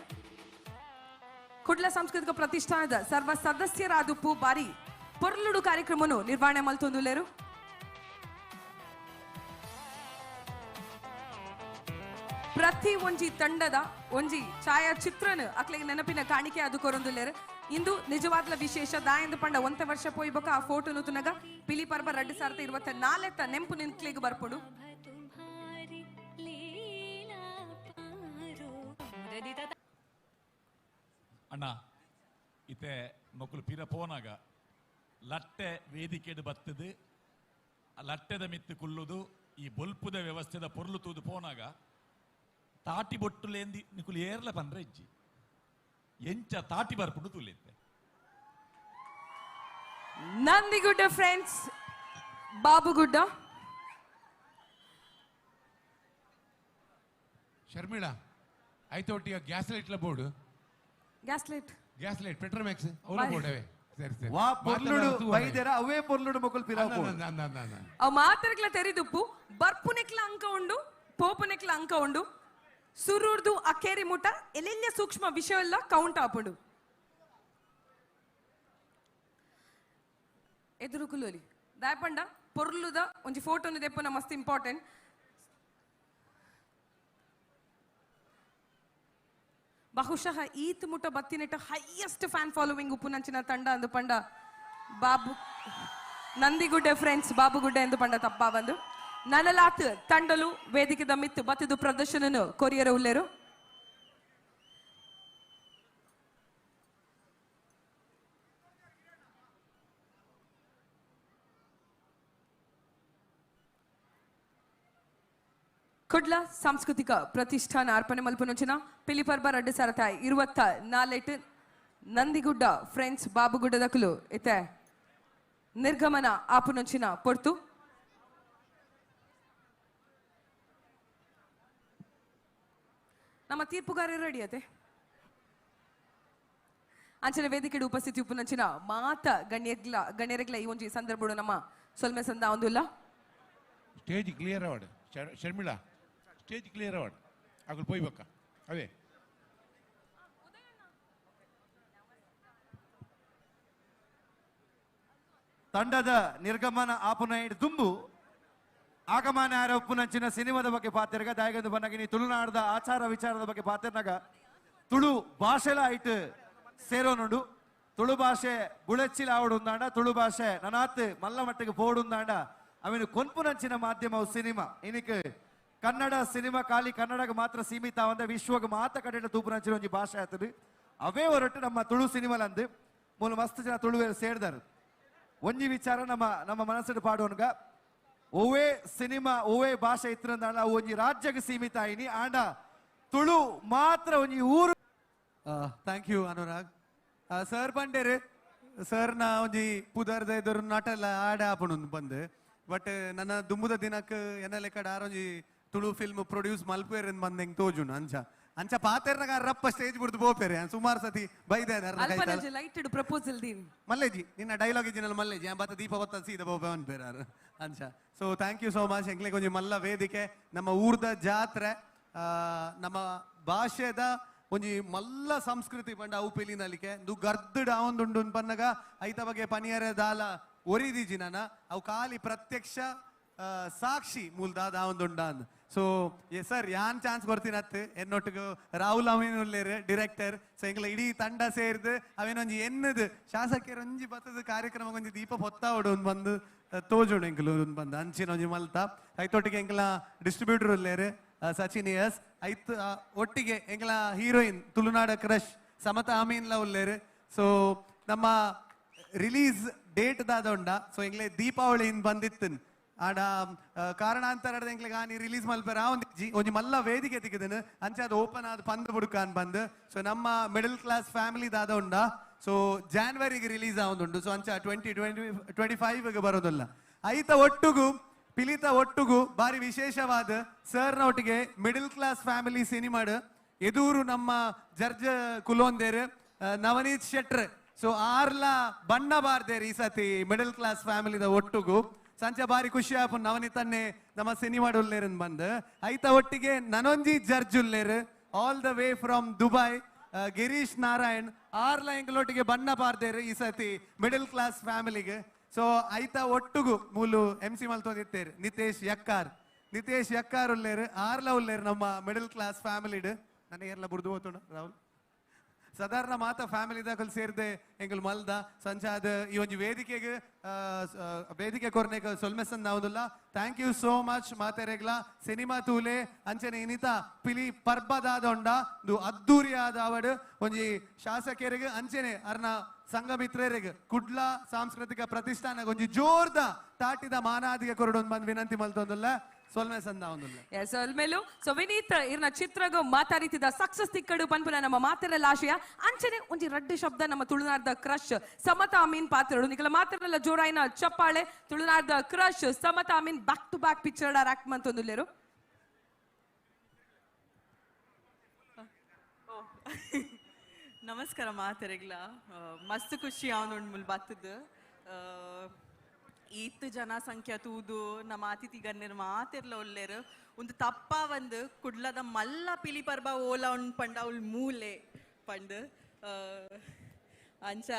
ಕುಡ್ಲ ಸಾಂಸ್ಕೃತಿಕ ಪ್ರತಿಷ್ಠಾನದ ಸರ್ವ ಸದಸ್ಯರಾದುಪ್ಪು ಬಾರಿ ಪೊರ್ಲುಡು ಕಾರ್ಯಕ್ರಮನು ನಿರ್ವಹಣೆ ಮಲ್ತೊಂದುಲ್ಲೆರು. ಪ್ರತಿ ಒಂಜಿ ತಂಡದ ಒಂಜಿ ಛಾಯಾಚಿತ್ರನ ಅಕ್ಲೆಗೆ ನೆನಪಿನ ಕಾಣಿಕೆ ಅದು ಕೊರೊಂದುಲ್ಲೆರು. ಇಂದು ನಿಜವಾದ ವಿಶೇಷ ದಾಯಂದು ಪಂಡ ಒಂತೆ ವರ್ಷ ಪೋಯ್ಬಕ ಆ ಫೋಟೋ ನುತುನಗ ಪಿಲಿಪರ್ಬ 2024 ನೆಂಪು ನಿಂತ್ಲಿಗೆ ಬರ್ಪುಡು. ಅಣ್ಣ ಇತ್ತೆ ಮಕ್ಕಳು ಪಿರ ಪೋನಾಗ ಲಟ್ಟೆ ವೇದಿಕೆಡು ಬತ್ತದು ಲಟ್ಟೆದ ಮಿತ್ತು ಕುಲ್ಲುದು ಈ ಬೊಲ್ಪುದ ವ್ಯವಸ್ಥೆದ ಪೊರ್ಲು ತೂದು ಪೋನಾಗ ತಾಟಿ ಬೊಟ್ಟುಲೇಂದಿ ನಿಕುಲು ಏರ್ಲ ಪಂಡ್ರೆ ಇಜ್ಜಿ ಎಂಚ ತಾಟಿ ಬರ್ಪುಡು ತುಲಿತ್ತೆ. ನಂದಿಗುಡ್ಡ ಫ್ರೆಂಡ್ಸ್ ಬಾಬುಗುಡ್ಡ ಶರ್ಮಿಳಾ ಐತೋಟಿಯ ಗ್ಯಾಸ್ ಲೈಟ್ಲ ಬೋರ್ಡು ಗ್ಯಾಸ್ ಲೈಟ್ ಪೆಟ್ರೋಮ್ಯಾಕ್ಸ್ ಅವರ ಬೋರ್ಡವೇ ಸರಿ ಸರಿ ವಾ ಪೊರ್ಲುಡು ವೈದ್ಯರ ಅವೇ ಪೊರ್ಲುಡು ಮಕ್ಕಳು ಪಿರಾವು ಅವು ಮಾತ್ರಗ್ಲ ತೆರಿದುಪ್ಪು ಬರ್ಪುನೆಕ್ಲ ಅಂಕ ಉಂಡು ಪೋಪುನೆಕ್ಲ ಅಂಕ ಉಂಡು ಸುರುರ್ದು ಅಕ್ಕೇರಿ ಮುಟ ಎಲ್ಲೆಲ್ಲ ಸೂಕ್ಷ್ಮ ವಿಷಯ ಎಲ್ಲ ಕೌಂಟ್ ಆಪುಡು ಎದುರು ಕುಲೋಲಿ ದಾಯಪಂಡ ಪೊರ್ಲುದ ಒಂಜಿ ಫೋಟೋನು ದೆಪ್ಪುನ ಮಸ್ತ್ ಇಂಪಾರ್ಟೆಂಟ್. ಬಹುಶಃ ಈತ್ ಮುಟ ಬತ್ತಿನೆಟ ಹೈಯೆಸ್ಟ್ ಫ್ಯಾನ್ ಫಾಲೋವಿಂಗ್ ಉಪ್ಪುನಂಚಿನ ತಂಡ ಅಂದು ಪಂಡ ಬಾಬು ನಂದಿಗುಡ್ಡೆ ಫ್ರೆಂಡ್ಸ್ ಬಾಬುಗುಡ್ಡೆ ಎಂದು ಪಂಡ ತಪ್ಪ ಬಂದು ನನಲಾತ್ ತಂಡಲು ವೇದಿಕೆ ಮಿತ್ತು ಬತ್ತಿದು ಪ್ರದರ್ಶನನು ಕೊರಿಯರ ಉಲ್ಲೇರು. ಕುಡ್ಲ ಸಾಂಸ್ಕೃತಿಕ ಪ್ರತಿಷ್ಠಾನ ಅರ್ಪಣೆ ಮಲ್ಪುನಂಚಿನ ಪಿಲಿಪರ್ಬ 2024 ನಂದಿಗುಡ್ಡ ಫ್ರೆಂಡ್ಸ್ ಬಾಬುಗುಡ್ಡದಕಲು ಇತ್ತೆ ನಿರ್ಗಮನ ಆಪುನಂಚಿನ ಪೊರ್ತು ನಮ್ಮ ತೀರ್ಪುಗಾರರು ರೆಡಿ ಅತೆ ಅಂಚನೆ ವೇದಿಕೆಡು ಉಪಸ್ಥಿತಿ ಉಪ್ಪುನಂಚಿನ ಮಾತ ಗಣ್ಯರೆಗ್ಲ ಈ ಒಂಜಿ ಸಂದರ್ಭಡು ನಮ್ಮ ಸೊಲ್ಮೆ ಸಂದ ಒಂದಿಲ್ಲ stage clear award Sharmila stage clear award ಆಗಲು ಪೋಯ್ಬೇಕ ಅವೇ ತಂಡದ ನಿರ್ಗಮನ ಆಪುನ ದುಂಬು ಆಗಮನ ಆರೋಪುನಂಚಿನ ಸಿನಿಮಾದ ಬಗ್ಗೆ ಪಾತಿರ್ಗ ದಾಯಗಂದು ಬನ್ನಗಿನಿ ತುಳುನಾಡದ ಆಚಾರ ವಿಚಾರದ ಬಗ್ಗೆ ಪಾತಿರ್ನಾಗ ತುಳು ಭಾಷೆಲ ಐಟ್ ಸೇರೋನುಂಡು ತುಳು ಭಾಷೆ ಬುಳೆಚ್ಚಿಲ ಆವಡುಂದಾಂಡ ತುಳು ಭಾಷೆ ನನಾತ್ ಮಲ್ಲ ಮಟ್ಟಿಗೆ ಪೋಡುಂದಾಂಡ ಅವನು ಕೊನ್ಪುನಂಚಿನ ಮಾಧ್ಯಮವು ಸಿನಿಮಾ ಇನಿಕ್ ಕನ್ನಡ ಸಿನಿಮಾ ಖಾಲಿ ಕನ್ನಡಕ್ಕೆ ಮಾತ್ರ ಸೀಮಿತ ಅವಂದ ವಿಶ್ವಗೆ ಮಾತ ಕಡೆ ತೂಪುನಂಚಿನ ಒಂಜಿ ಭಾಷೆ ಆತದು ಅವೇ ಹೊರಟು ನಮ್ಮ ತುಳು ಸಿನಿಮಾಲಂದು ಮೂಲ ಮಸ್ತ್ ಜನ ತುಳುವೇರು ಸೇರ್ದಾರು ಒಂಜಿ ವಿಚಾರ ನಮ್ಮ ಮನಸ್ಸಿಡು ಪಾಡೋನ್ಗ ಓವೇ ಸಿನಿಮಾ ಓವೇ ಭಾಷೆ ಇತ್ತರಂದಾಂಡ ಒಂಜಿ ರಾಜ್ಯಕ್ಕೆ ಸೀಮಿತ ಆಯಿನಿ ಆಂಡ ತುಳು ಮಾತ್ರ ಒಂಜಿ ಊರು. ಥ್ಯಾಂಕ್ ಯು ಅನುರಾಗ್ ಸರ್ ಪಂಡೇರು ಸರ್ ನಾ ಒಂಜಿ ಪುದರ್ದ ಎದುರು ನಟಲ್ಲ ಆಡ ಆಪುಂಡು ಬಂದು ಬಟ್ ನನ್ನ ದುಂಬುದ ದಿನಕ್ಕೆ ಎನ್ನ ಲೆಕ್ಕಡ ಆರೊಂಜಿ ತುಳು ಫಿಲ್ಮ್ ಪ್ರೊಡ್ಯೂಸ್ ಮಲ್ಪೇರ್ ಬಂದ್ ಹೆಂಗ್ ತೋಜುನು ಅಂಚ ಪಾತೆರ್ನಾಗ ರಪ್ಪ ಸ್ಟೇಜ್ ಬಿಡ್ದು ಬೋಪೇರೆ ಸುಮಾರು ಸತಿ ಬೈದೆ ಲೈಟೆಡ್ ಪ್ರಪೋಸಲ್ ದೀನ್ ಮಲ್ಲೇಜಿ ನಿನ್ನ ಡೈಲಾಗ್ ಇಜ್ಜಿನಲ್ಲ ಮಲ್ಲೇಜಿ ಬತ್ತ ದೀಪ ಬತ್ತ ಸೀದ ಬೋಪೆ ಅನ್ಪೇರಾರು ಅಂಚ so thank you so much ಎಂಕ್ಲೆ ಕೊಂಚ ಮಲ್ಲ ವೇದಿಕೆ ನಮ್ಮ ಊರ್ದ ಜಾತ್ರೆ ನಮ್ಮ ಭಾಷೆದ ಒಂಜಿ ಮಲ್ಲ ಸಂಸ್ಕೃತಿ ಪಂಡ ಅವು ಪಿಲಿನಲಿಕೆ ದು ಗರ್ದಡ್ ಆವೊಂದುಂಡು ಪನ್ನಗ ಐತ ಬಗ್ಗೆ ಪನಿಯರ ದಾಲ ಒರಿದಿಜಿ ನಾನ ಅವು ಖಾಲಿ ಪ್ರತ್ಯಕ್ಷ ಸಾಕ್ಷಿ ಮೂಲದಾದ ಆವೊಂದುಂಡ ಸೊ ಸರ್ ಯಾನ್ ಚಾನ್ಸ್ ಕೊಡ್ತೀನತ್ ಎನ್ನೊಟ್ಟಿಗೆ ರಾಹುಲ್ ಅಮೀನ್ ಉಳ್ಳೇರು ಡೈರೆಕ್ಟರ್ ಸೊ ಎಂಗ್ಲ ಇಡೀ ತಂಡ ಸೇರ್ದು ಅವೇನೊಂಜಿ ಎನ್ನದು ಶಾಸಕರ ಒಂಜಿ ಬತ್ತದ ಕಾರ್ಯಕ್ರಮ ಒಂಜಿ ದೀಪ ಹೊತ್ತಾವಡು ಒಂದು ಬಂದು ತೋಜುಂಡು ಎಂಕಲು ಒಂದು ಬಂದು ಅಂಚಿನ ಒಂಜಿ ಮಲ್ತ ಐತೊಟ್ಟಿಗೆ ಎಂಕಲ ಡಿಸ್ಟ್ರಿಬ್ಯೂಟರ್ ಉಳ್ಳೇರು ಸಚಿನ್ ಎಸ್ ಐತ್ ಒಟ್ಟಿಗೆ ಎಂಕಲ ಹೀರೋಯಿನ್ ತುಳುನಾಡ ಕ್ರಶ್ ಸಮತಾ ಅಮೀನ್ಲ ಉಳ್ಳೇರು ಸೊ ನಮ್ಮ ರಿಲೀಸ್ ಡೇಟ್ ದಾದೊಂಡ ಸೊ ಎಂಗ್ಲೆ ದೀಪಾವಳಿ ಬಂದಿತ್ತು ಆಡ ಕಾರಣಾಂತರ ಎಂಕ್ಲೆಗೆ ಆನಿ ರಿಲೀಸ್ ಮಲ್ಪರ ಒಂಜಿ ಮಲ್ಲ ವೇದಿಕೆ ತೆಗೆದನು ಅಂಚೆ ಅದು ಓಪನ್ ಆದ ಪಂದ್ ಬುಡ್ಕಾನ್ ಬಂದು ಸೊ ನಮ್ಮ ಮಿಡಲ್ ಕ್ಲಾಸ್ ಫ್ಯಾಮಿಲಿ ದಾದೊಂಡ ಸೊ ಜಾನ್ವರಿಗೆ ರಿಲೀಸ್ ಆವೊಂದುಂಡು ಸೊ ಅಂಚ 2025 ಬರೋದಿಲ್ಲ ಐತ ಒಟ್ಟುಗು ಪಿಲಿತ ಒಟ್ಟುಗು ಬಾರಿ ವಿಶೇಷವಾದ ಸರ್ನ ಒಟ್ಟಿಗೆ ಮಿಡಲ್ ಕ್ಲಾಸ್ ಫ್ಯಾಮಿಲಿ ಸಿನಿಮಾಡ್ ಎದೂರು ನಮ್ಮ ಜರ್ಜ್ ಕುಲೋಂದೇರ್ ನವನೀತ್ ಶೆಟ್ರ್ ಸೊ ಆರ್ಲ ಬಣ್ಣ ಬಾರ್ದೇರ್ ಈ ಸತಿ ಮಿಡಲ್ ಕ್ಲಾಸ್ ಫ್ಯಾಮಿಲಿದ ಒಟ್ಟುಗು ಸಂಚ ಬಾರಿ ಖುಷಿ ಆಪು ನವನೀತನ್ನೇ ನಮ್ಮ ಸಿನಿಮಾಡ್ ಉಲ್ಲೇರನ್ ಬಂದ್ ಐತ ಒಟ್ಟಿಗೆ ನನೊಂಜಿ ಜರ್ಜ್ ಉಲ್ಲೇರ್ all the way from Dubai Girish Narayan ಆರ್ಲ ಎಂಗಳೊಟ್ಟಿಗೆ ಬಣ್ಣ ಬಾರ್ದೇರ್ ಈ ಸತಿ ಮಿಡಲ್ ಕ್ಲಾಸ್ ಫ್ಯಾಮಿಲಿಗೆ ಸೊ ಐತ ಒಟ್ಟುಗು ಮೂಲು MC ಮಲ್ತೊಂದಿತ್ತೇರ್ ನಿತೇಶ್ ಯಕ್ಕಾರ್ ಉಲ್ಲೇರ್ ಆರ್ಲ ಉಲ್ಲೇರ್ ನಮ್ಮ ಮಿಡಲ್ ಕ್ಲಾಸ್ ಫ್ಯಾಮಿಲಿಡ್ ನನಗೆ ಎಲ್ಲ ಬುರ್ದು ಹೋತೋಣ ರಾಹುಲ್ ಸಾಧಾರಣ ಮಾತ ಫ್ಯಾಮಿಲಿ ದಾಖಲ್ ಸೇರ್ದೆ ಎಂಗಲ್ ಮಲ್ದ ಸಂಚಾದ ಈ ಒಂದು ವೇದಿಕೆ ಕೊರ್ನೆಗೆ ಸೊಲ್ಮೆಸನ್ ನಾವುದಿಲ್ಲ ಥ್ಯಾಂಕ್ ಯು ಸೋ ಮಚ್ ಮಾತೆರೆಗ್ಲ ಸಿನಿಮಾ ತೂಲೆ ಅಂಚನೆ ಇನಿತ ಪಿಲಿ ಪರ್ಬದಾದೊಂಡ ಅದ್ದೂರಿ ಆದ ಅವಡು ಒಂಜಿ ಶಾಸಕರಿಗೆ ಅಂಚನೆ ಅರ್ನ ಸಂಘ ಮಿತ್ರರಿಗೆ ಕುಡ್ಲ ಸಾಂಸ್ಕೃತಿಕ ಪ್ರತಿಷ್ಠಾನ ಒಂಜಿ ಜೋರ್ದ ತಾಟಿದ ಮಾನಾದಿಗೆ ಕೊರಡೊಂದು ಬಂದು ವಿನಂತಿ ಮಲ್ತೊಂದಿಲ್ಲ ಸೊಲ್ಮೇಲು ಸೊ ವಿನೀತ್ ಇರ್ನ ಚಿತ್ರಗ ಮಾತಾಡಿತಿದ್ದ ಸಕ್ಸಸ್ ತಿಕ್ಕಡು ಪನ್ಪುನ ನಮ್ಮ ಮಾತೆರಲ್ಲ ಆಶಯ ಅಂಚನೆ ಒಂಜಿ ರಡ್ಡೆ ಶಬ್ದ ನಮ್ಮ ತುಳುನಾಡ್ದ ಕ್ರಶ್ ಸಮತಾ ಅಮೀನ್ ಪಾತ್ರಡು ನಿಕಲ ಮಾತೆರಲ್ಲ ಜೋರಾಯಿನ ಚಪ್ಪಾಳೆ ತುಳುನಾಡ್ದ crush Samata Amin back to back picture act ಮಂತೊಂದುಲ್ಲೇರು ನಮಸ್ಕಾರ ಮಾತೆರೆಗ್ಲ ಮಸ್ತ್ ಖುಷಿ ಅವನು ಮುಲ್ ಬತ್ತದ ಈತ್ ಜನಸಂಖ್ಯೆ ತೂದು ನಮ್ಮ ಅತಿಥಿ ಗಣ್ಯರು ಮಾತಿರ್ಲ ಒಲ್ಲೇರು ಒಂದು ತಪ್ಪ ಒಂದು ಕುಡ್ಲದ ಮಲ್ಲ ಪಿಲಿಪರ್ಬ ಓಲ ಉಂಡ್ ಪಂಡ ಅವಳು ಮೂಲೆ ಪಂಡ್ ಅಂಚ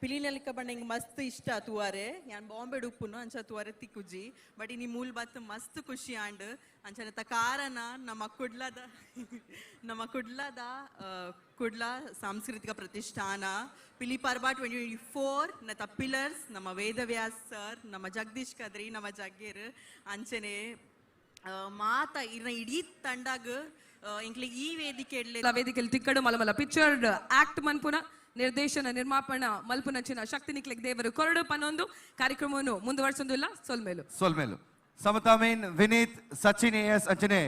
ಪಿಲಿನಲಿಕ ಪಂಡ ಹಿಂಗೆ ಮಸ್ತ್ ಇಷ್ಟ ತೂವಾರೆ ಯಾನ್ ಬಾಂಬೆ ಉಪ್ಪುನು ಅಂಚ ತೂವಾರೆ ತಿಕ್ಕುಜಿ ಬಟ್ ಇನಿ ಮೂಲ್ ಬತ್ ಮಸ್ತ್ ಖುಷಿ ಆಂಡ್ ಅಂಚನತ ಕಾರಣ ನಮ್ಮ ಕುಡ್ಲ ಸಾಂಸ್ಕೃತಿಕ ಪ್ರತಿಷ್ಠಾನ ಪಿಲಿಪಾರ್ಬಾ 2024 ನತ ಪಿಲ್ಲರ್ಸ್ ನಮ್ಮ ವೇದವ್ಯಾಸ್ ಸರ್ ನಮ್ಮ ಜಗದೀಶ್ ಕದ್ರಿ ನಮ್ಮ ಜಗ್ಗೇರ್ ಅಂಚನೆ ಮಾತ ಇಡೀ ತಂಡಾಗ ಇಂಕ್ಲಿ ಈ ವೇದಿಕೆ ತಿಕ್ಕಡು ಮಲಮಲ ಪಿಕ್ಚರ್ ಆಕ್ಟ್ ಮನ್ಪುನ ನಿರ್ದೇಶನ ನಿರ್ಮಾಪನ ಮಲ್ಪುನಂಚಿನ ಶಕ್ತಿ ನಿಕ್ಲಿಕ್ ದೇವರು ಕೊರಡು ಪನ್ನೊಂದು ಕಾರ್ಯಕ್ರಮವನ್ನು ಮುಂದುವರಿಸೊಂದಿಲ್ಲ ಸೊಲ್ಮೇಲು ಸಮತಾ ಮೀನ್ ವಿನೀತ್ ಸಚಿನ್ ಎಸ್ ಅಂಚನೆ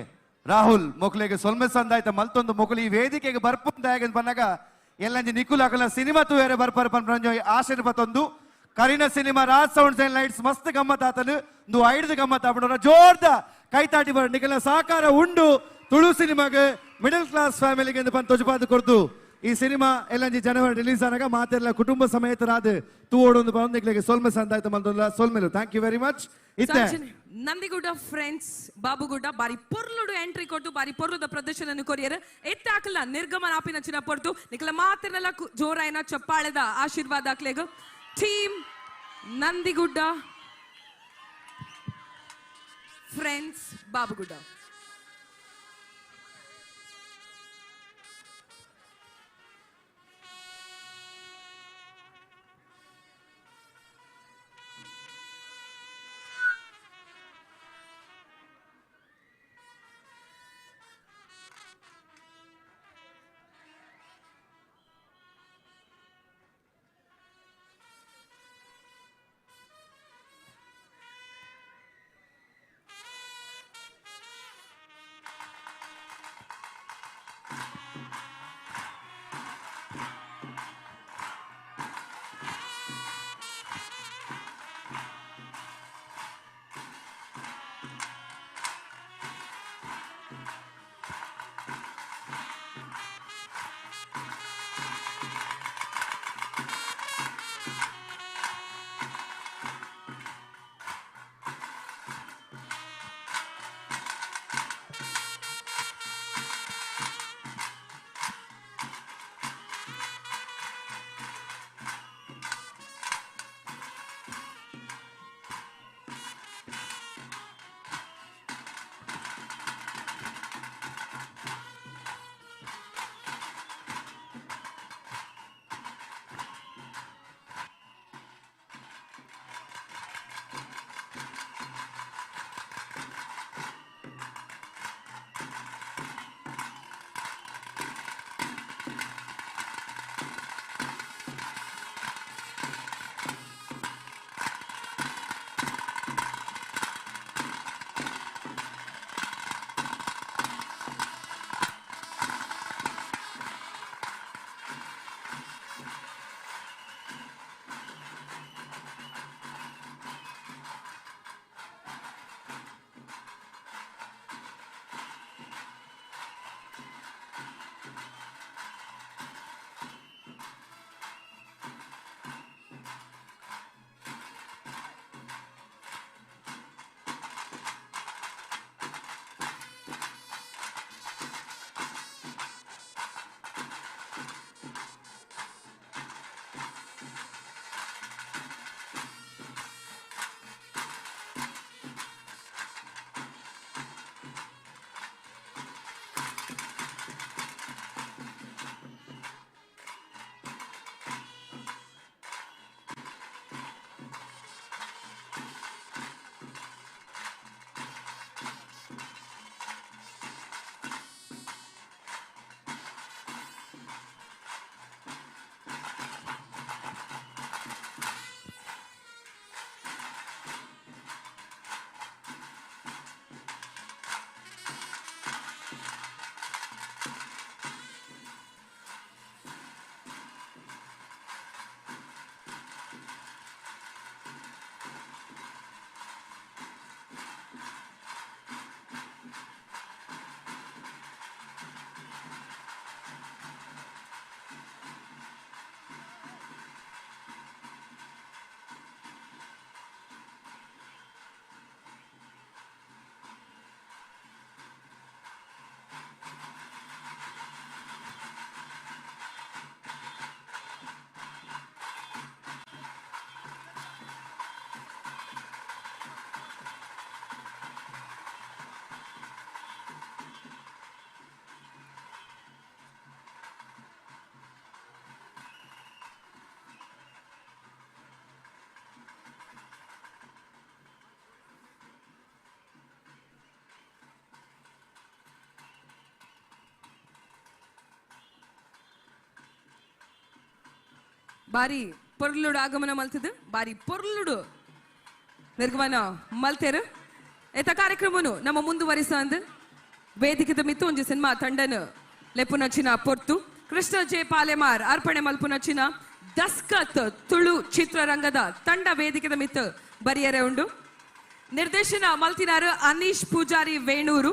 ರಾಹುಲ್ ಮೊಕ್ಲೆಗೆ ಸೊಲ್ಮೆ ಸಂದಾಯ್ತ ಮಲ್ತೊಂದು ಮೊಕ್ಲು ಈ ವೇದಿಕೆಗೆ ಬರ್ಪುಂದಾಗ ಬಂದಾಗ ಎಲ್ಲಂಜಿ ನಿಕುಲ್ ಅಕಲ ಸಿನಿಮಾ ತೂಯರೆ ಬರ್ಪರ್ ಪನ್ಪಂಜ ಆಶೀರ್ವತೊಂದು ಕರಿನ cinema Raj sounds and lights ಮಸ್ತ್ ಗಮ್ಮತ್ ಆತನು ಒಂದು ಐದು ಗಮ್ಮತ್ ಆಗ್ಬಿಡೋಣ ಜೋರ್ದ ಕೈತಾಟಿ ಬರ ನಿಕಲ ಸಹಕಾರ ಉಂಡು ತುಳು ಸಿನಿಮಾಗೆ ಮಿಡಲ್ ಕ್ಲಾಸ್ ಫ್ಯಾಮಿಲಿಗೆ ಎಂದು ಪಂತ ತೊಜುಪಾದು ಕೊಡ್ತು ಈ ಸಿನಿಮಾ ಎಲ್ಲಂಜಿ ಜನವರಿ ರಿಲೀಸ್ ಆನಾಗ ಮಾತೆಲ್ಲ ಕುಟುಂಬ ಸಮೇತರಾದ ತೂವೊಂದು ಬಂದಿಗೆ ಸೊಲ್ಮೆ ಸಂದಾಯ್ತ ಮಲ್ತೊಂದು ಸೊಲ್ಮೆಲು thank you very much Nandigudda friends Babugudda ಬಾರಿ ಪೊರ್ಲುಡು ಎಂಟ್ರಿ ಕೊಟ್ಟು ಬಾರಿ ಪೊರ್ಲುದ ಪ್ರದರ್ಶನ ಕೊರಿಯರ್ ಎತ್ತಾಕಲ ನಿರ್ಗಮನ ಆಪಿನ ಚಿನ್ನ ಪೊರ್ತು ನಿಕಲ ಮಾತಿರಲ್ಲ ಜೋರಾಯಿನ ಚಪ್ಪಾಳೆದ ಆಶೀರ್ವಾದ ಆಕ್ಲೆಗ ಟೀಮ್ ನಂದಿಗುಡ್ಡ ಫ್ರೆಂಡ್ಸ್ ಬಾಬುಗುಡ್ಡ ಬಾರಿ ಪೊರ್ಲುಡು ಆಗಮನ ಮಲ್ತದು ಬಾರಿ ಪೊರ್ಲುಡು ನಿರ್ಗಮನ ಮಲ್ತೇರು ಏತ ಕಾರ್ಯಕ್ರಮನು ನಮ್ಮ ಮುಂದುವರಿಸಂದು ವೇದಿಕೆದ ಮಿತ್ತು ಒಂಜಿ ಸಿನಿಮಾ ತಂಡನು ಲೆಪ್ಪುನಚ್ಚಿನ ಪೊರ್ತು ಕೃಷ್ಣ ಜೆ ಪಾಲೆಮಾರ್ ಅರ್ಪಣೆ ಮಲ್ಪುನಚ್ಚಿನ ದಸ್ಕತ್ ತುಳು ಚಿತ್ರರಂಗದ ತಂಡ ವೇದಿಕೆದ ಮಿತ್ತು ಬರಿಯರೆ ಉಂಡು ನಿರ್ದೇಶನ ಮಲ್ತಿನಾರು ಅನೀಶ್ ಪೂಜಾರಿ ವೇಣೂರು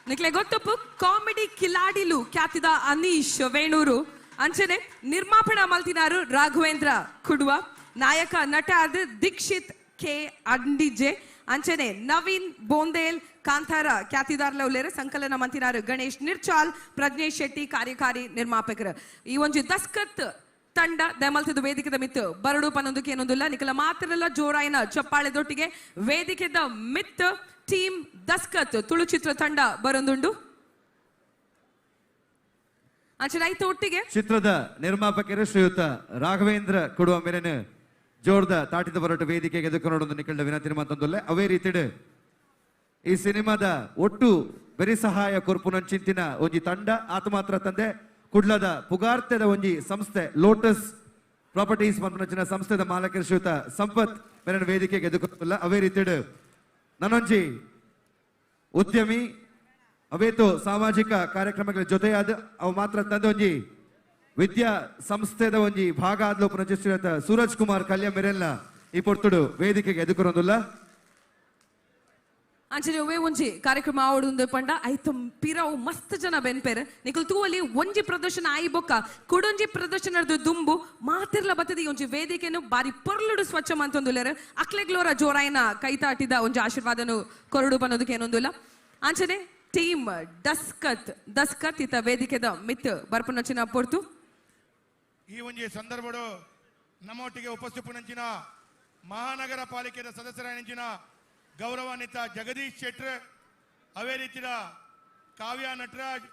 ನಿಕ್ಲೆ ಗೊತ್ತಪ್ಪು ಕಾಮಿಡಿ ಕಿಲಾಡಿಲು ಖ್ಯಾತಿದ ಅನೀಶ್ ವೇಣೂರು ಅಂಚನೆ ನಿರ್ಮಾಪನ ಮಲ್ತಿನಾರು ರಾಘವೇಂದ್ರ ಕುಡುವ ನಾಯಕ ನಟ ಆದ ದೀಕ್ಷಿತ್ ಕೆ ಅಂಡಿಜೆ ಅಂಚನೆ ನವೀನ್ ಬೋಂದೇಲ್ ಕಾಂತಾರ ಖ್ಯಾತಿದಾರ್ಲ ಉಲ್ಲೇರು ಸಂಕಲನ ಮಂತಿನಾರು ಗಣೇಶ್ ನಿರ್ಚಾಲ್ ಪ್ರಜ್ನೇಶ್ ಶೆಟ್ಟಿ ಕಾರ್ಯಕಾರಿ ನಿರ್ಮಾಪಕರು ಈ ಒಂದು ದಸ್ಕತ್ ತಂಡ ದಮಲ್ತದ ವೇದಿಕೆದ ಮಿತ್ತು ಬರಡು ಪನ್ನೊಂದಕ್ಕೆ ಏನೊಂದಿಲ್ಲ ನಿಖಲ ಮಾತ್ರಲ್ಲ ಜೋರಾಯಿನ ಚಪ್ಪಾಳೆದೊಟ್ಟಿಗೆ ವೇದಿಕೆದ ಮಿತ್ತು ಟೀಮ್ ದಸ್ಕತ್ ತುಳು ಚಿತ್ರ ತಂಡ ಬರೊಂದುಂಡು ಅಂಚೆ ಒಟ್ಟಿಗೆ ಚಿತ್ರದ ನಿರ್ಮಾಪಕರು ಶ್ರೀಯುತ ರಾಘವೇಂದ್ರ ಕೊಡುವ ಮೇರೆನ ಜೋರ್ದ ತಾಟಿದ ಹೊರಟು ವೇದಿಕೆಗೆ ಎದುಕೊಂಡು ನಿಕಳ ವಿನಂತಿ ಮಾತೊಂದುಲ್ಲೆ ಅವೇ ರೀತಿಡ್ ಈ ಸಿನಿಮಾದ ಒಟ್ಟು ಬೆರಿ ಸಹಾಯ ಕೊರ್ಪುನಂಚಿಂತಿನ ಒಂಜಿ ತಂಡ ಆತ ಮಾತ್ರ ತಂದೆ ಕುಡ್ಲದ ಪುಗಾರ್ತೆದ ಒಂಜಿ ಸಂಸ್ಥೆ ಲೋಟಸ್ ಪ್ರಾಪರ್ಟೀಸ್ ಪಂಪಿನ ಸಂಸ್ಥೆದ ಮಾಲಕರು ಶ್ರೀಯುತ ಸಂಪತ್ ಮೇರೆನ ವೇದಿಕೆಗೆ ಎದುಕೊಂಡಿಲ್ಲ ಅವೇ ರೀತಿಡ್ ನನ್ನೊಂಜಿ ಉದ್ಯಮಿ ಅವೇತು ಸಾಮಾಜಿಕ ಕಾರ್ಯಕ್ರಮಗಳ ಜೊತೆಯಾದ ಅವು ಮಾತ್ರ ತಂದೆ ಒಂಜಿ ವಿದ್ಯಾ ಸಂಸ್ಥೆದ ಒಂಜಿ ಭಾಗ ಆದ್ಲು ಪುನಚಿತ ಸೂರಜ್ ಕುಮಾರ್ ಕಲ್ಯ ಮೆರೆಲ್ಲ ಈ ಪೊರ್ತುಡು ವೇದಿಕೆಗೆ ಎದುಕೊರೊಂದುಲ್ಲ ಅಂಚನೆ ಒವೇ ಒಂಜಿ ಕಾರ್ಯಕ್ರಮ ಆವಡು ಪಂಡ ಐತ ಪಿರಾವು ಮಸ್ತ್ ಜನ ಬೆನ್ಪೇರ್ ನಿಕಲ್ ತೂವಲ್ಲಿ ಒಂಜಿ ಪ್ರದರ್ಶನ ಆಯಿ ಬೊಕ್ಕ ಕುಡೊಂಜಿ ಪ್ರದರ್ಶನದ ದುಂಬು ಮಾತಿರ್ಲ ಬತ್ತದ ಈ ಒಂಜಿ ವೇದಿಕೆನು ಬಾರಿ ಪೊರ್ಲುಡು ಸ್ವಚ್ಛ ಮಂತೊಂದುಲ್ಲೆರ್ ಅಕ್ಲೆಗ್ಲೋರ ಜೋರಾಯಿನ ಕೈತಾಟಿದ ಒಂಜಿ ಆಶೀರ್ವಾದನು ಕೊರಡು ಪನ್ನೋದಕ್ಕೆ ಏನೊಂದುಲ್ಲ ಅಂಚನೆ ಟೀಮ್ ದಸ್ಕತ್ ಇತ ವೇದಿಕೆದ ಮಿತ್ ಬರ್ಪುನಂಚಿನ ಪೊರ್ತು ಈ ಒಂಜಿ ಸಂದರ್ಭಡು ನಮ್ಮೊಟ್ಟಿಗೆ ಉಪಸ್ಥಿತಿಪುನಂಚಿನ ಮಹಾನಗರ ಪಾಲಿಕೆಯ ಸದಸ್ಯರಾಯಂಚಿನ ಗೌರವಾನ್ವಿತ ಜಗದೀಶ್ ಶೆಟ್ರ್ ಅವೇ ರೀತಿಯ ಕಾವ್ಯ ನಟರಾಜ್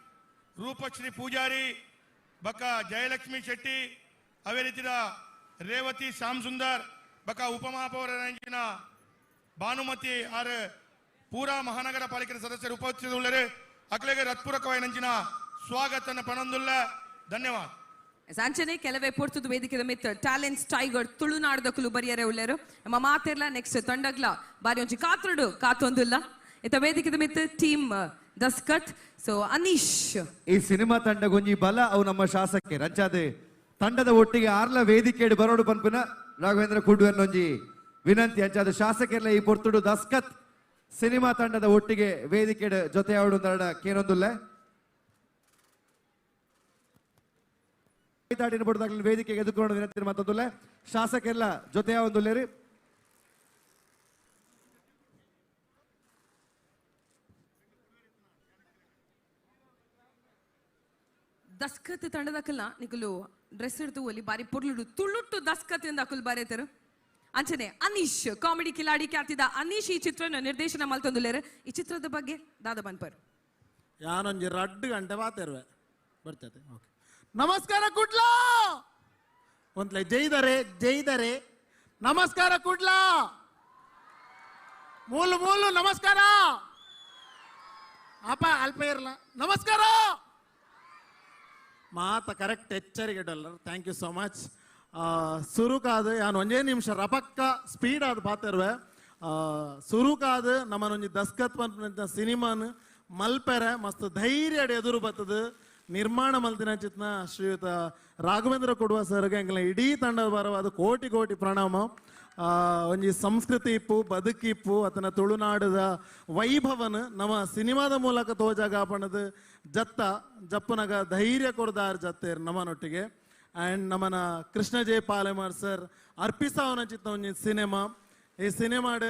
ರೂಪಶ್ರೀ ಪೂಜಾರಿ ಬಕ ಜಯಲಕ್ಷ್ಮಿ ಶೆಟ್ಟಿ ಅವೇ ರೀತಿಯ ರೇವತಿ ಶ್ಯಾಮ್ ಸುಂದರ್ ಬಕ ಉಪಮಹಾಪೌರಂಚಿನ ಭಾನುಮತಿ ಆರ್ ಪೂರಾ ಮಹಾನಗರ ಪಾಲಿಕೆಯ ಸದಸ್ಯರು ಉಪಸ್ಥಿತರು ಅಕ್ಲೆಗೆ ಹೃತ್ಪೂರ್ವಕವಾಯಿನಂಚಿನ ಸ್ವಾಗತನ ಪಣಂದುಲ್ಲ ಧನ್ಯವಾದ ಅಂಚನೆ ಕೆಲವೇ ಪೊರ್ತುದು ವೇದಿಕೆದ ಮಿತ್ ಟ್ಯಾಲೆಂಟ್ಸ್ ಟೈಗರ್ ತುಳುನಾಡದ ಕುಲು ಬರಿಯರೆ ಉಳ್ಳೇರು ನಮ್ಮ ಮಾತೆರ್ಲ ನೆಕ್ಸ್ಟ್ ತಂಡಗ್ಲ ಬಾರಿ ಒಂಜಿ ಕಾತುಡು ಕಾತೊಂದುಲ್ಲ ಇತ ವೇದಿಕೆದ ಮಿತ್ ಟೀಮ್ ದಸ್ಕತ್ ಸೊ ಅನೀಶ್ ಈ ಸಿನಿಮಾ ತಂಡ ಗೊಂಜಿ ಬಲ ಅವು ನಮ್ಮ ಶಾಸಕರು ರಂಚಾದೆ ತಂಡದ ಒಟ್ಟಿಗೆ ಆರ್ಲ ವೇದಿಕೆ ಬರೋಡು ಪನ್ಪುನ ರಾಘವೇಂದ್ರ ಕುಡ್ವೆನ್ನೊಂಜಿ ವಿನಂತಿ ಅಂಚಾದ ಶಾಸಕರ್ಲ ಈ ಪೊರ್ತುಡು ದಸ್ಕತ್ ಸಿನಿಮಾ ತಂಡದ ಒಟ್ಟಿಗೆ ವೇದಿಕೆ ಜೊತೆ ಆವಡು ಕೇನೊಂದುಲ್ಲ ತಾಟಿನ ಪಡೆದಾಗಲಿ ವೇದಿಕೆಗೆ ಎದುಕೊಂಡು ವಿನಂತಿ ಮಾತೊಂದುಲ್ಲ ಶಾಸಕರೆಲ್ಲ ಜೊತೆ ಒಂದುಲ್ಲೇರಿ ದಸ್ಕತ್ ತಂಡದಕಲ್ಲ ನಿಕಲು ಡ್ರೆಸ್ ಇಡ್ತು ಅಲ್ಲಿ ಬಾರಿ ಪೊರ್ಲುಡು ತುಳುಟ್ಟು ದಸ್ಕತ್ ಇಂದ ಅಕುಲ್ ಬಾರೇತರು ಅಂಚನೆ ಅನೀಶ್ ಕಾಮಿಡಿ ಕಿಲಾಡಿ ಖ್ಯಾತಿದ ಅನೀಶ್ ಈ ಚಿತ್ರನ ನಿರ್ದೇಶನ ಮಲ್ತೊಂದುಲ್ಲೇರು ಈ ಚಿತ್ರದ ಬಗ್ಗೆ ದಾದ ಬನ್ಪರ್ ಯಾನೊಂಜಿ 2 ಗಂಟೆ ಮಾತಾಡುವೆ ಬರ್ತದೆ ಓಕೆ ನಮಸ್ಕಾರ ಕುಡ್ಲಾ ಒಂದ್ಲೆ ಜೈದರೆ ನಮಸ್ಕಾರ ಕುಡ್ಲಾ ಮೂಲು ನಮಸ್ಕಾರ ಅಪ್ಪ ಅಲ್ಪ ಇರಲ್ಲ ನಮಸ್ಕಾರ ಮಾತ ಕರೆಕ್ಟ್ ಎಚ್ಚರಿಕೆ dollar thank you so much ಸುರುಕಾದು ನಾನು ಒಂದೇ ನಿಮಿಷ ರಪಕ್ಕ ಸ್ಪೀಡ್ ಆದ ಪಾತಿರುವೆ ಸುರುಕಾದು ನಮ್ಮನೊಂಜಿ ದಸ್ಕತ್ ಪಂಪ ಸಿನಿಮಾನ್ ಮಲ್ಪೆರೆ ಮಸ್ತ್ ಧೈರ್ಯ ಎದುರು ಬರ್ತದೆ ನಿರ್ಮಾಣ ಮಲ್ತಿನ ಚಿತ್ನ ಶ್ರೀಯುತ ರಾಘವೇಂದ್ರ ಕೊಡುವ ಸರ್ಗೆ ಎಂಗ್ಲ ಇಡೀ ತಂಡದ ಬರವಾದ ಕೋಟಿ ಕೋಟಿ ಪ್ರಣಾಮ ಒಂಜಿ ಸಂಸ್ಕೃತಿ ಇಪ್ಪು ಬದುಕಿಪ್ಪು ಅತನ ತುಳುನಾಡದ ವೈಭವನ ನಮ್ಮ ಸಿನಿಮಾದ ಮೂಲಕ ತೋಜಾಗಾಪಣದ ಜಪ್ಪನಗ ಧೈರ್ಯ ಕೊಡ್ದಾರ್ ಜತ್ತೇರ್ ನಮ್ಮನೊಟ್ಟಿಗೆ ಆ್ಯಂಡ್ ನಮ್ಮನ ಕೃಷ್ಣ ಜೆ ಪಾಲೆಮಾರ್ ಸರ್ ಅರ್ಪಿಸಾವನ ಚಿತ್ತ ಒಂಜಿ ಸಿನಿಮಾ ಈ ಸಿನಿಮಾಡ್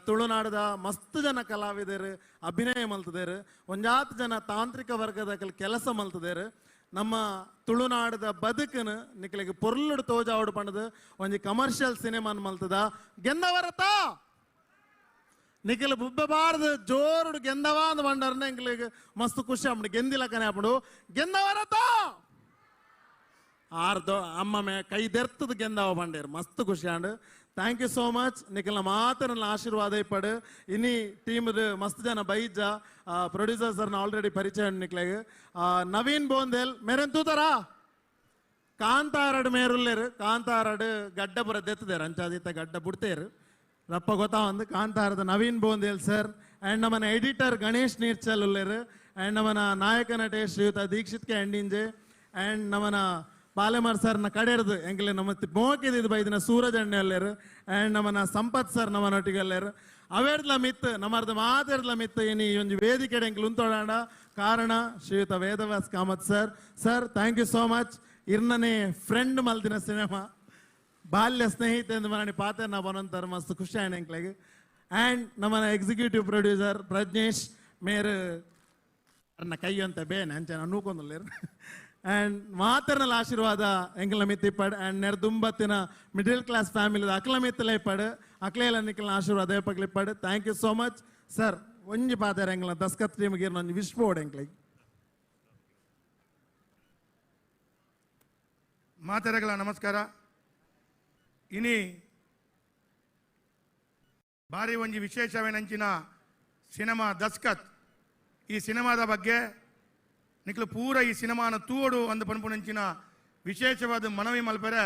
ತುಳುನಾಡದ ಮಸ್ತ್ ಜನ ಕಲಾವಿದರು ಅಭಿನಯ ಮಲ್ತದೇರು ಒಂಜಾತ್ ಜನ ತಾಂತ್ರಿಕ ವರ್ಗದ ಕೆಲಸ ಮಲ್ತದೇರು ನಮ್ಮ ತುಳುನಾಡದ ಬದುಕನ ನಿಕ್ಲಿಗೆ ಪೊರ್ಲುಡು ತೋಜಾವಡು ಪಣದು ಒಂಜಿ ಕಮರ್ಷಿಯಲ್ ಸಿನಿಮಾನ್ ಮಲ್ತದ ಗೆಂದವರತ ನಿಖಿಲ್ ಬುಬ್ಬಬಾರ್ದು ಜೋರುಡು ಗೆಂದವ ಅಂದ್ ಬಂಡರ್ನ ಎಂಗ್ಲಿಗೆ ಮಸ್ತ್ ಖುಷಿ ಆಗ್ಬಿಡು ಗೆಂದಿಲಕ್ಕನೆ ಆಗ್ಬಿಡು ಗೆಂದವರತ ಆರ್ದು ಅಮ್ಮಮ್ಮೆ ಕೈ ದೆರ್ತದ ಗೆಂದವ ಬಂಡೇರು ಮಸ್ತ್ ಖುಷಿ ಆಂಡು ಥ್ಯಾಂಕ್ ಯು ಸೋ ಮಚ್ ನಿಖಿಲ್ನ ಮಾತನ್ನ ಆಶೀರ್ವಾದ ಇಪ್ಪಡು ಇನ್ನಿ ಟೀಮ್ ಮಸ್ತ್ ಜನ ಬೈಜ ಪ್ರೊಡ್ಯೂಸರ್ ಸರ್ನ ಆಲ್ರೆಡಿ ಪರಿಚಯ ನಿಕ್ಲೆಗೆ ನವೀನ್ ಬೋಂದೇಲ್ ಮೇರೆನ್ ತೂತಾರಾ ಕಾಂತಾರಡ್ ಮೇರುಲ್ಲೇರು ಕಾಂತಾರಡ್ ಗಡ್ಡ ಬರ ದೆತ್ತದೇರು ಅಂಚಾದಿತ್ತ ಗಡ್ಡ ಬಿಡ್ತೇರು ರಪ್ಪ ಗೊತ್ತಾ ಒಂದು ಕಾಂತಾರದ ನವೀನ್ ಬೋಂದೇಲ್ ಸರ್ ಆ್ಯಂಡ್ ನಮ್ಮನ ಎಡಿಟರ್ ಗಣೇಶ್ ನೀರ್ಚಲ್ ಉಲ್ಲೇರು ಆ್ಯಂಡ್ ನಮ್ಮನ ನಾಯಕ ನಟ ಶ್ರೀಯುತ ದೀಕ್ಷಿತ್ಗೆ ಅಂಡಿಂಜೆ ಆ್ಯಂಡ್ ನಮ್ಮನ ಪಾಲೆಮರ್ ಸರ್ನ ಕಡೆರ್ದು ಎಂಕ್ಲೆ ನಮ್ಮ ಮೋಕಿದ್ದು ಬೈದಿನ ಸೂರಜ್ ಅಣ್ಣೆ ಅಲ್ಲೇರು ಆ್ಯಂಡ್ ನಮ್ಮನ ಸಂಪತ್ ಸರ್ ನಮ್ಮನೊಟ್ಟಿಗೆ ಅಲ್ಲೇರು ಅವೇರ್ಲ ಮಿತ್ ನಮ್ಮರ್ದ ಮಾತೆರ್ಲ ಮಿತ್ ಏನಿ ಈ ಒಂದು ವೇದಿಕೆ ಎಂಕ್ಲು ಉಂತೋಡಾಂಡ ಕಾರಣ Shriyut Vedavyas Kamath sir sir thank you so much ಇರ್ನನೆ ಫ್ರೆಂಡ್ ಮಲ್ತಿನ ಸಿನಿಮಾ ಬಾಲ್ಯ ಸ್ನೇಹಿತೆ ಎಂದು ಮನೆ ಪಾತ್ರ ನಾ ಬನಂತರ ಮಸ್ತ್ ಖುಷಿ ಆಯ್ನ ಎಂಕ್ಲೆಗೆ ಆ್ಯಂಡ್ ನಮ್ಮನ ಎಕ್ಸಿಕ್ಯೂಟಿವ್ ಪ್ರೊಡ್ಯೂಸರ್ ಪ್ರಜ್ನೇಶ್ ಮೇರ್ ಅನ್ನ ಕೈ ಅಂತ ಬೇನೆ ಅಂಚೆ ನಾನು ನೂಕೊಂದಲ್ಲೇರು ಆ್ಯಂಡ್ ಮಾತರ್ನಲ್ಲ ಆಶೀರ್ವಾದ ಎಂಕಲ ಮಿತ್ತಿಪ್ಪಡ್ ಆ್ಯಂಡ್ ನೆರ್ದುಂಬತ್ತಿನ ಮಿಡಲ್ ಕ್ಲಾಸ್ ಫ್ಯಾಮಿಲಿದ ಅಕ್ಲ ಮಿತ್ತಲ ಇಪ್ಪಡು ಅಕ್ಲೆಲ್ಲ ನಿಕ್ಕಲ ಆಶೀರ್ವಾದ ಪಕ್ಲಿಪ್ಪಡು thank you so much sir ಒಂಜಿ ಪಾತ್ರ ಎಂಕಲ ದಸ್ಕತ್ ಟೀಮ್ಗೆ ಒಂದು ವಿಶ್ವೋಡ್ ಎಂಕ್ಲಿಗೆ ಮಾತೆರೆಗಳ ನಮಸ್ಕಾರ. ಇನಿ ಭಾರಿ ಒಂಜಿ ವಿಶೇಷವೇನಂಚಿನ ಸಿನಿಮಾ ದಸ್ಕತ್. ಈ ಸಿನಿಮಾದ ಬಗ್ಗೆ ನಿಕ್ಲು ಪೂರ ಈ ಸಿನಿಮಾನ ತೂಡು ಅಂದು ಪನ್ಪುನಂಚಿನ ವಿಶೇಷವಾದ ಮನವಿ ಮಲ್ಪರೆ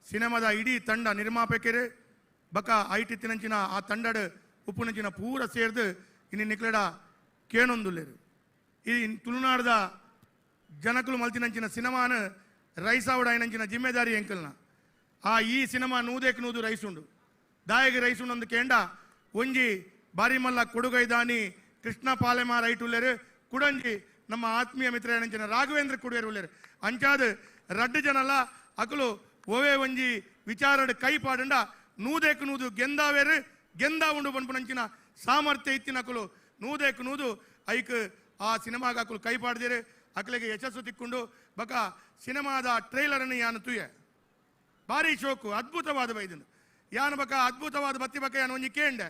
ಸಿನಿಮಾದ ಇಡೀ ತಂಡ ನಿರ್ಮಾಪಕರು ಬಕ ಐಟಿತ್ತಿನಂಚಿನ ಆ ತಂಡದ ಉಪ್ಪುನಂಚಿನ ಪೂರ ಸೇರ್ದು ಇನ್ನು ನಿಕ್ಲಡ ಕೇಣೊಂದುಲ್ಲೇರು. ಈ ತುಳುನಾಡದ ಜನಕಲು ಮಲ್ತಿನಂಚಿನ ಸಿನಿಮಾನ ರೈಸಾವುಡಾಯಿನಂಚಿನ ಜಿಮ್ಮೆದಾರಿ ಎಂಕಲ್ನ ಆ ಈ ಸಿನಿಮಾ ನೂದೇಕ್ ನೂದು ರೈಸುಂಡು ದಾಯಗೆ ರೈಸುಂಡು ಅಂದು ಕೇಂಡ ಒಂಜಿ ಬಾರಿ ಮಲ್ಲ ಕೊಡುಗೈದಾನಿ ಕೃಷ್ಣ ಪಾಲೆಮ ರೈಟುಲ್ಲೇರು ಕುಡಂಜಿ ನಮ್ಮ ಆತ್ಮೀಯ ಮಿತ್ರ ಏನಂಚಿನ ರಾಘವೇಂದ್ರ ಕುಡಿಯರು ಉಲ್ಲೇರು ಅಂಚಾದ ರಡ್ಡು ಜನಲ್ಲ ಅಕಲು ಒವೇ ಒಂಜಿ ವಿಚಾರಡ್ ಕೈ ಪಾಡಂಡ ನೂದೇಕ್ ನೂದು ಗೆಂದಾವೇರು ಗೆಂದಾ ಉಂಡು ಪನ್ಪುನಂಚಿನ ಸಾಮರ್ಥ್ಯ ಇತ್ತಿನ ಅಕಲು ನೂದೇಕ್ ನೂದು ಐಕ್ ಆ ಸಿನಿಮಾಗ ಅಕಲು ಕೈ ಪಾಡ್ದೇರು ಅಕಲಿಗೆ ಯಶಸ್ಸು ತಿಕ್ಕೊಂಡು ಬಕ ಸಿನಿಮಾದ ಟ್ರೈಲರ್ ಅನ್ನು ಯಾನು ತುಯ್ಯ ಭಾರಿ ಶೋಕು ಅದ್ಭುತವಾದ ಬೈದನು ಯಾನು ಬಕ ಅದ್ಭುತವಾದ ಬತ್ತಿ ಬಕ ಯಾನು ಒಂಜಿ ಕೇಂಡೆ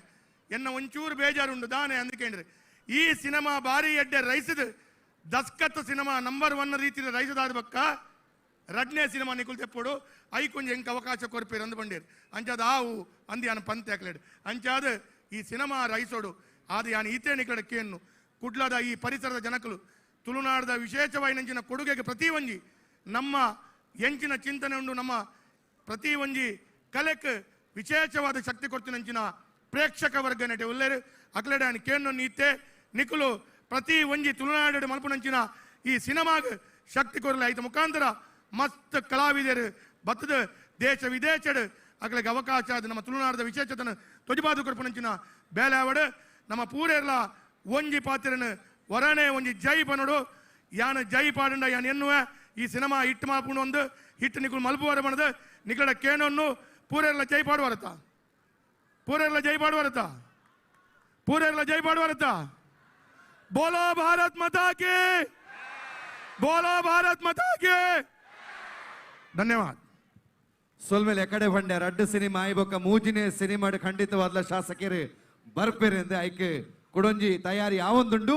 ಎನ್ನ ಒಂಚೂರು ಬೇಜಾರುಂಡು ದಾನೆ ಅಂದ್ಕೇಂಡ್ರೆ ಈ ಸಿನಿಮಾ ಭಾರಿ ಎಡ್ಡೆ ರೈಸದು ದಸ್ಕತ್ ಸಿನಿಮಾ ನಂಬರ್ 1 ರೀತಿಯ ರೈಸದಾದ ಬಕ್ಕ ರಡ್ನೇ ಸಿನಿಮಾ ನಿಕುಲ್ ತೆಪ್ಪೋಡು ಐಕೊಂಜ ಎಂಕ ಅವಕಾಶ ಕೊರ್ಪೇರು ಅಂದು ಬಂಡೇರು ಅಂಚಾದ ಆವು ಅಂದು ಯಾನು ಪಂತೆ ಹಾಕ್ಲೇಡು ಅಂಚಾದ ಈ ಸಿನಿಮಾ ರೈಸೋಡು ಆದ ಯಾನು ಈತೆ ನಿಕಡ ಕೇನ್ನು ಕುಡ್ಲದ ಈ ಪರಿಸರದ ಜನಕಲು ತುಳುನಾಡದ ವಿಶೇಷವಾಗಿ ನಂಚಿನ ಕೊಡುಗೆಗೆ ಪ್ರತಿ ಒಂಜಿ ನಮ್ಮ ಎಂಚಿನ ಚಿಂತನೆ ಉಂಡು ನಮ್ಮ ಪ್ರತಿ ಒಂಜಿ ಕಲೆಕ್ ವಿಶೇಷವಾದ ಶಕ್ತಿ ಕೊಡ್ತಿನಂಚಿನ ಪ್ರೇಕ್ಷಕ ವರ್ಗ ನಟೆ ಉಲ್ಲೇರು ಅಕ್ಲೆಡ ಕೇನ್ನು ನೀತೆ ನಿಕುಲು ಪ್ರತಿ ಒಂಜಿ ತುಳುನಾಡು ಮಲ್ಪುನಂಚಿನ ಈ ಸಿನಿಮಾಗ ಶಕ್ತಿ ಕೊರಲೆ ಆಯ್ತು ಮುಖಾಂತರ ಮಸ್ತ್ ಕಲಾವಿದರು ಬತ್ತದ ದೇಶ ವಿದೇಶಡ್ ಅಕ್ಲೆಗೆ ಅವಕಾಶ ಅದು ನಮ್ಮ ತುಳುನಾಡದ ವಿಶೇಷತನ ತೊಜಿಬಾದು ಕೊರ್ಪುನಂಚಿನ ಬೇಲಾವಡ್ ನಮ್ಮ ಪೂರೆರ್ಲ ಒಂಜಿ ಪಾತ್ರನ ಹೊರನೆ ಒಂಜಿ ಜೈ ಪನೋಡು ಯಾನು ಜೈ ಪಾಡಂಡ ಯಾನು ಎನ್ನುವ ಈ ಸಿನಿಮಾ ಹಿಟ್ ಮಾಪುಂಡು ಒಂದು ಹಿಟ್ ನಿಕುಲು ಮಲ್ಪುವರ ಬಣದ ನಿಕಡ ಕೇನೊನ್ನು ಪೂರೆರ್ಲ ಜೈ ಪಾಡುವರತ ಪೂರೆರ್ಲ ಜೈ ಪಾಡುವರತ ಪೂರೆರ್ಲ ಜೈ ಪಾಡುವರತ बोलो भारत माता की बोलो भारत माता की ಧನ್ಯವಾದ. ಸೊಲ್ಮೇಲೆ ಎಕಡೆ ಬಂಡೆ ರಡ್ಡು ಸಿನಿಮಾ ಐಬೊಕ್ಕ ಮೂಜಿನೇ ಸಿನಿಮಾ ಖಂಡಿತವಾದ ಶಾಸಕರು ಬರ್ಪೇರೆಂದು ಐಕೆ ಕೊಡೊಂಜಿ ತಯಾರಿ ಯಾವೊಂದುಂಡು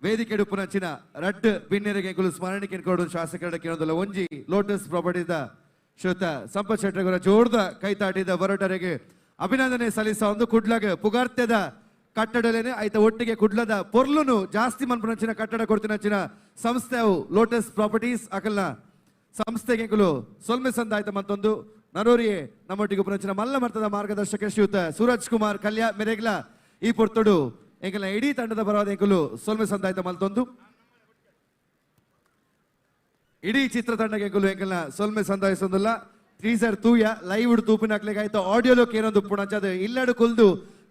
ವೇದಿಕೆ ಉಪ್ಪುನಂಚಿನ ರಡ್ಡು ಬಿನ್ನೆರೆಗೆ ಸ್ಮರಣಿಕೆ ಕೊಡು ಶಾಸಕರ ಕೇಳೋದಲ್ಲ ಒಂಜಿ ಲೋಟಸ್ ಪ್ರಾಪರ್ಟಿದ ಶ್ರೀಯುತ ಸಂಪತ್ ಶೆಟ್ಟರ ಜೋರ್ದ ಕೈತಾಟಿದ ಬರೋಟರಿಗೆ ಅಭಿನಂದನೆ ಸಲ್ಲಿಸ ಒಂದು ಕುಡ್ಲಗ ಪುಗಾರ್ತೆದ ಕಟ್ಟಡಲೇನೆ ಆಯ್ತ ಒಟ್ಟಿಗೆ ಕುಡ್ಲದ ಪೊರ್ಲುನು ಜಾಸ್ತಿ ಮನ್ಪುನಂಚಿನ ಕಟ್ಟಡ ಕೊಡ್ತಿನಂಚಿನ ಸಂಸ್ಥೆ ಅವು ಲೋಟಸ್ ಪ್ರಾಪರ್ಟೀಸ್ ಅಕಲ್ನ ಸಂಸ್ಥೆಗೆ ಸೊಲ್ಮೆ ಸಂದ ಆಯ್ತ ಮತ್ತೊಂದು ನರೋರಿಯೇ ನಮ್ಮೊಟ್ಟಿಗೆ ಉಪನಂಚಿನ ಮಲ್ಲ ಮರ್ತದ ಮಾರ್ಗದರ್ಶಕ ಶ್ರೀಯುತ ಸೂರಜ್ ಕುಮಾರ್ ಕಲ್ಯಾ ಮೆರೆಗ್ಲ ಈ ಪೊರ್ತೊಡು ಎಂಕಲ್ನ ಇಡೀ ತಂಡದ ಬರವಾದ ಎಂಕಲು ಸೊಲ್ಮೆ ಸಂದ ಆಯ್ತ ಮಲ್ತೊಂದು ಇಡೀ ಚಿತ್ರತಂಡಕ್ಕೆ ಎಂಕಲ್ನ ಸೊಲ್ಮೆ ಸಂದಾಯಿಸೊಂದಿಲ್ಲ ಟೀಸರ್ ತೂಯ ಲೈವ್ ತೂಪಿನ ಹಾಕ್ಲಿಕ್ಕೆ ಆಯ್ತು ಆಡಿಯೋಲು ಏನೊಂದು ಪುಣಂಚದ ಇಲ್ಲಡು ಕುಲ್ದು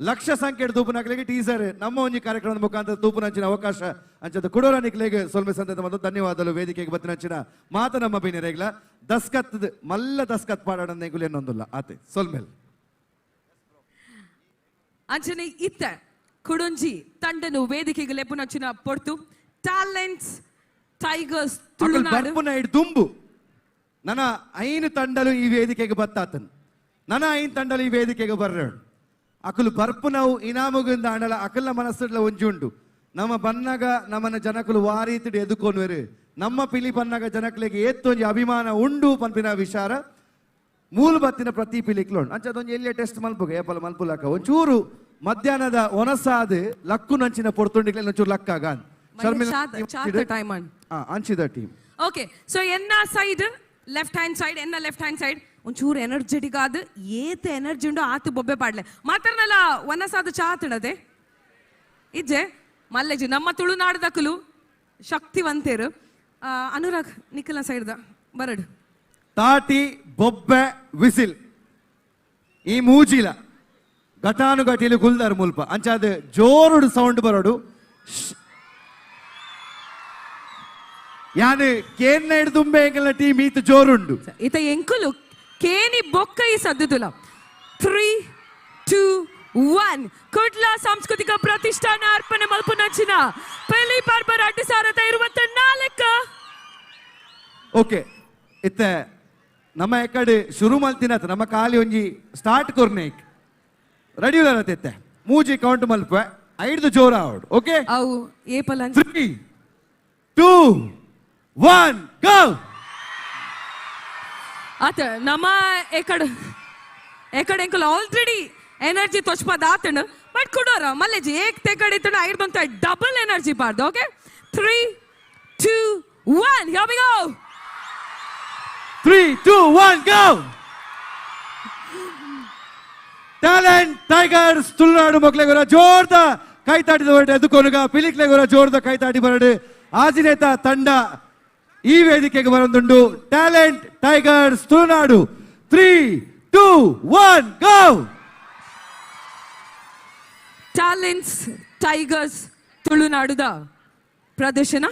ಲಕ್ಷ ಸಂಖ್ಯೆ ತೂಪನ ಹಾಕ್ಲಿಕ್ಕೆ ಟೀಸರ್ ನಮ್ಮ ಒಂಜಿ ಕಾರ್ಯಕ್ರಮದ ಮುಖಾಂತರ ತೂಪನಂಚಿನ ಅವಕಾಶ ಅಂಚದ ಕುಡೋರ ನಿಕ್ಲೆಗೆ ಸೊಲ್ಮೆ ಸಂದೇತ ಮತ್ತು ಧನ್ಯವಾದಗಳು ವೇದಿಕೆಗೆ ಬತ್ತಿನಂಚಿನ ಮಾತ ನಮ್ಮ ಬಿನೆರೆಗ್ಲ ದಸ್ಕತ್ ಮಲ್ಲ ದಸ್ಕತ್ ಪಾಡೋಣ ಎನ್ನೊಂದಿಲ್ಲ ಆತೆ ಸೊಲ್ಮೆಲ್ ಅಂಚನೆ ಇತ್ತ ಕುಡೊಂಜಿ ತಂಡನು ವೇದಿಕೆಗೆ ಲೆಪ್ಪುನಂಚಿನ ಪೊರ್ತು ಟ್ಯಾಲೆಂಟ್ಸ್ ಟೈಗರ್ಸ್ ತುಳುನಾಡು ದುಂಬು ನನ್ನ ಐನು ತಂಡಲು ಈ ವೇದಿಕೆಗೆ ಬತ್ತಾತನ್ ನನ್ನ ಐನು ತಂಡಲು ಈ ವೇದಿಕೆಗೆ ಬರ್ರ ಅಕಲು ಬರ್ಪು ನಾವು ಇನಾಮುಗಿಂದ ಆಂಡಲ ಅಕಲ್ನ ಮನಸ್ಸುಡ್ಲ ಒಂಜುಂಡು ನಮ್ಮ ಬನ್ನಗ ನಮ್ಮನ ಜನಕಲು ವಾರೀತಿಡು ಎದುಕೊನ್ವೆರು ನಮ್ಮ ಪಿಲಿ ಬನ್ನಗ ಜನಕಲಿಗೆ ಏತ್ತೊಂಜಿ ಅಭಿಮಾನ ಉಂಡು ಪನ್ಪಿನ ವಿಚಾರ ಮೂಲ ಬತ್ತಿನ ಪ್ರತಿ ಪಿಲಿಕ್ಲೋಂಡು ಅಂಚದೊಂದು ಎಲ್ಲಿಯ ಟೆಸ್ಟ್ ಮಲ್ಪುಗ ಏಪಲ ಮಲ್ಪುಲಕ ಒಂಚೂರು ಮಧ್ಯಾಹ್ನದ ಒನಸಾದ ಲಕ್ಕು ನಂಚಿನ ಪೊರ್ತುಂಡಿಗ್ಲೆ ಒಂಚೂರು ಲಕ್ಕಾಗ ಟೈಮ್ ಅಂಚಿದ ಟೀಮ್ ಓಕೆ ಸೊ ಎನ್ನ ಸೈಡ್ ಲೆಫ್ಟ್ ಹ್ಯಾಂಡ್ ಸೈಡ್ ಎನ್ನ ಲೆಫ್ಟ್ ಹ್ಯಾಂಡ್ ಸೈಡ್ ಒಂಚೂರು ಎನರ್ಜೆಟಿಕ್ ಆದ ಏತ ಎನರ್ಜಿ ಉಂಡು ಆತು ಬೊಬ್ಬೆ ಪಾಡ್ಲೆ ಮಾತಾಡ್ನಲ್ಲ ಒನಸಾದ ಚಾತಡದೆ ಇಜ್ಜೆ ಮಲ್ಲೆಜಿ ನಮ್ಮ ತುಳುನಾಡದಕ್ಕಲು ಶಕ್ತಿವಂತೇರು ಅನುರಾಗ್ ನಿಖಿಲ ಸೈಡ್ದ ಬರಡು ತಾಟಿ ಬೊಬ್ಬೆ ವಿಸಿಲ್ ಈ ಮೂಜಿಲ ಘಟಾನುಘಟಿಲು ಗುಲ್ದರ್ ಮುಲ್ಪ ಅಂಚಾದ ಜೋರುಡು ಸೌಂಡ್ ಬರೋಡು ಯಾನು ಕೇನ್ನ ಹಿಡ್ದುಂಬೆ ಎಂಕಲ್ನ ಟೀಮ್ ಈತ ಜೋರುಂಡು ಈತ ಎಂಕುಲು ಕೇನಿ ಬೊಕ್ಕ ಈ ಸದ್ದುದುಲ 3, 2, 1 ಕುಡ್ಲ ಸಾಂಸ್ಕೃತಿಕ ಪ್ರತಿಷ್ಠಾನ ಅರ್ಪಣೆ ಮಲ್ಪುನಂಚಿನ ಪೆಲಿ ಪರ್ಬ 2024 ಓಕೆ ಇತ್ತ ನಮ್ಮ ಎಕಡೆ ಶುರು ಮಲ್ತಿನತ ನಮ್ಮ ಕಾಲಿ ಒಂಜಿ ಸ್ಟಾರ್ಟ್ ಕೊರ್ನೇಕ್ ರೆಡಿ ಉಲರತ್ತೆ ಮೂಜಿ ಕೌಂಟ್ ಮಲ್ಪ 5 ಜೋರ ಆವಡು ಓಕೆ ಅವು ಏಪಲ 3, 2, 1 ಗೋ ಆತ ನಮ್ಮ ಎಕಡೆ ಎಂಕಲ್ ಆಲ್ರೆಡಿ ಎನರ್ಜಿ ತೊಚ್ಪದ ಆತಣ ಬಟ್ ಕೊಡೋರ ಮಲ್ಲೆಜಿ ಏಕ್ ತೆಕಡೆ ಇತ್ತಣ ಐಡ್ದಂತ ಡಬಲ್ ಎನರ್ಜಿ ಪಾಡ್ದು okay 3, 2, 1 here we go 3, 2, 1 go talent tigers Tulunadu ಮಕ್ಳೆಗೊರ ಜೋರ್ದ ಕೈ ತಾಟಿದ ಹೊರಟು ಎದುಕೊನುಗ ಪಿಲಿಕ್ಲೆಗೊರ ಜೋರ್ದ ಕೈ ತಾಟಿ ಬರಡು ಆಜಿನೇತ ತಂಡ ಈ ವೇದಿಕೆಗೆ ಬರೊಂದುಂಡು ಟ್ಯಾಲೆಂಟ್ ಟೈಗರ್ಸ್ ತುಳುನಾಡು 3, 2, 1 ಗೋ ಟ್ಯಾಲೆಂಟ್ಸ್ ಟೈಗರ್ಸ್ ತುಳುನಾಡುದ ಪ್ರದರ್ಶನ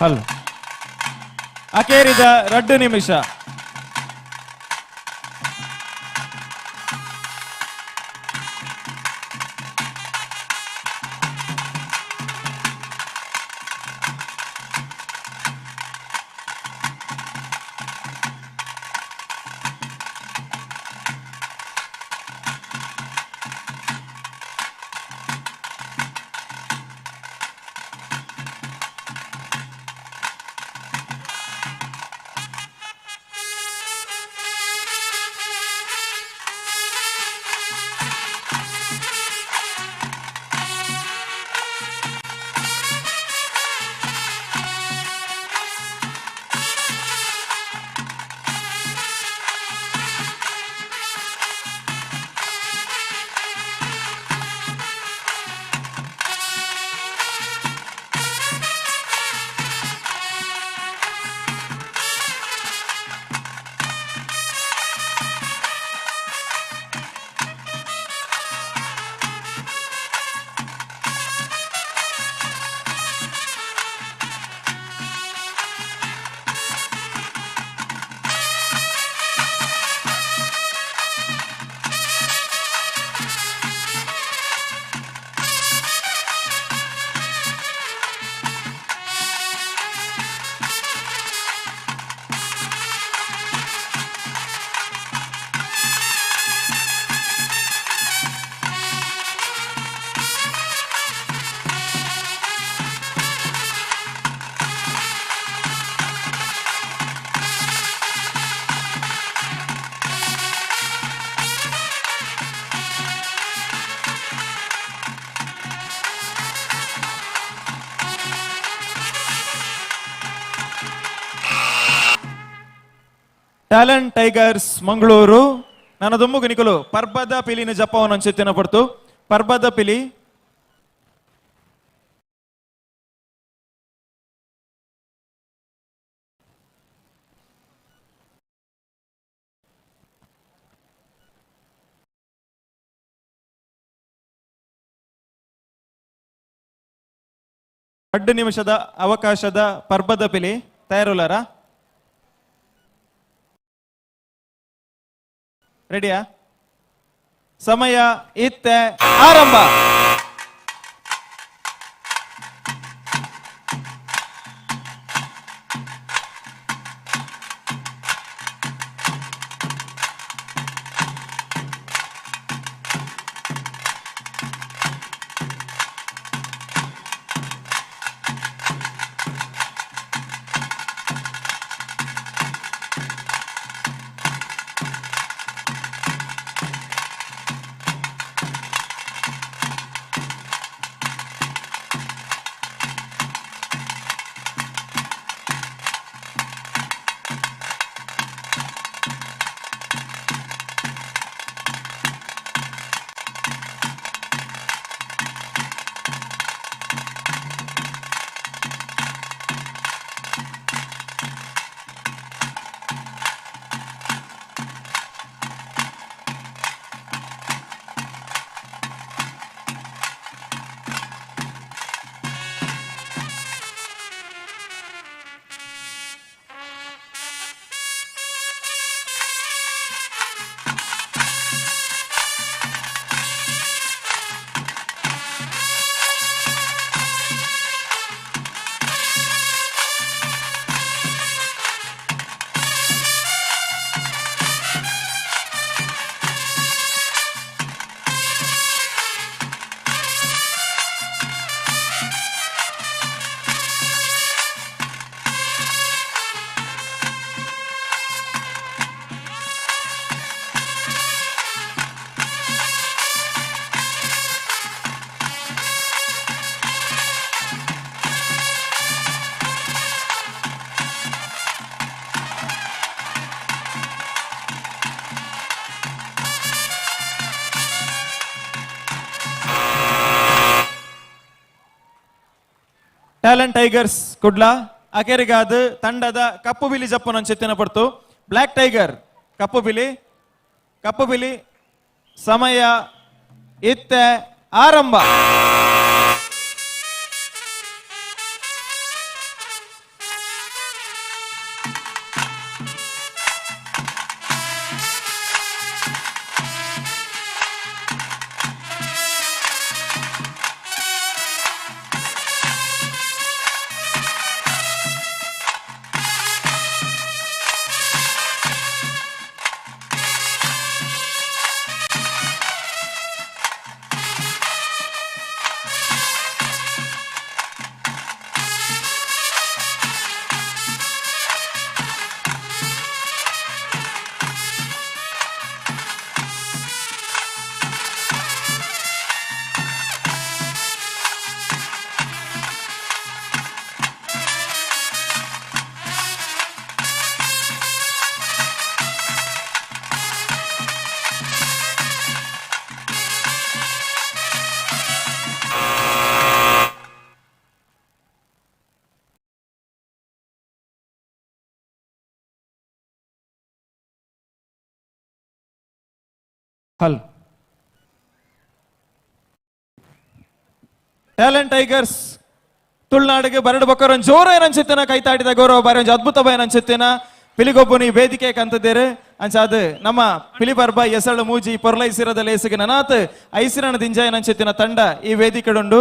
ಅಲ್ಲ ಅಕೇರಿದ 2 ನಿಮಿಷ. ಟ್ಯಾಲೆಂಟ್ ಟೈಗರ್ಸ್ ಮಂಗಳೂರು ನನ್ನ ದುಮ್ಮುಗು ನಿಕಲು ಪರ್ಬದ ಪಿಲಿನ ಜಪ್ಪವನ್ನು ಅಂಚೆತ್ತಿನ ಪಡ್ತು. ಪರ್ಬದ ಪಿಲಿ ಎರಡು ನಿಮಿಷದ ಅವಕಾಶದ ಪರ್ಬದ ಪಿಲಿ ತಯಾರುಲಾರ ರೆಡಿಯಾ? ಸಮಯ ಇತ್ತೆ ಆರಂಭ. ಟ್ಯಾಲೆಂಟ್ ಟೈಗರ್ಸ್ ಕುಡ್ಲ ಅಕೆರಿಗಾದ ತಂಡದ ಕಪ್ಪು ಬಿಲಿ ಜಪ್ಪನ ಚೆತ್ತಿನ ಪಡ್ತು. ಬ್ಲ್ಯಾಕ್ ಟೈಗರ್ ಕಪ್ಪು ಬಿಲಿ ಸಮಯ ಇತ್ತೆ ಆರಂಭ. ಹಲ್ ಟ್ಯಾಲೆಂಟ್ ಟೈಗರ್ಸ್ ತುಳುನಾಡಿಗೆ ಬರಡು ಬೊಕ್ಕರ ಜೋರ ಏನನ್ಸುತ್ತೇನ ಕೈತಾಡಿದ ಗೌರವ ಬಾರಿ ಒಂಜಿ ಅದ್ಭುತ ಏನನ್ಸುತ್ತೇನ ಪಿಲಿಗೊಬ್ಬನಿ ವೇದಿಕೆ ಕಂತದ್ದೇರು ಅಂಚಾದ್ ನಮ್ಮ ಪಿಲಿಪರ್ಬ ಎಸಳು ಮೂಜಿ ಪೊರ್ಲೈಸಿರದ ಲೇಸಿಗೆ ನನಾತ್ ಐಸಿರಣ ದಿಂಜ ಏನನ್ಸುತ್ತಿನ ತಂಡ ಈ ವೇದಿಕೆಡುಂಡು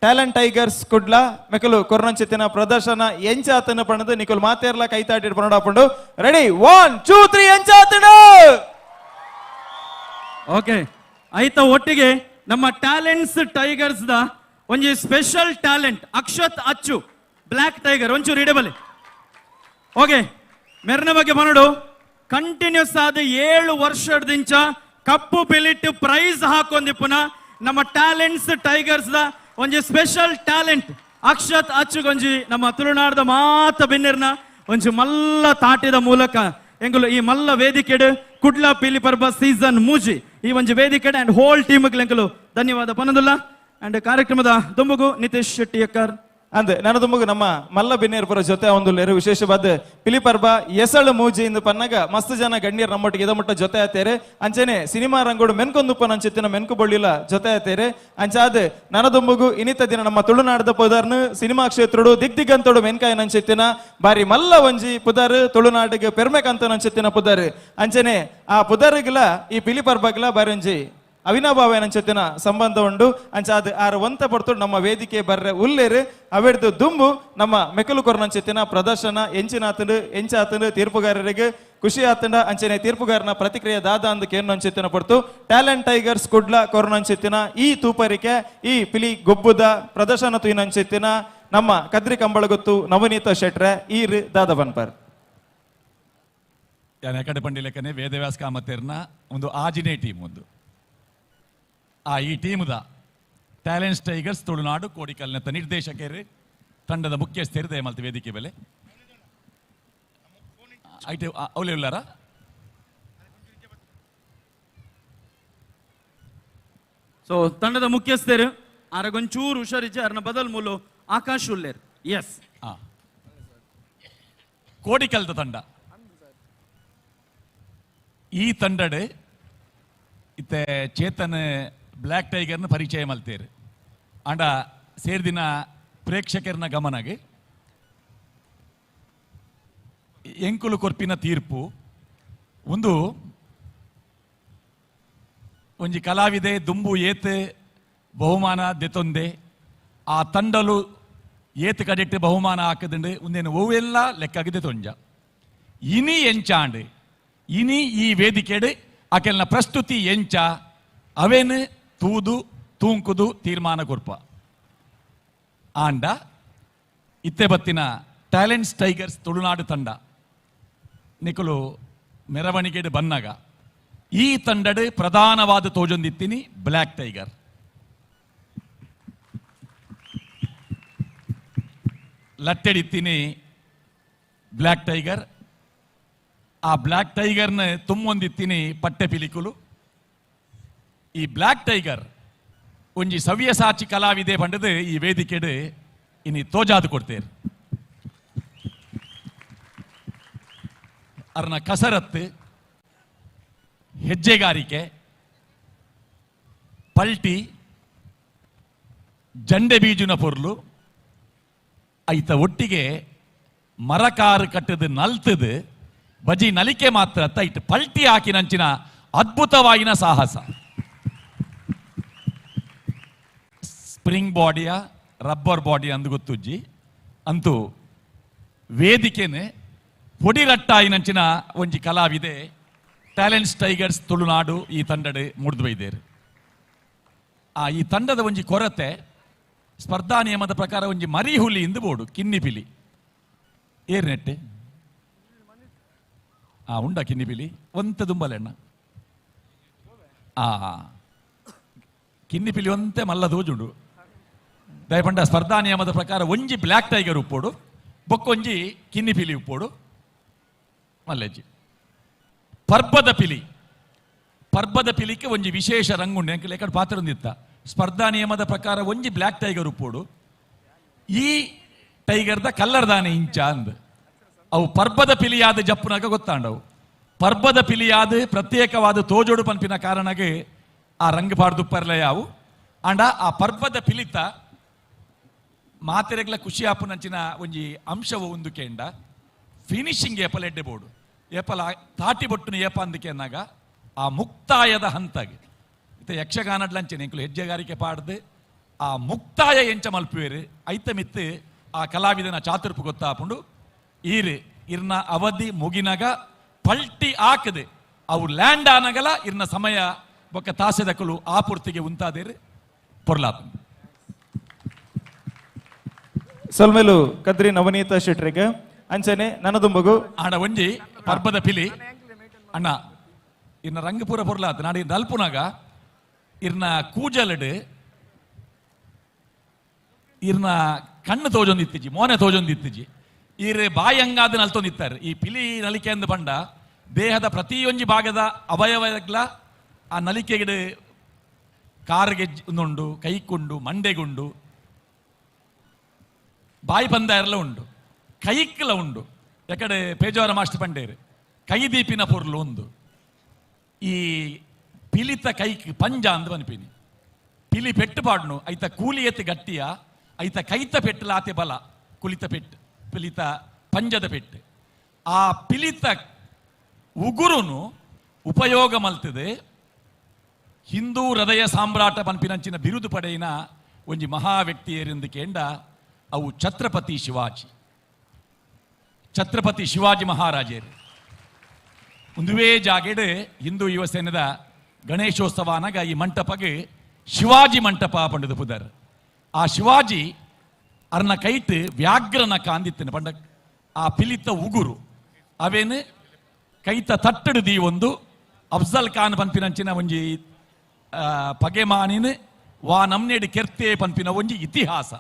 ಟ್ಯಾಲೆಂಟ್ ಟೈಗರ್ಸ್ ಕುಡ್ಲ ಮೆಕಲು ಕೊರ್ನಂಚಿತ್ತಿನ ಪ್ರದರ್ಶನ ಎಂಚಾತನ ಪಣದು ನಿಕುಲ್ ಮಾತೇರ್ಲ ಕೈತಾಡಿ ಪಣಡಾಪುಂಡು ರೆಡಿ 1 2 3 ಎಂಚಾತನ ಓಕೆ ಆಯ್ತಾ ಒಟ್ಟಿಗೆ ನಮ್ಮ ಟ್ಯಾಲೆಂಟ್ಸ್ ಟೈಗರ್ಸ್ ದ ಒಂಜಿ ಸ್ಪೆಷಲ್ ಟ್ಯಾಲೆಂಟ್ ಅಕ್ಷತ್ ಅಚ್ಚು ಬ್ಲ್ಯಾಕ್ ಟೈಗರ್ ಒಂಚೂರು ಇಡಬಲ್ಲಿ ಓಕೆ ಮೆರನ ಬಗ್ಗೆ ಮನಡು ಕಂಟಿನ್ಯೂಸ್ ಆದ 7 ವರ್ಷದಿಂಚ ಕಪ್ಪು ಪಿಲಿಟ್ ಪ್ರೈಸ್ ಹಾಕೊಂದಿಪ್ಪುನ ನಮ್ಮ ಟ್ಯಾಲೆಂಟ್ಸ್ ಟೈಗರ್ಸ್ ದ ಒಂಜಿ ಸ್ಪೆಷಲ್ ಟ್ಯಾಲೆಂಟ್ ಅಕ್ಷತ್ ಅಚ್ಚುಗೊಂಜಿ ನಮ್ಮ ತುಳುನಾಡದ ಮಾತ ಬಿನ್ನಿರ್ನ ಒಂಜಿ ಮಲ್ಲ ತಾಟಿದ ಮೂಲಕ ಎಂಗುಲು ಈ ಮಲ್ಲ ವೇದಿಕೆಡ್ ಕುಡ್ಲ ಪಿಲಿಪರ್ಬ ಸೀಸನ್ ಮೂಜಿ ಈ ಒಂಜಿ ವೇದಿಕೆಡ್ ಅಂಡ್ ಹೋಲ್ ಟೀಮ್ ಎಂಕಲು ಧನ್ಯವಾದ ಪನದುಲ್ಲ ಅಂಡ್ ಕಾರ್ಯಕ್ರಮದ ದುಂಬುಗು ನಿತೀಶ್ ಶೆಟ್ಟಿ ಅಕ್ಕರ್ ಅಂದೆ ನನ್ನ ದುಂಬುಗು ನಮ್ಮ ಮಲ್ಲ ಬಿನ್ನೇರ್ಪುರ ಜೊತೆ ಒಂದು ವಿಶೇಷವಾದ ಪಿಲಿಪರ್ಬ ಎಸಳು ಮೂಜಿ ಇಂದು ಪನ್ನಗ ಮಸ್ತ್ ಜನ ಗಣ್ಯರು ನಮ್ಮೊಟ್ಟಿಗೆ ಇದಮುಟ್ಟ ಜೊತೆ ಆತೇರೆ ಅಂಚೆನೆ ಸಿನಿಮಾ ರಂಗೋಡು ಮೆನ್ಕೊಂದುಪ್ಪ ನಂಚಿತ್ತಿನ ಮೆನ್ಕು ಬಳ್ಳಿಲ ಜೊತೆ ಆತೇರೆ ಅಂಚಾದ್ ನನ್ನ ದುಂಬುಗು ಇನ್ನಿತ ದಿನ ನಮ್ಮ ತುಳುನಾಡದ ಪುದರ್ನು ಸಿನಿಮಾ ಕ್ಷೇತ್ರಡು ದಿಗ್ದಿಗಂತೋಡು ಮೆನ್ಕಾಯ ನಂಚಿತ್ತಿನ ಬಾರಿ ಮಲ್ಲ ಒಂಜಿ ಪುದರ್ ತುಳುನಾಡಿಗೆ ಪೆರ್ಮೆಕಂತ ನಂಚಿತ್ತಿನ ಪುದರ್ ಅಂಚೆನೆ ಆ ಪುದರ್ಗಿಲ ಈ ಪಿಲಿಪರ್ಬಗ್ಲ ಬಾರಿ ಒಂಜಿ ಅವಿನಾಭಾವ ನಂಚತ್ತಿನ ಸಂಬಂಧ ಉಂಡು ಅಂಚಾದ್ ಆರು ಒಂತ ಪಡ್ತು ನಮ್ಮ ವೇದಿಕೆ ಬರ್ರೆ ಉಲ್ಲೇರು ಅವೆಡ್ದು ದುಂಬು ನಮ್ಮ ಮೆಕಲು ಕೊರ್ನಂಚಿತ್ತಿನ ಪ್ರದರ್ಶನ ಎಂಚಾತಂಡು ತೀರ್ಪುಗಾರರಿಗೆ ಖುಷಿ ಆತಂಡ ಅಂಚನೆ ತೀರ್ಪುಗಾರನ ಪ್ರತಿಕ್ರಿಯೆ ದಾದ ಅಂದು ಕೇನು ಅಂಚಿತ್ತಿನ ಪಡ್ತು ಟ್ಯಾಲೆಂಟ್ ಟೈಗರ್ಸ್ ಕುಡ್ಲ ಕೊರ್ನಂಚಿತ್ತಿನ ಈ ತೂಪರಿಕೆ ಈ ಪಿಲಿ ಗೊಬ್ಬುದ ಪ್ರದರ್ಶನ ತುಯಿನಂಚಿತ್ತಿನ ನಮ್ಮ ಕದ್ರಿ ಕಂಬಳಗೊತ್ತು ನವನೀತ ಶೆಟ್ರೆ ಈರ್ ದಾದ ಬನ್ಪರ್ ಯಾನೆ ಪಂಡಿ ಲೆಕ್ಕನೆ ವೇದವ್ಯಾಸ ಕಾಮತ್ತೇರ್ನ ಒಂದು ಆಜಿನೇ ಟೀಮ್ ಒಂದು ಈ ಟೀಮ್ದ ಟ್ಯಾಲೆಂಟ್ಸ್ ಟೈಗರ್ಸ್ ತುಳುನಾಡು ಕೋಡಿಕಲ್ನತ್ತ ನಿರ್ದೇಶಕರು ತಂಡದ ಮುಖ್ಯಸ್ಥರು ದಯಮಲ್ತ ವೇದಿಕೆ ಬೆಲೆ ಐಟೆ ಅವಲೇ ಉಳ್ಳಾರ ಸೊ ತಂಡದ ಮುಖ್ಯಸ್ಥರು ಆರಗೊಂಚೂರು ಹುಷಾರಿಜ್ಜೆ ಅರ್ನ ಬದಲ್ ಮೂಲು ಆಕಾಶ್ ಉಲ್ಲೇರ್ ಎಸ್ ಕೋಡಿಕಲ್ದ ತಂಡ ಈ ತಂಡಡ್ ಇತ್ತೆ ಚೇತನ್ ಬ್ಲ್ಯಾಕ್ ಟೈಗರ್ನ ಪರಿಚಯ ಮಲ್ತೇರು ಅಂಡ ಸೇರ್ದಿನ ಪ್ರೇಕ್ಷಕರನ ಗಮನಗೆ ಎಂಕುಲು ಕೊರ್ಪಿನ ತೀರ್ಪು ಒಂದು ಒಂಜಿ ಕಲಾವಿದೆ ದುಂಬು ಏತ್ ಬಹುಮಾನ ದೆತೊಂದೆ ಆ ತಂಡಲು ಏತ್ ಕಡೆಕ್ಟ್ ಬಹುಮಾನ ಹಾಕದಂಡು ಒಂದೇನು ಒವೆಲ್ಲ ಲೆಕ್ಕಾಗಿದೆ ತೊಂಜ ಇನಿ ಎಂಚಾಂಡ್ ಇನಿ ಈ ವೇದಿಕೆಡ್ ಆಕೆಲ್ನ ಪ್ರಸ್ತುತಿ ಎಂಚ ಅವೇನು ತೂದು ತೂಂಕುದು ತೀರ್ಮಾನ ಕೊರ್ಪ ಆಂಡ ಇತ್ತೆ ಬತ್ತಿನ ಟ್ಯಾಲೆಂಟ್ಸ್ ಟೈಗರ್ಸ್ ತುಳುನಾಡು ತಂಡ ನಿಕುಲು ಮೆರವಣಿಗೆಡ್ ಬನ್ನಗ ಈ ತಂಡಡ್ ಪ್ರಧಾನವಾದ ತೋಜೊಂದಿತ್ತೀನಿ ಬ್ಲ್ಯಾಕ್ ಟೈಗರ್ ಲಟ್ಟೆಡಿತ್ತೀನಿ ಬ್ಲ್ಯಾಕ್ ಟೈಗರ್ ಆ ಬ್ಲ್ಯಾಕ್ ಟೈಗರ್ನ ತುಂಬೊಂದಿತ್ತೀನಿ ಪಟ್ಟೆ ಪಿಲಿಕುಲು ಈ ಬ್ಲ್ಯಾಕ್ ಟೈಗರ್ ಒಂಜಿ ಸವ್ಯಸಾಚಿ ಕಲಾವಿದೆ ಪಂಡದು ಈ ವೇದಿಕೆಡ್ ಇನಿ ತೋಜಾದು ಕೊಡ್ತೇರು ಅರ್ನ ಕಸರತ್ತು ಹೆಜ್ಜೆಗಾರಿಕೆ ಪಲ್ಟಿ ಜಂಡೆ ಬೀಜುನ ಪೊರ್ಲು ಐತ ಒಟ್ಟಿಗೆ ಮರಕಾರು ಕಟ್ಟದು ನಲ್ತದು ಬಜಿ ನಲಿಕೆ ಮಾತ್ರ ತೈಟ್ ಪಲ್ಟಿ ಹಾಕಿ ನಂಚಿನ ಅದ್ಭುತವಾಗಿನ ಸಾಹಸ ಸ್ಪ್ರಿಂಗ್ ಬಾಡಿಯ ರಬ್ಬರ್ ಬಾಡಿ ಅಂದು ಗೊತ್ತುಜ್ಜಿ ಅಂತೂ ವೇದಿಕೆನೆ ಪೊಡಿರಟ್ಟಾಯಿನಂಚಿನ ಒಂಜಿ ಕಲಾವಿದೆ ಟ್ಯಾಲೆಂಟ್ಸ್ ಟೈಗರ್ಸ್ ತುಳುನಾಡು ಈ ತಂಡಡ್ ಮುಡ್ದು ಬೈದೇರು ಈ ತಂಡದ ಒಂಜಿ ಕೊರತೆ ಸ್ಪರ್ಧಾ ನಿಯಮದ ಪ್ರಕಾರ ಒಂಜಿ ಮರಿ ಹುಲಿ ಇಂದು ಬೋಡು ಕಿನ್ನಿ ಪಿಲಿ ಏರ್ ನೆಟ್ಟೆ ಉಂಡ ಕಿನ್ನಿ ಪಿಲಿ ಒಂತೆ ದುಂಬಲೆಣ್ಣ ಕಿನ್ನಿ ಪಿಲಿ ಒಂತೆ ಮಲ್ಲ ದೋಜುಂಡು ದಯಪಂಡ ಸ್ಪರ್ಧಾ ನಿಯಮದ ಪ್ರಕಾರ ಒಂಜಿ ಬ್ಲ್ಯಾಕ್ ಟೈಗರ್ ಉಪ್ಪೋಡು ಬೊಕ್ಕೊಂಜಿ ಕಿನ್ನಿ ಪಿಲಿ ಉಪ್ಪೋಡು ಮಲ್ಲೆಜ್ಜಿ ಪರ್ಬದ ಪಿಲಿಕ್ಕೆ ಒಂಜಿ ವಿಶೇಷ ರಂಗುಂಡು ಎಂಕ ಲೆಕ್ಕ ಪಾತ್ರ ಹೊಂದಿತ್ತ ಸ್ಪರ್ಧಾ ನಿಯಮದ ಪ್ರಕಾರ ಒಂಜಿ ಬ್ಲ್ಯಾಕ್ ಟೈಗರ್ ಉಪ್ಪೋಡು ಈ ಟೈಗರ್ದ ಕಲ್ಲರ್ ದಾನೆ ಇಂಚ ಅಂದ್ ಅವು ಪರ್ಬದ ಪಿಲಿಯಾದ ಜಪ್ಪುನಾಗ ಗೊತ್ತಾಂಡವು ಪರ್ಬದ ಪಿಲಿಯಾದ ಪ್ರತ್ಯೇಕವಾದ ತೋಜೋಡು ಪಂಪಿನ ಕಾರಣಗೆ ಆ ರಂಗ್ ಪಾಡ್ದುಪ್ಪರ್ಲೆ ಯಾವು ಅಂಡ ಆ ಪರ್ಬದ ಪಿಲಿತ ಮಾತೆರೆಗ್ಲ ಖುಷಿ ಆಪುನಂಚಿನ ಒಂಜಿ ಅಂಶವು ಒಂದು ಕೇಂಡ ಫಿನಿಶಿಂಗ್ ಏಪಲ್ ಎಡ್ಡೆ ಬೋಡು ಏಪಲ ತಾಟಿ ಬೊಟ್ಟುನ ಏಪ ಅಂದಕ್ಕೆ ಅನ್ನಾಗ ಆ ಮುಕ್ತಾಯದ ಹಂತಗೆ ಇತ್ತ ಯಕ್ಷಗಾನಡ್ಲಂಚನೆ ಎಂಕುಲು ಹೆಜ್ಜೆಗಾರಿಕೆ ಪಾಡ್ದು ಆ ಮುಕ್ತಾಯ ಎಂಚ ಮಲ್ಪುವೇರು ಐತ ಮಿತ್ತು ಆ ಕಲಾವಿದನ ಚಾತುರ್ಪು ಗೊತ್ತಾಪುಂಡು ಇರ್ನ ಅವಧಿ ಮುಗಿನಾಗ ಪಲ್ಟಿ ಹಾಕದೆ ಅವು ಲ್ಯಾಂಡ್ ಆನಗಲ ಇರ್ನ ಸಮಯ ಬೊಕ್ಕ ತಾಸೆದಕಲು ಆ ಪೂರ್ತಿಗೆ ಉಂತಾದೇರು ಪೊರ್ಲಾಪ ಸೊಲ್ಮೆಲು ಕದ್ರಿ ನವನೀತ ಶೆಟ್ರಿಗೆ ಅಂಚನೆ ನನದುಂಬಗು ಆಡ ಒಂಜಿ ಪರ್ಬದ ಪಿಲಿ ಅಣ್ಣ ಇನ್ನ ರಂಗಪುರ ಪೊರ್ಲಾತ್ ನಾಡಿ ನಲ್ಪುನಾಗ ಇರ್ನ ಕೂಜಲಡ್ ಇರ್ನ ಕಣ್ಣು ತೋಜೊಂದಿತ್ತಿಜಿ ಮೋನೆ ತೋಜೊಂದಿತ್ತಿಜಿ ಈರೆ ಬಾಯಂಗಾದ ನಲ್ತೊಂದಿತ್ತಾರೆ ಈ ಪಿಲಿ ನಲಿಕೆ ಎಂದು ಪಂಡ ದೇಹದ ಪ್ರತಿಯೊಂಜಿ ಭಾಗದ ಅವಯವಗ್ಲ ಆ ನಲಿಕೆಗಿಡ ಕಾರ್ಗೆ ಉಂಡು ಕೈಕುಂಡು ಮಂಡೆಗುಂಡು ಬಾಯಿ ಪಂದ ಎಲ್ಲ ಉಂಡು ಕೈಕ್ಲ ಉಂಡು ಯಾಕಡೆ ಪೇಜಾವರ ಮಾಸ್ಟರ್ ಪಂಡೇರು ಕೈದೀಪಿನ ಪೊರ್ಲು ಒಂದು ಈ ಪಿಲಿತ ಕೈಕ್ ಪಂಜ ಅಂದ್ ಬನ್ಪಿನಿ ಪಿಲಿ ಪೆಟ್ಟು ಪಾಡ್ನು ಐತ ಕೂಲಿ ಎತ್ತಿ ಗಟ್ಟಿಯ ಐತ ಕೈತ ಪೆಟ್ಟು ಲಾತೆ ಬಲ ಕುಲಿತ ಪೆಟ್ಟು ಪಿಲಿತ ಪಂಜದ ಪೆಟ್ಟು ಆ ಪಿಲಿತ ಉಗುರುನು ಉಪಯೋಗ ಮಲ್ತದೆ ಹಿಂದೂ ಹೃದಯ ಸಾಮ್ರಾಟ ಪನ್ಪಿನಂಚಿನ ಬಿರುದು ಪಡೆಯಿನ ಒಂಜಿ ಮಹಾ ವ್ಯಕ್ತಿಯರಿಂದ ಕೇಂಡ ಅವು ಛತ್ರಪತಿ ಶಿವಾಜಿ ಮಹಾರಾಜರು ಒಂದುವೇ ಜಾಗೆಡೆ ಹಿಂದೂ ಯುವ ಸೇನೆದ ಗಣೇಶೋತ್ಸವನಾಗ ಈ ಮಂಟಪಗೆ ಶಿವಾಜಿ ಮಂಟಪ ಪಂಡದು ಪುದರ್ ಆ ಶಿವಾಜಿ ಅರ್ನ ಕೈಟ್ ವ್ಯಾಘ್ರನ ಕಾಂದಿತ್ತೇನೆ ಪಂಡ ಆ ಪಿಲಿತ ಉಗುರು ಅವೇನು ಕೈತ ತಟ್ಟಡು ದಿ ಒಂದು ಅಫ್ಜಲ್ ಖಾನ್ ಪನ್ಪಿನಂಚಿನ ಒಂಜಿ ಪಗೆಮಾನಿನ ವಾ ನಮ್ನೆಡು ಕೆರ್ತೆ ಪನ್ಪಿನ ಒಂಜಿ ಇತಿಹಾಸ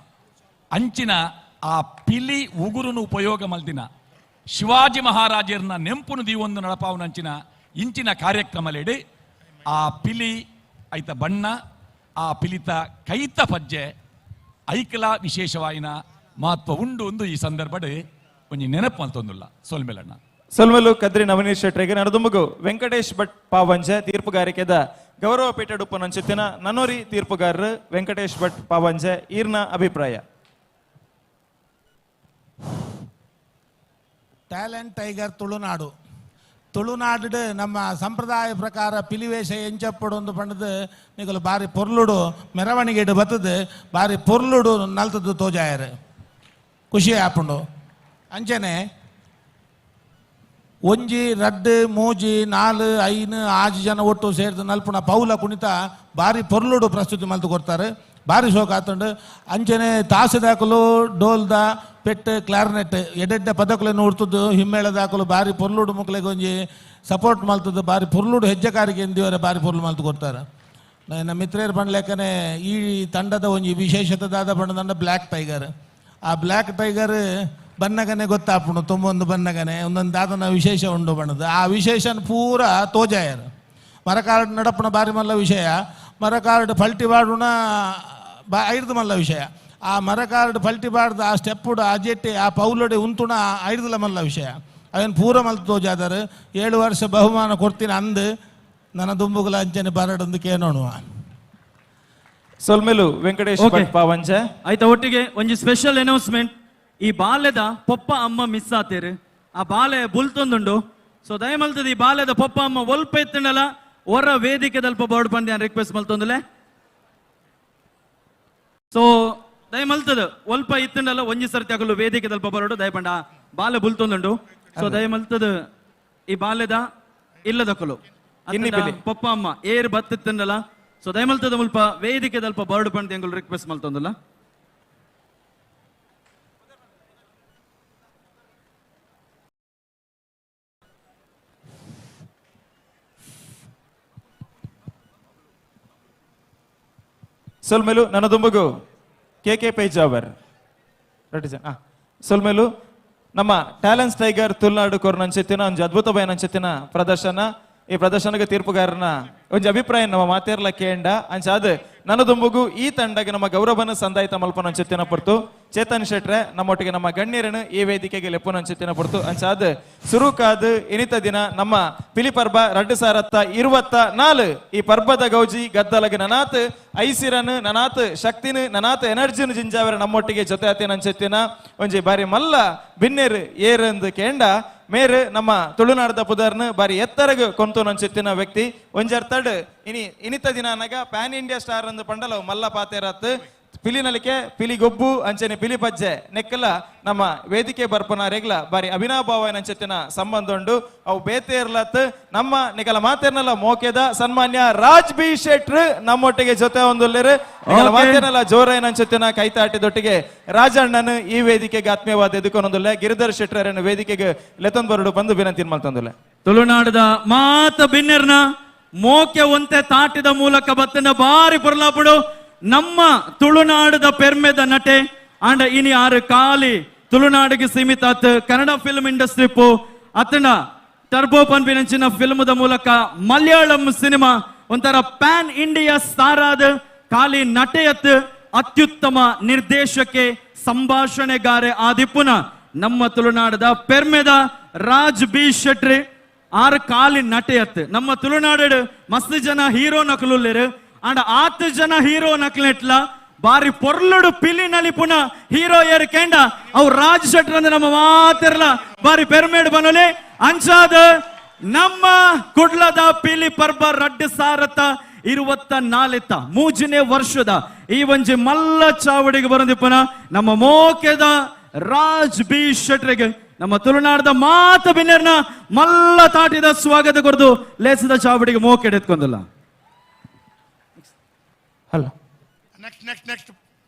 ಅಂಚಿನ ಆ ಪಿಲಿ ಉಗುರುನು ಉಪಯೋಗ ಮಲ್ದಿನ ಶಿವಾಜಿ ಮಹಾರಾಜರನ್ನ ನೆಂಪುನು ದೀವೊಂದು ನಡಪಾವನಂಚಿನ ಇಂಚಿನ ಕಾರ್ಯಕ್ರಮಲೆಡೆ ಆ ಪಿಲಿ ಐತ ಬಣ್ಣ ಆ ಪಿಲಿತ ಕೈತ ಪಜ್ಜೆ ಐಕಲ ವಿಶೇಷವಾಯಿನ ಮಹತ್ವ ಉಂಡು ಒಂದು ಈ ಸಂದರ್ಭಡೆ ಒಂಜಿ ನೆನಪು ಅಂತೊಂದುಲ್ಲ ಸೊಲ್ಮೆಲಣ್ಣ ಸೊಲ್ಮೆಲು ಕದ್ರಿ ನವನೀತ್ ಶೆಟ್ರಿಗೆ ನಡದುಂಬಗು ವೆಂಕಟೇಶ್ ಭಟ್ ಪಾವಂಜೆ ತೀರ್ಪುಗಾರಿಕೆದ ಗೌರವ ಪೀಠ ಉಪನಂಚಿತ್ತಿನ ನನ್ನೂರಿ ತೀರ್ಪುಗಾರರು ವೆಂಕಟೇಶ್ ಭಟ್ ಪಾವಂಜೆ ಈರ್ನ ಅಭಿಪ್ರಾಯ. ಟ್ಯಾಲೆಂಟ್ ಟೈಗರ್ ತುಳುನಾಡು ತುಳುನಾಡು ನಮ್ಮ ಸಂಪ್ರದಾಯ ಪ್ರಕಾರ ಪಿಲಿವೇಷ ಎಂಚಪ್ಪಡು ಪಂಡದು ನಿಗಲು ಬಾರಿ ಪೊರ್ಲುಡು ಮೆರವಣಿಗೆ ಬತ್ತದು ಬಾರಿ ಪೊರ್ಲುಡು ನಲ್ತದ್ದು ತೋಜಾಯರು ಖುಷಿ ಆಪುಂಡು ಅಂಚನೆ ಒಂಜಿ ರಡ್ಡು ಮೂಜಿ ನಾಲು ಐನು ಆಜು ಜನ ಒಟ್ಟು ಸೇರಿದು ನಲ್ಪುನ ಪೌಲ ಕುಣಿತ ಬಾರಿ ಪೊರ್ಲುಡು ಪ್ರಸ್ತುತಿ ಮಲ್ತು ಕೊಡ್ತಾರೆ ಬಾರಿ ಶೋಕ ಆತುಂಡು ಅಂಚನೆ ತಾಸದಾಕಲು ಡೋಲ್ದ ಪೆಟ್ಟು ಕ್ಲಾರ್ನೆಟ್ ಎಡೆಡ್ಡೆ ಪದಕುಲೆನ್ನು ಉಡ್ತದ್ದು ಹಿಮ್ಮೇಳದಾಕಲು ಬಾರಿ ಪೊರ್ಲುಡು ಮುಕ್ಲೆಗೆ ಒಂಜಿ ಸಪೋರ್ಟ್ ಮಲ್ತದ್ದು ಬಾರಿ ಪೊರ್ಲುಡು ಹೆಜ್ಜೆಕಾರಿಗೆ ಎಂದಿವರೆ ಬಾರಿ ಪೊರ್ಲು ಮಲ್ತು ಕೊಡ್ತಾರೆ. ನನ್ನ ಮಿತ್ರೇರು ಬಂಡ್ಲೆಕ್ಕನೆ ಈ ತಂಡದ ಒಂಜಿ ವಿಶೇಷತೆದಾದ ಬಣ್ಣದಂಡ ಬ್ಲ್ಯಾಕ್ ಟೈಗರ್. ಆ ಬ್ಲ್ಯಾಕ್ ಟೈಗರ್ ಬನ್ನಗನೆ ಗೊತ್ತಾಪುಂಡು ತೊಂಬೊಂದು ಬನ್ನಗನೆ ಒಂದೊಂದು ದಾದನ ವಿಶೇಷ ಉಂಡು ಬಣ್ಣದು ಆ ವಿಶೇಷನ ಪೂರ ತೋಜಾಯರು ಮರಕಾರ್ಡ್ ನಡಪುನ ಬಾರಿ ಮಲ್ಲ ವಿಷಯ ಮರಕಾರ್ಡ್ ಪಲ್ಟಿ ಬಾಡುನ ಐಡ್ದು ಮಲ್ಲ ವಿಷಯ ಆ ಮರಕಾರ್ಡ್ ಪಲ್ಟಿ ಬಾಡ್ದು ಆ ಸ್ಟೆಪ್ಪುಡು ಆ ಜೆಟ್ಟಿ ಆ ಪೌಲಡೆ ಉಂತುಣ ಐಡ್ದಲ ಮಲ್ಲ ವಿಷಯ ಅವೇನು ಪೂರ ಮಲ್ತು ತೋಜಾದರು 7 ವರ್ಷ ಬಹುಮಾನ ಕೊಡ್ತೀನಿ ಅಂದು ನನ್ನ ದುಂಬುಗಳ ಅಂಚನೆ ಬರಡೊಂದು ಕೇಳೋಣ. ಸೊಲ್ಮೆಲು ವೆಂಕಟೇಶ್ ಭಟ್ ಪಾವಂಜೆ ಆಯ್ತಾ ಒಟ್ಟಿಗೆ ಒಂಜಿ ಸ್ಪೆಷಲ್ ಅನೌನ್ಸ್ಮೆಂಟ್. ಈ ಬಾಲ್ಯದ ಪೊಪ್ಪ ಅಮ್ಮ ಮಿಸ್ ಆತೇರು ಆ ಬಾಲೆ ಬುಲ್ತೊಂದುಂಡು ಸೊ ದಯಮಲ್ತದ ಈ ಬಾಲ್ಯದ ಪೊಪ್ಪ ಅಮ್ಮ ಒಲ್ಪ ಎತ್ತಂಡಲ ಹೊರ ವೇದಿಕೆ ದಲ್ಪ ಬೋರ್ಡ್ ಬಂದು ನಾನು ರಿಕ್ವೆಸ್ಟ್ ಮಲ್ತೊಂದುಲೆ ಸೊ ದಯಮಲ್ತದ ಒಲ್ಪ ಇತ್ತಂಡಲ ಒಂಜಿ ಸರ್ತಿ ಆಗಲು ವೇದಿಕೆ ದಲ್ಪ ಬರೋಡು ದಯಪಂಡ ಬಾಲೆ ಬುಲ್ತೊಂದುಂಡು ಸೊ ದಯಮಲ್ತದ ಈ ಬಾಲ್ಯದ ಇಲ್ಲದಕ್ಕಲು ಪೊಪ್ಪ ಅಮ್ಮ ಏರ್ ಬತ್ತಿತ್ತಂಡಲ ಸೊ ದಯಮಲ್ತದ ಮುಲ್ಪ ವೇದಿಕೆ ದಲ್ಪ ಬೋರ್ಡ್ ಬಂದು ಎಂಗಲು ರಿಕ್ವೆಸ್ಟ್ ಮಲ್ತೊಂದುಲ್ಲ. ಸೊಲ್ಮೆಲು ನನ್ನ ದುಂಬಗು ಕೆ ಪೈಜಾವರ್ ಸೊಲ್ಮೆಲು ನಮ್ಮ ಟ್ಯಾಲೆಂಟ್ಸ್ ಟೈಗರ್ ತುಳುನಾಡು ಕೊರ್ನಂಚೆತ್ತಿನ ಒಂದು ಅದ್ಭುತವಾದ ನಂಚೆತ್ತಿನ ಪ್ರದರ್ಶನ ಈ ಪ್ರದರ್ಶನಕ್ಕೆ ತೀರ್ಪುಗಾರನ ಒಂದು ಅಭಿಪ್ರಾಯ ನಮ್ಮ ಮಾತೇರ್ಲ ಕೇಂಡ ಅಂಚಾದ ನನ್ನ ದುಂಬಗು ಈ ತಂಡಗೆ ನಮ್ಮ ಗೌರವನ ಸಂದಾಯಿತ ಮಲ್ಪನ ಅಂಚೆತ್ತಿನ ಪೊರ್ತು ಚೇತನ್ ಶೆಟ್ರೆ ನಮ್ಮೊಟ್ಟಿಗೆ ನಮ್ಮ ಗಣ್ಯರನ್ನು ಈ ವೇದಿಕೆಗೆ ಲೆಪ್ಪುನ ಅಂಚೆತ್ತಿನ ಪಡ್ತು ಅಂಚಾದ ಸುರುಕಾದ ಇನಿತ ದಿನ ನಮ್ಮ ಪಿಲಿಪರ್ಬ 2024 ಈ ಪರ್ಬದ ಗೌಜಿ ಗದ್ದಲಗ ನನಾತ್ ಐಸಿರನ್ ನನಾತ್ ಶಕ್ತಿನ ನನಾತ್ ಎನರ್ಜಿನ ಜಿಂಜಾವರ ನಮ್ಮೊಟ್ಟಿಗೆ ಜೊತೆ ಆತೇನ ಅಂಚೆತ್ತಿನ ಒಂಜಿ ಬಾರಿ ಮಲ್ಲ ಬಿನ್ನೆರ್ ಏರಂದು ಕೇಂಡ ಮೇರು ನಮ್ಮ ತುಳುನಾಡದ ಪುದರ್ನ ಬಾರಿ ಎತ್ತರಗ ಕೊಂತು ನಂಚಿತ್ತಿನ ವ್ಯಕ್ತಿ ಒಂಜರ್ತಡ್ ಇನಿತ ದಿನ ನಗ ಪ್ಯಾನ್ ಇಂಡಿಯಾ ಸ್ಟಾರ್ ಅಂದು ಪಂಡಲ ಮಲ್ಲ ಪಾತೆರತ್ ಪಿಲಿನಲಿಕೆ ಪಿಲಿ ಗೊಬ್ಬು ಅಂಚನೆ ಪಿಲಿ ಪಜ್ಜೆ ನೆಕ್ಕಲ ನಮ್ಮ ವೇದಿಕೆ ಬರ್ಪನ ರೆಗ್ಲ ಬಾರಿ ಅಭಿನಾಭಾವ ನಂಚೆತ್ತಿನ ಸಂಬಂಧ ಉಂಡು ಅವು ಬೇತೆ ಇರ್ಲತ್ ನಮ್ಮ ನಿಕಲ ಮಾತೇರ್ನಲ್ಲ ಮೋಕೆದ ಸನ್ಮಾನ್ಯ ರಾಜ್ ಬಿ ಶೆಟ್ರ್ ನಮ್ಮೊಟ್ಟಿಗೆ ಜೊತೆ ಒಂದುಲ್ಲೇರು ನಿಕಲ ಮಾತೇರ್ನಲ್ಲ ಜೋರ ನಂಚೆತ್ತಿನ ಕೈತಾಟಿದೊಟ್ಟಿಗೆ ರಾಜಣ್ಣನ ಈ ವೇದಿಕೆಗೆ ಆತ್ಮೀಯವಾದ ಎದುಕೊಂದೊಂದುಲ್ಲೆ ಗಿರಿಧರ್ ಶೆಟ್ರರನ್ನು ವೇದಿಕೆಗೆ ಲೆತೊಂದ್ ಬರಡು ಬಂದು ವಿನಂತಿ ಮಾಡ್ತಂದುಲ್ಲೆ ತುಳುನಾಡದ ಮಾತ ಬಿನ್ನೆರ್ನ ಮೋಕೆ ಒಂತೆ ತಾಟಿದ ಮೂಲಕ ಬತ್ತನ ಬಾರಿ ಪುರ್ಲಾಪುಡು ನಮ್ಮ ತುಳುನಾಡದ ಪೆರ್ಮೆದ ನಟೆ ಅಂಡ್ ಇನಿ ಆರು ಕಾಲಿ ತುಳುನಾಡಿಗೆ ಸೀಮಿತ ಕನ್ನಡ ಫಿಲ್ಮ್ ಇಂಡಸ್ಟ್ರಿ ಪೋ ಅತನ ಟರ್ಬೋ ಪನ್ಪಿನಂಚಿನ ಫಿಲ್ಮದ ಮೂಲಕ ಮಲಯಾಳಂ ಸಿನಿಮಾ ಒಂಥರ ಪ್ಯಾನ್ ಇಂಡಿಯಾ ಸ್ಟಾರ್ ಆದ ಕಾಲಿ ನಟೆಯತ್ ಅತ್ಯುತ್ತಮ ನಿರ್ದೇಶಕ್ಕೆ ಸಂಭಾಷಣೆಗಾರೆ ಆದಿಪುನ ನಮ್ಮ ತುಳುನಾಡದ ಪೆರ್ಮೆದ ರಾಜ್ ಬಿ ಶೆಟ್ರಿ ಆರು ಕಾಲಿ ನಟೆಯತ್ ನಮ್ಮ ತುಳುನಾಡು ಮಸ್ತ್ ಜನ ಹೀರೋ ನಕಲುಲ್ಲೇರು ಅಂಡ್ 8 ಜನ ಹೀರೋ ನಕ್ಲೆಟ್ಲ ಬಾರಿ ಪೊರ್ಲುಡು ಪಿಲಿ ನಲಿಪುನ ಹೀರೋ ಏರ್ ಕೆಂಡ ಅವು ರಾಜ್ ಶೆಟ್ರ್ ಅಂದ್ರೆ ನಮ್ಮ ಮಾತಿರ್ಲ ಬಾರಿ ಪೆರ್ಮೇಡ್ ಬನಲೆ ಅಂಚಾದ ನಮ್ಮ ಕುಡ್ಲದ ಪಿಲಿ ಪರ್ಬ 2024 ಮೂಜನೇ ವರ್ಷದ ಈ ಒಂಜಿ ಮಲ್ಲ ಚಾವಡಿಗೆ ಬರಂದಿಪ್ಪನ ನಮ್ಮ ಮೋಕೆದ ರಾಜ್ ಬಿ ಶೆಟ್ರಿಗೆ ನಮ್ಮ ತುಳುನಾಡದ ಮಾತ ಬಿನ್ನೆರ್ನ ಮಲ್ಲ ತಾಟಿದ ಸ್ವಾಗತ ಕೊರದು ಲೇಸದ ಚಾವಡಿಗೆ ಮೋಕೆಡೆತ್ಕೊಂದಿಲ್ಲ ಹಲೋ ನೆಕ್ಸ್ಟ್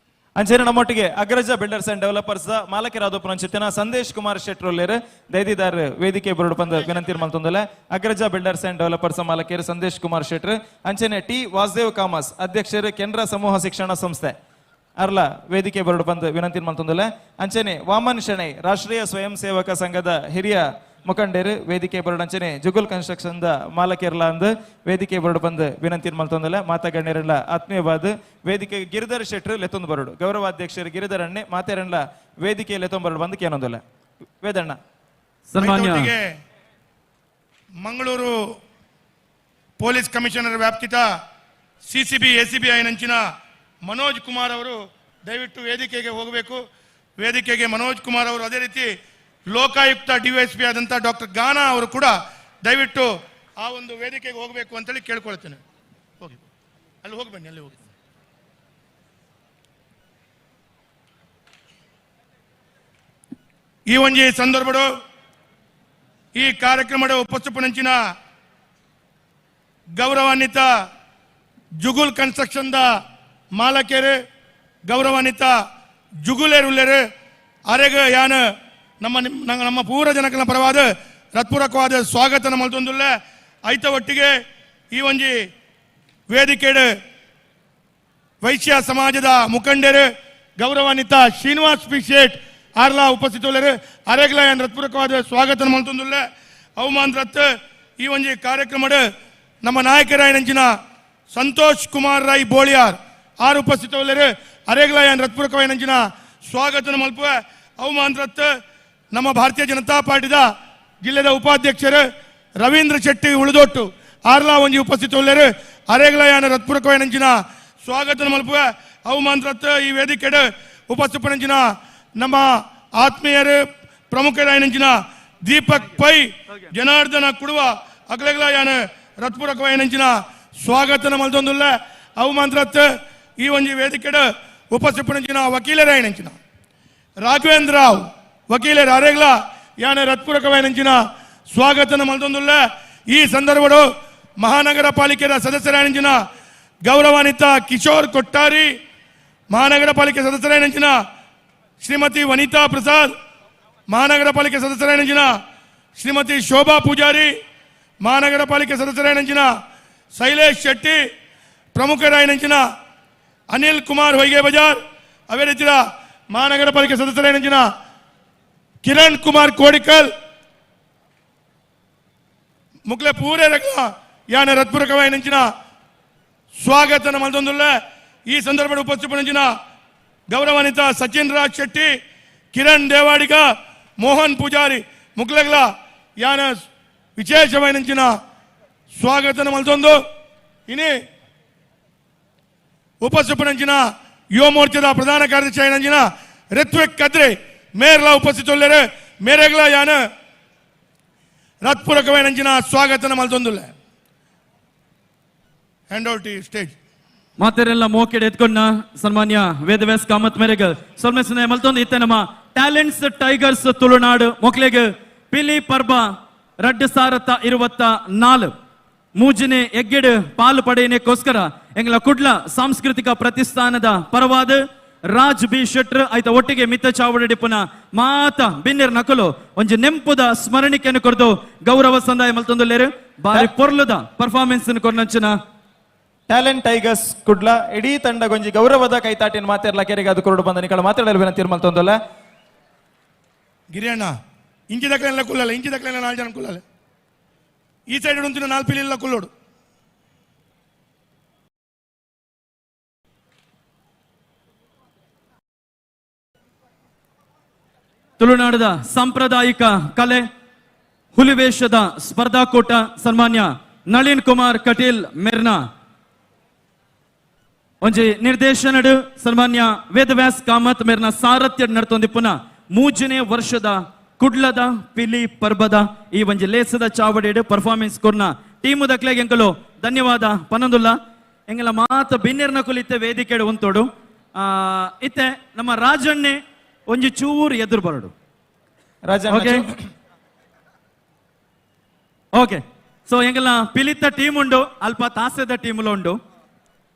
ಅಂಚೇನ ನಮ್ಮೊಟ್ಟಿಗೆ ಅಗ್ರಜ ಬಿಲ್ಡರ್ಸ್ ಅಂಡ್ ಡೆವಲಪರ್ಸ್ ಮಾಲಕರಾದಪ್ಪನ ಚಿತ್ತಿನ ಸಂದೇಶ್ ಕುಮಾರ್ ಶೆಟ್ರೋಲೇರ್ ದೈದಿದಾರ್ ವೇದಿಕೆ ಬರಡು ಬಂದ ವಿನಂತಿ ಮಾಡ್ತಂದಲ್ಲ ಅಗ್ರಜ ಬಿಲ್ಡರ್ಸ್ ಅಂಡ್ ಡೆವಲಪರ್ಸ್ ಮಾಲಕರು ಸಂದೇಶ್ ಕುಮಾರ್ ಶೆಟ್ರ್ ಅಂಚೆನೆ ಟಿ ವಾಸುದೇವ್ ಕಾಮಸ್ ಅಧ್ಯಕ್ಷರು ಕೆನರಾ ಸಮೂಹ ಶಿಕ್ಷಣ ಸಂಸ್ಥೆ ಅರ್ಲ ವೇದಿಕೆ ಬರಡು ಬಂದು ವಿನಂತಿ ಮಾಡ್ತಂದಲ್ಲ ಅಂಚೆನೆ ವಾಮನ್ ಶೆಣೈ ರಾಷ್ಟ್ರೀಯ ಸ್ವಯಂ ಸೇವಕ ಸಂಘದ ಹಿರಿಯ ಮುಖಂಡರು ವೇದಿಕೆ ಬರಡು ಅಂಚನೆ ಜುಗುಲ್ ಕನ್ಸ್ಟ್ರಕ್ಷನ್ ಮಾಲಕರ್ಲ ಅಂದ್ ವೇದಿಕೆ ಬರಡು ಬಂದು ವಿನಂತಿ ಮಾಡ್ತಂದಲ್ಲ ಮಾತಗಣ್ಯರೆಲ್ಲ ಆತ್ಮೀಯವಾದ ವೇದಿಕೆ ಗಿರಿಧರ್ ಶೆಟ್ರ್ ಲೆತ್ತೊಂದು ಬರಡು ಗೌರವಾಧ್ಯಕ್ಷರು ಗಿರಿಧರ್ ಅಣ್ಣೆ ಮಾತೇರಣ್ಣ ವೇದಿಕೆ ಲೆತ್ತೊಂದು ಬರಡು ಬಂದು ಕೇನೊಂದಲ್ಲ ವೇದಣ್ಣ ಸನ್ಮಾನ್ಯ ಮಂಗಳೂರು ಪೊಲೀಸ್ ಕಮಿಷನರ್ ವ್ಯಾಪ್ತಿತ ಸಿಸಿಬಿ ಎಸಿಬಿ ಐನಂಚಿನ ಮನೋಜ್ ಕುಮಾರ್ ಅವರು ದಯವಿಟ್ಟು ವೇದಿಕೆಗೆ ಹೋಗಬೇಕು. ವೇದಿಕೆಗೆ ಮನೋಜ್ ಕುಮಾರ್ ಅವರು, ಅದೇ ರೀತಿ ಲೋಕಾಯುಕ್ತ ಡಿವೈಎಸ್ಪಿ ಆದಂಥ ಡಾಕ್ಟರ್ ಗಾನಾ ಅವರು ಕೂಡ ದಯವಿಟ್ಟು ಆ ಒಂದು ವೇದಿಕೆಗೆ ಹೋಗಬೇಕು ಅಂತೇಳಿ ಕೇಳ್ಕೊಳ್ತೇನೆ. ಹೋಗಿ ಅಲ್ಲಿ ಹೋಗಿ ಬನ್ನಿ, ಅಲ್ಲಿ ಹೋಗಿ. ಈ ಒಂಜಿ ಸಂದರ್ಭಡು ಈ ಕಾರ್ಯಕ್ರಮದ ಉಪಸ್ಥಿತಪಡಿಸಿನ ಗೌರವಾನ್ವಿತ ಜುಗುಲ್ ಕನ್ಸ್ಟ್ರಕ್ಷನ್ ಮಾಲಕರು, ಗೌರವಾನ್ವಿತ ಜುಗುಲೇರುಲ್ಲೇರು ಅರೆಗ ಯಾನ ನಮ್ಮ ಪೂರ ಜನಕನ ಪರವಾದ ಹೃತ್ಪೂರ್ವಕವಾದ ಸ್ವಾಗತನ ಮಲ್ತೊಂದುಲ್ಲ. ಐತ ಒಟ್ಟಿಗೆ ಈ ಒಂಜಿ ವೇದಿಕೆ ವೈಶ್ಯ ಸಮಾಜದ ಮುಖಂಡರು ಗೌರವಾನ್ವಿತ ಶ್ರೀನಿವಾಸ್ ಪಿ ಶೇಟ್ ಆರ್ಲಾ ಉಪಸ್ಥಿತರು ಅರೆಗ್ಲ ಏನ್ ಹೃತ್ಪೂರ್ವಕವಾದ ಸ್ವಾಗತನ ಮಲ್ತೊಂದುಲ್ಲ. ಅವಮಾನರತ್ ಈ ಒಂಜಿ ಕಾರ್ಯಕ್ರಮದ ನಮ್ಮ ನಾಯಕರಾಯನಂಚಿನ ಸಂತೋಷ್ ಕುಮಾರ್ ರೈ ಬೋಳಿಯಾರ್ ಆರು ಉಪಸ್ಥಿತರು ಅರೆಗ್ಲ ಏನ್ ಹೃತ್ಪೂರ್ವಕವಾದ ಸ್ವಾಗತನ ಮಲ್ಪುವ. ಅವಮಾನರತ್ ನಮ್ಮ ಭಾರತೀಯ ಜನತಾ ಪಾರ್ಟಿದ ಜಿಲ್ಲೆದ ಉಪಾಧ್ಯಕ್ಷರು ರವೀಂದ್ರ ಶೆಟ್ಟಿ ಉಳಿದೊಟ್ಟು ಆರ್ಲಾ ಒಂಜಿ ಉಪಸ್ಥಿತರು ಅರೆಗ್ಲ ಏನ್ ಹೃತ್ಪೂರ್ವಕವಾದ ಸ್ವಾಗತನ ಮಲ್ಪುವ. ಅವಮಾನರತ್ ಈ ವೇದಿಕೆ ಉಪಸ್ಥಿತಪಡಿಸಿನ ನಮ್ಮ ಆತ್ಮೀಯರು ಪ್ರಮುಖರಾಯನಂಚಿನ ದೀಪಕ್ ಪೈ ಜನಾರ್ದನ ಕುಡುವ ಅಗ್ಲಗ್ಲ ಯಾನ ಹೃತ್ಪೂರ್ವಕವಾದ ಸ್ವಾಗತನ ಮಲ್ತೊಂದುಲ್ಲ. ಅವಮಾನರತ್ ಈ ಒಂಜಿ ವೇದಿಕೆ ಉಪಸ್ಥಿತಪಡಿಸಿನ ವಕೀಲರಾಯನಂಚಿನ ರಾಘವೇಂದ್ರ ರಾವ್ ವಕೀಲರು ಅರೆಗ್ಲ ಯಾನ ಹೃತ್ಪೂರ್ವಕವಾದ ಸ್ವಾಗತನ ಮಲ್ತೊಂದುಲ್ಲ. ಈ ಸಂದರ್ಭಡು ಮಹಾನಗರ ಪಾಲಿಕೆಯ ಸದಸ್ಯರಾಯನಂಚಿನ ಗೌರವಾನ್ವಿತ ಕಿಶೋರ್ ಕೊಟ್ಟಾರಿ, ಮಹಾನಗರ ಪಾಲಿಕೆ ಸದಸ್ಯರಾಯನಂಚಿನ ಶ್ರೀಮತಿ ವನಿತಾ ಪ್ರಸಾದ್, ಮಹಾನಗರ ಪಾಲಿಕೆ ಸದಸ್ಯರಾಯನಂಚಿನ ಶ್ರೀಮತಿ ಶೋಭಾ ಪೂಜಾರಿ, ಮಹಾನಗರ ಪಾಲಿಕೆ ಸದಸ್ಯರಾಯನಂಚಿನ ಶೈಲೇಶ್ ಶೆಟ್ಟಿ, ಪ್ರಮುಖರಾಯನಂಚಿನ ಅನಿಲ್ ಕುಮಾರ್ ಹೊಯ್ಗೆ ಬಜಾರ್, ಅವೇ ರೀತಿಯ ಮಹಾನಗರ ಪಾಲಿಕೆ ಸದಸ್ಯರಾಯನಂಚಿನ ಕಿರಣ್ ಕುಮಾರ್ ಕೋಡಿಕಲ್ ಮುಕ್ಲೆ ಪೂರೇ ರಕ್ಲ ಯಾನ ಹೃತ್ಪೂರ್ವಕವಾದ ಸ್ವಾಗತನ ಮಲ್ತೊಂದುಲ್ಲ. ಈ ಸಂದರ್ಭದ ಉಪಸ್ಥಿತಪಡಿಸಿನ ಗೌರವಾನ್ವಿತ ಸಚಿನ್ ರಾಜ್ ಶೆಟ್ಟಿ, ಕಿರಣ್ ದೇವಾಡಿಗ, ಮೋಹನ್ ಪೂಜಾರಿ ಮುಕ್ಲೆಗ್ಲ ಯಾನ ವಿಶೇಷమైన ಸ್ವಾಗತನ ಮಲ್ತೊಂದು ಇನಿ ಉಪಸ್ಥಿತಪಡಿಸಿನ ಯುವ ಮೋರ್ಚಾದ ಪ್ರಧಾನ ಕಾರ್ಯದರ್ಶಿ అయిన ಋತ್ವಿಕ್ ಕದ್ರಿ ಮೇರ್ಲ ಉಪಸ್ಥಿತುಳ್ಳರು ಮೇರೆಗ್ಲ ಯಾನ ಹೃತ್ಪೂರ್ವಕమైన ಸ್ವಾಗತನ ಮಲ್ತೊಂದುಲ್ಲ. ಹ್ಯಾಂಡ್ ಔಟ್ ಸ್ಟೇಜ್ ಮಾತೆರೆಲ್ಲ ಮೋಕೆಡ್ ಎತ್ಕೊಂಡ ಸನ್ಮಾನ್ಯ ವೇದವ್ಯಾಸ್ ಕಾಮತ್ ಮೇರೆಗೆ ಸೊಲ್ಮೆಸ್ನೆ ಮಲ್ತೊಂದು ಇತ್ತೆ ನಮ್ಮ ಟ್ಯಾಲೆಂಟ್ಸ್ ಟೈಗರ್ಸ್ ತುಳುನಾಡು ಮೊಕ್ಲೆಗೆ ಪಿಲಿ ಪರ್ಬ 2024 ಮೂಜಿನೆ ಎಗ್ಗೆಡು ಪಾಲು ಪಡೆಯನೆಗೋಸ್ಕರ ಎಂಗ್ಲ ಕುಡ್ಲ ಸಾಂಸ್ಕೃತಿಕ ಪ್ರತಿಷ್ಠಾನದ ಪರವಾದ ರಾಜ್ ಬಿ ಶೆಟ್ರ್ ಆಯ್ತ ಒಟ್ಟಿಗೆ ಮಿತ್ತ ಚಾವಡಿಪುನ ಮಾತ ಬಿನ್ನೆರ್ ನಕಲು ಒಂಜಿ ನೆಂಪುದ ಸ್ಮರಣಿಕೆಯನ್ನು ಕೊರ್ದು ಗೌರವ ಸಂದಾಯ ಮಲ್ತೊಂದುಲ್ಲೇರು ಬಾರಿ ಪೊರ್ಲುದ ಪರ್ಫಾರ್ಮೆನ್ಸ್ ಕೊರ್ನಂಚಿನ ಟ್ಯಾಲೆಂಟ್ ಟೈಗರ್ಸ್ ಕುಡ್ಲ ಇಡೀ ತಂಡ ಗೊಂಜಿ ಗೌರವದ ಕೈತಾಟಿನ ಮಾತೆರ್ಲ ಕೆರೆಗೆ ಅದು ಕೊರಡು ಬಂದ ನಿಕಳ ಮಾತಾಡಲು ವಿನಂತಿ ಮಲ್ತೊಂದಲ್ಲ. ಗಿರಿಯಣ್ಣ ಇಂಚಿ ದಕ್ಕಲೆಲ್ಲ ಕುಲ್ಲಲ್ಲ, ಇಂಚಿ ದಕ್ಕಲೆಲ್ಲ 4 ಜನ ಕುಲ್ಲಲ್ಲ, ಈ ಸೈಡ್ ಉಂಟಿನ 4 ಪಿಲಿಲ್ಲ ಕುಲ್ಲೋಡು. ತುಳುನಾಡದ ಸಾಂಪ್ರದಾಯಿಕ ಕಲೆ ಹುಲಿವೇಷದ ಸ್ಪರ್ಧಾಕೂಟ ಸನ್ಮಾನ್ಯ ನಳಿನ್ ಕುಮಾರ್ ಕಟೀಲ್ ಮೆರ್ನಾ ಒಂಜಿ ನಿರ್ದೇಶನಡು ಸನ್ಮಾನ್ಯ ವೇದವ್ಯಾಸ್ ಕಾಮತ್ ಮೇರ್ನ ಸಾರಥ್ಯ ನಡ್ತೊಂದಿಪ್ಪುನ 3ನೇ ವರ್ಷದ ಕುಡ್ಲದ ಪಿಲಿ ಪರ್ಬದ ಈ ಒಂಜಿ ಲೇಸದ ಚಾವಡಿಡು ಪರ್ಫಾರ್ಮೆನ್ಸ್ ಕೊರ್ನ ಟೀಮು ದಕ್ಲೆಗೆ ಎಂಕಲು ಧನ್ಯವಾದ ಪನಂದುಲ್ಲ. ಎಂಗಲ ಮಾತ ಬಿನ್ನೆರ್ನ ಕುಲಿತ್ತೆ ವೇದಿಕೆಡು ಉಂತೋಡು ಇತ್ತೆ ನಮ್ಮ ರಾಜಣ್ಣೆ ಒಂಜಿ ಚೂರು ಎದುರು ಬರಡು. ಓಕೆ ಸೊ ಎಂಗಲ ಪಿಲಿತ್ತ ಟೀಮ್ ಉಂಡು, ಅಲ್ಪ ತಾಸೆದ ಟೀಮ್ಲು ಉಂಡು.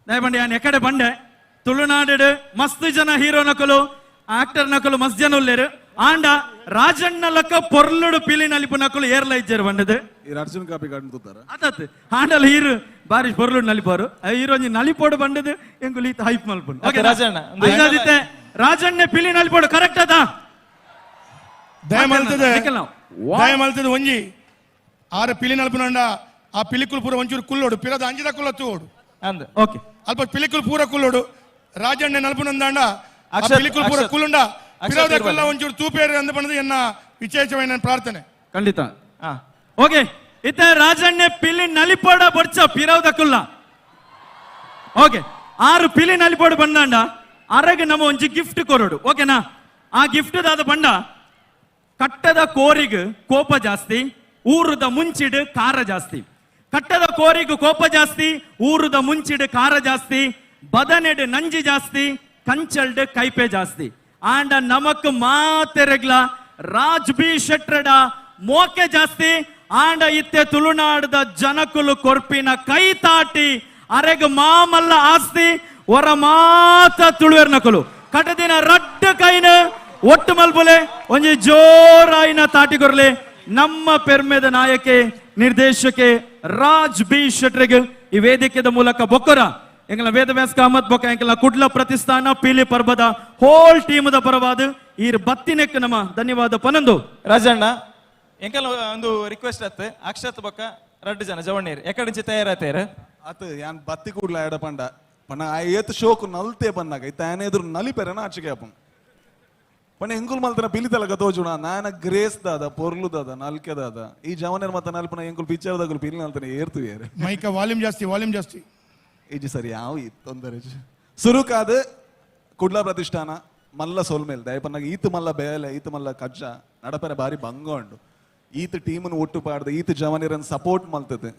ದಯಪಂಡಿ ನಾನು ಎಕಡೆ ಬಂಡೆ ತುಳುನಾಡು ಮಸ್ತ್ ಜನ ಹೀರೋ ನಕಲು ಆಕ್ಟರ್ ನಕಲು ಮಸ್ತ್ ಜನ ಉಲ್ಲೇರು ಆಂಡ ರಾಜಣ್ಣ ಲಕ್ಕ ಪೊರ್ಲುಡು ಪಿಲಿ ನಲಿಪು ನಕಲು ಏರ್ಲ ಇಜ್ಜರು ಬಂಡದು ಅರ್ಜುನ್ ಕಾಪಿ ಕಾಣ್ತಾರ ಅದತ್ ಆಂಡಲ್ ಹೀರು ಬಾರಿ ಪೊರ್ಲುಡು ನಲಿಪಾರು ಹೀರೋ ನಲಿಪೋಡು ಬಂಡದು ಎಂಗುಲಿ ಹೈಪ್ ಮಲ್ಪುಂಡು. ಓಕೆ ರಾಜಣ್ಣ ಐದಾದಿತ್ತೆ ರಾಜಣ್ಣ ಪಿಲಿ ನಲಿಪೋಡು ಕರೆಕ್ಟ್ ಅದ ದಯಮಲ್ತದ ಒಂಜಿ 6 ಪಿಲಿ ನಲ್ಪುನಂಡ ಆ ಪಿಲಿಕುಲ್ ಪೂರ ಒಂಚೂರು ಕುಲ್ಲೋಡು ಪಿರದ ಅಂಜಿದ ಕುಲ್ಲತ್ತು ಓಡು ಅಂದ ಓಕೆ ಅಲ್ಪ ಪಿಲಿಕುಲ್ ಪೂರ ಕುಲ್ಲೋಡು ರಾಜಣ್ಣ ನಲ್ಪುನಂದಾಂಡ ಆ ಪಿಲಿಕುಲ್ ಪೂರ ಕುಲ್ಲುಂಡ ಪಿರದ ಕುಲ್ಲ ಒಂಚೂರು ತೂಪೇರು ಅಂದ ಬಂದದು ಎನ್ನ ವಿಶೇಷమైన ಪ್ರಾರ್ಥನೆ ಖಂಡಿತ. ಓಕೆ ಇತ್ತ ರಾಜಣ್ಣ ಪಿಲಿ ನಲಿಪೋಡ ಬೊಡ್ಚ ಪಿರವದ ಕುಲ್ಲ. ಓಕೆ 6 ಪಿಲಿ ನಲಿಪೋಡು ಬಂದಾಂಡ ಅರಗೆ ನಮ್ಮ ಒಂಜಿ ಗಿಫ್ಟ್ ಕೊರೋಡು ಓಕೆನಾ. ಆ ಗಿಫ್ಟ್ ದಾದ ಬಂಡ ಕಟ್ಟದ ಕೋರಿಗ ಕೋಪ ಜಾಸ್ತಿ, ಊರುದ ಮುಂಚಿಡು ಕಾರ ಜಾಸ್ತಿ. ಕಟ್ಟದ ಕೋರಿಗೂ ಕೋಪ ಜಾಸ್ತಿ, ಊರುದ ಮುಂಚಿಡು ಕಾರ ಜಾಸ್ತಿ, ಬದನೆಡು ನಂಜಿ ಜಾಸ್ತಿ, ಕಂಚಲ್ಡ್ ಕೈಪೆ ಜಾಸ್ತಿ. ಆಂಡ ನಮಕ್ ಮಾತೆರೆಗ್ಲ ರಾಜ್ ಬಿ ಶೆಟ್ರಡ ಮೋಕೆ ಜಾಸ್ತಿ. ಆಂಡ ಇತ್ತೆ ತುಳುನಾಡದ ಜನಕುಲು ಕೊರ್ಪಿನ ಕೈ ತಾಟಿ ಅರೆಗ ಮಾಮಲ್ಲ ಆಸ್ತಿ ಹೊರ ಮಾತ ತುಳುವೆರ್ ನಕಲು ಕಟದಿನ ರಡ್ಡ ಕೈನ ಒಟ್ಟು ಮಲ್ಬುಲೆ ಒಂಜಿ ಜೋರಾಯಿನ ತಾಟಿ ಕೊರ್ಲೆ ನಮ್ಮ ಪೆರ್ಮೆದ ನಾಯಕೆ ನಿರ್ದೇಶಕೆ ರಾಜ್ ಬಿ ಶೆಟ್ರಿಗೆ ಈ ವೇದಿಕೆದ ಮೂಲಕ ಬೊಕ್ಕರ ಎಂಗಲ ವೇದವ್ಯಾಸ್ ಕಾಮತ್ ಬೊಕ್ಕ ಎಂಕಲ ಕುಡ್ಲ ಪ್ರತಿಷ್ಠಾನ ಪಿಲಿ ಪರ್ಬದ ಹೋಲ್ ಟೀಮದ ಪರವಾದ ಈ ಬತ್ತಿನೆಕ್ ನಮ್ಮ ಧನ್ಯವಾದ ಪನಂದು. ರಾಜಣ್ಣ ಎಂಕಲ ಒಂದು ರಿಕ್ವೆಸ್ಟ್ ಅತ್ತು ಅಕ್ಷತ್ ಬೊಕ್ಕ 2 ಜನ ಜವಣ್ಣೀರ್ ಎಕಡಿಂಚಿ ತಯಾರಾತೇರ ಅತ್ತು ಯಾನ್ ಬತ್ತಿ ಕೂಡ್ಲ ಎಡ ಪಂಡ ಪಣ ಏತ್ ಶೋಕು ನಲ್ತೆ ಬಂದಾಗ ಇತ್ತ ಎದುರು ನಲಿಪೆರನ ಆಚೆಗೆ ಅಪ್ಪಂ ಪಣ ಎಂಕುಲ್ ಮಲ್ತನ ಪಿಲಿತಲಗ ತೋಜುಣ ನಾನ ಗ್ರೇಸ್ ದಾದ ಪೊರ್ಲು ದಾದ ನಲ್ಕೆ ದಾದ ಈ ಜವನೇರ್ ಮತ್ತ ನಲ್ಪನ ಎಂಕುಲ್ ಪಿಕ್ಚರ್ ದಾಗಲು ಪಿಲಿ ನಲ್ತನ ಏರ್ತು ಏರ್ ಮೈಕ ವಾಲ್ಯೂಮ್ ಜಾಸ್ತಿ ಇಜಿ ಸರಿ ಯಾವ ತೊಂದರೆ ಸುರುಕಾದ ಕುಡ್ಲ ಪ್ರತಿಷ್ಠಾನ ಮಲ್ಲ ಸೋಲ್ಮೇಲ್ ದಯಪನ್ನಾಗ ಈತ್ ಮಲ್ಲ ಬೇಲೆ ಈತ್ ಮಲ್ಲ ಕಜ್ಜ ನಡಪರೆ ಬಾರಿ ಬಂಗ ಉಂಡು ಈತ್ ಟೀಮನ್ ಒಟ್ಟು ಪಾಡ್ದ ಈತ್ ಜವನೇರನ್ ಸಪೋರ್ಟ್ ಮಲ್ತದೆ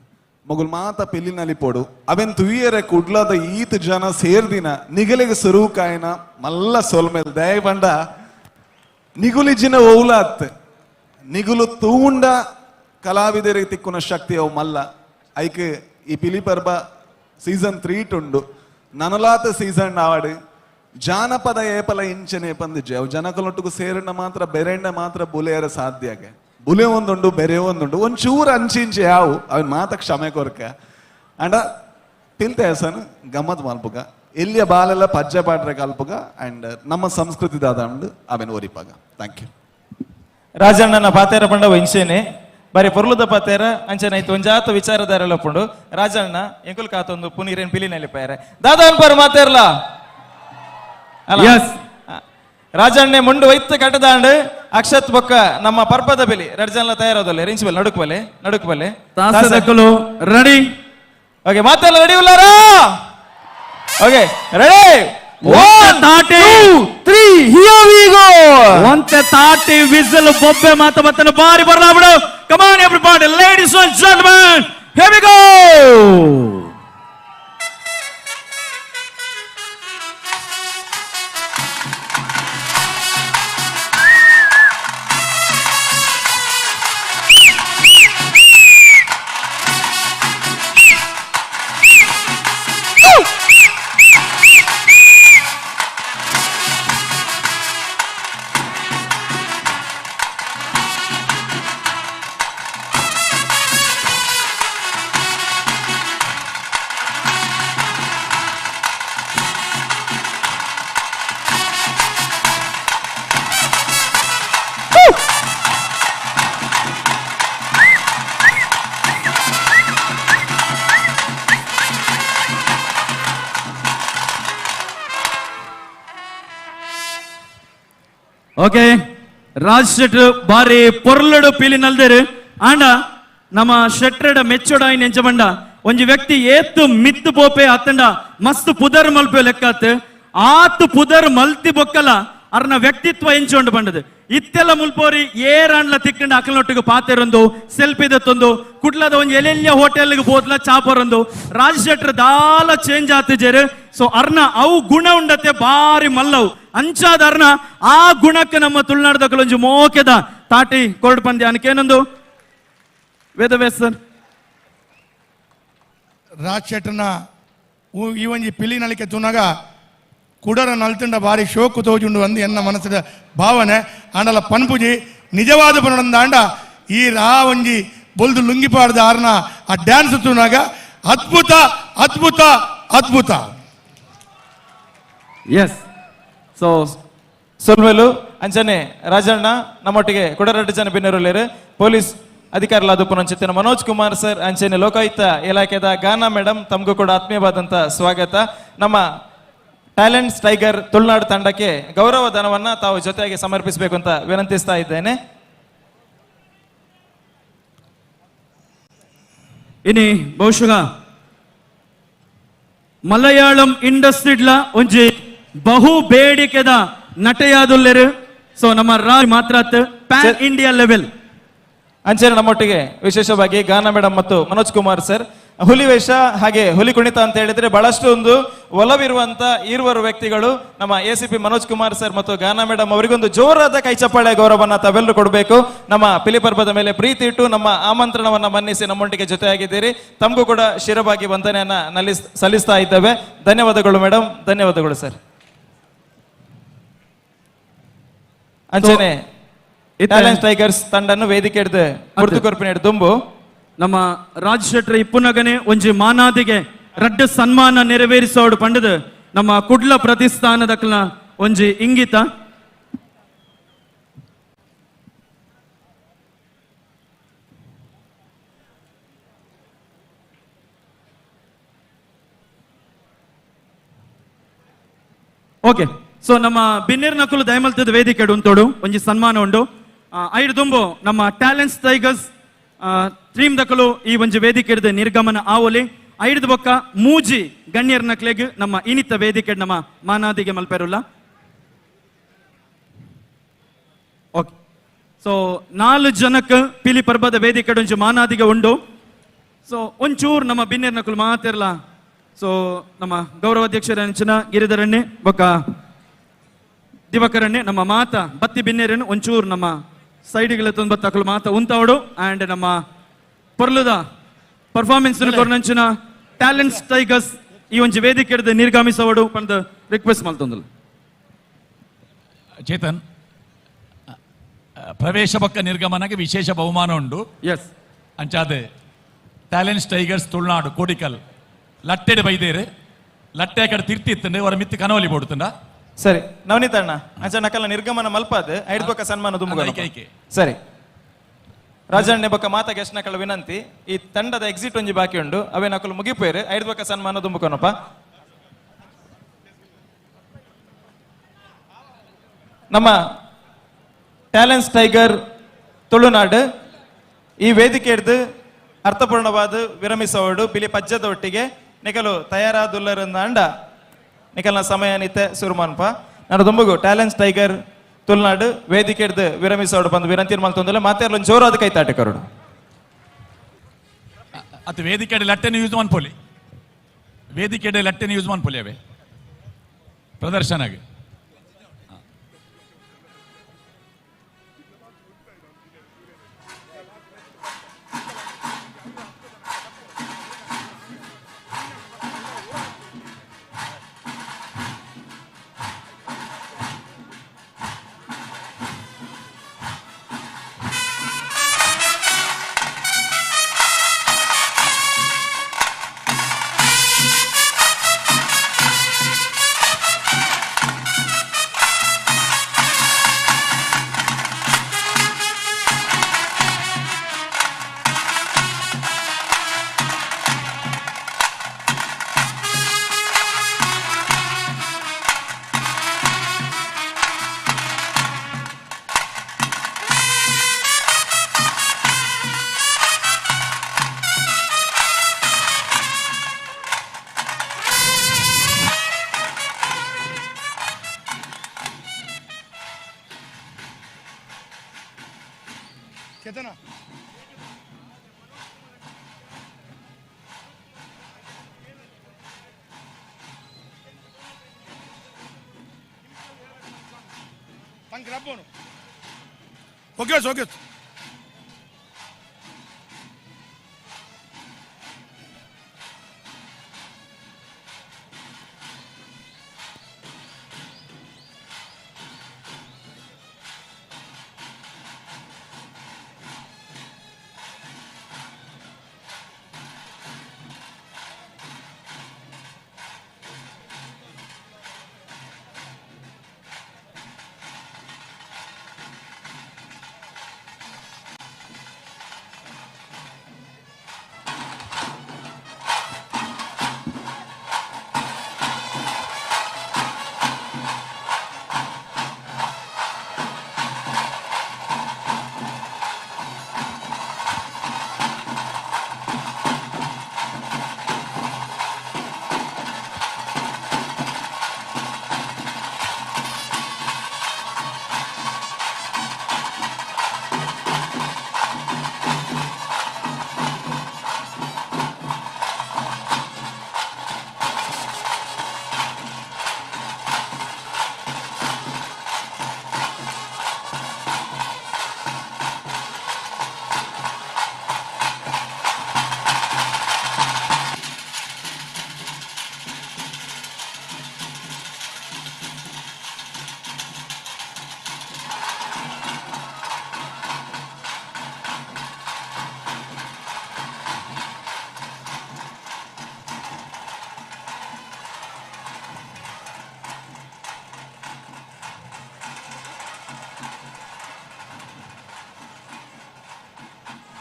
ಮಗುಲ್ ಮಾತ ಪಿಲ್ಲಿ ನಲಿಪೋಡು ಅವೆನ್ ತುಯ್ಯರೆ ಕುಡ್ಲದ ಈತ್ ಜನ ಸೇರ್ದಿನ ನಿಗಲಿಗೆ ಸುರುಕಾಯನ ಮಲ್ಲ ಸೋಲ್ಮೇಲ್ ದಯಪಂಡ ನಿಗುಲಿಜಿನ ಓಲಾತ್ ನಿಗುಲು ತೂಂಡ ಕಲಾವಿದರಿಗೆ ತಿಕ್ಕುನ ಶಕ್ತಿ ಅವು ಮಲ್ಲ ಐಕ್ ಈ ಪಿಲಿ ಪರ್ಬ ಸೀಸನ್ 3 ಟುಂಡು ನನಲಾತ ಸೀಸನ್ ಆವಾಡು ಜಾನಪದ ಏಪಲ ಇಂಚನೆ ಪಂದಿಜ್ಜೆ ಅವು ಜನಕಲೊಟ್ಟಿಗೂ ಸೇರಣ್ಣ ಮಾತ್ರ ಬೆರೆಣ್ಣ ಮಾತ್ರ ಬುಲೆಯರ ಸಾಧ್ಯಗೆ ಬುಲೆ ಒಂದುಂಡು ಬೆರೆ ಒಂದುಂಡು ಒಂಚೂರು ಅಂಚಿಂಚೆ ಯಾವು ಅವನ್ ಮಾತ ಕ್ಷಮೆ ಕೊರಕ ಅಂಡ ಪಿಲ್ತೆ ಹೆಸನು ಗಮ್ಮತ್ ಮಲ್ಪುಗ ಇಲ್ಲಿಯ ಬಾಲೆಲ್ಲ ಪಜ್ಜೆ ಪಾಡ್ರೆ ಕಲ್ಪುಗ ಅಂಡ್ ನಮ್ಮ ಸಂಸ್ಕೃತಿ ದಾದಂಡು ಅವೆನ್ ಓರಿಪಾಗ. Thank you. ರಾಜಣ್ಣನ ಪಾತೇರ ಪಂಡ ವಂಶೇನೆ ಬಾರಿ ಪೊರ್ಲುದ ಪಾತೇರ ಅಂಚನೆ ಐತು ಒಂಜಾತ ವಿಚಾರದಾರೆಲ್ಲ ಪುಂಡು ರಾಜಣ್ಣ ಎಂಕುಲ್ ಕಾತೊಂದು ಪುನೀರೇನ್ ಪಿಲಿ ನಲಿಪಾರೆ ದಾದ ಅನ್ಪಾರು ಮಾತೇರ್ಲ ಅಲ್ಲ ರಾಜಣ್ಣೆ ಮುಂಡು ವೈತ್ ಕಟ್ಟದಾಂಡ್ ಅಕ್ಷತ್ ಬೊಕ್ಕ ನಮ್ಮ ಪರ್ಬದ ಬೆಲಿ ರಡ್ಜನ್ಲ ತಯಾರಾದಲ್ಲ ರಿಂಚ್ ಬಲೆ ನಡುಕ್ ಬಲೆ ತಾಸದಕ್ಕಲು ರೆಡಿ. ಓಕೆ ಮಾತೆಲ್ಲ ರೆಡಿ ಉಲ್ಲಾರ? Okay ready 1 2 3 here we go. ಒಂತೆ ತಾಟಿ ವಿಸಲ್ ಬೊಬ್ಬೆ ಮಾತ ಬತ್ತನ ಬಾರಿ ಬರಲಾ ಬಿಡು. Come on everybody, ladies and gentlemen, here we go. Okay, Raj ಶೆಟ್ರ್ ಬಾರಿ ಪೊರ್ಲಡು ಪಿಲಿ ನಲ್ದೇರು ಆಂಡ ನಮ್ಮ ಶೆಟ್ರಡ ಮೆಚ್ಚೋಡ ಎಂಚಬಂಡ ಒಂಜಿ ವ್ಯಕ್ತಿ ಏತ್ತು ಮಿತ್ತು ಪೋಪೆ ಅತ್ತಂಡ ಮಸ್ತ್ ಪುದರ್ ಮಲ್ಪೆ ಲೆಕ್ಕತ್ ಆತು ಪುದರ್ ಮಲ್ತಿ ಬೊಕ್ಕಲ ಅರ್ನ ವ್ಯಕ್ತಿತ್ವ ಎಂಚೊಂಡು ಬಂಡದು ಇತ್ತೆಲ್ಲ ಮುಲ್ಪೋರಿ ಏರಾಂಡ್ಲ ತಿಕ್ಕಂಡ ಅಕಲ್ನೊಟ್ಟಿಗೆ ಪಾತೆರೊಂದು ಸೆಲ್ಫಿ ದತ್ತೊಂದು ಕುಡ್ಲದ ಒಂಜಿ ಎಲೆಲ್ಯ ಹೋಟೆಲ್ಗೆ ಬೋದ್ಲ ಚಾಪರೊಂದು ರಾಜ್ ಶೆಟ್ರ್ ದಾಲ ಚೇಂಜ್ ಆತಿಜೇರು. ಸೊ ಅರ್ನ ಅವು ಗುಣ ಉಂಡತೆ ಬಾರಿ ಮಲ್ಲವು ಅಂಚಾದ ಅರ್ನ ಆ ಗುಣಕ್ಕೆ ನಮ್ಮ ತುಳುನಾಡದ ಒಂಜಿ ಮೋಕೆದ ತಾಟಿ ಕೊರಡು ಪಂದ್ಯ ಅನ್ಕೇನೊಂದು ವೇದವ್ಯಾಸ್ ಸರ್. ರಾಜ್ ಶೆಟ್ರನ ಈ ಒಂಜಿ ಪಿಲಿ ನಳಿಕೆ ತುನಗ ಕುಡರ ನಲ್ತಂಡ ಬಾರಿ ಶೋಕು ತೋಜುಂಡು ಅಂದು ಎನ್ನ ಮನಸ್ಸದ ಭಾವನೆ ಆಂಡಲ ಪನ್ಪುಜಿ ನಿಜವಾದ ಪನೊಂದಾಂಡ ಈ ರಾ ಒಂಜಿ ಬೊಲ್ದು ಲುಂಗಿಪಾಡ್ದ ಆರ್ನ ಆ ಡ್ಯಾನ್ಸ್ ತುನಾಗ ಅದ್ಭುತ ಅದ್ಭುತ ಅದ್ಭುತ. ಎಸ್, ಸೊ ಸೊಲ್ವೆಲು ಅಂಚನೆ ರಾಜಣ್ಣ ನಮ್ಮೊಟ್ಟಿಗೆ ಕುಡರೆಡ್ಡು ಜನ ಬಿನ್ನರುಲೇರು ಪೊಲೀಸ್ ಅಧಿಕಾರಿಗಳಾದ ಪುನಂಚಿತ್ತಿನ ಮನೋಜ್ ಕುಮಾರ್ ಸರ್ ಅಂಚನೆ ಲೋಕಾಯುಕ್ತ ಇಲಾಖೆದ ಗಾನಾ ಮೇಡಮ್ ತಮಗೂ ಕೂಡ ಆತ್ಮೀಯವಾದಂತ ಸ್ವಾಗತ. ನಮ್ಮ ಟ್ಯಾಲೆಂಟ್ಸ್ ಟೈಗರ್ ತುಳುನಾಡು ತಂಡಕ್ಕೆ ಗೌರವ ಧನವನ್ನ ತಾವು ಜೊತೆಯಾಗಿ ಸಮರ್ಪಿಸಬೇಕು ಅಂತ ವಿನಂತಿಸ್ತಾ ಇದ್ದೇನೆ. ಇನಿ ಬಹುಶಃ ಮಲಯಾಳಂ ಇಂಡಸ್ಟ್ರಿಡ್ಲ ಒಂಜಿ ಬಹು ಬೇಡಿಕೆದ ನಟೆಯಾದುಲ್ಲೆರು. ಸೊ ನಮ್ಮ ರಾಜ್ ಮಾತ್ರ ಪ್ಯಾನ್ ಇಂಡಿಯಾ ಲೆವೆಲ್ ಅಂಚನೆ ನಮ್ಮೊಟ್ಟಿಗೆ ವಿಶೇಷವಾಗಿ ಗಾನಾ ಮೇಡಮ್ ಮತ್ತು ಮನೋಜ್ ಕುಮಾರ್ ಸರ್ ಹುಲಿ ವೇಷ ಹಾಗೆ ಹುಲಿ ಕುಣಿತ ಅಂತ ಹೇಳಿದ್ರೆ ಬಹಳಷ್ಟು ಒಂದು ಒಲವಿರುವಂತ ಈರ್ವರು ವ್ಯಕ್ತಿಗಳು ನಮ್ಮ ಎಸಿಪಿ ಮನೋಜ್ ಕುಮಾರ್ ಸರ್ ಮತ್ತು ಗಾನಾ ಮೇಡಮ್ ಅವರಿಗೊಂದು ಜೋರಾದ ಕೈ ಚಪ್ಪಾಳೆ ಗೌರವನ ತಾವೆಲ್ಲರೂ ಕೊಡಬೇಕು. ನಮ್ಮ ಪಿಲಿಪರ್ಬದ ಮೇಲೆ ಪ್ರೀತಿ ಇಟ್ಟು ನಮ್ಮ ಆಮಂತ್ರಣವನ್ನ ಮನ್ನಿಸಿ ನಮ್ಮೊಟ್ಟಿಗೆ ಜೊತೆಯಾಗಿದ್ದೀರಿ. ತಮಗೂ ಕೂಡ ಶಿರವಾಗಿ ವಂದನೆಯನ್ನ ಸಲ್ಲಿಸ್ತಾ ಇದ್ದೇವೆ. ಧನ್ಯವಾದಗಳು ಮೇಡಮ್, ಧನ್ಯವಾದಗಳು ಸರ್. ಅಂಚನೆ ಟ್ಯಾಲೆಂಟ್ ಟೈಗರ್ಸ್ ತಂಡನ್ನು ವೇದಿಕೆ ಹಿಡಿದು ಕುರ್ತು ಕೊರ್ಪಿನ ಹಿಡಿದು ತುಂಬು ನಮ್ಮ ರಾಜ್ ಶೆಟ್ರ್ ಇಪ್ಪುನಗನೆ ಒಂಜಿ ಮಾನಾದಿಗೆ ರಡ್ಡ ಸನ್ಮಾನ ನೆರವೇರಿಸೋಡು ಪಂಡದು ನಮ್ಮ ಕುಡ್ಲ ಪ್ರತಿಷ್ಠಾನದಕ್ಲ ಒಂಜಿ ಇಂಗಿತ. ಓಕೆ, ಸೊ ನಮ್ಮ ಬಿನ್ನೇರ್ ನಕುಲು ದಯಮಲ್ತದ ವೇದಿಕೆ ಉಂಟೋಡು ಒಂಜಿ ಸನ್ಮಾನ ಉಂಡು ಐದು ತುಂಬು ನಮ್ಮ ಟ್ಯಾಲೆಂಟ್ಸ್ ಟೈಗರ್ಸ್ ಥೀಮ್ ದಕಲು ಈ ಒಂಜಿ ವೇದಿಕೆ ಹಿಡಿದು ನಿರ್ಗಮನ ಆವಲಿ ಐದು ಬೊಕ್ಕ ಮೂಜಿ ಗಣ್ಯರ್ ನಕ್ಲೆಗ್ ನಮ್ಮ ಇನಿತ ವೇದಿಕೆ ನಮ್ಮ ಮಾನಾದಿಗೆ ಮಲ್ಪೆರುಲ್ಲ. ಓಕೆ, ಸೊ 4 ಜನಕ್ಕೆ ಪಿಲಿ ಪರ್ಬದ ವೇದಿಕೆ ಒಂಜಿ ಮಾನಾದಿಗೆ ಉಂಡು. ಸೊ ಒಂಚೂರು ನಮ್ಮ ಬಿನ್ನೇರ್ ನಕುಲು ಮಾತಿರಲ್ಲ. ಸೊ ನಮ್ಮ ಗೌರವಾಧ್ಯಕ್ಷರ ಅಂಚಿನ ಗಿರಿಧರಣ್ಣೆ ಬೊಕ್ಕ ದಿವಕರಣ್ಣೆ ನಮ್ಮ ಮಾತ ಬತ್ತಿ ಬಿನ್ನೇರನ್ನು ಒಂಚೂರು ನಮ್ಮ ಸೈಡ್ಗಳ ತೊಂಬತ್ತಕ್ಕಲು ಮಾತ ಉಂತವಡು ಅಂಡ್ ನಮ್ಮ ಪೊರ್ಲುದ ಪರ್ಫಾರ್ಮೆನ್ಸ್ ಕೊರ್ನಂಚಿನ ಟ್ಯಾಲೆಂಟ್ಸ್ ಟೈಗರ್ಸ್ ಈ ಒಂಜಿ ವೇದಿಕೆ ಹಿಡಿದು ನಿರ್ಗಮಿಸವಡು ಪಂದು ರಿಕ್ವೆಸ್ಟ್ ಮಲ್ತೊಂದಲ್ಲ. ಚೇತನ್, ಪ್ರವೇಶ ಪಕ್ಕ ನಿರ್ಗಮನಕ್ಕೆ ವಿಶೇಷ ಬಹುಮಾನ ಉಂಡು. ಎಸ್, ಅಂಚಾದೆ ಟ್ಯಾಲೆಂಟ್ಸ್ ಟೈಗರ್ಸ್ ತುಳುನಾಡು ಕೋಡಿಕಲ್ ಲಟ್ಟೆಡ್ ಬೈದೇರು ಲಟ್ಟೆ ಕಡೆ ತಿರ್ತಿತ್ತಂಡೆ ಅವರ ಮಿತ್ತು ಕನವಲಿ ಬೋಡುತ್ತಂಡ. ಸರಿ ನವನೀತ್ ಅಣ್ಣ ಅಂಚ ನಕಲ ನಿರ್ಗಮನ ಮಲ್ಪಾದ ಐದು ಬೊಕ್ಕ ಸನ್ಮಾನ ತುಂಬ ಸರಿ. ರಾಜಣ್ಣ ಬೊಕ್ಕ ಮಾತ ಗೆಸ್ಟ್ ನಕಲ ವಿನಂತಿ ಈ ತಂಡದ ಎಕ್ಸಿಟ್ ಒಂಜಿ ಬಾಕಿ ಉಂಡು ಅವೇ ನಕಲು ಮುಗಿಪೇರು ಐದು ಬೊಕ್ಕ ಸನ್ಮಾನ ತುಂಬುಕೊನಪ್ಪ. ನಮ್ಮ ಟ್ಯಾಲೆಂಟ್ಸ್ ಟೈಗರ್ ತುಳುನಾಡು ಈ ವೇದಿಕೆ ಹಿಡಿದು ಅರ್ಥಪೂರ್ಣವಾದ ವಿರಮಿಸೋಡು ಪಿಲಿ ಪಜ್ಜದ ಒಟ್ಟಿಗೆ ನಿಕಲು ತಯಾರಾದುಲ್ಲರಿಂದ ಅಂಡ ನಿಕಲ್ನ ಸಮಯ ನಿತ್ಯ ಸುರುಮಾನ್ಪ ನಾನು ತುಂಬುಗು ಟ್ಯಾಲೆಂಟ್ಸ್ ಟೈಗರ್ ತುಳುನಾಡು ವೇದಿಕೆ ಹಿಡಿದು ವಿರಮಿಸೋಡು ಬಂದು ವಿನಂತಿ ಮಲ್ತೊಂದಿಲ್ಲ ಮಾತಾಡಲು ಜೋರಾದ ಕೈ ತಾಟೆ ಕರೋಡು ಅದು ವೇದಿಕೆ ಲಟ್ಟೆನ ಯೂಸ್ ಮಾಡ್ಪೋಲಿ ವೇದಿಕೆ ಲಟ್ಟೆನ ಯೂಸ್ ಮಾಡ್ಪೋಲಿ ಅವೇ ಪ್ರದರ್ಶನಗೆ केतना Thank you. Okay.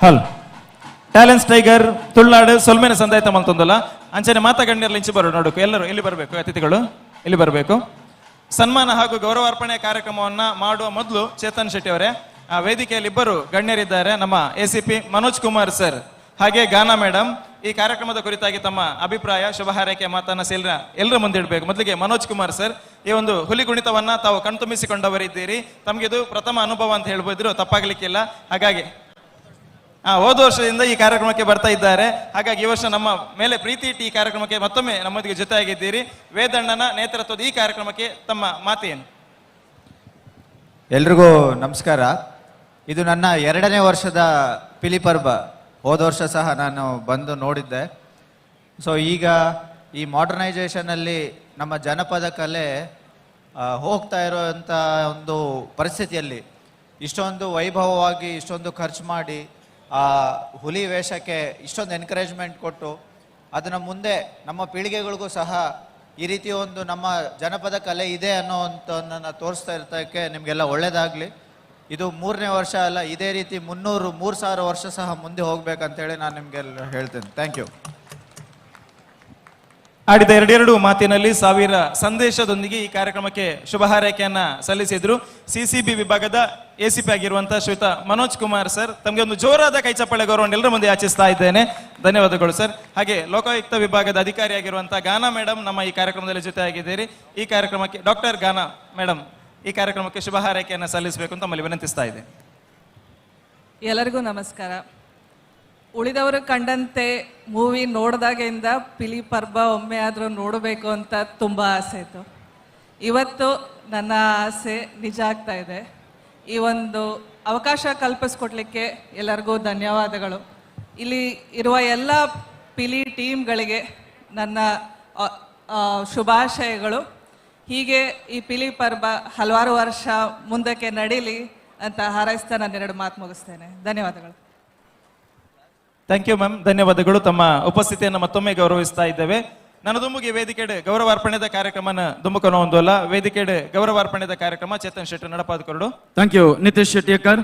ಹಲ್ ಟ್ಯಾಲೆಂಟ್ಸ್ ಟೈಗರ್ ತುಳುನಾಡು ಸೊಲ್ಮೇನ ಸಂದಾಯಿತ ಮಲ್ತೊಂದಲ್ಲ ಅಂಚನೆ ಮಾತಗಣ್ಯರ್ಲಿ ಇಂಚಿ ಬರೋ ನೋಡಬೇಕು ಎಲ್ಲರೂ ಇಲ್ಲಿ ಬರಬೇಕು ಅತಿಥಿಗಳು ಇಲ್ಲಿ ಬರಬೇಕು ಸನ್ಮಾನ ಹಾಗೂ ಗೌರವಾರ್ಪಣೆ ಕಾರ್ಯಕ್ರಮವನ್ನ ಮಾಡುವ ಮೊದಲು ಚೇತನ್ ಶೆಟ್ಟಿ ಅವರೇ ಆ ವೇದಿಕೆಯಲ್ಲಿ ಇಬ್ಬರು ಗಣ್ಯರಿದ್ದಾರೆ ನಮ್ಮ ACP ಮನೋಜ್ ಕುಮಾರ್ ಸರ್ ಹಾಗೆ ಗಾನಾ ಮೇಡಮ್ ಈ ಕಾರ್ಯಕ್ರಮದ ಕುರಿತಾಗಿ ತಮ್ಮ ಅಭಿಪ್ರಾಯ ಶುಭ ಹಾರೈಕೆ ಮಾತನ್ನ ಎಲ್ಲರ ಮುಂದೆ ಇಡಬೇಕು ಮೊದಲಿಗೆ ಮನೋಜ್ ಕುಮಾರ್ ಸರ್ ಈ ಒಂದು ಹುಲಿ ಕುಣಿತವನ್ನ ತಾವು ಕಣ್ತುಂಬಿಸಿಕೊಂಡವರಿದ್ದೀರಿ ತಮಗಿದು ಪ್ರಥಮ ಅನುಭವ ಅಂತ ಹೇಳ್ಬೋದ್ರು ತಪ್ಪಾಗ್ಲಿಕ್ಕಿಲ್ಲ ಹಾಗಾಗಿ ಹೋದ ವರ್ಷದಿಂದ ಈ ಕಾರ್ಯಕ್ರಮಕ್ಕೆ ಬರ್ತಾ ಇದ್ದಾರೆ ಹಾಗಾಗಿ ಈ ವರ್ಷ ನಮ್ಮ ಮೇಲೆ ಪ್ರೀತಿ ಇಟ್ಟು ಈ ಕಾರ್ಯಕ್ರಮಕ್ಕೆ ಮತ್ತೊಮ್ಮೆ ನಮ್ಮೊಂದಿಗೆ ಜೊತೆಯಾಗಿದ್ದೀರಿ ವೇದಣ್ಣನ ನೇತೃತ್ವದ ಈ ಕಾರ್ಯಕ್ರಮಕ್ಕೆ ತಮ್ಮ ಮಾತೇನು? ಎಲ್ರಿಗೂ ನಮಸ್ಕಾರ. ಇದು ನನ್ನ 2ನೇ ವರ್ಷದ ಪಿಲಿಪರ್ಬ. ಹೋದ ವರ್ಷ ಸಹ ನಾನು ಬಂದು ನೋಡಿದ್ದೆ. ಸೊ ಈಗ ಈ ಮಾಡರ್ನೈಸೇಷನಲ್ಲಿ ನಮ್ಮ ಜನಪದ ಕಲೆ ಹೋಗ್ತಾ ಇರೋಂಥ ಒಂದು ಪರಿಸ್ಥಿತಿಯಲ್ಲಿ ಇಷ್ಟೊಂದು ವೈಭವವಾಗಿ ಇಷ್ಟೊಂದು ಖರ್ಚು ಮಾಡಿ ಆ ಹುಲಿ ವೇಷಕ್ಕೆ ಇಷ್ಟೊಂದು ಎನ್ಕರೇಜ್ಮೆಂಟ್ ಕೊಟ್ಟು ಅದನ್ನು ಮುಂದೆ ನಮ್ಮ ಪೀಳಿಗೆಗಳಿಗೂ ಸಹ ಈ ರೀತಿ ಒಂದು ನಮ್ಮ ಜನಪದ ಕಲೆ ಇದೆ ಅನ್ನೋವಂಥದ್ದನ್ನು ತೋರಿಸ್ತಾ ಇರ್ತಕ್ಕೆ ನಿಮಗೆಲ್ಲ ಒಳ್ಳೆಯದಾಗಲಿ. ಇದು 3ನೇ ವರ್ಷ ಅಲ್ಲ, ಇದೇ ರೀತಿ 3,000 ವರ್ಷ ಸಹ ಮುಂದೆ ಹೋಗ್ಬೇಕಂತೇಳಿ ನಾನು ನಿಮಗೆ ಹೇಳ್ತೇನೆ. Thank you. ಆಡಿದ ಎರಡೆರಡು ಮಾತಿನಲ್ಲಿ ಸಾವಿರ ಸಂದೇಶದೊಂದಿಗೆ ಈ ಕಾರ್ಯಕ್ರಮಕ್ಕೆ ಶುಭ ಹಾರೈಕೆಯನ್ನ ಸಲ್ಲಿಸಿದ್ರು. ಸಿಸಿಬಿ ವಿಭಾಗದ ಎಸಿಪಿ ಆಗಿರುವಂತಹ ಶ್ರೀಯುತ ಮನೋಜ್ ಕುಮಾರ್ ಸರ್, ತಮಗೆ ಒಂದು ಜೋರಾದ ಕೈ ಚಪ್ಪಾಳೆ ಗೌರವವನ್ನು ಎಲ್ಲರ ಮುಂದೆ ಯಾಚಿಸ್ತಾ ಇದ್ದೇನೆ. ಧನ್ಯವಾದಗಳು ಸರ್. ಹಾಗೆ ಲೋಕಾಯುಕ್ತ ವಿಭಾಗದ ಅಧಿಕಾರಿಯಾಗಿರುವಂತಹ ಗಾನಾ ಮೇಡಮ್ ನಮ್ಮ ಈ ಕಾರ್ಯಕ್ರಮದಲ್ಲಿ ಜೊತೆಯಾಗಿದ್ದೀರಿ. ಈ ಕಾರ್ಯಕ್ರಮಕ್ಕೆ ಡಾಕ್ಟರ್ ಗಾನಾ ಮೇಡಮ್ ಈ ಕಾರ್ಯಕ್ರಮಕ್ಕೆ ಶುಭ ಹಾರೈಕೆಯನ್ನ ಸಲ್ಲಿಸಬೇಕು ಅಂತ ತಮ್ಮಲ್ಲಿ ವಿನಂತಿಸ್ತಾ ಇದೆ. ಎಲ್ಲರಿಗೂ ನಮಸ್ಕಾರ. ಉಳಿದವರು ಕಂಡಂತೆ ಮೂವಿ ನೋಡಿದಾಗಿಂದ ಪಿಲಿ ಪರ್ಬ ಒಮ್ಮೆ ಆದರೂ ನೋಡಬೇಕು ಅಂತ ತುಂಬ ಆಸೆ ಇತ್ತು. ಇವತ್ತು ನನ್ನ ಆಸೆ ನಿಜ ಆಗ್ತಾ ಇದೆ. ಈ ಒಂದು ಅವಕಾಶ ಕಲ್ಪಿಸ್ಕೊಡ್ಲಿಕ್ಕೆ ಎಲ್ಲರಿಗೂ ಧನ್ಯವಾದಗಳು. ಇಲ್ಲಿ ಇರುವ ಎಲ್ಲ ಪಿಲಿ ಟೀಮ್ಗಳಿಗೆ ನನ್ನ ಶುಭಾಶಯಗಳು. ಹೀಗೆ ಈ ಪಿಲಿ ಪರ್ಬ ಹಲವಾರು ವರ್ಷ ಮುಂದಕ್ಕೆ ನಡೀಲಿ ಅಂತ ಹಾರೈಸ್ತಾ ನಾನು 2 ಮಾತು ಮುಗಿಸ್ತೇನೆ. ಧನ್ಯವಾದಗಳು. ಥ್ಯಾಂಕ್ ಯು ಮ್ಯಾಮ್, ಧನ್ಯವಾದಗಳು. ತಮ್ಮ ಉಪಸ್ಥಿತಿಯನ್ನು ಮತ್ತೊಮ್ಮೆ ಗೌರವಿಸ್ತಾ ಇದ್ದೇವೆ. ನಾನು ದುಂಬುಗೆ ವೇದಿಕೆಡೆ ಗೌರವಾರ್ಪಣೆದ ಕಾರ್ಯಕ್ರಮನ ದುಂಬುಕನ ಒಂದಲ್ಲ ವೇದಿಕೆಡೆ ಗೌರವಾರ್ಪಣೆದ ಕಾರ್ಯಕ್ರಮ ಚೇತನ್ ಶೆಟ್ಟಿ ನಡಪಾದಕೊರಡು. ಥ್ಯಾಂಕ್ ಯು ನಿತೇಶ್ ಶೆಟ್ಟಿಯಕ್ಕರ್.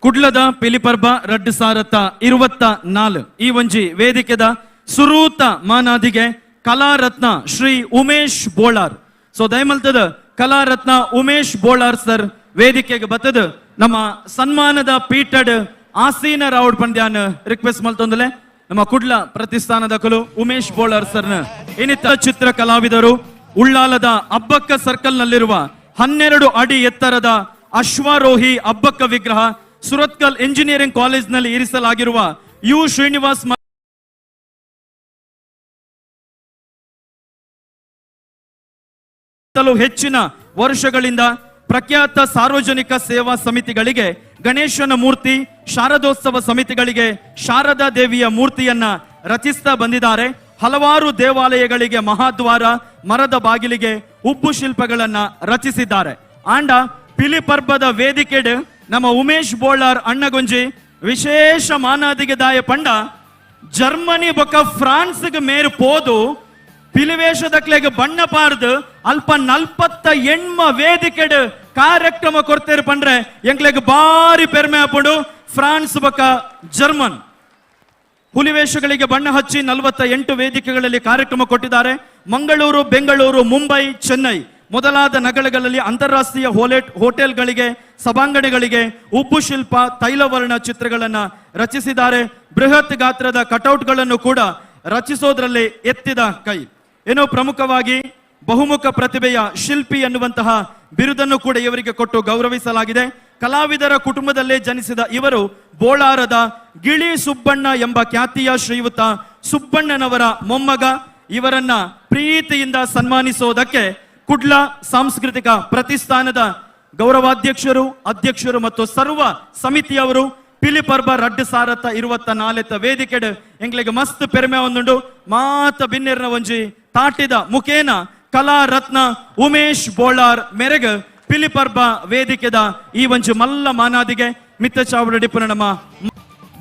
ಕುಡ್ಲದ ಪಿಲಿಪರ್ಬ 2024 ಈ ಒಂಜಿ ವೇದಿಕೆದ ಸುರೂತ ಮಾನಾದಿಗೆ ಕಲಾರತ್ನ ಶ್ರೀ ಉಮೇಶ್ ಬೋಳಾರ್. ಸೊ ದಯಮಲ್ತದ ಕಲಾರತ್ನ ಉಮೇಶ್ ಬೋಳಾರ್ ಸರ್ ವೇದಿಕೆಗೆ ಬತ್ತದ ನಮ್ಮ ಸನ್ಮಾನದ ಪೀಠಡ್ ಆಸೀನ ರಾವುಡ್ ಪಂದ್ಯಾನ್ ರಿಕ್ವೆಸ್ಟ್ ಮಲ್ತೊಂದಲೆ ನಮ್ಮ ಕುಡ್ಲ ಪ್ರತಿಷ್ಠಾನದ ಕಲು ಉಮೇಶ್ ಬೋಳಾರ್ ಸರ್ನ ಇನ್ನಿತರ ಚಿತ್ರ ಕಲಾವಿದರು ಉಳ್ಳಾಲದ ಅಬ್ಬಕ್ಕ ಸರ್ಕಲ್ ನಲ್ಲಿರುವ 12 ಅಡಿ ಎತ್ತರದ ಅಶ್ವಾರೋಹಿ ಅಬ್ಬಕ್ಕ ವಿಗ್ರಹ ಸುರತ್ಕಲ್ ಇಂಜಿನಿಯರಿಂಗ್ ಕಾಲೇಜ್ ನಲ್ಲಿ ಇರಿಸಲಾಗಿರುವ ಯು ಶ್ರೀನಿವಾಸ್ ಹೆಚ್ಚಿನ ವರ್ಷಗಳಿಂದ ಪ್ರಖ್ಯಾತ ಸಾರ್ವಜನಿಕ ಸೇವಾ ಸಮಿತಿಗಳಿಗೆ ಗಣೇಶನ ಮೂರ್ತಿ, ಶಾರದೋತ್ಸವ ಸಮಿತಿಗಳಿಗೆ ಶಾರದಾ ದೇವಿಯ ಮೂರ್ತಿಯನ್ನ ರಚಿಸ್ತಾ ಬಂದಿದ್ದಾರೆ. ಹಲವಾರು ದೇವಾಲಯಗಳಿಗೆ ಮಹಾದ್ವಾರ, ಮರದ ಬಾಗಿಲಿಗೆ ಉಬ್ಬು ಶಿಲ್ಪಗಳನ್ನ ರಚಿಸಿದ್ದಾರೆ. ಆಂಡ ಪಿಲಿ ಪರ್ಬದ ವೇದಿಕೆಡ್ ನಮ್ಮ ಉಮೇಶ್ ಬೋಳಾರ್ ಅಣ್ಣಗೊಂಜಿ ವಿಶೇಷ ಮಾನಾದಿಗೆ ದಾಯ ಪಂಡ ಜರ್ಮನಿ ಬೊಕ್ಕ ಫ್ರಾನ್ಸ್ಗೆ ಮೇರು ಪೋದು ಪಿಲಿವೇಷದಕ್ಲೆಗೆ ಬಣ್ಣ ಪಾರ್ದು ಅಲ್ಪ 48 ವೇದಿಕೆಡ್ ಕಾರ್ಯಕ್ರಮ ಕೊಡ್ತೇರು ಪಂಡ್ರೆ ಎಂಕ್ಲೆಗೆ ಬಾರಿ ಪೆರ್ಮೆ ಹಾಪುಡು. ಫ್ರಾನ್ಸ್ ಬೊಕ್ಕ ಜರ್ಮನ್ ಹುಲಿವೇಷಗಳಿಗೆ ಬಣ್ಣ ಹಚ್ಚಿ 48 ವೇದಿಕೆಗಳಲ್ಲಿ ಕಾರ್ಯಕ್ರಮ ಕೊಟ್ಟಿದ್ದಾರೆ. ಮಂಗಳೂರು, ಬೆಂಗಳೂರು, ಮುಂಬೈ, ಚೆನ್ನೈ ಮೊದಲಾದ ನಗರಗಳಲ್ಲಿ ಅಂತಾರಾಷ್ಟ್ರೀಯ ಹೋಟೆಲ್ಗಳಿಗೆ, ಸಭಾಂಗಣಗಳಿಗೆ ಉಬ್ಬು ಶಿಲ್ಪ, ತೈಲವರ್ಣ ಚಿತ್ರಗಳನ್ನ ರಚಿಸಿದ್ದಾರೆ. ಬೃಹತ್ ಗಾತ್ರದ ಕಟೌಟ್ಗಳನ್ನು ಕೂಡ ರಚಿಸೋದ್ರಲ್ಲಿ ಎತ್ತಿದ ಕೈ. ಏನೋ ಪ್ರಮುಖವಾಗಿ ಬಹುಮುಖ ಪ್ರತಿಭೆಯ ಶಿಲ್ಪಿ ಎನ್ನುವಂತಹ ಬಿರುದನ್ನು ಕೂಡ ಇವರಿಗೆ ಕೊಟ್ಟು ಗೌರವಿಸಲಾಗಿದೆ. ಕಲಾವಿದರ ಕುಟುಂಬದಲ್ಲೇ ಜನಿಸಿದ ಇವರು ಬೋಳಾರದ ಗಿಳಿ ಸುಬ್ಬಣ್ಣ ಎಂಬ ಖ್ಯಾತಿಯ ಶ್ರೀಯುತ ಸುಬ್ಬಣ್ಣನವರ ಮೊಮ್ಮಗ. ಇವರನ್ನ ಪ್ರೀತಿಯಿಂದ ಸನ್ಮಾನಿಸೋದಕ್ಕೆ ಕುಡ್ಲ ಸಾಂಸ್ಕೃತಿಕ ಪ್ರತಿಷ್ಠಾನದ ಗೌರವಾಧ್ಯಕ್ಷರು, ಅಧ್ಯಕ್ಷರು ಮತ್ತು ಸರ್ವ ಸಮಿತಿಯವರು ಪಿಲಿ ಪರ್ಬ 2024 ವೇದಿಕೆಡ್ ಎಂಗ್ಲಿಗೆ ಮಸ್ತ್ ಪೆರ್ಮೆ ಒಂದುಂಡು ಮಾತ ಬಿನ್ನೆರ್ನ ಒಂಜಿ ತಾಟಿದ ಮುಖೇನ ಕಲಾ ರತ್ನ ಉಮೇಶ್ ಬೋಳಾರ್ ಮೆರೆಗ್ ಪಿಲಿ ಪರ್ಬ ವೇದಿಕೆದ ಈ ಒಂಜಿ ಮಲ್ಲ ಮಾನಾದಿಗೆ ಮಿತ್ತ ಚಾವಡ ಡಿಪುನ ನಮ್ಮ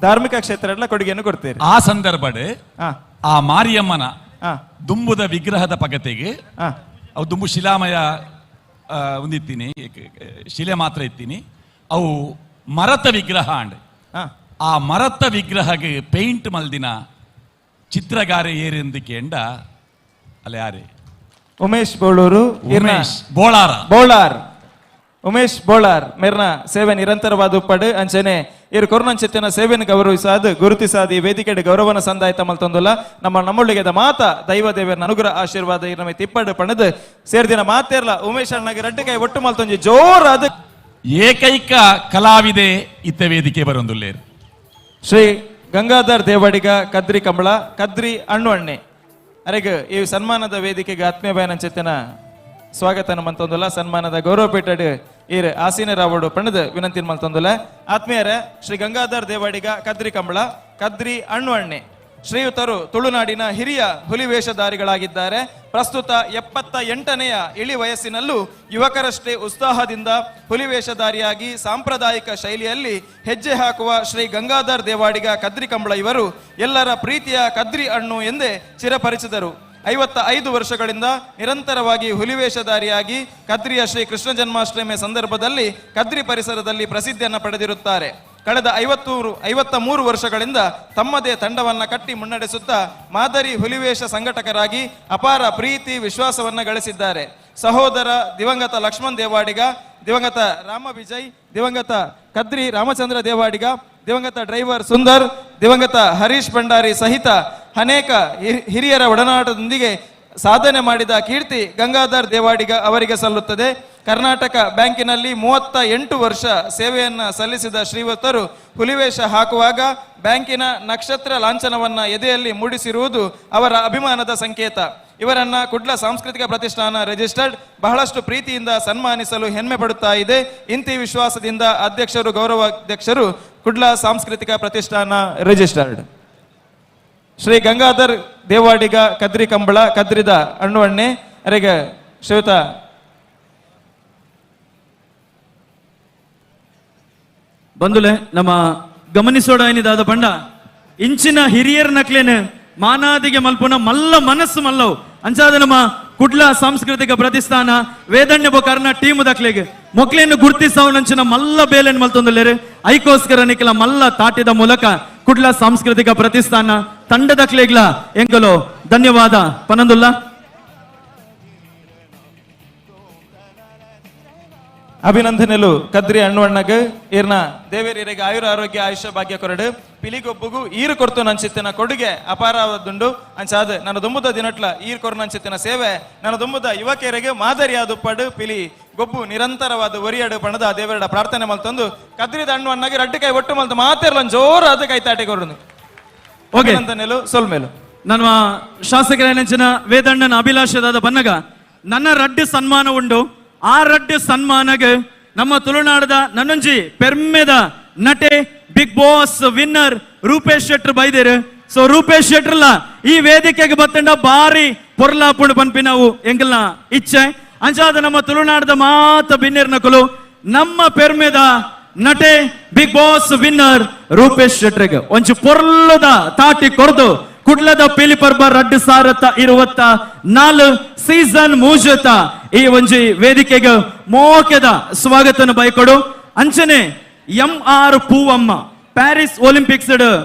ಧಾರ್ಮಿಕ ಕ್ಷೇತ್ರ ಎಲ್ಲ ಕೊಡುಗೆಯನ್ನು ಕೊಡ್ತೇವೆ. ಆ ಸಂದರ್ಭಡ್ ಆ ಮಾರಿಯಮ್ಮನ ದುಂಬುದ ವಿಗ್ರಹದ ಪಗತೆಗೆ ಅವು ದುಂಬು ಶಿಲಾಮಯ ಒಂದಿತ್ತೀನಿ, ಶಿಲೆ ಮಾತ್ರ ಇತ್ತೀನಿ. ಅವು ಮರತ ವಿಗ್ರಹ ಅಂಡ್ ಆ ಮರತ ವಿಗ್ರಹಗೆ ಪೇಂಟ್ ಮಲ್ದಿನ ಚಿತ್ರಗಾರೆ ಏರೆಂದಿಕೆ ಎಂಡ ಅಲ್ಲ ಯಾರೇ ಉಮೇಶ್ ಬೋಳೂರು ಬೋಳಾರ್ ಉಮೇಶ್ ಬೋಳಾರ್ ಮೇರ್ನ ಸೇವೆ ನಿರಂತರವಾದ ಉಪ್ಪಡು ಅಂಚನೆ ಇರು ಕೊರೋನಂಚಿತ್ತಿನ ಸೇವೆಯನ್ನು ಗೌರವಿಸಾದ ಗುರುತಿಸಾದ ಈ ವೇದಿಕೆಡೆ ಗೌರವನ ಸಂದಾಯಿತ ಮಲ್ತೊಂದುಲ್ಲ ನಮ್ಮೊಳ್ಳಿಗೆದ ಮಾತ ದೈವ ದೇವರ ಅನುಗ್ರಹ ಆಶೀರ್ವಾದ ಇರಮೆ ತಿಪ್ಪಡು ಪಣದು ಸೇರ್ದಿನ ಮಾತೇರ್ಲ ಉಮೇಶ್ ಅಣ್ಣಗೆ ರಡ್ಡಿಕಾಯಿ ಒಟ್ಟು ಮಲ್ತೊಂಜಿ ಜೋರಾದ ಏಕೈಕ ಕಲಾವಿದೆ ಇತ್ತ ವೇದಿಕೆ ಬರೊಂದುಲ್ಲೇರು ಶ್ರೀ ಗಂಗಾಧರ್ ದೇವಾಡಿಗ ಕದ್ರಿ ಕಂಬಳ ಕದ್ರಿ ಅಣ್ಣು ಅಣ್ಣೆ ಅರೆಗ ಈ ಸನ್ಮಾನದ ವೇದಿಕೆಗೆ ಆತ್ಮೀಯ ಬಾಯನಂಚಿತ್ತಿನ ಸ್ವಾಗತ ಮಂತೊಂದುಲ್ಲ ಸನ್ಮಾನದ ಗೌರವ ಪೀಠಡ್ ಈರ್ ಆಸೀನ ರಾವಡು ಪಣದ ವಿನಂತಿ ಮಲ್ತೊಂದುಲ್ಲ ಆತ್ಮೀಯರ ಶ್ರೀ ಗಂಗಾಧರ್ ದೇವಾಡಿಗ ಕದ್ರಿ ಕಂಬಳ ಕದ್ರಿ ಅಣ್ಣು ಅಣ್ಣೆ ಶ್ರೀಯುತರು ತುಳುನಾಡಿನ ಹಿರಿಯ ಹುಲಿವೇಷಧಾರಿಗಳಾಗಿದ್ದಾರೆ. ಪ್ರಸ್ತುತ 78ನೆಯ ಇಳಿ ವಯಸ್ಸಿನಲ್ಲೂ ಯುವಕರಷ್ಟೇ ಉತ್ಸಾಹದಿಂದ ಹುಲಿವೇಷಧಾರಿಯಾಗಿ ಸಾಂಪ್ರದಾಯಿಕ ಶೈಲಿಯಲ್ಲಿ ಹೆಜ್ಜೆ ಹಾಕುವ ಶ್ರೀ ಗಂಗಾಧರ್ ದೇವಾಡಿಗ ಕದ್ರಿ ಕಂಬಳ ಇವರು ಎಲ್ಲರ ಪ್ರೀತಿಯ ಕದ್ರಿ ಅಣ್ಣು ಎಂದೇ ಚಿರಪರಿಚಿತರು. 55 ವರ್ಷಗಳಿಂದ ನಿರಂತರವಾಗಿ ಹುಲಿವೇಷಧಾರಿಯಾಗಿ ಕದ್ರಿಯ ಶ್ರೀ ಕೃಷ್ಣ ಜನ್ಮಾಷ್ಟಮಿ ಸಂದರ್ಭದಲ್ಲಿ ಕದ್ರಿ ಪರಿಸರದಲ್ಲಿ ಪ್ರಸಿದ್ಧಿಯನ್ನು ಪಡೆದಿರುತ್ತಾರೆ. ಕಳೆದ 53 ವರ್ಷಗಳಿಂದ ತಮ್ಮದೇ ತಂಡವನ್ನ ಕಟ್ಟಿ ಮುನ್ನಡೆಸುತ್ತಾ ಮಾದರಿ ಹುಲಿವೇಷ ಸಂಘಟಕರಾಗಿ ಅಪಾರ ಪ್ರೀತಿ ವಿಶ್ವಾಸವನ್ನ ಗಳಿಸಿದ್ದಾರೆ. ಸಹೋದರ ದಿವಂಗತ ಲಕ್ಷ್ಮಣ್ ದೇವಾಡಿಗ, ದಿವಂಗತ ರಾಮ ವಿಜಯ್, ದಿವಂಗತ ಕದ್ರಿ ರಾಮಚಂದ್ರ ದೇವಾಡಿಗ, ದಿವಂಗತ ಡ್ರೈವರ್ ಸುಂದರ್, ದಿವಂಗತ ಹರೀಶ್ ಭಂಡಾರಿ ಸಹಿತ ಅನೇಕ ಹಿರಿಯರ ಒಡನಾಟದೊಂದಿಗೆ ಸಾಧನೆ ಮಾಡಿದ ಕೀರ್ತಿ ಗಂಗಾಧರ್ ದೇವಾಡಿಗ ಅವರಿಗೆ ಸಲ್ಲುತ್ತದೆ. ಕರ್ನಾಟಕ ಬ್ಯಾಂಕಿನಲ್ಲಿ 38 ವರ್ಷ ಸೇವೆಯನ್ನ ಸಲ್ಲಿಸಿದ ಶ್ರೀಯುತರು ಹುಲಿವೇಷ ಹಾಕುವಾಗ ಬ್ಯಾಂಕಿನ ನಕ್ಷತ್ರ ಲಾಂಛನವನ್ನ ಎದೆಯಲ್ಲಿ ಮೂಡಿಸಿರುವುದು ಅವರ ಅಭಿಮಾನದ ಸಂಕೇತ. ಇವರನ್ನ ಕುಡ್ಲ ಸಾಂಸ್ಕೃತಿಕ ಪ್ರತಿಷ್ಠಾನ ರಿಜಿಸ್ಟರ್ಡ್ ಬಹಳಷ್ಟು ಪ್ರೀತಿಯಿಂದ ಸನ್ಮಾನಿಸಲು ಹೆಮ್ಮೆ ಪಡುತ್ತಾ ಇದೆ. ಇಂತಿ ವಿಶ್ವಾಸದಿಂದ ಅಧ್ಯಕ್ಷರು ಗೌರವಾಧ್ಯಕ್ಷರು ಕುಡ್ಲ ಸಾಂಸ್ಕೃತಿಕ ಪ್ರತಿಷ್ಠಾನ ರಿಜಿಸ್ಟರ್ಡ್ ಶ್ರೀ ಗಂಗಾಧರ್ ದೇವಾಡಿಗ ಕದ್ರಿ ಕಂಬಳ ಕದ್ರಿದ ಅಣ್ಣುವಣ್ಣೆ ಅವರಿಗೆ ಶ್ರೀಯುತ ಬಂಧುಲೆ ನಮ್ಮ ಗಮನಿಸೋಡ ಏನಿದಾದ ಪಂಡ ಇಂಚಿನ ಹಿರಿಯರ್ ನಕ್ಲೇನು ಮಾನಾದಿಗೆ ಮಲ್ಪುನ ಮಲ್ಲ ಮನಸ್ಸು ಮಲ್ಲವು ಅಂಚಾದ ನಮ್ಮ ಕುಡ್ಲ ಸಾಂಸ್ಕೃತಿಕ ಪ್ರತಿಷ್ಠಾನ ವೇದಣ್ಯ ಬೊಕಾರ್ನ ಟೀಮ್ ದಕ್ಲೆಗೆ ಮೊಕ್ಲೇನು ಗುರ್ತಿಸವನಂಚಿನ ಮಲ್ಲ ಬೇಲೆನ್ ಮಲ್ತೊಂದುಲ್ಲೇರು ಐಕೋಸ್ಕರ ನಿಖಲ ಮಲ್ಲ ತಾಟಿದ ಮೂಲಕ ಕುಡ್ಲ ಸಾಂಸ್ಕೃತಿಕ ಪ್ರತಿಷ್ಠಾನ ತಂಡದಕ್ಲೆಗ್ಲ ಎಂಕಲು ಧನ್ಯವಾದ ಪನಂದುಲ್ಲ. ಅಭಿನಂದನೆಲು ಕದ್ರಿ ಅಣ್ಣವಣ್ಣಗ ಇರ್ನ ದೇವೇರಿಗೆ ಆಯುರ ಆರೋಗ್ಯ ಆಯುಷ್ಯ ಭಾಗ್ಯ ಕೊರಡು ಪಿಲಿಗೊಬ್ಬುಗು ಈರು ಕೊರ್ತು ನಂಚಿತ್ತಿನ ಕೊಡುಗೆ ಅಪಾರವಾದುಂಡು ಅಂಚಾದ ನನ್ನ ದುಂಬುದ ದಿನಟ್ಲ ಈರು ಕೊರ ನಂಚಿತ್ತಿನ ಸೇವೆ ನನ್ನ ದುಂಬುದ ಯುವಕಿಯರಿಗೆ ಮಾದರಿಯಾದ ಪಡು ಪಿಲಿ ಗೊಬ್ಬು ನಿರಂತರವಾದ ಒರಿಯಾಡು ಪಣದ ದೇವರ ಪ್ರಾರ್ಥನೆ ಮಲ್ತೊಂದು ಕದ್ರಿದ ಅಣ್ಣವಣ್ಣಗೆ ರಡ್ಡು ಕೈ ಒಟ್ಟು ಮಲ್ತು ಮಾತಿರ್ಲ ಜೋರು ಅದು ಕೈ ತಾಟಿ ಕೊರಡು ಅಭಿನಂದನೆಲು ಸೊಲ್ಮೇಲು ನನ್ನ ಶಾಸಕರ ನೆಂಚಿನ ವೇದಣ್ಣನ ಅಭಿಲಾಷದ ಬನ್ನಗ ನನ್ನ ರಡ್ಡು ಸನ್ಮಾನ ಉಂಡು. ಆ ರಡ್ಡು ಸನ್ಮಾನಗೆ ನಮ್ಮ ತುಳುನಾಡದ ನನ್ನೊಂಜಿ ಪೆರ್ಮೆದ ನಟೆ ಬಿಗ್ ಬಾಸ್ ವಿನ್ನರ್ ರೂಪೇಶ್ ಶೆಟ್ರ್ ಬೈದೇರು. ಸೊ ರೂಪೇಶ್ ಶೆಟ್ರಲ್ಲ ಈ ವೇದಿಕೆಗೆ ಬತ್ತಂಡ ಬಾರಿ ಪೊರ್ಲಾಪುಂಡು ಪನ್ಪಿನವು ಎಂಕಲ್ನ ಇಚ್ಛೆ ಅಂಚಾದ ನಮ್ಮ ತುಳುನಾಡದ ಮಾತ ಬಿನ್ನೇರ್ನಕಲು ನಮ್ಮ ಪೆರ್ಮೆದ ನಟೆ ಬಿಗ್ ಬಾಸ್ ವಿನ್ನರ್ ರೂಪೇಶ್ ಶೆಟ್ರಿಗೆ ಒಂಚು ಪೊರ್ಲದ ತಾಟಿ ಕೊರ್ದು ಕುಡ್ಲದ ಪಿಲಿಪರ್ಬ ರಡ್ಡು ಸಾರತ್ತ 24 ಸೀಸನ್ ಮೂಜತ ಈ ಒಂಜಿ ವೇದಿಕೆಗೆ ಮೋಕೆದ ಸ್ವಾಗತನ ಬೈಕೊಡು. ಅಂಚನೆ MR ಪೂವಮ್ಮ ಪ್ಯಾರಿಸ್ ಒಲಿಂಪಿಕ್ಸ್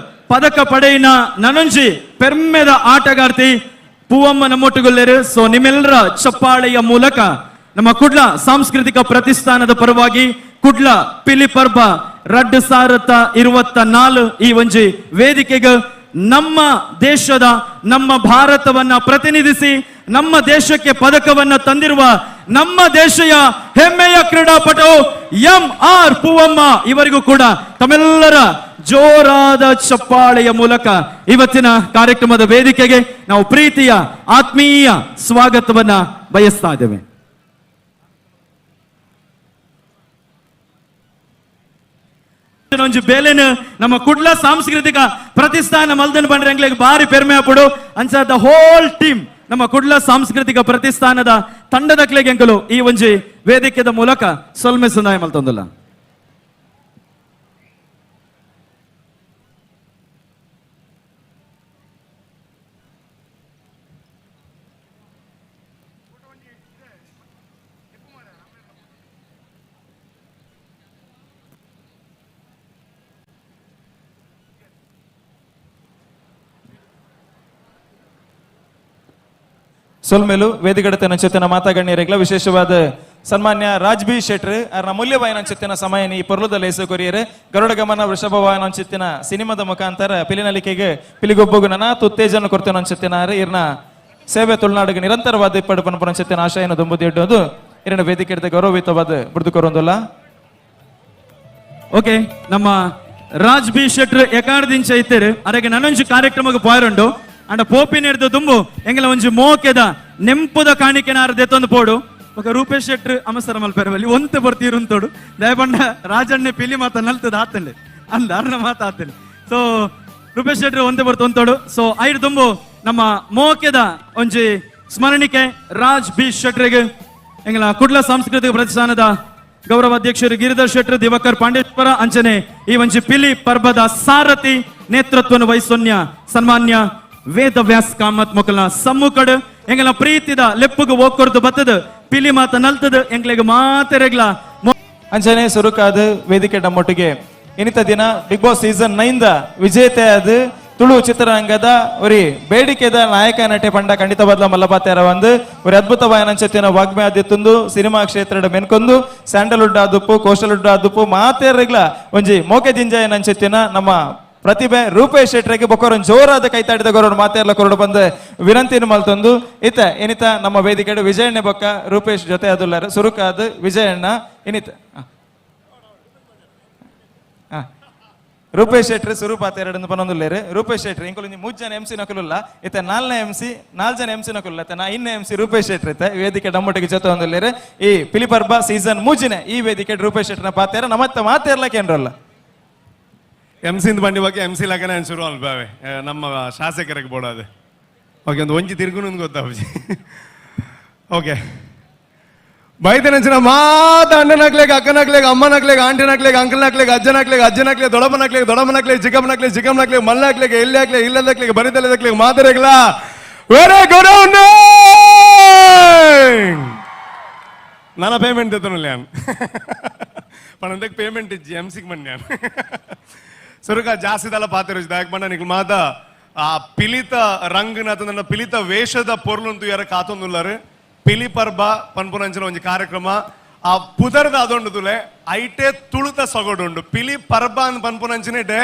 ಪದಕ ಪಡೆಯಿನ ನನೊಂಜಿ ಪೆರ್ಮೆದ ಆಟಗಾರ್ತಿ ಪೂವಮ್ಮ ನಮ್ಮೊಟ್ಟಿಗೊಲ್ಲೇರು. ಸೊ ನಿಮ್ಮೆಲ್ಲರ ಚಪ್ಪಾಳೆಯ ಮೂಲಕ ನಮ್ಮ ಕುಡ್ಲ ಸಾಂಸ್ಕೃತಿಕ ಪ್ರತಿಷ್ಠಾನದ ಪರವಾಗಿ ಕುಡ್ಲ ಪಿಲಿಪರ್ಬ ರಡ್ಡು ಸಾರತ್ತ 24 ಈ ಒಂಜಿ ವೇದಿಕೆಗೆ ನಮ್ಮ ದೇಶದ ನಮ್ಮ ಭಾರತವನ್ನ ಪ್ರತಿನಿಧಿಸಿ ನಮ್ಮ ದೇಶಕ್ಕೆ ಪದಕವನ್ನ ತಂದಿರುವ ನಮ್ಮ ದೇಶದ ಹೆಮ್ಮೆಯ ಕ್ರೀಡಾಪಟು MR ಪೂವಮ್ಮ ಇವರಿಗೂ ಕೂಡ ತಮ್ಮೆಲ್ಲರ ಜೋರಾದ ಚಪ್ಪಾಳೆಯ ಮೂಲಕ ಇವತ್ತಿನ ಕಾರ್ಯಕ್ರಮದ ವೇದಿಕೆಗೆ ನಾವು ಪ್ರೀತಿಯ ಆತ್ಮೀಯ ಸ್ವಾಗತವನ್ನ ಬಯಸ್ತಾ ಇದ್ದೇವೆ. ಬೇಲೆನು ನಮ್ಮ ಕುಡ್ಲ ಸಾಂಸ್ಕೃತಿಕ ಪ್ರತಿಷ್ಠಾನ ಮಲ್ದನ್ ಬಂಡ್ರೆ ಬಾರಿ ಪೆರ್ಮೆ ಪಡು ಅಂಚ ದ ಹೋಲ್ ಟೀಮ್ ನಮ್ಮ ಕುಡ್ಲ ಸಾಂಸ್ಕೃತಿಕ ಪ್ರತಿಷ್ಠಾನದ ತಂಡದ ಕ್ಲೆಗೆಂಕಲು ಈ ಒಂಜಿ ವೇದಿಕೆದ ಮೂಲಕ ಸೊಲ್ಮೆ ಸುಂದಾಯ ಮಲ್ತೊಂದಲ್ಲ. ಸೊಲ್ಮೇಲು ವೇದಿಗಡತನ ಚೆತ್ತಿನ ಮಾತಾಗಣ್ಯರೆಗ್ಲ ವಿಶೇಷವಾದ ಸನ್ಮಾನ್ಯ ರಾಜ್ ಬಿ ಶೆಟ್ರ್ ಅವರ ಮೂಲ್ಯವಾಯನ ಚೆತ್ತಿನ ಸಮಯ ಈ ಪೊರ್ಲುದ ಲೇಸು ಕೊರಿಯರು ಗರುಡ ಗಮನ ವೃಷಭವಾಯನ ಚೆತ್ತಿನ ಸಿನಿಮಾದ ಮುಖಾಂತರ ಪಿಲಿನಲಿಕೆಗೆ ಪಿಲಿಗೊಬ್ಬಗು ನನಾತ್ ಉತ್ತೇಜನ ಕೊಡ್ತೇನೆ ಅನ್ಸುತ್ತೇನೆ ಇರ್ನ ಸೇವೆ ತುಳುನಾಡಿಗೆ ನಿರಂತರವಾದ ಇಪ್ಪಡು ಪನ್ಪುನ ಚೆತ್ತಿನ ಆಶಯನ ದುಂಬುದು ಇಡ್ಡೋದು ಇರನ ವೇದಿಕೆ ಗೌರವಯುತವಾದ ಬಿಡ್ದು ಕೊರೊಂದಿಲ್ಲ. ಓಕೆ ನಮ್ಮ ರಾಜ್ ಬಿ ಶೆಟ್ರ್ ಎಕಾರ್ದಿಂಚ ಇತ್ತೇರು ಅರೆಗೆ ನನ್ನೊಂಜಿ ಕಾರ್ಯಕ್ರಮಕ್ಕೆ ಪಾಯರುಂಡು ಅಂಡ ಪೋಪಿನ ಹಿಡಿದು ತುಂಬು ಎಂಗೆಲ್ಲ ಒಂಜಿ ಮೋಕೆದ ನೆಂಪುದ ಕಾಣಿಕೆನಾರ ದೆತ್ತೊಂದು ಪೋಡು ఒక ರೂಪೇಶ್ ಶೆಟ್ರ್ ಅಮಸರ ಮಲ್ಪೆರವಲ್ಲಿ ಒಂತೆ ಬರ್ತೀರುಂತೋಡು ದಯಪಂಡ ರಾಜಣ್ಣೆ ಪಿಲಿ ಮಾತ ನಲ್ತದ ಆತಂಡೆ ಅಂದ ಅರ್ಣ ಮಾತ ಆತಂಡೆ. ಸೊ ರೂಪೇಶ್ ಶೆಟ್ರ್ ಒಂತೆ ಬರ್ತು ಒಂತೋಡು. ಸೊ ಐದು ತುಂಬು ನಮ್ಮ ಮೋಕೆದ ಒಂಜಿ ಸ್ಮರಣಿಕೆ ರಾಜ್ ಬಿ ಶೆಟ್ರಿಗೆ ಎಂಗಲ ಕುಡ್ಲ ಸಾಂಸ್ಕೃತಿಕ ಪ್ರತಿಷ್ಠಾನದ ಗೌರವ ಅಧ್ಯಕ್ಷರು ಗಿರಿಧರ್ ಶೆಟ್ರ್ ದಿವಾಕರ್ ಪಾಂಡೇಶ್ವರ ಅಂಚನೆ ಈ ಒಂಜಿ ಪಿಲಿ ಪರ್ಬದ ಸಾರಥಿ ನೇತೃತ್ವವನ್ನು ವಹಿಸೋನ್ಯ ಸನ್ಮಾನ್ಯ ವೇದವ್ಯಾಸ್ ಕಾಮತ್ ಮೊಕಲ್ನ ಸಮ್ಮುಖಡ್ ಎಂಗಲ ಪ್ರೀತಿದ ಲೆಪ್ಪುಗ ಹೋಗ್ಕೊರ್ದು ಬತ್ತದ ಪಿಲಿ ಮಾತ ನಲ್ತದ ಎಂಗ್ಲೆಗೆ ಮಾತೆರೆಗ್ಲ ಅಂಚನೆ ಸುರುಕಾದ ವೇದಿಕೆ ನಮ್ಮೊಟ್ಟಿಗೆ ಇನ್ನಿತ ದಿನ ಬಿಗ್ ಬಾಸ್ ಸೀಸನ್ 9 ವಿಜೇತೆಯಾದ ತುಳು ಚಿತ್ರರಂಗದ ಒರಿ ಬೇಡಿಕೆದ ನಾಯಕ ನಟೆ ಪಂಡ ಖಂಡಿತ ಬದಲ ಮಲ್ಲಪಾತ್ಯಾರ ಒಂದು ಒರಿ ಅದ್ಭುತವಾದ ನಂಚತ್ತಿನ ವಾಗ್ಮೆ ಆದಿತ್ತೊಂದು ಸಿನಿಮಾ ಕ್ಷೇತ್ರದ ಮೆನ್ಕೊಂದು ಸ್ಯಾಂಡಲ್ವುಡ್ ಆದುಪ್ಪು ಕೋಸ್ಟಲ್ವುಡ್ ಆದುಪ್ಪು ಮಾತೇರ್ಗಳ ಒಂಜಿ ಮೋಕೆ ಜಿಂಜಾಯ ನಂಚತ್ತಿನ ನಮ್ಮ ಪ್ರತಿಭೆ ರೂಪೇಶ್ ಶೆಟ್ರಿಗೆ ಬೊಕ್ಕರೊಂದು ಜೋರಾದ ಕೈತಾಡಿದ ಗೊರಡು ಮಾತೆಲ್ಲ ಕೊರಡು ಬಂದು ವಿನಂತಿನ ಮಲ್ತೊಂದು ಏನಿತ ನಮ್ಮ ವೇದಿಕೆ ವಿಜಯಣ್ಣ ಬೊಕ್ಕ ರೂಪೇಶ್ ಜೊತೆ ಅದುಲ್ಲಾರ ಸುರುಕಾದ ವಿಜಯಣ್ಣ ಏನಿತ ರೂಪೇಶ್ ಶೆಟ್ರಿ ಸುರುಪಾತ ಎರಡು ಪನ್ನೊಂದುಲ್ಲೇರು ರೂಪೇಶ್ ಶೆಟ್ರಿ ಇಂಕೊಲು 3 ಜನ MC ನಕಲುಲ್ಲ ಇತ್ತೆ 4ನೇ MC 4 ಜನ MC ನಕಲುಲ್ಲ ಇತ್ತೆ 5ನೇ MC ರೂಪೇಶ್ ಶೆಟ್ರಿ ಇತ್ತೆ ವೇದಿಕೆ ನಮ್ಮೊಟ್ಟಿಗೆ ಜೊತೆ ಒಂದುಲ್ಲೇರು ಈ ಪಿಲಿಪರ್ಬ ಸೀಸನ್ 3 ಈ ವೇದಿಕೆ ರೂಪೇಶ್ ಶೆಟ್ರಿನ ಪಾತ್ಯಾರ ನಮ್ಮತ್ತ ಮಾತೇರ್ಲಕ್ಕೆ ಏನ್ರಲ್ಲ MC ಬಂಡಿ ಬಗ್ಗೆ MC ಲಾಗನೆ ಶುರು ಅಲ್ಬಾವೆ ನಮ್ಮ ಶಾಸಕರಿಗೆ ಬೋಡೋದು ಓಕೆ ಒಂದು ಒಂಜಿ ತಿರುಗುನು ಗೊತ್ತಾವುಜಿ ಓಕೆ ಬೈತನಂಚಿನ ಮಾತ ಅಣ್ಣನಕ್ಲೆಗೆ ಅಕ್ಕನಕ್ಲೆಗೆ ಅಮ್ಮನಕ್ಲೆಗೆ ಆಂಟಿನಕ್ಲೆಗೆ ಅಂಕಲ್ನಕ್ಲೆಗೆ ಅಜ್ಜನಕ್ಲೆಗೆ ದೊಡ್ಡಮ್ಮನಕ್ಲೆಗೆ ಚಿಕ್ಕಮ್ಮನಕ್ಲೆಗೆ ಮಲ್ಲಕ್ಲೆಗೆ ಎಲ್ಲಿ ಹಾಕ್ಲೆಗೆ ಇಲ್ಲದಕ್ಲೆಗೆ ಬರಿದಲ್ಲದಕ್ಲೆಗೆ ಮಾದರೆಗಳ ವೆರಿ ಗುಡ್ ನನ್ನ ಪೇಮೆಂಟ್ ಎತ್ತನಲ್ಲ ನಾನು ಪಣಂದಕ್ಕೆ ಪೇಮೆಂಟ್ ಇಜ್ಜಿ MCಗೆ ಬಂದು ನಾನು ಸುರುಕ ಜಾಸ್ತಿದೆಲ್ಲ ಪಾತಿರೋಜ್ ದಾಯಕ್ ಬಂಡ ನಿಕ್ಲು ಮಾತ ಆ ಪಿಲಿತ ರಂಗನ ನನ್ನ ಪಿಲಿತ ವೇಷದ ಪೊರ್ಲಂತೂ ಯಾರ ಕಾತೊಂದುಲ್ಲಾರು ಪಿಲಿಪರ್ಬ ಪನ್ಪುನಂಚಿನ ಒಂದು ಕಾರ್ಯಕ್ರಮ ಆ ಪುದರ್ದ ಅದೊಂಡುದುಲೆ ಐಟೆ ತುಳುತ ಸೊಗಡುಂಡು ಪಿಲಿಪರ್ಬ ಅಂತ ಪನ್ಪುನಂಚಿನೇಟೆ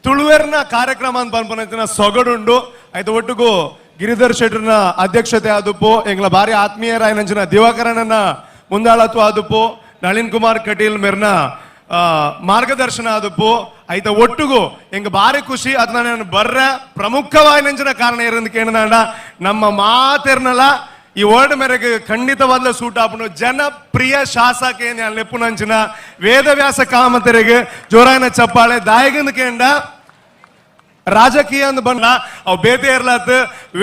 ತುಳುವೆರ್ನ ಕಾರ್ಯಕ್ರಮ ಅಂತ ಪನ್ಪುನಂಚಿನ ಸೊಗಡುಂಡು ಆಯ್ತು ಒಟ್ಟಿಗೂ ಗಿರಿಧರ್ ಶೆಟ್ರನ ಅಧ್ಯಕ್ಷತೆ ಆದುಪ್ಪು ಎಂಗ್ಲ ಭಾರಿ ಆತ್ಮೀಯರಾಯನಂಚಿನ ದಿವಾಕರನನ್ನ ಮುಂದಾಳತ್ವ ಆದುಪ್ಪು ನಳಿನ್ ಕುಮಾರ್ ಕಟೀಲ್ ಮೆರ್ನ ಮಾರ್ಗದರ್ಶನ ಆದುಪ್ಪು ಆಯ್ತ ಒಟ್ಟಿಗೂ ಎಂಗ ಭಾರಿ ಖುಷಿ ಅದನ್ನ ನಾನು ಬರ್ರ ಪ್ರಮುಖವಾಗಿ ನೆಂಚಿನ ಕಾರಣ ಇರಂದು ಕೇಳಿದ ನಮ್ಮ ಮಾತೆರ್ನಲ್ಲ ಈ ವರ್ಡ್ ಮೇರೆಗೆ ಖಂಡಿತವಾದ ಸೂಟ್ ಆಪನು ಜನಪ್ರಿಯ ಶಾಸಕ ಏನ್ ಲೆಪ್ಪುನಂಚಿನ ವೇದವ್ಯಾಸ ಕಾಮತೆರೆಗೆ ಜೋರಾಯನ ಚಪ್ಪಾಳೆ ದಾಯಗಂದು ಕೇಂಡ ರಾಜಕೀಯ ಅಂದ್ ಬಂದ ಅವು ಬೇತೆ ಇರ್ಲಾತ್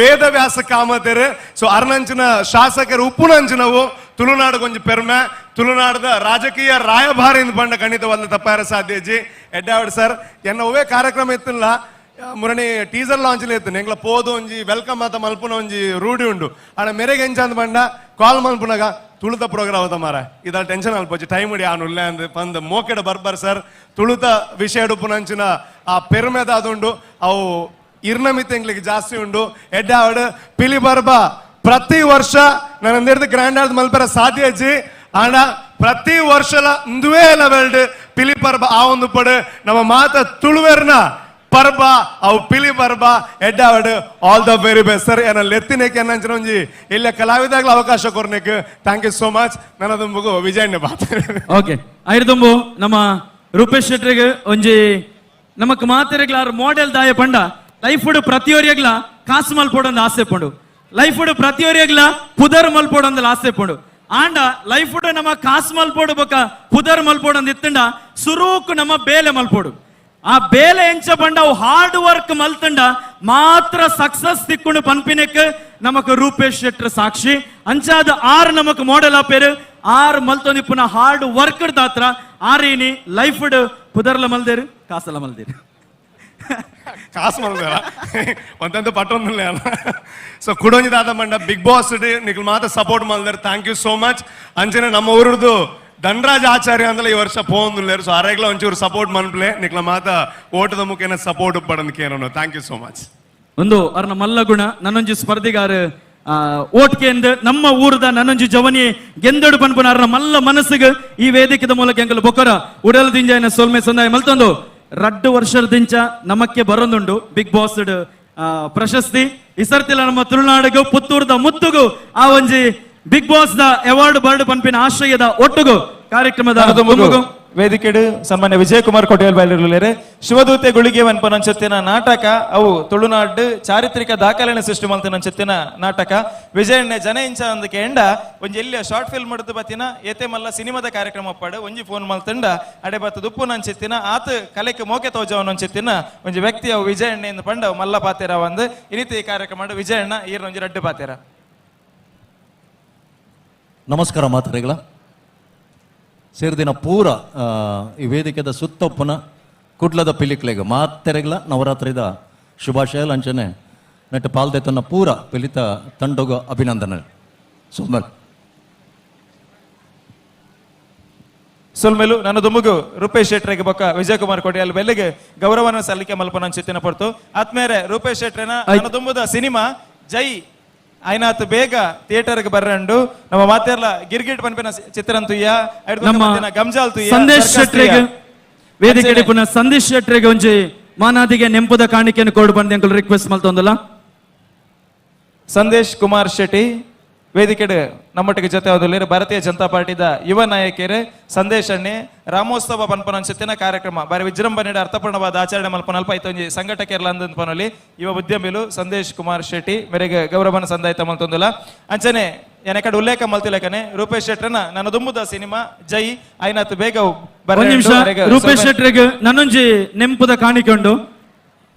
ವೇದವ್ಯಾಸ ಕಾಮತೆರೆ ಸೊ ಅರ್ನಂಚಿನ ಶಾಸಕರು ಉಪ್ಪುನಂಚಿನವು ತುಳುನಾಡು ಕೊಂಚ ಪೆರ್ಮೆ ತುಳುನಾಡದ ರಾಜಕೀಯ ರಾಯಭಾರಿ ಎಂದು ಬಂಡ ಖಂಡಿತವಾದ ತಪ್ಪಾರ ಸಾಧ್ಯಜಿ ಎಡ್ಡಾವಡ್ ಸರ್ ಎನ್ನ ಒವೇ ಕಾರ್ಯಕ್ರಮ ಇತ್ತಿಲ್ಲ ಮುರಣಿ ಟೀಸರ್ ಲಾಂಚ್ ಇತ್ತು ಎಂಗ್ಲ ಪೋದು ಒಂಜಿ ವೆಲ್ಕಮ್ ಆತ ಮಲ್ಪುನ ಒಂಜಿ ರೂಢಿ ಉಂಡು ಆಡ ಮೆರೆಗೆ ಎಂಚಂದ್ ಬಂಡ ಕಾಲ್ ಮಲ್ಪುನಾಗ ತುಳುತ ಪ್ರೋಗ್ರಾಮ್ ಅವತ ಮಾರ ಇದ ಟೆನ್ಷನ್ ಅಲ್ಪೋಚಿ ಟೈಮ್ ಇಡಿ ಆನು ಉಲ್ಲೆ ಅಂದ್ ಪಂದ್ ಮೋಕೆಡ ಬರ್ಬರ್ ಸರ್ ತುಳುತ ವಿಷಯ ಉಪ್ಪುನಂಚಿನ ಆ ಪೆರ್ಮೆದ ಅದುಂಡು ಅವು ಇರ್ನಮಿತ್ ಎಂಗ್ಲಿಗೆ ಜಾಸ್ತಿ ಉಂಡು ಎಡ್ಡಾವಡ್ ಪಿಲಿಪರ್ಬ ಪ್ರತಿ ವರ್ಷ ನನ್ನ ಗ್ರ್ಯಾಂಡ್ ಆದ ಮಲ್ಪರ ಸಾಧ್ಯ ಅಜ್ಜಿ ಆಂಡ ಪ್ರತಿ ವರ್ಷಲ ಇಂದುವೇ ಲೆವೆಲ್ಡ್ ಪಿಲಿಪರ್ಬ ಆ ಒಂದು ಪಡು ನಮ್ಮ ಮಾತ ತುಳುವೆರ್ನ ಪರ್ಬ ಅವು ಪಿಲಿಪರ್ಬ ಎಡ್ಡಾವಡ್ all the very best sir ಏನ ಲೆತ್ತಿನೇಕೆ ಅನ್ನಂಚಿನ ಒಂಜಿ ಇಲ್ಲ ಕಲಾವಿದಾಗ್ಲ ಅವಕಾಶ ಕೊರ್ನೇಕ್ ಥ್ಯಾಂಕ್ ಯು ಸೋ ಮಚ್ ನನ್ನದುಂಬುಗು ವಿಜಯಣ್ಣ ಬಾತ್ ಓಕೆ ಐರ್ದುಂಬು ನಮ್ಮ ರೂಪೇಶ್ ಶೆಟ್ರಿಗೆ ಒಂಜಿ ನಮಕ್ ಮಾತೆರೆಗ್ಲಾರ್ ಮಾಡೆಲ್ ದಾಯ ಪಂಡ ಲೈಫ್ ಪ್ರತಿಯೊರಿಯಗ್ಲ ಕಾಸು ಮಲ್ಪೋಡೊಂದು ಆಸೆ ಪಂಡು ಲೈಫ್ ಪ್ರತಿಯೊರಿಯಗ್ಲ ಪುದರ್ ಮಲ್ಪೋಡೊಂದು ಆಸೆ ಪಂಡು ಆಂಡ ಲೈಫ್ ನಮ್ಮ ಕಾಸು ಮಲ್ಪೋಡು ಬೊಕ ಪುದರ್ ಮಲ್ಪೋಡೊಂದು ಇತ್ತಂಡ ಸುರೂಕು ನಮ್ಮ ಬೇಲೆ ಮಲ್ಪೋಡು ಆ ಬೇಲೆ ಎಂಚ ಬಂಡ ಅವು ಹಾರ್ಡ್ ವರ್ಕ್ ಮಲ್ತಂಡ ಮಾತ್ರ ಸಕ್ಸಸ್ ತಿಕ್ಕೊಂಡು ಪನ್ಪಿನಕ್ ನಮಕ್ ರೂಪೇಶ್ ಶೆಟ್ರ್ ಸಾಕ್ಷಿ ಅಂಚಾದ ಆರ್ ನಮಕ್ ಮಾಡೆಲ್ ಆಪೇರು ಆರ್ ಮಲ್ತೊಂದಿಪ್ಪುನ ಹಾರ್ಡ್ ವರ್ಕ್ ದಾತ್ರ ಆರೀನಿ ಲೈಫ್ ಪುದರ್ಲ ಮಲ್ದೇರು ಕಾಸಲ ಮಲ್ದೇರು ಕಾಸು ಮಲ್ದೇರ ಒಂದಂತ ಪಟ್ಟೊಂದಿಲ್ಲ ಸೊ ಕುಡೊಂಜಿ ದಾದ ಮಂಡ ಬಿಗ್ ಬಾಸ್ ನಿಕ್ಲು ಮಾತ ಸಪೋರ್ಟ್ ಮಲ್ದೇರು ಥ್ಯಾಂಕ್ ಯು ಸೋ ಮಚ್ ಅಂಚನೆ ನಮ್ಮ ಊರದ್ದು ಧನರಾಜ್ ಆಚಾರ್ಯ ಅಂದ್ರೆ ಈ ವರ್ಷ ಪೋಂದುಲ್ಲೇರು ಸೊ ಅರೆಗ್ಲ ಒಂಚೂರು ಸಪೋರ್ಟ್ ಮನ್ಪ್ಲೆ ನಿಕ್ಲ ಮಾತ ಓಟದ ಮುಖೇನ ಸಪೋರ್ಟ್ ಪಡಂದ್ ಕೇನೋನು ಥ್ಯಾಂಕ್ ಯು ಸೋ ಮಚ್ ಒಂದು ಅರ್ನ ಮಲ್ಲಗುಣ ನನ್ನೊಂಜಿ ಸ್ಪರ್ಧಿಗಾರ ಓಟ್ಗೆ ನಮ್ಮ ಊರದ ನನ್ನೊಂಜಿ ಜವನಿ ಗೆಂದಡು ಪನ್ಪುನ ಅರ್ನ ಮಲ್ಲ ಮನಸ್ಸಿಗೆ ಈ ವೇದಿಕೆದ ಮೂಲಕ ಎಂಕಲು ಬೊಕ್ಕರ ಉಡಲ್ ದಿಂಜಾಯನ ಸೋಲ್ಮೆ ಸಂದಾಯ ಮಲ್ತೊಂದು 2 ವರ್ಷದ ದಿಂಚ ನಮಕ್ಕೆ ಬರೊಂದುಂಡು ಬಿಗ್ ಬಾಸ್ ಪ್ರಶಸ್ತಿ ಈ ಸರ್ತಿಲ ನಮ್ಮ ತುಳುನಾಡಿಗೂ ಪುತ್ತೂರ್ದ ಮುತ್ತುಗೂ ಆ ಒಂಜಿ ಬಿಗ್ ಬಾಸ್ ದ ಅವಾರ್ಡ್ ಬರ್ಡ್ ಪನ್ಪಿನ ಆಶ್ರಯದ ಒಟ್ಟುಗು ಕಾರ್ಯಕ್ರಮದ ವೇದಿಕೆಡು ಸನ್ಮಾನ್ಯ ವಿಜಯಕುಮಾರ್ ಕೊಟ್ಟಿಯಲ್ ಬಯಲಿರುಲೇರೆ ಶಿವದೂತೆ ಗುಳಿಗೆ ವನ್ಪನಂಚತ್ತಿನ ನಾಟಕ ಅವು ತುಳುನಾಡು ಚಾರಿತ್ರಿಕ ದಾಖಲೆನ ಸೃಷ್ಟಿ ಮಲ್ತನಂಚತ್ತಿನ ನಾಟಕ ವಿಜಯಣ್ಣೆ ಜನ ಇಂಚ ಅಂದಕ್ಕೆ ಎಂಡ ಒಂಜಿ ಎಲ್ಲಿಯ ಶಾರ್ಟ್ ಫಿಲ್ಮ್ ಮಡ್ದು ಬತ್ತಿನ ಏತೆ ಮಲ್ಲ ಸಿನಿಮಾದ ಕಾರ್ಯಕ್ರಮ ಪಡು ಒಂಜಿ ಫೋನ್ ಮಲ್ತಂಡ ಅಡೆ ಬತ್ತದ ಉಪ್ಪು ನಂಚಿತ್ತಿನ ಆತ ಕಲೆಕ್ಕೆ ಮೋಕೆ ತೋಜವನಂಚಿತ್ತಿನ ಒಂಜಿ ವ್ಯಕ್ತಿ ಅವು ವಿಜಯಣ್ಣೆ ಎಂದು ಪಂಡ ಮಲ್ಲ ಪಾತೆರ ಒಂದು ಈ ರೀತಿ ಈ ಕಾರ್ಯಕ್ರಮ ವಿಜಯಣ್ಣ ಈರ್ನ ಒಂಜಿ ರಡ್ಡು ಪಾತೆರ ನಮಸ್ಕಾರ ಮಾತರೆಗಳ ಸೇರಿದಿನ ಪೂರ ಈ ವೇದಿಕೆದ ಸುತ್ತೊಪ್ಪನ ಕುಡ್ಲದ ಪಿಲಿಕ್ಲೆಗ ಮಾತೆರೆಗಳ ನವರಾತ್ರಿದ ಶುಭಾಶಯ ಅಂಚನೆ ನೆಟ್ಟು ಪಾಲ್ದೆತನ ಪೂರ ಪಿಲಿತ ತಂಡಗ ಅಭಿನಂದನೆ ಸೋಮಲ್ ಸೊಲ್ಮೆಲು ನನ್ನ ದುಮ್ಮುಗು ರೂಪೇಶ್ ಶೆಟ್ರಿಗೆ ಬೊಕ್ಕ ವಿಜಯ್ ಕುಮಾರ್ ಕೋಟೆಯಲ್ಲಿ ಬೆಲ್ಲಿಗೆ ಗೌರವನ ಸಲ್ಲಿಕೆ ಮಲ್ಪನ ಚಿತ್ತಿನ ಪಡ್ತು ಆತ್ಮೇರೆ ರೂಪೇಶ್ ಶೆಟ್ರನ ನನ್ನ ದುಂಬುದ ಸಿನಿಮಾ ಜೈ ಆಯ್ನಾತ್ ಬೇಗ ಥಿಯೇಟರ್ಗೆ ಬರ್ರಂಡು ನಮ್ಮ ಮಾತೆರ್ಲ ಗಿರ್ಗಿಟ್ ಪನ್ಪಿನ ಚಿತ್ರಂತುಯ್ಯ ನಮ್ಮ ಗಮ್ಜಾಲ್ ತುಯ್ಯ ಸಂದೇಶ್ ಶೆಟ್ರಿಗೆ ವೇದಿಕೆ ಪುನಃ ಸಂದೇಶ್ ಶೆಟ್ರಿಗೆ ಒಂಜಿ ಮಾನಾದಿಗೆ ನೆಂಪುದ ಕಾಣಿಕೆಯನ್ನು ಕೊಡು ಬಂದು ಅಂಕಲ್ ರಿಕ್ವೆಸ್ಟ್ ಮಲ್ತೊಂದಲ್ಲ ಸಂದೇಶ್ ಕುಮಾರ್ ಶೆಟ್ಟಿ ವೇದಿಕೆ ನಮ್ಮೊಟ್ಟಿಗೆ ಜೊತೆ ಹೋದಲ್ಲಿರು ಭಾರತೀಯ ಜನತಾ ಪಾರ್ಟಿದ ಯುವ ನಾಯಕಿಯರು ಸಂದೇಶ್ ಅಣ್ಣೆ ರಾಮೋತ್ಸವ ಪನ್ಪನ ಚಿತ್ತಿನ ಕಾರ್ಯಕ್ರಮ ಬಾರಿ ವಿಜೃಂಭಣೆಯ ಅರ್ಥಪೂರ್ಣವಾದ ಆಚರಣೆ ಮಲ್ಪನಲ್ಪ ಐತೊಂಜಿ ಸಂಘಟಕರ್ಲ ಅಂದನ್ ಪನೊಲಿ ಯುವ ಉದ್ಯಮಿಲು ಸಂದೇಶ್ ಕುಮಾರ್ ಶೆಟ್ಟಿ ಮೇರೆಗೆ ಗೌರವನ ಸಂದಾಯಿತ ಮಲ್ತೊಂದುಲ್ಲ ಅಂಚನೆ ಏನಕಡೆ ಉಲ್ಲೇಖ ಮಲ್ತಿಲಕನೆ ರೂಪೇಶ್ ಶೆಟ್ರನ ನನ್ನ ದುಂಬುದ ಸಿನಿಮಾ ಜೈ ಐನಾತ್ ಬೇಗ ಒಂದು ನಿಮಿಷ ರೂಪೇಶ್ ಶೆಟ್ರಿಗೆ ನನ್ನೊಂಜಿ ನೆಂಪುದ ಕಾಣಿಕೊಂಡು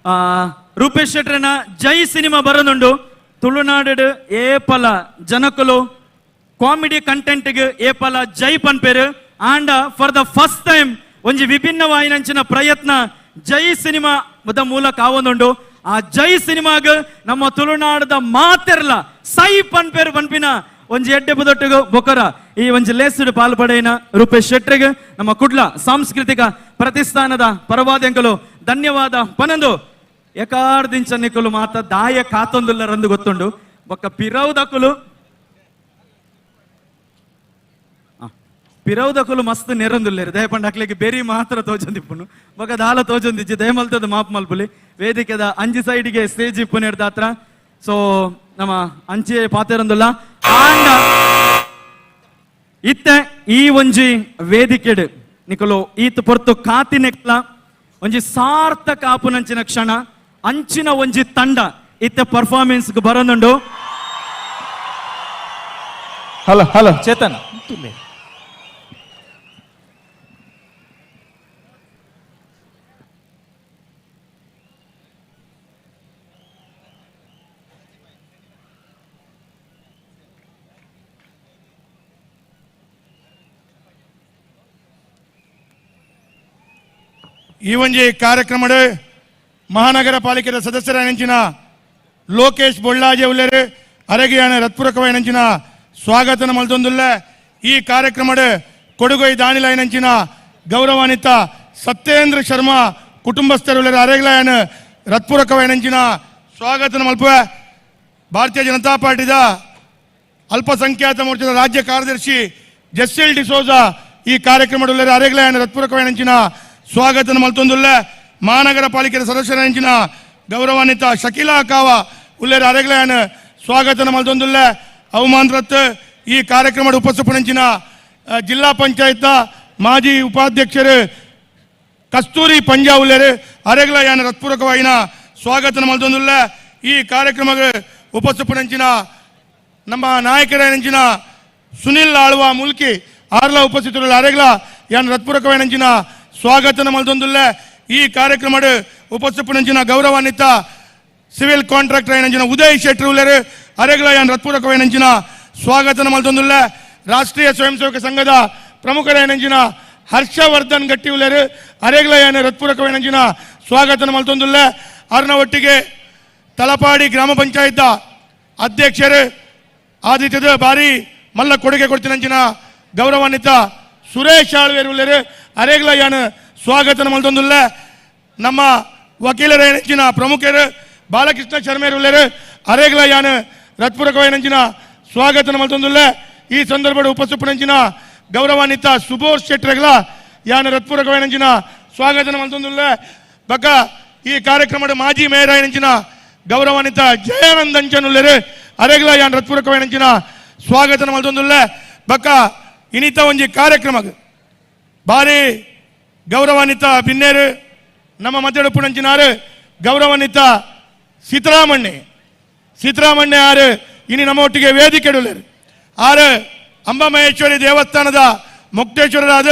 ರೂಪೇಶ್ ಶೆಟ್ರನ ಜೈ ಸಿನಿಮಾ ಬರೋದುಂಡು ತುಳುನಾಡು ಏಪಲ ಜನಕುಲು ಕಾಮಿಡಿ ಕಂಟೆಂಟ್ ಏಪಲ ಜೈ ಪನ್ಪೇರು ಆಂಡ ಫಾರ್ ದ ಫಸ್ಟ್ ಟೈಮ್ ಒಂಜಿ ವಿಭಿನ್ನವಾಯಿನಂಚಿನ ಪ್ರಯತ್ನ ಜೈ ಸಿನಿಮಾ ಮೂಲಕ ಆವೊಂದುಂಡು ಆ ಜೈ ಸಿನಿಮಾಗ ನಮ್ಮ ತುಳುನಾಡದ ಮಾತೆರ್ಲ ಸೈ ಪನ್ಪೇರು ಪನ್ಪಿನ ಒಂಜಿ ಎಡ್ಡೆ ಬುದೊಟ್ಟಿಗೂ ಬೊಕರ ಈ ಒಂಜಿ ಲೇಸುಡು ಪಾಲ್ಪಡೆಯಿನ ರೂಪೇಶ್ ಶೆಟ್ರಿಗೆ ನಮ್ಮ ಕುಡ್ಲ ಸಾಂಸ್ಕೃತಿಕ ಪ್ರತಿಷ್ಠಾನದ ಪರವಾದ್ಯಂಕಲು ಧನ್ಯವಾದ ಪನಂದು ಎಕಾರ್ದಿಂಚನಿಕುಲು ಮಾತ ದಾಯ ಕಾತೊಂದುಲ್ಲರಂದು ಗೊತ್ತುಂಡು ಬೊಕ್ಕ ಪಿರೌದಕುಲು ಮಸ್ತ್ ನೆರಂದುಲ್ಲೇರು ದಯಪಂಡ ಅಕ್ಲೆಗೆ ಬೆರಿ ಮಾತ್ರ ತೋಜೊಂದಿಪ್ಪುನು ಬೊಕ್ಕ ದಾಲ ತೋಜೊಂದಿಜ್ಜಿ ದಯಮಲ್ತದ ಮಾಪ್ ಮಲ್ಪುಲಿ ವೇದಿಕೆದ ಅಂಜಿ ಸೈಡ್ಗೆ ಸ್ಟೇಜ್ ಇಪ್ಪುನೇರ್ದ ಹತ್ರ ಸೊ ನಮ್ಮ ಅಂಚೆ ಪಾತೆರಂದುಲ್ಲ ಆಂಡ ಇತ್ತೆ ಈ ಒಂಜಿ ವೇದಿಕೆಡ್ ನಿಕಲು ಈತ್ ಪೊರ್ತು ಕಾತಿನೆಕ್ಲ ಒಂಜಿ ಸಾರ್ಥಕ ಆಪುನಂಚಿನ ಕ್ಷಣ ಅಂಚಿನ ಒಂಜಿ ತಂಡ ಇತ್ತೆ ಪರ್ಫಾರ್ಮೆನ್ಸ್ ಬರೋದುಂಡು ಹಲೋ ಹಲೋ ಚೇತನ್ ಈ ಒಂಜಿ ಕಾರ್ಯಕ್ರಮಡ್ ಮಹಾನಗರ ಪಾಲಿಕೆದ ಸದಸ್ಯರಾಯನಂಚಿನ ಲೋಕೇಶ್ ಬೊಳ್ಳಾಜೆ ಉಲ್ಲೇರು ಅರಗಿಯಾನ ರತ್ಪೂರ್ವಕವಾಯಿನಂಚಿನ ಸ್ವಾಗತನ ಮಲ್ತೊಂದುಲ್ಲ ಈ ಕಾರ್ಯಕ್ರಮಡ್ ಕೊಡುಗೈ ದಾನಿಲಾಯನಂಚಿನ ಗೌರವಾನ್ವಿತ ಸತ್ಯೇಂದ್ರ ಶರ್ಮಾ ಕುಟುಂಬಸ್ಥರು ಉಲ್ಲೇರು ಅರಗಿಲಾಯನ ರತ್ಪೂರ್ವಕವಾಯಿನಂಚಿನ ಸ್ವಾಗತನ ಮಲ್ಪುವ ಭಾರತೀಯ ಜನತಾ ಪಾರ್ಟಿದ ಅಲ್ಪಸಂಖ್ಯಾತ ಮೋರ್ಚಾದ ರಾಜ್ಯ ಕಾರ್ಯದರ್ಶಿ ಜಸ್ಸಿಲ್ ಡಿಸೋಜಾ ಈ ಕಾರ್ಯಕ್ರಮಡ್ ಉಲ್ಲೇರು ಅರಗಿಲಾಯನ ರತ್ಪೂರ್ವಕವಾಯಿನಂಚಿನ ಸ್ವಾಗತನ ಮಲ್ತೊಂದುಲ್ಲ ಮಹಾನಗರ ಪಾಲಿಕೆಯ ಸದಸ್ಯರಾಯಂಚಿನ ಗೌರವಾನ್ವಿತ ಶಕೀಲಾ ಕಾವ ಉಲ್ಲೇರು ಅರೆಗ್ಲಾಯನ ಸ್ವಾಗತನ ಮಲ್ತೊಂದುಲ್ಲ ಅವಮಾಂತ್ರತ್ ಈ ಕಾರ್ಯಕ್ರಮದ ಉಪಸ್ಥಿತಪಡಿಂಚಿನ ಜಿಲ್ಲಾ ಪಂಚಾಯತ್ ಮಾಜಿ ಉಪಾಧ್ಯಕ್ಷರು ಕಸ್ತೂರಿ ಪಂಜಾ ಉಲ್ಲೇರು ಅರೆಗ್ಲಾಯನ ರತ್ಪೂರ್ವಕವಾಯಿನ ಸ್ವಾಗತನ ಮಲ್ತೊಂದುಲ್ಲ ಈ ಕಾರ್ಯಕ್ರಮದ ಉಪಸ್ಥಿತಪಡಿಂಚಿನ ನಮ್ಮ ನಾಯಕರಾಯನಂಚಿನ ಸುನಿಲ್ ಆಳ್ವ ಮುಲ್ಕಿ ಆರ್ಲ ಉಪಸ್ಥಿತರು ಅರೆಗ್ಲಾ ಯಾನ ರತ್ಪೂರ್ವಕವಾಯಿನಂಚಿನ ಸ್ವಾಗತನ ಮಲ್ತೊಂದುಲ್ಲ ಈ ಕಾರ್ಯಕ್ರಮದ ಉಪಸ್ಥಿತಪಡಿಂಚಿನ ಗೌರವಾನ್ವಿತ ಸಿವಿಲ್ ಕಾಂಟ್ರಾಕ್ಟರ್ అయినంచిన ಉದಯ್ ಶೆಟ್ಟಿ ಉಲ್ಲೇರು ಅರೆಗ್ಲಾ ಯಾನ್ ರತ್ಪೂರ್ವಕವಾಯಿನಂಚಿನ ಸ್ವಾಗತನ ಮಲ್ತೊಂದುಲ್ಲ ರಾಷ್ಟ್ರೀಯ ಸ್ವಯಂ ಸೇವಕ ಸಂಘದ ಪ್ರಮುಖರಾಯಿನಂಚಿನ ಹರ್ಷವರ್ಧನ್ ಗಟ್ಟಿ ಉಲ್ಲೇರು ಅರೆಗ್ಲಾ ಯಾನ್ ರತ್ಪೂರ್ವಕವಾಯಿನಂಚಿನ ಸ್ವಾಗತನ ಮಲ್ತೊಂದುಲ್ಲ ಅರ್ನ ಒಟ್ಟಿಗೆ ತಲಪಾಡಿ ಗ್ರಾಮ ಪಂಚಾಯತ್ ಅಧ್ಯಕ್ಷರು ಆದಿತ್ಯದ ಬಾರಿ ಮಲ್ಲ ಕೊಡುಗೆ ಕೊಡ್ತಿನಂಚಿನ ಗೌರವಾನ್ವಿತ ಸುರೇಶ್ ಆಳ್ವೇರು ಉಲ್ಲೇರು ಅರೆಗ್ಲಾ ಯಾನ್ ಸ್ವಾಗತನ ಮಲ್ತೊಂದುಲ್ಲ ನಮ್ಮ ವಕೀಲರಾಯಿನಂಚಿನ ಪ್ರಮುಖರು ಬಾಲಕೃಷ್ಣ ಶರ್ಮೇರು ಉಲ್ಲೇರು ಅರೆಗ್ಲಾ ಯಾನ್ ರತ್ಪೂರ್ವಕವಾಯಿನಂಚಿನ ಸ್ವಾಗತನ ಮಲ್ತೊಂದುಲ್ಲ ಈ ಸಂದರ್ಭದ ಉಪಸ್ಥಿತಪಡಿಂಚಿನ ಗೌರವಾನ್ವಿತ ಸುಬೋಧ್ ಶೆಟ್ರಗ್ಲ ಯಾನ್ ರತ್ಪೂರ್ವಕವಾಯಿನಂಚಿನ ಸ್ವಾಗತನ ಮಲ್ತೊಂದುಲ್ಲ ಬಕ ಈ ಕಾರ್ಯಕ್ರಮದ ಮಾಜಿ ಮೇಯರ್ ಆಯಿನಂಚಿನ ಗೌರವಾನ್ವಿತ ಜಯಾನಂದ್ ಅಂಚನ್ ಉಲ್ಲೇರು ಅರೆಗ್ಲಾ ಯಾನ್ ರತ್ಪೂರ್ವಕವಾಯಿನಂಚಿನ ಸ್ವಾಗತನ ಮಲ್ತೊಂದುಲ್ಲ ಬಕ ಇನಿತ ಒಂಜಿ ಕಾರ್ಯಕ್ರಮ ಬಾರಿ ಗೌರವಾನ್ವಿತ ಬಿನ್ನೇರು ನಮ್ಮ ಮಧ್ಯಡುಪ್ಪುನಂಚಿನಾರು ಗೌರವಾನ್ವಿತ ಸೀತಾರಾಮಣ್ಣೆ ಆರು ಇನಿ ನಮ್ಮ ಒಟ್ಟಿಗೆ ವೇದಿಕೆ ಉಳ್ಳರು ಆರು ಅಂಬಮಹೇಶ್ವರಿ ದೇವಸ್ಥಾನದ ಮುಕ್ತೇಶ್ವರರಾದ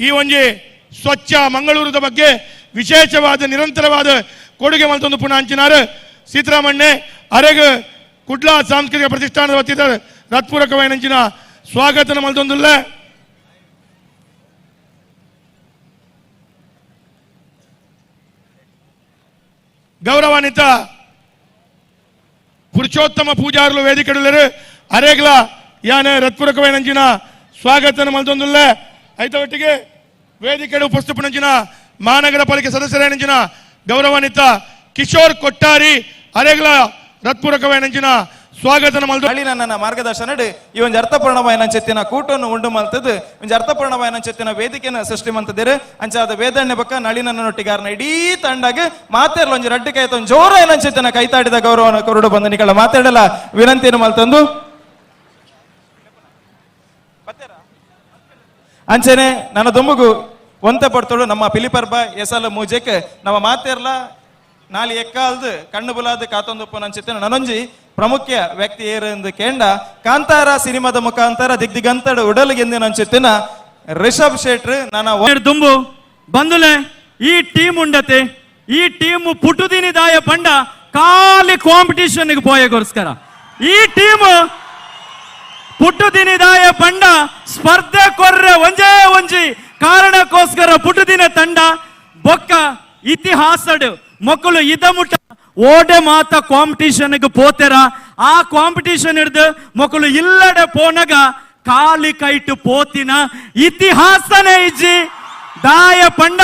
ಈ ಒಂಜಿ ಸ್ವಚ್ಛ ಮಂಗಳೂರದ ಬಗ್ಗೆ ವಿಶೇಷವಾದ ನಿರಂತರವಾದ ಕೊಡುಗೆ ಮಲ್ತೊಂದು ಪುನಃ ಹಂಚಿನಾರು ಸೀತಾರಾಮಣ್ಣೆ ಅರೆಗ್ ಕುಡ್ಲ ಸಾಂಸ್ಕೃತಿಕ ಪ್ರತಿಷ್ಠಾನದ ವತಿದ ರತ್ಪೂರ್ವಕವಾಯಿನಂಚಿನ ಸ್ವಾಗತನ ಮಲ್ತೊಂದುಲ್ಲ ಗೌರವಾನ್ವಿತ ಪುರುಷೋತ್ತಮ ಪೂಜಾರುಲು ವೇದಿಕೆಡುಲ್ಲರು ಅರೆಗ್ಲಾ ಯಾನ ರತ್ಪೂರ್ವಕವಾಯಿನಂಚಿನ ಸ್ವಾಗತನ ಮಲ್ತೊಂದುಲ್ಲ అయితే ಒಟ್ಟಿಗೆ ವೇದಿಕೆಗೆ ಉಪಸ್ಥಿತಪಡಿಸಿದ ಮಹಾನಗರ ಪಾಲಿಕೆ ಸದಸ್ಯರಾಗಿನ ಗೌರವಾನ್ವಿತ ಕಿಶೋರ್ ಕೊಟ್ಟಾರಿ ಅರೆಗ್ಲ ರತ್ಪೂರ್ವಕವಾದ ಸ್ವಾಗತ ನನ್ನ ಮಾರ್ಗದರ್ಶನ ಈ ಒಂದು ಅರ್ಥಪೂರ್ಣವಾದ ಚೆತ್ತಿನ ಕೂಟವನ್ನು ಉಂಡು ಮಲ್ತದ್ದು ಒಂದು ಅರ್ಥಪೂರ್ಣವಾದ ಚೆತ್ತಿನ ವೇದಿಕೆಯನ್ನು ಸೃಷ್ಟಿ ಮಂತಿದ್ದೀರಿ ಅಂಚಾದ ವೇದಣ್ಣ ಬಕ್ಕ ನಳಿನನ್ನೊಟ್ಟಿಗಾರನ ಇಡೀ ತಂಡಾಗ ಮಾತೇರ್ಲ ಒಂದು ರಡ್ಡು ಕೈತ ಒಂದು ಜೋರ ಏನಂಚೆತ್ತಿನ ಕೈತಾಡಿದ ಗೌರವನ ಕೊರಡು ಬಂದು ನಿಗಳ ಮಾತಾಡಲ್ಲ ವಿನಂತಿಯನ್ನು ಮಲ್ತಂದು ಅಂಚೆನೆ ನನ್ನ ದುಂಬುಗು ಒಂತೆ ಪಡ್ತೋಡು ನಮ್ಮ ಪಿಲಿಪರ್ಬ ಎಸಲ ಮೂಜೆಕ್ ನಮ್ಮ ಮಾತೇರ್ಲ ನಾಲಿ ಎಕ್ಕಾಲ್ದು ಕಣ್ಣು ಬುಲಾದ ಕಾತೊಂದು ನಂಚಿತ್ತೇನೆ ನನೊಂಜಿ ಪ್ರಮುಖ ವ್ಯಕ್ತಿ ಏರೆಂದು ಕೇಂಡ ಕಾಂತಾರ ಸಿನಿಮಾದ ಮುಖಾಂತರ ದಿಗ್ದಿಗಂತಡ ಉಡಲಿಗೆಂದು ನಂಚಿತ್ತಿನ ರಿಷಬ್ ಶೆಟ್ರ್ ನನ್ನ ದುಂಬು ಬಂದುಲೆ ಈ ಟೀಮ್ ಉಂಡತೆ ಈ ಟೀಮ್ ಪುಟುದಿನಿ ದಾಯ ಪಂಡ ಖಾಲಿ ಕಾಂಪಿಟೇಷನ್ ಪೋಯಗೋಸ್ಕರ ಈ ಟೀಮ್ ಪುಟುದಿನಿ ದಾಯ ಪಂಡ ಸ್ಪರ್ಧೆ ಕೊರ್ರೆ ಒಂಜೇ ಒಂಜಿ ಕಾರಣಕ್ಕೋಸ್ಕರ ಪುಟುದಿನ ತಂಡ ಬೊಕ್ಕ ಇತಿಹಾಸಡ್ ಮಕ್ಕಳು ಇದ ಮುಟ್ಟ ಓಡೆ ಮಾತ ಕಾಂಪಿಟೇಷನ್ ಪೋತೆರ ಆ ಕಾಂಪಿಟೇಷನ್ ಹಿಡ್ದು ಮಕ್ಕಳು ಇಲ್ಲಡೆ ಪೋನಗ ಖಾಲಿ ಕೈಟು ಪೋತಿನ ಇತಿಹಾಸನೇ ಇಜ್ಜಿ ದಾಯ ಪಂಡ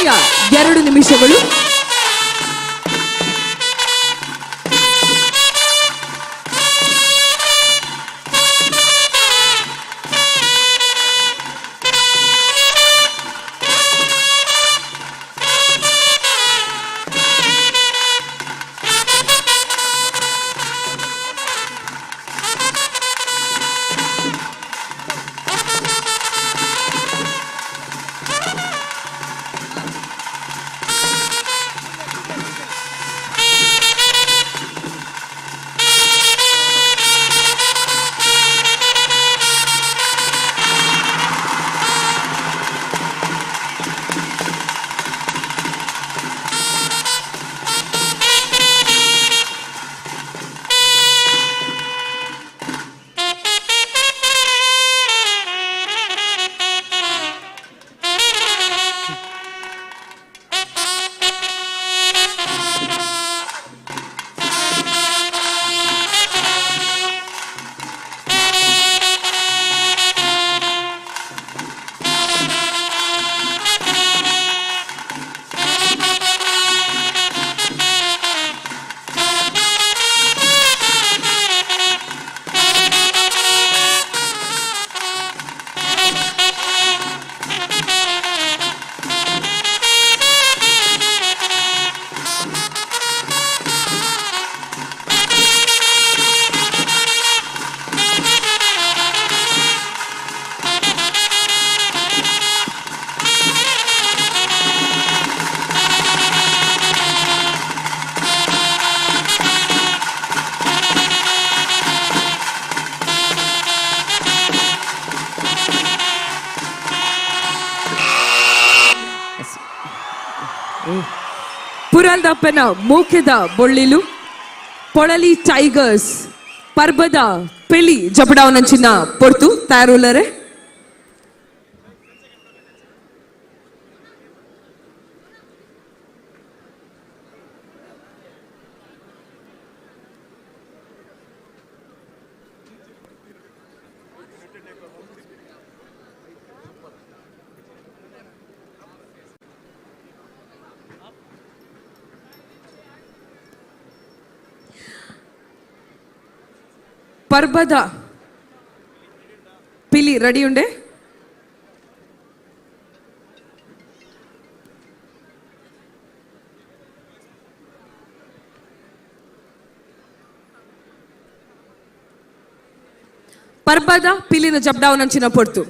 ಸಮಯ 2 ನಿಮಿಷಗಳು. ಪುರಲ್ದಪ್ಪನ ಮೂಕೆದ ಬೊಳ್ಳಿಲು పొళలి టైగర్స్ పర్బద పెళ్లి జపడావనంచిన పొర్తు తయారులరే. పర్బద పిలి రెడీ ఉండే. పర్బద పిలిని జబ్డావనంచిన పొర్తు.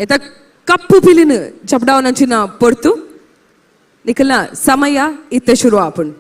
eta ಕಪ್ಪು ಪಿಲಿನ ಜಪಡಾವನಂಚಿನ ಪೊರ್ತು ನಿಕಲ್ನ ಸಮಯ ಇತ್ತೆ ಶುರು ಆಪುಂಡು.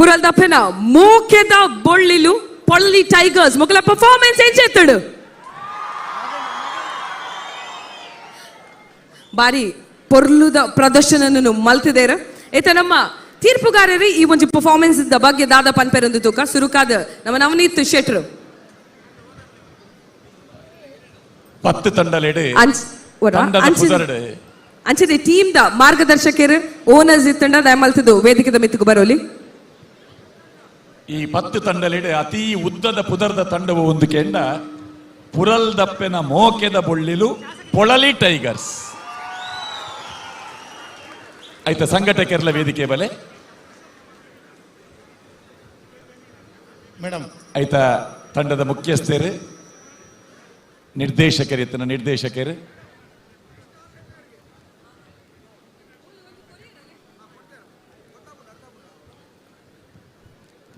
పురల్ దప్పిన మోకెద బొళ్ళిలు పొల్లి టైగర్స్ మొక్కల పర్ఫార్మెన్స్ ఏం చేస్తాడు ಬಾರಿ ಪೊರ್ಲುದ ಪ್ರದರ್ಶನವನ್ನು ಮಲ್ತಿದ್ದೇರ ಏತ ನಮ್ಮ ತೀರ್ಪುಗಾರರು ಈ ಒಂದು ಪರ್ಫಾರ್ಮೆನ್ಸ್ ಬಗ್ಗೆ ದಾದ ಪನ್ಪೆರೊಂದು ತೂಕ ಸುರುಕಾದ ನಮ್ಮ ನವನೀತ್ ಶೆಟ್ರು 10 ತಂಡಲೆಡೆ ಅಂಚದೆ ಟೀಮ್ ದ ಮಾರ್ಗದರ್ಶಕರು ಓನರ್ಸ್ ಇತ್ತಂಡ ದಯಮಲ್ತದು ವೇದಿಕೆದ ಮಿತ್ತುಕು ಬರೋಲಿ ಈ 10 ತಂಡಲೆಡೆ ಅತಿ ಉದ್ದದ ಪುದರ್ದ ತಂಡವು ಒಂದು ಕೆಂಡ ಪುರಲ್ ದಪ್ಪೆನ ಮೋಕೆದ ಬೊಳ್ಳಿಲು ಪೊಳಲಿ ಟೈಗರ್ಸ್ ಆಯ್ತಾ ಸಂಘಟಕರ ವೇದಿಕೆ ಬಲೆ ಮೇಡಮ್ ಆಯ್ತಾ ತಂಡದ ಮುಖ್ಯಸ್ಥರು ನಿರ್ದೇಶಕರು ಇತ್ತನ ನಿರ್ದೇಶಕರು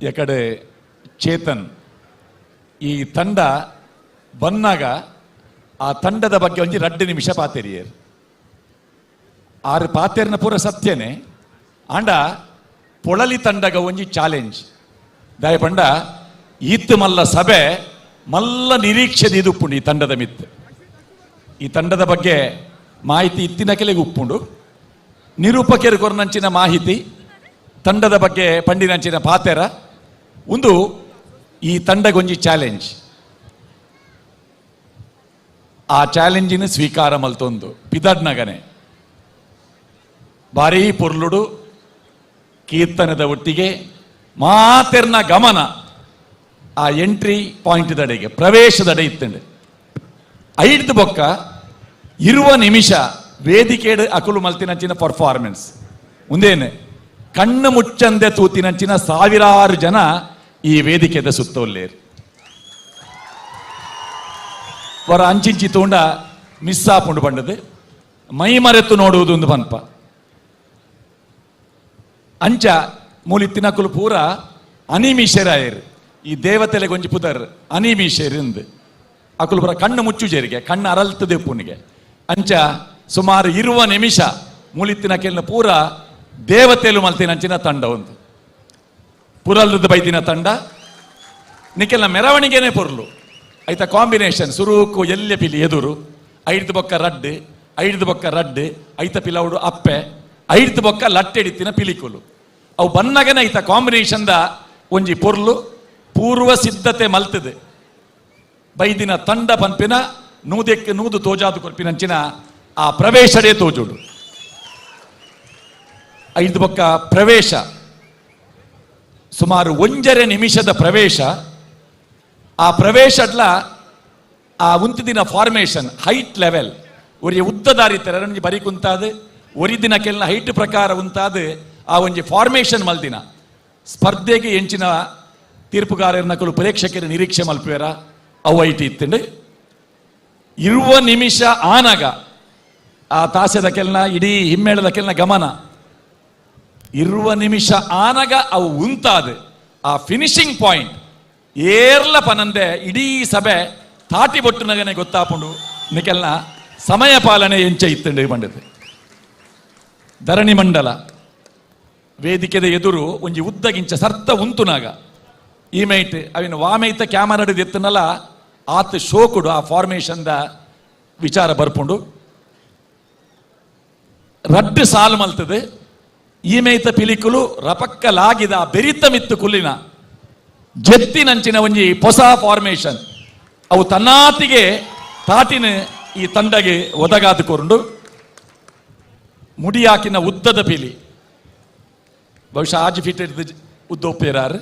ಎಕಡೆ ಚೇತನ್ ಈ ತಂಡ ಬಂದಾಗ ಆ ತಂಡದ ಬಗ್ಗೆ ಒಂದು 2 ನಿಮಿಷ ಪಾತೆರಿಯರು 6 ಪಾತೆರ್ನ ಪೂರ ಸತ್ಯನೆ ಆಂಡ ಪೊಳಲಿ ತಂಡಗ ಒಂಜಿ ಚಾಲೆಂಜ್ ದಾಯ ಪಂಡ ಈತ್ ಮಲ್ಲ ಸಭೆ ಮಲ್ಲ ನಿರೀಕ್ಷೆದ ಇದುಪ್ಪುಂಡು ಈ ತಂಡದ ಮಿತ್ ಈ ತಂಡದ ಬಗ್ಗೆ ಮಾಹಿತಿ ಇತ್ತಿನ ಕೆಲೆಗೆ ಉಪ್ಪುಂಡು ನಿರೂಪಕರು ಕೊರನಂಚಿನ ಮಾಹಿತಿ ತಂಡದ ಬಗ್ಗೆ ಪಂಡಿನಂಚಿನ ಪಾತೆರ ಒಂದು ಈ ತಂಡಗೊಂಜಿ ಚಾಲೆಂಜ್ ಆ ಚಾಲೆಂಜಿನ ಸ್ವೀಕಾರ ಮಲ್ತೊಂದು ಪಿದಡ್ನಗನೆ ಭಾರೀ ಪೊರ್ಲುಡು ಕೀರ್ತನದ ಒಟ್ಟಿಗೆ ಮಾತೆರ್ನ ಗಮನ ಆ ಎಂಟ್ರಿ ಪಾಯಿಂಟ್ ದಡೆಗೆ ಪ್ರವೇಶದಡೆ ಇತ್ತಂಡೆ 5 ಬೊಕ್ಕ 20 ನಿಮಿಷ ವೇದಿಕೆಡು ಅಕುಲು ಮಲ್ತಿನಂಚಿನ ಪರ್ಫಾರ್ಮೆನ್ಸ್ ಮುಂದೇನೆ ಕಣ್ಣು ಮುಚ್ಚಂದೆ ತೂತಿನಂಚಿನ ಸಾವಿರಾರು ಜನ ಈ ವೇದಿಕೆದ ಸುತ್ತೋಲ್ಲೇರು ವರ ಅಂಚಿಂಚಿ ತೋಂಡ ಮಿಸ್ ಆಪುಂಡು ಬಂಡದು ಮೈ ಮರೆತು ನೋಡುವುದು ಒಂದು ಪನ್ಪ ಅಂಚ ಮೂಲಿತ್ತಿನಕುಲು ಪೂರ ಅನಿಮೀಶರಾಯರು ಈ ದೇವತೆಲೆ ಗೊಂಜಿ ಪುದರ್ ಅನಿಮೀಶರಿಂದ ಅಕುಲು ಪೂರ ಕಣ್ಣು ಮುಚ್ಚುಜೇರಿಗೆ ಕಣ್ಣು ಅರಲ್ತದೆ ಪುನಿಗೆ ಅಂಚ ಸುಮಾರು 20 ನಿಮಿಷ ಮೂಲಿತ್ತಿನ ಕೆಲ ಪೂರ ದೇವತೆಲು ಮಲ್ತಿನ ಅಂಚಿನ ತಂಡ ಒಂದು ಪುರಲ್ದ ಬೈದಿನ ತಂಡ ನಿಕ್ಕೆಲ್ಲ ಮೆರವಣಿಗೆನೆ ಪೊರ್ಲು ಆಯ್ತಾ ಕಾಂಬಿನೇಷನ್ ಸುರುಕು ಎಲ್ಲೆ ಪಿಲಿ ಎದುರು 5 ಬೊಕ್ಕ ರಡ್ಡು 5 ಬೊಕ್ಕ ರಡ್ಡು ಐತ ಪಿಲೌಡು ಅಪ್ಪೆ 5 ಬೊಕ್ಕ ಲಟ್ಟೆಡಿತ್ತಿನ ಪಿಲಿಕುಲು ಅವು ಬನ್ನಗನ ಐತ ಕಾಂಬಿನೇಷನ್ ದ ಒಂಜಿ ಪೊರ್ಲು ಪೂರ್ವ ಸಿದ್ಧತೆ ಮಲ್ತದೆ ಬೈದಿನ ತಂಡ ಪನ್ಪಿನ ನೂದೆಕ್ಕೆ ನೂದು ತೋಜಾದು ಕೊರ್ಪಿನಂಚಿನ ಆ ಪ್ರವೇಶಡೇ ತೋಜುಡು 5 ಬೊಕ್ಕ ಪ್ರವೇಶ ಸುಮಾರು 1.5 ನಿಮಿಷದ ಪ್ರವೇಶ ಆ ಪ್ರವೇಶಡ್ಲ ಆ ಉಂತು ದಿನ ಫಾರ್ಮೇಶನ್ ಹೈಟ್ ಲೆವೆಲ್ ಒರಿಯ ಉದ್ದದಾರಿ ತರ ಬರಿ ಕುಂತಾದ ಒರಿದಿನ ಕೆಲ ಹೈಟ್ ಪ್ರಕಾರ ಉಂತಾದ ಆ ಒಂಜಿ ಫಾರ್ಮೇಶನ್ ಮಲ್ದಿನ ಸ್ಪರ್ಧೆಗೆ ಎಂಚಿನ ತೀರ್ಪುಗಾರನಕಲು ಪ್ರೇಕ್ಷಕರ ನಿರೀಕ್ಷೆ ಮಲ್ಪೇರ ಅವು ಐಟಿ ಇತ್ತಂಡು 20 ನಿಮಿಷ ಆನಗ ಆ ತಾಸೆದ ಕೆಲ್ನ ಇಡೀ ಹಿಮ್ಮೇಳದ ಕೆಲ್ನ ಗಮನ 20 ನಿಮಿಷ ಆನಗ ಅವು ಉಂತಾದ ಆ ಫಿನಿಶಿಂಗ್ ಪಾಯಿಂಟ್ ಏರ್ಲ ಪನಂದೆ ಇಡೀ ಸಭೆ ತಾಟಿ ಬೊಟ್ಟುನಗನೆ ಗೊತ್ತಾಪುಂಡು ನಿಕೆಲ್ನ ಸಮಯ ಪಾಲನೆ ಎಂಚ ಇತ್ತಂಡು ಬಂಡದು ಧರಣಿ ಮಂಡಲ ವೇದಿಕೆದ ಎದುರು ಒಂಜಿ ಉದ್ದಗಿಂಚ ಸರ್ತ ಉಂತುನಾಗ ಈ ಮೈಟ್ ಅವಿನ ವಾಮೈತ ಕ್ಯಾಮರಾ ಹಿಡಿದು ಎತ್ತನಲ್ಲ ಆತ ಶೋಕುಡು ಆ ಫಾರ್ಮೇಶನ್ ದ ವಿಚಾರ ಬರ್ಪುಂಡು ರಡ್ಡು ಸಾಲು ಮಲ್ತದೆ ಈ ಮೈತ ಪಿಲಿಕುಲು ರಪಕ್ಕಲಾಗಿದ ಬೆರಿತ ಮಿತ್ತು ಕುಲ್ಲಿನ ಜೆತ್ತಿನಂಚಿನ ಒಂಜಿ ಹೊಸ ಫಾರ್ಮೇಶನ್ ಅವು ತನ್ನಾತಿಗೆ ತಾಟಿನ ಈ ತಂಡಗೆ ಒದಗಾದುಕೊಂಡು ಮುಡಿಯಾಕಿನ ಉದ್ದದ ಪಿಲಿ ಬಹುಶಃ ಆಜ್ ಫಿಟ್ ಹಿಡಿದು ಉದ್ದೋಪೇರಾರು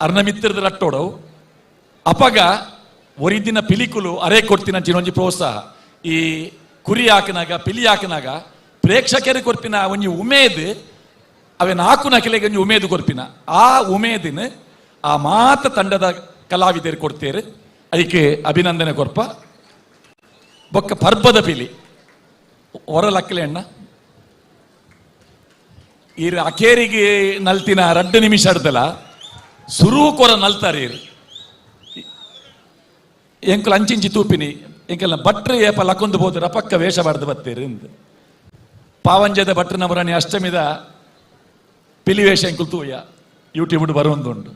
ಅರ್ನ ಮಿತ್ತಿರದ ರಟ್ಟೋಡವು ಅಪಗ ಒರಿದಿನ ಪಿಲಿಕುಲು ಅರೆ ಕೊಡ್ತಿನಂಚಿನ ಒಂಜಿ ಪ್ರೋತ್ಸಾಹ ಈ ಕುರಿ ಹಾಕಿನಾಗ ಪಿಲಿ ಹಾಕಿನಾಗ ಪ್ರೇಕ್ಷಕರು ಕೊರ್ಪಿನ ಒಂಜಿ ಉಮೇದ್ ಅವೇನು ಹಾಕುನ ಕೆಲೆಗೆ ಒಂಜಿ ಉಮೇದು ಕೊರ್ಪಿನ ಆ ಉಮೇದಿನ ಆ ಮಾತ ತಂಡದ ಕಲಾವಿದರು ಕೊಡ್ತೇರು ಅದಕ್ಕೆ ಅಭಿನಂದನೆ ಕೊರ್ಪ ಬೊಕ್ಕ ಪರ್ಬದ ಪಿಲಿ ಹೊರಲಕ್ಕಲೆ ಅಣ್ಣ ಈ ಅಕೇರಿಗೆ ನಲ್ತಿನ 2 ನಿಮಿಷ ಅಡ್ದಲ್ಲ ಸುರು ಕೊರ ನಲ್ತಾರೆ ಎಂಕಲ್ ಅಂಚಿಂಚಿ ತೂಪಿನಿ ಎಂಕಲ್ನ ಭಟ್ರು ಏಪ ಲಕ್ಕೊಂದು ಬೋದು ರಪಕ್ಕ ವೇಷ ಬಾರ್ದು ಬತ್ತೇರು ಪಾವಂಜದ ಭಟ್ರನ ಮುರಣಿ ಅಷ್ಟಮಿದ ಪಿಲಿ ವೇಷ ಎಂಕುಲ್ ತೂಯ ಯೂಟ್ಯೂಬ್ ಬರುವುದುಂಟು.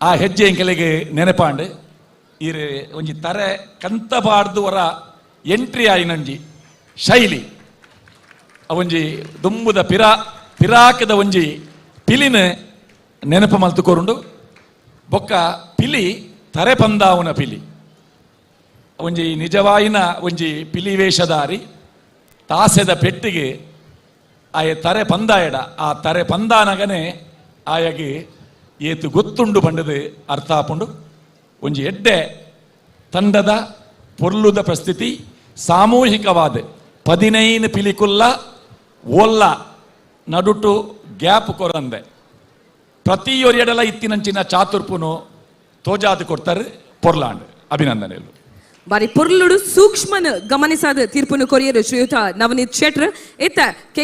ಆ ಹೆಜ್ಜೆ ಎಂಕೆಲೆಗೆ ನೆನಪಾಂಡು ಇರು ಒಂಜಿ ತರೆ ಕಂತಬಾರ್ದು ವರ ಎಂಟ್ರಿ ಆಯ್ನಂಜಿ ಶೈಲಿ ಅವೊಂಜಿ ದುಂಬುದ ಪಿರಾಕದ ಒಂಜಿ ಪಿಲಿನ ನೆನಪು ಮಲ್ತುಕೊರುಂಡು. ಬೊಕ್ಕ ಪಿಲಿ ತರೆ ಪಂದಾವುನ ಪಿಲಿ ಒಂಜಿ ನಿಜವಾಯಿನ ಒಂಜಿ ಪಿಲಿ ವೇಷಧಾರಿ ತಾಸೆದ ಪೆಟ್ಟಿಗೆ ಆಯ ತರೆ ಪಂದಾಯಡ ಆ ತರೆ ಪಂದಾನಗನೆ ಆಯಗೆ ಏತು ಗೊತ್ತುಂಡು ಪಂಡದು ಅರ್ಥ ಆಪುಂಡು. ಒಂಜಿ ಎಡ್ಡೆ ತಂಡದ ಪೊರ್ಲುದ ಪರಿಸ್ಥಿತಿ ಸಾಮೂಹಿಕವಾದ 15 ಪಿಲಿಕುಲ್ಲ ಓಲ್ಲ ನಡುಟು ಗ್ಯಾಪ್ ಕೊರಂದೆ ಪ್ರತಿಯೊರಿಯಡಲ ಇತ್ತಿನಂಚಿನ ಚಾತುರ್ಪುನು ತೋಜಾದು ಕೊಡ್ತಾರೆ ಪೊರ್ಲಾಂಡ್. ಅಭಿನಂದನೆಗಳು. ಬಾರಿ ಪೊರ್ಲುಡು ಸೂಕ್ಷ್ಮನ ಗಮನಿಸಾದ ತೀರ್ಪುನು ಕೊರಿಯರು ಶ್ರೀಯುತ ನವನೀತ್ ಶೆಟ್ರ್ ಇತ್ತ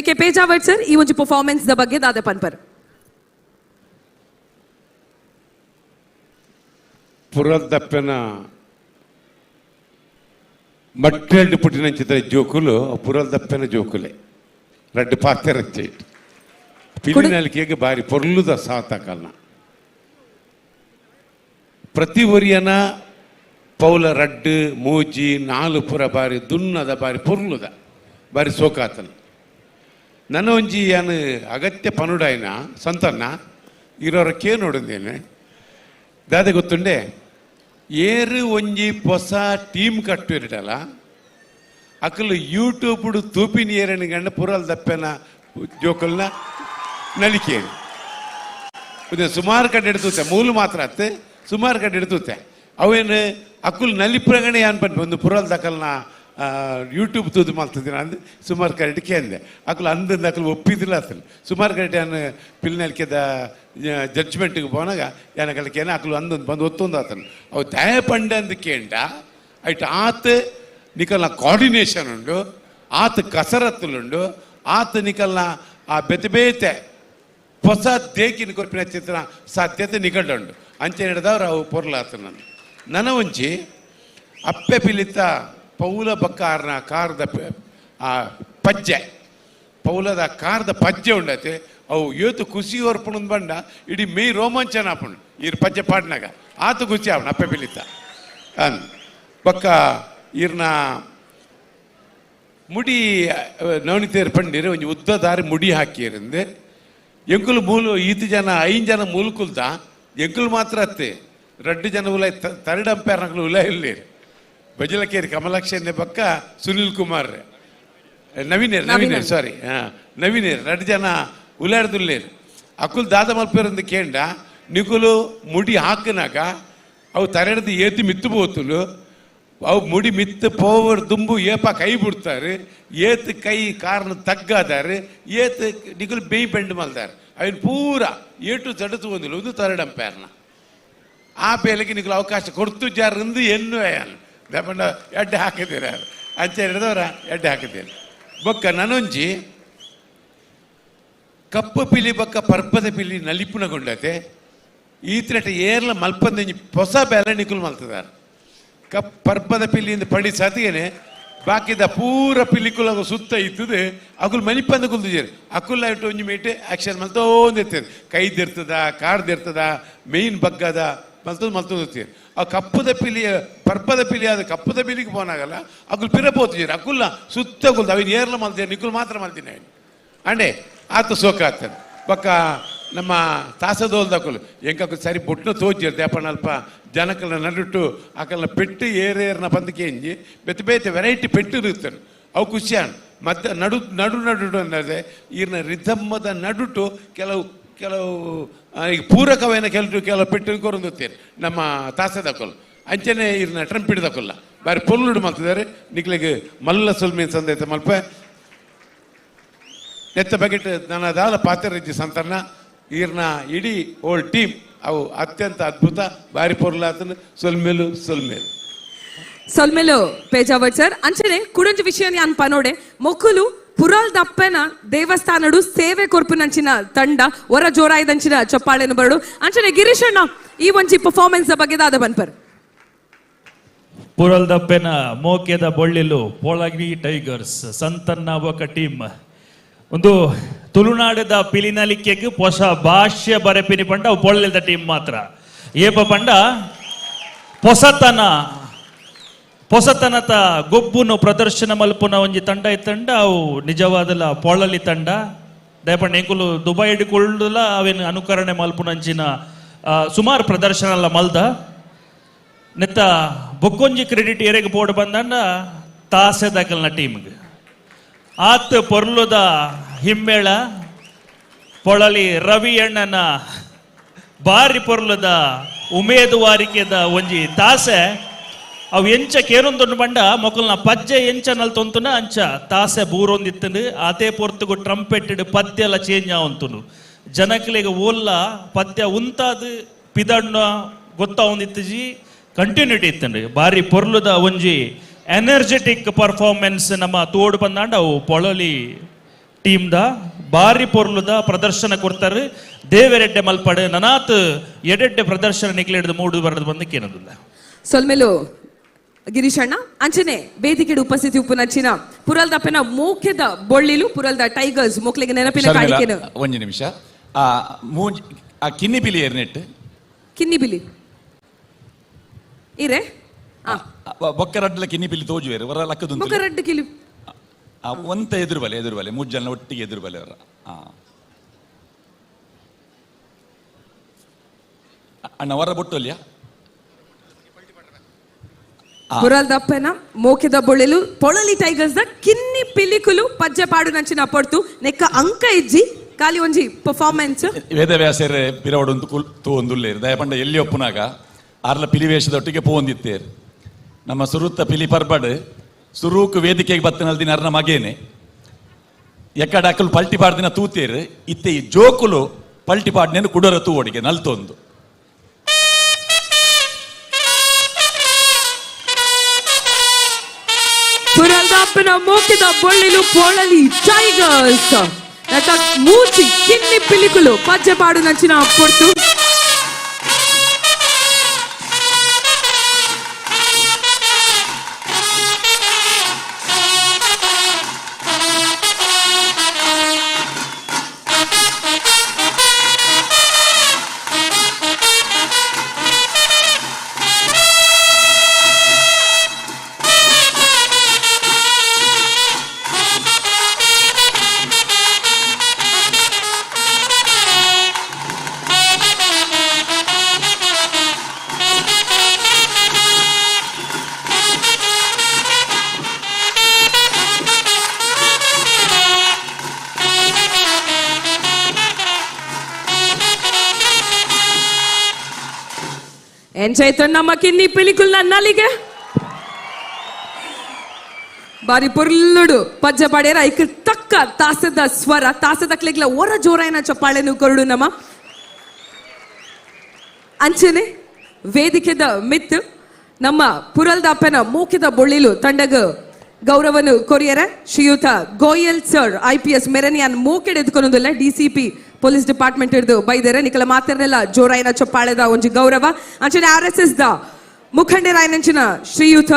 ಕೆ ಪೇಜಾವರ್ ಸರ್ ಈ ಒಂದು ಪರ್ಫಾರ್ಮೆನ್ಸ್ ದ ಬಗ್ಗೆ ದಾದ ಪನ್ಪರ್. ಪುರದಪ್ಪನ ಮಟ್ಟೆರಡು ಪುಟ್ಟಿನಂಚಿದ ಜೋಕುಲು ಪುರದಪ್ಪನ ಜೋಕುಲೆ ರಡ್ಡು ಪಾತ್ರೆ ಪಿಲಿನಲಿಕೆಗೆ ಬಾರಿ ಪೊರ್ಲುದ ಸಾತಕಲ್ನ ಪ್ರತಿ ಒರಿಯನ ಪೌಲ ರಡ್ಡು ಮೂಜಿ ನಾಲು ಪುರ ಬಾರಿ ದುನ್ನದ ಬಾರಿ ಪೊರ್ಲುದ ಬಾರಿ ಸೋಕಾತನ ನನ್ನ ಒಂಜಿ ಯಾನು ಅಗತ್ಯ ಪನುಡಾಯಿನ ಸಂತನ್ನ ಇರೋರಕ್ಕೆ ನೋಡಿದ್ದೇನೆ ದಾದೆ ಗೊತ್ತುಂಡೆ ಏರು ಒಂಜಿ ಹೊಸ ಟೀಮ್ ಕಟ್ಟಿರಲ್ಲ ಅಕ್ಕಲು ಯೂಟ್ಯೂಬ್ ತೂಪಿನ ಏರಣ ಗಂಡ ಪುರಲ್ ದಪ್ಪನ ಜೋಕಲ್ನ ನಲಿಕೆ ಸುಮಾರು ಕಡೆ ಎಡ್ತುತ್ತೆ ಮೂಲು ಮಾತ್ರ ಅತ್ತೆ ಸುಮಾರು ಕಡೆ ಎಡ್ತುತ್ತೆ ಅವೇನು ಅಕ್ಕಲು ನಲಿಪ್ರಗಣೆ ಅನ್ಪಂಡು ಒಂದು ಪುರಲ್ ದಕ್ಕಲ್ನ ಯೂಟ್ಯೂಬ್ ತೂದು ಮಾಡ್ತಿದ್ದೀನಿ ಅಂದು ಸುಮಾರು ಕರೆಕ್ಟ್ಗೆ ಅಂದೆ ಅಕ್ಕಲು ಅಂದಿಂದ ಅಕ್ಕಲು ಒಪ್ಪಿದಿಲ್ಲ ಅತ್ತಲು ಸುಮಾರು ಕರೆಕ್ಟ್ ನಾನು ಪಿಲ್ನಲ್ಕೆದ ಜಡ್ಜ್ಮೆಂಟ್ಗೆ పోనాಗ ಏನಕಲ್ಕೇನ ಅಕ್ಕಲು ಅಂದೊಂದು ಬಂದು ಒತ್ತೊಂದು ಆತನು ಅವು ದಯ ಪಂಡೆ ಅಂದಕ್ಕೇಂಟ ಐಟ್ ಆತ ನಿಕಲ್ನ ಕೋಆರ್ಡಿನೇಷನ್ ಉಂಡು ಆತ ಕಸರತ್ತುలుండు ಆತ ನಿಕಲ್ನ ಆ ಬೆತೆ ಹೊಸ ದೇಕಿನ ಕೊರ್ಪಿನ ಚಿತ್ರ ಸಾಧ್ಯತೆ ನಿಕಟುಂಡು ಅಂಚೆ ಹಿಡಿದವ್ರು ಅವು ಪೊರ್ಲಾತನ ನನ್ನ ಒಂಚಿ ಅಪ್ಪೆ ಪಿಲಿತ ಪೌಲ ಬಕ್ಕಾರನ ಕಾರದ ಆ ಪಜ್ಜೆ ಪೌಲದ ಕಾರದ ಪಜ್ಜೆ ಉಂಡತೆ ಅವು ಏತು ಖುಷಿ ಹೊರ್ಪುಣ್ ಬಂಡ ಇಡೀ ಮೈ ರೋಮಾಂಚನ ಆಪುಂಡು ಇರ್ ಪಜ್ಜೆ ಪಾಡ್ನಾಗ ಆತ ಖುಷಿ ಅವನು ಅಪ್ಪೆ ಪಿಲಿತ ಅನ್ ಬಕ್ಕ ಇರ್ನ ಮುಡಿ ನವನಿತೇರ್ ಪಂಡಿರು ಒಂಜಿ ಉದ್ದ ದಾರಿ ಮುಡಿ ಹಾಕಿರಂದು ಎಂಕುಲು ಮೂಲು ಈತು ಜನ 5 ಜನ ಮೂಲ್ಕುಲ್ದ ಎಂಕುಲು ಮಾತ್ರ ಅತ್ತೆ 2 ಜನ ಉಲ ತರ್ಡ್ ಅಂಪೈರ್ ನಕಲು ಉಲ ಇಲ್ಲೇರು ಬಜಲಕೇರಿ ಕಮಲಾಕ್ಷನ್ ಪಕ್ಕ ಸುನಿಲ್ ಕುಮಾರ್ ನವೀನೇರ್ ಸಾರಿ ನವೀನೇರ್ 2 ಜನ ಉಲಾಡ್ದುಲ್ಲೇರು ಅಕ್ಕುಲ್ ದಾದ ಮಲ್ಪೇರಂದು ಕೇಂಡ ನಿಕುಲು ಮುಡಿ ಹಾಕಿನಾಗ ಅವು ತರೆಡ್ದು ಏತಿ ಮಿತ್ತು ಬೋತುಲು ಅವು ಮುಡಿ ಮಿತ್ತು ಪೋವರ್ ದುಂಬು ಏಪ ಕೈ ಬಿಡ್ತಾರೆ ಏತ್ ಕೈ ಕಾರ್ನ ತಗ್ಗಾದಾರೆ ಏತ್ ನಿಕುಲು ಬೇಯಿ ಬೆಂಡು ಮಲ್ದಾರೆ ಅವನು ಪೂರ ಏಟು ಜಡತು ಒಂದಿಲ್ಲ ಒಂದು ತರ್ಡ್ ಅಂಪೈರ್ನ ಆ ಬೇಲೆಗೆ ನಿಕುಲು ಅವಕಾಶ ಕೊಡ್ತು ಜಾರಂದು ಎನ್ನು ದಪಂಡ ಎಡ್ಡೆ ಹಾಕಿದ್ದೀರ ಅಂಚೆ ಹಿಡಿದವರ ಎಡ್ಡೆ ಹಾಕಿದ್ದೀರಿ ಬೊಕ್ಕ ನನೊಂಜಿ ಕಪ್ಪು ಪಿಲಿ ಬೊಕ್ಕ ಪರ್ಬದ ಪಿಲಿ ನಲಿಪುನಗೊಂಡತೆ ಈತ್ರಟ ಏರ್ಲ ಮಲ್ಪಂದಂಜಿ ಹೊಸ ಬೇಲೆ ನಿಕುಲು ಮಲ್ತದಾರ ಪರ್ಬದ ಪಿಲ್ಲಿಂದ ಪಡಿ ಸತಿಯೇನೆ ಬಾಕಿದ ಪೂರ ಪಿಲಿಕುಲ ಸುತ್ತ ಇತ್ತದು ಅಕುಲ್ ಮನಿಪಂದ ಕುಲ್ದಿಜೇರಿ ಅಕುಲ್ಲ ಇಟ್ಟು ಒಂಜಿ ಮೀಟೆ ಆಕ್ಷನ್ ಮಲ್ತೋಂದಿರ್ತದೆ ಕೈದಿರ್ತದ ಕಾರ್ದಿರ್ತದ ಮೇಯ್ನ್ ಬಗ್ಗದ ಮಲ್ತೋಂದಿರ್ತೀರಿ ಆ ಕಪ್ಪದ ಪಿಲಿ ಪರ್ಬದ ಪಿಲಿ ಆದ ಕಪ್ಪದ ಪಿಲಿಗೆ ಪೋನಾಗಲ್ಲ ಅಕುಲ್ ಪಿರಪೋತಿಜೇರಿ ಅಕುಲ್ಲ ಸುತ್ತ ಕುಲ್ದು ಅವಿನ ಏರ್ಲ ಮಲ್ತೀನಿ ನಿಕುಲ್ ಮಾತ್ರ ಮಲ್ತೀನಿ ಅವನು ಅಂಡೆ ಆತ ಸೋಕ ಆಗ್ತಾನೆ ಬಕ್ಕ ನಮ್ಮ ತಾಸದೋಲ್ದಕ್ಕಲು ಎಂಕಕ್ಕೂ ಸರಿ ಬುಟ್ನ ತೋಜಿರ್ತೆ ಅಪ್ಪನ ಅಲ್ಪ ಜನಕಲ್ನ ನಡುಟ್ಟು ಅಕಲ್ನ ಪೆಟ್ಟು ಏರೇರ್ನ ಬಂದಕ್ಕೆ ಎಂಜಿ ಬೇತೆ ವೆರೈಟಿ ಪೆಟ್ಟು ಇರ್ತಾನೆ ಅವು ಖುಷಿಯಾನ್ ಮತ್ತೆ ನಡು ಅಂದರೆ ಈರ್ನ ರಿಧಮ್ಮದ ನಡುಟು ಕೆಲವು ಈಗ ಪೂರಕವೈನ ಕೆಲವು ಪೆಟ್ಟು ಕೊರೊಂದುತ್ತೀರಿ ನಮ್ಮ ತಾಸದಕ್ಕಲು ಅಂಚನೆ ಈರ್ನ ಟ್ರಂಪಿಡ್ದಕ್ಕಲ್ಲ ಬಾರಿ ಪೊಲ್ಲುಡು ಮಾಡ್ತಿದ್ದಾರೆ ನಿಕ್ಲಿಗೆ ಮಲ್ಲ ಸುಲ್ಮೀನ್ ಸಂದೈತೆ ಮಲ್ಪ ಎತ್ತ ಬಗೆಟ್ ನನ್ನ ದಾಲ ಪಾತ್ರಿಜ್ಜಿ ಸಂತನ್ನ ಈರ್ನ ಇಡೀ ಓಲ್ ಟೀಮ್ ಅವು ಅತ್ಯಂತ ಅದ್ಭುತ ಬಾರಿ ಪೊರ್ಲಾತನ ಸೊಲ್ಮೆಲು ಪೇಜಾವರ್ ಸರ್ ಅಂಚನೆ ಕುಡಂಜ ವಿಷಯನಿ ಅನ್ ಪನೋಡೆ ಮೊಕ್ಕುಲು ಪುರಲ್ ದಪ್ಪೆನ ದೇವಸ್ಥಾನಡು ಸೇವೆ ಕೊರ್ಪುನಂಚಿನ ತಂಡ ಹೊರ ಜೋರಾಯ್ದಂಚಿನ ಚಪ್ಪಾಳೆನು ಬರಡು ಅಂಚನೆ ಗಿರೀಶ್ ಅಣ್ಣ ಈ ಒಂಜಿ ಪರ್ಫಾರ್ಮೆನ್ಸ್ ಬಗ್ಗೆ ದಾದ ಬನ್ಪರ್ ಪುರಲ್ ದಪ್ಪೆನ ಮೋಕೆದ ಬೊಳ್ಳಿಲು ಪೋಳಗಿ ಟೈಗರ್ಸ್ ಸಂತನ್ನ ఒక ಟೀಮ್ ಒಂದು ತುಳುನಾಡದ ಪಿಲಿನಲಿಕೆಗೆ ಹೊಸ ಭಾಷ್ಯ ಬರೆಪಿನಿ ಪಂಡ ಅವು ಪೊಳ್ಳೆದ ಟೀಮ್ ಮಾತ್ರ ಏಪ ಪಂಡ ಹೊಸತನದ ಗೊಬ್ಬುನು ಪ್ರದರ್ಶನ ಮಲ್ಪುನ ಒಂಜಿ ತಂಡ ಇತ್ತಂಡ ಅವು ನಿಜವಾದಲ್ಲ ಪೊಳಲಿ ತಂಡ ದಯಪಂಡ ಎಂಕುಲು ದುಬೈ ಹಿಡ್ಕೊಳ್ಳುಲ್ಲ ಅವೇನು ಅನುಕರಣೆ ಮಲ್ಪುನಂಚಿನ ಸುಮಾರು ಪ್ರದರ್ಶನ ಎಲ್ಲ ಮಲ್ದ ನೆತ್ತ ಬೊಕ್ಕೊಂಜಿ ಕ್ರೆಡಿಟ್ ಏರೆಗೆ ಬೋರ್ಡ್ ಬಂದಂಡ ತಾಸೆದಾಕಲ್ನ ಟೀಮ್ಗೆ ಆತ್ ಪೊರ್ಲುದ ಹಿಮ್ಮೇಳ ಪೊಳಲಿ ರವಿ ಅಣ್ಣನ ಬಾರಿ ಪೊರ್ಲುದ ಉಮೇದುವಾರಿಕೆದ ಒಂಜಿ ತಾಸೆ ಅವು ಎಂಚ ಕೇರೊಂದು ಬಂಡ ಮೊಕಲ್ನ ಪಜ್ಜೆ ಎಂಚ ನಲ್ತೊಂತುನ ಅಂಚ ತಾಸೆ ಬೂರೊಂದಿತ್ತಂಡು ಆತೆ ಪೊರ್ತುಗು ಟ್ರಂಪೆಟ್ ಪದ್ಯ ಎಲ್ಲ ಚೇಂಜ್ ಆವಂತುನು ಜನಕ್ಲೆಗೆ ಓಲ್ಲ ಪದ್ಯ ಉಂತಾದು ಪಿದಣ್ಣ ಗೊತ್ತಾವಂದಿತ್ತಜಿ ಕಂಟಿನ್ಯೂಟಿ ಇತ್ತಂಡು ಬಾರಿ ಪೊರ್ಲುದ ಒಂಜಿ ಎನರ್ಜೆಟಿಕ್ ಪರ್ಫಾರ್ಮೆನ್ಸ್ ನಮ್ಮ ತೋಡು ಬಂದಾಂಡ ಅವು ಪೊಳಲಿ ಟೀಮ್ದ ಬಾರಿ ಪೊರ್ಲುದ ಪ್ರದರ್ಶನ ಕೊಡ್ತಾರೆ ದೇವರೆಡ್ಡೆ ಮಲ್ಪಡೆ ನನಾತ್ ಎಡೆಡ್ಡೆ ಪ್ರದರ್ಶನ ನಿಕ್ಲಿಡ್ದು ಮೂಡು ಬರದು ಬಂದಕ್ಕೆ ಏನದಿಲ್ಲ ಸೊಲ್ಮೆಲು ಗಿರೀಶ್ ಅಣ್ಣ ಅಂಚನೆ ವೇದಿಕೆಡು ಉಪಸ್ಥಿತಿ ಉಪನಚ್ಚಿನ ಪುರಲ್ದ ಪೆನ ಮೋಕೆದ ಬೊಳ್ಳಿಲು ಪುರಲ್ದ ಟೈಗರ್ಸ್ ಮೋಕ್ಲಿಗೆ ನೆನಪಿನ ಕಾಣಿಕೆನು ಒಂಜಿ ನಿಮಿಷ ಆ ಕಿನ್ನಿ ಬಿಲಿ ಏರ್ನೆಟ್ ಕಿನ್ನಿ ಬಿಲಿ ಇರೆ ಬೊಕ್ಕರಡ್ಲ ಕಿನ್ನಿ ಬಿಲಿ ತೋಜುವೇರು ವರ ಲಕ್ಕದು ಬೊಕ್ಕರಡ್ಡ ಕಿಲಿ ಒಂತ ಎದುರು ಬಲೆ ಮೂರು ಜನ ಒಟ್ಟಿಗೆ ಎದುರು ಬಲೆ ಅವರ ಅಣ್ಣ ವರ ಬೊಟ್ಟೋಲ್ಯಾ ಪುರಲ್ದಪ್ಪನ ಮೋಕೆದ ಬೊಳ್ಳಿಲು ಪೊಳಲಿ ಟೈಗರ್ಸ್ ದ ಕಿನ್ನಿ ಪಿಲಿಕುಲು ಪಜ್ಜೆ ಪಾಡು ನಂಚಿನ ಪೊಡ್ತು ನೆಕ್ಕ ಅಂಕ ಇಜ್ಜಿ ಖಾಲಿ ಒಂಜಿ ಪರ್ಫಾರ್ಮೆನ್ಸ್ ವೇದವ್ಯಾಸರ ಪಿರವಡು ತೂವೊಂದುಲ್ಲೇರು ದಯಪಂಡ ಎಲ್ಲಿ ಒಪ್ಪುನಾಗ ಆರ್ಲ ಪಿಲಿವೇಷದೊಟ್ಟಿಗೆ ಪೋಂದಿತ್ತೇರು ನಮ್ಮ ಸುರುತ್ತ ಪಿಲಿ ಪರ್ಬಡ್ ಸುರೂಕು ವೇದಿಕೆಗೆ ಬತ್ತನಲ್ದಿನ ಅರ್ನ ಮಗೇನೆ ಎಕ್ಕಡ ಅಕ್ಕಲು ಪಲ್ಟಿ ಪಾಡ್ದಿನ ತೂತೇರು ಇತ್ತೆ ಈ ಜೋಕುಲು ಪಲ್ಟಿ ಪಾಡ್ನೇನು ಕುಡರ ತೂವಡಿಗೆ ನಲ್ತೊಂದು ಪುರಲ್ದಪ್ಪನ ಮೋಕೆದ ಬೊಳ್ಳಿಲು ಪೊಳಲಿ ಟೈಗರ್ಸ್ ಮೂಚಿ ಕಿನ್ನಿ ಪಿಲಿಕುಲು ಪಜ್ಜೆ ಪಾಡು ನಂಚಿನ ಪೊಡ್ತು ಎಂಚೈತ ನಮ್ಮ ಕಿನ್ನಿ ಪಿಲಿಕುಲ್ನ ನಲಿಗೆ ಬಾರಿ ಪುರ್ಲುಡು ಪಜ್ಜ ಪಾಡ್ಯಾರ ಐಕ್ ತಕ್ಕ ತಾಸದ ಸ್ವರ ತಾಸದ ಕ್ಲೆಗ್ಲ ಒರ ಜೋರಾಯನ ಚಪ್ಪಾಳೆನು ಕೊರಡು ನಮ್ಮ ಅಂಚನೆ ವೇದಿಕೆದ ಮಿತ್ ನಮ್ಮ ಪುರಲ್ದಾಪನ ಮೂಕಿದ ಬೊಳ್ಳಿಲು ತಂಡಗ ಗೌರವನು ಕೊರಿಯರ ಶ್ರೀಯುತ Goyal sir IPS ಮೆರನಿಯನ್ ಮೂಕೆಡ್ ಎದ್ಕೊನೊಂದಿಲ್ಲ DCP police department ಹಿಡಿದು ಬೈದರೆ ನಿಕಲ ಮಾತಿರಲಿಲ್ಲ ಜೋರಾಯಿನ ಚಪ್ಪಾಳೆದ ಒಂಜಿ ಗೌರವ ಅಂಚನೆ RSS ದ ಮುಖಂಡರಾಯನಂಚಿನ ಶ್ರೀಯುತ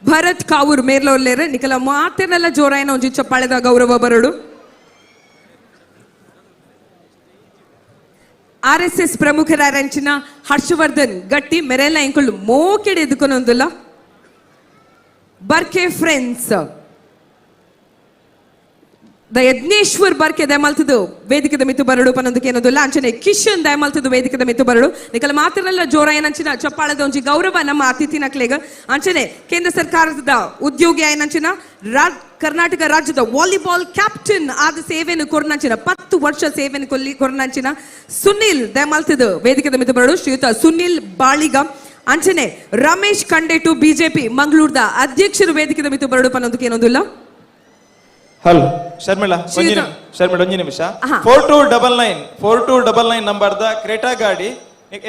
ಭರತ್ ಕಾವೂರ್ ಮೇರ್ಲೋರ್ಲೇರೆ ನಿಕಲ ಮಾತಿರಲಿಲ್ಲ ಜೋರಾಯಿನ ಒಂಜಿ ಚಪ್ಪಾಳೆದ ಗೌರವ ಬರಡು RSS ಪ್ರಮುಖರಾಯನಂಚಿನ ಹರ್ಷವರ್ಧನ್ ಗಟ್ಟಿ ಮೆರೆಲ್ಲ ಎಂಕುಳು ಮೋಕೆಡ್ ಎದ್ಕೊನೊಂದಿಲ್ಲ ಬರ್ಕೆ ಫ್ರೆಂಡ್ಸ್ ದ ಯಜ್ಞೇಶ್ವರ್ ಬರ್ಕೆ ದಯಮಾಲ್ತದು ವೇದಿಕೆದ ಮಿತ್ತು ಬರಡು ಪನ್ನೊಂದಕ್ಕೆ ಏನೋದಿಲ್ಲ ಅಂಚನೆ ಕಿಶನ್ ದಯಮಾಲ್ತದು ವೇದಿಕೆದ ಮಿತ್ತು ಬರಡು ನಿಕಲ ಮಾತ್ರಲ್ಲ ಜೋರಾಯನಂಚಿನ ಚಪ್ಪಾಳದ ಒಂಜಿ ಗೌರವ ನಮ್ಮ ಅತಿಥಿ ನಕ್ಲೆಗ ಅಂಚನೆ ಕೇಂದ್ರ ಸರ್ಕಾರದ ಉದ್ಯೋಗಿ ಆಯನಂಚಿನ ಕರ್ನಾಟಕ ರಾಜ್ಯದ ವಾಲಿಬಾಲ್ ಕ್ಯಾಪ್ಟನ್ ಆದ ಸೇವೆಯನ್ನು ಕೊರ್ನಂಚಿನ 10 ವರ್ಷ ಸೇವೆಯನ್ನು ಕೊರ್ನಂಚಿನ ಸುನಿಲ್ ದಯಮಾಲ್ತದು ವೇದಿಕೆದ ಮಿತ್ತು ಬರಡು ಶ್ರೀಯುತ ಸುನಿಲ್ ಬಾಳಿಗ ಅಂಚನೆ ರಮೇಶ್ ಕಂಡೆಟು BJP ಮಂಗಳೂರದ ಅಧ್ಯಕ್ಷರು ವೇದಿಕೆದ ಮಿತ್ತು ಬರಡು ಪನ್ನೊಂದಕ್ಕೆ ಏನೋದಿಲ್ಲ ಹಲೋ ಶರ್ಮಿಳಾ ಒಂಜಿ ನಿಮಿಷ 4299 ನಂಬರ್ದ ಕ್ರೇಟಾ ಗಾಡಿ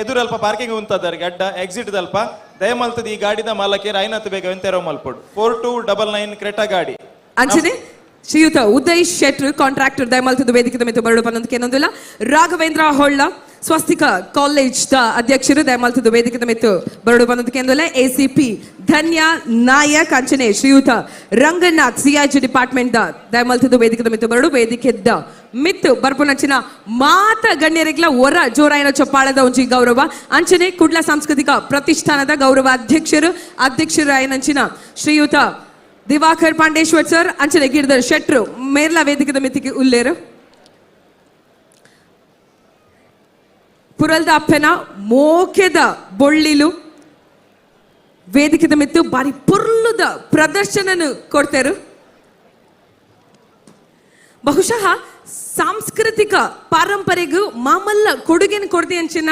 ಎದುರಲ್ಪ ಪಾರ್ಕಿಂಗ್ ಉಂತದರಿಗೆ ಅಡ್ಡ ಎಕ್ಸಿಟ್ ದಲ್ಪ ದಯಮಲ್ತದ ಈ ಗಾಡಿದ ಮಾಲಕೇರ ಐನತ್ತು ಬೇಗ ಎಂತೆರೋ ಮಲ್ಪಡು 4299 ಕ್ರೇಟಾ ಗಾಡಿ ಅಂಚನೆ ಶ್ರೀಯುತ ಉದಯ್ ಶೆಟ್ರು ಕಾಂಟ್ರಾಕ್ಟರ್ ದಯಮಾಲ್ತದ ವೇದಿಕೆ ಮಿತ್ತು ಬರಡು ಪನ್ನೊಂದಕ್ಕೆ ಏನೊಂದಿಲ್ಲ. ರಾಘವೇಂದ್ರ ಹೊಳ್ಳ ಸ್ವಸ್ತಿಕ ಕಾಲೇಜ್ ದ ಅಧ್ಯಕ್ಷರು ದಯಮಾಲ್ತದ ವೇದಿಕೆ ಮಿತ್ತು ಬರಡು ಪನ್ನೊಂದಕ್ಕೆ ಏನೊಂದಿಲ್ಲ. ACP ಧನ್ಯ ನಾಯಕ್ ಅಂಚನೆ ಶ್ರೀಯುತ ರಂಗನಾಥ್ CIG ಡಿಪಾರ್ಟ್ಮೆಂಟ್ ದ ದಯಮಾಲ್ತದ ವೇದಿಕೆ ಮಿತ್ತು ಬರಡು ವೇದಿಕೆ ದ ಮಿತ್ತು ಬರ್ಪುನಂಚಿನ ಮಾತ ಗಣ್ಯರಿಗ್ಲ ಹೊರ ಜೋರಾಯಿನ ಚೊಪ್ಪಾಳದ ಒಂಜಿ ಗೌರವ ಅಂಚನೆ ಕುಡ್ಲ ಸಾಂಸ್ಕೃತಿಕ ಪ್ರತಿಷ್ಠಾನದ ಗೌರವ ಅಧ್ಯಕ್ಷರು ಆಯ್ನಂಚಿನ ಶ್ರೀಯುತ ದಿವಾಕರ್ ಪಾಂಡೇಶ್ವರ್ ಸರ್ ಅಂಚನೆ ಗಿರಿಧರ್ ಶೆಟ್ರು ಮೇರ್ಲ ವೇದಿಕೆದ ಮಿತಿಗೆ ಉಲ್ಲೇರು. ಪುರಲ್ದ ಅಪ್ಪನ ಮೋಕೆದ ಬೊಳ್ಳಿಲು ವೇದಿಕೆದ ಮಿತ್ತು ಬಾರಿ ಪುರ್ಲುದ ಪ್ರದರ್ಶನ ಕೊಡ್ತೇರು. ಬಹುಶಃ ಸಾಂಸ್ಕೃತಿಕ ಪಾರಂಪರೆಗೂ ಮಾಮಲ್ಲ ಕೊಡುಗೆನ ಕೊಡ್ದೆ ಅಂಚಿನ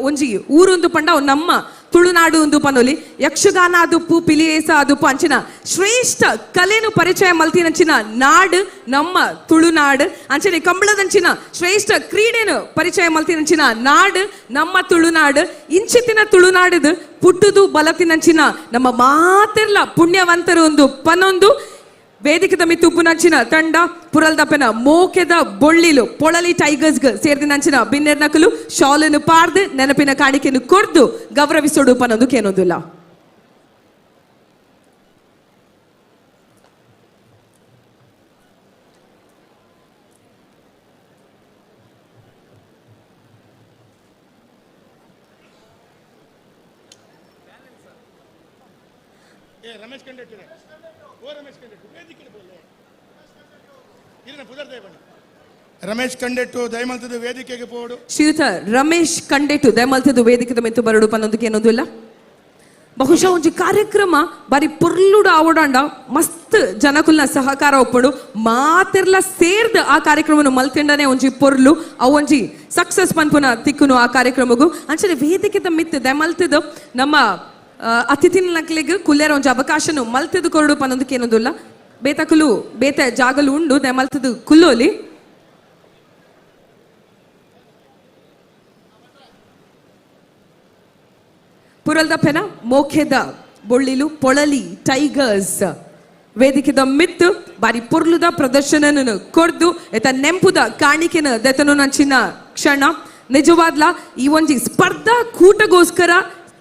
ಒಂಜಿ ಊರೊಂದು ಪಂಡ ನಮ್ಮ ತುಳುನಾಡು ಒಂದು ಪನೋಲಿ ಯಕ್ಷಗಾನ ಅದುಪ್ಪು ಪಿಲಿಯೇಸ ಅದುಪ್ಪು ಅಂಚಿನ ಶ್ರೇಷ್ಠ ಕಲೆನು ಪರಿಚಯ ಮಲ್ತಿನಂಚಿನ ನಾಡು ನಮ್ಮ ತುಳುನಾಡು ಅಂಚನೆ ಕಂಬಳದಂಚಿನ ಶ್ರೇಷ್ಠ ಕ್ರೀಡೆನು ಪರಿಚಯ ಮಲ್ತಿನಂಚಿನ ನಾಡು ನಮ್ಮ ತುಳುನಾಡು ಇಂಚಿತ್ತಿನ ತುಳುನಾಡದು ಪುಟ್ಟುದು ಬಲತಿನಂಚಿನ ನಮ್ಮ ಮಾತೆರ್ಲ ಪುಣ್ಯವಂತರು ಒಂದು ಪನೊಂದು ವೇದಿಕೆದ ಮಿತ್ತು ಉಪ್ಪುನಂಚಿನ ತಂಡ ಪುರಲ್ದಪ್ಪನ ಮೋಕೆದ ಬೊಳ್ಳಿಲು ಪೊಳಲಿ ಟೈಗರ್ಸ್ ಸೇರಿದಿನಂಚಿನ ಬಿನ್ನೆರ್ನಕಲು ಶಾಲನ್ನು ಪಾರ್ದು ನೆನಪಿನ ಕಾಣಿಕೆಯನ್ನು ಕೊರ್ದು ಗೌರವಿಸೋಡು ಪನ್ನೊಂದು ಕೇನೊಂದಿಲ್ಲ. ರಮೇಶ್ ಕಂಡಕ್ಟರ್ ರಮೇಶ್ ಕಂಡೆಟ್ಟು ದಯಮಲ್ತದ ವೇದಿಕೆಗೆ ಪೋಡು. ಶ್ರೀಯುತ ರಮೇಶ್ ಕಂಡೆಟ್ಟು ದಯಮಲ್ತದ ವೇದಿಕೆದ ಮಿತ್ತು ಬರಡು ಪನ್ನೊಂದಕ್ಕೆ ಏನೊಂದಿಲ್ಲ. ಬಹುಶಃ ಒಂಜಿ ಕಾರ್ಯಕ್ರಮ ಬಾರಿ ಪುರ್ಲುಡು ಆವಡಾಂಡ ಮಸ್ತ್ ಜನಕುಲ್ನ ಸಹಕಾರ ಒಪ್ಪಡು ಮಾತೆರ್ಲ ಸೇರ್ದ ಆ ಕಾರ್ಯಕ್ರಮನು ಮಲ್ತಿಂಡನೆ ಒಂಜಿ ಪೊರ್ಲು ಅವು ಒಂಜಿ ಸಕ್ಸಸ್ ಪನ್ಪುನ ತಿಕ್ಕುನು ಆ ಕಾರ್ಯಕ್ರಮಗೂ ಅಂಚನೆ ವೇದಿಕೆದ ಮಿತ್ತು ದಯಮಲ್ತದ ನಮ್ಮ ಅತಿಥಿನಕ್ಲೆಗ್ ಕುಲ್ಲೇರ ಒಂಜಿ ಅವಕಾಶನು ಮಲ್ತದ ಕೊರಡು ಪನ್ನೊಂದಕ್ಕೆ ಏನೊಂದಿಲ್ಲ. ಬೇತಕುಲು ಬೇತೆ ಜಾಗಲು ಉಂಡು ದಯಮಲ್ತದ ಕುಲ್ಲೋಲಿ ಪುರಲ್ದಪ್ಪನ ಮೋಖೆದ ಬೊಳ್ಳಿಲು ಪೊಳಲಿ ಟೈಗರ್ಸ್ ವೇದಿಕೆದ ಮಿತ್ತು ಬಾರಿ ಪುರ್ಲುದ ಪ್ರದರ್ಶನ ಕೊರ್ದು ಎತ ನೆಂಪುದ ಕಾಣಿಕೆನ ದೆತನು ನಂಚಿನ ಕ್ಷಣ ನಿಜವಾದ್ಲ ಈ ಒಂಜಿ ಸ್ಪರ್ಧಾ ಕೂಟಗೋಸ್ಕರ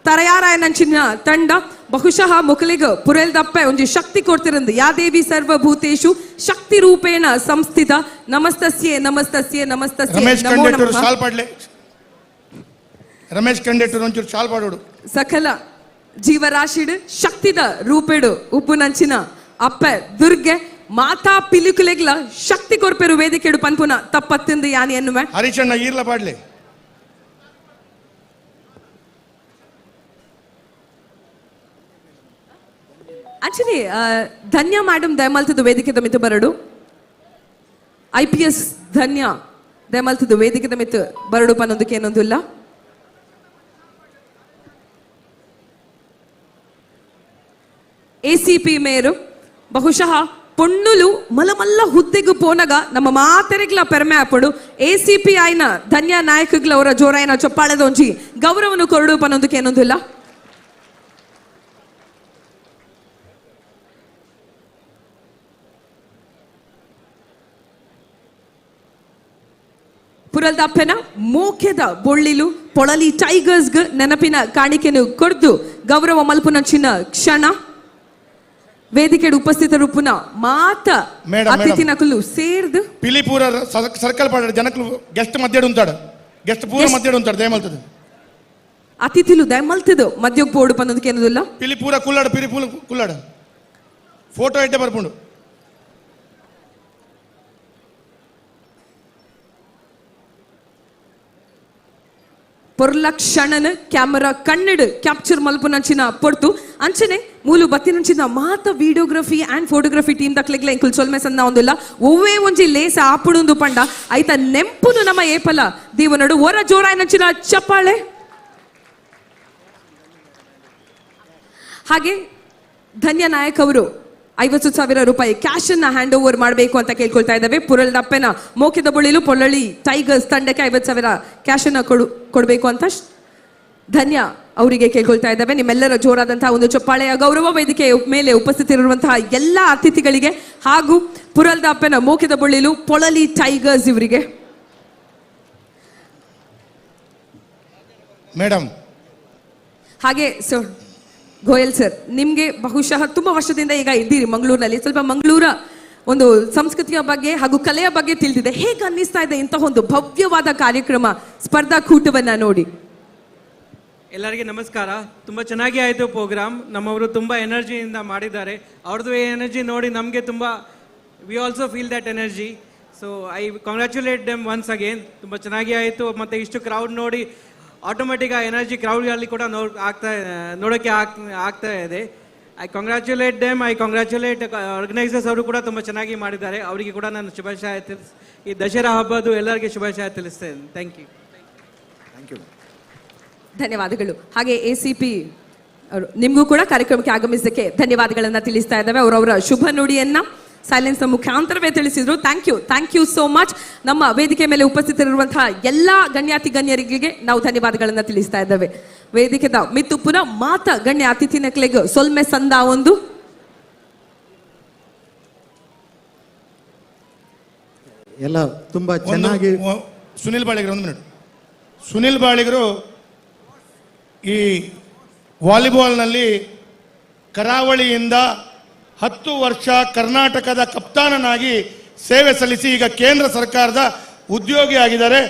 ತಯಾರಾಯನಂಚಿನ ತಂಡ ಬಹುಶಃ ಮುಖಲಿಗ ಪುರಲ್ದಪ್ಪೆ ಒಂಜಿ ಶಕ್ತಿ ಕೊಡ್ತಿರಂದು ಯಾ ದೇವಿ ಸರ್ವಭೂತೇಶು ಶಕ್ತಿ ರೂಪೇಣ ಸಂಸ್ಥಿತ ನಮಸ್ತಸ್ಯೆ ನಮಸ್ತಸ್ಯೆ ನಮಸ್ತಸ್ಯೆ ರಮೇಶ್ ಕಂಡಕ್ಟರ್ ಒಂಚೂರು ಶಾಲ್ ಪಾಡೋಡು ಸಕಲ ಜೀವರಾಶಿಡು ಶಕ್ತಿದ ರೂಪೇಡು ಉಪ್ಪು ನಂಚಿನ ಅಪ್ಪೆ ದುರ್ಗೆ ಮಾತಾ ಪಿಲಿಕುಲೆಗ್ಲ ಶಕ್ತಿ ಕೊರ್ಪೆರು ವೇದಿಕೆಡು ಪನ್ಪುನ ತಪ್ಪತ್ತಿಂದು ಯಾನಿ ಎನ್ನುವೆ ಹರಿಶಣ್ಣ ಈರ್ಲ ಪಾಡ್ಲೆ ಆಕ್ಚುಲಿ ಧನ್ಯ ಮೇಡಮ್ ದಯಮಲ್ತದ ವೇದಿಕೆದ ಮಿತ್ತು ಬರಡು IPS ಧನ್ಯ ದಯಮಲ್ತದ ವೇದಿಕೆದ ಮಿತ್ತು ಬರಡು ಪನ್ನೊಂದಕ್ಕೆ ಏನೊಂದಿಲ್ಲ. ACP ಮೇರು ಬಹುಶಃ ಪೊಣ್ಣುಲು ಮಲಮಲ್ಲ ಹುದ್ದೆಗೂ ಪೋನಗ ನಮ್ಮ ಮಾತೆರೆಗ್ಲ ಪೆರ್ಮೆ ಆಪಡು ACP ಆಯ್ನ ಧನ್ಯ ನಾಯಕಗ್ಲ ಅವರ ಜೋರಾಯನ ಚೊಪ್ಪಾಳದ ಒಂಜಿ ಗೌರವನು ಕೊರಡು ಪನ್ನೊಂದಕ್ಕೆ ಏನೊಂದಿಲ್ಲ. ಪುರಲ್ದಪ್ಪನ ಮೋಕೆದ ಬೊಳ್ಳಿಲು ಪೊಳಲಿ ಟೈಗರ್ಸ್ ನೆನಪಿನ ಕಾಣಿಕೆನು ಕೊರ್ದು ಗೌರವ ಮಲ್ಪುನಂಚಿನ ಕ್ಷಣ ವೇದಿಕೆಡು ಉಪಸ್ಥಿತರು ಪುನಃ ಮಾತ ಅತಿಥಿನಕಲು ಸೇರ್ದು ಪಿಲಿಪೂರ ಸರ್ಕಲ್ ಪಾಡ ಜನಕಲು ಗೆಸ್ಟ್ ಮಧ್ಯಡು ఉంటాడు ಗೆಸ್ಟ್ ಪೂರ ಮಧ್ಯಡು ఉంటాడు ದಯಮಲ್ತದ ಅತಿಥಿಲು ದಯಮಲ್ತದ ಮಧ್ಯಕ್ಕೆ ಪೋಡು ಪನ್ನೊಂದಕ್ಕೆ ಏನದಿಲ್ಲ. ಪಿಲಿಪೂರ ಕುಲ್ಲಾಡು ಪಿಲಿಪೂರ ಕುಲ್ಲಾಡು ಫೋಟೋ ಇಟ್ಟೆ ಬರ್ಪುಂಡು ಪೊರ್ಲ ಕ್ಷಣನ ಕ್ಯಾಮರಾ ಕಣ್ಣಡು ಕ್ಯಾಪ್ಚರ್ ಮಲ್ಪುನಂಚಿನ ಪೊರ್ತು ಅಂಚನೆ ಮೂಲು ಬತ್ತಿನಂಚಿನ ಮಾತ ವಿಡಿಯೋಗ್ರಫಿ ಅಂಡ್ ಫೋಟೋಗ್ರಫಿ ಟೀಮ್ ದಕ್ಲೆಗ್ಲ ಇಂಕುಲ್ ಸೊಲ್ಮೆ ಸಂದ ಒಂದಿಲ್ಲ ಒವ್ವೇ ಒಂಜಿ ಲೇಸ ಆಪುಡುಂದು ಪಂಡ ಐತ ನೆಂಪುನು ನಮ್ಮ ಏಪಲ ದೀವನಡು ಒರ ಜೋರಾಯನಂಚಿನ ಚಪ್ಪಾಳೆ. ಹಾಗೆ ಧನ್ಯ ನಾಯಕ್ ಅವರು 50,000 ರೂಪಾಯಿ ಕ್ಯಾಶ್ ಅನ್ನ ಹ್ಯಾಂಡ್ ಓವರ್ ಮಾಡಬೇಕು ಅಂತ ಕೇಳ್ಕೊಳ್ತಾ ಇದ್ದಾವೆ. ಪುರಲ್ದಪ್ಪನ ಮೋಕೆದ ಬೊಳಿಲು ಪೊಳ್ಳಳಿ ಟೈಗರ್ಸ್ ತಂಡಕ್ಕೆ 50,000 ಕ್ಯಾಶ್ ಅನ್ನ ಕೊಡಬೇಕು ಅಂತ ಧನ್ಯ ಅವರಿಗೆ ಕೇಳ್ಕೊಳ್ತಾ ಇದ್ದಾವೆ. ನಿಮ್ಮೆಲ್ಲರ ಜೋರಾದಂತಹ ಒಂದು ಚಪ್ಪಾಳೆಯ ಗೌರವ. ವೇದಿಕೆಯ ಮೇಲೆ ಉಪಸ್ಥಿತರಿರುವಂತಹ ಎಲ್ಲ ಅತಿಥಿಗಳಿಗೆ ಹಾಗೂ ಪುರಲ್ದಾಪನ ಮೋಕೆದ ಬೊಳ್ಳಿಲು ಪೊಳಲಿ ಟೈಗರ್ಸ್ ಇವರಿಗೆ. ಮೇಡಮ್ ಹಾಗೆ ಸರ್ ಗೋಯಲ್ ಸರ್, ನಿಮ್ಗೆ ಬಹುಶಃ ತುಂಬಾ ವರ್ಷದಿಂದ ಈಗ ಇದ್ದೀರಿ ಮಂಗಳೂರಿನಲ್ಲಿ, ಸ್ವಲ್ಪ ಮಂಗಳೂರ ಒಂದು ಸಂಸ್ಕೃತಿಯ ಬಗ್ಗೆ ಹಾಗೂ ಕಲೆಯ ಬಗ್ಗೆ ತಿಳಿದಿದೆ. ಹೇಗೆ ಅನ್ನಿಸ್ತಾ ಇದೆ ಇಂತಹ ಒಂದು ಭವ್ಯವಾದ ಕಾರ್ಯಕ್ರಮ ಸ್ಪರ್ಧಾಕೂಟವನ್ನ ನೋಡಿ? ಎಲ್ಲರಿಗೆ ನಮಸ್ಕಾರ. ತುಂಬ ಚೆನ್ನಾಗಿ ಆಯಿತು ಪ್ರೋಗ್ರಾಮ್. ನಮ್ಮವರು ತುಂಬ ಎನರ್ಜಿಯಿಂದ ಮಾಡಿದ್ದಾರೆ. ಅವ್ರದ್ದು ಎನರ್ಜಿ ನೋಡಿ ನಮಗೆ ತುಂಬ we also feel that energy. So I congratulate them once again. ತುಂಬ ಚೆನ್ನಾಗಿ ಆಯಿತು. ಮತ್ತು ಇಷ್ಟು ಕ್ರೌಡ್ ನೋಡಿ ಆಟೋಮೆಟಿಕ್ ಆ ಎನರ್ಜಿ ಕ್ರೌಡಲ್ಲಿ ಕೂಡ ನೋಡೋಕ್ಕೆ ಆಗ್ತಾ ಇದೆ. I congratulate them. I congratulate organisers. ಅವರು ಕೂಡ ತುಂಬ ಚೆನ್ನಾಗಿ ಮಾಡಿದ್ದಾರೆ. ಅವರಿಗೆ ಕೂಡ ನಾನು ಶುಭಾಶಯ ಈ ದಸರಾ ಹಬ್ಬದ್ದು ಎಲ್ಲರಿಗೆ ಶುಭಾಶಯ ತಿಳಿಸ್ತೇನೆ. Thank you. Thank you. ಧನ್ಯವಾದಗಳು. ಹಾಗೆ ACP ಅವರು ನಿಮಗೂ ಕೂಡ ಕಾರ್ಯಕ್ರಮಕ್ಕೆ ಆಗಮಿಸಕ್ಕೆ ಧನ್ಯವಾದಗಳನ್ನ ತಿಳಿಸ್ತಾ ಇದ್ದಾವೆ. ಅವರವರ ಶುಭ ನುಡಿಯನ್ನ ಸೈಲೆನ್ಸ್ ಮುಖಾಂತರವೇ ತಿಳಿಸಿದ್ರು. Thank you so much. ನಮ್ಮ ವೇದಿಕೆ ಮೇಲೆ ಉಪಸ್ಥಿತರಿರುವಂತಹ ಎಲ್ಲಾ ಗಣ್ಯಾತಿ ಗಣ್ಯರಿಗೆ ನಾವು ಧನ್ಯವಾದಗಳನ್ನ ತಿಳಿಸ್ತಾ ಇದ್ದೇವೆ. ವೇದಿಕೆದ ಮಿತ್ತು ಪುನಃ ಮಾತ ಗಣ್ಯ ಅತಿಥಿ ನಕ್ಲೆಗ್ ಸೊಲ್ಮೆ ಸಂದ ಒಂದು ಎಲ್ಲ ತುಂಬಾ ಚೆನ್ನಾಗಿ. ಸುನಿಲ್ ಬಾಳಿಗರು, ಒಂದು ಮಿನಿಟ್. ಸುನಿಲ್ ಬಾಳಿಗರು ಈ ವಾಲಿಬಾಲ್ನಲ್ಲಿ ಕರಾವಳಿಯಿಂದ 10 ವರ್ಷ ಕರ್ನಾಟಕದ ಕಪ್ತಾನನಾಗಿ ಸೇವೆ ಸಲ್ಲಿಸಿ ಈಗ ಕೇಂದ್ರ ಸರ್ಕಾರದ ಉದ್ಯೋಗಿ ಆಗಿದ್ದಾರೆ.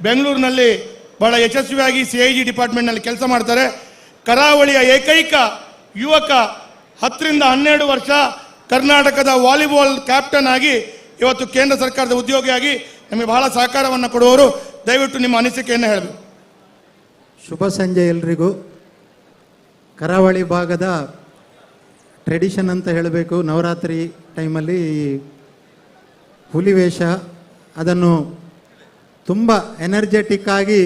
ಬೆಂಗಳೂರಿನಲ್ಲಿ ಬಹಳ ಯಶಸ್ವಿಯಾಗಿ CIG ಡಿಪಾರ್ಟ್ಮೆಂಟ್ನಲ್ಲಿ ಕೆಲಸ ಮಾಡ್ತಾರೆ. ಕರಾವಳಿಯ ಏಕೈಕ ಯುವಕ 10 ರಿಂದ 12 ವರ್ಷ ಕರ್ನಾಟಕದ ವಾಲಿಬಾಲ್ ಕ್ಯಾಪ್ಟನ್ ಆಗಿ ಇವತ್ತು ಕೇಂದ್ರ ಸರ್ಕಾರದ ಉದ್ಯೋಗಿಯಾಗಿ ನಮಗೆ ಬಹಳ ಸಹಕಾರವನ್ನು ಕೊಡುವವರು. ದಯವಿಟ್ಟು ನಿಮ್ಮ ಅನಿಸಿಕೆಯನ್ನು ಹೇಳಬೇಕು. ಶುಭ ಸಂಜೆ ಎಲ್ರಿಗೂ. ಕರಾವಳಿ ಭಾಗದ ಟ್ರೆಡಿಷನ್ ಅಂತ ಹೇಳಬೇಕು, ನವರಾತ್ರಿ ಟೈಮಲ್ಲಿ ಹುಲಿ ವೇಷ ಅದನ್ನು ತುಂಬ ಎನರ್ಜೆಟಿಕ್ ಆಗಿ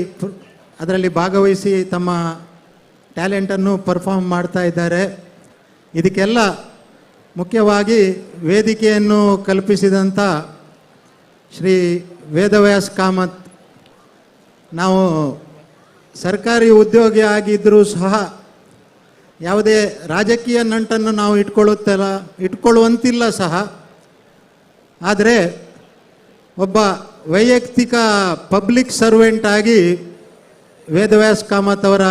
ಅದರಲ್ಲಿ ಭಾಗವಹಿಸಿ ತಮ್ಮ ಟ್ಯಾಲೆಂಟನ್ನು ಪರ್ಫಾರ್ಮ್ ಮಾಡ್ತಾ ಇದ್ದಾರೆ. ಇದಕ್ಕೆಲ್ಲ ಮುಖ್ಯವಾಗಿ ವೇದಿಕೆಯನ್ನು ಕಲ್ಪಿಸಿದಂಥ ಶ್ರೀ ವೇದವ್ಯಾಸ್ ಕಾಮತ್. ನಾವು ಸರ್ಕಾರಿ ಉದ್ಯೋಗಿ ಆಗಿದ್ದರೂ ಸಹ ಯಾವುದೇ ರಾಜಕೀಯ ನಂಟನ್ನು ನಾವು ಇಟ್ಕೊಳ್ಳುವಂತಿಲ್ಲ ಸಹ. ಆದರೆ ಒಬ್ಬ ವೈಯಕ್ತಿಕ ಪಬ್ಲಿಕ್ ಸರ್ವೆಂಟ್ ಆಗಿ ವೇದವ್ಯಾಸ್ ಕಾಮತ್ ಅವರ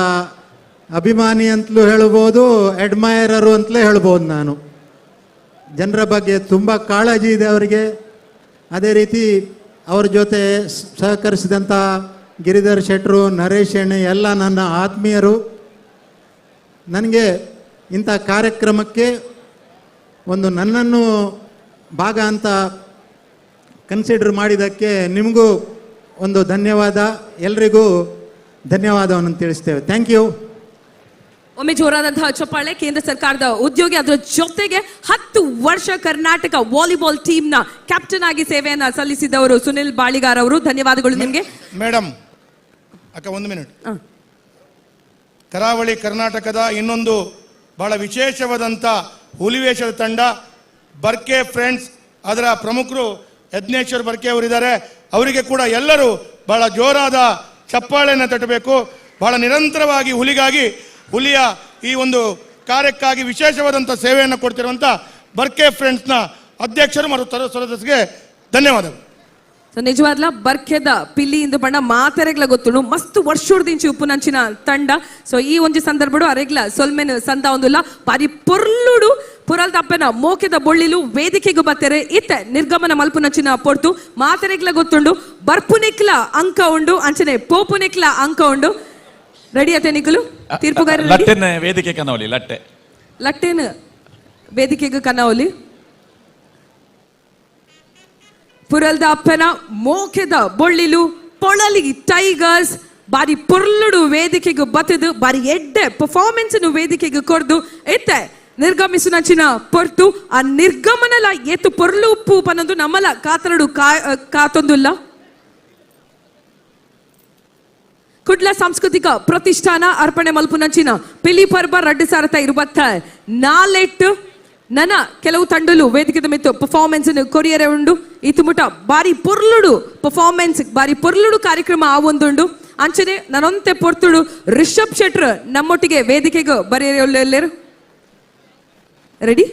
ಅಭಿಮಾನಿ ಅಂತಲೂ ಹೇಳ್ಬೋದು, ಅಡ್ಮೈರರು ಅಂತಲೇ ಹೇಳ್ಬೋದು. ನಾನು ಜನರ ಬಗ್ಗೆ ತುಂಬ ಕಾಳಜಿ ಇದೆ ಅವರಿಗೆ. ಅದೇ ರೀತಿ ಅವ್ರ ಜೊತೆ ಸಹಕರಿಸಿದಂಥ ಗಿರಿಧರ್ ಶೆಟ್ರು, ನರೇಶ್ ಎಣ್ಣೆ ಎಲ್ಲ ನನ್ನ ಆತ್ಮೀಯರು. ನನಗೆ ಇಂಥ ಕಾರ್ಯಕ್ರಮಕ್ಕೆ ಒಂದು ನನ್ನನ್ನು ಭಾಗ ಅಂತ ಕನ್ಸಿಡರ್ ಮಾಡಿದ್ದಕ್ಕೆ ನಿಮಗೂ ಒಂದು ಧನ್ಯವಾದ. ಎಲ್ರಿಗೂ ಧನ್ಯವಾದವನ್ನು ತಿಳಿಸ್ತೇವೆ. Thank you. ಒಮ್ಮೆ ಜೋರಾದಂತಹ ಚಪ್ಪಾಳೆ. ಕೇಂದ್ರ ಸರ್ಕಾರದ ಉದ್ಯೋಗಿ, ಅದರ ಜೊತೆಗೆ 10 ವರ್ಷ ಕರ್ನಾಟಕ ವಾಲಿಬಾಲ್ ಟೀಮ್ ನ ಕ್ಯಾಪ್ಟನ್ ಆಗಿ ಸೇವೆಯನ್ನ ಸಲ್ಲಿಸಿದವರು ಸುನಿಲ್ ಬಾಳಿಗಾರ್ ಅವರು. ಧನ್ಯವಾದಗಳು ನಿಮಗೆ. ಮೇಡಮ್ ಅಕ್ಕ, ಒಂದು ಮಿನಿಟ್. ಕರಾವಳಿ ಕರ್ನಾಟಕದ ಇನ್ನೊಂದು ಬಹಳ ವಿಶೇಷವಾದಂಥ ಹುಲಿವೇಷದ ತಂಡ ಬರ್ಕೆ ಫ್ರೆಂಡ್ಸ್, ಅದರ ಪ್ರಮುಖರು ಯಜ್ಞೇಶ್ವರ್ ಬರ್ಕೆ ಅವರಿದ್ದಾರೆ. ಅವರಿಗೆ ಕೂಡ ಎಲ್ಲರೂ ಬಹಳ ಜೋರಾದ ಚಪ್ಪಾಳೆಯನ್ನು ತಟ್ಟಬೇಕು. ಬಹಳ ನಿರಂತರವಾಗಿ ಹುಲಿಯ ಈ ಒಂದು ಕಾರ್ಯಕ್ಕಾಗಿ ವಿಶೇಷವಾದಂಥ ಸೇವೆಯನ್ನು ಕೊಡ್ತಿರುವಂಥ ಬರ್ಕೆ ಫ್ರೆಂಡ್ಸ್ನ ಅಧ್ಯಕ್ಷರು ಮತ್ತು ಸದಸ್ಯರಿಗೆ ಧನ್ಯವಾದಗಳು. ಸೊ ನಿಜವಾದ್ಲ ಬರ್ಕೆದ ಪಿಲಿ ಇಂದು ಬಣ್ಣ ಮಾತೆರೆಗ್ಲ ಗೊತ್ತುಂಡು ಮಸ್ತ್ ವರ್ಷೋಡ್ದಿಂಚಿ ಉಪ್ಪುನಂಚಿನ ತಂಡ. ಸೊ ಈ ಒಂಜಿ ಸಂದರ್ಭಡು ಅರೆಗ್ಲ ಸೊಲ್ಮೆನ್ ಸಂದ ಒಂದುಲ್ಲ ಬಾರಿ ಪೊರ್ಲುಡು ಪುರಲ್ದಪ್ಪನ ಮೋಕೆದ ಬೊಳ್ಳಿಲು ವೇದಿಕೆಗೂ ಬತ್ತೆರೆ ಇತ್ತೆ ನಿರ್ಗಮನ ಮಲ್ಪುನಂಚಿನ ಪೊರ್ತು ಮಾತೆರೆಗ್ಲ ಗೊತ್ತುಂಡು. ಬರ್ಪುನಿಕ್ಲ ಅಂಕ ಉಂಡು, ಅಂಚನೆ ಪೋಪುನಿಕ್ಲ ಅಂಕ ಉಂಡು. ರೆಡಿ ಅತೆ ನಿಕಲು ತೀರ್ಪುಗಾರ ವೇದಿಕೆ ಕನವಲಿ ಲಟ್ಟೆನ್ ವೇದಿಕೆಗೂ ಕನವಲಿ. ಪುರಲ್ದ ಅಪ್ಪನ ಮೋಕೆದ ಬೊಳ್ಳಿಲು ಪೊಳಲಿ ಟೈಗರ್ಸ್ ಬಾರಿ ಪೊರ್ಲುಡು ವೇದಿಕೆಗೂ ಬತ್ತದು ಬಾರಿ ಎಡ್ಡೆ ಪರ್ಫಾರ್ಮೆನ್ಸ್ ವೇದಿಕೆಗೂ ಕೊರ್ದು ಎತ್ತೆ ನಿರ್ಗಮಿಸುನಂಚಿನ ಪೊರ್ತು ಆ ನಿರ್ಗಮನಲ ಎತ್ತು ಪೊರ್ಲು ಉಪ್ಪು ಪನ್ನೊಂದು ನಮ್ಮಲ ಕಾತರಡು ಕಾತೊಂದುಲ್ಲ. ಕುಡ್ಲ ಸಾಂಸ್ಕೃತಿಕ ಪ್ರತಿಷ್ಠಾನ ಅರ್ಪಣೆ ಮಲ್ಪುನಂಚಿನ ಪಿಲಿಪರ್ಬ 2024 ನನ್ನ ಕೆಲವು ತಂಡಲು ವೇದಿಕೆ ಮಿತ್ತು ಪರ್ಫಾರ್ಮೆನ್ಸ್ ಕೊರಿಯರೆ ಉಂಡು. ಇತ್ತು ಮುಟ ಬಾರಿ ಪೊರ್ಲುಡು ಪರ್ಫಾರ್ಮೆನ್ಸ್ ಬಾರಿ ಪೊರ್ಲುಡು ಕಾರ್ಯಕ್ರಮ ಆ ಒಂದುಂಡು. ಅಂಚನೆ ನಾನೊಂತೆ ಪೊರ್ತುಡು ರಿಷಬ್ ಶೆಟ್ರ್ ನಮ್ಮೊಟ್ಟಿಗೆ ವೇದಿಕೆಗೆ ಬರೆಯರು ರೆಡಿ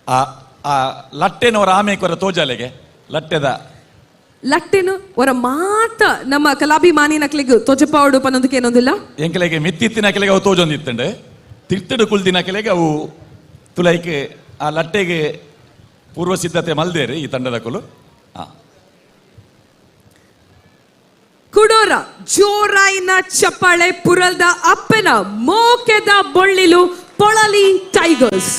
ಆ ಲಟ್ಟೆನವರ ಆಮೆ ಕೊರ ತೋಜಾಲೆಗೆ ಲಟ್ಟೆದ ಲಟ್ಟೆನು ಅವರ ಮಾತ ನಮ್ಮ ಕಲಾಭಿಮಾನಿ ನಕ್ಲಿಗೆ ತೋಜಪಾವಡು ಪನ್ನೊಂದಕ್ಕೆ ಏನೊಂದಿಲ್ಲ ಎಂಕಲೆಗೆ ಮಿತ್ತಿತ್ತಿನ ಕೆಲೆಗೆ ಅವು ತೋಜೊಂದಿತ್ತಂಡೆ ತಿರ್ತಡು ಕುಲ್ದಿನ ಕೆಲೆಗೆ ಅವು ತುಲೈಕೆ ಆ ಲಟ್ಟೆಗೆ ಪೂರ್ವ ಸಿದ್ಧತೆ ಮಲ್ದೇರಿ ಈ ತಂಡದ ಕುಲು ಕುಡೋರ ಜೋರಾಯಿನ ಚಪ್ಪಾಳೆ ಪುರಲ್ದ ಅಪ್ಪನ ಮೋಕೆದ ಬೊಳ್ಳಿಲು ಪೊಳಲಿ ಟೈಗರ್ಸ್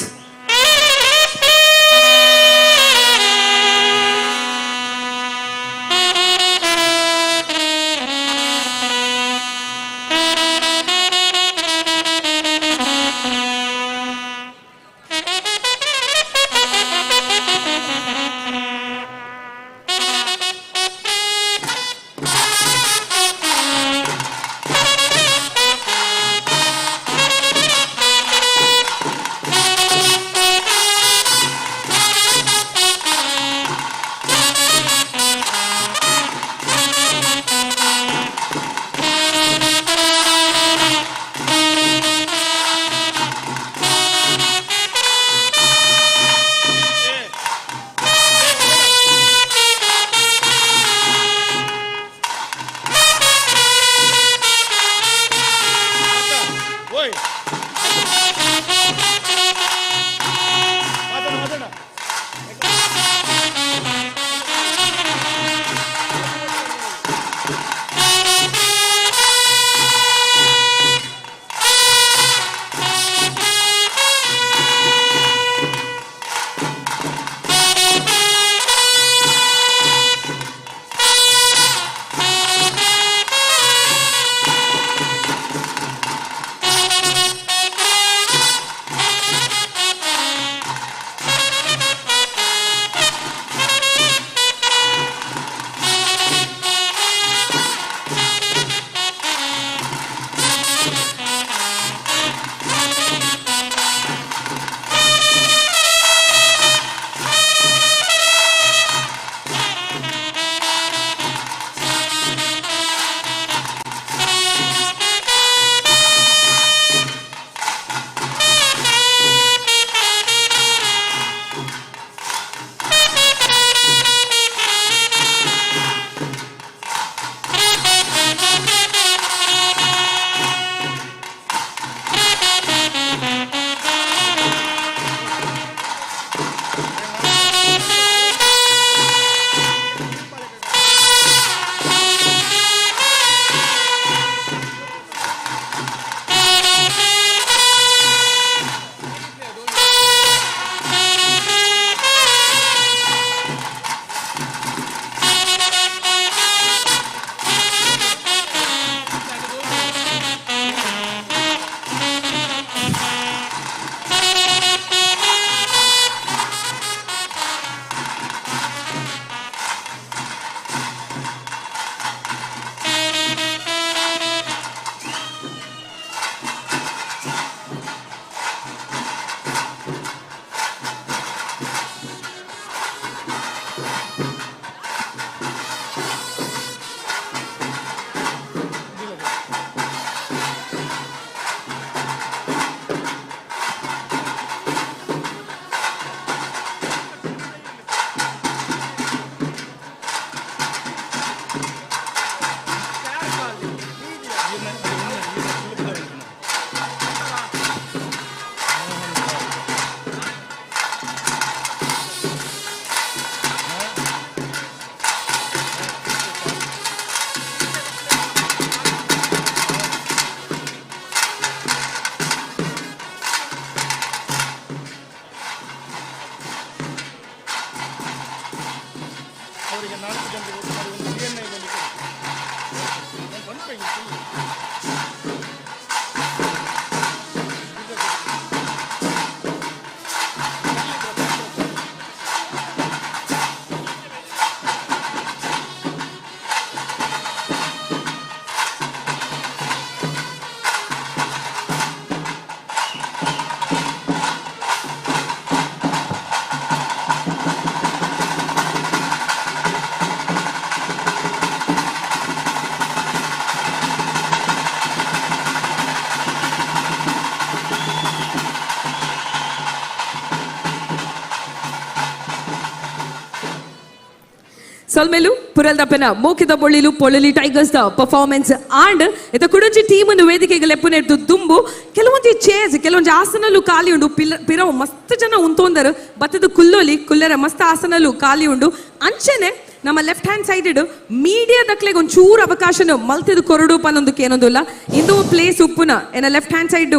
ಸೊಲ್ಮೇಲು ಪುರಲ್ದಪ್ಪನ ಮೋಕಿದ ಬೊಳ್ಳಿಲು Polali tigers the performance and ಇತ ಕುಡಂಜಿ ಟೀಮ್ ಅನ್ನು ವೇದಿಕೆಗೆ ಲೆಪ್ಪುನೆಡ್ದು ದುಂಬು ಕೆಲವೊಂದು ಚೇರ್ಸ್ ಕೆಲವೊಂದು ಆಸನಲು ಖಾಲಿ ಉಂಡು ಪಿರವು ಮಸ್ತ್ ಜನ ಉಂತೊಂದರು ಬತ್ತದ ಕುಲ್ಲೋಲಿ ಕುಲ್ಲರ ಮಸ್ತ್ ಆಸನಲು ಖಾಲಿ ಉಂಡು ಅಂಚೆನೆ ನಮ್ಮ ಲೆಫ್ಟ್ ಹ್ಯಾಂಡ್ ಸೈಡ್ ಮೀಡಿಯಾ ದಕ್ಲೆಗೆ ಒಂಚೂರು ಅವಕಾಶನ ಮಲ್ತಿದು ಕೊರಡು ಪನ್ನೊಂದಕ್ಕೆ ಏನೊಂದಿಲ್ಲ ಇಂದು ಪ್ಲೇಸ್ ಉಪ್ಪುನ ಏನ ಲೆಫ್ಟ್ ಹ್ಯಾಂಡ್ ಸೈಡ್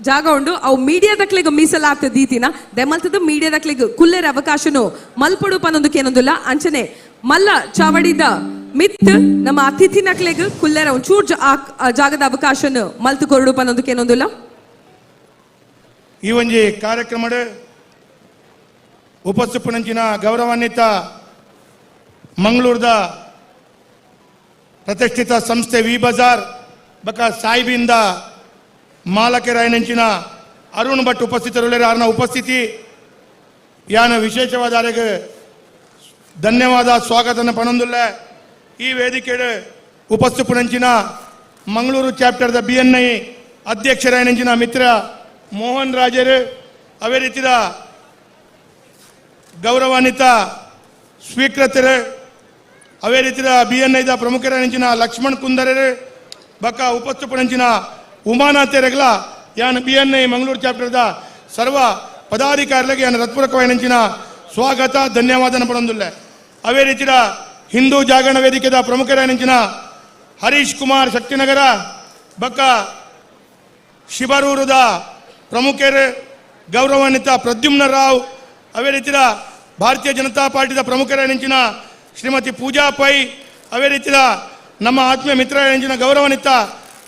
ಜಾಗ ಉಂಡು ಅವು ಮೀಡಿಯಾ ದಕ್ಲೆಗೆ ಮೀಸಲಾಗ್ತದೆ ದೀತಿನ ದೆಮಲ್ತದ ಮೀಡಿಯಾ ದಕ್ಲೆಗೆ ಕುಲ್ಲೆರ ಅವಕಾಶನು ಮಲ್ಪಡು ಪನ್ನೊಂದಕ್ಕೆ ಏನೊಂದಿಲ್ಲ ಅಂಚನೆ ಮಲ್ಲ ಚಾವಡಿದ ಮಿತ್ ನಮ್ಮ ಅತಿಥಿ ನಕ್ಲೆಗೆ ಕುಲ್ಲೆರ ಒಂಚೂರು ಜಾಗದ ಅವಕಾಶನು ಮಲ್ತು ಕೊರಡು ಪನ್ನೊಂದಕ್ಕೆ ಏನೊಂದಿಲ್ಲ ಈ ಒಂಜಿ ಕಾರ್ಯಕ್ರಮಡ್ ಉಪಸ್ಥಿಪನಂಚಿನ ಗೌರವಾನ್ವಿತ ಮಂಗಳೂರದ ಪ್ರತಿಷ್ಠಿತ ಸಂಸ್ಥೆ ವಿ ಬಜಾರ್ ಬಕ ಸಾಯಿಬಿಂದ ಮಾಲಕೆರಾಯನಂಚಿನ ಅರುಣ್ ಭಟ್ ಉಪಸ್ಥಿತರುಳ್ಳ ಅವರ ಉಪಸ್ಥಿತಿ ಯಾನ ವಿಶೇಷವಾದ ಧನ್ಯವಾದ ಸ್ವಾಗತನ ಪನೊಂದುಲ್ಲ ಈ ವೇದಿಕೆ ಉಪಸ್ಥಿಪನಂಚಿನ ಮಂಗಳೂರು ಚಾಪ್ಟರ್ದ BNI ಅಧ್ಯಕ್ಷರಾಯನಂಚಿನ ಮಿತ್ರ ಮೋಹನ್ ರಾಜರು ಅವೇ ರೀತಿಯ ಗೌರವಾನ್ವಿತ ಸ್ವೀಕೃತರು ಅವೇ ರೀತಿಯ BNI ದ ಪ್ರಮುಖರಾಯನಂಚಿನ ಲಕ್ಷ್ಮಣ್ ಕುಂದರರು ಬಕ ಉಪಸ್ಥಿಪನಂಚಿನ ಉಮಾನಾಥ್ಯರೆಗಳ ಯಾನ್ BNI ಮಂಗಳೂರು ಚಾಪ್ಟರ್ದ ಸರ್ವ ಪದಾಧಿಕಾರಿಗಳಿಗೆ ಯಾನ್ ಹೃತ್ಪೂರ್ವಕವಾಯಿನಂಚಿನ ಸ್ವಾಗತ ಧನ್ಯವಾದನ ಪಡೊಂದುಲ್ಲ ಅವೇ ರೀತಿಯ ಹಿಂದೂ ಜಾಗರಣ ವೇದಿಕೆದ ಪ್ರಮುಖರಾಯಿನಂಚಿನ ಹರೀಶ್ ಕುಮಾರ್ ಶಕ್ತಿನಗರ ಬಕ ಶಿಬರೂರದ ಪ್ರಮುಖರು ಗೌರವಾನ್ವಿತ ಪ್ರದ್ಯುಮ್ನ ರಾವ್ ಅವೇ ರೀತಿಯ ಭಾರತೀಯ ಜನತಾ ಪಾರ್ಟಿದ ಪ್ರಮುಖರಾಯಿನಂಚಿನ ಶ್ರೀಮತಿ ಪೂಜಾ ಪೈ ಅವೇ ರೀತಿಯ ನಮ್ಮ ಆತ್ಮೀಯ ಮಿತ್ರರಾಯಿನಂಚಿನ ಗೌರವಾನ್ವಿತ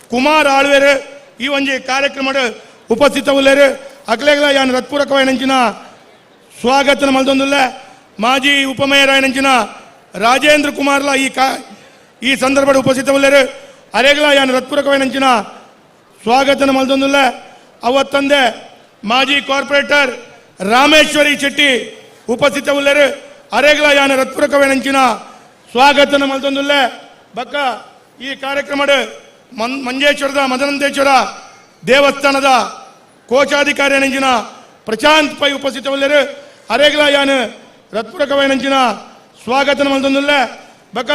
ಕುಮಾರ್ ಆಳ್ವೇರು ಈ ಒಂಜಿ ಕಾರ್ಯಕ್ರಮದ ಉಪಸ್ಥಿತವುಳ್ಳರು ಅಕ್ಲೆಗಳ ಯಾನ್ ಹೃತ್ಪೂರ್ವಕವಾಯಿನಂಚಿನ ಸ್ವಾಗತನ ಮಲ್ದೊಂದುಲ್ಲ ಮಾಜಿ ಉಪಮೇಯರಾಯಿನಂಚಿನ ರಾಜೇಂದ್ರ ಕುಮಾರ್ಲ ಈ ಸಂದರ್ಭದ ಉಪಸ್ಥಿತವುಳ್ಳರು ಅರೆಗಳ ಯಾನ್ ಹೃತ್ಪೂರ್ವಕವಾಯಿನಂಚಿನ ಸ್ವಾಗತನ ಮಲ್ದೊಂದುಲ್ಲ ಅವತ್ತಂದೆ ಮಾಜಿ ಕಾರ್ಪೊರೇಟರ್ ರಾಮೇಶ್ವರಿ ಶೆಟ್ಟಿ ಉಪಸ್ಥಿತವುಳ್ಳರು ಅರೆಗಳ ಯಾನ ಹೃತ್ಪೂರ್ವಕವಾಯಿನಂಚಿನ ಸ್ವಾಗತನ ಮಲ್ದೊಂದುಲ್ಲ ಬಕ್ಕ ಈ ಕಾರ್ಯಕ್ರಮದ ಮಂಜೇಶ್ವರದ ಮದನಂತೇಶ್ವರ ದೇವಸ್ಥಾನದ ಕೋಶಾಧಿಕಾರಿಯಂಚಿನ ಪ್ರಶಾಂತ್ ಪೈ ಉಪಸ್ಥಿತವುಳ್ಳರು ಅರೆಗಳ ಯಾನ ಹೃತ್ಪೂರ್ವಕವಾಯಿನಂಚಿನ ಸ್ವಾಗತನ ಮಲ್ದೊಂದುಲ್ಲ ಬಕ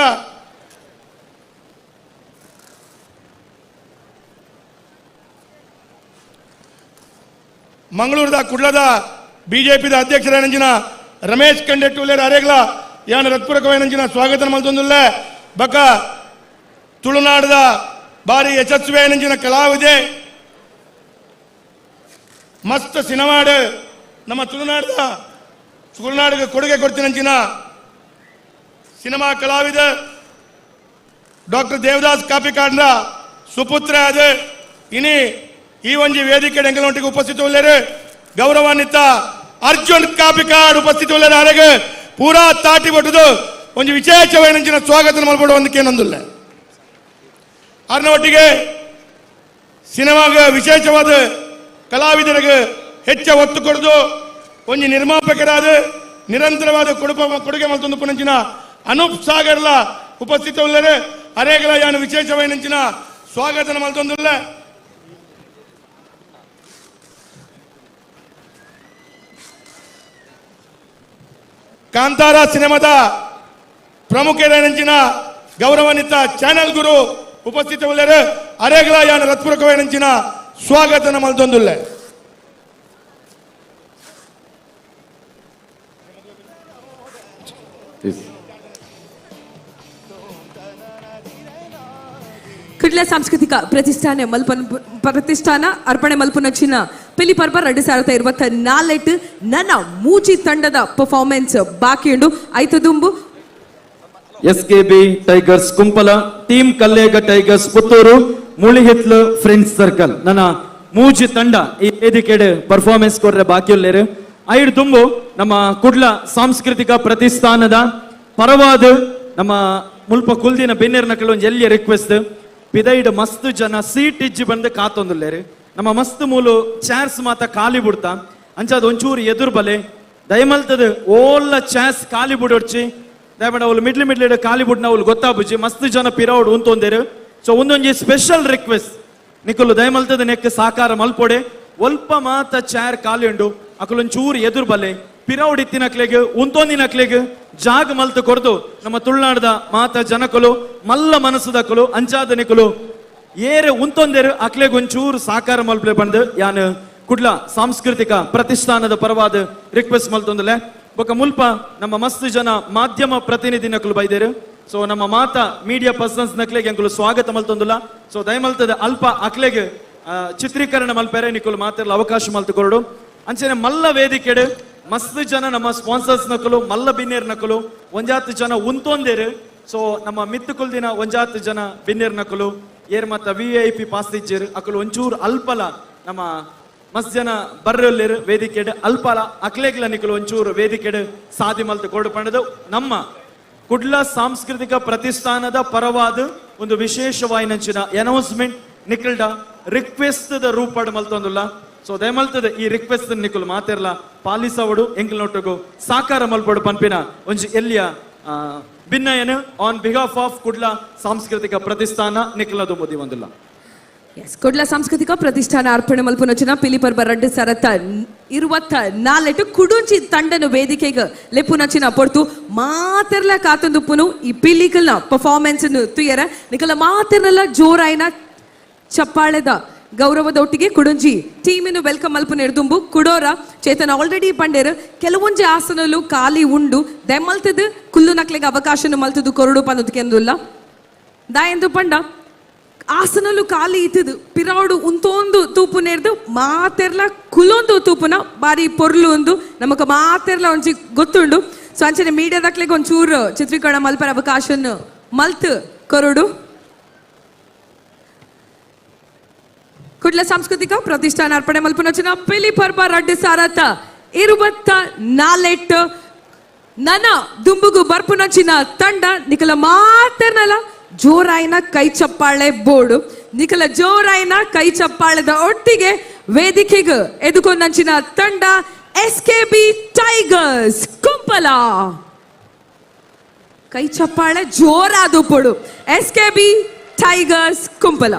ಮಂಗಳೂರದ ಕುಡ್ಲದ ಬಿಜೆಪಿದ ಅಧ್ಯಕ್ಷರಾಯನಂಚಿನ ರಮೇಶ್ ಕಂಡೆಟ್ಟುಳ್ಳರ ಅರೆಗಳ ಯಾನ ಹೃತ್ಪೂರ್ವಕವಾಯಿನಂಚಿನ ಸ್ವಾಗತನ ಮಲ್ದೊಂದುಲ್ಲ ಬಕ ತುಳುನಾಡದ ಬಾರಿ ಯಶಸ್ವಿಯಾಯಿನಂಚಿನ ಕಲಾವಿದೆ ಮಸ್ತ್ ಸಿನಿಮಾಡು ನಮ್ಮ ತುಳುನಾಡಿಗೆ ಕೊಡುಗೆ ಕೊಡ್ತೀನಂಚಿನ ಸಿನಿಮಾ ಕಲಾವಿದ ಡಾಕ್ಟರ್ ದೇವದಾಸ್ ಕಾಪಿಕಾಡ್ನ ಸುಪುತ್ರ ಅದು ಇನಿ ಈ ಒಂಜಿ ವೇದಿಕೆ ಎಂಗಲೊಟ್ಟಿಗೆ ಉಪಸ್ಥಿತವುಳ್ಳರು ಗೌರವಾನ್ವಿತ ಅರ್ಜುನ್ ಕಾಪಿಕಾಡ್ ಉಪಸ್ಥಿತವುಳ್ಳರು ಅರೆಗೆ ಪೂರಾ ತಾಟಿ ಬಟ್ಟುದು ಒಂದು ವಿಶೇಷವಾದ ಸ್ವಾಗತ ಮಲ್ಪಡುವಂದಕ್ಕೆ ಏನೊಂದಿಲ್ಲ ಅರ್ನ ಒಟ್ಟಿಗೆ ಸಿನಿಮಾಗ ವಿಶೇಷವಾದ ಕಲಾವಿದರಿಗೆ ಹೆಚ್ಚು ಒತ್ತು ಕೊಡುದು ಒಂದು ನಿರ್ಮಾಪಕರಾದ ನಿರಂತರವಾದ ಕೊಡುಗೆ ಮಲ್ತೊಂದು ಪುನಂಚಿನ ಅನೂಪ್ ಸಾಗರ್ಲ ಉಪಸ್ಥಿತವುಳ್ಳರು ಅರೆಗಳ ಯಾನು ವಿಶೇಷವಾದ ಸ್ವಾಗತನ ಮಲ್ತೊಂದಿಲ್ಲ ಕಾಂತಾರ ಸಿನಿಮಾದ ಪ್ರಮುಖರಾಯನಂಚಿನ ಗೌರವಾನ್ವಿತ ಚಾನೆಲ್ ಗುರು ಉಪಸ್ಥಿತವುಳ್ಳರು ಅರೆಗಳ ಯಾನ ಹೃತ್ಪೂರ್ವಕವಾಯಿನಂಚಿನ ಸ್ವಾಗತನ ಮಲ್ತೊಂದುಲ್ಲ ಕುಡ್ಲ ಸಾಂಸ್ಕೃತಿಕ ಪ್ರತಿಷ್ಠಾನ ಅರ್ಪಣೆ ಮಲ್ಪುನಚ್ಚಿನ ಪಿಲಿಪರ್ಬ 2024 ನನ್ನ ಮೂಜಿ ತಂಡದ ಪರ್ಫಾರ್ಮೆನ್ಸ್ ಬಾಕಿ ಉಂಡು ಐತದುಂಬು SKB tigers Kumpala team Kallega tigers Puttur Mulihitlu friends circle ನನ್ನ ಮೂಜಿ ತಂಡ ಈ ವೇದಿಕೆಡೆ ಪರ್ಫಾರ್ಮೆನ್ಸ್ ಕೊರ್ರೆ ಬಾಕಿಯುಳ್ಳೇರು ಐಡ್ ತುಂಬು ನಮ್ಮ ಕುಡ್ಲ ಸಾಂಸ್ಕೃತಿಕ ಪ್ರತಿಷ್ಠಾನದ ಪರವಾದ ನಮ್ಮ ಮುಲ್ಪ ಕುಲ್ದಿನ ಬೆನ್ನೇರ್ನ ಕೆಲವೊಂದು ಎಲ್ಲಿಯ ರಿಕ್ವೆಸ್ಟ್ ಪಿದೈಡ್ ಮಸ್ತ್ ಜನ ಸೀಟ್ ಇಜ್ಜಿ ಬಂದು ಕಾತೊಂದುಲ್ಲೇರು ನಮ್ಮ ಮಸ್ತ್ ಮೂಲು ಚೇರ್ಸ್ ಮಾತ ಖಾಲಿ ಬಿಡ್ತಾ ಅಂಚದ ಒಂಚೂರು ಎದುರು ಬಲೆ ದಯಮಲ್ತದ ಓಲ್ಲ ಚೇರ್ಸ್ ಖಾಲಿ ಬಿಡೊಡ್ಚಿ ದಯಮಾಡಿ ಅವಳು ಮಿಡ್ಲಿ ಖಾಲಿ ಬಿಡ್ನ ಅವಳು ಗೊತ್ತಾಬುಜಿ ಮಸ್ತ್ ಜನ ಪಿರೌಡ್ ಉಂತೊಂದೇರು ಸೊ ಒಂದೊಂಜಿ ಸ್ಪೆಷಲ್ ರಿಕ್ವೆಸ್ಟ್ ನಿಕಲು ದಯಮಲ್ತದ ನೆಕ್ ಸಾಕಾರ ಮಲ್ಪೊಡೆ ಒಲ್ಪ ಮಾತ ಚೇರ್ ಖಾಲಿ ಉಂಡು ಅಕಲೊಂಚೂರು ಎದುರು ಬಲೆ ಪಿರೌಡ್ ಇತ್ತಿನಕ್ಲೆಗ್ ಉಂತೊಂದಿನಕ್ಲೆಗ್ ಜಾಗ ಮಲ್ತು ಕೊಡ್ದು ನಮ್ಮ ತುಳುನಾಡದ ಮಾತ ಜನಕಲು ಮಲ್ಲ ಮನಸ್ಸುದಕಲು ಅಂಚಾದನಿಕಲು ಏರೆ ಉಂತೊಂದೇರು ಅಕ್ಲೆಗ್ ಒಂಚೂರು ಸಾಕಾರ ಮಲ್ಪಲೆ ಬಂದು ಯಾನು ಕುಡ್ಲ ಸಾಂಸ್ಕೃತಿಕ ಪ್ರತಿಷ್ಠಾನದ ಪರವಾದ ರಿಕ್ವೆಸ್ಟ್ ಮಲ್ತೊಂದಲೆ ಬೊಕ ಮುಲ್ಪ ನಮ್ಮ ಮಸ್ತ್ ಜನ ಮಾಧ್ಯಮ ಪ್ರತಿನಿಧಿ ನಕಲು ಬೈದೇರು ಸೊ ನಮ್ಮ ಮಾತ ಮೀಡಿಯಾ ಪರ್ಸನ್ಸ್ ನಕ್ಲೆಗೆ ಎಂಕುಲು ಸ್ವಾಗತ ಮಲ್ತೊಂದುಲ್ಲ ಸೊ ದಯಮಲ್ತದ ಅಲ್ಪ ಅಕ್ಲೆಗೆ ಚಿತ್ರೀಕರಣ ಮಲ್ಪೆರೆ ನಿಕುಲು ಮಾತೆರ್ಲ ಅವಕಾಶ ಮಲ್ತು ಕೊರಡು ಅಂಚನೆ ಮಲ್ಲ ವೇದಿಕೆಡು ಮಸ್ತ್ ಜನ ನಮ್ಮ ಸ್ಪಾನ್ಸರ್ಸ್ ನಕಲು ಮಲ್ಲ ಬಿನ್ನೇರ್ ನಕಲು ಒಂಜಾತ್ ಜನ ಉಂತೊಂದೇರು ಸೊ ನಮ್ಮ ಮಿತ್ತುಕುಲ್ ದಿನ ಒಂಜಾತ್ ಜನ ಬಿನ್ನೇರ್ ನಕಲು ಏರ್ ಮತ್ತ VIP ಪಾಸ್ ಇಜ್ಜೇರು ಅಕಲು ಒಂಚೂರು ಅಲ್ಪಲ ನಮ್ಮ ಮಸ್ತ್ ಜನ ಬರ್ರಲ್ಲೇರು ವೇದಿಕೆಡು ಅಲ್ಪಲ ಅಕ್ಲೆಗ್ಲ ನಿಕಲು ಒಂಚೂರು ವೇದಿಕೆಡು ಸಾಧಿ ಮಲ್ತು ಕೊರಡು ಪಂಡದು ನಮ್ಮ ಕುಡ್ಲ ಸಾಂಸ್ಕೃತಿಕ ಪ್ರತಿಷ್ಠಾನದ ಪರವಾದ ಒಂದು ವಿಶೇಷವಾಯಿನಂಚಿನ ಅನೌನ್ಸ್ಮೆಂಟ್ ನಿಕಲ್ಡ ರಿಕ್ವೆಸ್ಟ್ ದ ರೂಪಡ್ ಮಲ್ತೊಂದುಲ್ಲ ಸೊ ದಯಮಲ್ತದ ಈ ರಿಕ್ವೆಸ್ಟ್ ನಿಕುಲು ಮಾತೆರ್ಲ ಪಾಲಿಸವಡು ಎಂಕಲ್ ನೋಟಗು ಸಾಕಾರ ಮಲ್ಪಡು ಪನ್ಪಿನ ಒಂಜಿ ಎಲ್ಲಿಯ ಭಿನ್ನಯನು ಆನ್ ಬಿಹಾಫ್ ಆಫ್ ಕುಡ್ಲ ಸಾಂಸ್ಕೃತಿಕ ಪ್ರತಿಷ್ಠಾನ ನಿಕಲದು ಮುದಿ ಒಂದಿಲ್ಲ ಕುಡ್ಲ ಸಾಂಸ್ಕೃತಿಕ ಪ್ರತಿಷ್ಠಾನ ಅರ್ಪಣೆ ಮಲ್ಪುನೊಚ್ಚಿನ ಪಿಲಿಪರ್ಬ ರಡ್ಡು ಸರತ 24 ಕುಡುಂಚಿ ತಂಡನು ವೇದಿಕೆಗೆ ಲೆಪ್ಪುನಚ್ಚಿನ ಪೊರ್ತು ಮಾತೆರ್ಲ ಕಾತಂದುಪ್ಪುನು ಈ ಪಿಲಿಕಲ್ನ ಪರ್ಫಾರ್ಮೆನ್ಸ್ ತುಯರ ನಿಕಲ ಮಾತೆರ್ನಲ್ಲ ಜೋರಾಯಿನ ಚಪ್ಪಾಳೆದ ಗೌರವದೊಟ್ಟಿಗೆ ಕುಡುಂಜಿ ಟೀಮಿನ ವೆಲ್ಕಮ್ ಮಲ್ಪು ನೆಡ್ದುಂಬು ಕುಡೋರ ಚೇತನ ಆಲ್ರೆಡಿ ಪಂಡೇರು ಕೆಲವೊಂಜಿ ಆಸನಲು ಖಾಲಿ ಉಂಡು ದೆಮಲ್ತದ ಕುಲ್ಲು ನಕ್ಲೆಗೆ ಅವಕಾಶನು ಮಲ್ತದು ಕೊರಡು ಪನ್ನದಕ್ಕೆಂದುಲ್ಲ ದಾಯಂದು ಪಂಡ ಆಸನಲು ಖಾಲಿ ಇತ್ತದು ಪಿರಾಡು ಉಂತೊಂದು ತೂಪು ನೆರ್ದು ಮಾತೆರ್ಲ ಕುಲೊಂದು ತೂಪುನ ಬಾರಿ ಪೊರ್ಲು ಒಂದು ನಮಕ ಮಾತೆರ್ಲ ಒಂಜಿ ಗೊತ್ತುಂಡು ಸೊ ಅಂಚನೆ ಮೀಡಿಯಾದಕ್ಲೆಗೆ ಒಂಚೂರು ಚಿತ್ರೀಕರಣ ಮಲ್ಪರ ಅವಕಾಶನು ಮಲ್ತು ಕೊರಡು ಕುಡ್ಲ ಸಾಂಸ್ಕೃತಿಕ ಪ್ರತಿಷ್ಠಾನ ಅರ್ಪಣೆ ಮಲ್ಪುನೊಚ್ಚಿನ ಪಿಲಿಪರ್ಬ ರಡ್ಡು ಸಾರತ 24 ನನ ದುಂಬುಗು ಬರ್ಪುನೊಚ್ಚಿನ ತಂಡ ನಿಕಲ ಮಾತೆರ್ನಲ ಜೋರಾಯಿನ ಕೈ ಚಪ್ಪಾಳೆ ಬೋರ್ಡು ನಿಕಲ ಜೋರಾಯಿನ ಕೈ ಚಪ್ಪಾಳೆದ ಒಟ್ಟಿಗೆ ವೇದಿಕೆಗೆ ಎದುಕೊಂಡಂಚಿನ ತಂಡ SKB ಟೈಗರ್ಸ್ ಕುಂಪಲ ಕೈ ಚಪ್ಪಾಳೆ ಜೋರಾದು ಪೊಡು SKB ಟೈಗರ್ಸ್ ಕುಂಪಲ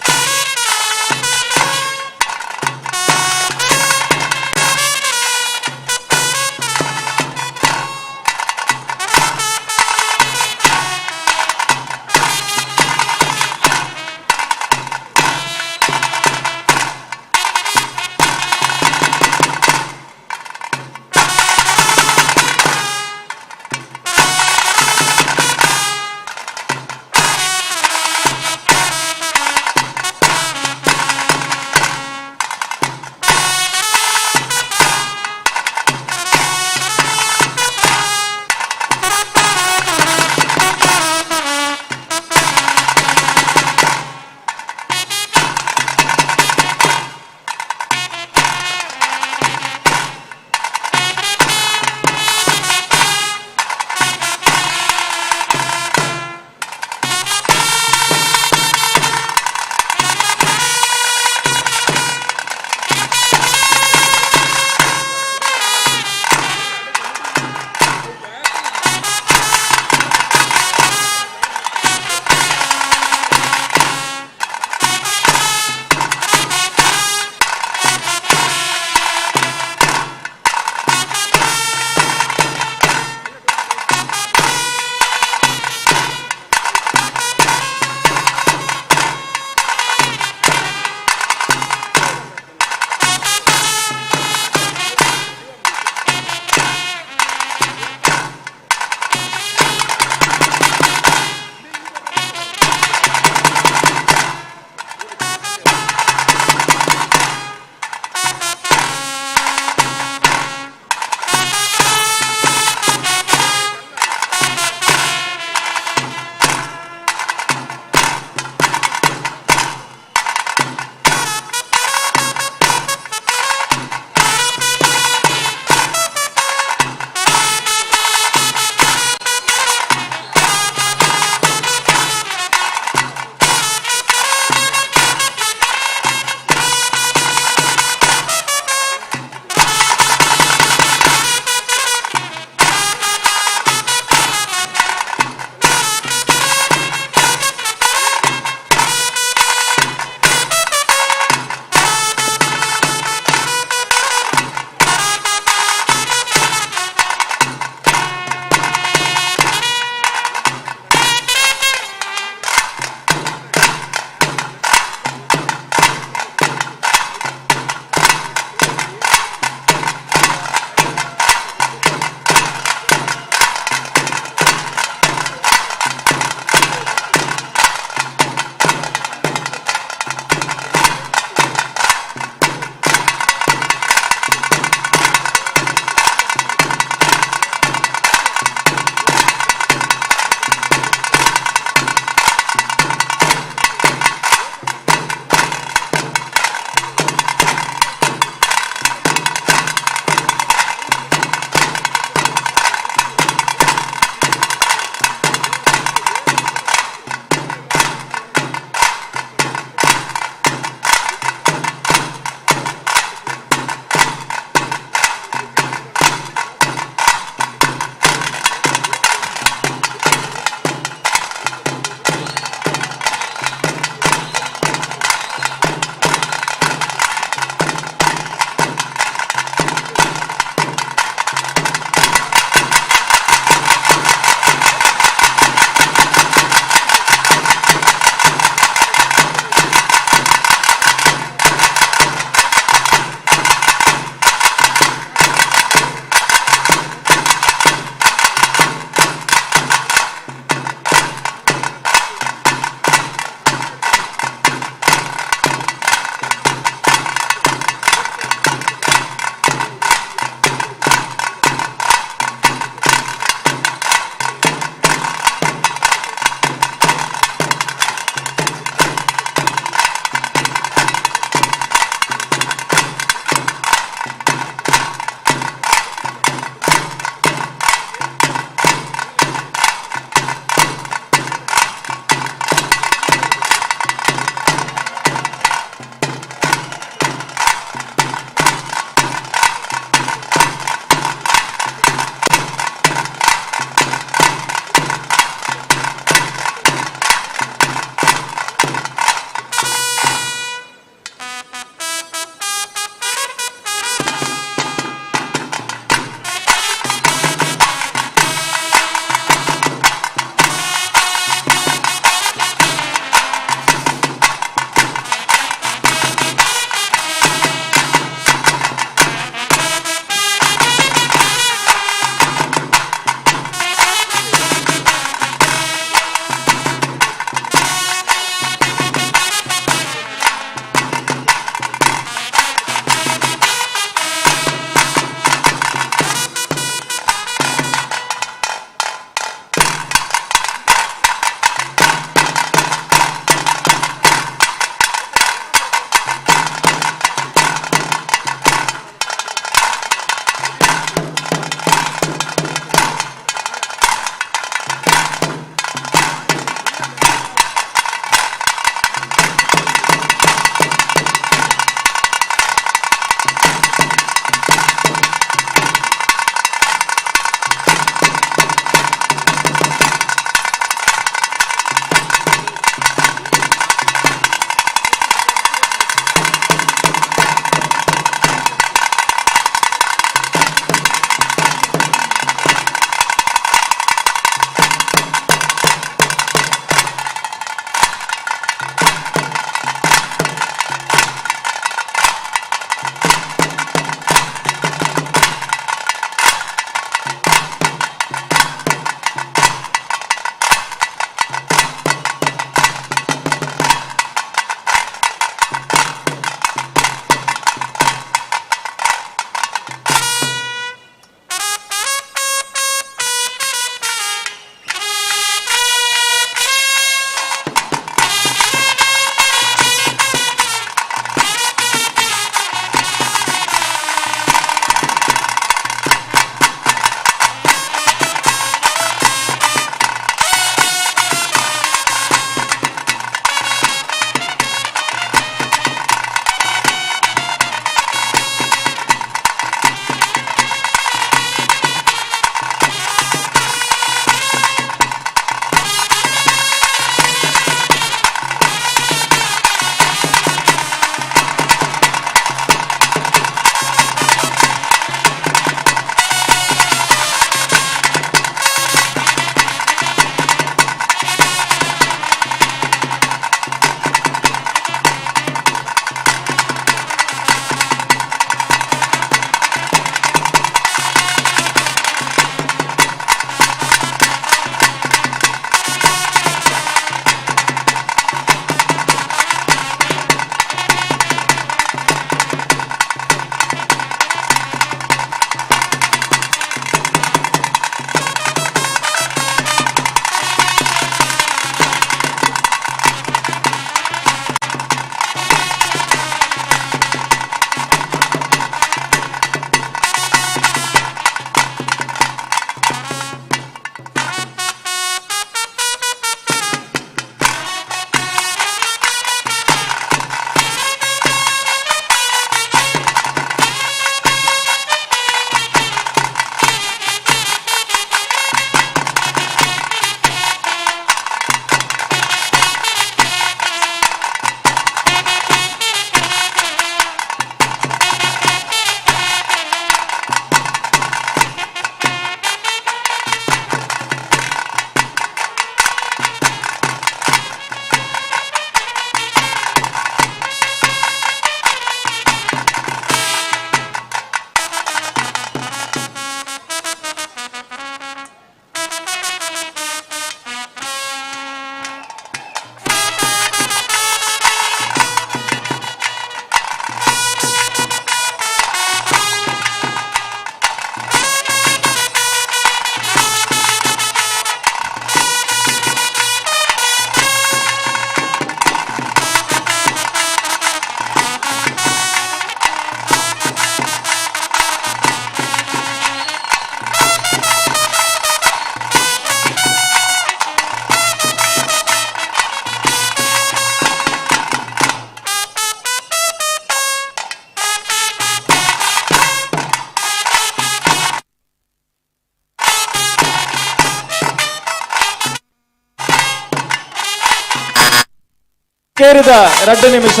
ಅಕೇರಿದ 2 ನಿಮಿಷ,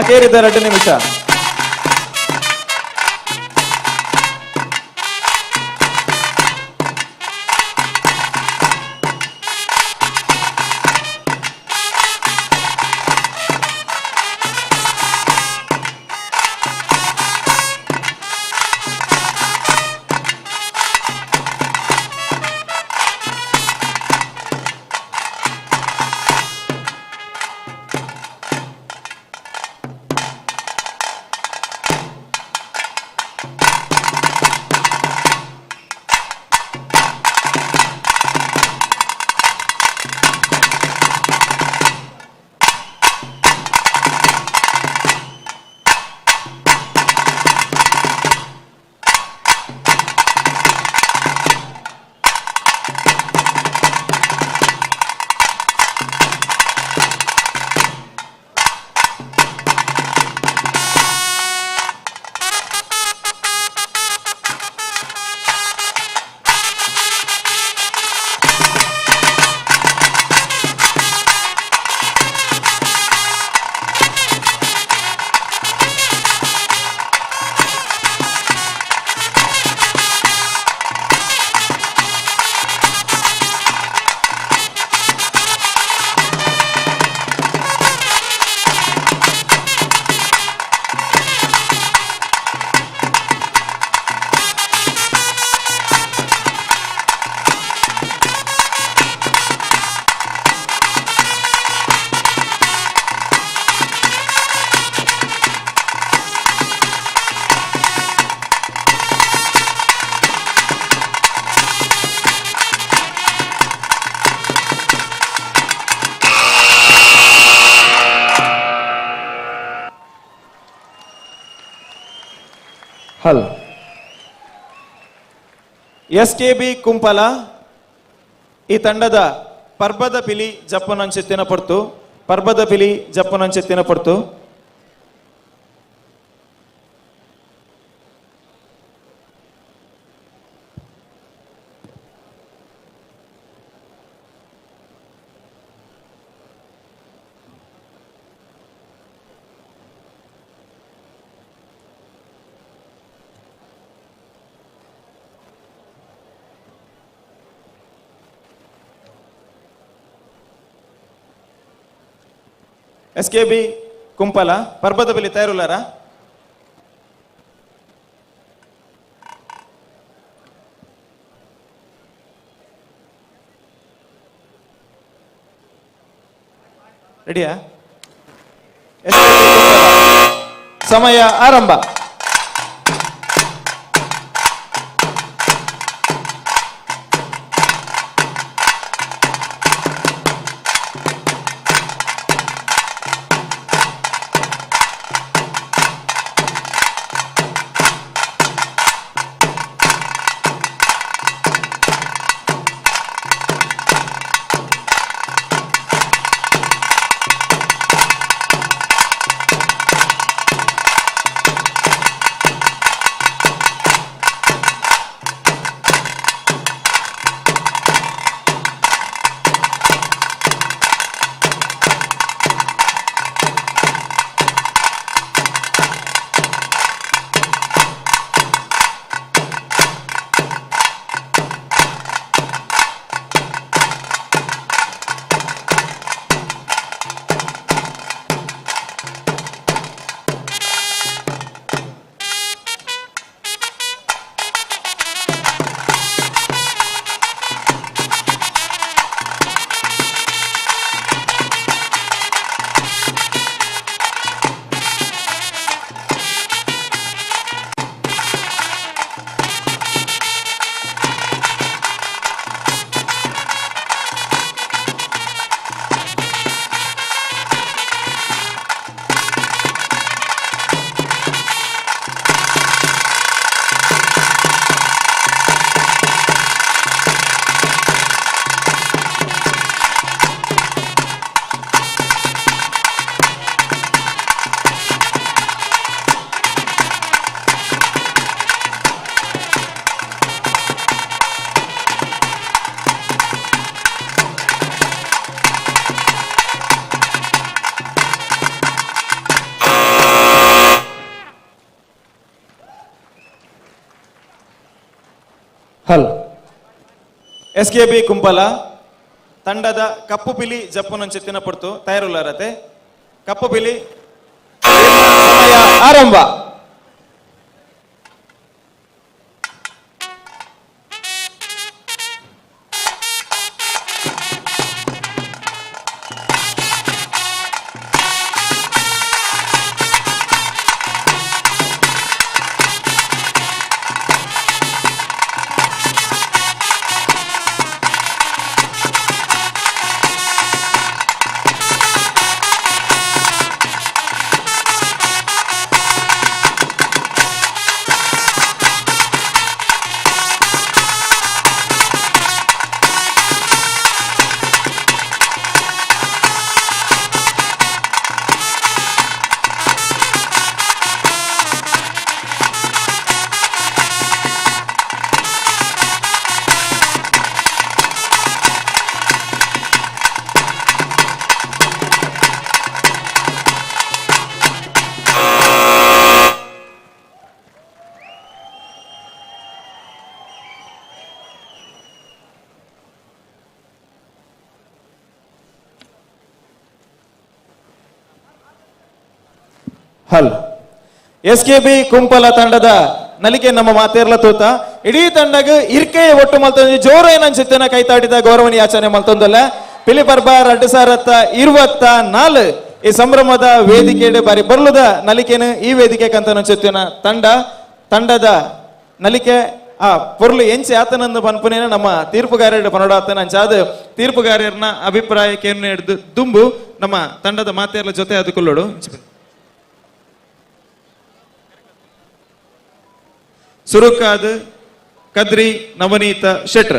ಅಕೇರಿದ 2 ನಿಮಿಷ. ಹಲ್ SKB ಕುಂಪಲ ಈ ತಂಡದ ಪರ್ಬದ ಪಿಲಿ ಜಪ್ಪನಂಚೆತ್ತಿನ ಪಡ್ತು, ಪರ್ಬದ ಪಿಲಿ ಜಪ್ಪನಂಚೆತ್ತಿನ ಪಡ್ತು. SKB ಕುಂಪಲ ಪರ್ಬದ ಪಿಲಿ ತಯಾರುಲ್ಲಾರಾ? ರೆಡಿಯಾ? ಸಮಯ ಆರಂಭ. ಹಲ್ SKB ಕುಂಪಲ ತಂಡದ ಕಪ್ಪು ಪಿಲಿ ಜಪ್ಪುನಂಚಿತ್ತಿನ ಪೊರ್ತು ತಯಾರುಲ್ಲಾರತೆ ಕಪ್ಪು ಪಿಲಿ ಸಮಯ ಆರಂಭ. ಹಲ್ SKB ಕುಂಪಲ ತಂಡದ ನಲಿಕೆ ನಮ್ಮ ಮಾತೇರ್ಲ ತೂತ ಇಡೀ ತಂಡಗ ಇರ್ಕೆಯ ಒಟ್ಟು ಮಲ್ತೊಂದು ಜೋರ ಏನನ್ಸಿತ್ತನ ಕೈತಾಡಿದ ಗೌರವನೀಯ ಯಾಚನೆ ಮಲ್ತೊಂದಲ್ಲ ಪಿಲಿಪರ್ಬ 2024 ಈ ಸಂಭ್ರಮದ ವೇದಿಕೆಡೆ ಬಾರಿ ಬರ್ಲದ ನಲಿಕೆನ ಈ ವೇದಿಕೆ ಕಂತ ಅನ್ಸುತ್ತಿನ ತಂಡದ ನಲಿಕೆ ಆ ಪೊರ್ಲು ಎಂಚೆ ಆತನಂದು ಪನ್ಪುನೇನ ನಮ್ಮ ತೀರ್ಪುಗಾರರ ಪನೋಡಾತನ ಅಂಚಾದ ತೀರ್ಪುಗಾರರನ್ನ ಅಭಿಪ್ರಾಯಕ್ಕೆ ದುಂಬು ನಮ್ಮ ತಂಡದ ಮಾತೇರ್ಲ ಜೊತೆ ಅದುಕೊಳ್ಳೋಡು. ಸುರುಕಾದ ಕದ್ರಿ ನವನೀತ ಶೆಟ್ರ್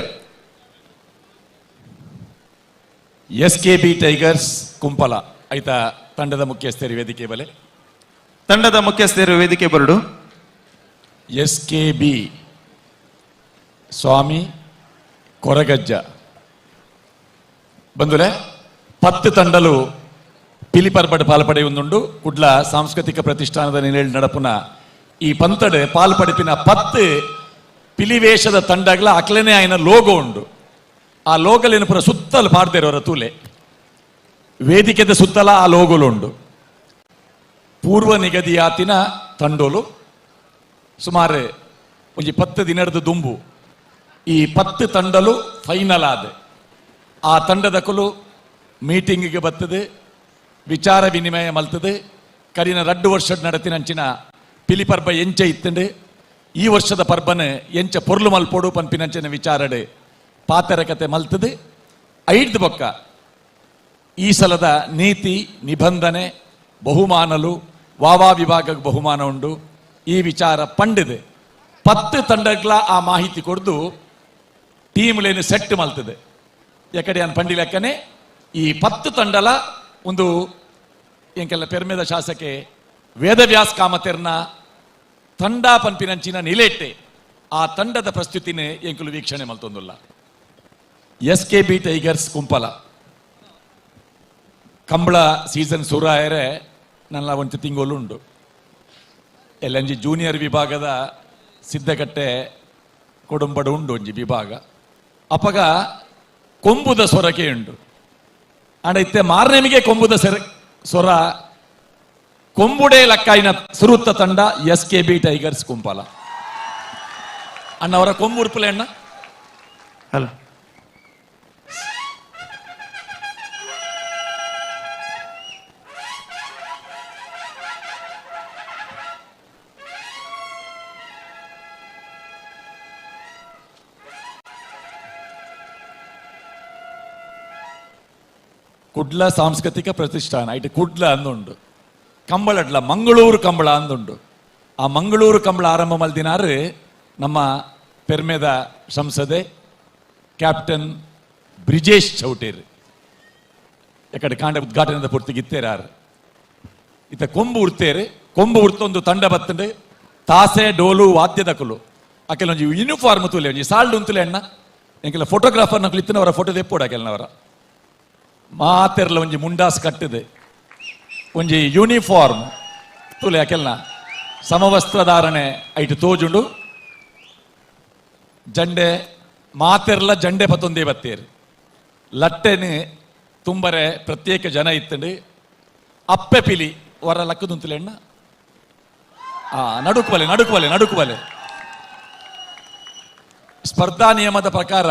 SKB ಟೈಗರ್ಸ್ ಕುಂಪಲ ಐತ ತಂಡದ ಮುಖ್ಯಸ್ಥರು ವೇದಿಕೆ ಬಲೆ ತಂಡದ ಮುಖ್ಯಸ್ಥರು ವೇದಿಕೆ ಬರಡು. SKB ಸ್ವಾಮಿ ಕೊರಗಜ್ಜ ಬಂದುಲೆ 10 ತಂಡಲು ಪಿಲಿಪರ್ಬಡ್ ಪಾಲ್ಪಡೆ ಒಂದುಂಡು ಕುಡ್ಲ ಸಾಂಸ್ಕೃತಿಕ ಪ್ರತಿಷ್ಠಾನದ ನೆಲೆಯಲ್ಲಿ ನಡಪುನ ಈ ಪಂತಡೆ ಪಾಲ್ಪಡಿಪಿನ 10 ಪಿಲಿವೇಷದ ತಂಡಗಳ ಅಕ್ಲನೆ ಆಯ್ನ ಲೋಗೋ ಉಂಡು. ಆ ಲೋಗಲೇನು ಪುರ ಸುತ್ತಲು ಪಾಡ್ದೇರವರ ತೂಲೆ ವೇದಿಕೆದ ಸುತ್ತಲ ಆ ಲೋಗೋಲು ಉಂಡು. ಪೂರ್ವ ನಿಗದಿಯಾತಿನ ತಂಡೋಲು ಸುಮಾರು ಒಂಜಿ 10 ದಿನದ ದುಂಬು ಈ 10 ತಂಡಲು ಫೈನಲ್ ಆದ ಆ ತಂಡದಕಲು ಮೀಟಿಂಗಿಗೆ ಬರ್ತದೆ, ವಿಚಾರ ವಿನಿಮಯ ಮಲ್ತದೆ. ಕರಿನ 2 ವರ್ಷದ ನಡತಿನಂಚಿನ ಪಿಲಿಪರ್ಬ ಎಂಚ ಇತ್ತಂಡು ಈ ವರ್ಷದ ಪರ್ಬನ ಎಂಚ ಪೊರ್ಲು ಮಲ್ಪೋಡು ಪನ್ಪಿನಂಚಿನ ವಿಚಾರಡೆ ಪಾತೆರ ಕತೆ ಮಲ್ತದೆ. ಐದು ಬೊಕ್ಕ ಈ ಸಲದ ನೀತಿ ನಿಬಂಧನೆ ಬಹುಮಾನಲು ವಾವಾ ವಿಭಾಗಕ್ಕೆ ಬಹುಮಾನ ಉಂಡು. ಈ ವಿಚಾರ ಪಂಡಿದೆ 10 ತಂಡಗಳ ಆ ಮಾಹಿತಿ ಕೊಡ್ದು ಟೀಮ್ಲೇನು ಸೆಟ್ ಮಲ್ತದೆ. ಯಾಕಡೆ ಅನ್ ಪಂಡಿ ಲೆಕ್ಕನೆ ಈ 10 ತಂಡಲ ಒಂದು ಎಂಕೆಲ್ಲ ಪೆರ್ಮೆದ ಶಾಸಕೆ ವೇದವ್ಯಾಸ್ ಕಾಮತೆರ್ನ ತಂಡ ಪನ್ಪಿನಂಚಿನ ನಿಲೇಟೆ ಆ ತಂಡದ ಪ್ರಸ್ತುತಿನೇ ಎಂಕುಲು ವೀಕ್ಷಣೆ ಮಲ್ತೊಂದುಲ್ಲ. SKB tigers Kumpala Kambala season ಸುರಾಯರೆ ನನ್ನ ಒಂದು ತಿಂಗಳು ಉಂಡು. ಎಲ್ಲಂಜಿ ಜೂನಿಯರ್ ವಿಭಾಗದ ಸಿದ್ಧಗಟ್ಟೆ ಕೊಡುಂಬಡು ಉಂಡು ಒಂಜಿ ವಿಭಾಗ ಅಪಗ ಕೊಂಬುದ ಸೊರಕೆ ಉಂಡು. ಅಂಡ ಇತ್ತೆ ಮಾರ್ನೆಮಿಗೆ ಕೊಂಬುದ ಸೊರ ಕೊಂಬುಡೆ ಲಕ್ಕಾಯಿನ ಸುರುತ್ತ ತಂಡ SKB ಟೈಗರ್ಸ್ ಕುಂಪಲ ಅಣ್ಣ ಅವರ ಕೊಂಬು ಉಡುಪುಲೆ ಅಣ್ಣ ಅಲ್ಲ ಕುಡ್ಲ ಸಾಂಸ್ಕೃತಿಕ ಪ್ರತಿಷ್ಠಾನ ಇಟ್ಟು ಕುಡ್ಲ ಅಂದುಂಡು. ಕಂಬಳಡ್ಲ ಮಂಗಳೂರು ಕಂಬಳ ಅಂದುಂಡು. ಆ ಮಂಗಳೂರು ಕಂಬಳ ಆರಂಭ ಮಲ್ದಿನಾರು ನಮ್ಮ ಪೆರ್ಮೆದ ಸಂಸದೆ ಕ್ಯಾಪ್ಟನ್ ಬ್ರಿಜೇಶ್ ಚೌಟೇರ್ ಯಾಕಡೆ ಕಾಂಡ ಉದ್ಘಾಟನೆದ ಪೂರ್ತಿಗಿತ್ತೇರಾರು ಇತ್ತ ಕೊಂಬು ಉಡ್ತೇರು. ಕೊಂಬು ಉಡ್ತೊಂದು ತಂಡ ಬತ್ತಂಡು ತಾಸೆ ಡೋಲು ವಾದ್ಯದಕಲು ಆಕೆಲ್ಲ ಒಂಜಿ ಯೂನಿಫಾರ್ಮ್ ತುಲೆ ಒಂಜಿ ಸಾಲ್ಡ್ ಉಂತುಲೆ ಅಣ್ಣ ಎಂಕೆಲ್ಲ ಫೋಟೋಗ್ರಾಫರ್ ನಕಲು ಇತ್ತಿನವರ ಫೋಟೋ ತೆಪ್ಪೋಡು ಆಕೆಲ್ನವರ ಮಾತೆರ್ಲ ಒಂಜಿ ಮುಂಡಾಸ್ ಕಟ್ಟದೆ ಒಂಜಿ ಯೂನಿಫಾರ್ಮ್ ತುಲೆ ಆಕೆಲ್ನ ಸಮವಸ್ತ್ರಧಾರಣೆ ಐಟು ತೋಜುಂಡು. ಜಂಡೆ ಮಾತೆರ್ಲ ಜಂಡೆ ಪತ್ತೊಂದೇ ಬತ್ತೇರು ಲಟ್ಟೆನು ತುಂಬರೆ ಪ್ರತ್ಯೇಕ ಜನ ಇತ್ತಂಡು ಅಪ್ಪೆ ಪಿಲಿ ವರ ಲಕ್ಕದುಂತಲೆಣ್ಣ ನಡುಕುಬಲೆ ಸ್ಪರ್ಧಾ ನಿಯಮದ ಪ್ರಕಾರ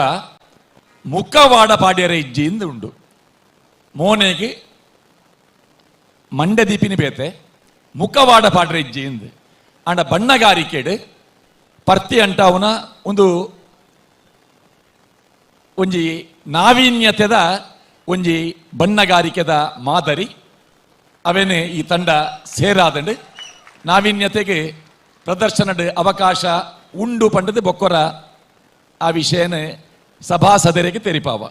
ಮುಖವಾಡ ಪಾಡ್ಯರ ಇಜ್ಜಿಯಿಂದ ಉಂಡು ಮೋನೆಗೆ ಮಂಡೆ ದೀಪಿನಿ ಬೇತೆ ಮುಖವಾಡ ಪಾಡ್ರ ಇಜ್ಜಿಯಿಂದ ಅಂಡ ಬಣ್ಣಗಾರಿಕೆಡು ಪರ್ತಿ ಅಂಟ ಅವನ ಒಂಜಿ ನಾವೀನ್ಯತೆದ ಒಂಜಿ ಬಣ್ಣಗಾರಿಕೆದ ಮಾದರಿ ಅವೇನೆ ಈ ತಂಡ ಸೇರಾದಂಡು ನಾವೀನ್ಯತೆಗೆ ಪ್ರದರ್ಶನದ ಅವಕಾಶ ಉಂಡು ಪಂಡದು ಬೊಕ್ಕೊರ ಆ ವಿಷಯನ ಸಭಾಸದರಿಗೆ ತೆರಿಪಾವ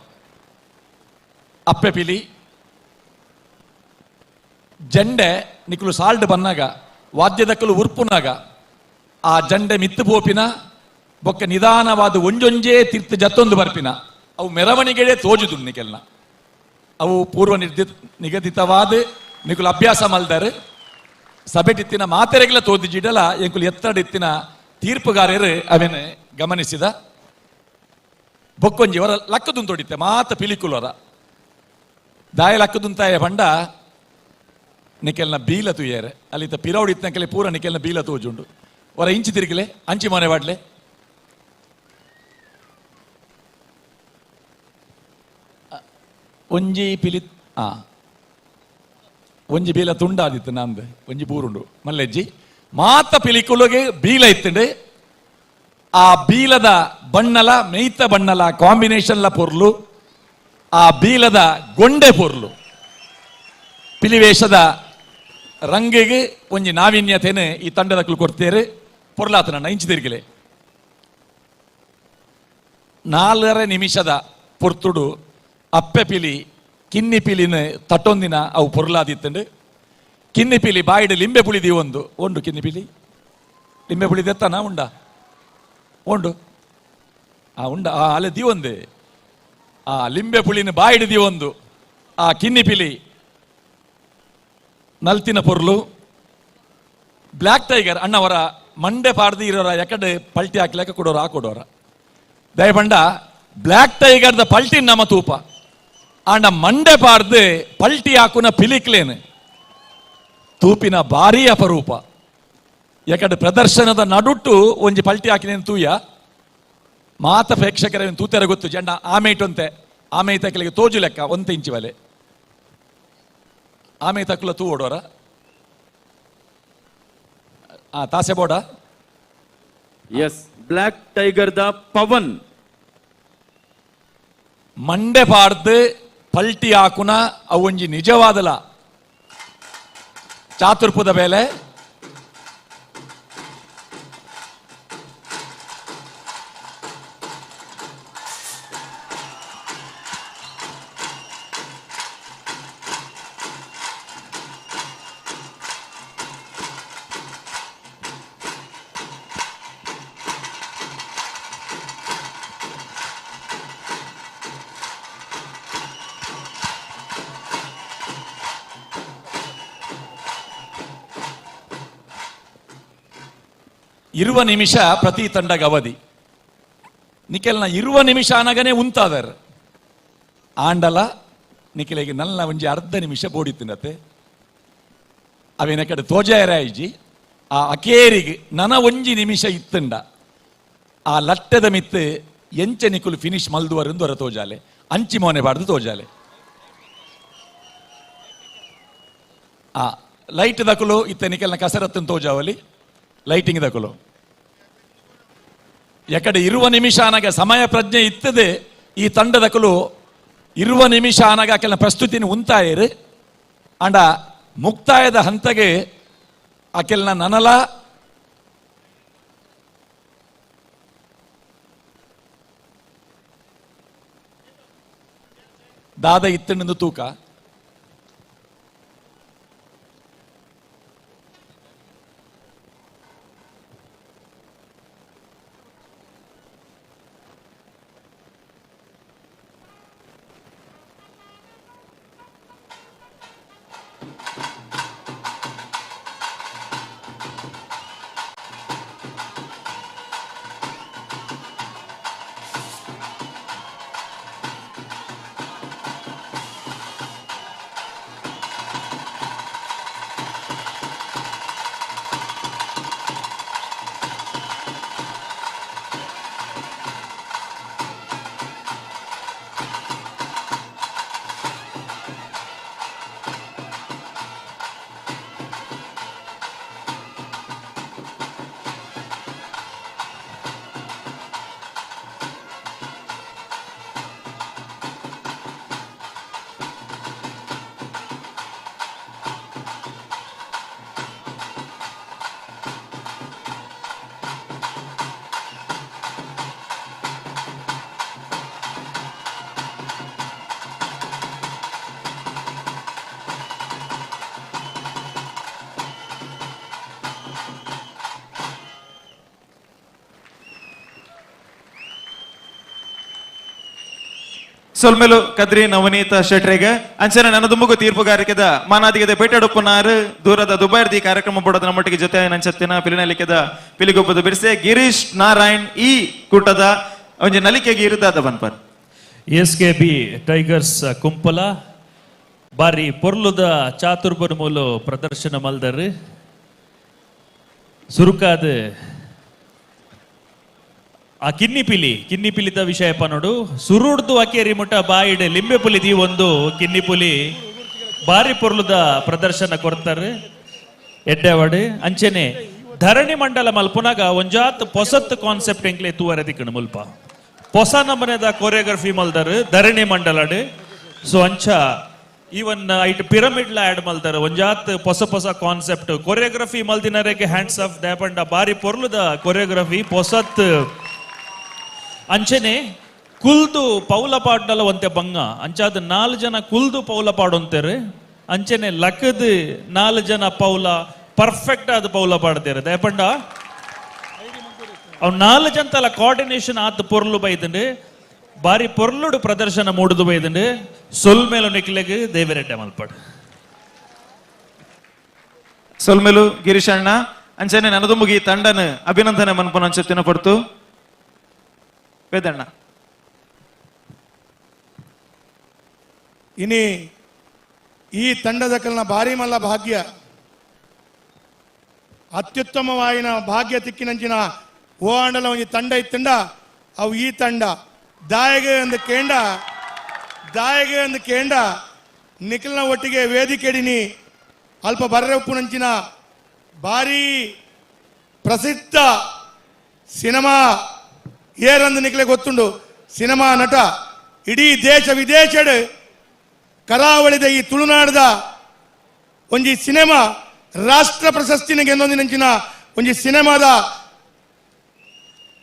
ಅಪ್ಪೆ ಪಿಲಿ ಜಂಡೆ ನಿಕ್ಕಲು ಸಾಲ್ಡ್ ಬನ್ನಾಗ ವಾದ್ಯದಕ್ಕಲು ಉರ್ಪುನಾಗ ಆ ಜಂಡೆ ಮಿತ್ತು ಪೋಪಿನ ಬೊಕ್ಕ ನಿಧಾನವಾದ ಒಂಜೊಂಜೇ ತೀರ್ಥ ಜತ್ತೊಂದು ಬರ್ಪಿನ ಅವು ಮೆರವಣಿಗೆಡೆ ತೋಜುದು ನಿಕೆಲ್ನ ಅವು ಪೂರ್ವ ನಿಗದಿತವಾದ ನಿಕುಲು ಅಭ್ಯಾಸ ಮಲ್ದಾರು ಸಭೆಟಿತ್ತಿನ ಮಾತೆರೆಗಳ ತೋದಿಜಿಡಲ ಎಂಕುಲು ಎತ್ತಡಿತ್ತಿನ ತೀರ್ಪುಗಾರರು ಅವೇನು ಗಮನಿಸಿದ ಬೊಕ್ಕೊಂಜಿ ಅವರ ಲಕ್ಕದುನ್ ತೊಡಿತೆ ಮಾತ ಪಿಲಿಕುಲರ ದಾಯ ಲಕ್ಕದುಂತಾಯ ಬಂಡ ನಿಕೆಲ್ನ ಬೀಲ ತುಯ್ಯರೆ ಅಲ್ಲಿತ ಪಿರೌಡಿತ್ನಕೆಲೆ ಪೂರ ನಿಕೆಲ್ನ ಬೀಲ ತೋಜುಂಡು ಅವರ ಇಂಚಿ ತಿರುಗಲೆ ಅಂಚಿ ಮನೆ ಬಾಡ್ಲೆ ಒಂಜಿ ಪಿಲಿ ಒಂಜಿ ಬೀಲ ತುಂಡಾದಿತ್ತು ನಂದು ಒಂಜಿ ಪೂರುಂಡು ಮಲ್ಲೆಜ್ಜಿ ಮಾತ ಪಿಲಿಕುಲಗೆ ಬೀಲ ಇತ್ತಂಡು ಆ ಬೀಲದ ಬಣ್ಣಲ ಮೇಯ್ತ ಬಣ್ಣಲ ಕಾಂಬಿನೇಷನ್ಲ ಪೊರ್ಲು ಆ ಬೀಲದ ಗೊಂಡೆ ಪೊರ್ಲು ಪಿಲಿವೇಷದ ರಂಗಿಗೆ ಒಂಜಿ ನಾವೀನ್ಯತೆನೆ ಈ ತಂಡದಕ್ಕಲು ಕೊಡ್ತೇರೆ ಪೊರ್ಲಾತ ನನ್ನ ಇಂಚಿ ತಿರುಗಲೆ 4 ನಿಮಿಷದ ಪೊರ್ತುಡು ಅಪ್ಪೆ ಪಿಲಿ ಕಿನ್ನಿ ಪಿಲಿನ ತಟ್ಟೊಂದಿನ ಅವು ಪೊರ್ಲಾದಿತ್ತಂಡು ಕಿನ್ನಿ ಪಿಲಿ ಬಾಯಿಡ್ ಲಿಂಬೆ ಪುಳಿ ಒಂದು ಕಿನ್ನಿ ಪಿಲಿ ಲಿಂಬೆ ಪುಳಿ ದೆತ್ತನ ಉಂಡ ಉಂಡು ಉಂಡ ಅಲ್ಲೇ ದೀವೊಂದೆ ಲಿಂಬೆ ಪುಳಿನ ಬಾಯಿಡ್ ದೀವೊಂದು ಕಿನ್ನಿ ಪಿಲಿ ನಲ್ತಿನ ಪೊರ್ಲು ಬ್ಲ್ಯಾಕ್ ಟೈಗರ್ ಅಣ್ಣವರ ಮಂಡೆ ಪಾಡ್ದು ಇರೋರ ಯಾಕಡೆ ಪಲ್ಟಿ ಹಾಕ್ಲಿಕ್ಕೆ ಕೊಡೋರ ದಯಪಂಡ ಬ್ಲ್ಯಾಕ್ ಟೈಗರ್ದ ಪಲ್ಟಿ ನಮ್ಮ ತೂಪ ಆಂಡ ಮಂಡೆ ಪಾಡ್ದು ಪಲ್ಟಿ ಹಾಕುನ ಪಿಲಿಕ್ಲೇನು ತೂಪಿನ ಭಾರಿ ಅಪರೂಪ ಯಾಕಡೆ ಪ್ರದರ್ಶನದ ನಡುಟ್ಟು ಒಂಜಿ ಪಲ್ಟಿ ಹಾಕಿನೇನು ತೂಯ ಮಾತ ಪ್ರೇಕ್ಷಕರ ತೂತೆರ ಗೊತ್ತು ಜಂಡ ಆಮೇಟೊಂತೆ ಆಮೇಲೆ ತಕ್ಕಲಿಗೆ ತೋಜು ಲೆಕ್ಕ 1 ಇಂಚಿ ಬಲೆ ಆಮೇಲೆ ತಕ್ಕಲ ತೂ ಓಡೋರ ತಾಸೆ ಬೋಡ ಎಸ್ ಬ್ಲ್ಯಾಕ್ ಟೈಗರ್ ದ ಪವನ್ ಮಂಡೆ ಪಾಡ್ದು ಪಲ್ಟಿ ಹಾಕುನ ಅವೊಂಜಿ ನಿಜವಾದಲ ಚಾತುರ್ಪುದ ಬೇಲೆ ಇರುವ ನಿಮಿಷ ಪ್ರತಿ ತಂಡಗ ಅವಧಿ ನಿಖಿಲ್ನ ಇರುವ ನಿಮಿಷ ಅನ್ನಗನೆ ಉಂತಾದರ್ ಆಂಡಲ ನಿಖಿಲಿಗೆ ನಲ್ಲ ಒಂಜಿ ಅರ್ಧ ನಿಮಿಷ ಬೋಡಿತ್ತಿನತೆ ಅವೇನ ಕಡೆ ತೋಜಾಯರಾಯಿಜಿ ಆ ಅಕೇರಿಗೆ ನನ ಒಂಜಿ ನಿಮಿಷ ಇತ್ತಂಡ ಆ ಲಟ್ಟದ ಮಿತ್ತು ಎಂಚೆ ನಿಕುಲು ಫಿನಿಶ್ ಮಲ್ದುವರೆಂದು ಹೊರ ತೋಜಾಲೆ ಅಂಚಿ ಮೋನೆ ಬಾಡ್ದು ತೋಜಾಲೆ ಲೈಟ್ ದಕುಲು ಇತ್ತ ನಿಖಿಲ್ನ ಕಸರತ್ತನ್ನು ತೋಜಾವಲಿ ಲೈಟಿಂಗ್ ದಕುಲು ಎಕಡೆ ಇರುವ ನಿಮಿಷ ಅನಗ ಸಮಯ ಪ್ರಜ್ಞೆ ಇತ್ತದೆ ಈ ತಂಡದಕಲು ಇರುವ ನಿಮಿಷ ಅನಗ ಕೆಲ ಪ್ರಸ್ತುತಿನ ಉಂತಾಯರು ಅಂಡ ಮುಕ್ತಾಯದ ಹಂತಗೆ ಆಕೆಲ್ನ ನನಲ ದಾದ ಇತ್ತಂಡು ತೂಕ ಸೊಲ್ಮೆಲು ಕದ್ರಿ ನವನೀತ ಶೆಟ್ರಿಗೆ ಅಂಚನೆ ನನ್ನ ದುಮ್ಮಗು ತೀರ್ಪುಗಾರಿಕೆದ ಮಾನಾದಿಗೆದ ಬೇಟೆಡುಪ್ಪನಾರು ದೂರದ ದುಬೈರ್ದಿ ಕಾರ್ಯಕ್ರಮ ಪಡೋದ ನಮ್ಮೊಟ್ಟಿಗೆ ಜೊತೆ ನಂಚತ್ತಿನ ಪಿಲಿನಲಿಕೆದ ಪಿಲಿಗೊಬ್ಬದ ಬಿಡಿಸೆ ಗಿರೀಶ್ ನಾರಾಯಣ್ ಈ ಕೂಟದ ಒಂಜಿ ನಲಿಕೆಗೆ ಇರುದಾದ ಬನ್ಪರ್ SKB ಟೈಗರ್ಸ್ ಕುಂಪಲ ಬಾರಿ ಪೊರ್ಲುದ ಚಾತುರ್ಬರ್ ಮೂಲು ಪ್ರದರ್ಶನ ಮಲ್ದರ್ ಸುರುಕಾದ ಆ ಕಿನ್ನಿ ಪಿಲಿದ ವಿಷಯ ನೋಡು ಸುರುಡ್ದು ಅಕೇರಿ ಮುಟ್ಟ ಬಾಯಿಡ್ ಲಿಂಬೆ ಪುಲಿದಿ ಒಂದು ಕಿನ್ನಿ ಪುಲಿ ಬಾರಿ ಪೊರ್ಲುದ ಪ್ರದರ್ಶನ ಕೊಡ್ತಾರೆ ಎಡ್ಡೆವಾಡು ಅಂಚೆನೆ ಧರಣಿ ಮಂಡಲ ಮಲ್ಪುನಾಗ ಒಂಜಾತ್ ಪೊಸತ್ ಕಾನ್ಸೆಪ್ಟ್ ಎಂಕ್ಲೆ ತೂವರೆದಿಕ್ಕಣ ಮುಲ್ಪ ಹೊಸ ನಮನೆದ ಕೊರಿಯೋಗ್ರಫಿ ಮಲ್ದರ್ ಧರಣಿ ಮಂಡಲಡ್ ಸೊ ಅಂಚ ಈವನ್ ಐಟ್ ಪಿರಮಿಡ್ ಲ ಆಡ್ ಮಲ್ದರ್ ಒಂಜಾತ್ ಹೊಸ ಕಾನ್ಸೆಪ್ಟ್ ಕೊರಿಯೋಗ್ರಫಿ ಮಲ್ದಿನರೆಗೆ ಹ್ಯಾಂಡ್ಸ್ ಆಫ್ ದ್ಯಾಪಂಡ ಬಾರಿ ಪೊರ್ಲುದ ಕೊರಿಯೋಗ್ರಫಿ ಪೊಸತ್ ಅಂಚನೆ ಕುಲ್ದು ಪೌಲ ಪಾಡ್ನಲ ಒಂತೆ ಬಂಗ ಅಂಚಾದ 4 ಜನ ಕುಲ್ದು ಪೌಲ ಪಾಡೊಂತೇರೆ ಅಂಚನೆ ಲಕ್ಕದ 4 ಜನ ಪೌಲ ಪರ್ಫೆಕ್ಟ್ ಆದ ಪೌಲ ಪಾಡ್ತೇರೆ ದಯಪಂಡ ಅವ್ 4 ಜನ ಕೋಆರ್ಡಿನೇಷನ್ ಆದ ಪೊರ್ಲು ಬೈದಂಡು ಬಾರಿ ಪೊರ್ಲುಡು ಪ್ರದರ್ಶನ ಮೂಡುದು ಬೈದಂಡು ಸೊಲ್ಮೇಲು ನಿಕ್ಲೆಗ್ ದೇವರೆಡ್ಡೆ ಮಲ್ಪಡ್ ಸೊಲ್ಮೆಲು ಗಿರೀಶ್ ಅಣ್ಣ ಅಂಚನೆ ನನದುಂಬುಗಿ ತಂಡನ ಅಭಿನಂದನೆ ಮನ್ಪುನ ಅಂಚತ್ತಿನ ಪಡ್ತು ವೇದಣ್ಣ ಇನಿ ಈ ತಂಡದ ಕಲ್ನ ಭಾರಿ ಮಲ್ಲ ಭಾಗ್ಯ ಅತ್ಯುತ್ತಮವಾಯಿನ ಭಾಗ್ಯ ತಿಕ್ಕಿನಂಚಿನ ಓ ಆಂಡಲ ಒಂಜಿ ತಂಡ ಇತ್ತಂಡ ಅವು ಈ ತಂಡ ದಾಯಗೆ ಅಂದು ಕೇಂಡ ನಿಖಿಲ್ನ ಒಟ್ಟಿಗೆ ವೇದಿಕೆಡಿನಿ ಅಲ್ಪ ಬರ್ರೆಪ್ಪುನಂಚಿನ ಭಾರಿ ಪ್ರಸಿದ್ಧ ಸಿನಿಮಾ ಏರಂದು ನಿಖಲೆ ಗೊತ್ತುಂಡು ಸಿನಿಮಾ ನಟ ಇಡೀ ದೇಶ ವಿದೇಶಡ್ ಕರಾವಳಿದ ಈ ತುಳುನಾಡದ ಒಂಜಿ ಸಿನಿಮಾ ರಾಷ್ಟ್ರ ಪ್ರಶಸ್ತಿನ ಗೆನ್ನೊಂದಿನಂಚಿನ ಒಂಜಿ ಸಿನಿಮಾದ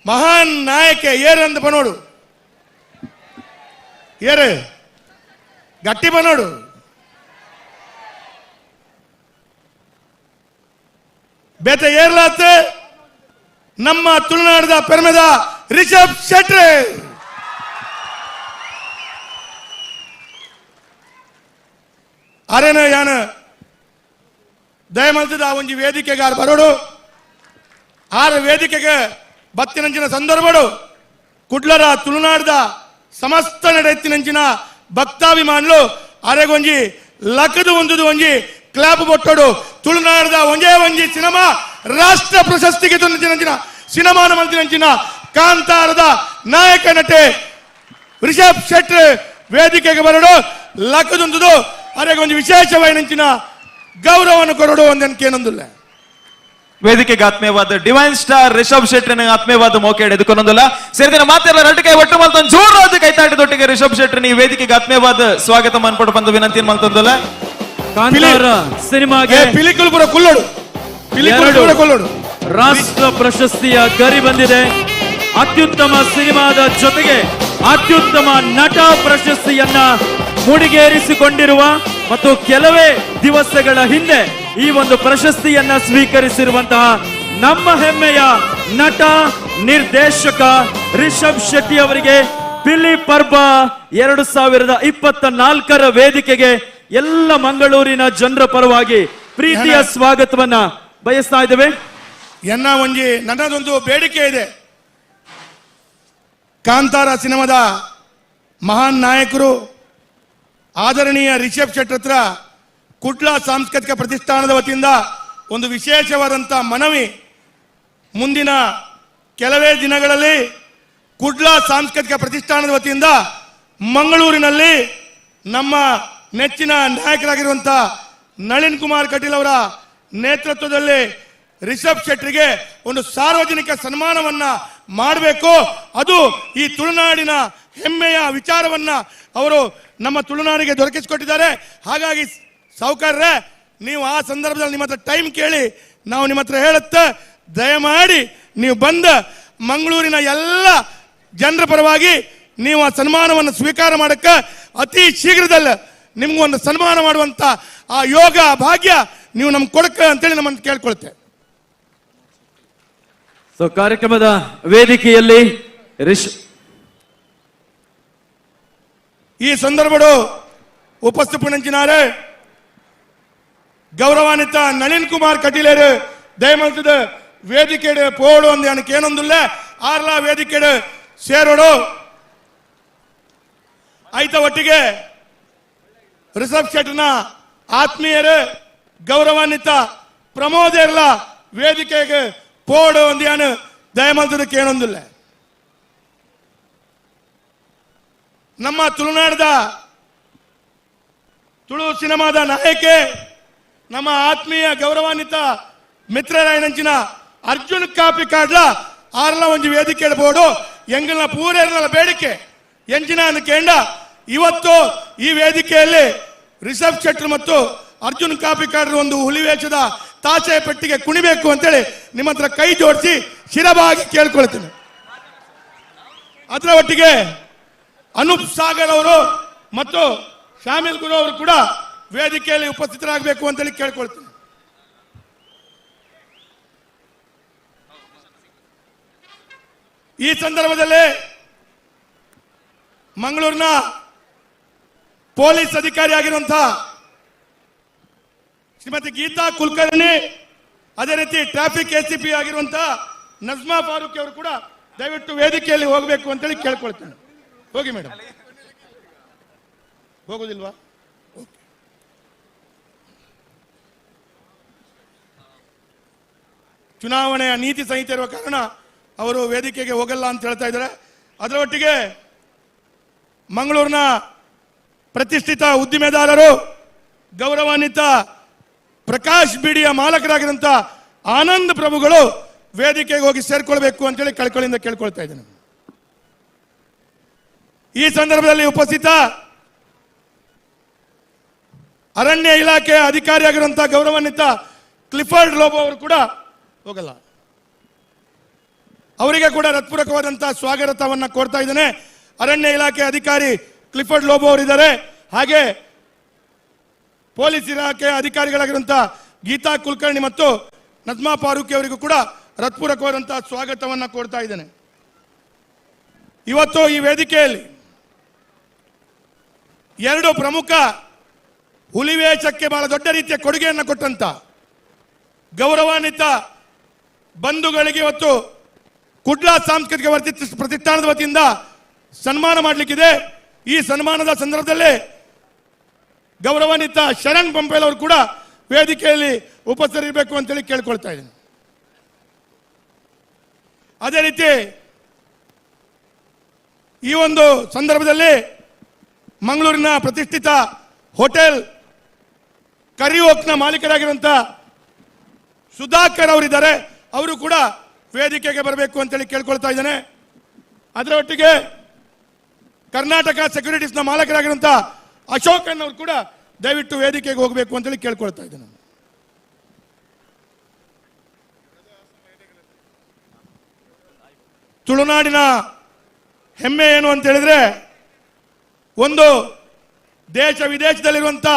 ಮಹಾನ್ ನಾಯಕ ಏರಂದು ಬನೋಡು ಏರು ಗಟ್ಟಿ ಬನೋಡು ಬೇತೆ ಏರ್ಲಾತ್ ನಮ್ಮ ತುಳುನಾಡದ ಪೆರ್ಮೆದ ರಿಷಬ್ ಶೆಟ್ಟಿ ಅರೇನ ಯಾನ ದಯಮಲ್ತದ ಒಂಜಿ ವೇದಿಕೆಗಾರ ಬರೋಡು ಆರು ವೇದಿಕೆಗೆ ಬತ್ತಿನಂಚಿನ ಸಂದರ್ಭಡು ಕುಡ್ಲರ ತುಳುನಾಡದ ಸಮಸ್ತ ನಡೆತ್ತಿನಂಚಿನ ಭಕ್ತಾಭಿಮಾನುಲು ಅರೆಗೊಂಜಿ ಲಕ್ಕದ ಒಂಜಿ ಕ್ಲಾಪ್ ಕೊಟ್ಟೋಡು ತುಳುನಾಡದ ಒಂಜಿ ಸಿನಿಮಾ ರಾಷ್ಟ್ರ ಪ್ರಶಸ್ತಿಗೆ ತಂದಿನ ಸಿನಿಮಾನ ಮಂತ್ರಿನಂಚಿನ ಕಾಂತಾರದ ನಾಯಕ ನಟೆ ರಿಷಬ್ ಶೆಟ್ಟಿ ವೇದಿಕೆಗೆ ಬರೋಡು ಲಕ್ಕದೊಂದು ಅರೆಗೊಂಜಿ ವಿಶೇಷವಾಯಿನಂಚಿನ ಗೌರವವನ್ನು ಕೊರೋಡು ಒಂದೇನೊಂದಿಲ್ಲ ವೇದಿಕೆಗೆ ಆತ್ಮೀಯವಾದ ಡಿವೈನ್ ಸ್ಟಾರ್ ರಿಷಬ್ ಶೆಟ್ಟಿನ ಆತ್ಮೀಯವಾದ ಮೌಕೆ ಎದುಕೊಂದಲ್ಲ ಸೇರಿದ ಮಾತೆಲ್ಲ ರಟ್ಟಿಗೆ ಒಟ್ಟು ಮಲ್ತೊಂದು ಜೋರಾದ ಕೈತಾಟದೊಟ್ಟಿಗೆ ರಿಷಬ್ ಶೆಟ್ಟಿ ಈ ವೇದಿಕೆಗೆ ಆತ್ಮೀಯವಾದ ಸ್ವಾಗತ ಮನ್ಪಟ್ಟು ಬಂದು ವಿನಂತಿ ಮಲ್ತೊಂದಲ್ಲ ಸಿನಿಮಾಗೆ ರಾಷ್ಟ್ರ ಪ್ರಶಸ್ತಿಯ ಗರಿ ಬಂದಿದೆ. ಅತ್ಯುತ್ತಮ ಸಿನಿಮಾದ ಜೊತೆಗೆ ಅತ್ಯುತ್ತಮ ನಟ ಪ್ರಶಸ್ತಿಯನ್ನ ಮುಡಿಗೇರಿಸಿಕೊಂಡಿರುವ ಮತ್ತು ಕೆಲವೇ ದಿವಸಗಳ ಹಿಂದೆ ಈ ಒಂದು ಪ್ರಶಸ್ತಿಯನ್ನ ಸ್ವೀಕರಿಸಿರುವಂತಹ ನಮ್ಮ ಹೆಮ್ಮೆಯ ನಟ ನಿರ್ದೇಶಕ ರಿಷಬ್ ಶೆಟ್ಟಿ ಅವರಿಗೆ ಪಿಲಿ ಪರ್ಬ 2024 ವೇದಿಕೆಗೆ ಎಲ್ಲ ಮಂಗಳೂರಿನ ಜನರ ಪರವಾಗಿ ಪ್ರೀತಿಯ ಸ್ವಾಗತವನ್ನ ಬಯಸ್ತಾ ಇದ್ದೇವೆ. ನನ್ನದೊಂದು ಬೇಡಿಕೆ ಇದೆ. ಕಾಂತಾರ ಸಿನಿಮಾದ ಮಹಾನ್ ನಾಯಕರು ಆದರಣೀಯ ರಿಷಬ್ ಶೆಟ್ಟಿ ಹತ್ರ ಕುಡ್ಲ ಸಾಂಸ್ಕೃತಿಕ ಪ್ರತಿಷ್ಠಾನದ ವತಿಯಿಂದ ಒಂದು ವಿಶೇಷವಾದಂಥ ಮನವಿ. ಮುಂದಿನ ಕೆಲವೇ ದಿನಗಳಲ್ಲಿ ಕುಡ್ಲ ಸಾಂಸ್ಕೃತಿಕ ಪ್ರತಿಷ್ಠಾನದ ವತಿಯಿಂದ ಮಂಗಳೂರಿನಲ್ಲಿ ನಮ್ಮ ನೆಚ್ಚಿನ ನಾಯಕರಾಗಿರುವಂಥ ನಳಿನ್ ಕುಮಾರ್ ಕಟೀಲ್ ಅವರ ನೇತೃತ್ವದಲ್ಲಿ ರಿಷಬ್ ಶೆಟ್ಟಿಗೆ ಒಂದು ಸಾರ್ವಜನಿಕ ಸನ್ಮಾನವನ್ನ ಮಾಡಬೇಕು. ಅದು ಈ ತುಳುನಾಡಿನ ಹೆಮ್ಮೆಯ ವಿಚಾರವನ್ನ ಅವರು ನಮ್ಮ ತುಳುನಾಡಿಗೆ ದೊರಕಿಸಿಕೊಟ್ಟಿದ್ದಾರೆ. ಹಾಗಾಗಿ ಸಾವುಕಾರರೇ, ನೀವು ಆ ಸಂದರ್ಭದಲ್ಲಿ ನಿಮ್ಮ ಹತ್ರ ಟೈಮ್ ಕೇಳಿ ನಾವು ನಿಮ್ಮ ಹತ್ರ ಹೇಳುತ್ತೆ, ದಯಮಾಡಿ ನೀವು ಬಂದ ಮಂಗಳೂರಿನ ಎಲ್ಲ ಜನರ ಪರವಾಗಿ ನೀವು ಆ ಸನ್ಮಾನವನ್ನು ಸ್ವೀಕಾರ ಮಾಡಕ್ಕೆ ಅತಿ ಶೀಘ್ರದಲ್ಲಿ ನಿಮ್ಗೆ ಒಂದು ಸನ್ಮಾನ ಮಾಡುವಂತ ಆ ಯೋಗ ಭಾಗ್ಯ ನೀವು ನಮ್ಗೆ ಕೊಡಕ ಅಂತೇಳಿ ನಮ್ಮನ್ನು ಕೇಳ್ಕೊಳ್ತೆ. ಸೊ ಕಾರ್ಯಕ್ರಮದ ವೇದಿಕೆಯಲ್ಲಿ ಈ ಸಂದರ್ಭಡು ಉಪಸ್ಥಿತಪಡಿಸಿದ್ದಾರೆ ಗೌರವಾನ್ವಿತ ನಳಿನ್ ಕುಮಾರ್ ಕಟೀಲೇರು ದಯಮಲ್ತದ ವೇದಿಕೆಡು ಪೋಡು ಅಂದ್ எனக்கு ಏನೊಂದಿಲ್ಲ ಆರ್ಲ ವೇದಿಕೆಡು ಸೇರೋಡು ಆಯ್ತ ಒಟ್ಟಿಗೆ ರಿಷಬ್ ಶೆಟ್ನ ಆತ್ಮೀಯರು ಗೌರವಾನ್ವಿತ ಪ್ರಮೋದೇರ್ಲ ವೇದಿಕೆಗೆ ಪೋಡು ಅಂದ್ ನಾನು ದಯಮಲ್ತದಕ್ಕೆ ಏನೊಂದಿಲ್ಲ ನಮ್ಮ ತುಳುನಾಡದ ತುಳು ಸಿನಿಮಾದ ನಾಯಕಿ ನಮ್ಮ ಆತ್ಮೀಯ ಗೌರವಾನ್ವಿತ ಮಿತ್ರರಾಯನಂಚಿನ ಅರ್ಜುನ್ ಕಾಪಿ ಕಾಡ್ಲ ಆರ್ಲ ಒಂದು ವೇದಿಕೆ ಬೋರ್ಡು ಎಂಗಲ್ನ ಪೂರೈರಲ ಬೇಡಿಕೆ ಎಂಚಿನ ಕೇಂಡ ಇವತ್ತು ಈ ವೇದಿಕೆಯಲ್ಲಿ ರಿಷಬ್ ಶೆಟ್ಟಿ ಮತ್ತು ಅರ್ಜುನ್ ಕಾಪಿ ಕಾಡ್ರ ಒಂದು ಹುಲಿವೇಷದ ತಾಚೆ ಪೆಟ್ಟಿಗೆ ಕುಣಿಬೇಕು ಅಂತೇಳಿ ನಿಮ್ಮ ಹತ್ರ ಕೈ ಜೋಡಿಸಿ ಶಿರಬಾಗಿ ಕೇಳ್ಕೊಳ್ತೀನಿ. ಅದರ ಒಟ್ಟಿಗೆ ಅನೂಪ್ ಸಾಗರ್ ಅವರು ಮತ್ತು ಶಾಮಿಲ್ ಗುರು ಅವರು ಕೂಡ ವೇದಿಕೆಯಲ್ಲಿ ಉಪಸ್ಥಿತರಾಗಬೇಕು ಅಂತೇಳಿ ಕೇಳ್ಕೊಳ್ತೀನಿ. ಈ ಸಂದರ್ಭದಲ್ಲಿ ಮಂಗಳೂರಿನ ಪೊಲೀಸ್ ಅಧಿಕಾರಿ ಆಗಿರುವಂತಹ ಶ್ರೀಮತಿ ಗೀತಾ ಕುಲಕರ್ಣಿ, ಅದೇ ರೀತಿ ಟ್ರಾಫಿಕ್ ಎಸಿಪಿ ಆಗಿರುವಂತಹ ನಜ್ಮಾ ಫಾರೂಕ್ ಅವರು ಕೂಡ ದಯವಿಟ್ಟು ವೇದಿಕೆಯಲ್ಲಿ ಹೋಗಬೇಕು ಅಂತೇಳಿ ಕೇಳ್ಕೊಳ್ತೇನೆ. ಹೋಗಿ ಮೇಡಮ್. ಹೋಗೋದಿಲ್ವಾ? ಚುನಾವಣೆಯ ನೀತಿ ಸಂಹಿತೆ ಇರುವ ಕಾರಣ ಅವರು ವೇದಿಕೆಗೆ ಹೋಗಲ್ಲ ಅಂತ ಹೇಳ್ತಾ ಇದ್ದಾರೆ. ಅದರ ಒಟ್ಟಿಗೆ ಮಂಗಳೂರಿನ ಪ್ರತಿಷ್ಠಿತ ಉದ್ದಿಮೆದಾರರು ಗೌರವಾನ್ವಿತ ಪ್ರಕಾಶ್ ಬಿಡಿಯ ಮಾಲಕರಾಗಿರುವಂತ ಆನಂದ್ ಪ್ರಭುಗಳು ವೇದಿಕೆಗೆ ಹೋಗಿ ಸೇರ್ಕೊಳ್ಬೇಕು ಅಂತೇಳಿ ಕಳ್ಕೊಳ್ಳಿಂದ ಕೇಳ್ಕೊಳ್ತಾ ಇದ್ದೇನೆ. ಈ ಸಂದರ್ಭದಲ್ಲಿ ಉಪಸ್ಥಿತ ಅರಣ್ಯ ಇಲಾಖೆ ಅಧಿಕಾರಿಯಾಗಿರುವಂತಹ ಗೌರವಾನ್ವಿತ ಕ್ಲಿಫರ್ಡ್ ಲೋಬೋ ಅವರು ಕೂಡ ಹೋಗಲ್ಲ. ಅವರಿಗೆ ಕೂಡ ಹೃತ್ಪೂರ್ವಕವಾದಂತಹ ಸ್ವಾಗತವನ್ನ ಕೋರ್ತಾ ಇದ್ದೇನೆ. ಅರಣ್ಯ ಇಲಾಖೆ ಅಧಿಕಾರಿ ಕ್ಲಿಫರ್ಡ್ ಲೋಬೋ ಅವರಿದ್ದಾರೆ. ಹಾಗೆ ಪೊಲೀಸ್ ಇಲಾಖೆ ಅಧಿಕಾರಿಗಳಾಗಿರುವಂತಹ ಗೀತಾ ಕುಲಕರ್ಣಿ ಮತ್ತು ನಜ್ಮಾ ಫಾರೂಕಿ ಅವರಿಗೂ ಕೂಡ ಹೃತ್ಪೂರ್ವಕವಾದಂತಹ ಸ್ವಾಗತವನ್ನ ಕೋರ್ತಾ ಇದ್ದೇನೆ. ಇವತ್ತು ಈ ವೇದಿಕೆಯಲ್ಲಿ ಎರಡು ಪ್ರಮುಖ ಹುಲಿವೇಷಕ್ಕೆ ಬಹಳ ದೊಡ್ಡ ರೀತಿಯ ಕೊಡುಗೆಯನ್ನು ಕೊಟ್ಟಂತ ಗೌರವಾನ್ವಿತ ಬಂಧುಗಳಿಗೆ ಇವತ್ತು ಕುಡ್ಲ ಸಾಂಸ್ಕೃತಿಕ ಪ್ರತಿಷ್ಠಾನದ ವತಿಯಿಂದ ಸನ್ಮಾನ ಮಾಡಲಿಕ್ಕಿದೆ. ಈ ಸನ್ಮಾನದ ಸಂದರ್ಭದಲ್ಲಿ ಗೌರವಾನ್ವಿತ ಶರಣ್ ಪಂಪೇಲ್ ಅವರು ಕೂಡ ವೇದಿಕೆಯಲ್ಲಿ ಉಪಸ್ಥಿತರಿರಬೇಕು ಅಂತೇಳಿ ಕೇಳ್ಕೊಳ್ತಾ ಇದ್ದೀನಿ. ಅದೇ ರೀತಿ ಈ ಒಂದು ಸಂದರ್ಭದಲ್ಲಿ ಮಂಗಳೂರಿನ ಪ್ರತಿಷ್ಠಿತ ಹೋಟೆಲ್ ಕರಿಯೋಕ್ನ ಮಾಲೀಕರಾಗಿರುವಂತ ಸುಧಾಕರ್ ಅವರಿದ್ದಾರೆ. ಅವರು ಕೂಡ ವೇದಿಕೆಗೆ ಬರಬೇಕು ಅಂತೇಳಿ ಕೇಳ್ಕೊಳ್ತಾ ಇದ್ದೇನೆ. ಅದರ ಒಟ್ಟಿಗೆ ಕರ್ನಾಟಕ ಸೆಕ್ಯೂರಿಟೀಸ್ನ ಮಾಲಕರಾಗಿರುವಂತ ಅಶೋಕನ್ ಅವರು ಕೂಡ ದಯವಿಟ್ಟು ವೇದಿಕೆಗೆ ಹೋಗಬೇಕು ಅಂತೇಳಿ ಕೇಳ್ಕೊಳ್ತಾ ಇದ್ದೇನೆ. ತುಳುನಾಡಿನ ಹೆಮ್ಮೆ ಏನು ಅಂತ ಹೇಳಿದ್ರೆ, ಒಂದು ದೇಶ ವಿದೇಶದಲ್ಲಿರುವಂತ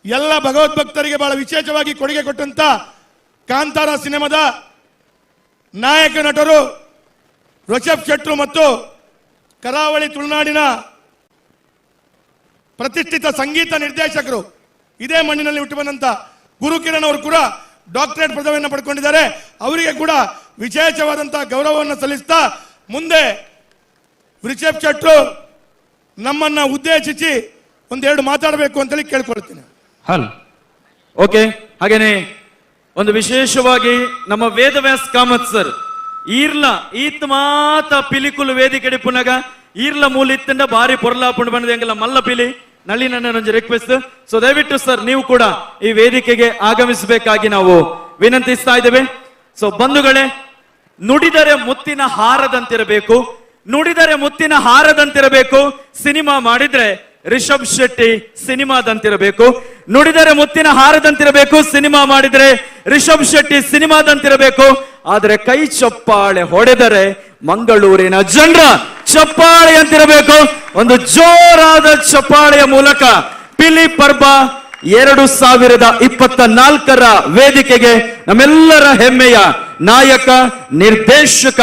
ಎಲ್ಲ ಭಗವದ್ಭಕ್ತರಿಗೆ ಬಹಳ ವಿಶೇಷವಾಗಿ ಕೊಡುಗೆ ಕೊಟ್ಟಂತ ಕಾಂತಾರ ಸಿನಿಮಾದ ನಾಯಕ ನಟರು ರಿಷಬ್ ಶೆಟ್ಟಿ ಮತ್ತು ಕರಾವಳಿ ತುಳುನಾಡಿನ ಪ್ರತಿಷ್ಠಿತ ಸಂಗೀತ ನಿರ್ದೇಶಕರು, ಇದೇ ಮಣ್ಣಿನಲ್ಲಿ ಹುಟ್ಟು ಬಂದಂತ ಗುರುಕಿರಣ್ ಅವರು ಕೂಡ ಡಾಕ್ಟರೇಟ್ ಪದವಿಯನ್ನು ಪಡ್ಕೊಂಡಿದ್ದಾರೆ. ಅವರಿಗೆ ಕೂಡ ವಿಶೇಷವಾದಂತಹ ಗೌರವವನ್ನು ಸಲ್ಲಿಸ್ತಾ ಮುಂದೆ ರಿಷಬ್ ಶೆಟ್ಟಿ ನಮ್ಮನ್ನ ಉದ್ದೇಶಿಸಿ ಒಂದೆರಡು ಮಾತಾಡಬೇಕು ಅಂತೇಳಿ ಕೇಳ್ಕೊಳ್ತೀನಿ. ಓಕೆ. ಹಾಗೇನೆ ಒಂದು ವಿಶೇಷವಾಗಿ ನಮ್ಮ ವೇದವ್ಯಾಸ್ ಕಾಮತ್ ಸರ್ ಈರ್ಲ ಈತ್ ಮಾತ ಪಿಲಿಕುಲು ವೇದಿಕೆ ಪುನಗ ಈರ್ಲ ಮೂಲಿತ್ತಿಂದ ಬಾರಿ ಪೊರ್ಲಾಪುಂಡು ಬಂದ ಎಂಗಲ ಮಲ್ಲ ಪಿಲಿ ನಳ್ಳಿ ನನ್ನ ರಿಕ್ವೆಸ್ಟ್. ಸೊ ದಯವಿಟ್ಟು ಸರ್ ನೀವು ಕೂಡ ಈ ವೇದಿಕೆಗೆ ಆಗಮಿಸಬೇಕಾಗಿ ನಾವು ವಿನಂತಿಸ್ತಾ ಇದ್ದೇವೆ. ಸೊ ಬಂಧುಗಳೇ, ನುಡಿದರೆ ಮುತ್ತಿನ ಹಾರದಂತಿರಬೇಕು, ನುಡಿದರೆ ಮುತ್ತಿನ ಹಾರದಂತಿರಬೇಕು. ಸಿನಿಮಾ ಮಾಡಿದ್ರೆ ರಿಷಬ್ ಶೆಟ್ಟಿ ಸಿನಿಮಾದಂತಿರಬೇಕು. ನುಡಿದರೆ ಮುತ್ತಿನ ಹಾರದಂತಿರಬೇಕು, ಸಿನಿಮಾ ಮಾಡಿದ್ರೆ ರಿಷಬ್ ಶೆಟ್ಟಿ ಸಿನಿಮಾದಂತಿರಬೇಕು. ಆದ್ರೆ ಕೈ ಚಪ್ಪಾಳೆ ಹೊಡೆದರೆ ಮಂಗಳೂರಿನ ಜನರ ಚಪ್ಪಾಳೆ ಅಂತಿರಬೇಕು. ಒಂದು ಜೋರಾದ ಚಪ್ಪಾಳೆಯ ಮೂಲಕ ಪಿಲಿ ಪರ್ಬ 2024 ವೇದಿಕೆಗೆ ನಮ್ಮೆಲ್ಲರ ಹೆಮ್ಮೆಯ ನಾಯಕ ನಿರ್ದೇಶಕ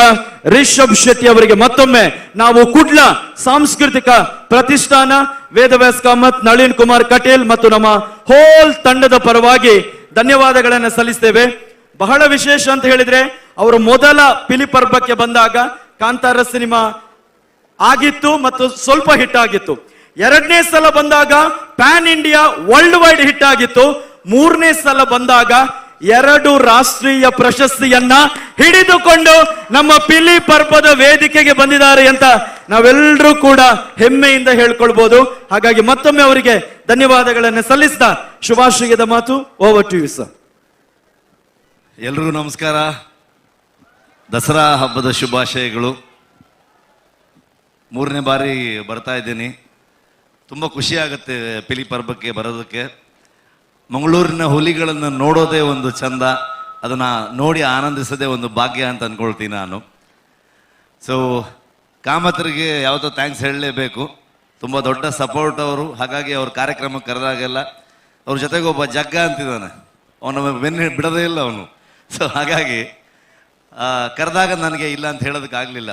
ರಿಷಬ್ ಶೆಟ್ಟಿ ಅವರಿಗೆ ಮತ್ತೊಮ್ಮೆ ನಾವು ಕುಡ್ಲ ಸಾಂಸ್ಕೃತಿಕ ಪ್ರತಿಷ್ಠಾನ, ವೇದವ್ಯಾಸ್ ಕಾಮತ್, ನಳಿನ್ ಕುಮಾರ್ ಕಟೇಲ್ ಮತ್ತು ನಮ್ಮ ಹೋಲ್ ತಂಡದ ಪರವಾಗಿ ಧನ್ಯವಾದಗಳನ್ನು ಸಲ್ಲಿಸ್ತೇವೆ. ಬಹಳ ವಿಶೇಷ ಅಂತ ಹೇಳಿದ್ರೆ, ಅವರು ಮೊದಲ ಪಿಲಿಪರ್ಬಕ್ಕೆ ಬಂದಾಗ ಕಾಂತಾರ ಸಿನಿಮಾ ಆಗಿತ್ತು ಮತ್ತು ಸ್ವಲ್ಪ ಹಿಟ್ ಆಗಿತ್ತು. ಎರಡನೇ ಸಲ ಬಂದಾಗ PAN India world wide hit ಆಗಿತ್ತು. ಮೂರನೇ ಸಲ ಬಂದಾಗ 2 ರಾಷ್ಟ್ರೀಯ ಪ್ರಶಸ್ತಿಯನ್ನ ಹಿಡಿದುಕೊಂಡು ನಮ್ಮ ಪಿಲಿ ಪರ್ಬದ ವೇದಿಕೆಗೆ ಬಂದಿದ್ದಾರೆ ಅಂತ ನಾವೆಲ್ಲರೂ ಕೂಡ ಹೆಮ್ಮೆಯಿಂದ ಹೇಳ್ಕೊಳ್ಬಹುದು. ಹಾಗಾಗಿ ಮತ್ತೊಮ್ಮೆ ಅವರಿಗೆ ಧನ್ಯವಾದಗಳನ್ನು ಸಲ್ಲಿಸ್ತಾ ಶುಭಾಶಯದ ಮಾತು. Over to you sir. ಎಲ್ರಿಗೂ ನಮಸ್ಕಾರ. ದಸರಾ ಹಬ್ಬದ ಶುಭಾಶಯಗಳು. 3ನೇ ಬಾರಿ ಬರ್ತಾ ಇದ್ದೀನಿ. ತುಂಬ ಖುಷಿ ಆಗುತ್ತೆ ಪಿಲಿ ಪರ್ಬಕ್ಕೆ ಬರೋದಕ್ಕೆ. ಮಂಗಳೂರಿನ ಹುಲಿಗಳನ್ನು ನೋಡೋದೇ ಒಂದು ಚಂದ, ಅದನ್ನು ನೋಡಿ ಆನಂದಿಸೋದೇ ಒಂದು ಭಾಗ್ಯ ಅಂತ ಅಂದ್ಕೊಳ್ತೀನಿ ನಾನು. ಸೊ ಕಾಮತ್ರಿಗೆ ಯಾವತ್ತೋ ಥ್ಯಾಂಕ್ಸ್ ಹೇಳಲೇಬೇಕು. ತುಂಬ ದೊಡ್ಡ ಸಪೋರ್ಟ್ ಅವರು. ಹಾಗಾಗಿ ಅವ್ರ ಕಾರ್ಯಕ್ರಮಕ್ಕೆ ಕರೆದಾಗೆಲ್ಲ ಅವ್ರ ಜೊತೆಗೆ ಒಬ್ಬ ಜಗ್ಗ ಅಂತಿದ್ದಾನೆ, ಅವನ ಬೆನ್ನು ಬಿಡೋದೇ ಇಲ್ಲ ಅವನು. ಸೊ ಹಾಗಾಗಿ ಕರೆದಾಗ ನನಗೆ ಇಲ್ಲ ಅಂತ ಹೇಳೋದಕ್ಕಾಗಲಿಲ್ಲ.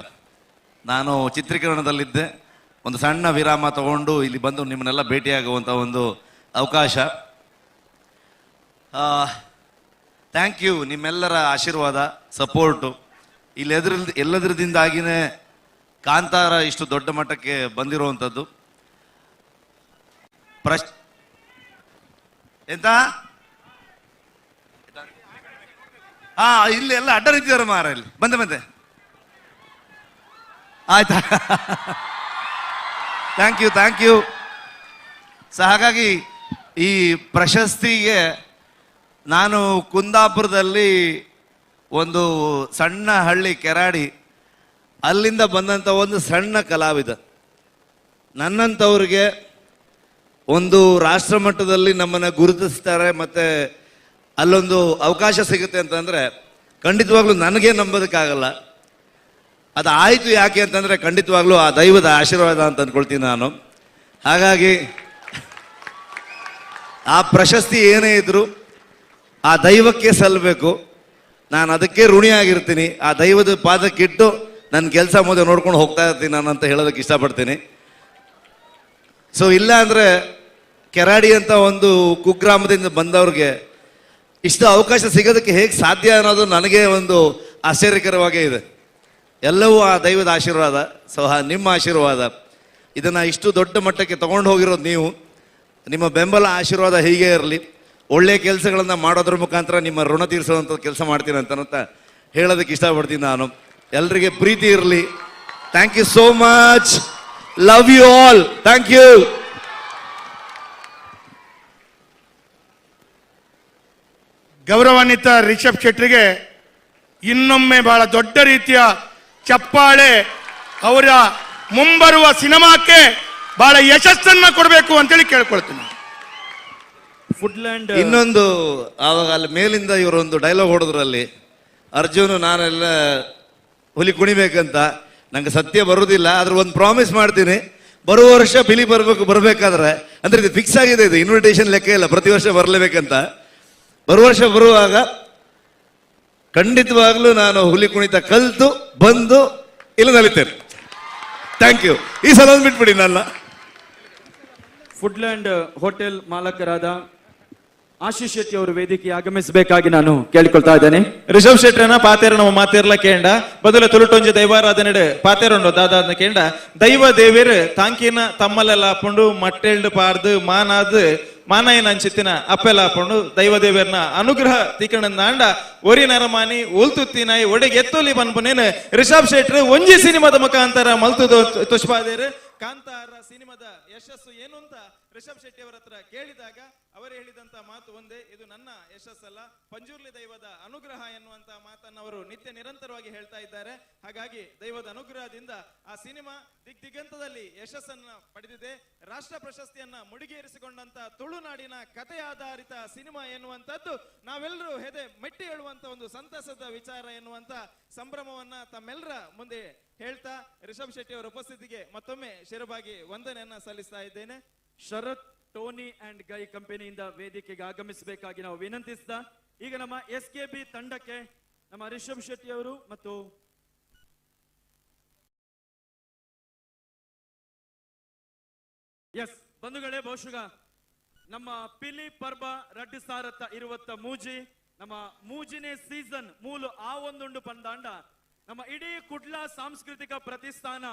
ನಾನು ಚಿತ್ರೀಕರಣದಲ್ಲಿದ್ದೆ. ಒಂದು ಸಣ್ಣ ವಿರಾಮ ತಗೊಂಡು ಇಲ್ಲಿ ಬಂದು ನಿಮ್ಮನ್ನೆಲ್ಲ ಭೇಟಿಯಾಗುವಂಥ ಒಂದು ಅವಕಾಶ. Thank you. ನಿಮ್ಮೆಲ್ಲರ ಆಶೀರ್ವಾದ, ಸಪೋರ್ಟು ಇಲ್ಲಿ ಎಲ್ಲದರಿಂದಾಗಿಯೇ ಕಾಂತಾರ ಇಷ್ಟು ದೊಡ್ಡ ಮಟ್ಟಕ್ಕೆ ಬಂದಿರುವಂಥದ್ದು. ಎಂತ ಇಲ್ಲಿ ಎಲ್ಲ ಅಡ್ಡ ನಿಂತಿದ್ದಾರೆ ಮಾರ. ಇಲ್ಲಿ ಬಂದೆ ಆಯ್ತಾ? Thank you. ಸೊ ಹಾಗಾಗಿ ಈ ಪ್ರಶಸ್ತಿಗೆ ನಾನು ಕುಂದಾಪುರದಲ್ಲಿ ಒಂದು ಸಣ್ಣ ಹಳ್ಳಿ ಕೆರಾಡಿ, ಅಲ್ಲಿಂದ ಬಂದಂಥ ಒಂದು ಸಣ್ಣ ಕಲಾವಿದ. ನನ್ನಂಥವ್ರಿಗೆ ಒಂದು ರಾಷ್ಟ್ರ ಮಟ್ಟದಲ್ಲಿ ನಮ್ಮನ್ನು ಗುರುತಿಸ್ತಾರೆ ಮತ್ತು ಅಲ್ಲೊಂದು ಅವಕಾಶ ಸಿಗುತ್ತೆ ಅಂತಂದರೆ ಖಂಡಿತವಾಗ್ಲೂ ನನಗೆ ನಂಬೋದಕ್ಕಾಗಲ್ಲ. ಅದು ಆಯಿತು. ಯಾಕೆ ಅಂತಂದರೆ ಖಂಡಿತವಾಗ್ಲೂ ಆ ದೈವದ ಆಶೀರ್ವಾದ ಅಂತ ಅಂದ್ಕೊಳ್ತೀನಿ ನಾನು. ಹಾಗಾಗಿ ಆ ಪ್ರಶಸ್ತಿ ಏನೇ ಇದ್ದರೂ ಆ ದೈವಕ್ಕೆ ಸಲ್ಲಬೇಕು. ನಾನು ಅದಕ್ಕೆ ಋಣಿಯಾಗಿರ್ತೀನಿ. ಆ ದೈವದ ಪಾದಕ್ಕಿಟ್ಟು ನನ್ನ ಕೆಲಸ ಮುಂದೆ ನೋಡ್ಕೊಂಡು ಹೋಗ್ತಾ ಇರ್ತೀನಿ ನಾನು ಅಂತ ಹೇಳೋದಕ್ಕೆ ಇಷ್ಟಪಡ್ತೀನಿ. ಸೊ ಇಲ್ಲ ಅಂದರೆ ಕೆರಾಡಿ ಅಂತ ಒಂದು ಕುಗ್ರಾಮದಿಂದ ಬಂದವ್ರಿಗೆ ಇಷ್ಟು ಅವಕಾಶ ಸಿಗೋದಕ್ಕೆ ಹೇಗೆ ಸಾಧ್ಯ ಅನ್ನೋದು ನನಗೆ ಒಂದು ಆಶ್ಚರ್ಯಕರವಾಗೇ ಇದೆ. ಎಲ್ಲವೂ ಆ ದೈವದ ಆಶೀರ್ವಾದ. ಸೊ ನಿಮ್ಮ ಆಶೀರ್ವಾದ, ಇದನ್ನು ಇಷ್ಟು ದೊಡ್ಡ ಮಟ್ಟಕ್ಕೆ ತೊಗೊಂಡು ಹೋಗಿರೋದು ನೀವು. ನಿಮ್ಮ ಬೆಂಬಲ, ಆಶೀರ್ವಾದ ಹೀಗೆ ಇರಲಿ. ಒಳ್ಳೆಯ ಕೆಲಸಗಳನ್ನು ಮಾಡೋದ್ರ ಮುಖಾಂತರ ನಿಮ್ಮ ಋಣ ತೀರಿಸುವಂಥ ಕೆಲಸ ಮಾಡ್ತೀನಿ ಅಂತ ಹೇಳೋದಕ್ಕೆ ಇಷ್ಟಪಡ್ತೀನಿ ನಾನು. ಎಲ್ರಿಗೆ ಪ್ರೀತಿ ಇರಲಿ. Thank you so much. Love you all. Thank you. ಗೌರವಾನ್ವಿತ ರಿಷಬ್ ಶೆಟ್ಟಿಗೆ ಇನ್ನೊಮ್ಮೆ ಬಹಳ ದೊಡ್ಡ ರೀತಿಯ ಚಪ್ಪಾಳೆ. ಅವರ ಮುಂಬರುವ ಸಿನಿಮಾಕ್ಕೆ ಬಹಳ ಯಶಸ್ಸನ್ನ ಕೊಡಬೇಕು ಅಂತೇಳಿ ಕೇಳ್ಕೊಳ್ತೀನಿ. ಫುಡ್ಲ್ಯಾಂಡ್ ಇನ್ನೊಂದು, ಆವಾಗ ಅಲ್ಲಿ ಮೇಲಿಂದ ಇವರೊಂದು ಡೈಲಾಗ್ ಹೊಡೆದ್ರಲ್ಲಿ, ಅರ್ಜುನ್ ನಾನೆಲ್ಲ ಹುಲಿ ಕುಣಿಬೇಕಂತ. ನಂಗೆ ಸತ್ಯ ಬರುವುದಿಲ್ಲ, ಆದ್ರೆ ಒಂದು ಪ್ರಾಮಿಸ್ ಮಾಡ್ತೀನಿ, ಬರುವ ವರ್ಷ ಪಿಲಿ ಬರಬೇಕಾದ್ರೆ, ಅಂದ್ರೆ ಇದು ಫಿಕ್ಸ್ ಆಗಿದೆ, ಇದು ಇನ್ವಿಟೇಷನ್ ಲೆಕ್ಕ ಇಲ್ಲ, ಪ್ರತಿ ವರ್ಷ ಬರಲೇಬೇಕಂತ. ಬರುವ ವರ್ಷ ಬರುವಾಗ ಖಂಡಿತವಾಗ್ಲೂ ನಾನು ಹುಲಿ ಕುಣಿತ ಕಲಿತು ಬಂದು ಇಲ್ಲಿ ನಲಿತೇನೆ. Thank you. ಈ ಸಲ ಒಂದು ಬಿಟ್ಬಿಡಿ ನನ್ನ. ಫುಡ್ಲ್ಯಾಂಡ್ ಹೋಟೆಲ್ ಮಾಲಕರಾದ ಆಶೀಶ್ ಶೆಟ್ಟಿ ಅವರು ವೇದಿಕೆಗೆ ಆಗಮಿಸಬೇಕಾಗಿ ನಾನು ಕೇಳಿಕೊಳ್ತಾ ಇದ್ದೇನೆ. ರಿಷಬ್ ಶೆಟ್ಟರನ ಪಾತೇರ ನಮ್ಮ ಮಾತೇರ್ಲ ಕೇಂಡ ಬದಲ ತುಳುಟೊಂಜಿ ದೈವಾರಾಧನೆ ಪಾತೇರುಂಡು ದಾದಾದ ಕೇಂಡ ದೈವ ದೇವೇರು ತಾಂಕಿನ ತಮ್ಮಲೆಲ್ಲ ಹಾಕೊಂಡು ಮಟ್ಟೆಲ್ಡು ಪಾರ್ದು ಮಾನಾದು ಮಾನಾಯನ ಅಂಚಿತ್ತಿನ ಅಪ್ಪೆಲ್ಲ ಹಾಕೊಂಡು ದೈವ ದೇವೇರ್ನ ಅನುಗ್ರಹ ತಿಕ್ಕಣಂದಾಂಡ ಒರಿ ನರಮಾನಿ ಉಲ್ತುತ್ತಿನಾಯಿ ಒಡೆಗೆ ಎತ್ತೊಲಿ ಬಂದ್ಬನೇನು ರಿಷಬ್ ಶೆಟ್ರು ಒಂಜಿ ಸಿನಿಮಾದ ಮುಖಾಂತರ ಮಲ್ತುದು ತುಷ್ಪಾದೇರು ಕಾಂತಾರ ಸಿನಿಮಾದ ಯಶಸ್ಸು ಏನು ಅಂತ ರಿಷಬ್ ಶೆಟ್ಟಿ ಅವರ ಹತ್ರ ಕೇಳಿದಾಗ ಅವರು ಹೇಳಿದಂತ ಮಾತು ಒಂದೇ, ಇದು ನನ್ನ ಯಶಸ್ಸಲ್ಲ, ಪಂಜುರ್ಲಿ ದೈವದ ಅನುಗ್ರಹ ಎನ್ನುವಂತ ಮಾತನ್ನು ಅವರು ನಿತ್ಯ ನಿರಂತರವಾಗಿ ಹೇಳ್ತಾ ಇದ್ದಾರೆ. ಹಾಗಾಗಿ ದೈವದ ಅನುಗ್ರಹದಿಂದ ಆ ಸಿನಿಮಾ ದಿಗ್ದಿಗಂತದಲ್ಲಿ ಯಶಸ್ಸನ್ನ ಪಡೆದಿದೆ. ರಾಷ್ಟ್ರ ಪ್ರಶಸ್ತಿಯನ್ನ ಮುಡಿಗೇರಿಸಿಕೊಂಡಂತ ತುಳುನಾಡಿನ ಕಥೆ ಆಧಾರಿತ ಸಿನಿಮಾ ಎನ್ನುವಂತದ್ದು ನಾವೆಲ್ಲರೂ ಹೆದೆ ಮೆಟ್ಟಿ ಹೇಳುವಂತ ಒಂದು ಸಂತಸದ ವಿಚಾರ ಎನ್ನುವಂತ ಸಂಭ್ರಮವನ್ನ ತಮ್ಮೆಲ್ಲರ ಮುಂದೆ ಹೇಳ್ತಾ ರಿಷಬ್ ಶೆಟ್ಟಿ ಅವರ ಉಪಸ್ಥಿತಿಗೆ ಮತ್ತೊಮ್ಮೆ ಶಿರಬಾಗಿ ವಂದನೆಯನ್ನ ಸಲ್ಲಿಸ್ತಾ ಇದ್ದೇನೆ. ಶರತ್ ಟೋನಿ ಅಂಡ್ ಗೈ ಕಂಪನಿಯಿಂದ ವೇದಿಕೆಗೆ ಆಗಮಿಸಬೇಕಾಗಿ ನಾವು ವಿನಂತಿಸ್ತಾ ಈಗ ನಮ್ಮ SKB ತಂಡಕ್ಕೆ ನಮ್ಮ ರಿಷಬ್ ಶೆಟ್ಟಿ ಅವರು ಮತ್ತು ಎಸ್ ಬಂಧುಗಳೇ, ಬಹುಶಃ ನಮ್ಮ ಪಿಲಿ ಪರ್ಬ ರಡ್ಡು ಸಾರತ್ತ ಇರುವತ್ತ ಮೂಜಿ ನಮ್ಮ ಮೂಜಿನೇ ಸೀಸನ್ ಮೂಲು ಆ ಒಂದುಂಡು ಪಂದಾಂಡ ನಮ್ಮ ಇಡೀ ಕುಡ್ಲ ಸಾಂಸ್ಕೃತಿಕ ಪ್ರತಿಷ್ಠಾನ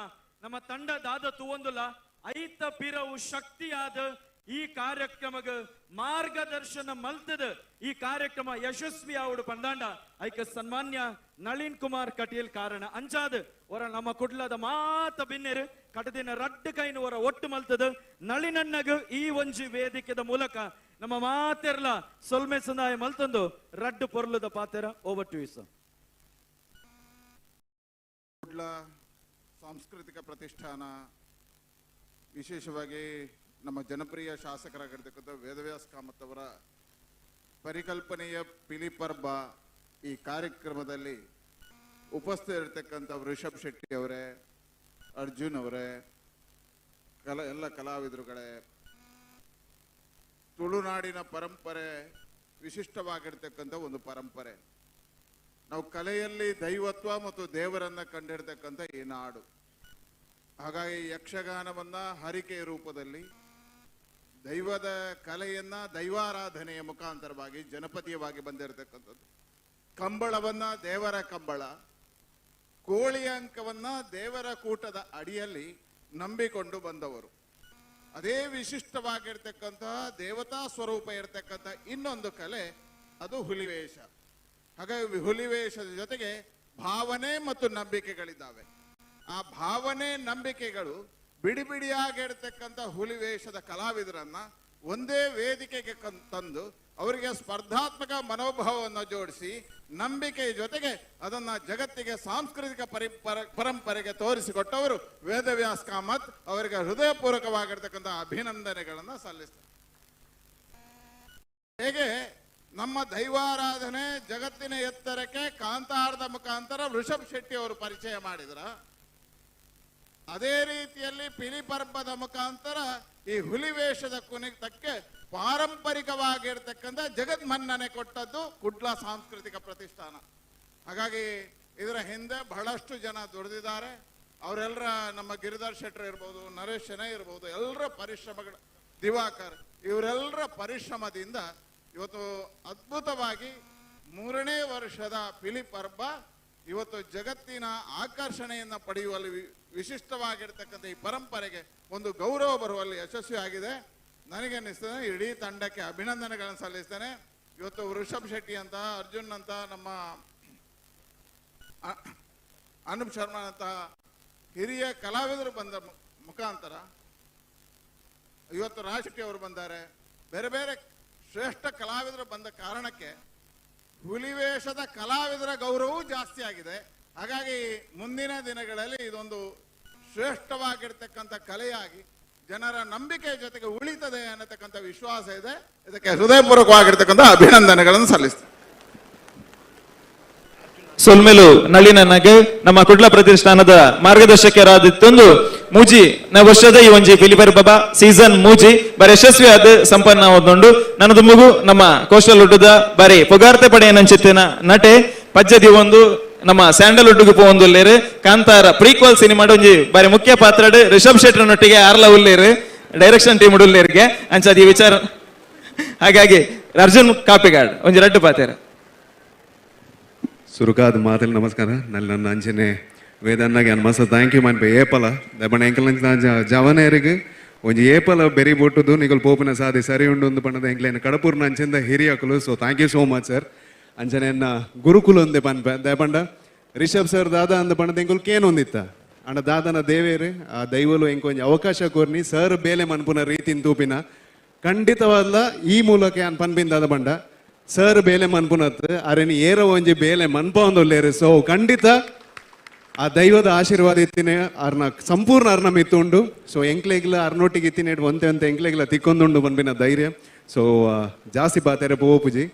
ನಮ್ಮ ತಂಡ ದಾದ ತೂವೊಂದುಲ ಐತ ಪಿರವು ಶಕ್ತಿಯಾದ ಈ ಕಾರ್ಯಕ್ರಮಗ ಮಾರ್ಗದರ್ಶನ ಮಲ್ತದ ಈ ಕಾರ್ಯಕ್ರಮ ಯಶಸ್ವಿ ಆವಡು ಪಂದಾಂಡ ಐಕ ಸನ್ಮಾನ್ಯ ನಳಿನ್ ಕುಮಾರ್ ಕಟೀಲ್ ಕಾರಣ ಅಂಚಾದ ಹೊರ ನಮ್ಮ ಕುಡ್ಲದ ಮಾತ ಬಿನ್ನೆರು ಕಟದಿನ ರಡ್ಡು ಕೈನ ಹೊರ ಒಟ್ಟು ಮಲ್ತದ ನಳಿನನ್ನಗ ಈ ಒಂಜಿ ವೇದಿಕೆದ ಮೂಲಕ ನಮ್ಮ ಮಾತೆರ್ಲ ಸೊಲ್ಮೆ ಸಂದಾಯ ಮಲ್ತಂದು ರಡ್ಡು ಪೊರ್ಲದ ಪಾತೆರ ಓವರ್ ಟು ಸರ್. ಕುಡ್ಲ ಸಾಂಸ್ಕೃತಿಕ ಪ್ರತಿಷ್ಠಾನ ವಿಶೇಷವಾಗಿ ನಮ್ಮ ಜನಪ್ರಿಯ ಶಾಸಕರಾಗಿರ್ತಕ್ಕಂಥ ವೇದವ್ಯಾಸ್ ಕಾಮತ್ ಅವರ ಪರಿಕಲ್ಪನೆಯ ಪಿಲಿಪರ್ಬ ಈ ಕಾರ್ಯಕ್ರಮದಲ್ಲಿ ಉಪಸ್ಥಿತರಿರ್ತಕ್ಕಂಥ ರಿಷಬ್ ಶೆಟ್ಟಿ ಅವರೇ, ಅರ್ಜುನ್ ಅವರೇ, ಎಲ್ಲ ಕಲಾವಿದರುಗಳೇ, ತುಳುನಾಡಿನ ಪರಂಪರೆ ವಿಶಿಷ್ಟವಾಗಿರ್ತಕ್ಕಂಥ ಒಂದು ಪರಂಪರೆ. ನಾವು ಕಲೆಯಲ್ಲಿ ದೈವತ್ವ ಮತ್ತು ದೇವರನ್ನ ಕಂಡಿರ್ತಕ್ಕಂಥ ಈ ನಾಡು. ಹಾಗಾಗಿ ಯಕ್ಷಗಾನವನ್ನ ಹರಿಕೆ ರೂಪದಲ್ಲಿ ದೈವದ ಕಲೆಯನ್ನ ದೈವಾರಾಧನೆಯ ಮುಖಾಂತರವಾಗಿ ಜನಪದೀಯವಾಗಿ ಬಂದಿರತಕ್ಕಂಥದ್ದು. ಕಂಬಳವನ್ನ ದೇವರ ಕಂಬಳ, ಕೋಳಿ ಅಂಕವನ್ನ ದೇವರ ಕೂಟದ ಅಡಿಯಲ್ಲಿ ನಂಬಿಕೊಂಡು ಬಂದವರು. ಅದೇ ವಿಶಿಷ್ಟವಾಗಿರ್ತಕ್ಕಂತಹ ದೇವತಾ ಸ್ವರೂಪ ಇರತಕ್ಕಂಥ ಇನ್ನೊಂದು ಕಲೆ ಅದು ಹುಲಿವೇಷ. ಹಾಗಾಗಿ ಹುಲಿವೇಷದ ಜೊತೆಗೆ ಭಾವನೆ ಮತ್ತು ನಂಬಿಕೆಗಳಿದ್ದಾವೆ. ಆ ಭಾವನೆ ನಂಬಿಕೆಗಳು ಬಿಡಿ ಬಿಡಿಯಾಗಿರ್ತಕ್ಕಂಥ ಹುಲಿವೇಷದ ಕಲಾವಿದರನ್ನ ಒಂದೇ ವೇದಿಕೆಗೆ ತಂದು ಅವರಿಗೆ ಸ್ಪರ್ಧಾತ್ಮಕ ಮನೋಭಾವವನ್ನು ಜೋಡಿಸಿ ನಂಬಿಕೆಯ ಜೊತೆಗೆ ಅದನ್ನ ಜಗತ್ತಿಗೆ ಸಾಂಸ್ಕೃತಿಕ ಪರಂಪರೆಗೆ ತೋರಿಸಿಕೊಟ್ಟವರು ವೇದವ್ಯಾಸ್ ಕಾಮತ್ ಅವರಿಗೆ ಹೃದಯಪೂರ್ವಕವಾಗಿರ್ತಕ್ಕಂಥ ಅಭಿನಂದನೆಗಳನ್ನು ಸಲ್ಲಿಸ್ತಾರೆ. ಹೇಗೆ ನಮ್ಮ ದೈವಾರಾಧನೆ ಜಗತ್ತಿನ ಎತ್ತರಕ್ಕೆ ಕಾಂತಾರದ ಮುಖಾಂತರ ಋಷಭ್ ಶೆಟ್ಟಿ ಅವರು ಪರಿಚಯ ಮಾಡಿದ್ರ, ಅದೇ ರೀತಿಯಲ್ಲಿ ಪಿಲಿಪರ್ಬದ ಮುಖಾಂತರ ಈ ಹುಲಿವೇಷದ ಕುಣಿತಕ್ಕೆ ಪಾರಂಪರಿಕವಾಗಿರ್ತಕ್ಕಂಥ ಜಗನ್ಮನ್ನಣೆ ಕೊಟ್ಟದ್ದು ಕುಡ್ಲ ಸಾಂಸ್ಕೃತಿಕ ಪ್ರತಿಷ್ಠಾನ. ಹಾಗಾಗಿ ಇದರ ಹಿಂದೆ ಬಹಳಷ್ಟು ಜನ ದುಡಿದಿದ್ದಾರೆ. ಅವರೆಲ್ಲರ ನಮ್ಮ ಗಿರಿಧರ್ ಶೆಟ್ಟರ್ ಇರ್ಬೋದು, ನರೇಶ್ ಶೆಣೈ ಇರ್ಬೋದು, ಎಲ್ಲರ ಪರಿಶ್ರಮಗಳ, ದಿವಾಕರ್, ಇವರೆಲ್ಲರ ಪರಿಶ್ರಮದಿಂದ ಇವತ್ತು ಅದ್ಭುತವಾಗಿ 3ನೇ ವರ್ಷದ ಪಿಲಿಪರ್ಬ ಇವತ್ತು ಜಗತ್ತಿನ ಆಕರ್ಷಣೆಯನ್ನ ಪಡೆಯುವಲ್ಲಿ ವಿಶಿಷ್ಟವಾಗಿರ್ತಕ್ಕಂಥ ಈ ಪರಂಪರೆಗೆ ಒಂದು ಗೌರವ ಬರುವಲ್ಲಿ ಯಶಸ್ವಿಯಾಗಿದೆ. ನನಗೆ ಅನ್ನಿಸ್ತದೆ ಇಡೀ ತಂಡಕ್ಕೆ ಅಭಿನಂದನೆಗಳನ್ನು ಸಲ್ಲಿಸ್ತೇನೆ. ಇವತ್ತು ಋಷಭ್ ಶೆಟ್ಟಿ ಅಂತ, ಅರ್ಜುನ್ ಅಂತ, ನಮ್ಮ ಅನೂಪ್ ಶರ್ಮಾ ಅಂತ ಹಿರಿಯ ಕಲಾವಿದರು ಬಂದ ಮುಖಾಂತರ ಇವತ್ತು ರಾಜ್ ಶೆಟ್ಟಿ ಅವರು ಬಂದ್ದಾರೆ. ಬೇರೆ ಬೇರೆ ಶ್ರೇಷ್ಠ ಕಲಾವಿದರು ಬಂದ ಕಾರಣಕ್ಕೆ ಹುಲಿವೇಷದ ಕಲಾವಿದರ ಗೌರವವೂ ಜಾಸ್ತಿ ಆಗಿದೆ. ಹಾಗಾಗಿ ಮುಂದಿನ ದಿನಗಳಲ್ಲಿ ಇದೊಂದು ಶ್ರೇಷ್ಠವಾಗಿರ್ತಕ್ಕಂಥ ಕಲೆಯಾಗಿ ಜನರ ನಂಬಿಕೆಯ ಜೊತೆಗೆ ಉಳಿತದೆ ಅನ್ನತಕ್ಕಂಥ ವಿಶ್ವಾಸ ಇದೆ. ಇದಕ್ಕೆ ಹೃದಯಪೂರ್ವಕವಾಗಿರ್ತಕ್ಕಂಥ ಅಭಿನಂದನೆಗಳನ್ನು ಸಲ್ಲಿಸ್ತೇನೆ. ಸೊಲ್ಮೆಲು ನಳಿನನಗೆ ನಮ್ಮ ಕುಡ್ಲ ಪ್ರತಿಷ್ಠಾನದ ಮಾರ್ಗದರ್ಶಕರಾದಿತ್ತೊಂದು ಮೂಜಿ ವರ್ಷದ ಈ ಒಂಜಿ ಪಿಲಿಪರ್ಬ ಸೀಸನ್ ಮೂಜಿ ಬಾರಿ ಯಶಸ್ವಿ ಆದ ಸಂಪನ್ನ ಓದ್ಕೊಂಡು ನನ್ನದು ಮಗು ನಮ್ಮ ಕೋಸ್ಟಲ್ ಹುಟ್ಟದ ಬಾರಿ ಪೊಗಾರ್ತೆ ಪಡೆಯ ನಂಚಿತ್ತಿನ ನಟೆ ಪಜ್ಜದಿ ಒಂದು ನಮ್ಮ ಸ್ಯಾಂಡಲ್ವುಡ್ಗೆ ಪೋಂದುಲ್ಲೇರು ಕಾಂತಾರ ಪ್ರೀಕ್ವಲ್ ಸಿನಿಮಾಡ್ ಒಂಜಿ ಬಾರಿ ಮುಖ್ಯ ಪಾತ್ರಡ್ ರಿಷಬ್ ಶೆಟ್ಟರ್ನೊಟ್ಟಿಗೆ ಆರ್ಲ ಉಲ್ಲೇರು ಡೈರೆಕ್ಷನ್ ಟೀಮ್ ಉಲ್ಲೇರಿಗೆ ಅಂಚದಿ ವಿಚಾರ. ಹಾಗಾಗಿ ಅರ್ಜುನ್ ಕಾಪಿಗಾಡ್ ಒಂಜಿ ರಡ್ಡು ಪಾತೆರ ಸುರುಕಾದ ಮಾತಲ್ಲಿ ನಮಸ್ಕಾರ. ನನ್ನ ಅಂಚನೆ ವೇದನ್ನಾಗೆ ಅನ್ ಮಸ್ತ್ ಥ್ಯಾಂಕ್ ಯು ಮನ್ಪೆ ಏಪಲ ದಬ್ಬಣ ಎಂಕಲ್ ಜವನೇರಿಗೆ ಒಂಜಿ ಏಪಲ ಬೆರಿ ಬೊಟ್ಟುದು ನಿಗಲ್ ಪೋಪಿನ ಸಾಧಿ ಸರಿ ಉಂಡು ಒಂದು ಪಣ್ಣದ ಎಂಕ್ಲೇನ ಕಡಪೂರ್ನ ಅಂಚಿಂದ ಹಿರಿಯಕಲು. So thank you so much sir. ಅಂಚನೆಯನ್ನ ಗುರುಕುಲ ಒಂದೇ ಪನ್ಪೆ ದಯಪಂಡ ರಿಷಬ್ ಸರ್ ದಾದ ಅಂದ ಪಣ್ಣದ ಎಂಕುಲ್ ಕೇನೊಂದಿತ್ತ ಅಣ್ಣ ದಾದನ ದೇವೇರು ಆ ದೈವಲು ಎಂಕೊಂಜಿ ಅವಕಾಶ ಕೋರ್ನಿ ಸರ್ ಬೇಲೆ ಮನ್ಪುನ ರೀತಿನ ತೂಪಿನ ಖಂಡಿತವಲ್ಲ ಈ ಮೂಲಕ ಅನ್ ಪನ್ಪಿಂದಾದ ಬಂಡ ಸರ್ ಬೇಲೆ ಮನ್ಪುನತ್ ಅರೆನಿ ಏರೋ ಒಂಜಿ ಬೇಲೆ ಮನ್ಪ ಒಂದೊಲ್ಲೇರು. ಸೊ ಖಂಡಿತ ಆ ದೈವದ ಆಶೀರ್ವಾದ ಇತ್ತಿನ ಅರ್ನ ಸಂಪೂರ್ಣ ಅರ್ನ ಮಿತ್ತುಂಡು. ಸೊ ಎಂಕ್ಲೆಗ್ಲ ಅರ್ನೊಟ್ಟಿಗೆ ಇತ್ತಿನ ಒಂತೆ ಎಂಕ್ಲೆಗ್ಲ ತಿಕ್ಕೊಂದುಂಡು ಬಂದ್ಬಿನ ಧೈರ್ಯ. ಸೊ ಜಾಸ್ತಿ ಪಾತಾರೆ ಪೂಜಿ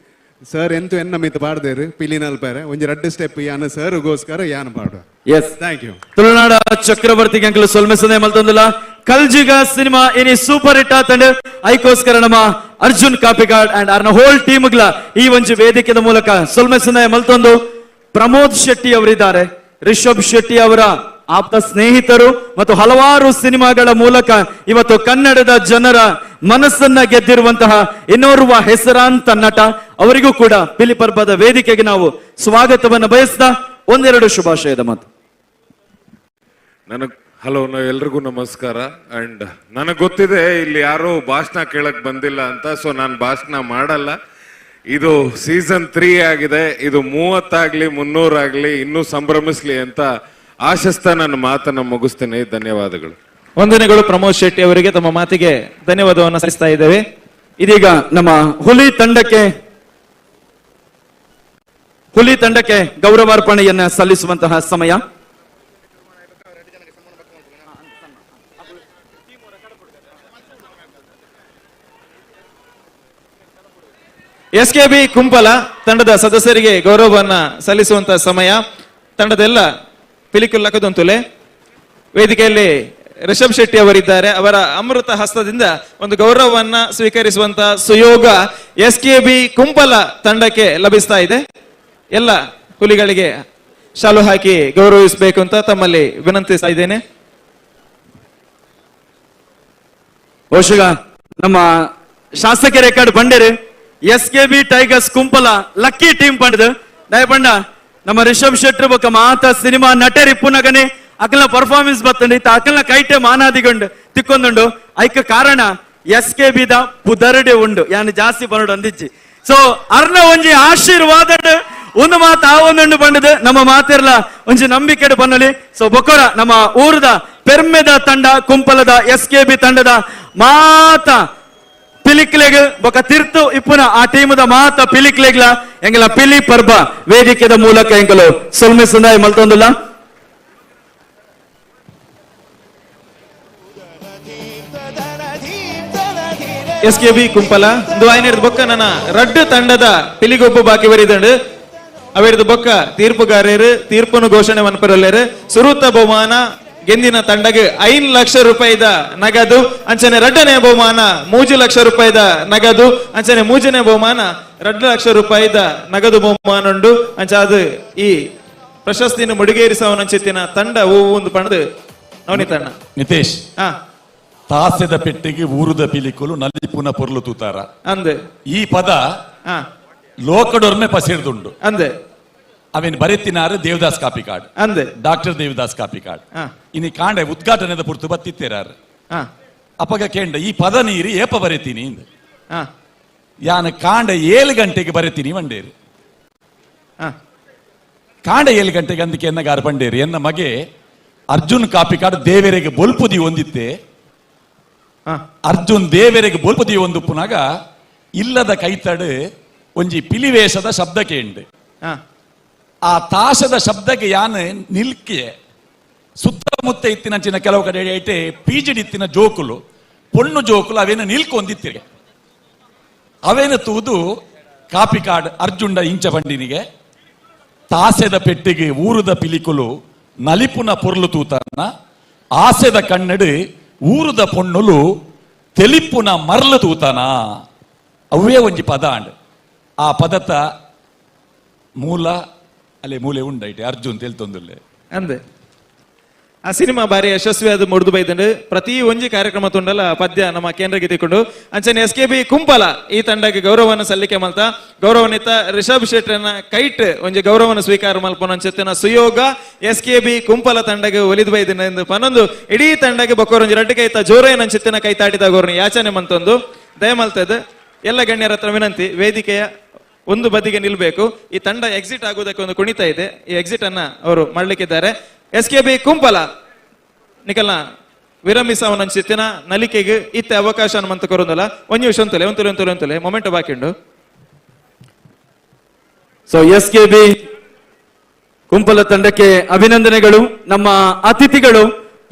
ಸರ್ ಎಂತು ಎನ್ನ ಮಿತ್ತು ಪಾಡ್ದೇರು ಪಿಲಿನಲ್ಪೇರೆ ಒಂಜಿ ರಡ್ಡು ಸ್ಟೆಪ್ ಯಾನ ಸರ್ಗೋಸ್ಕರ ಯಾನ ಪಾಡುವ. S thank you. ತುಳುನಾಡ ಚಕ್ರವರ್ತಿ ಅಂಕಲ್ ಸೊಲ್ಮೆಸನೆ ಮಲ್ತೊಂದಿಲ್ಲ ಕಲ್ಜಿಗ ಸಿನಿಮಾ ಇನಿ ಸೂಪರ್ ಹಿಟ್ ಆತಂಡ್ ಐಕೋಸ್ಕರ ನಮ್ಮ ಅರ್ಜುನ್ ಕಾಪಿಗಾಡ್ ಅಂಡ್ ಅರ್ನ ಹೋಲ್ ಟೀಮ್ಗಳ ಈ ಒಂಜಿ ವೇದಿಕೆದ ಮೂಲಕ ಸೊಲ್ಮೆಸನೆ ಮಲ್ತೊಂದು ಪ್ರಮೋದ್ ಶೆಟ್ಟಿ ಅವರಿದ್ದಾರೆ. ರಿಷಬ್ ಶೆಟ್ಟಿ ಅವರ ಆಪ್ತ ಸ್ನೇಹಿತರು ಮತ್ತು ಹಲವಾರು ಸಿನಿಮಾಗಳ ಮೂಲಕ ಇವತ್ತು ಕನ್ನಡದ ಜನರ ಮನಸ್ಸನ್ನ ಗೆದ್ದಿರುವಂತಹ ಇನ್ನೋರ್ವ ಹೆಸರಾಂತ ನಟ, ಅವರಿಗೂ ಕೂಡ ಪಿಲಿ ಪರ್ಬದ ವೇದಿಕೆಗೆ ನಾವು ಸ್ವಾಗತವನ್ನು ಬಯಸ್ತಾ ಒಂದೆರಡು ಶುಭಾಶಯದ ಮಾತು. ಹಲೋ, ಎಲ್ರಿಗೂ ನಮಸ್ಕಾರ. ಅಂಡ್ ನನಗೆ ಗೊತ್ತಿದೆ ಇಲ್ಲಿ ಯಾರು ಭಾಷಣ ಕೇಳಕ್ ಬಂದಿಲ್ಲ ಅಂತ, ಸೊ ನಾನು ಭಾಷಣ ಮಾಡಲ್ಲ. ಇದು ಸೀಸನ್ 3 ಆಗಿದೆ. ಇದು 30 ಆಗ್ಲಿ 300 ಆಗ್ಲಿ ಇನ್ನೂ ಸಂಭ್ರಮಿಸ್ಲಿ ಅಂತ ಆಶಿಸ್ತಾ ನನ್ನ ಮಾತನ್ನ ಮುಗಿಸ್ತೇನೆ. ಧನ್ಯವಾದಗಳು. ವಂದನೆಗಳು ಪ್ರಮೋದ್ ಶೆಟ್ಟಿ ಅವರಿಗೆ. ತಮ್ಮ ಮಾತಿಗೆ ಧನ್ಯವಾದವನ್ನು ಸಲ್ಲಿಸ್ತಾ ಇದ್ದೇವೆ. ಇದೀಗ ನಮ್ಮ ಹುಲಿ ತಂಡಕ್ಕೆ ಗೌರವಾರ್ಪಣೆಯನ್ನ ಸಲ್ಲಿಸುವಂತಹ ಸಮಯ. SKB ಕುಂಪಲ ತಂಡದ ಸದಸ್ಯರಿಗೆ ಗೌರವವನ್ನ ಸಲ್ಲಿಸುವಂತಹ ಸಮಯ. ತಂಡದ ಎಲ್ಲ ಪಿಲಿಕುಲ್ಲಕದೊಂತುಲೆ ವೇದಿಕೆಯಲ್ಲಿ ರಿಷಬ್ ಶೆಟ್ಟಿ ಅವರಿದ್ದಾರೆ. ಅವರ ಅಮೃತ ಹಸ್ತದಿಂದ ಒಂದು ಗೌರವವನ್ನ ಸ್ವೀಕರಿಸುವಂತಹ ಸುಯೋಗ SKB ಕುಂಪಲ ತಂಡಕ್ಕೆ ಲಭಿಸ್ತಾ ಇದೆ. ಎಲ್ಲ ಹುಲಿಗಳಿಗೆ ಶಾಲು ಹಾಕಿ ಗೌರವಿಸಬೇಕು ಅಂತ ತಮ್ಮಲ್ಲಿ ವಿನಂತಿಸ್ತಾ ಇದ್ದೇನೆ. ಬಹುಶಃ ನಮ್ಮ ಶಾಸಕ ರೆಕಾರ್ಡ್ ಬಂಡೇರು SKB tigers Kumpala lucky team ಪಂಡದು ದಯಪಂಡ ನಮ್ಮ ರಿಷಬ್ ಶೆಟ್ಟಿ ಬೊಕ್ಕ ಮಾತ ಸಿನಿಮಾ ನಟರಿ ಪುನಗನೆ ಅಕಲ್ನ ಪರ್ಫಾರ್ಮೆನ್ಸ್ ಬತ್ತಂಡಿ ಅಕಲ್ನ ಕೈಟೆ ಮಾನಾದಿಗೊಂಡು ತಿಕ್ಕೊಂದುಂಡು ಐಕ ಕಾರಣ SKB ದ ಪುದರ್ಡೆ ಉಂಡು ಯಾನು ಜಾಸ್ತಿ ಬರೋಡು ಅಂದಿಚ್ಚಿ. ಸೊ ಅರ್ನ ಒಂಜಿ ಆಶೀರ್ವಾದ ಒಂದು ಮಾತು ಆ ಒಂದುಂಡು ಬಂಡದು ನಮ್ಮ ಮಾತಿರ್ಲ ಒಂಜಿ ನಂಬಿಕೆ ಬನ್ನಲಿ. ಸೊ ಬೊಕ್ಕರ ನಮ್ಮ ಊರದ ಪೆರ್ಮೆದ ತಂಡ ಕುಂಪಲದ SKB ತಂಡದ ಮಾತ ಪಿಲಿಕ್ಲೆಗ್ ಬೊಕ್ಕ ತಿರ್ತು ಇಪ್ಪುನ ಆ ಟೀಮದ ಮಾತ ಪಿಲಿಕ್ಲೆಗ್ಲ ಎಂಗಲ ಪಿಲಿ ಪರ್ಬ ವೇದಿಕೆದ ಮೂಲಕ ಎಂಕಲು ಸೊಲ್ಮೆ ಸಂದಾಯ ಮಲ್ತೊಂದುಲ್ಲ. SKB ಕುಂಪಲ ದುವಾಯಿನಿರ್ದ ಬೊಕ್ಕ ನನ್ನ ರಡ್ಡು ತಂಡದ ಪಿಲಿಗೊಬ್ಬು ಬಾಕಿ ಬರಿದಂಡು ಅವಿರ್ದ ಬೊಕ್ಕ ತೀರ್ಪುಗಾರರು ತೀರ್ಪನ್ನು ಘೋಷಣೆ ಮನ್ಪರಲ್ಲೇರು. ಸುರೂತ ಬಹುಮಾನ ಗೆಂದಿನ ತಂಡಗೆ 5 ಲಕ್ಷ ರೂಪಾಯಿದ ನಗದು. ಅಂಚನೆ ರಡ್ಡನೇ ಬಹುಮಾನ 3 ಲಕ್ಷ ರೂಪಾಯಿದ ನಗದು. ಅಂಚನೆ 3ನೇ ಬಹುಮಾನ 2 ಲಕ್ಷ ರೂಪಾಯಿದ ನಗದು ಬಹುಮಾನ ಉಂಡು. ಅಂಚ ಅದು ಈ ಪ್ರಶಸ್ತಿನ ಮುಡಿಗೇರಿಸವನಂಚಿತ್ತಿನ ತಂಡ ಒಂದು ಪಣದು ಅವನಿ ತಂಡ ನಿತೇಶ್ ತಾಸ್ಯದ ಪೆಟ್ಟಿಗೆ ಊರುದ ಪಿಲಿಕುಲು ನಲ್ಲಿ ಪುನಃ ಪೊರ್ಲು ತೂತಾರ ಅಂದೆ ಈ ಪದ ಲೋಕಡೊರ್ಮೆ ಪಸಿರ್ದುಂಡು ಅಂದೆ ಅವೇನು ಬರೆತಿನಾರು ದೇವದಾಸ್ ಕಾಪಿ ಕಾರ್ಡ್ ಅಂದೆ ಡಾಕ್ಟರ್ ದೇವದಾಸ್ ಕಾಪಿ ಕಾರ್ಡ್ ಇನಿ ಕಾಂಡೆ ಉದ್ಘಾಟನೆದ ಪುರ್ತು ಬತ್ತಿತ್ತೇರಾರು ಅಪ್ಪಗ ಕೇಂಡ ಈ ಪದ ನೀರಿ ಏಪ ಬರೆತೀನಿ ಇಂದು ಯಾನ ಕಾಂಡ 7 ಗಂಟೆಗೆ ಬರೆತೀನಿ ಬಂಡೇರಿ ಕಾಂಡ 7 ಗಂಟೆಗೆ ಅಂದಕ್ಕೆ ಎನ್ನಗಾರ ಬಂಡೇರಿ ಎನ್ನ ಮಗೆ ಅರ್ಜುನ್ ಕಾಪಿ ಕಾರ್ಡ್ ದೇವರಿಗೆ ಬೊಲ್ಪುದಿ ಹೊಂದಿತ್ತೆ. ಅರ್ಜುನ್ ದೇವರಿಗೆ ಬೊಲ್ಪುದಿ ಒಂದು ಪುನಗ ಇಲ್ಲದ ಕೈತಡು ಒಂಜಿ ಪಿಲಿವೇಷದ ಶಬ್ದ ಕೇಂಡು ಆ ತಾಸದ ಶಬ್ದಕ್ಕೆ ಯಾನು ನಿಲ್ಕೆ ಸುತ್ತಮುತ್ತ ಇತ್ತಿನಂಚಿನ ಕೆಲವು ಕಡೆ ಐಟೆ ಪೀಜಿಡಿತ್ತಿನ ಜೋಕುಲು ಪೊಣ್ಣು ಜೋಕುಲು ಅವೇನು ನಿಲ್ಕೊಂದಿತ್ತಿಗೆ ಅವೇನು ತೂದು ಕಾಪಿ ಕಾರ್ಡ್ ಅರ್ಜುಂಡ ಇಂಚ ಬಂಡಿನಿಗೆ ತಾಸೆದ ಪೆಟ್ಟಿಗೆ ಊರುದ ಪಿಲಿಕುಲು ನಲಿಪುನ ಪೊರ್ಲು ತೂತನ ಆಸೆದ ಕಣ್ಣಡು ಊರುದ ಪೊಣ್ಣುಲು ತೆಲಿಪುನ ಮರ್ಲು ತೂತನ ಅವೇ ಒಂಜಿ ಪದ ಅಂಡ್ ಆ ಪದತ ಮೂಲ ಅಲ್ಲೇ ಮೂಲೆ ಉಂಡೈತೆ ಅರ್ಜುನ್ ತೆಲ್ತೊಂದುಲ್ಲೆ ಅಂದೆ ಆ ಸಿನಿಮಾ ಬಾರಿ ಯಶಸ್ವಿಯಾದ ಮುಡಿದು ಬೈದಂಡು ಪ್ರತಿ ಒಂಜಿ ಕಾರ್ಯಕ್ರಮ ತುಂಡಲ ಪದ್ಯ ನಮ್ಮ ಕೇಂದ್ರಕ್ಕೆ ತಿಕ್ಕೊಂಡು ಅಂಚನೆ SKB ಕುಂಪಲ ಈ ತಂಡಕ್ಕೆ ಗೌರವವನ್ನು ಸಲ್ಲಿಕೆ ಮಲ್ತ ಗೌರವಾನ್ವಿತ ರಿಷಬ್ ಶೆಟ್ಟರನ್ನ ಕೈಟ್ ಒಂಜಿ ಗೌರವವನ್ನು ಸ್ವೀಕಾರ ಮಲ್ಪನ ಅಂಚೆತ್ತಿನ ಸುಯೋಗ SKB ಕುಂಪಲ ತಂಡಗೆ ಒಲಿದು ಬೈದಿನ ಎಂದು ಪನ್ನೊಂದು ಇಡೀ ತಂಡಕ್ಕೆ ಬೊಕ್ಕೋರೊಂಜಿ ರಡ್ಡು ಕೈತ ಜೋರೇನ ಅಂಚೆತ್ತಿನ ಕೈತಾಟಿದ ಗೌರವ ಯಾಚನೆ ಮಂತೊಂದು ದಯಮಲ್ತದ ಎಲ್ಲ ಗಣ್ಯರ ಹತ್ರ ವಿನಂತಿ ವೇದಿಕೆಯ ಒಂದು ಬದಿಗೆ ನಿಲ್ಬೇಕು. ಈ ತಂಡ ಎಕ್ಸಿಟ್ ಆಗುವುದಕ್ಕೆ ಒಂದು ಕುಣಿತ ಇದೆ. ಈ ಎಕ್ಸಿಟ್ ಅನ್ನ ಅವರು ಮಾಡ್ಲಿಕ್ಕಿದ್ದಾರೆ. SKB ಕುಂಪಲ ನಿಕಲ್ನ ವಿರಮಿಸವನಂಚಿತ್ತಿನ ನಲಿಕೆಗೆ ಇತ್ತೆ ಅವಕಾಶ ಮಂತ ಕೊರೊಂದಲ್ಲ ಒಂಜಿ ವಿಷಯ ಒಂತಲೆ ಮೊಮೆಂಟ್ ಬಾಕಿಂಡು. ಸೊ SKB ಕುಂಪಲ ತಂಡಕ್ಕೆ ಅಭಿನಂದನೆಗಳು. ನಮ್ಮ ಅತಿಥಿಗಳು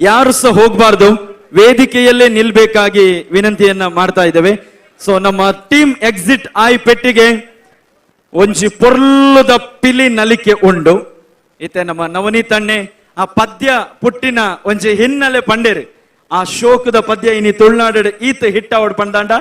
ಯಾರು ಸಹ ಹೋಗಬಾರ್ದು, ವೇದಿಕೆಯಲ್ಲೇ ನಿಲ್ಬೇಕಾಗಿ ವಿನಂತಿಯನ್ನ ಮಾಡ್ತಾ ಇದ್ದೇವೆ. ಸೊ ನಮ್ಮ ಟೀಮ್ ಎಕ್ಸಿಟ್ ಆಯ್ ಪೆಟ್ಟಿಗೆ ಒಂಜಿ ಪೊರ್ಲುದ ಪಿಲಿ ನಲಿಕೆ ಉಂಡು. ಇತ್ತೆ ನಮ್ಮ ನವನೀತ್ ಅಣ್ಣೆ ಆ ಪದ್ಯ ಪುಟ್ಟಿನ ಒಂಜಿ ಹಿನ್ನೆಲೆ ಪಂಡೇರು ಆ ಶೋಕದ ಪದ್ಯ ಇನಿ ತುಳುನಾಡು ಈತ ಹಿಟ್ಟ ಅವಡ್ ಪಂಡಾಂಡ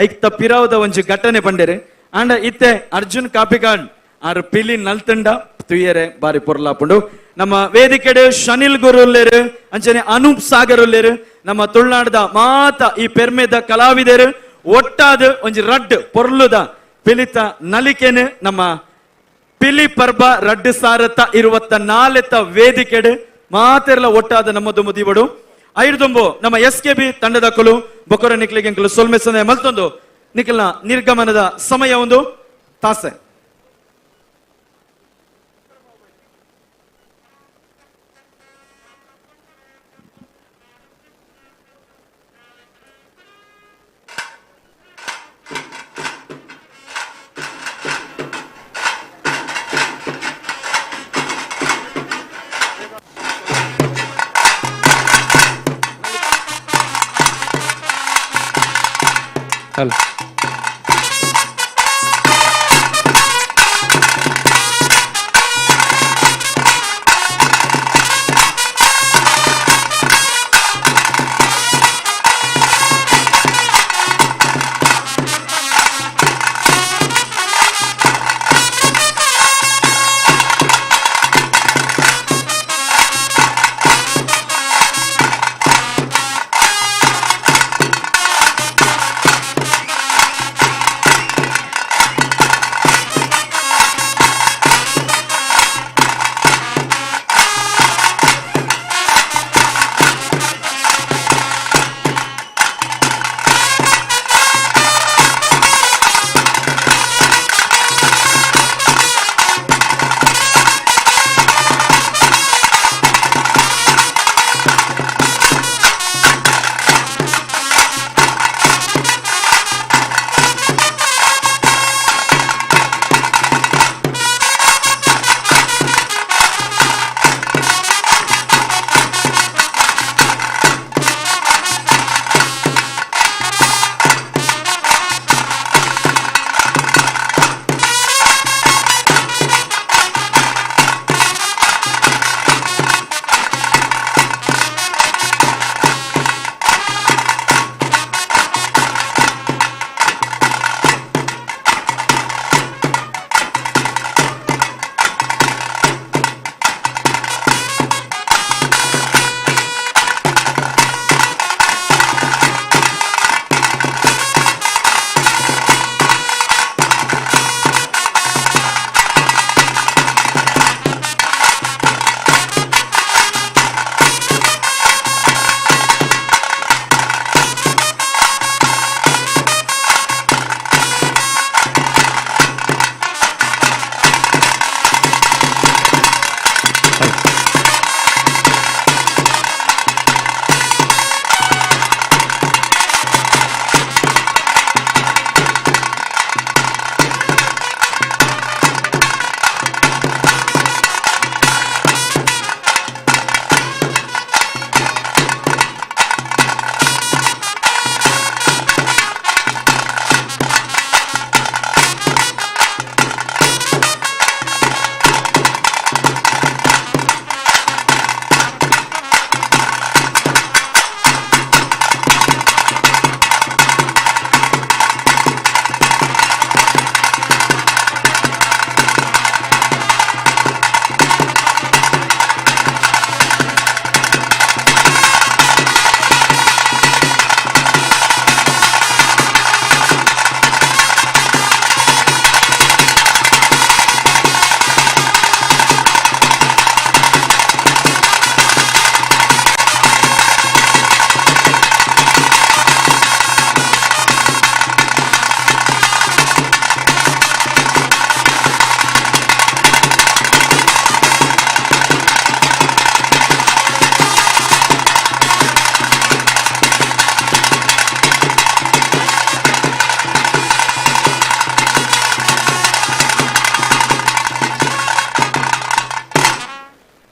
ಐಕ್ತ ಪಿರಾವದ ಒಂಜಿ ಘಟನೆ ಪಂಡೇರು ಅಂಡ ಇತ್ತೆ ಅರ್ಜುನ್ ಕಾಪಿಕಾಡ್ ಆರು ಪಿಲಿ ನಲ್ತಂಡ ತುಯ್ಯರೆ ಬಾರಿ ಪೊರ್ಲಾಪುಂಡು ನಮ್ಮ ವೇದಿಕೆಡು ಶನಿಲ್ ಗುರು ಉಲ್ಲೇರು ಅಂಚನೆ ಅನೂಪ್ ಸಾಗರ್ ಉಲ್ಲೇರು ನಮ್ಮ ತುಳುನಾಡದ ಮಾತ ಈ ಪೆರ್ಮೆದ ಕಲಾವಿದರು ಒಟ್ಟಾದ ಒಂಜಿ ರಡ್ ಪೊರ್ಲುದ ಪಿಲಿತ ನಲಿಕೆನು ನಮ್ಮ ಪಿಲಿ ಪರ್ಬ ರಡ್ಡು ಸಾರತ್ತ 24 ವೇದಿಕೆಡು ಮಾತೆರ್ಲ ಒಟ್ಟಾದ ನಮ್ಮದು ಮುದಿಬಡು ಐರ್ದುಂಬು ನಮ್ಮ SKB ತಂಡದ ಕುಲು ಬೊಕೊರ ನಿಕ್ಲಿಗೆ ಸೊಲ್ಮೆಸನೆ ಮಲ್ತೊಂದು ನಿಖಲ್ನ ನಿರ್ಗಮನದ ಸಮಯ ಒಂದು ತಾಸೆ. Hello.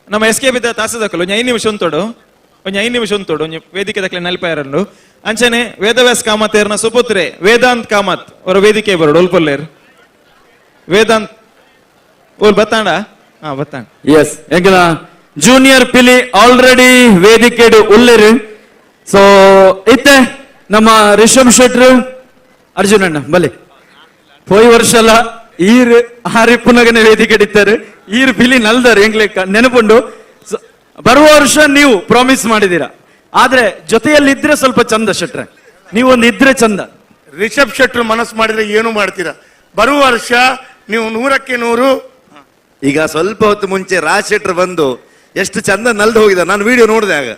ನಮ್ಮ SKB ತಾಸದಕ್ಕಲು ಒಂಜಿ 5 ನಿಮಿಷ ಉಂತೋಡು ಒಂಜಿ ವೇದಿಕೆ ದಕ್ಲೆ ನಲ್ಪಾಯರಂಡು ಅಂಚನೆ ವೇದವ್ಯಾಸ್ ಕಾಮತ್ ಸುಪುತ್ರೆ ವೇದಾಂತ್ ಕಾಮತ್ ಅವರ ವೇದಿಕೆ ಬರೋಡು ಒಲ್ಪೊಲ್ಲೇರು ವೇದಾಂತ್ ಓಲ್ ಬತ್ತಾಂಡ ಬತ್ತಾಂಡ ಎಸ್ ಎಂಕಲ ಜೂನಿಯರ್ ಪಿಲಿ ಆಲ್ರೆಡಿ ವೇದಿಕೆಡು ಉಲ್ಲೇರು ಸೊ ಇತ್ತೆ ನಮ್ಮ ರಿಷಬ್ ಶೆಟ್ರು ಅರ್ಜುನ್ ಅಣ್ಣ ಬಲೆ ಪೋಯಿ ವರ್ಷಲ ಈರ್ ಹಾರಿಪ್ಪುನಗನ ವೇದಿಕೆ ಇಡ್ತಾರೆ ಈರ್ ಪಿಲಿ ನಲ್ದಾರೆ ಎಂಗ್ಲೆ ನೆನಪುಂಡು ಬರುವ ವರ್ಷ ನೀವು ಪ್ರಾಮಿಸ್ ಮಾಡಿದೀರಾ ಆದ್ರೆ ಜೊತೆಯಲ್ಲಿದ್ರೆ ಸ್ವಲ್ಪ ಚಂದ ಶೆಟ್ರೆ ನೀವೊಂದು ಇದ್ರೆ ಚಂದ. ರಿಷಬ್ ಶೆಟ್ರು ಮನಸ್ಸು ಮಾಡಿದ್ರೆ ಏನು ಮಾಡ್ತೀರಾ? ಬರುವ ವರ್ಷ ನೀವು 100ಕ್ಕೆ 100. ಈಗ ಸ್ವಲ್ಪ ಹೊತ್ತು ಮುಂಚೆ ರಾಜ್ ಶೆಟ್ರು ಬಂದು ಎಷ್ಟು ಚಂದ ನಲ್ದು ಹೋಗಿದ, ನಾನು ವಿಡಿಯೋ ನೋಡಿದೆ ಆಗ.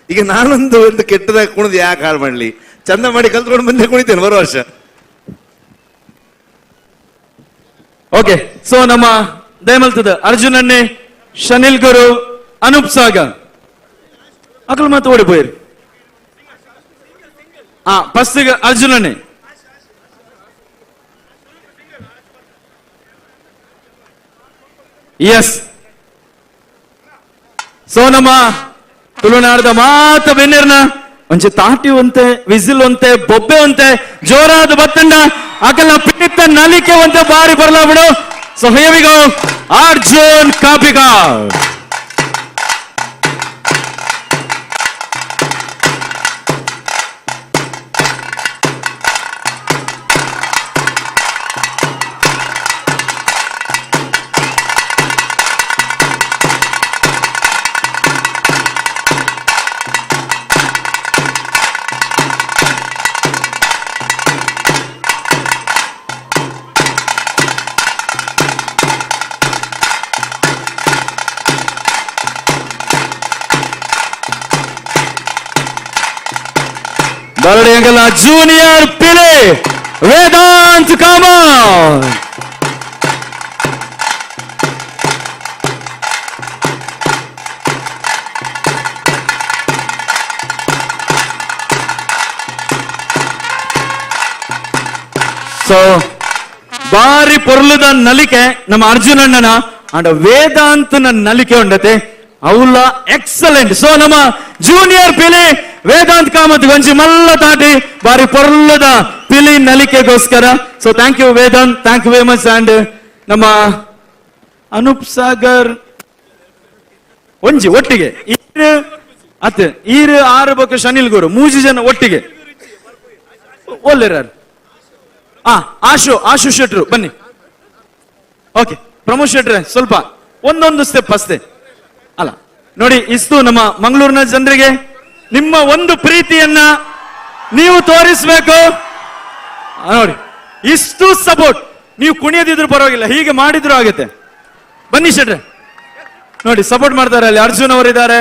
ಈಗ ನಾನೊಂದು ಒಂದು ಕೆಟ್ಟದಾಗ ಕುಣಿದು ಯಾಕೆ ಹಾಳು ಮಾಡ್ಲಿ, ಚಂದ ಮಾಡಿ ಕಲ್ತ್ಕೊಂಡು ಮುಂದೆ ಕುಣಿತೇನೆ ಬರುವ ವರ್ಷ. ಓಕೆ, ಸೊ ನಮ್ಮ ದಯಮಲ್ತದ ಅರ್ಜುನನ್ನೇ ಶನಿಲ್ ಗುರು ಅನೂಪ್ ಸಾಗರ್ ಅಕಲ್ ಮತ್ತೆ ಓಡಿపోయారు. ಫಸ್ಟ್ ಅರ್ಜುನನ್ನೇ ಎಸ್. ಸೊ ನಮ್ಮ ತುಳುನಾಡದ ಮಾತ ಬೆನ್ನಿರ್ನ ಒಂಚೆ ತಾಟಿ ಒಂತೆ ವಿಸಿಲ್ ಒಂತೆ ಬೊಬ್ಬೆ ಒಂತೆ ಜೋರಾದ ಬತ್ತಂಡ ಅಕಲ ಪಿಡಿತ ನಲಿಕೆ ಒಂತೆ ಬಾರಿ ಬರಲ ಬಿಡು. So here we go, Arjun Kapikar. ಬರಡೆಯಂಗಲ ಜೂನಿಯರ್ ಪಿಲೆ ವೇದಾಂತ್ ಕಾಮತ್. ಸೊ ಬಾರಿ ಪೊರ್ಲದ ನಲಿಕೆ ನಮ್ಮ ಅರ್ಜುನಣ್ಣನ ಅಂಡ್ ವೇದಾಂತನ ನಲಿಕೆ ಉಂಡತೆ ಅವಳ ಎಕ್ಸಲೆಂಟ್. ಸೊ ನಮ್ಮ ಜೂನಿಯರ್ ಪಿಲಿ ವೇದಾಂತ್ ಕಾಮತ್ ಗಂಜಿ ಮಲ್ಲ ತಾಟಿ ಬಾರಿ ಪೊರ್ಲದ ಪಿಲಿ ನಲಿಕೆಗೋಸ್ಕರ. So thank you Vedant, thank you very much. And ನಮ್ಮ ಅನೂಪ್ ಸಾಗರ್ ಒಂಜಿ ಒಟ್ಟಿಗೆ ಈರು 6 ಬೊಕ್ಕ ಶನಿಲ್ ಗುರು 3 ಜನ ಒಟ್ಟಿಗೆ ಒಳ್ಳೆರಾರು. ಆಶು ಶೆಟ್ರು ಬನ್ನಿ. ಓಕೆ, ಪ್ರಮೋದ್ ಶೆಟ್ರೆ ಸ್ವಲ್ಪ ಒಂದೊಂದು ಸ್ಟೆಪ್ ಅಷ್ಟೇ ಅಲ್ಲ ನೋಡಿ. ಇಷ್ಟು ನಮ್ಮ ಮಂಗಳೂರಿನ ಜನರಿಗೆ ನಿಮ್ಮ ಒಂದು ಪ್ರೀತಿಯನ್ನ ನೀವು ತೋರಿಸ್ಬೇಕು ನೋಡಿ. ಇಷ್ಟು ಸಪೋರ್ಟ್ ನೀವು ಕುಣಿಯದಿದ್ರು ಪರವಾಗಿಲ್ಲ, ಹೀಗೆ ಮಾಡಿದ್ರು ಆಗುತ್ತೆ. ಬನ್ನಿ ಶೆಟ್ರೆ ನೋಡಿ, ಸಪೋರ್ಟ್ ಮಾಡ್ತಾರೆ. ಅಲ್ಲಿ ಅರ್ಜುನ್ ಅವರಿದ್ದಾರೆ,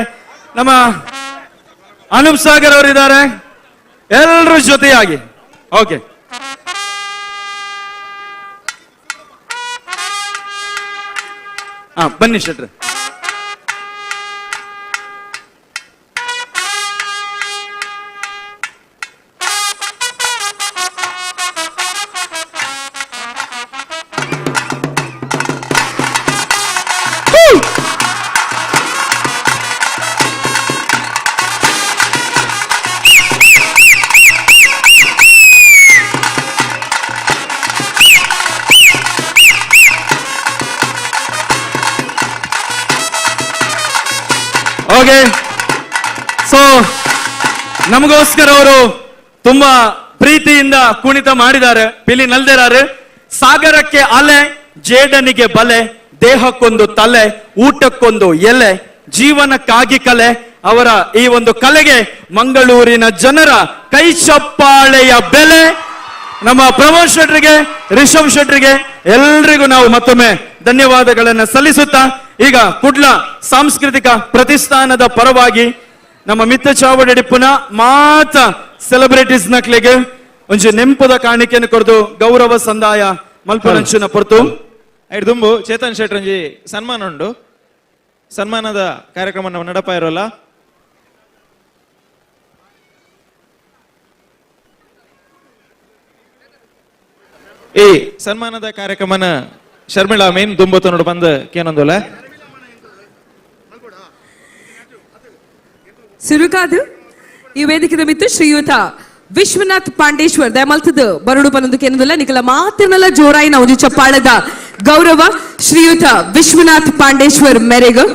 ನಮ್ಮ ಅನೂಪ್ ಸಾಗರ್ ಅವರಿದ್ದಾರೆ, ಎಲ್ಲರೂ ಜೊತೆಯಾಗಿ. ಓಕೆ, ಬನ್ನಿ ಶೆಟ್ರೆ. ಓಕೆ, ಸೊ ನಮಗೋಸ್ಕರ ಅವರು ತುಂಬಾ ಪ್ರೀತಿಯಿಂದ ಕುಣಿತ ಮಾಡಿದ್ದಾರೆ. ಪಿಲಿ ನಲ್ದೇರಾರು. ಸಾಗರಕ್ಕೆ ಅಲೆ, ಜೇಡನಿಗೆ ಬಲೆ, ದೇಹಕ್ಕೊಂದು ತಲೆ, ಊಟಕ್ಕೊಂದು ಎಲೆ, ಜೀವನಕ್ಕಾಗಿ ಕಲೆ. ಅವರ ಈ ಒಂದು ಕಲೆಗೆ ಮಂಗಳೂರಿನ ಜನರ ಕೈ ಚಪ್ಪಾಳೆಯ ಬೆಲೆ. ನಮ್ಮ ಪ್ರಮೋದ್ ಶೆಟ್ರಿಗೆ, ರಿಷಬ್ ಶೆಟ್ರಿಗೆ ಎಲ್ರಿಗೂ ನಾವು ಮತ್ತೊಮ್ಮೆ ಧನ್ಯವಾದಗಳನ್ನು ಸಲ್ಲಿಸುತ್ತಾ ಈಗ ಕುಡ್ಲ ಸಾಂಸ್ಕೃತಿಕ ಪ್ರತಿಷ್ಠಾನದ ಪರವಾಗಿ ನಮ್ಮ ಮಿತ್ತ ಚಾವಡಿಪ್ಪನ ಮಾತ ಸೆಲೆಬ್ರಿಟೀಸ್ ನಕ್ಲೆಗೆ ಒಂಜಿ ನೆಂಪದ ಕಾಣಿಕೆಯನ್ನು ಕೊಡ್ದು ಗೌರವ ಸಂದಾಯ ಮಲ್ಪನಂಚಿನ ಪೊರ್ತು ಐಡ್ದುಂಬು ಚೇತನ್ ಶೆಟ್ರಂಜಿ ಸನ್ಮಾನ ಉಂಡು. ಸನ್ಮಾನದ ಕಾರ್ಯಕ್ರಮ ನಾವು ನಡಪ ಇರೋಲ್ಲ. ಈ ಸನ್ಮಾನದ ಕಾರ್ಯಕ್ರಮನ ಶರ್ಮಿಳಾ ಮೇನ್ ದುಂಬತ್ತು ನೋಡು ಬಂದು ಕೇನೊಂದುಲ ಸುರುಕಾದು ಈ ವೇದಿಕೆ ಮಿತ್ತು ಶ್ರೀಯುತ ವಿಶ್ವನಾಥ್ ಪಾಂಡೇಶ್ವರ್ ದಯಮಲ್ತದ ಬರಡು ಪನ್ನೊಂದು ಕೇನೊಂದುಲ ನಿಕಲ ಮಾತಿನಲ್ಲ ಜೋರಾಯಿನ ಒಂದು ಚಪ್ಪಾಳದ ಗೌರವ ಶ್ರೀಯುತ ವಿಶ್ವನಾಥ್ ಪಾಂಡೇಶ್ವರ್ ಮೆರೆಗು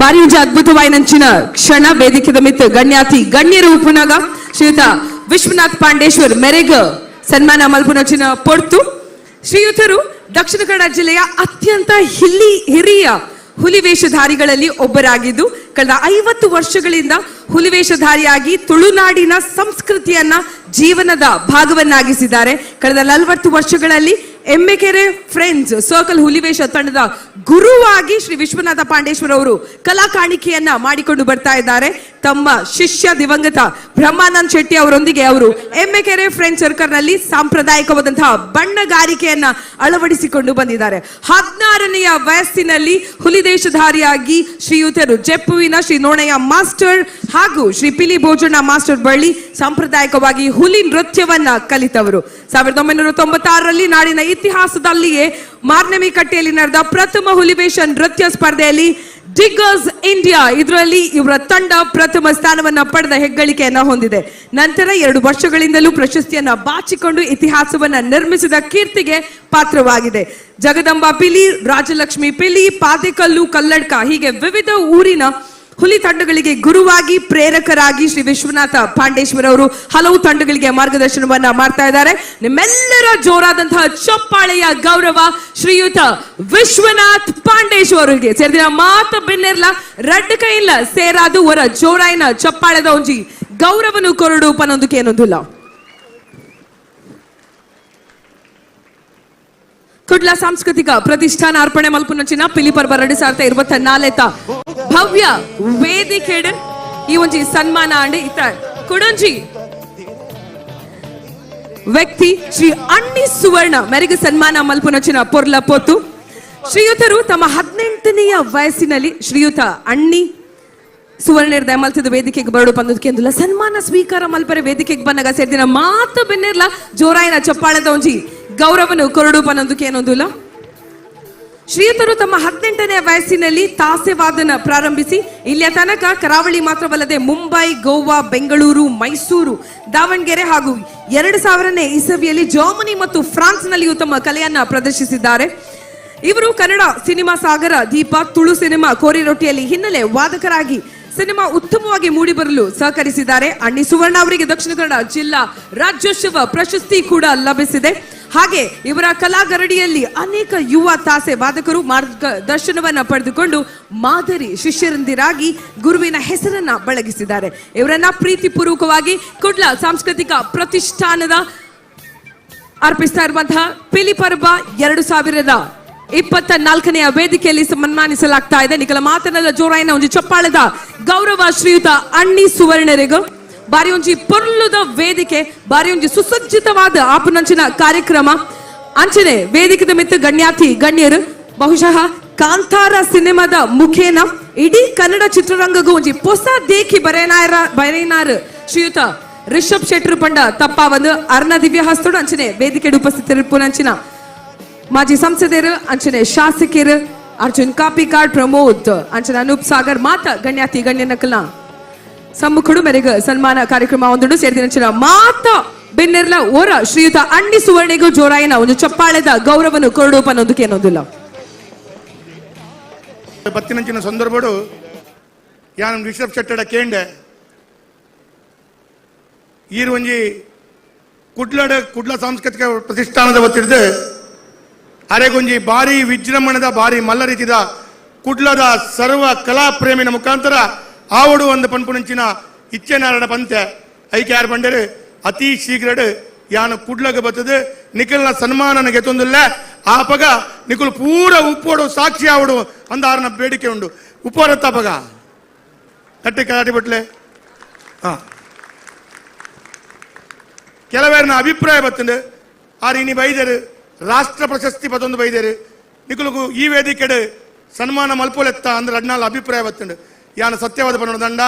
ಬಾರಿ ಒಂಜಿ ಅದ್ಭುತವಾಯಿನಂಚಿನ ಕ್ಷಣ ವೇದಿಕೆ ಮಿತ್ತು ಗಣ್ಯಾತಿ ಗಣ್ಯರು ಉಪುನಾಗ ಶ್ರೀಯುತ ವಿಶ್ವನಾಥ್ ಪಾಂಡೇಶ್ವರ್ ಮೆರೆಗು ಸನ್ಮಾನ ಮಲ್ಪುನಚಿನ ಪೊರ್ತು ಶ್ರೀಯುತರು ದಕ್ಷಿಣ ಕನ್ನಡ ಜಿಲ್ಲೆಯ ಅತ್ಯಂತ ಹಿರಿಯ ಹುಲಿವೇಷಧಾರಿಗಳಲ್ಲಿ ಒಬ್ಬರಾಗಿದ್ದು ಕಳೆದ 50 ವರ್ಷಗಳಿಂದ ಹುಲಿವೇಷಧಾರಿಯಾಗಿ ತುಳುನಾಡಿನ ಸಂಸ್ಕೃತಿಯನ್ನ ಜೀವನದ ಭಾಗವನ್ನಾಗಿಸಿದ್ದಾರೆ. ಕಳೆದ 40 ವರ್ಷಗಳಲ್ಲಿ ಎಮ್ಮೆಕೆರೆ ಫ್ರೆಂಡ್ಸ್ ಸರ್ಕಲ್ ಹುಲಿವೇಷ ತಂಡದ ಗುರುವಾಗಿ ಶ್ರೀ ವಿಶ್ವನಾಥ ಪಾಂಡೇಶ್ವರ ಅವರು ಕಲಾ ಕಾಣಿಕೆಯನ್ನ ಮಾಡಿಕೊಂಡು ಬರ್ತಾ ಇದ್ದಾರೆ. ತಮ್ಮ ಶಿಷ್ಯ ದಿವಂಗತ ಬ್ರಹ್ಮಾನಂದ್ ಶೆಟ್ಟಿ ಅವರೊಂದಿಗೆ ಅವರು ಎಮ್ಮೆಕೆರೆ ಫ್ರೆಂಡ್ಸ್ ಸರ್ಕಲ್ ನಲ್ಲಿ ಸಾಂಪ್ರದಾಯಿಕವಾದಂತಹ ಬಣ್ಣಗಾರಿಕೆಯನ್ನ ಅಳವಡಿಸಿಕೊಂಡು ಬಂದಿದ್ದಾರೆ. 16ನೆಯ ವಯಸ್ಸಿನಲ್ಲಿ ಹುಲಿದೇಶಧಾರಿಯಾಗಿ ಶ್ರೀಯುತರು ಜೆಪ್ಪುವಿನ ಶ್ರೀ ನೋಣಯ್ಯ ಮಾಸ್ಟರ್ ಹಾಗೂ ಶ್ರೀ ಪಿಲಿ ಭೋಜಣ್ಣ ಮಾಸ್ಟರ್ ಬಳಿ ಸಾಂಪ್ರದಾಯಿಕವಾಗಿ ಹುಲಿ ನೃತ್ಯವನ್ನ ಕಲಿತವರು. 1996ರಲ್ಲಿ ನಾಡಿನ ಇತಿಹಾಸದಲ್ಲಿಯೇ ಮಾರ್ನಮಿಕಟ್ಟೆಯಲ್ಲಿ ನಡೆದ ಪ್ರಥಮ ಹುಲಿವೇಷ ನೃತ್ಯ ಸ್ಪರ್ಧೆಯಲ್ಲಿ ಡಿಗ್ಗರ್ಸ್ ಇಂಡಿಯಾ ಇದರಲ್ಲಿ ಇವರ ತಂಡ ಪ್ರಥಮ ಸ್ಥಾನವನ್ನ ಪಡೆದ ಹೆಗ್ಗಳಿಕೆಯನ್ನ ಹೊಂದಿದೆ. ನಂತರ 2 ವರ್ಷಗಳಿಂದಲೂ ಪ್ರಶಸ್ತಿಯನ್ನ ಬಾಚಿಕೊಂಡು ಇತಿಹಾಸವನ್ನ ನಿರ್ಮಿಸಿದ ಕೀರ್ತಿಗೆ ಪಾತ್ರವಾಗಿದೆ. ಜಗದಂಬ ಪಿಲಿ, ರಾಜಲಕ್ಷ್ಮಿ ಪಿಲಿ, ಪಾತೆಕಲ್ಲು, ಕಲ್ಲಡ್ಕ ಹೀಗೆ ವಿವಿಧ ಊರಿನ ಹುಲಿ ತಂಡಗಳಿಗೆ ಗುರುವಾಗಿ ಪ್ರೇರಕರಾಗಿ ಶ್ರೀ ವಿಶ್ವನಾಥ ಪಾಂಡೇಶ್ವರ ಅವರು ಹಲವು ತಂಡಗಳಿಗೆ ಮಾರ್ಗದರ್ಶನವನ್ನ ಮಾಡ್ತಾ ಇದ್ದಾರೆ. ನಿಮ್ಮೆಲ್ಲರ ಜೋರಾದಂತಹ ಚಪ್ಪಾಳೆಯ ಗೌರವ ಶ್ರೀಯುತ ವಿಶ್ವನಾಥ್ ಪಾಂಡೇಶ್ವರಿಗೆ ಸೇರಿದ ಮಾತ ಬೆನ್ನೆರ್ಲ ರಡ್ಡ ಕೈಲ್ಲ ಸೇರಾದು ವರ ಜೋರಾಯಿನ ಚಪ್ಪಾಳೆದ ಒಂಜಿ ಗೌರವನು ಕೊರಡು ಪನೊಂದುಕೆ ಏನೊಂದಿಲ್ಲ. ಕುಡ್ಲ ಸಾಂಸ್ಕೃತಿಕ ಪ್ರತಿಷ್ಠಾನ ಅರ್ಪಣೆ ಮಲ್ಪುನಂಚಿನ ಪಿಲಿಪರ್ಬ 2024 ಭವ್ಯ ವೇದಿಕೆ ಈ ಒಂಜಿ ಸನ್ಮಾನ ಅಂಡ್ ಇತ್ತ ಕುಡಂಜಿ ವ್ಯಕ್ತಿ ಶ್ರೀ ಅಣ್ಣಿ ಸುವರ್ಣ ಮೆರೆಗೆ ಸನ್ಮಾನ ಮಲ್ಪುನಂಚಿನ ಪೊರ್ಲ ಪೊತ್ತು ಶ್ರೀಯುತರು ತಮ್ಮ 18ನೆಯ ವಯಸ್ಸಿನಲ್ಲಿ ಶ್ರೀಯುತ ಅಣ್ಣಿ ಸುವರ್ಣ ಮಲ್ತದ ವೇದಿಕೆಗೆ ಬರಡು ಪಂದಕ್ಕೆ ಸನ್ಮಾನ ಸ್ವೀಕಾರ ಮಲ್ಪರೆ ವೇದಿಕೆಗೆ ಬಂದಾಗ ಸೇರಿದಿನ ಮಾತ ಬೆನ್ನೆರ್ಲ ಜೋರಾಯಿನ ಚಪ್ಪಾಳದ ಒಂಜಿ ಗೌರವನು ಕೊರಡು ಪನೊಂದುಕೆ ಏನೊಂದಿಲ್ಲ. ಶ್ರೀಯುತರು ತಮ್ಮ 18ನೇ ವಯಸ್ಸಿನಲ್ಲಿ ತಾಸೆ ವಾದನ ಪ್ರಾರಂಭಿಸಿ ಇಲ್ಲಿಯ ತನಕ ಕರಾವಳಿ ಮಾತ್ರವಲ್ಲದೆ ಮುಂಬೈ, ಗೋವಾ, ಬೆಂಗಳೂರು, ಮೈಸೂರು, ದಾವಣಗೆರೆ ಹಾಗೂ 2000ನೇ ಇಸವಿಯಲ್ಲಿ ಜರ್ಮನಿ ಮತ್ತು ಫ್ರಾನ್ಸ್ನಲ್ಲಿಯೂ ತಮ್ಮ ಕಲೆಯನ್ನ ಪ್ರದರ್ಶಿಸಿದ್ದಾರೆ. ಇವರು ಕನ್ನಡ ಸಿನಿಮಾ ಸಾಗರ ದೀಪ, ತುಳು ಸಿನಿಮಾ ಕೋರಿ ರೊಟ್ಟಿಯಲ್ಲಿ ಹಿನ್ನೆಲೆ ವಾದಕರಾಗಿ ಸಿನಿಮಾ ಉತ್ತಮವಾಗಿ ಮೂಡಿಬರಲು ಸಹಕರಿಸಿದ್ದಾರೆ. ಅಣ್ಣಿ ಸುವರ್ಣ ಅವರಿಗೆ ದಕ್ಷಿಣ ಕನ್ನಡ ಜಿಲ್ಲಾ ರಾಜ್ಯೋತ್ಸವ ಪ್ರಶಸ್ತಿ ಕೂಡ ಲಭಿಸಿದೆ. ಹಾಗೆ ಇವರ ಕಲಾಗರಡಿಯಲ್ಲಿ ಅನೇಕ ಯುವ ತಾಸೆ ವಾದಕರು ಮಾರ್ಗದರ್ಶನವನ್ನ ಪಡೆದುಕೊಂಡು ಮಾದರಿ ಶಿಷ್ಯರಂದಿರಾಗಿ ಗುರುವಿನ ಹೆಸರನ್ನ ಬೆಳಗಿಸಿದ್ದಾರೆ. ಇವರನ್ನ ಪ್ರೀತಿಪೂರ್ವಕವಾಗಿ ಕುಡ್ಲ ಸಾಂಸ್ಕೃತಿಕ ಪ್ರತಿಷ್ಠಾನದ ಅರ್ಪಿಸ್ತಾ ಇರುವಂತಹ ಪಿಲಿಪರ್ಬ 2024ನೆಯ ವೇದಿಕೆಯಲ್ಲಿ ಸನ್ಮಾನಿಸಲಾಗ್ತಾ ಇದೆ. ನಿಖಲ ಮಾತನಾಡ ಜೋರಾಯಿನ ಒಂಜಿ ಚಪ್ಪಾಳದ ಗೌರವ ಶ್ರೀಯುತ ಅಣ್ಣಿ ಸುವರ್ಣರಿಗೂ ಬಾರಿ ಒಂಜಿ ಪೊರ್ಲುದ ವೇದಿಕೆ, ಬಾರಿ ಒಂಜಿ ಸುಸಜ್ಜಿತವಾದ ಆಪುನಂಚಿನ ಕಾರ್ಯಕ್ರಮ ಅಂಚನೆ ವೇದಿಕೆದ ಮಿತ್ತು ಗಣ್ಯಾತಿ ಗಣ್ಯರು ಬಹುಶಃ ಕಾಂತಾರ ಸಿನಿಮಾದ ಮುಖೇನ ಇಡೀ ಕನ್ನಡ ಚಿತ್ರರಂಗಗೂ ಒಂಜಿ ಹೊಸ ದೇಖಿ ಬರೆನಾರ್ ಶ್ರೀಯುತ ರಿಷಬ್ ಶೆಟ್ರು ಪಂಡ ತಪ್ಪ ಒಂದು ಅರ್ಣ ದಿವ್ಯ ಹಸ್ತೋಡು ಅಂಚನೆ ವೇದಿಕೆ ಉಪಸ್ಥಿತರಿಪ್ಪುನಂಚಿನ ಮಾಜಿ ಸಂಸದರು ಅಂಚನೆ ಶಾಸಕರು ಅರ್ಜುನ್ ಕಾಪಿಕಾಡ್, ಪ್ರಮೋದ್ ಅಂಚನೆ ಅನೂಪ್ ಸಾಗರ್ ಮಾತ ಗಣ್ಯಾತಿ ಗಣ್ಯನಕಲ್ನ ಸಮ್ಮುಖಡು ಮೆರೆಗ ಸನ್ಮಾನ ಕಾರ್ಯಕ್ರಮ ಒಂದುಂಡು ಸೇರಿದಂಚಿನ ಮಾತ ಬೆನ್ನೆರ್ಲ ಓರ ಶ್ರೀಯುತ ಅಣ್ಣಿ ಸುವರ್ಣಿಗೂ ಜೋರಾಯಿನ ಒಂದು ಚಪ್ಪಾಳೆದ ಗೌರವನು ಕೊರಡು ಪನ್ನೊಂದುಕೆ ಏನೊಂದಿಲ್ಲ. ಬತ್ತಿನಂಚಿನ ಸಂದರ್ಭಡು ಯಾನ್ ರಿಷಬ್ ಶೆಟ್ಟಡ ಕೇಂಡೆ ಈರು ಒಂಜಿ ಕುಡ್ಲ ಸಾಂಸ್ಕೃತಿಕ ಪ್ರತಿಷ್ಠಾನದ ಒತ್ತಿಡ್ದು ಅರೆಗೊಂಜಿ ಭಾರಿ ವಿಜೃಂಭಣದ ಭಾರಿ ಮಲ್ಲ ರೀತಿದ ಕುಡ್ಲದ ಸರ್ವ ಕಲಾ ಪ್ರೇಮಿನ ಮುಖಾಂತರ ಆವಡು ಒಂದು ಪನ್ಪುನಂಚಿನ ಇಚ್ಛೆನಾರಡ ಪಂತೆ ಐಕೆ ಯಾರು ಬಂಡರು ಅತಿ ಶೀಘ್ರಡು ಯಾನು ಕುಡ್ಲಗೆ ಬರ್ತದೆ ನಿಖಲ್ನ ಸನ್ಮಾನನ ಗೆತ್ತೊಂದಿಲ್ಲ ಆಪಗ ನಿಖಲ್ ಪೂರ ಉಪ್ಪೋಡು ಸಾಕ್ಷಿ ಆವಡು ಅಂದಾರನ ಬೇಡಿಕೆ ಉಂಡು ಉಪ್ಪೋರತ್ತಾಪಗ ಕಟ್ಟಿ ಕಲಾಟಿ ಬಟ್ಲೆ ಕೆಲವೇರ್ನ ಅಭಿಪ್ರಾಯ ಬರ್ತಂಡು ಆರು ಇನಿ ಬೈದರು ರಾಷ್ಟ್ರ ಪ್ರಶಸ್ತಿ ಪದೊಂದು ಬೈದರು ನಿಖಲ್ಗೂ ಈ ವೇದಿಕೆಡು ಸನ್ಮಾನ ಮಲ್ಪೋಲೆತ್ತ ಅಂದ್ರೆ ಅಡ್ನಾಲ್ ಅಭಿಪ್ರಾಯ ಬರ್ತಂಡು ಯಾನು ಸತ್ಯವಾದ ಪನ್ನಡ ದಂಡ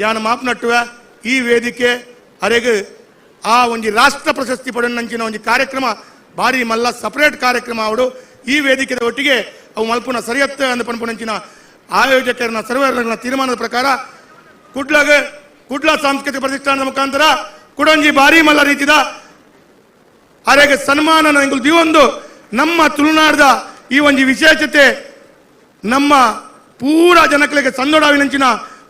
ಯಾನು ಮಾಪನಟ್ಟುವ ಈ ವೇದಿಕೆ ಅರೆಗೆ ಆ ಒಂಜಿ ರಾಷ್ಟ್ರ ಪ್ರಶಸ್ತಿ ಪಡೋಣಂಚಿನ ಒಂಜಿ ಕಾರ್ಯಕ್ರಮ ಭಾರಿ ಮಲ್ಲ ಸಪರೇಟ್ ಕಾರ್ಯಕ್ರಮ ಅವಡು ಈ ವೇದಿಕೆದ ಒಟ್ಟಿಗೆ ಅವು ಮಲ್ಪುನ ಸರಿಯತ್ತ ಅಂದ ಪನ್ಪುನಂಚಿನ ಆಯೋಜಕರನ್ನ ಸರ್ವರ್ನ ತೀರ್ಮಾನದ ಪ್ರಕಾರ ಕುಡ್ಲ ಸಾಂಸ್ಕೃತಿಕ ಪ್ರತಿಷ್ಠಾನದ ಮುಖಾಂತರ ಕುಡಂಜಿ ಭಾರಿ ಮಲ್ಲ ರೀತಿದ ಅರೆಗೆ ಸನ್ಮಾನ ದಿವೊಂದು ನಮ್ಮ ತುಳುನಾಡದ ಈ ಒಂಜಿ ವಿಶೇಷತೆ ನಮ್ಮ ಪೂರ ಜನಗಳಿಗೆ ಸಂದೋಡಾವಿನಂಚಿನ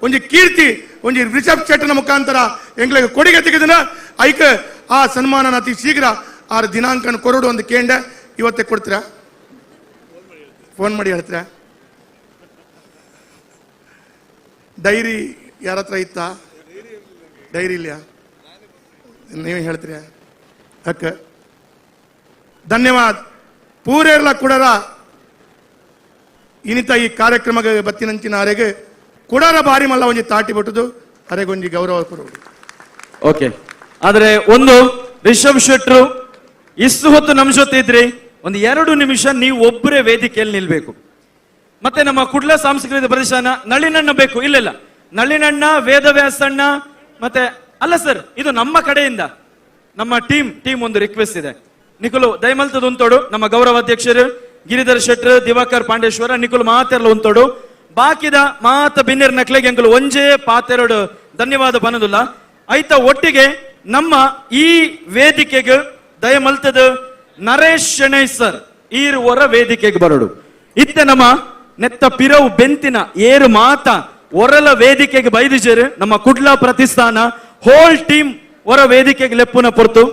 ಒಂಜಿ ಕೀರ್ತಿ ಒಂಜಿ ರಿಷಬ್ ಶೆಟ್ಟನ ಮುಖಾಂತರ ಎಂಗ್ಲಿಗೆ ಕೊಡುಗೆ ತೆಗೆದನ ಐಕ ಆ ಸನ್ಮಾನ ಅತಿ ಶೀಘ್ರ 6 ದಿನಾಂಕನ ಕೊರಡು ಒಂದು ಕೇಂದ್ರ ಇವತ್ತೇ ಕೊಡ್ತೀರಾ? ಫೋನ್ ಮಾಡಿ ಹೇಳ್ತೀರಾ? ಡೈರಿ ಯಾರ ಹತ್ರ ಇತ್ತಾ? ಡೈರಿ ಇಲ್ಲ, ನೀವೇ ಹೇಳ್ತೀರಾ? ಅಕ್ಕ ಧನ್ಯವಾದ. ಪೂರೆಲ್ಲ ಕುಡರ ಇನಿತ ಈ ಕಾರ್ಯಕ್ರಮಕ್ಕೆ ಬತ್ತಿನಂಚಿನ ಅರೆಗೆ ಕುಡರ ಬಾರಿ ಮಲ್ಲ ಒಂಜಿ ತಾಟಿ ಬಿಟ್ಟದು ಅರೆಗೊಂಜಿ ಗೌರವ ಕೊಡುವುದು. ಓಕೆ, ಆದ್ರೆ ಒಂದು ರಿಷಬ್ ಶೆಟ್ರು ಇಷ್ಟು ಹೊತ್ತು ನಮ್ಮ ಜೊತೆ ಇದ್ರಿ, ಒಂದು 2 ನಿಮಿಷ ನೀವು ಒಬ್ಬರೇ ವೇದಿಕೆಯಲ್ಲಿ ನಿಲ್ಬೇಕು. ಮತ್ತೆ ನಮ್ಮ ಕುಡ್ಲ ಸಾಂಸ್ಕೃತಿಕ ಪ್ರದರ್ಶನ ನಳಿನಣ್ಣ ಬೇಕು. ಇಲ್ಲ, ನಳಿನಣ್ಣ, ವೇದವ್ಯಾಸಣ್ಣ, ಮತ್ತೆ ಅಲ್ಲ ಸರ್, ಇದು ನಮ್ಮ ಕಡೆಯಿಂದ ನಮ್ಮ ಟೀಮ್ ಒಂದು ರಿಕ್ವೆಸ್ಟ್ ಇದೆ. ನಿಖುಲು ದಯಮಲ್ತದ ಉಂತೋಡು, ನಮ್ಮ ಗೌರವ ಅಧ್ಯಕ್ಷರು ಗಿರಿಧರ್ ಶೆಟ್ರು, ದಿವಾಕರ್ ಪಾಂಡೇಶ್ವರ, ನಿಖುಲು ಮಾತೆರಲು ಉಂತೋಡು. ಬಾಕಿದ ಮಾತ ಬಿನ್ನೆರ್ ನಕ್ಲೆಗೆ ಎಂಕುಲು ಒಂಜೇ ಪಾತೆರಡು ಧನ್ಯವಾದ ಪನದುಲ್ಲ. ಐತ ಒಟ್ಟಿಗೆ ನಮ್ಮ ಈ ವೇದಿಕೆಗೆ ದಯಮಲ್ತದ ನರೇಶ್ ಶೆಣೈ ಸರ್ ಈರು ಹೊರ ವೇದಿಕೆಗೆ ಬರೋಡು. ಇತ್ತೆ ನಮ್ಮ ನೆತ್ತ ಪಿರವು ಬೆಂತಿನ ಏರು ಮಾತ ಒರಲ ವೇದಿಕೆಗೆ ಬೈದಿಜೇರು ನಮ್ಮ ಕುಡ್ಲ ಪ್ರತಿಷ್ಠಾನ ಹೋಲ್ ಟೀಮ್ ಹೊರ ವೇದಿಕೆಗೆ ಲೆಪ್ಪುನ ಪೊರ್ತು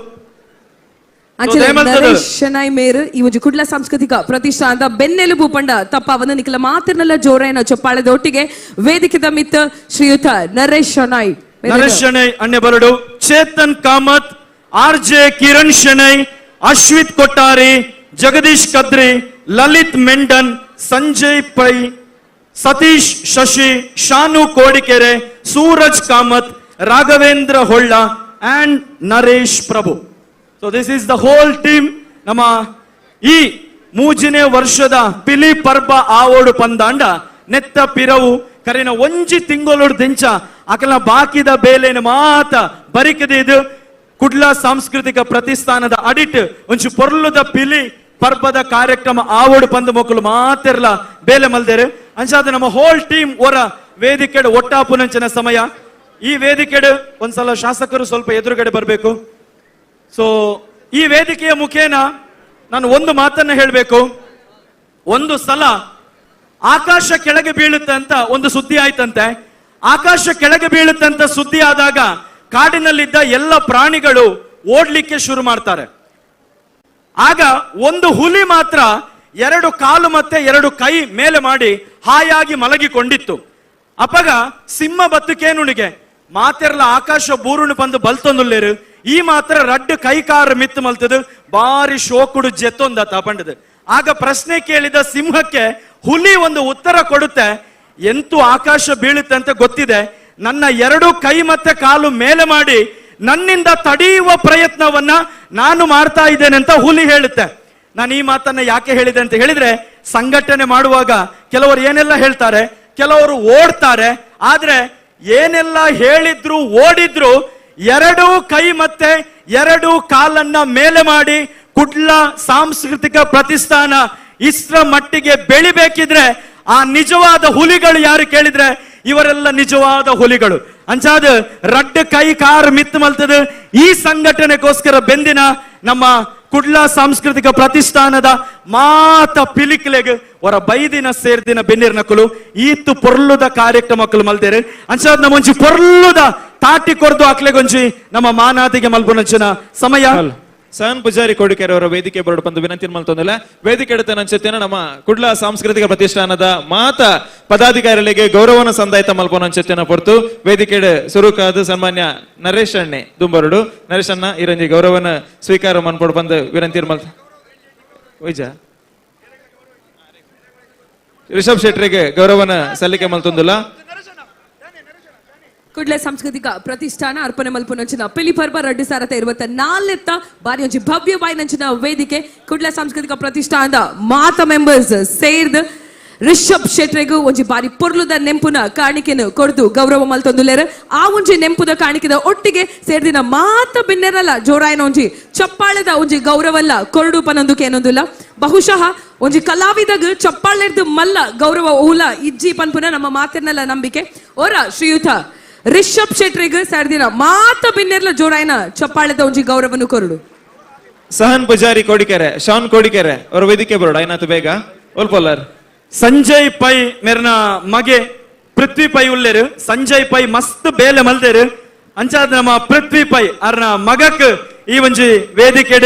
ಶನೈ ಮೇರು ಈ ಒಂದು ಕುಡ್ಲ ಸಾಂಸ್ಕೃತಿಕ ಪ್ರತಿಷ್ಠಾನದ ಬೆನ್ನೆಲುಬು ಪಂಡ ತಪ್ಪವನ್ನು ನಿಖಲ ಮಾತಿರ್ನಲ್ಲ ಜೋರಾಯನ ಚಪ್ಪಾಳದ ಒಟ್ಟಿಗೆ ವೇದಿಕೆದ ಮಿತ್ತ ಶ್ರೀಯುತ ನರೇಶ್ ಶನೈ ಅಣ್ಣೆ ಬರಡು, Chetan Kamath, RJ Kiran Shenoy, Ashwith Kottari, Jagadish Kadri, Lalith Mendon, Sanjay Pai, Satish Shashi, Shanu Kodikere, Suraj Kamath, Raghavendra Holla and Naresh Prabhu. So this is the whole team. ನಮ್ಮ ಈ ಮೂಜಿನೇ ವರ್ಷದ ಪಿಲಿ ಪರ್ಬ ಆವೋಡು ಪಂದಾಂಡ ನೆತ್ತ ಪಿರವು ಕರಿನ ಒಂಜಿ ತಿಂಗಳೋಡು ದೆಂಚ ಅಕಲ ಬಾಕಿದ ಬೇಲೆನ ಮಾತ ಬರಿಕದಿದು ಕುಡ್ಲ ಸಾಂಸ್ಕೃತಿಕ ಪ್ರತಿಷ್ಠಾನದ ಅಡಿಟ್ ಒಂಚು ಪೊರ್ಲುದ ಪಿಲಿ ಪರ್ಬದ ಕಾರ್ಯಕ್ರಮ ಆವೋಡು ಪಂದು ಮಕ್ಕಳು ಮಾತೆರ್ಲ ಬೇಲೆ ಮಲ್ದೇರು ಅಂಚಾದ ನಮ್ಮ ಹೋಲ್ ಟೀಮ್ ಹೊರ ವೇದಿಕೆಡು ಒಟ್ಟಾಪುನಂಚಿನ ಸಮಯ. ಈ ವೇದಿಕೆಡು ಒಂದ್ಸಲ ಶಾಸಕರು ಸ್ವಲ್ಪ ಎದುರುಗಡೆ ಬರಬೇಕು. ಸೊ ಈ ವೇದಿಕೆಯ ಮುಖೇನ ನಾನು ಒಂದು ಮಾತನ್ನ ಹೇಳಬೇಕು. ಒಂದು ಸಲ ಆಕಾಶ ಕೆಳಗೆ ಬೀಳುತ್ತೆ ಅಂತ ಒಂದು ಸುದ್ದಿ ಆಯ್ತಂತೆ. ಆಕಾಶ ಕೆಳಗೆ ಬೀಳುತ್ತೆ ಅಂತ ಸುದ್ದಿ ಆದಾಗ ಕಾಡಿನಲ್ಲಿದ್ದ ಎಲ್ಲ ಪ್ರಾಣಿಗಳು ಓಡ್ಲಿಕ್ಕೆ ಶುರು ಮಾಡ್ತಾರೆ. ಆಗ ಒಂದು ಹುಲಿ ಮಾತ್ರ 2 ಕಾಲು ಮತ್ತೆ 2 ಕೈ ಮೇಲೆ ಮಾಡಿ ಹಾಯಾಗಿ ಮಲಗಿಕೊಂಡಿತ್ತು. ಅಪಗ ಸಿಂಹ ಬತ್ತುಕೇನುಣಿಗೆ ಮಾತೆರ್ಲ ಆಕಾಶ ಬೂರುಣು ಬಂದು ಬಲ್ತೊಂದುಲ್ಲೇರು ಈ ಮಾತ್ರ ರಡ್ಡು ಕೈಕಾರ ಮಿತ್ತು ಮಲ್ತದು ಬಾರಿ ಶೋಕುಡು ಜೆತ್ತೊಂದ ತಪಂಡದು. ಆಗ ಪ್ರಶ್ನೆ ಕೇಳಿದ ಸಿಂಹಕ್ಕೆ ಹುಲಿ ಒಂದು ಉತ್ತರ ಕೊಡುತ್ತೆ, ಎಂತೂ ಆಕಾಶ ಬೀಳುತ್ತೆ ಅಂತ ಗೊತ್ತಿದೆ, ನನ್ನ 2 ಕೈ ಮತ್ತೆ ಕಾಲು ಮೇಲೆ ಮಾಡಿ ನನ್ನಿಂದ ತಡೆಯುವ ಪ್ರಯತ್ನವನ್ನ ನಾನು ಮಾಡ್ತಾ ಇದ್ದೇನೆ ಅಂತ ಹುಲಿ ಹೇಳುತ್ತೆ. ನಾನು ಈ ಮಾತನ್ನ ಯಾಕೆ ಹೇಳಿದೆ ಅಂತ ಹೇಳಿದ್ರೆ, ಸಂಘಟನೆ ಮಾಡುವಾಗ ಕೆಲವರು ಏನೆಲ್ಲ ಹೇಳ್ತಾರೆ, ಕೆಲವರು ಓಡ್ತಾರೆ. ಆದ್ರೆ ಏನೆಲ್ಲ ಹೇಳಿದ್ರು ಓಡಿದ್ರು 2 ಕೈ ಮತ್ತೆ 2 ಕಾಲನ್ನ ಮೇಲೆ ಮಾಡಿ ಕುಡ್ಲ ಸಾಂಸ್ಕೃತಿಕ ಪ್ರತಿಷ್ಠಾನ ಇಷ್ಟರ ಮಟ್ಟಿಗೆ ಬೆಳಿಬೇಕಿದ್ರೆ ಆ ನಿಜವಾದ ಹುಲಿಗಳು ಯಾರು ಕೇಳಿದ್ರೆ ಇವರೆಲ್ಲ ನಿಜವಾದ ಹುಲಿಗಳು. ಅಂಚಾದ ರಡ್ಡು ಕೈ ಕಾರ್ ಮಿತ್ ಮಲ್ತದ ಈ ಸಂಘಟನೆಗೋಸ್ಕರ ಬೆಂದಿನ ನಮ್ಮ ಕುಡ್ಲ ಸಾಂಸ್ಕೃತಿಕ ಪ್ರತಿಷ್ಠಾನದ ಮಾತ ಪಿಲಿಕ್ಲೆಗ್ ಅವರ ಬೈದಿನ ಸೇರ್ದಿನ ಬೆನ್ನಿರ್ನಕಲು ಈತು ಪೊರ್ಲುದ ಕಾರ್ಯಕ್ರಮಕ್ಕಲು ಮಲ್ದೇರೆ ಅಂಚಾದ ನಮ್ಮೊಂಜಿ ಪೊರ್ಲುದ ತಾಟಿ ಕೊರ್ದು ಹಾಕ್ಲೆಗೊಂಜಿ ನಮ್ಮ ಮಾನಾದಿಗೆ ಮಲ್ಪುನಂಚಿನ ಸಮಯ. ಸಹನ್ ಪೂಜಾರಿ ಕೋಡಿಕೆರೆ ಅವರ ವೇದಿಕೆ ಬರಡು ಬಂದು ವಿನಂತಿ ಮಲ್ತೊಂದಿಲ್ಲ. ವೇದಿಕೆ ಎಡತ ನಂಚೆತ್ತಿನ ನಮ್ಮ ಕುಡ್ಲ ಸಾಂಸ್ಕೃತಿಕ ಪ್ರತಿಷ್ಠಾನದ ಮಾತ ಪದಾಧಿಕಾರಿಗಳಿಗೆ ಗೌರವನ ಸಂದಾಯಿತ ಮಲ್ಪೋನ ಅಂಚೆತ್ತಿನ ಪೊರ್ತು ವೇದಿಕೆ ಸುರುಕಾದ ಸನ್ಮಾನ್ಯ ನರೇಶ್ ಅಣ್ಣೆ ದುಂಬರಡು ನರೇಶ್ ಅಣ್ಣ ಇರಂಜಿ ಗೌರವನ ಸ್ವೀಕಾರ ಮನ್ಪೊಡು ಬಂದು ವಿನಂತಿ ಮಲ್ತ ವೈಜ ರಿಷಬ್ ಶೆಟ್ರಿಗೆ ಗೌರವನ ಸಲ್ಲಿಕೆ ಮಲ್ತೊಂದಿಲ್ಲ. ಕುಡ್ಲ ಸಾಂಸ್ಕೃತಿಕ ಪ್ರತಿಷ್ಠಾನ ಅರ್ಪಣೆ ಮಲ್ಪುನಂಚಿನ ಪಿಲಿ ಪರ್ಬ 2024 ಬಾರಿ ಒಂಜಿ ಭವ್ಯವಾಯಿನಂಚಿನ ವೇದಿಕೆ ಕುಡ್ಲ ಸಾಂಸ್ಕೃತಿಕ ಪ್ರತಿಷ್ಠಾನದ ಮಾತ ಮೆಂಬರ್ಸ್ ಸೇರ್ದು ರಿಷಬ್ ಶೆಟ್ರಿಗೂ ಒಂಜಿ ಬಾರಿ ಪೊರ್ಲುದ ನೆಂಪುನ ಕಾಣಿಕೆನು ಕೊಡ್ದು ಗೌರವ ಮಲ್ತೊಂದುಲ್ಲೇರು. ಆ ಒಂಜಿ ನೆಂಪುದ ಕಾಣಿಕೆದ ಒಟ್ಟಿಗೆ ಸೇರ್ದಿನ ಮಾತ ಬಿನ್ನೆರಲ್ಲ ಜೋರಾಯನ ಒಂಜಿ ಚಪ್ಪಾಳೆದ ಒಂಜಿ ಗೌರವಲ್ಲ ಕೊರಡು ಪನೊಂದುಕೆ ಏನೊಂದುಲ್ಲ. ಬಹುಶಃ ಒಂಜಿ ಕಲಾವಿದಗ್ ಚಪ್ಪಾಳೆರ್ದು ಮಲ್ಲ ಗೌರವ ಊಲ ಇಜ್ಜಿ ಪನ್ಪುನ ನಮ್ಮ ಮಾತಿರ್ನಲ್ಲ ನಂಬಿಕೆ ಓರ ಶ್ರೀಯುತ ರಿಷಬ್ ಶೆಟ್ರಿಗೆ ಸರ್ದಿನ ಮಾತ ಬಿನ್ನೆರ್ಲ ಜೋರಾಯನ ಚಪ್ಪಾಳೆದ ಒಂಜಿ ಗೌರವನು ಕೊರಡು. ಸಹನ್ ಪೂಜಾರಿ ಕೋಡಿಕೆರೆ ಶಾನ್ ಕೋಡಿಕೆರೆ ಅವರ ವೇದಿಕೆ ಬರೋಡು ಐನಾತು ಬೇಗ ಓಲ್ಪೋಲರ್. ಸಂಜಯ್ ಪೈ ಮೇರ್ನ ಮಗೆ ಪೃಥ್ವಿ ಪೈ ಉಲ್ಲೇರು. ಸಂಜಯ್ ಪೈ ಮಸ್ತ್ ಬೇಲೆ ಮಲ್ದೇರು ಅಂಚಾದ ನಮ್ಮ ಪೃಥ್ವಿ ಪೈ ಅರ್ನ ಮಗಕ್ ಈ ಒಂಜಿ ವೇದಿಕೆ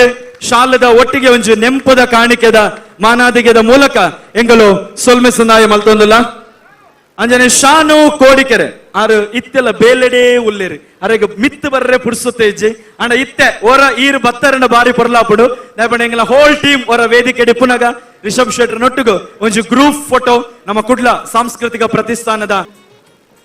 ಶಾಲದ ಒಟ್ಟಿಗೆ ಒಂಜಿ ನೆಂಪದ ಕಾಣಿಕೆದ ಮಾನಾದಿಗೆದ ಮೂಲಕ ಎಂಗಲು ಸೊಲ್ಮೆ ಸಂದಾಯ ಮಲ್ತೊಂದುಲ್ಲ ಅಂಜನೆ ಶಾನು ಕೋಡಿಕೆರೆ ಆರು ಇತ್ತೆಲ್ಲ ಬೇಲೆಡೇ ಉಲ್ಲೇರಿ ಅರೆಗ ಮಿತ್ತು ಬರ್ರೆ ಪುಡ್ಸುತ್ತೆ ಇಜ್ಜಿ ಅಂಡ ಇತ್ತೆ ಓರ ಈರು ಬತ್ತರನ ಬಾರಿ ಪೊರ್ಲಾಪುಡು ದಾಯಪಂಡ ಎಂಗಲ ಹೋಲ್ ಟೀಮ್ ಓರ ವೇದಿಕೆ ಡಿಪ್ಪುನಗ ರಿಷಬ್ ಶೆಟ್ಟಿ ನೊಟ್ಟಿಗೂ ಒಂಜಿ ಗ್ರೂಪ್ ಫೋಟೋ ನಮ್ಮ ಕುಡ್ಲ ಸಾಂಸ್ಕೃತಿಕ ಪ್ರತಿಷ್ಠಾನದ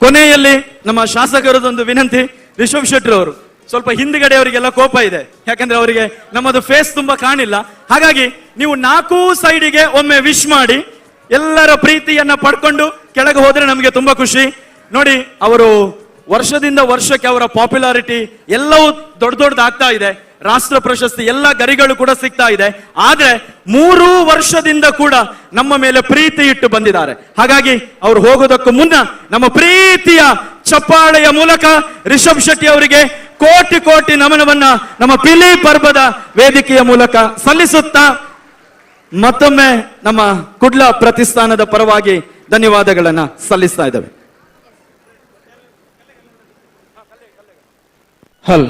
ಕೊನೆಯಲ್ಲಿ ನಮ್ಮ ಶಾಸಕರದೊಂದು ವಿನಂತಿ, ರಿಷಬ್ ಶೆಟ್ಟಿ ಅವರು ಸ್ವಲ್ಪ ಹಿಂದ್ಗಡೆ ಅವರಿಗೆಲ್ಲ ಕೋಪ ಇದೆ, ಯಾಕಂದ್ರೆ ಅವರಿಗೆ ನಮ್ಮದು ಫೇಸ್ ತುಂಬಾ ಕಾಣಿಲ್ಲ. ಹಾಗಾಗಿ ನೀವು 4 ಸೈಡಿಗೆ ಒಮ್ಮೆ ವಿಶ್ ಮಾಡಿ ಎಲ್ಲರ ಪ್ರೀತಿಯನ್ನ ಪಡ್ಕೊಂಡು ಕೆಳಗೆ ಹೋದ್ರೆ ನಮಗೆ ತುಂಬಾ ಖುಷಿ. ನೋಡಿ, ಅವರು ವರ್ಷದಿಂದ ವರ್ಷಕ್ಕೆ ಅವರ ಪಾಪ್ಯುಲಾರಿಟಿ ಎಲ್ಲವೂ ದೊಡ್ಡದಾಗ್ತಾ ಇದೆ, ರಾಷ್ಟ್ರ ಪ್ರಶಸ್ತಿ ಎಲ್ಲ ಗರಿಗಳು ಕೂಡ ಸಿಗ್ತಾ ಇದೆ. ಆದ್ರೆ 3 ವರ್ಷದಿಂದ ಕೂಡ ನಮ್ಮ ಮೇಲೆ ಪ್ರೀತಿ ಇಟ್ಟು ಬಂದಿದ್ದಾರೆ. ಹಾಗಾಗಿ ಅವರು ಹೋಗೋದಕ್ಕೂ ಮುನ್ನ ನಮ್ಮ ಪ್ರೀತಿಯ ಚಪ್ಪಾಳೆಯ ಮೂಲಕ ರಿಷಬ್ ಶೆಟ್ಟಿ ಅವರಿಗೆ ಕೋಟಿ ಕೋಟಿ ನಮನವನ್ನ ನಮ್ಮ ಪಿಲಿ ಪರ್ಬದ ವೇದಿಕೆಯ ಮೂಲಕ ಸಲ್ಲಿಸುತ್ತಾ ಮತ್ತೊಮ್ಮೆ ನಮ್ಮ ಕುಡ್ಲ ಪ್ರತಿಷ್ಠಾನದ ಪರವಾಗಿ ಧನ್ಯವಾದಗಳನ್ನ ಸಲ್ಲಿಸ್ತಾ ಇದ್ದೇವೆ. ಹಲ್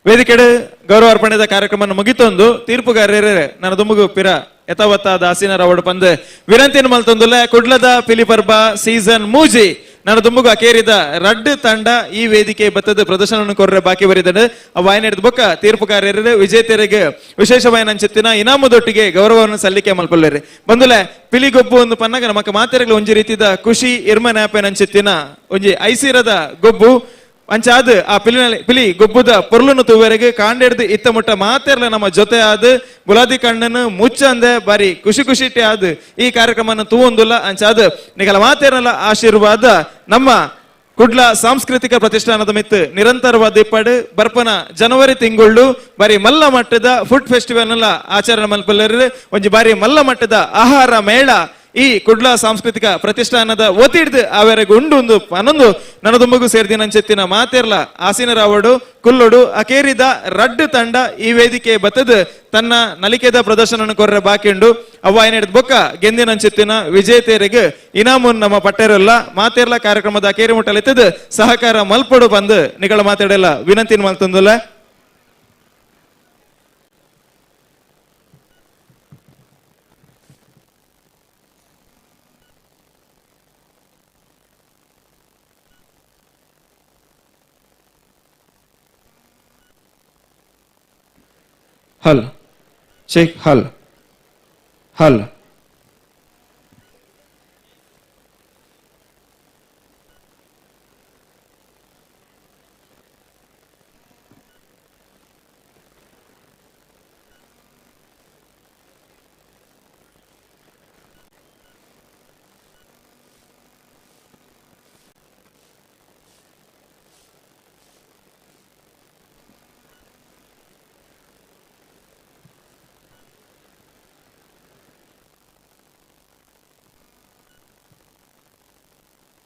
ವೇದಿಕೆಡೆ ಗೌರವ ಅರ್ಪಣೆದ ಕಾರ್ಯಕ್ರಮ ಮುಗಿತೊಂದು ತೀರ್ಪುಗಾರರೇ ನನ್ನ ದುಮ್ಮಗು ಪಿರ ಯಥಾವತ್ತಾದ ಆಸೀನರವಡು ಪಂದ್ ವಿನಂತಿನ ಮಲ್ತೊಂದುಲ್ಲ ಕುಡ್ಲದ ಪಿಲಿಪರ್ಬ ಸೀಸನ್ ಮೂಜಿ ನನ್ನ ದುಮ್ಮಗು ಅಕೇರಿದ ರಡ್ ತಂಡ ಈ ವೇದಿಕೆ ಬತ್ತದ ಪ್ರದರ್ಶನ ಕೊರ್ರೆ ಬಾಕಿ ಬರಿದಂಡು ವಾಯನೆಡ್ದ ಬೊಕ್ಕ ತೀರ್ಪುಗಾರರೇ ವಿಜೇತರಿಗೆ ವಿಶೇಷವಾದ ಅಂಚಿತ್ತಿನ ಇನಾಮದೊಟ್ಟಿಗೆ ಗೌರವವನ್ನು ಸಲ್ಲಿಕೆ ಮಲ್ಪೊಳ್ಳೇರಿ ಬಂದುಲೆ ಪಿಲಿಗೊಬ್ಬು ಒಂದು ಪನ್ನಗ ನಮಕ್ ಮಾತೆರೆಗಳು ಒಂಜಿ ರೀತಿದ ಖುಷಿ ಇರ್ಮನ್ ಆಪೆನ್ ಅಂಚಿತ್ತಿನ ಒಂಜಿ ಐಸಿರದ ಗೊಬ್ಬು ಅಂಚಾದ್ ಆ ಪಿಲಿ ಗೊಬ್ಬುದ ಪೊರ್ಲುನು ತೂವರೆಗೆ ಕಾಂಡೆಡ್ದು ಇತ್ತ ಮುಟ್ಟ ಮಾತೆರ್ಲ ನಮ್ಮ ಜೊತೆ ಆದ್ ಗುಲಾದಿ ಕಣ್ಣನ್ನು ಮುಚ್ಚಂದೆ ಬಾರಿ ಖುಷಿ ಖುಷಿಟ್ಟೆ ಆದ್ ಈ ಕಾರ್ಯಕ್ರಮ ತೂವೊಂದುಲ್ಲ ಅಂಚಾದ್ ನಿಗಲ ಮಾತೆರ್ನಲ್ಲ ಆಶೀರ್ವಾದ ನಮ್ಮ ಕುಡ್ಲ ಸಾಂಸ್ಕೃತಿಕ ಪ್ರತಿಷ್ಠಾನದ ಮಿತ್ ನಿರಂತರವಾದ ಇಪ್ಪಡು ಬರ್ಪನ ಜನವರಿ ತಿಂಗಳು ಬಾರಿ ಮಲ್ಲ ಮಟ್ಟದ ಫುಡ್ ಫೆಸ್ಟಿವಲ್ ನಲ್ಲ ಆಚರಣೆ ಮಲ್ಪಲ್ಲರು ಒಂಜಿ ಬಾರಿ ಮಲ್ಲ ಮಟ್ಟದ ಆಹಾರ ಮೇಳ ಈ ಕುಡ್ಲ ಸಾಂಸ್ಕೃತಿಕ ಪ್ರತಿಷ್ಠಾನದ ಒತ್ತಿಡ್ದು ಅವೆರೆಗೆ ಉಂಡು ಅನ್ನೊಂದು ನನ್ನ ದುಂಬಗು ಸೇರ್ದಿನ ಅಂಚೆತ್ತಿನ ಮಾತೆರ್ಲ ಆಸೀನರಾವಡು ಕುಲ್ಲೊಡು ಅಕೇರಿದ ರಡ್ಡು ತಂಡ ಈ ವೇದಿಕೆ ಬತ್ತದ ತನ್ನ ನಲಿಕೆದ ಪ್ರದರ್ಶನ ಕೊರ್ರೆ ಬಾಕಿಂಡು ಅವ್ವ ಏನಿಡ್ದು ಬೊಕ್ಕ ಗೆಂದಿನ ಅಂಚೆತ್ತಿನ ವಿಜೇತೆಯರಿಗೆ ಇನಾಮುನ್ ನಮ್ಮ ಪಟ್ಟೆರಲ್ಲ ಮಾತೆರ್ಲ ಕಾರ್ಯಕ್ರಮದ ಅಕೇರಿ ಮುಟ್ಟಲೆತ್ತದ ಸಹಕಾರ ಮಲ್ಪಡು ಬಂದು ನಿಗಳ ಮಾತಾಡಲ್ಲ ವಿನಂತಿನ ಮಲ್ತೊಂದುಲ್ಲ. हल शेख हल हल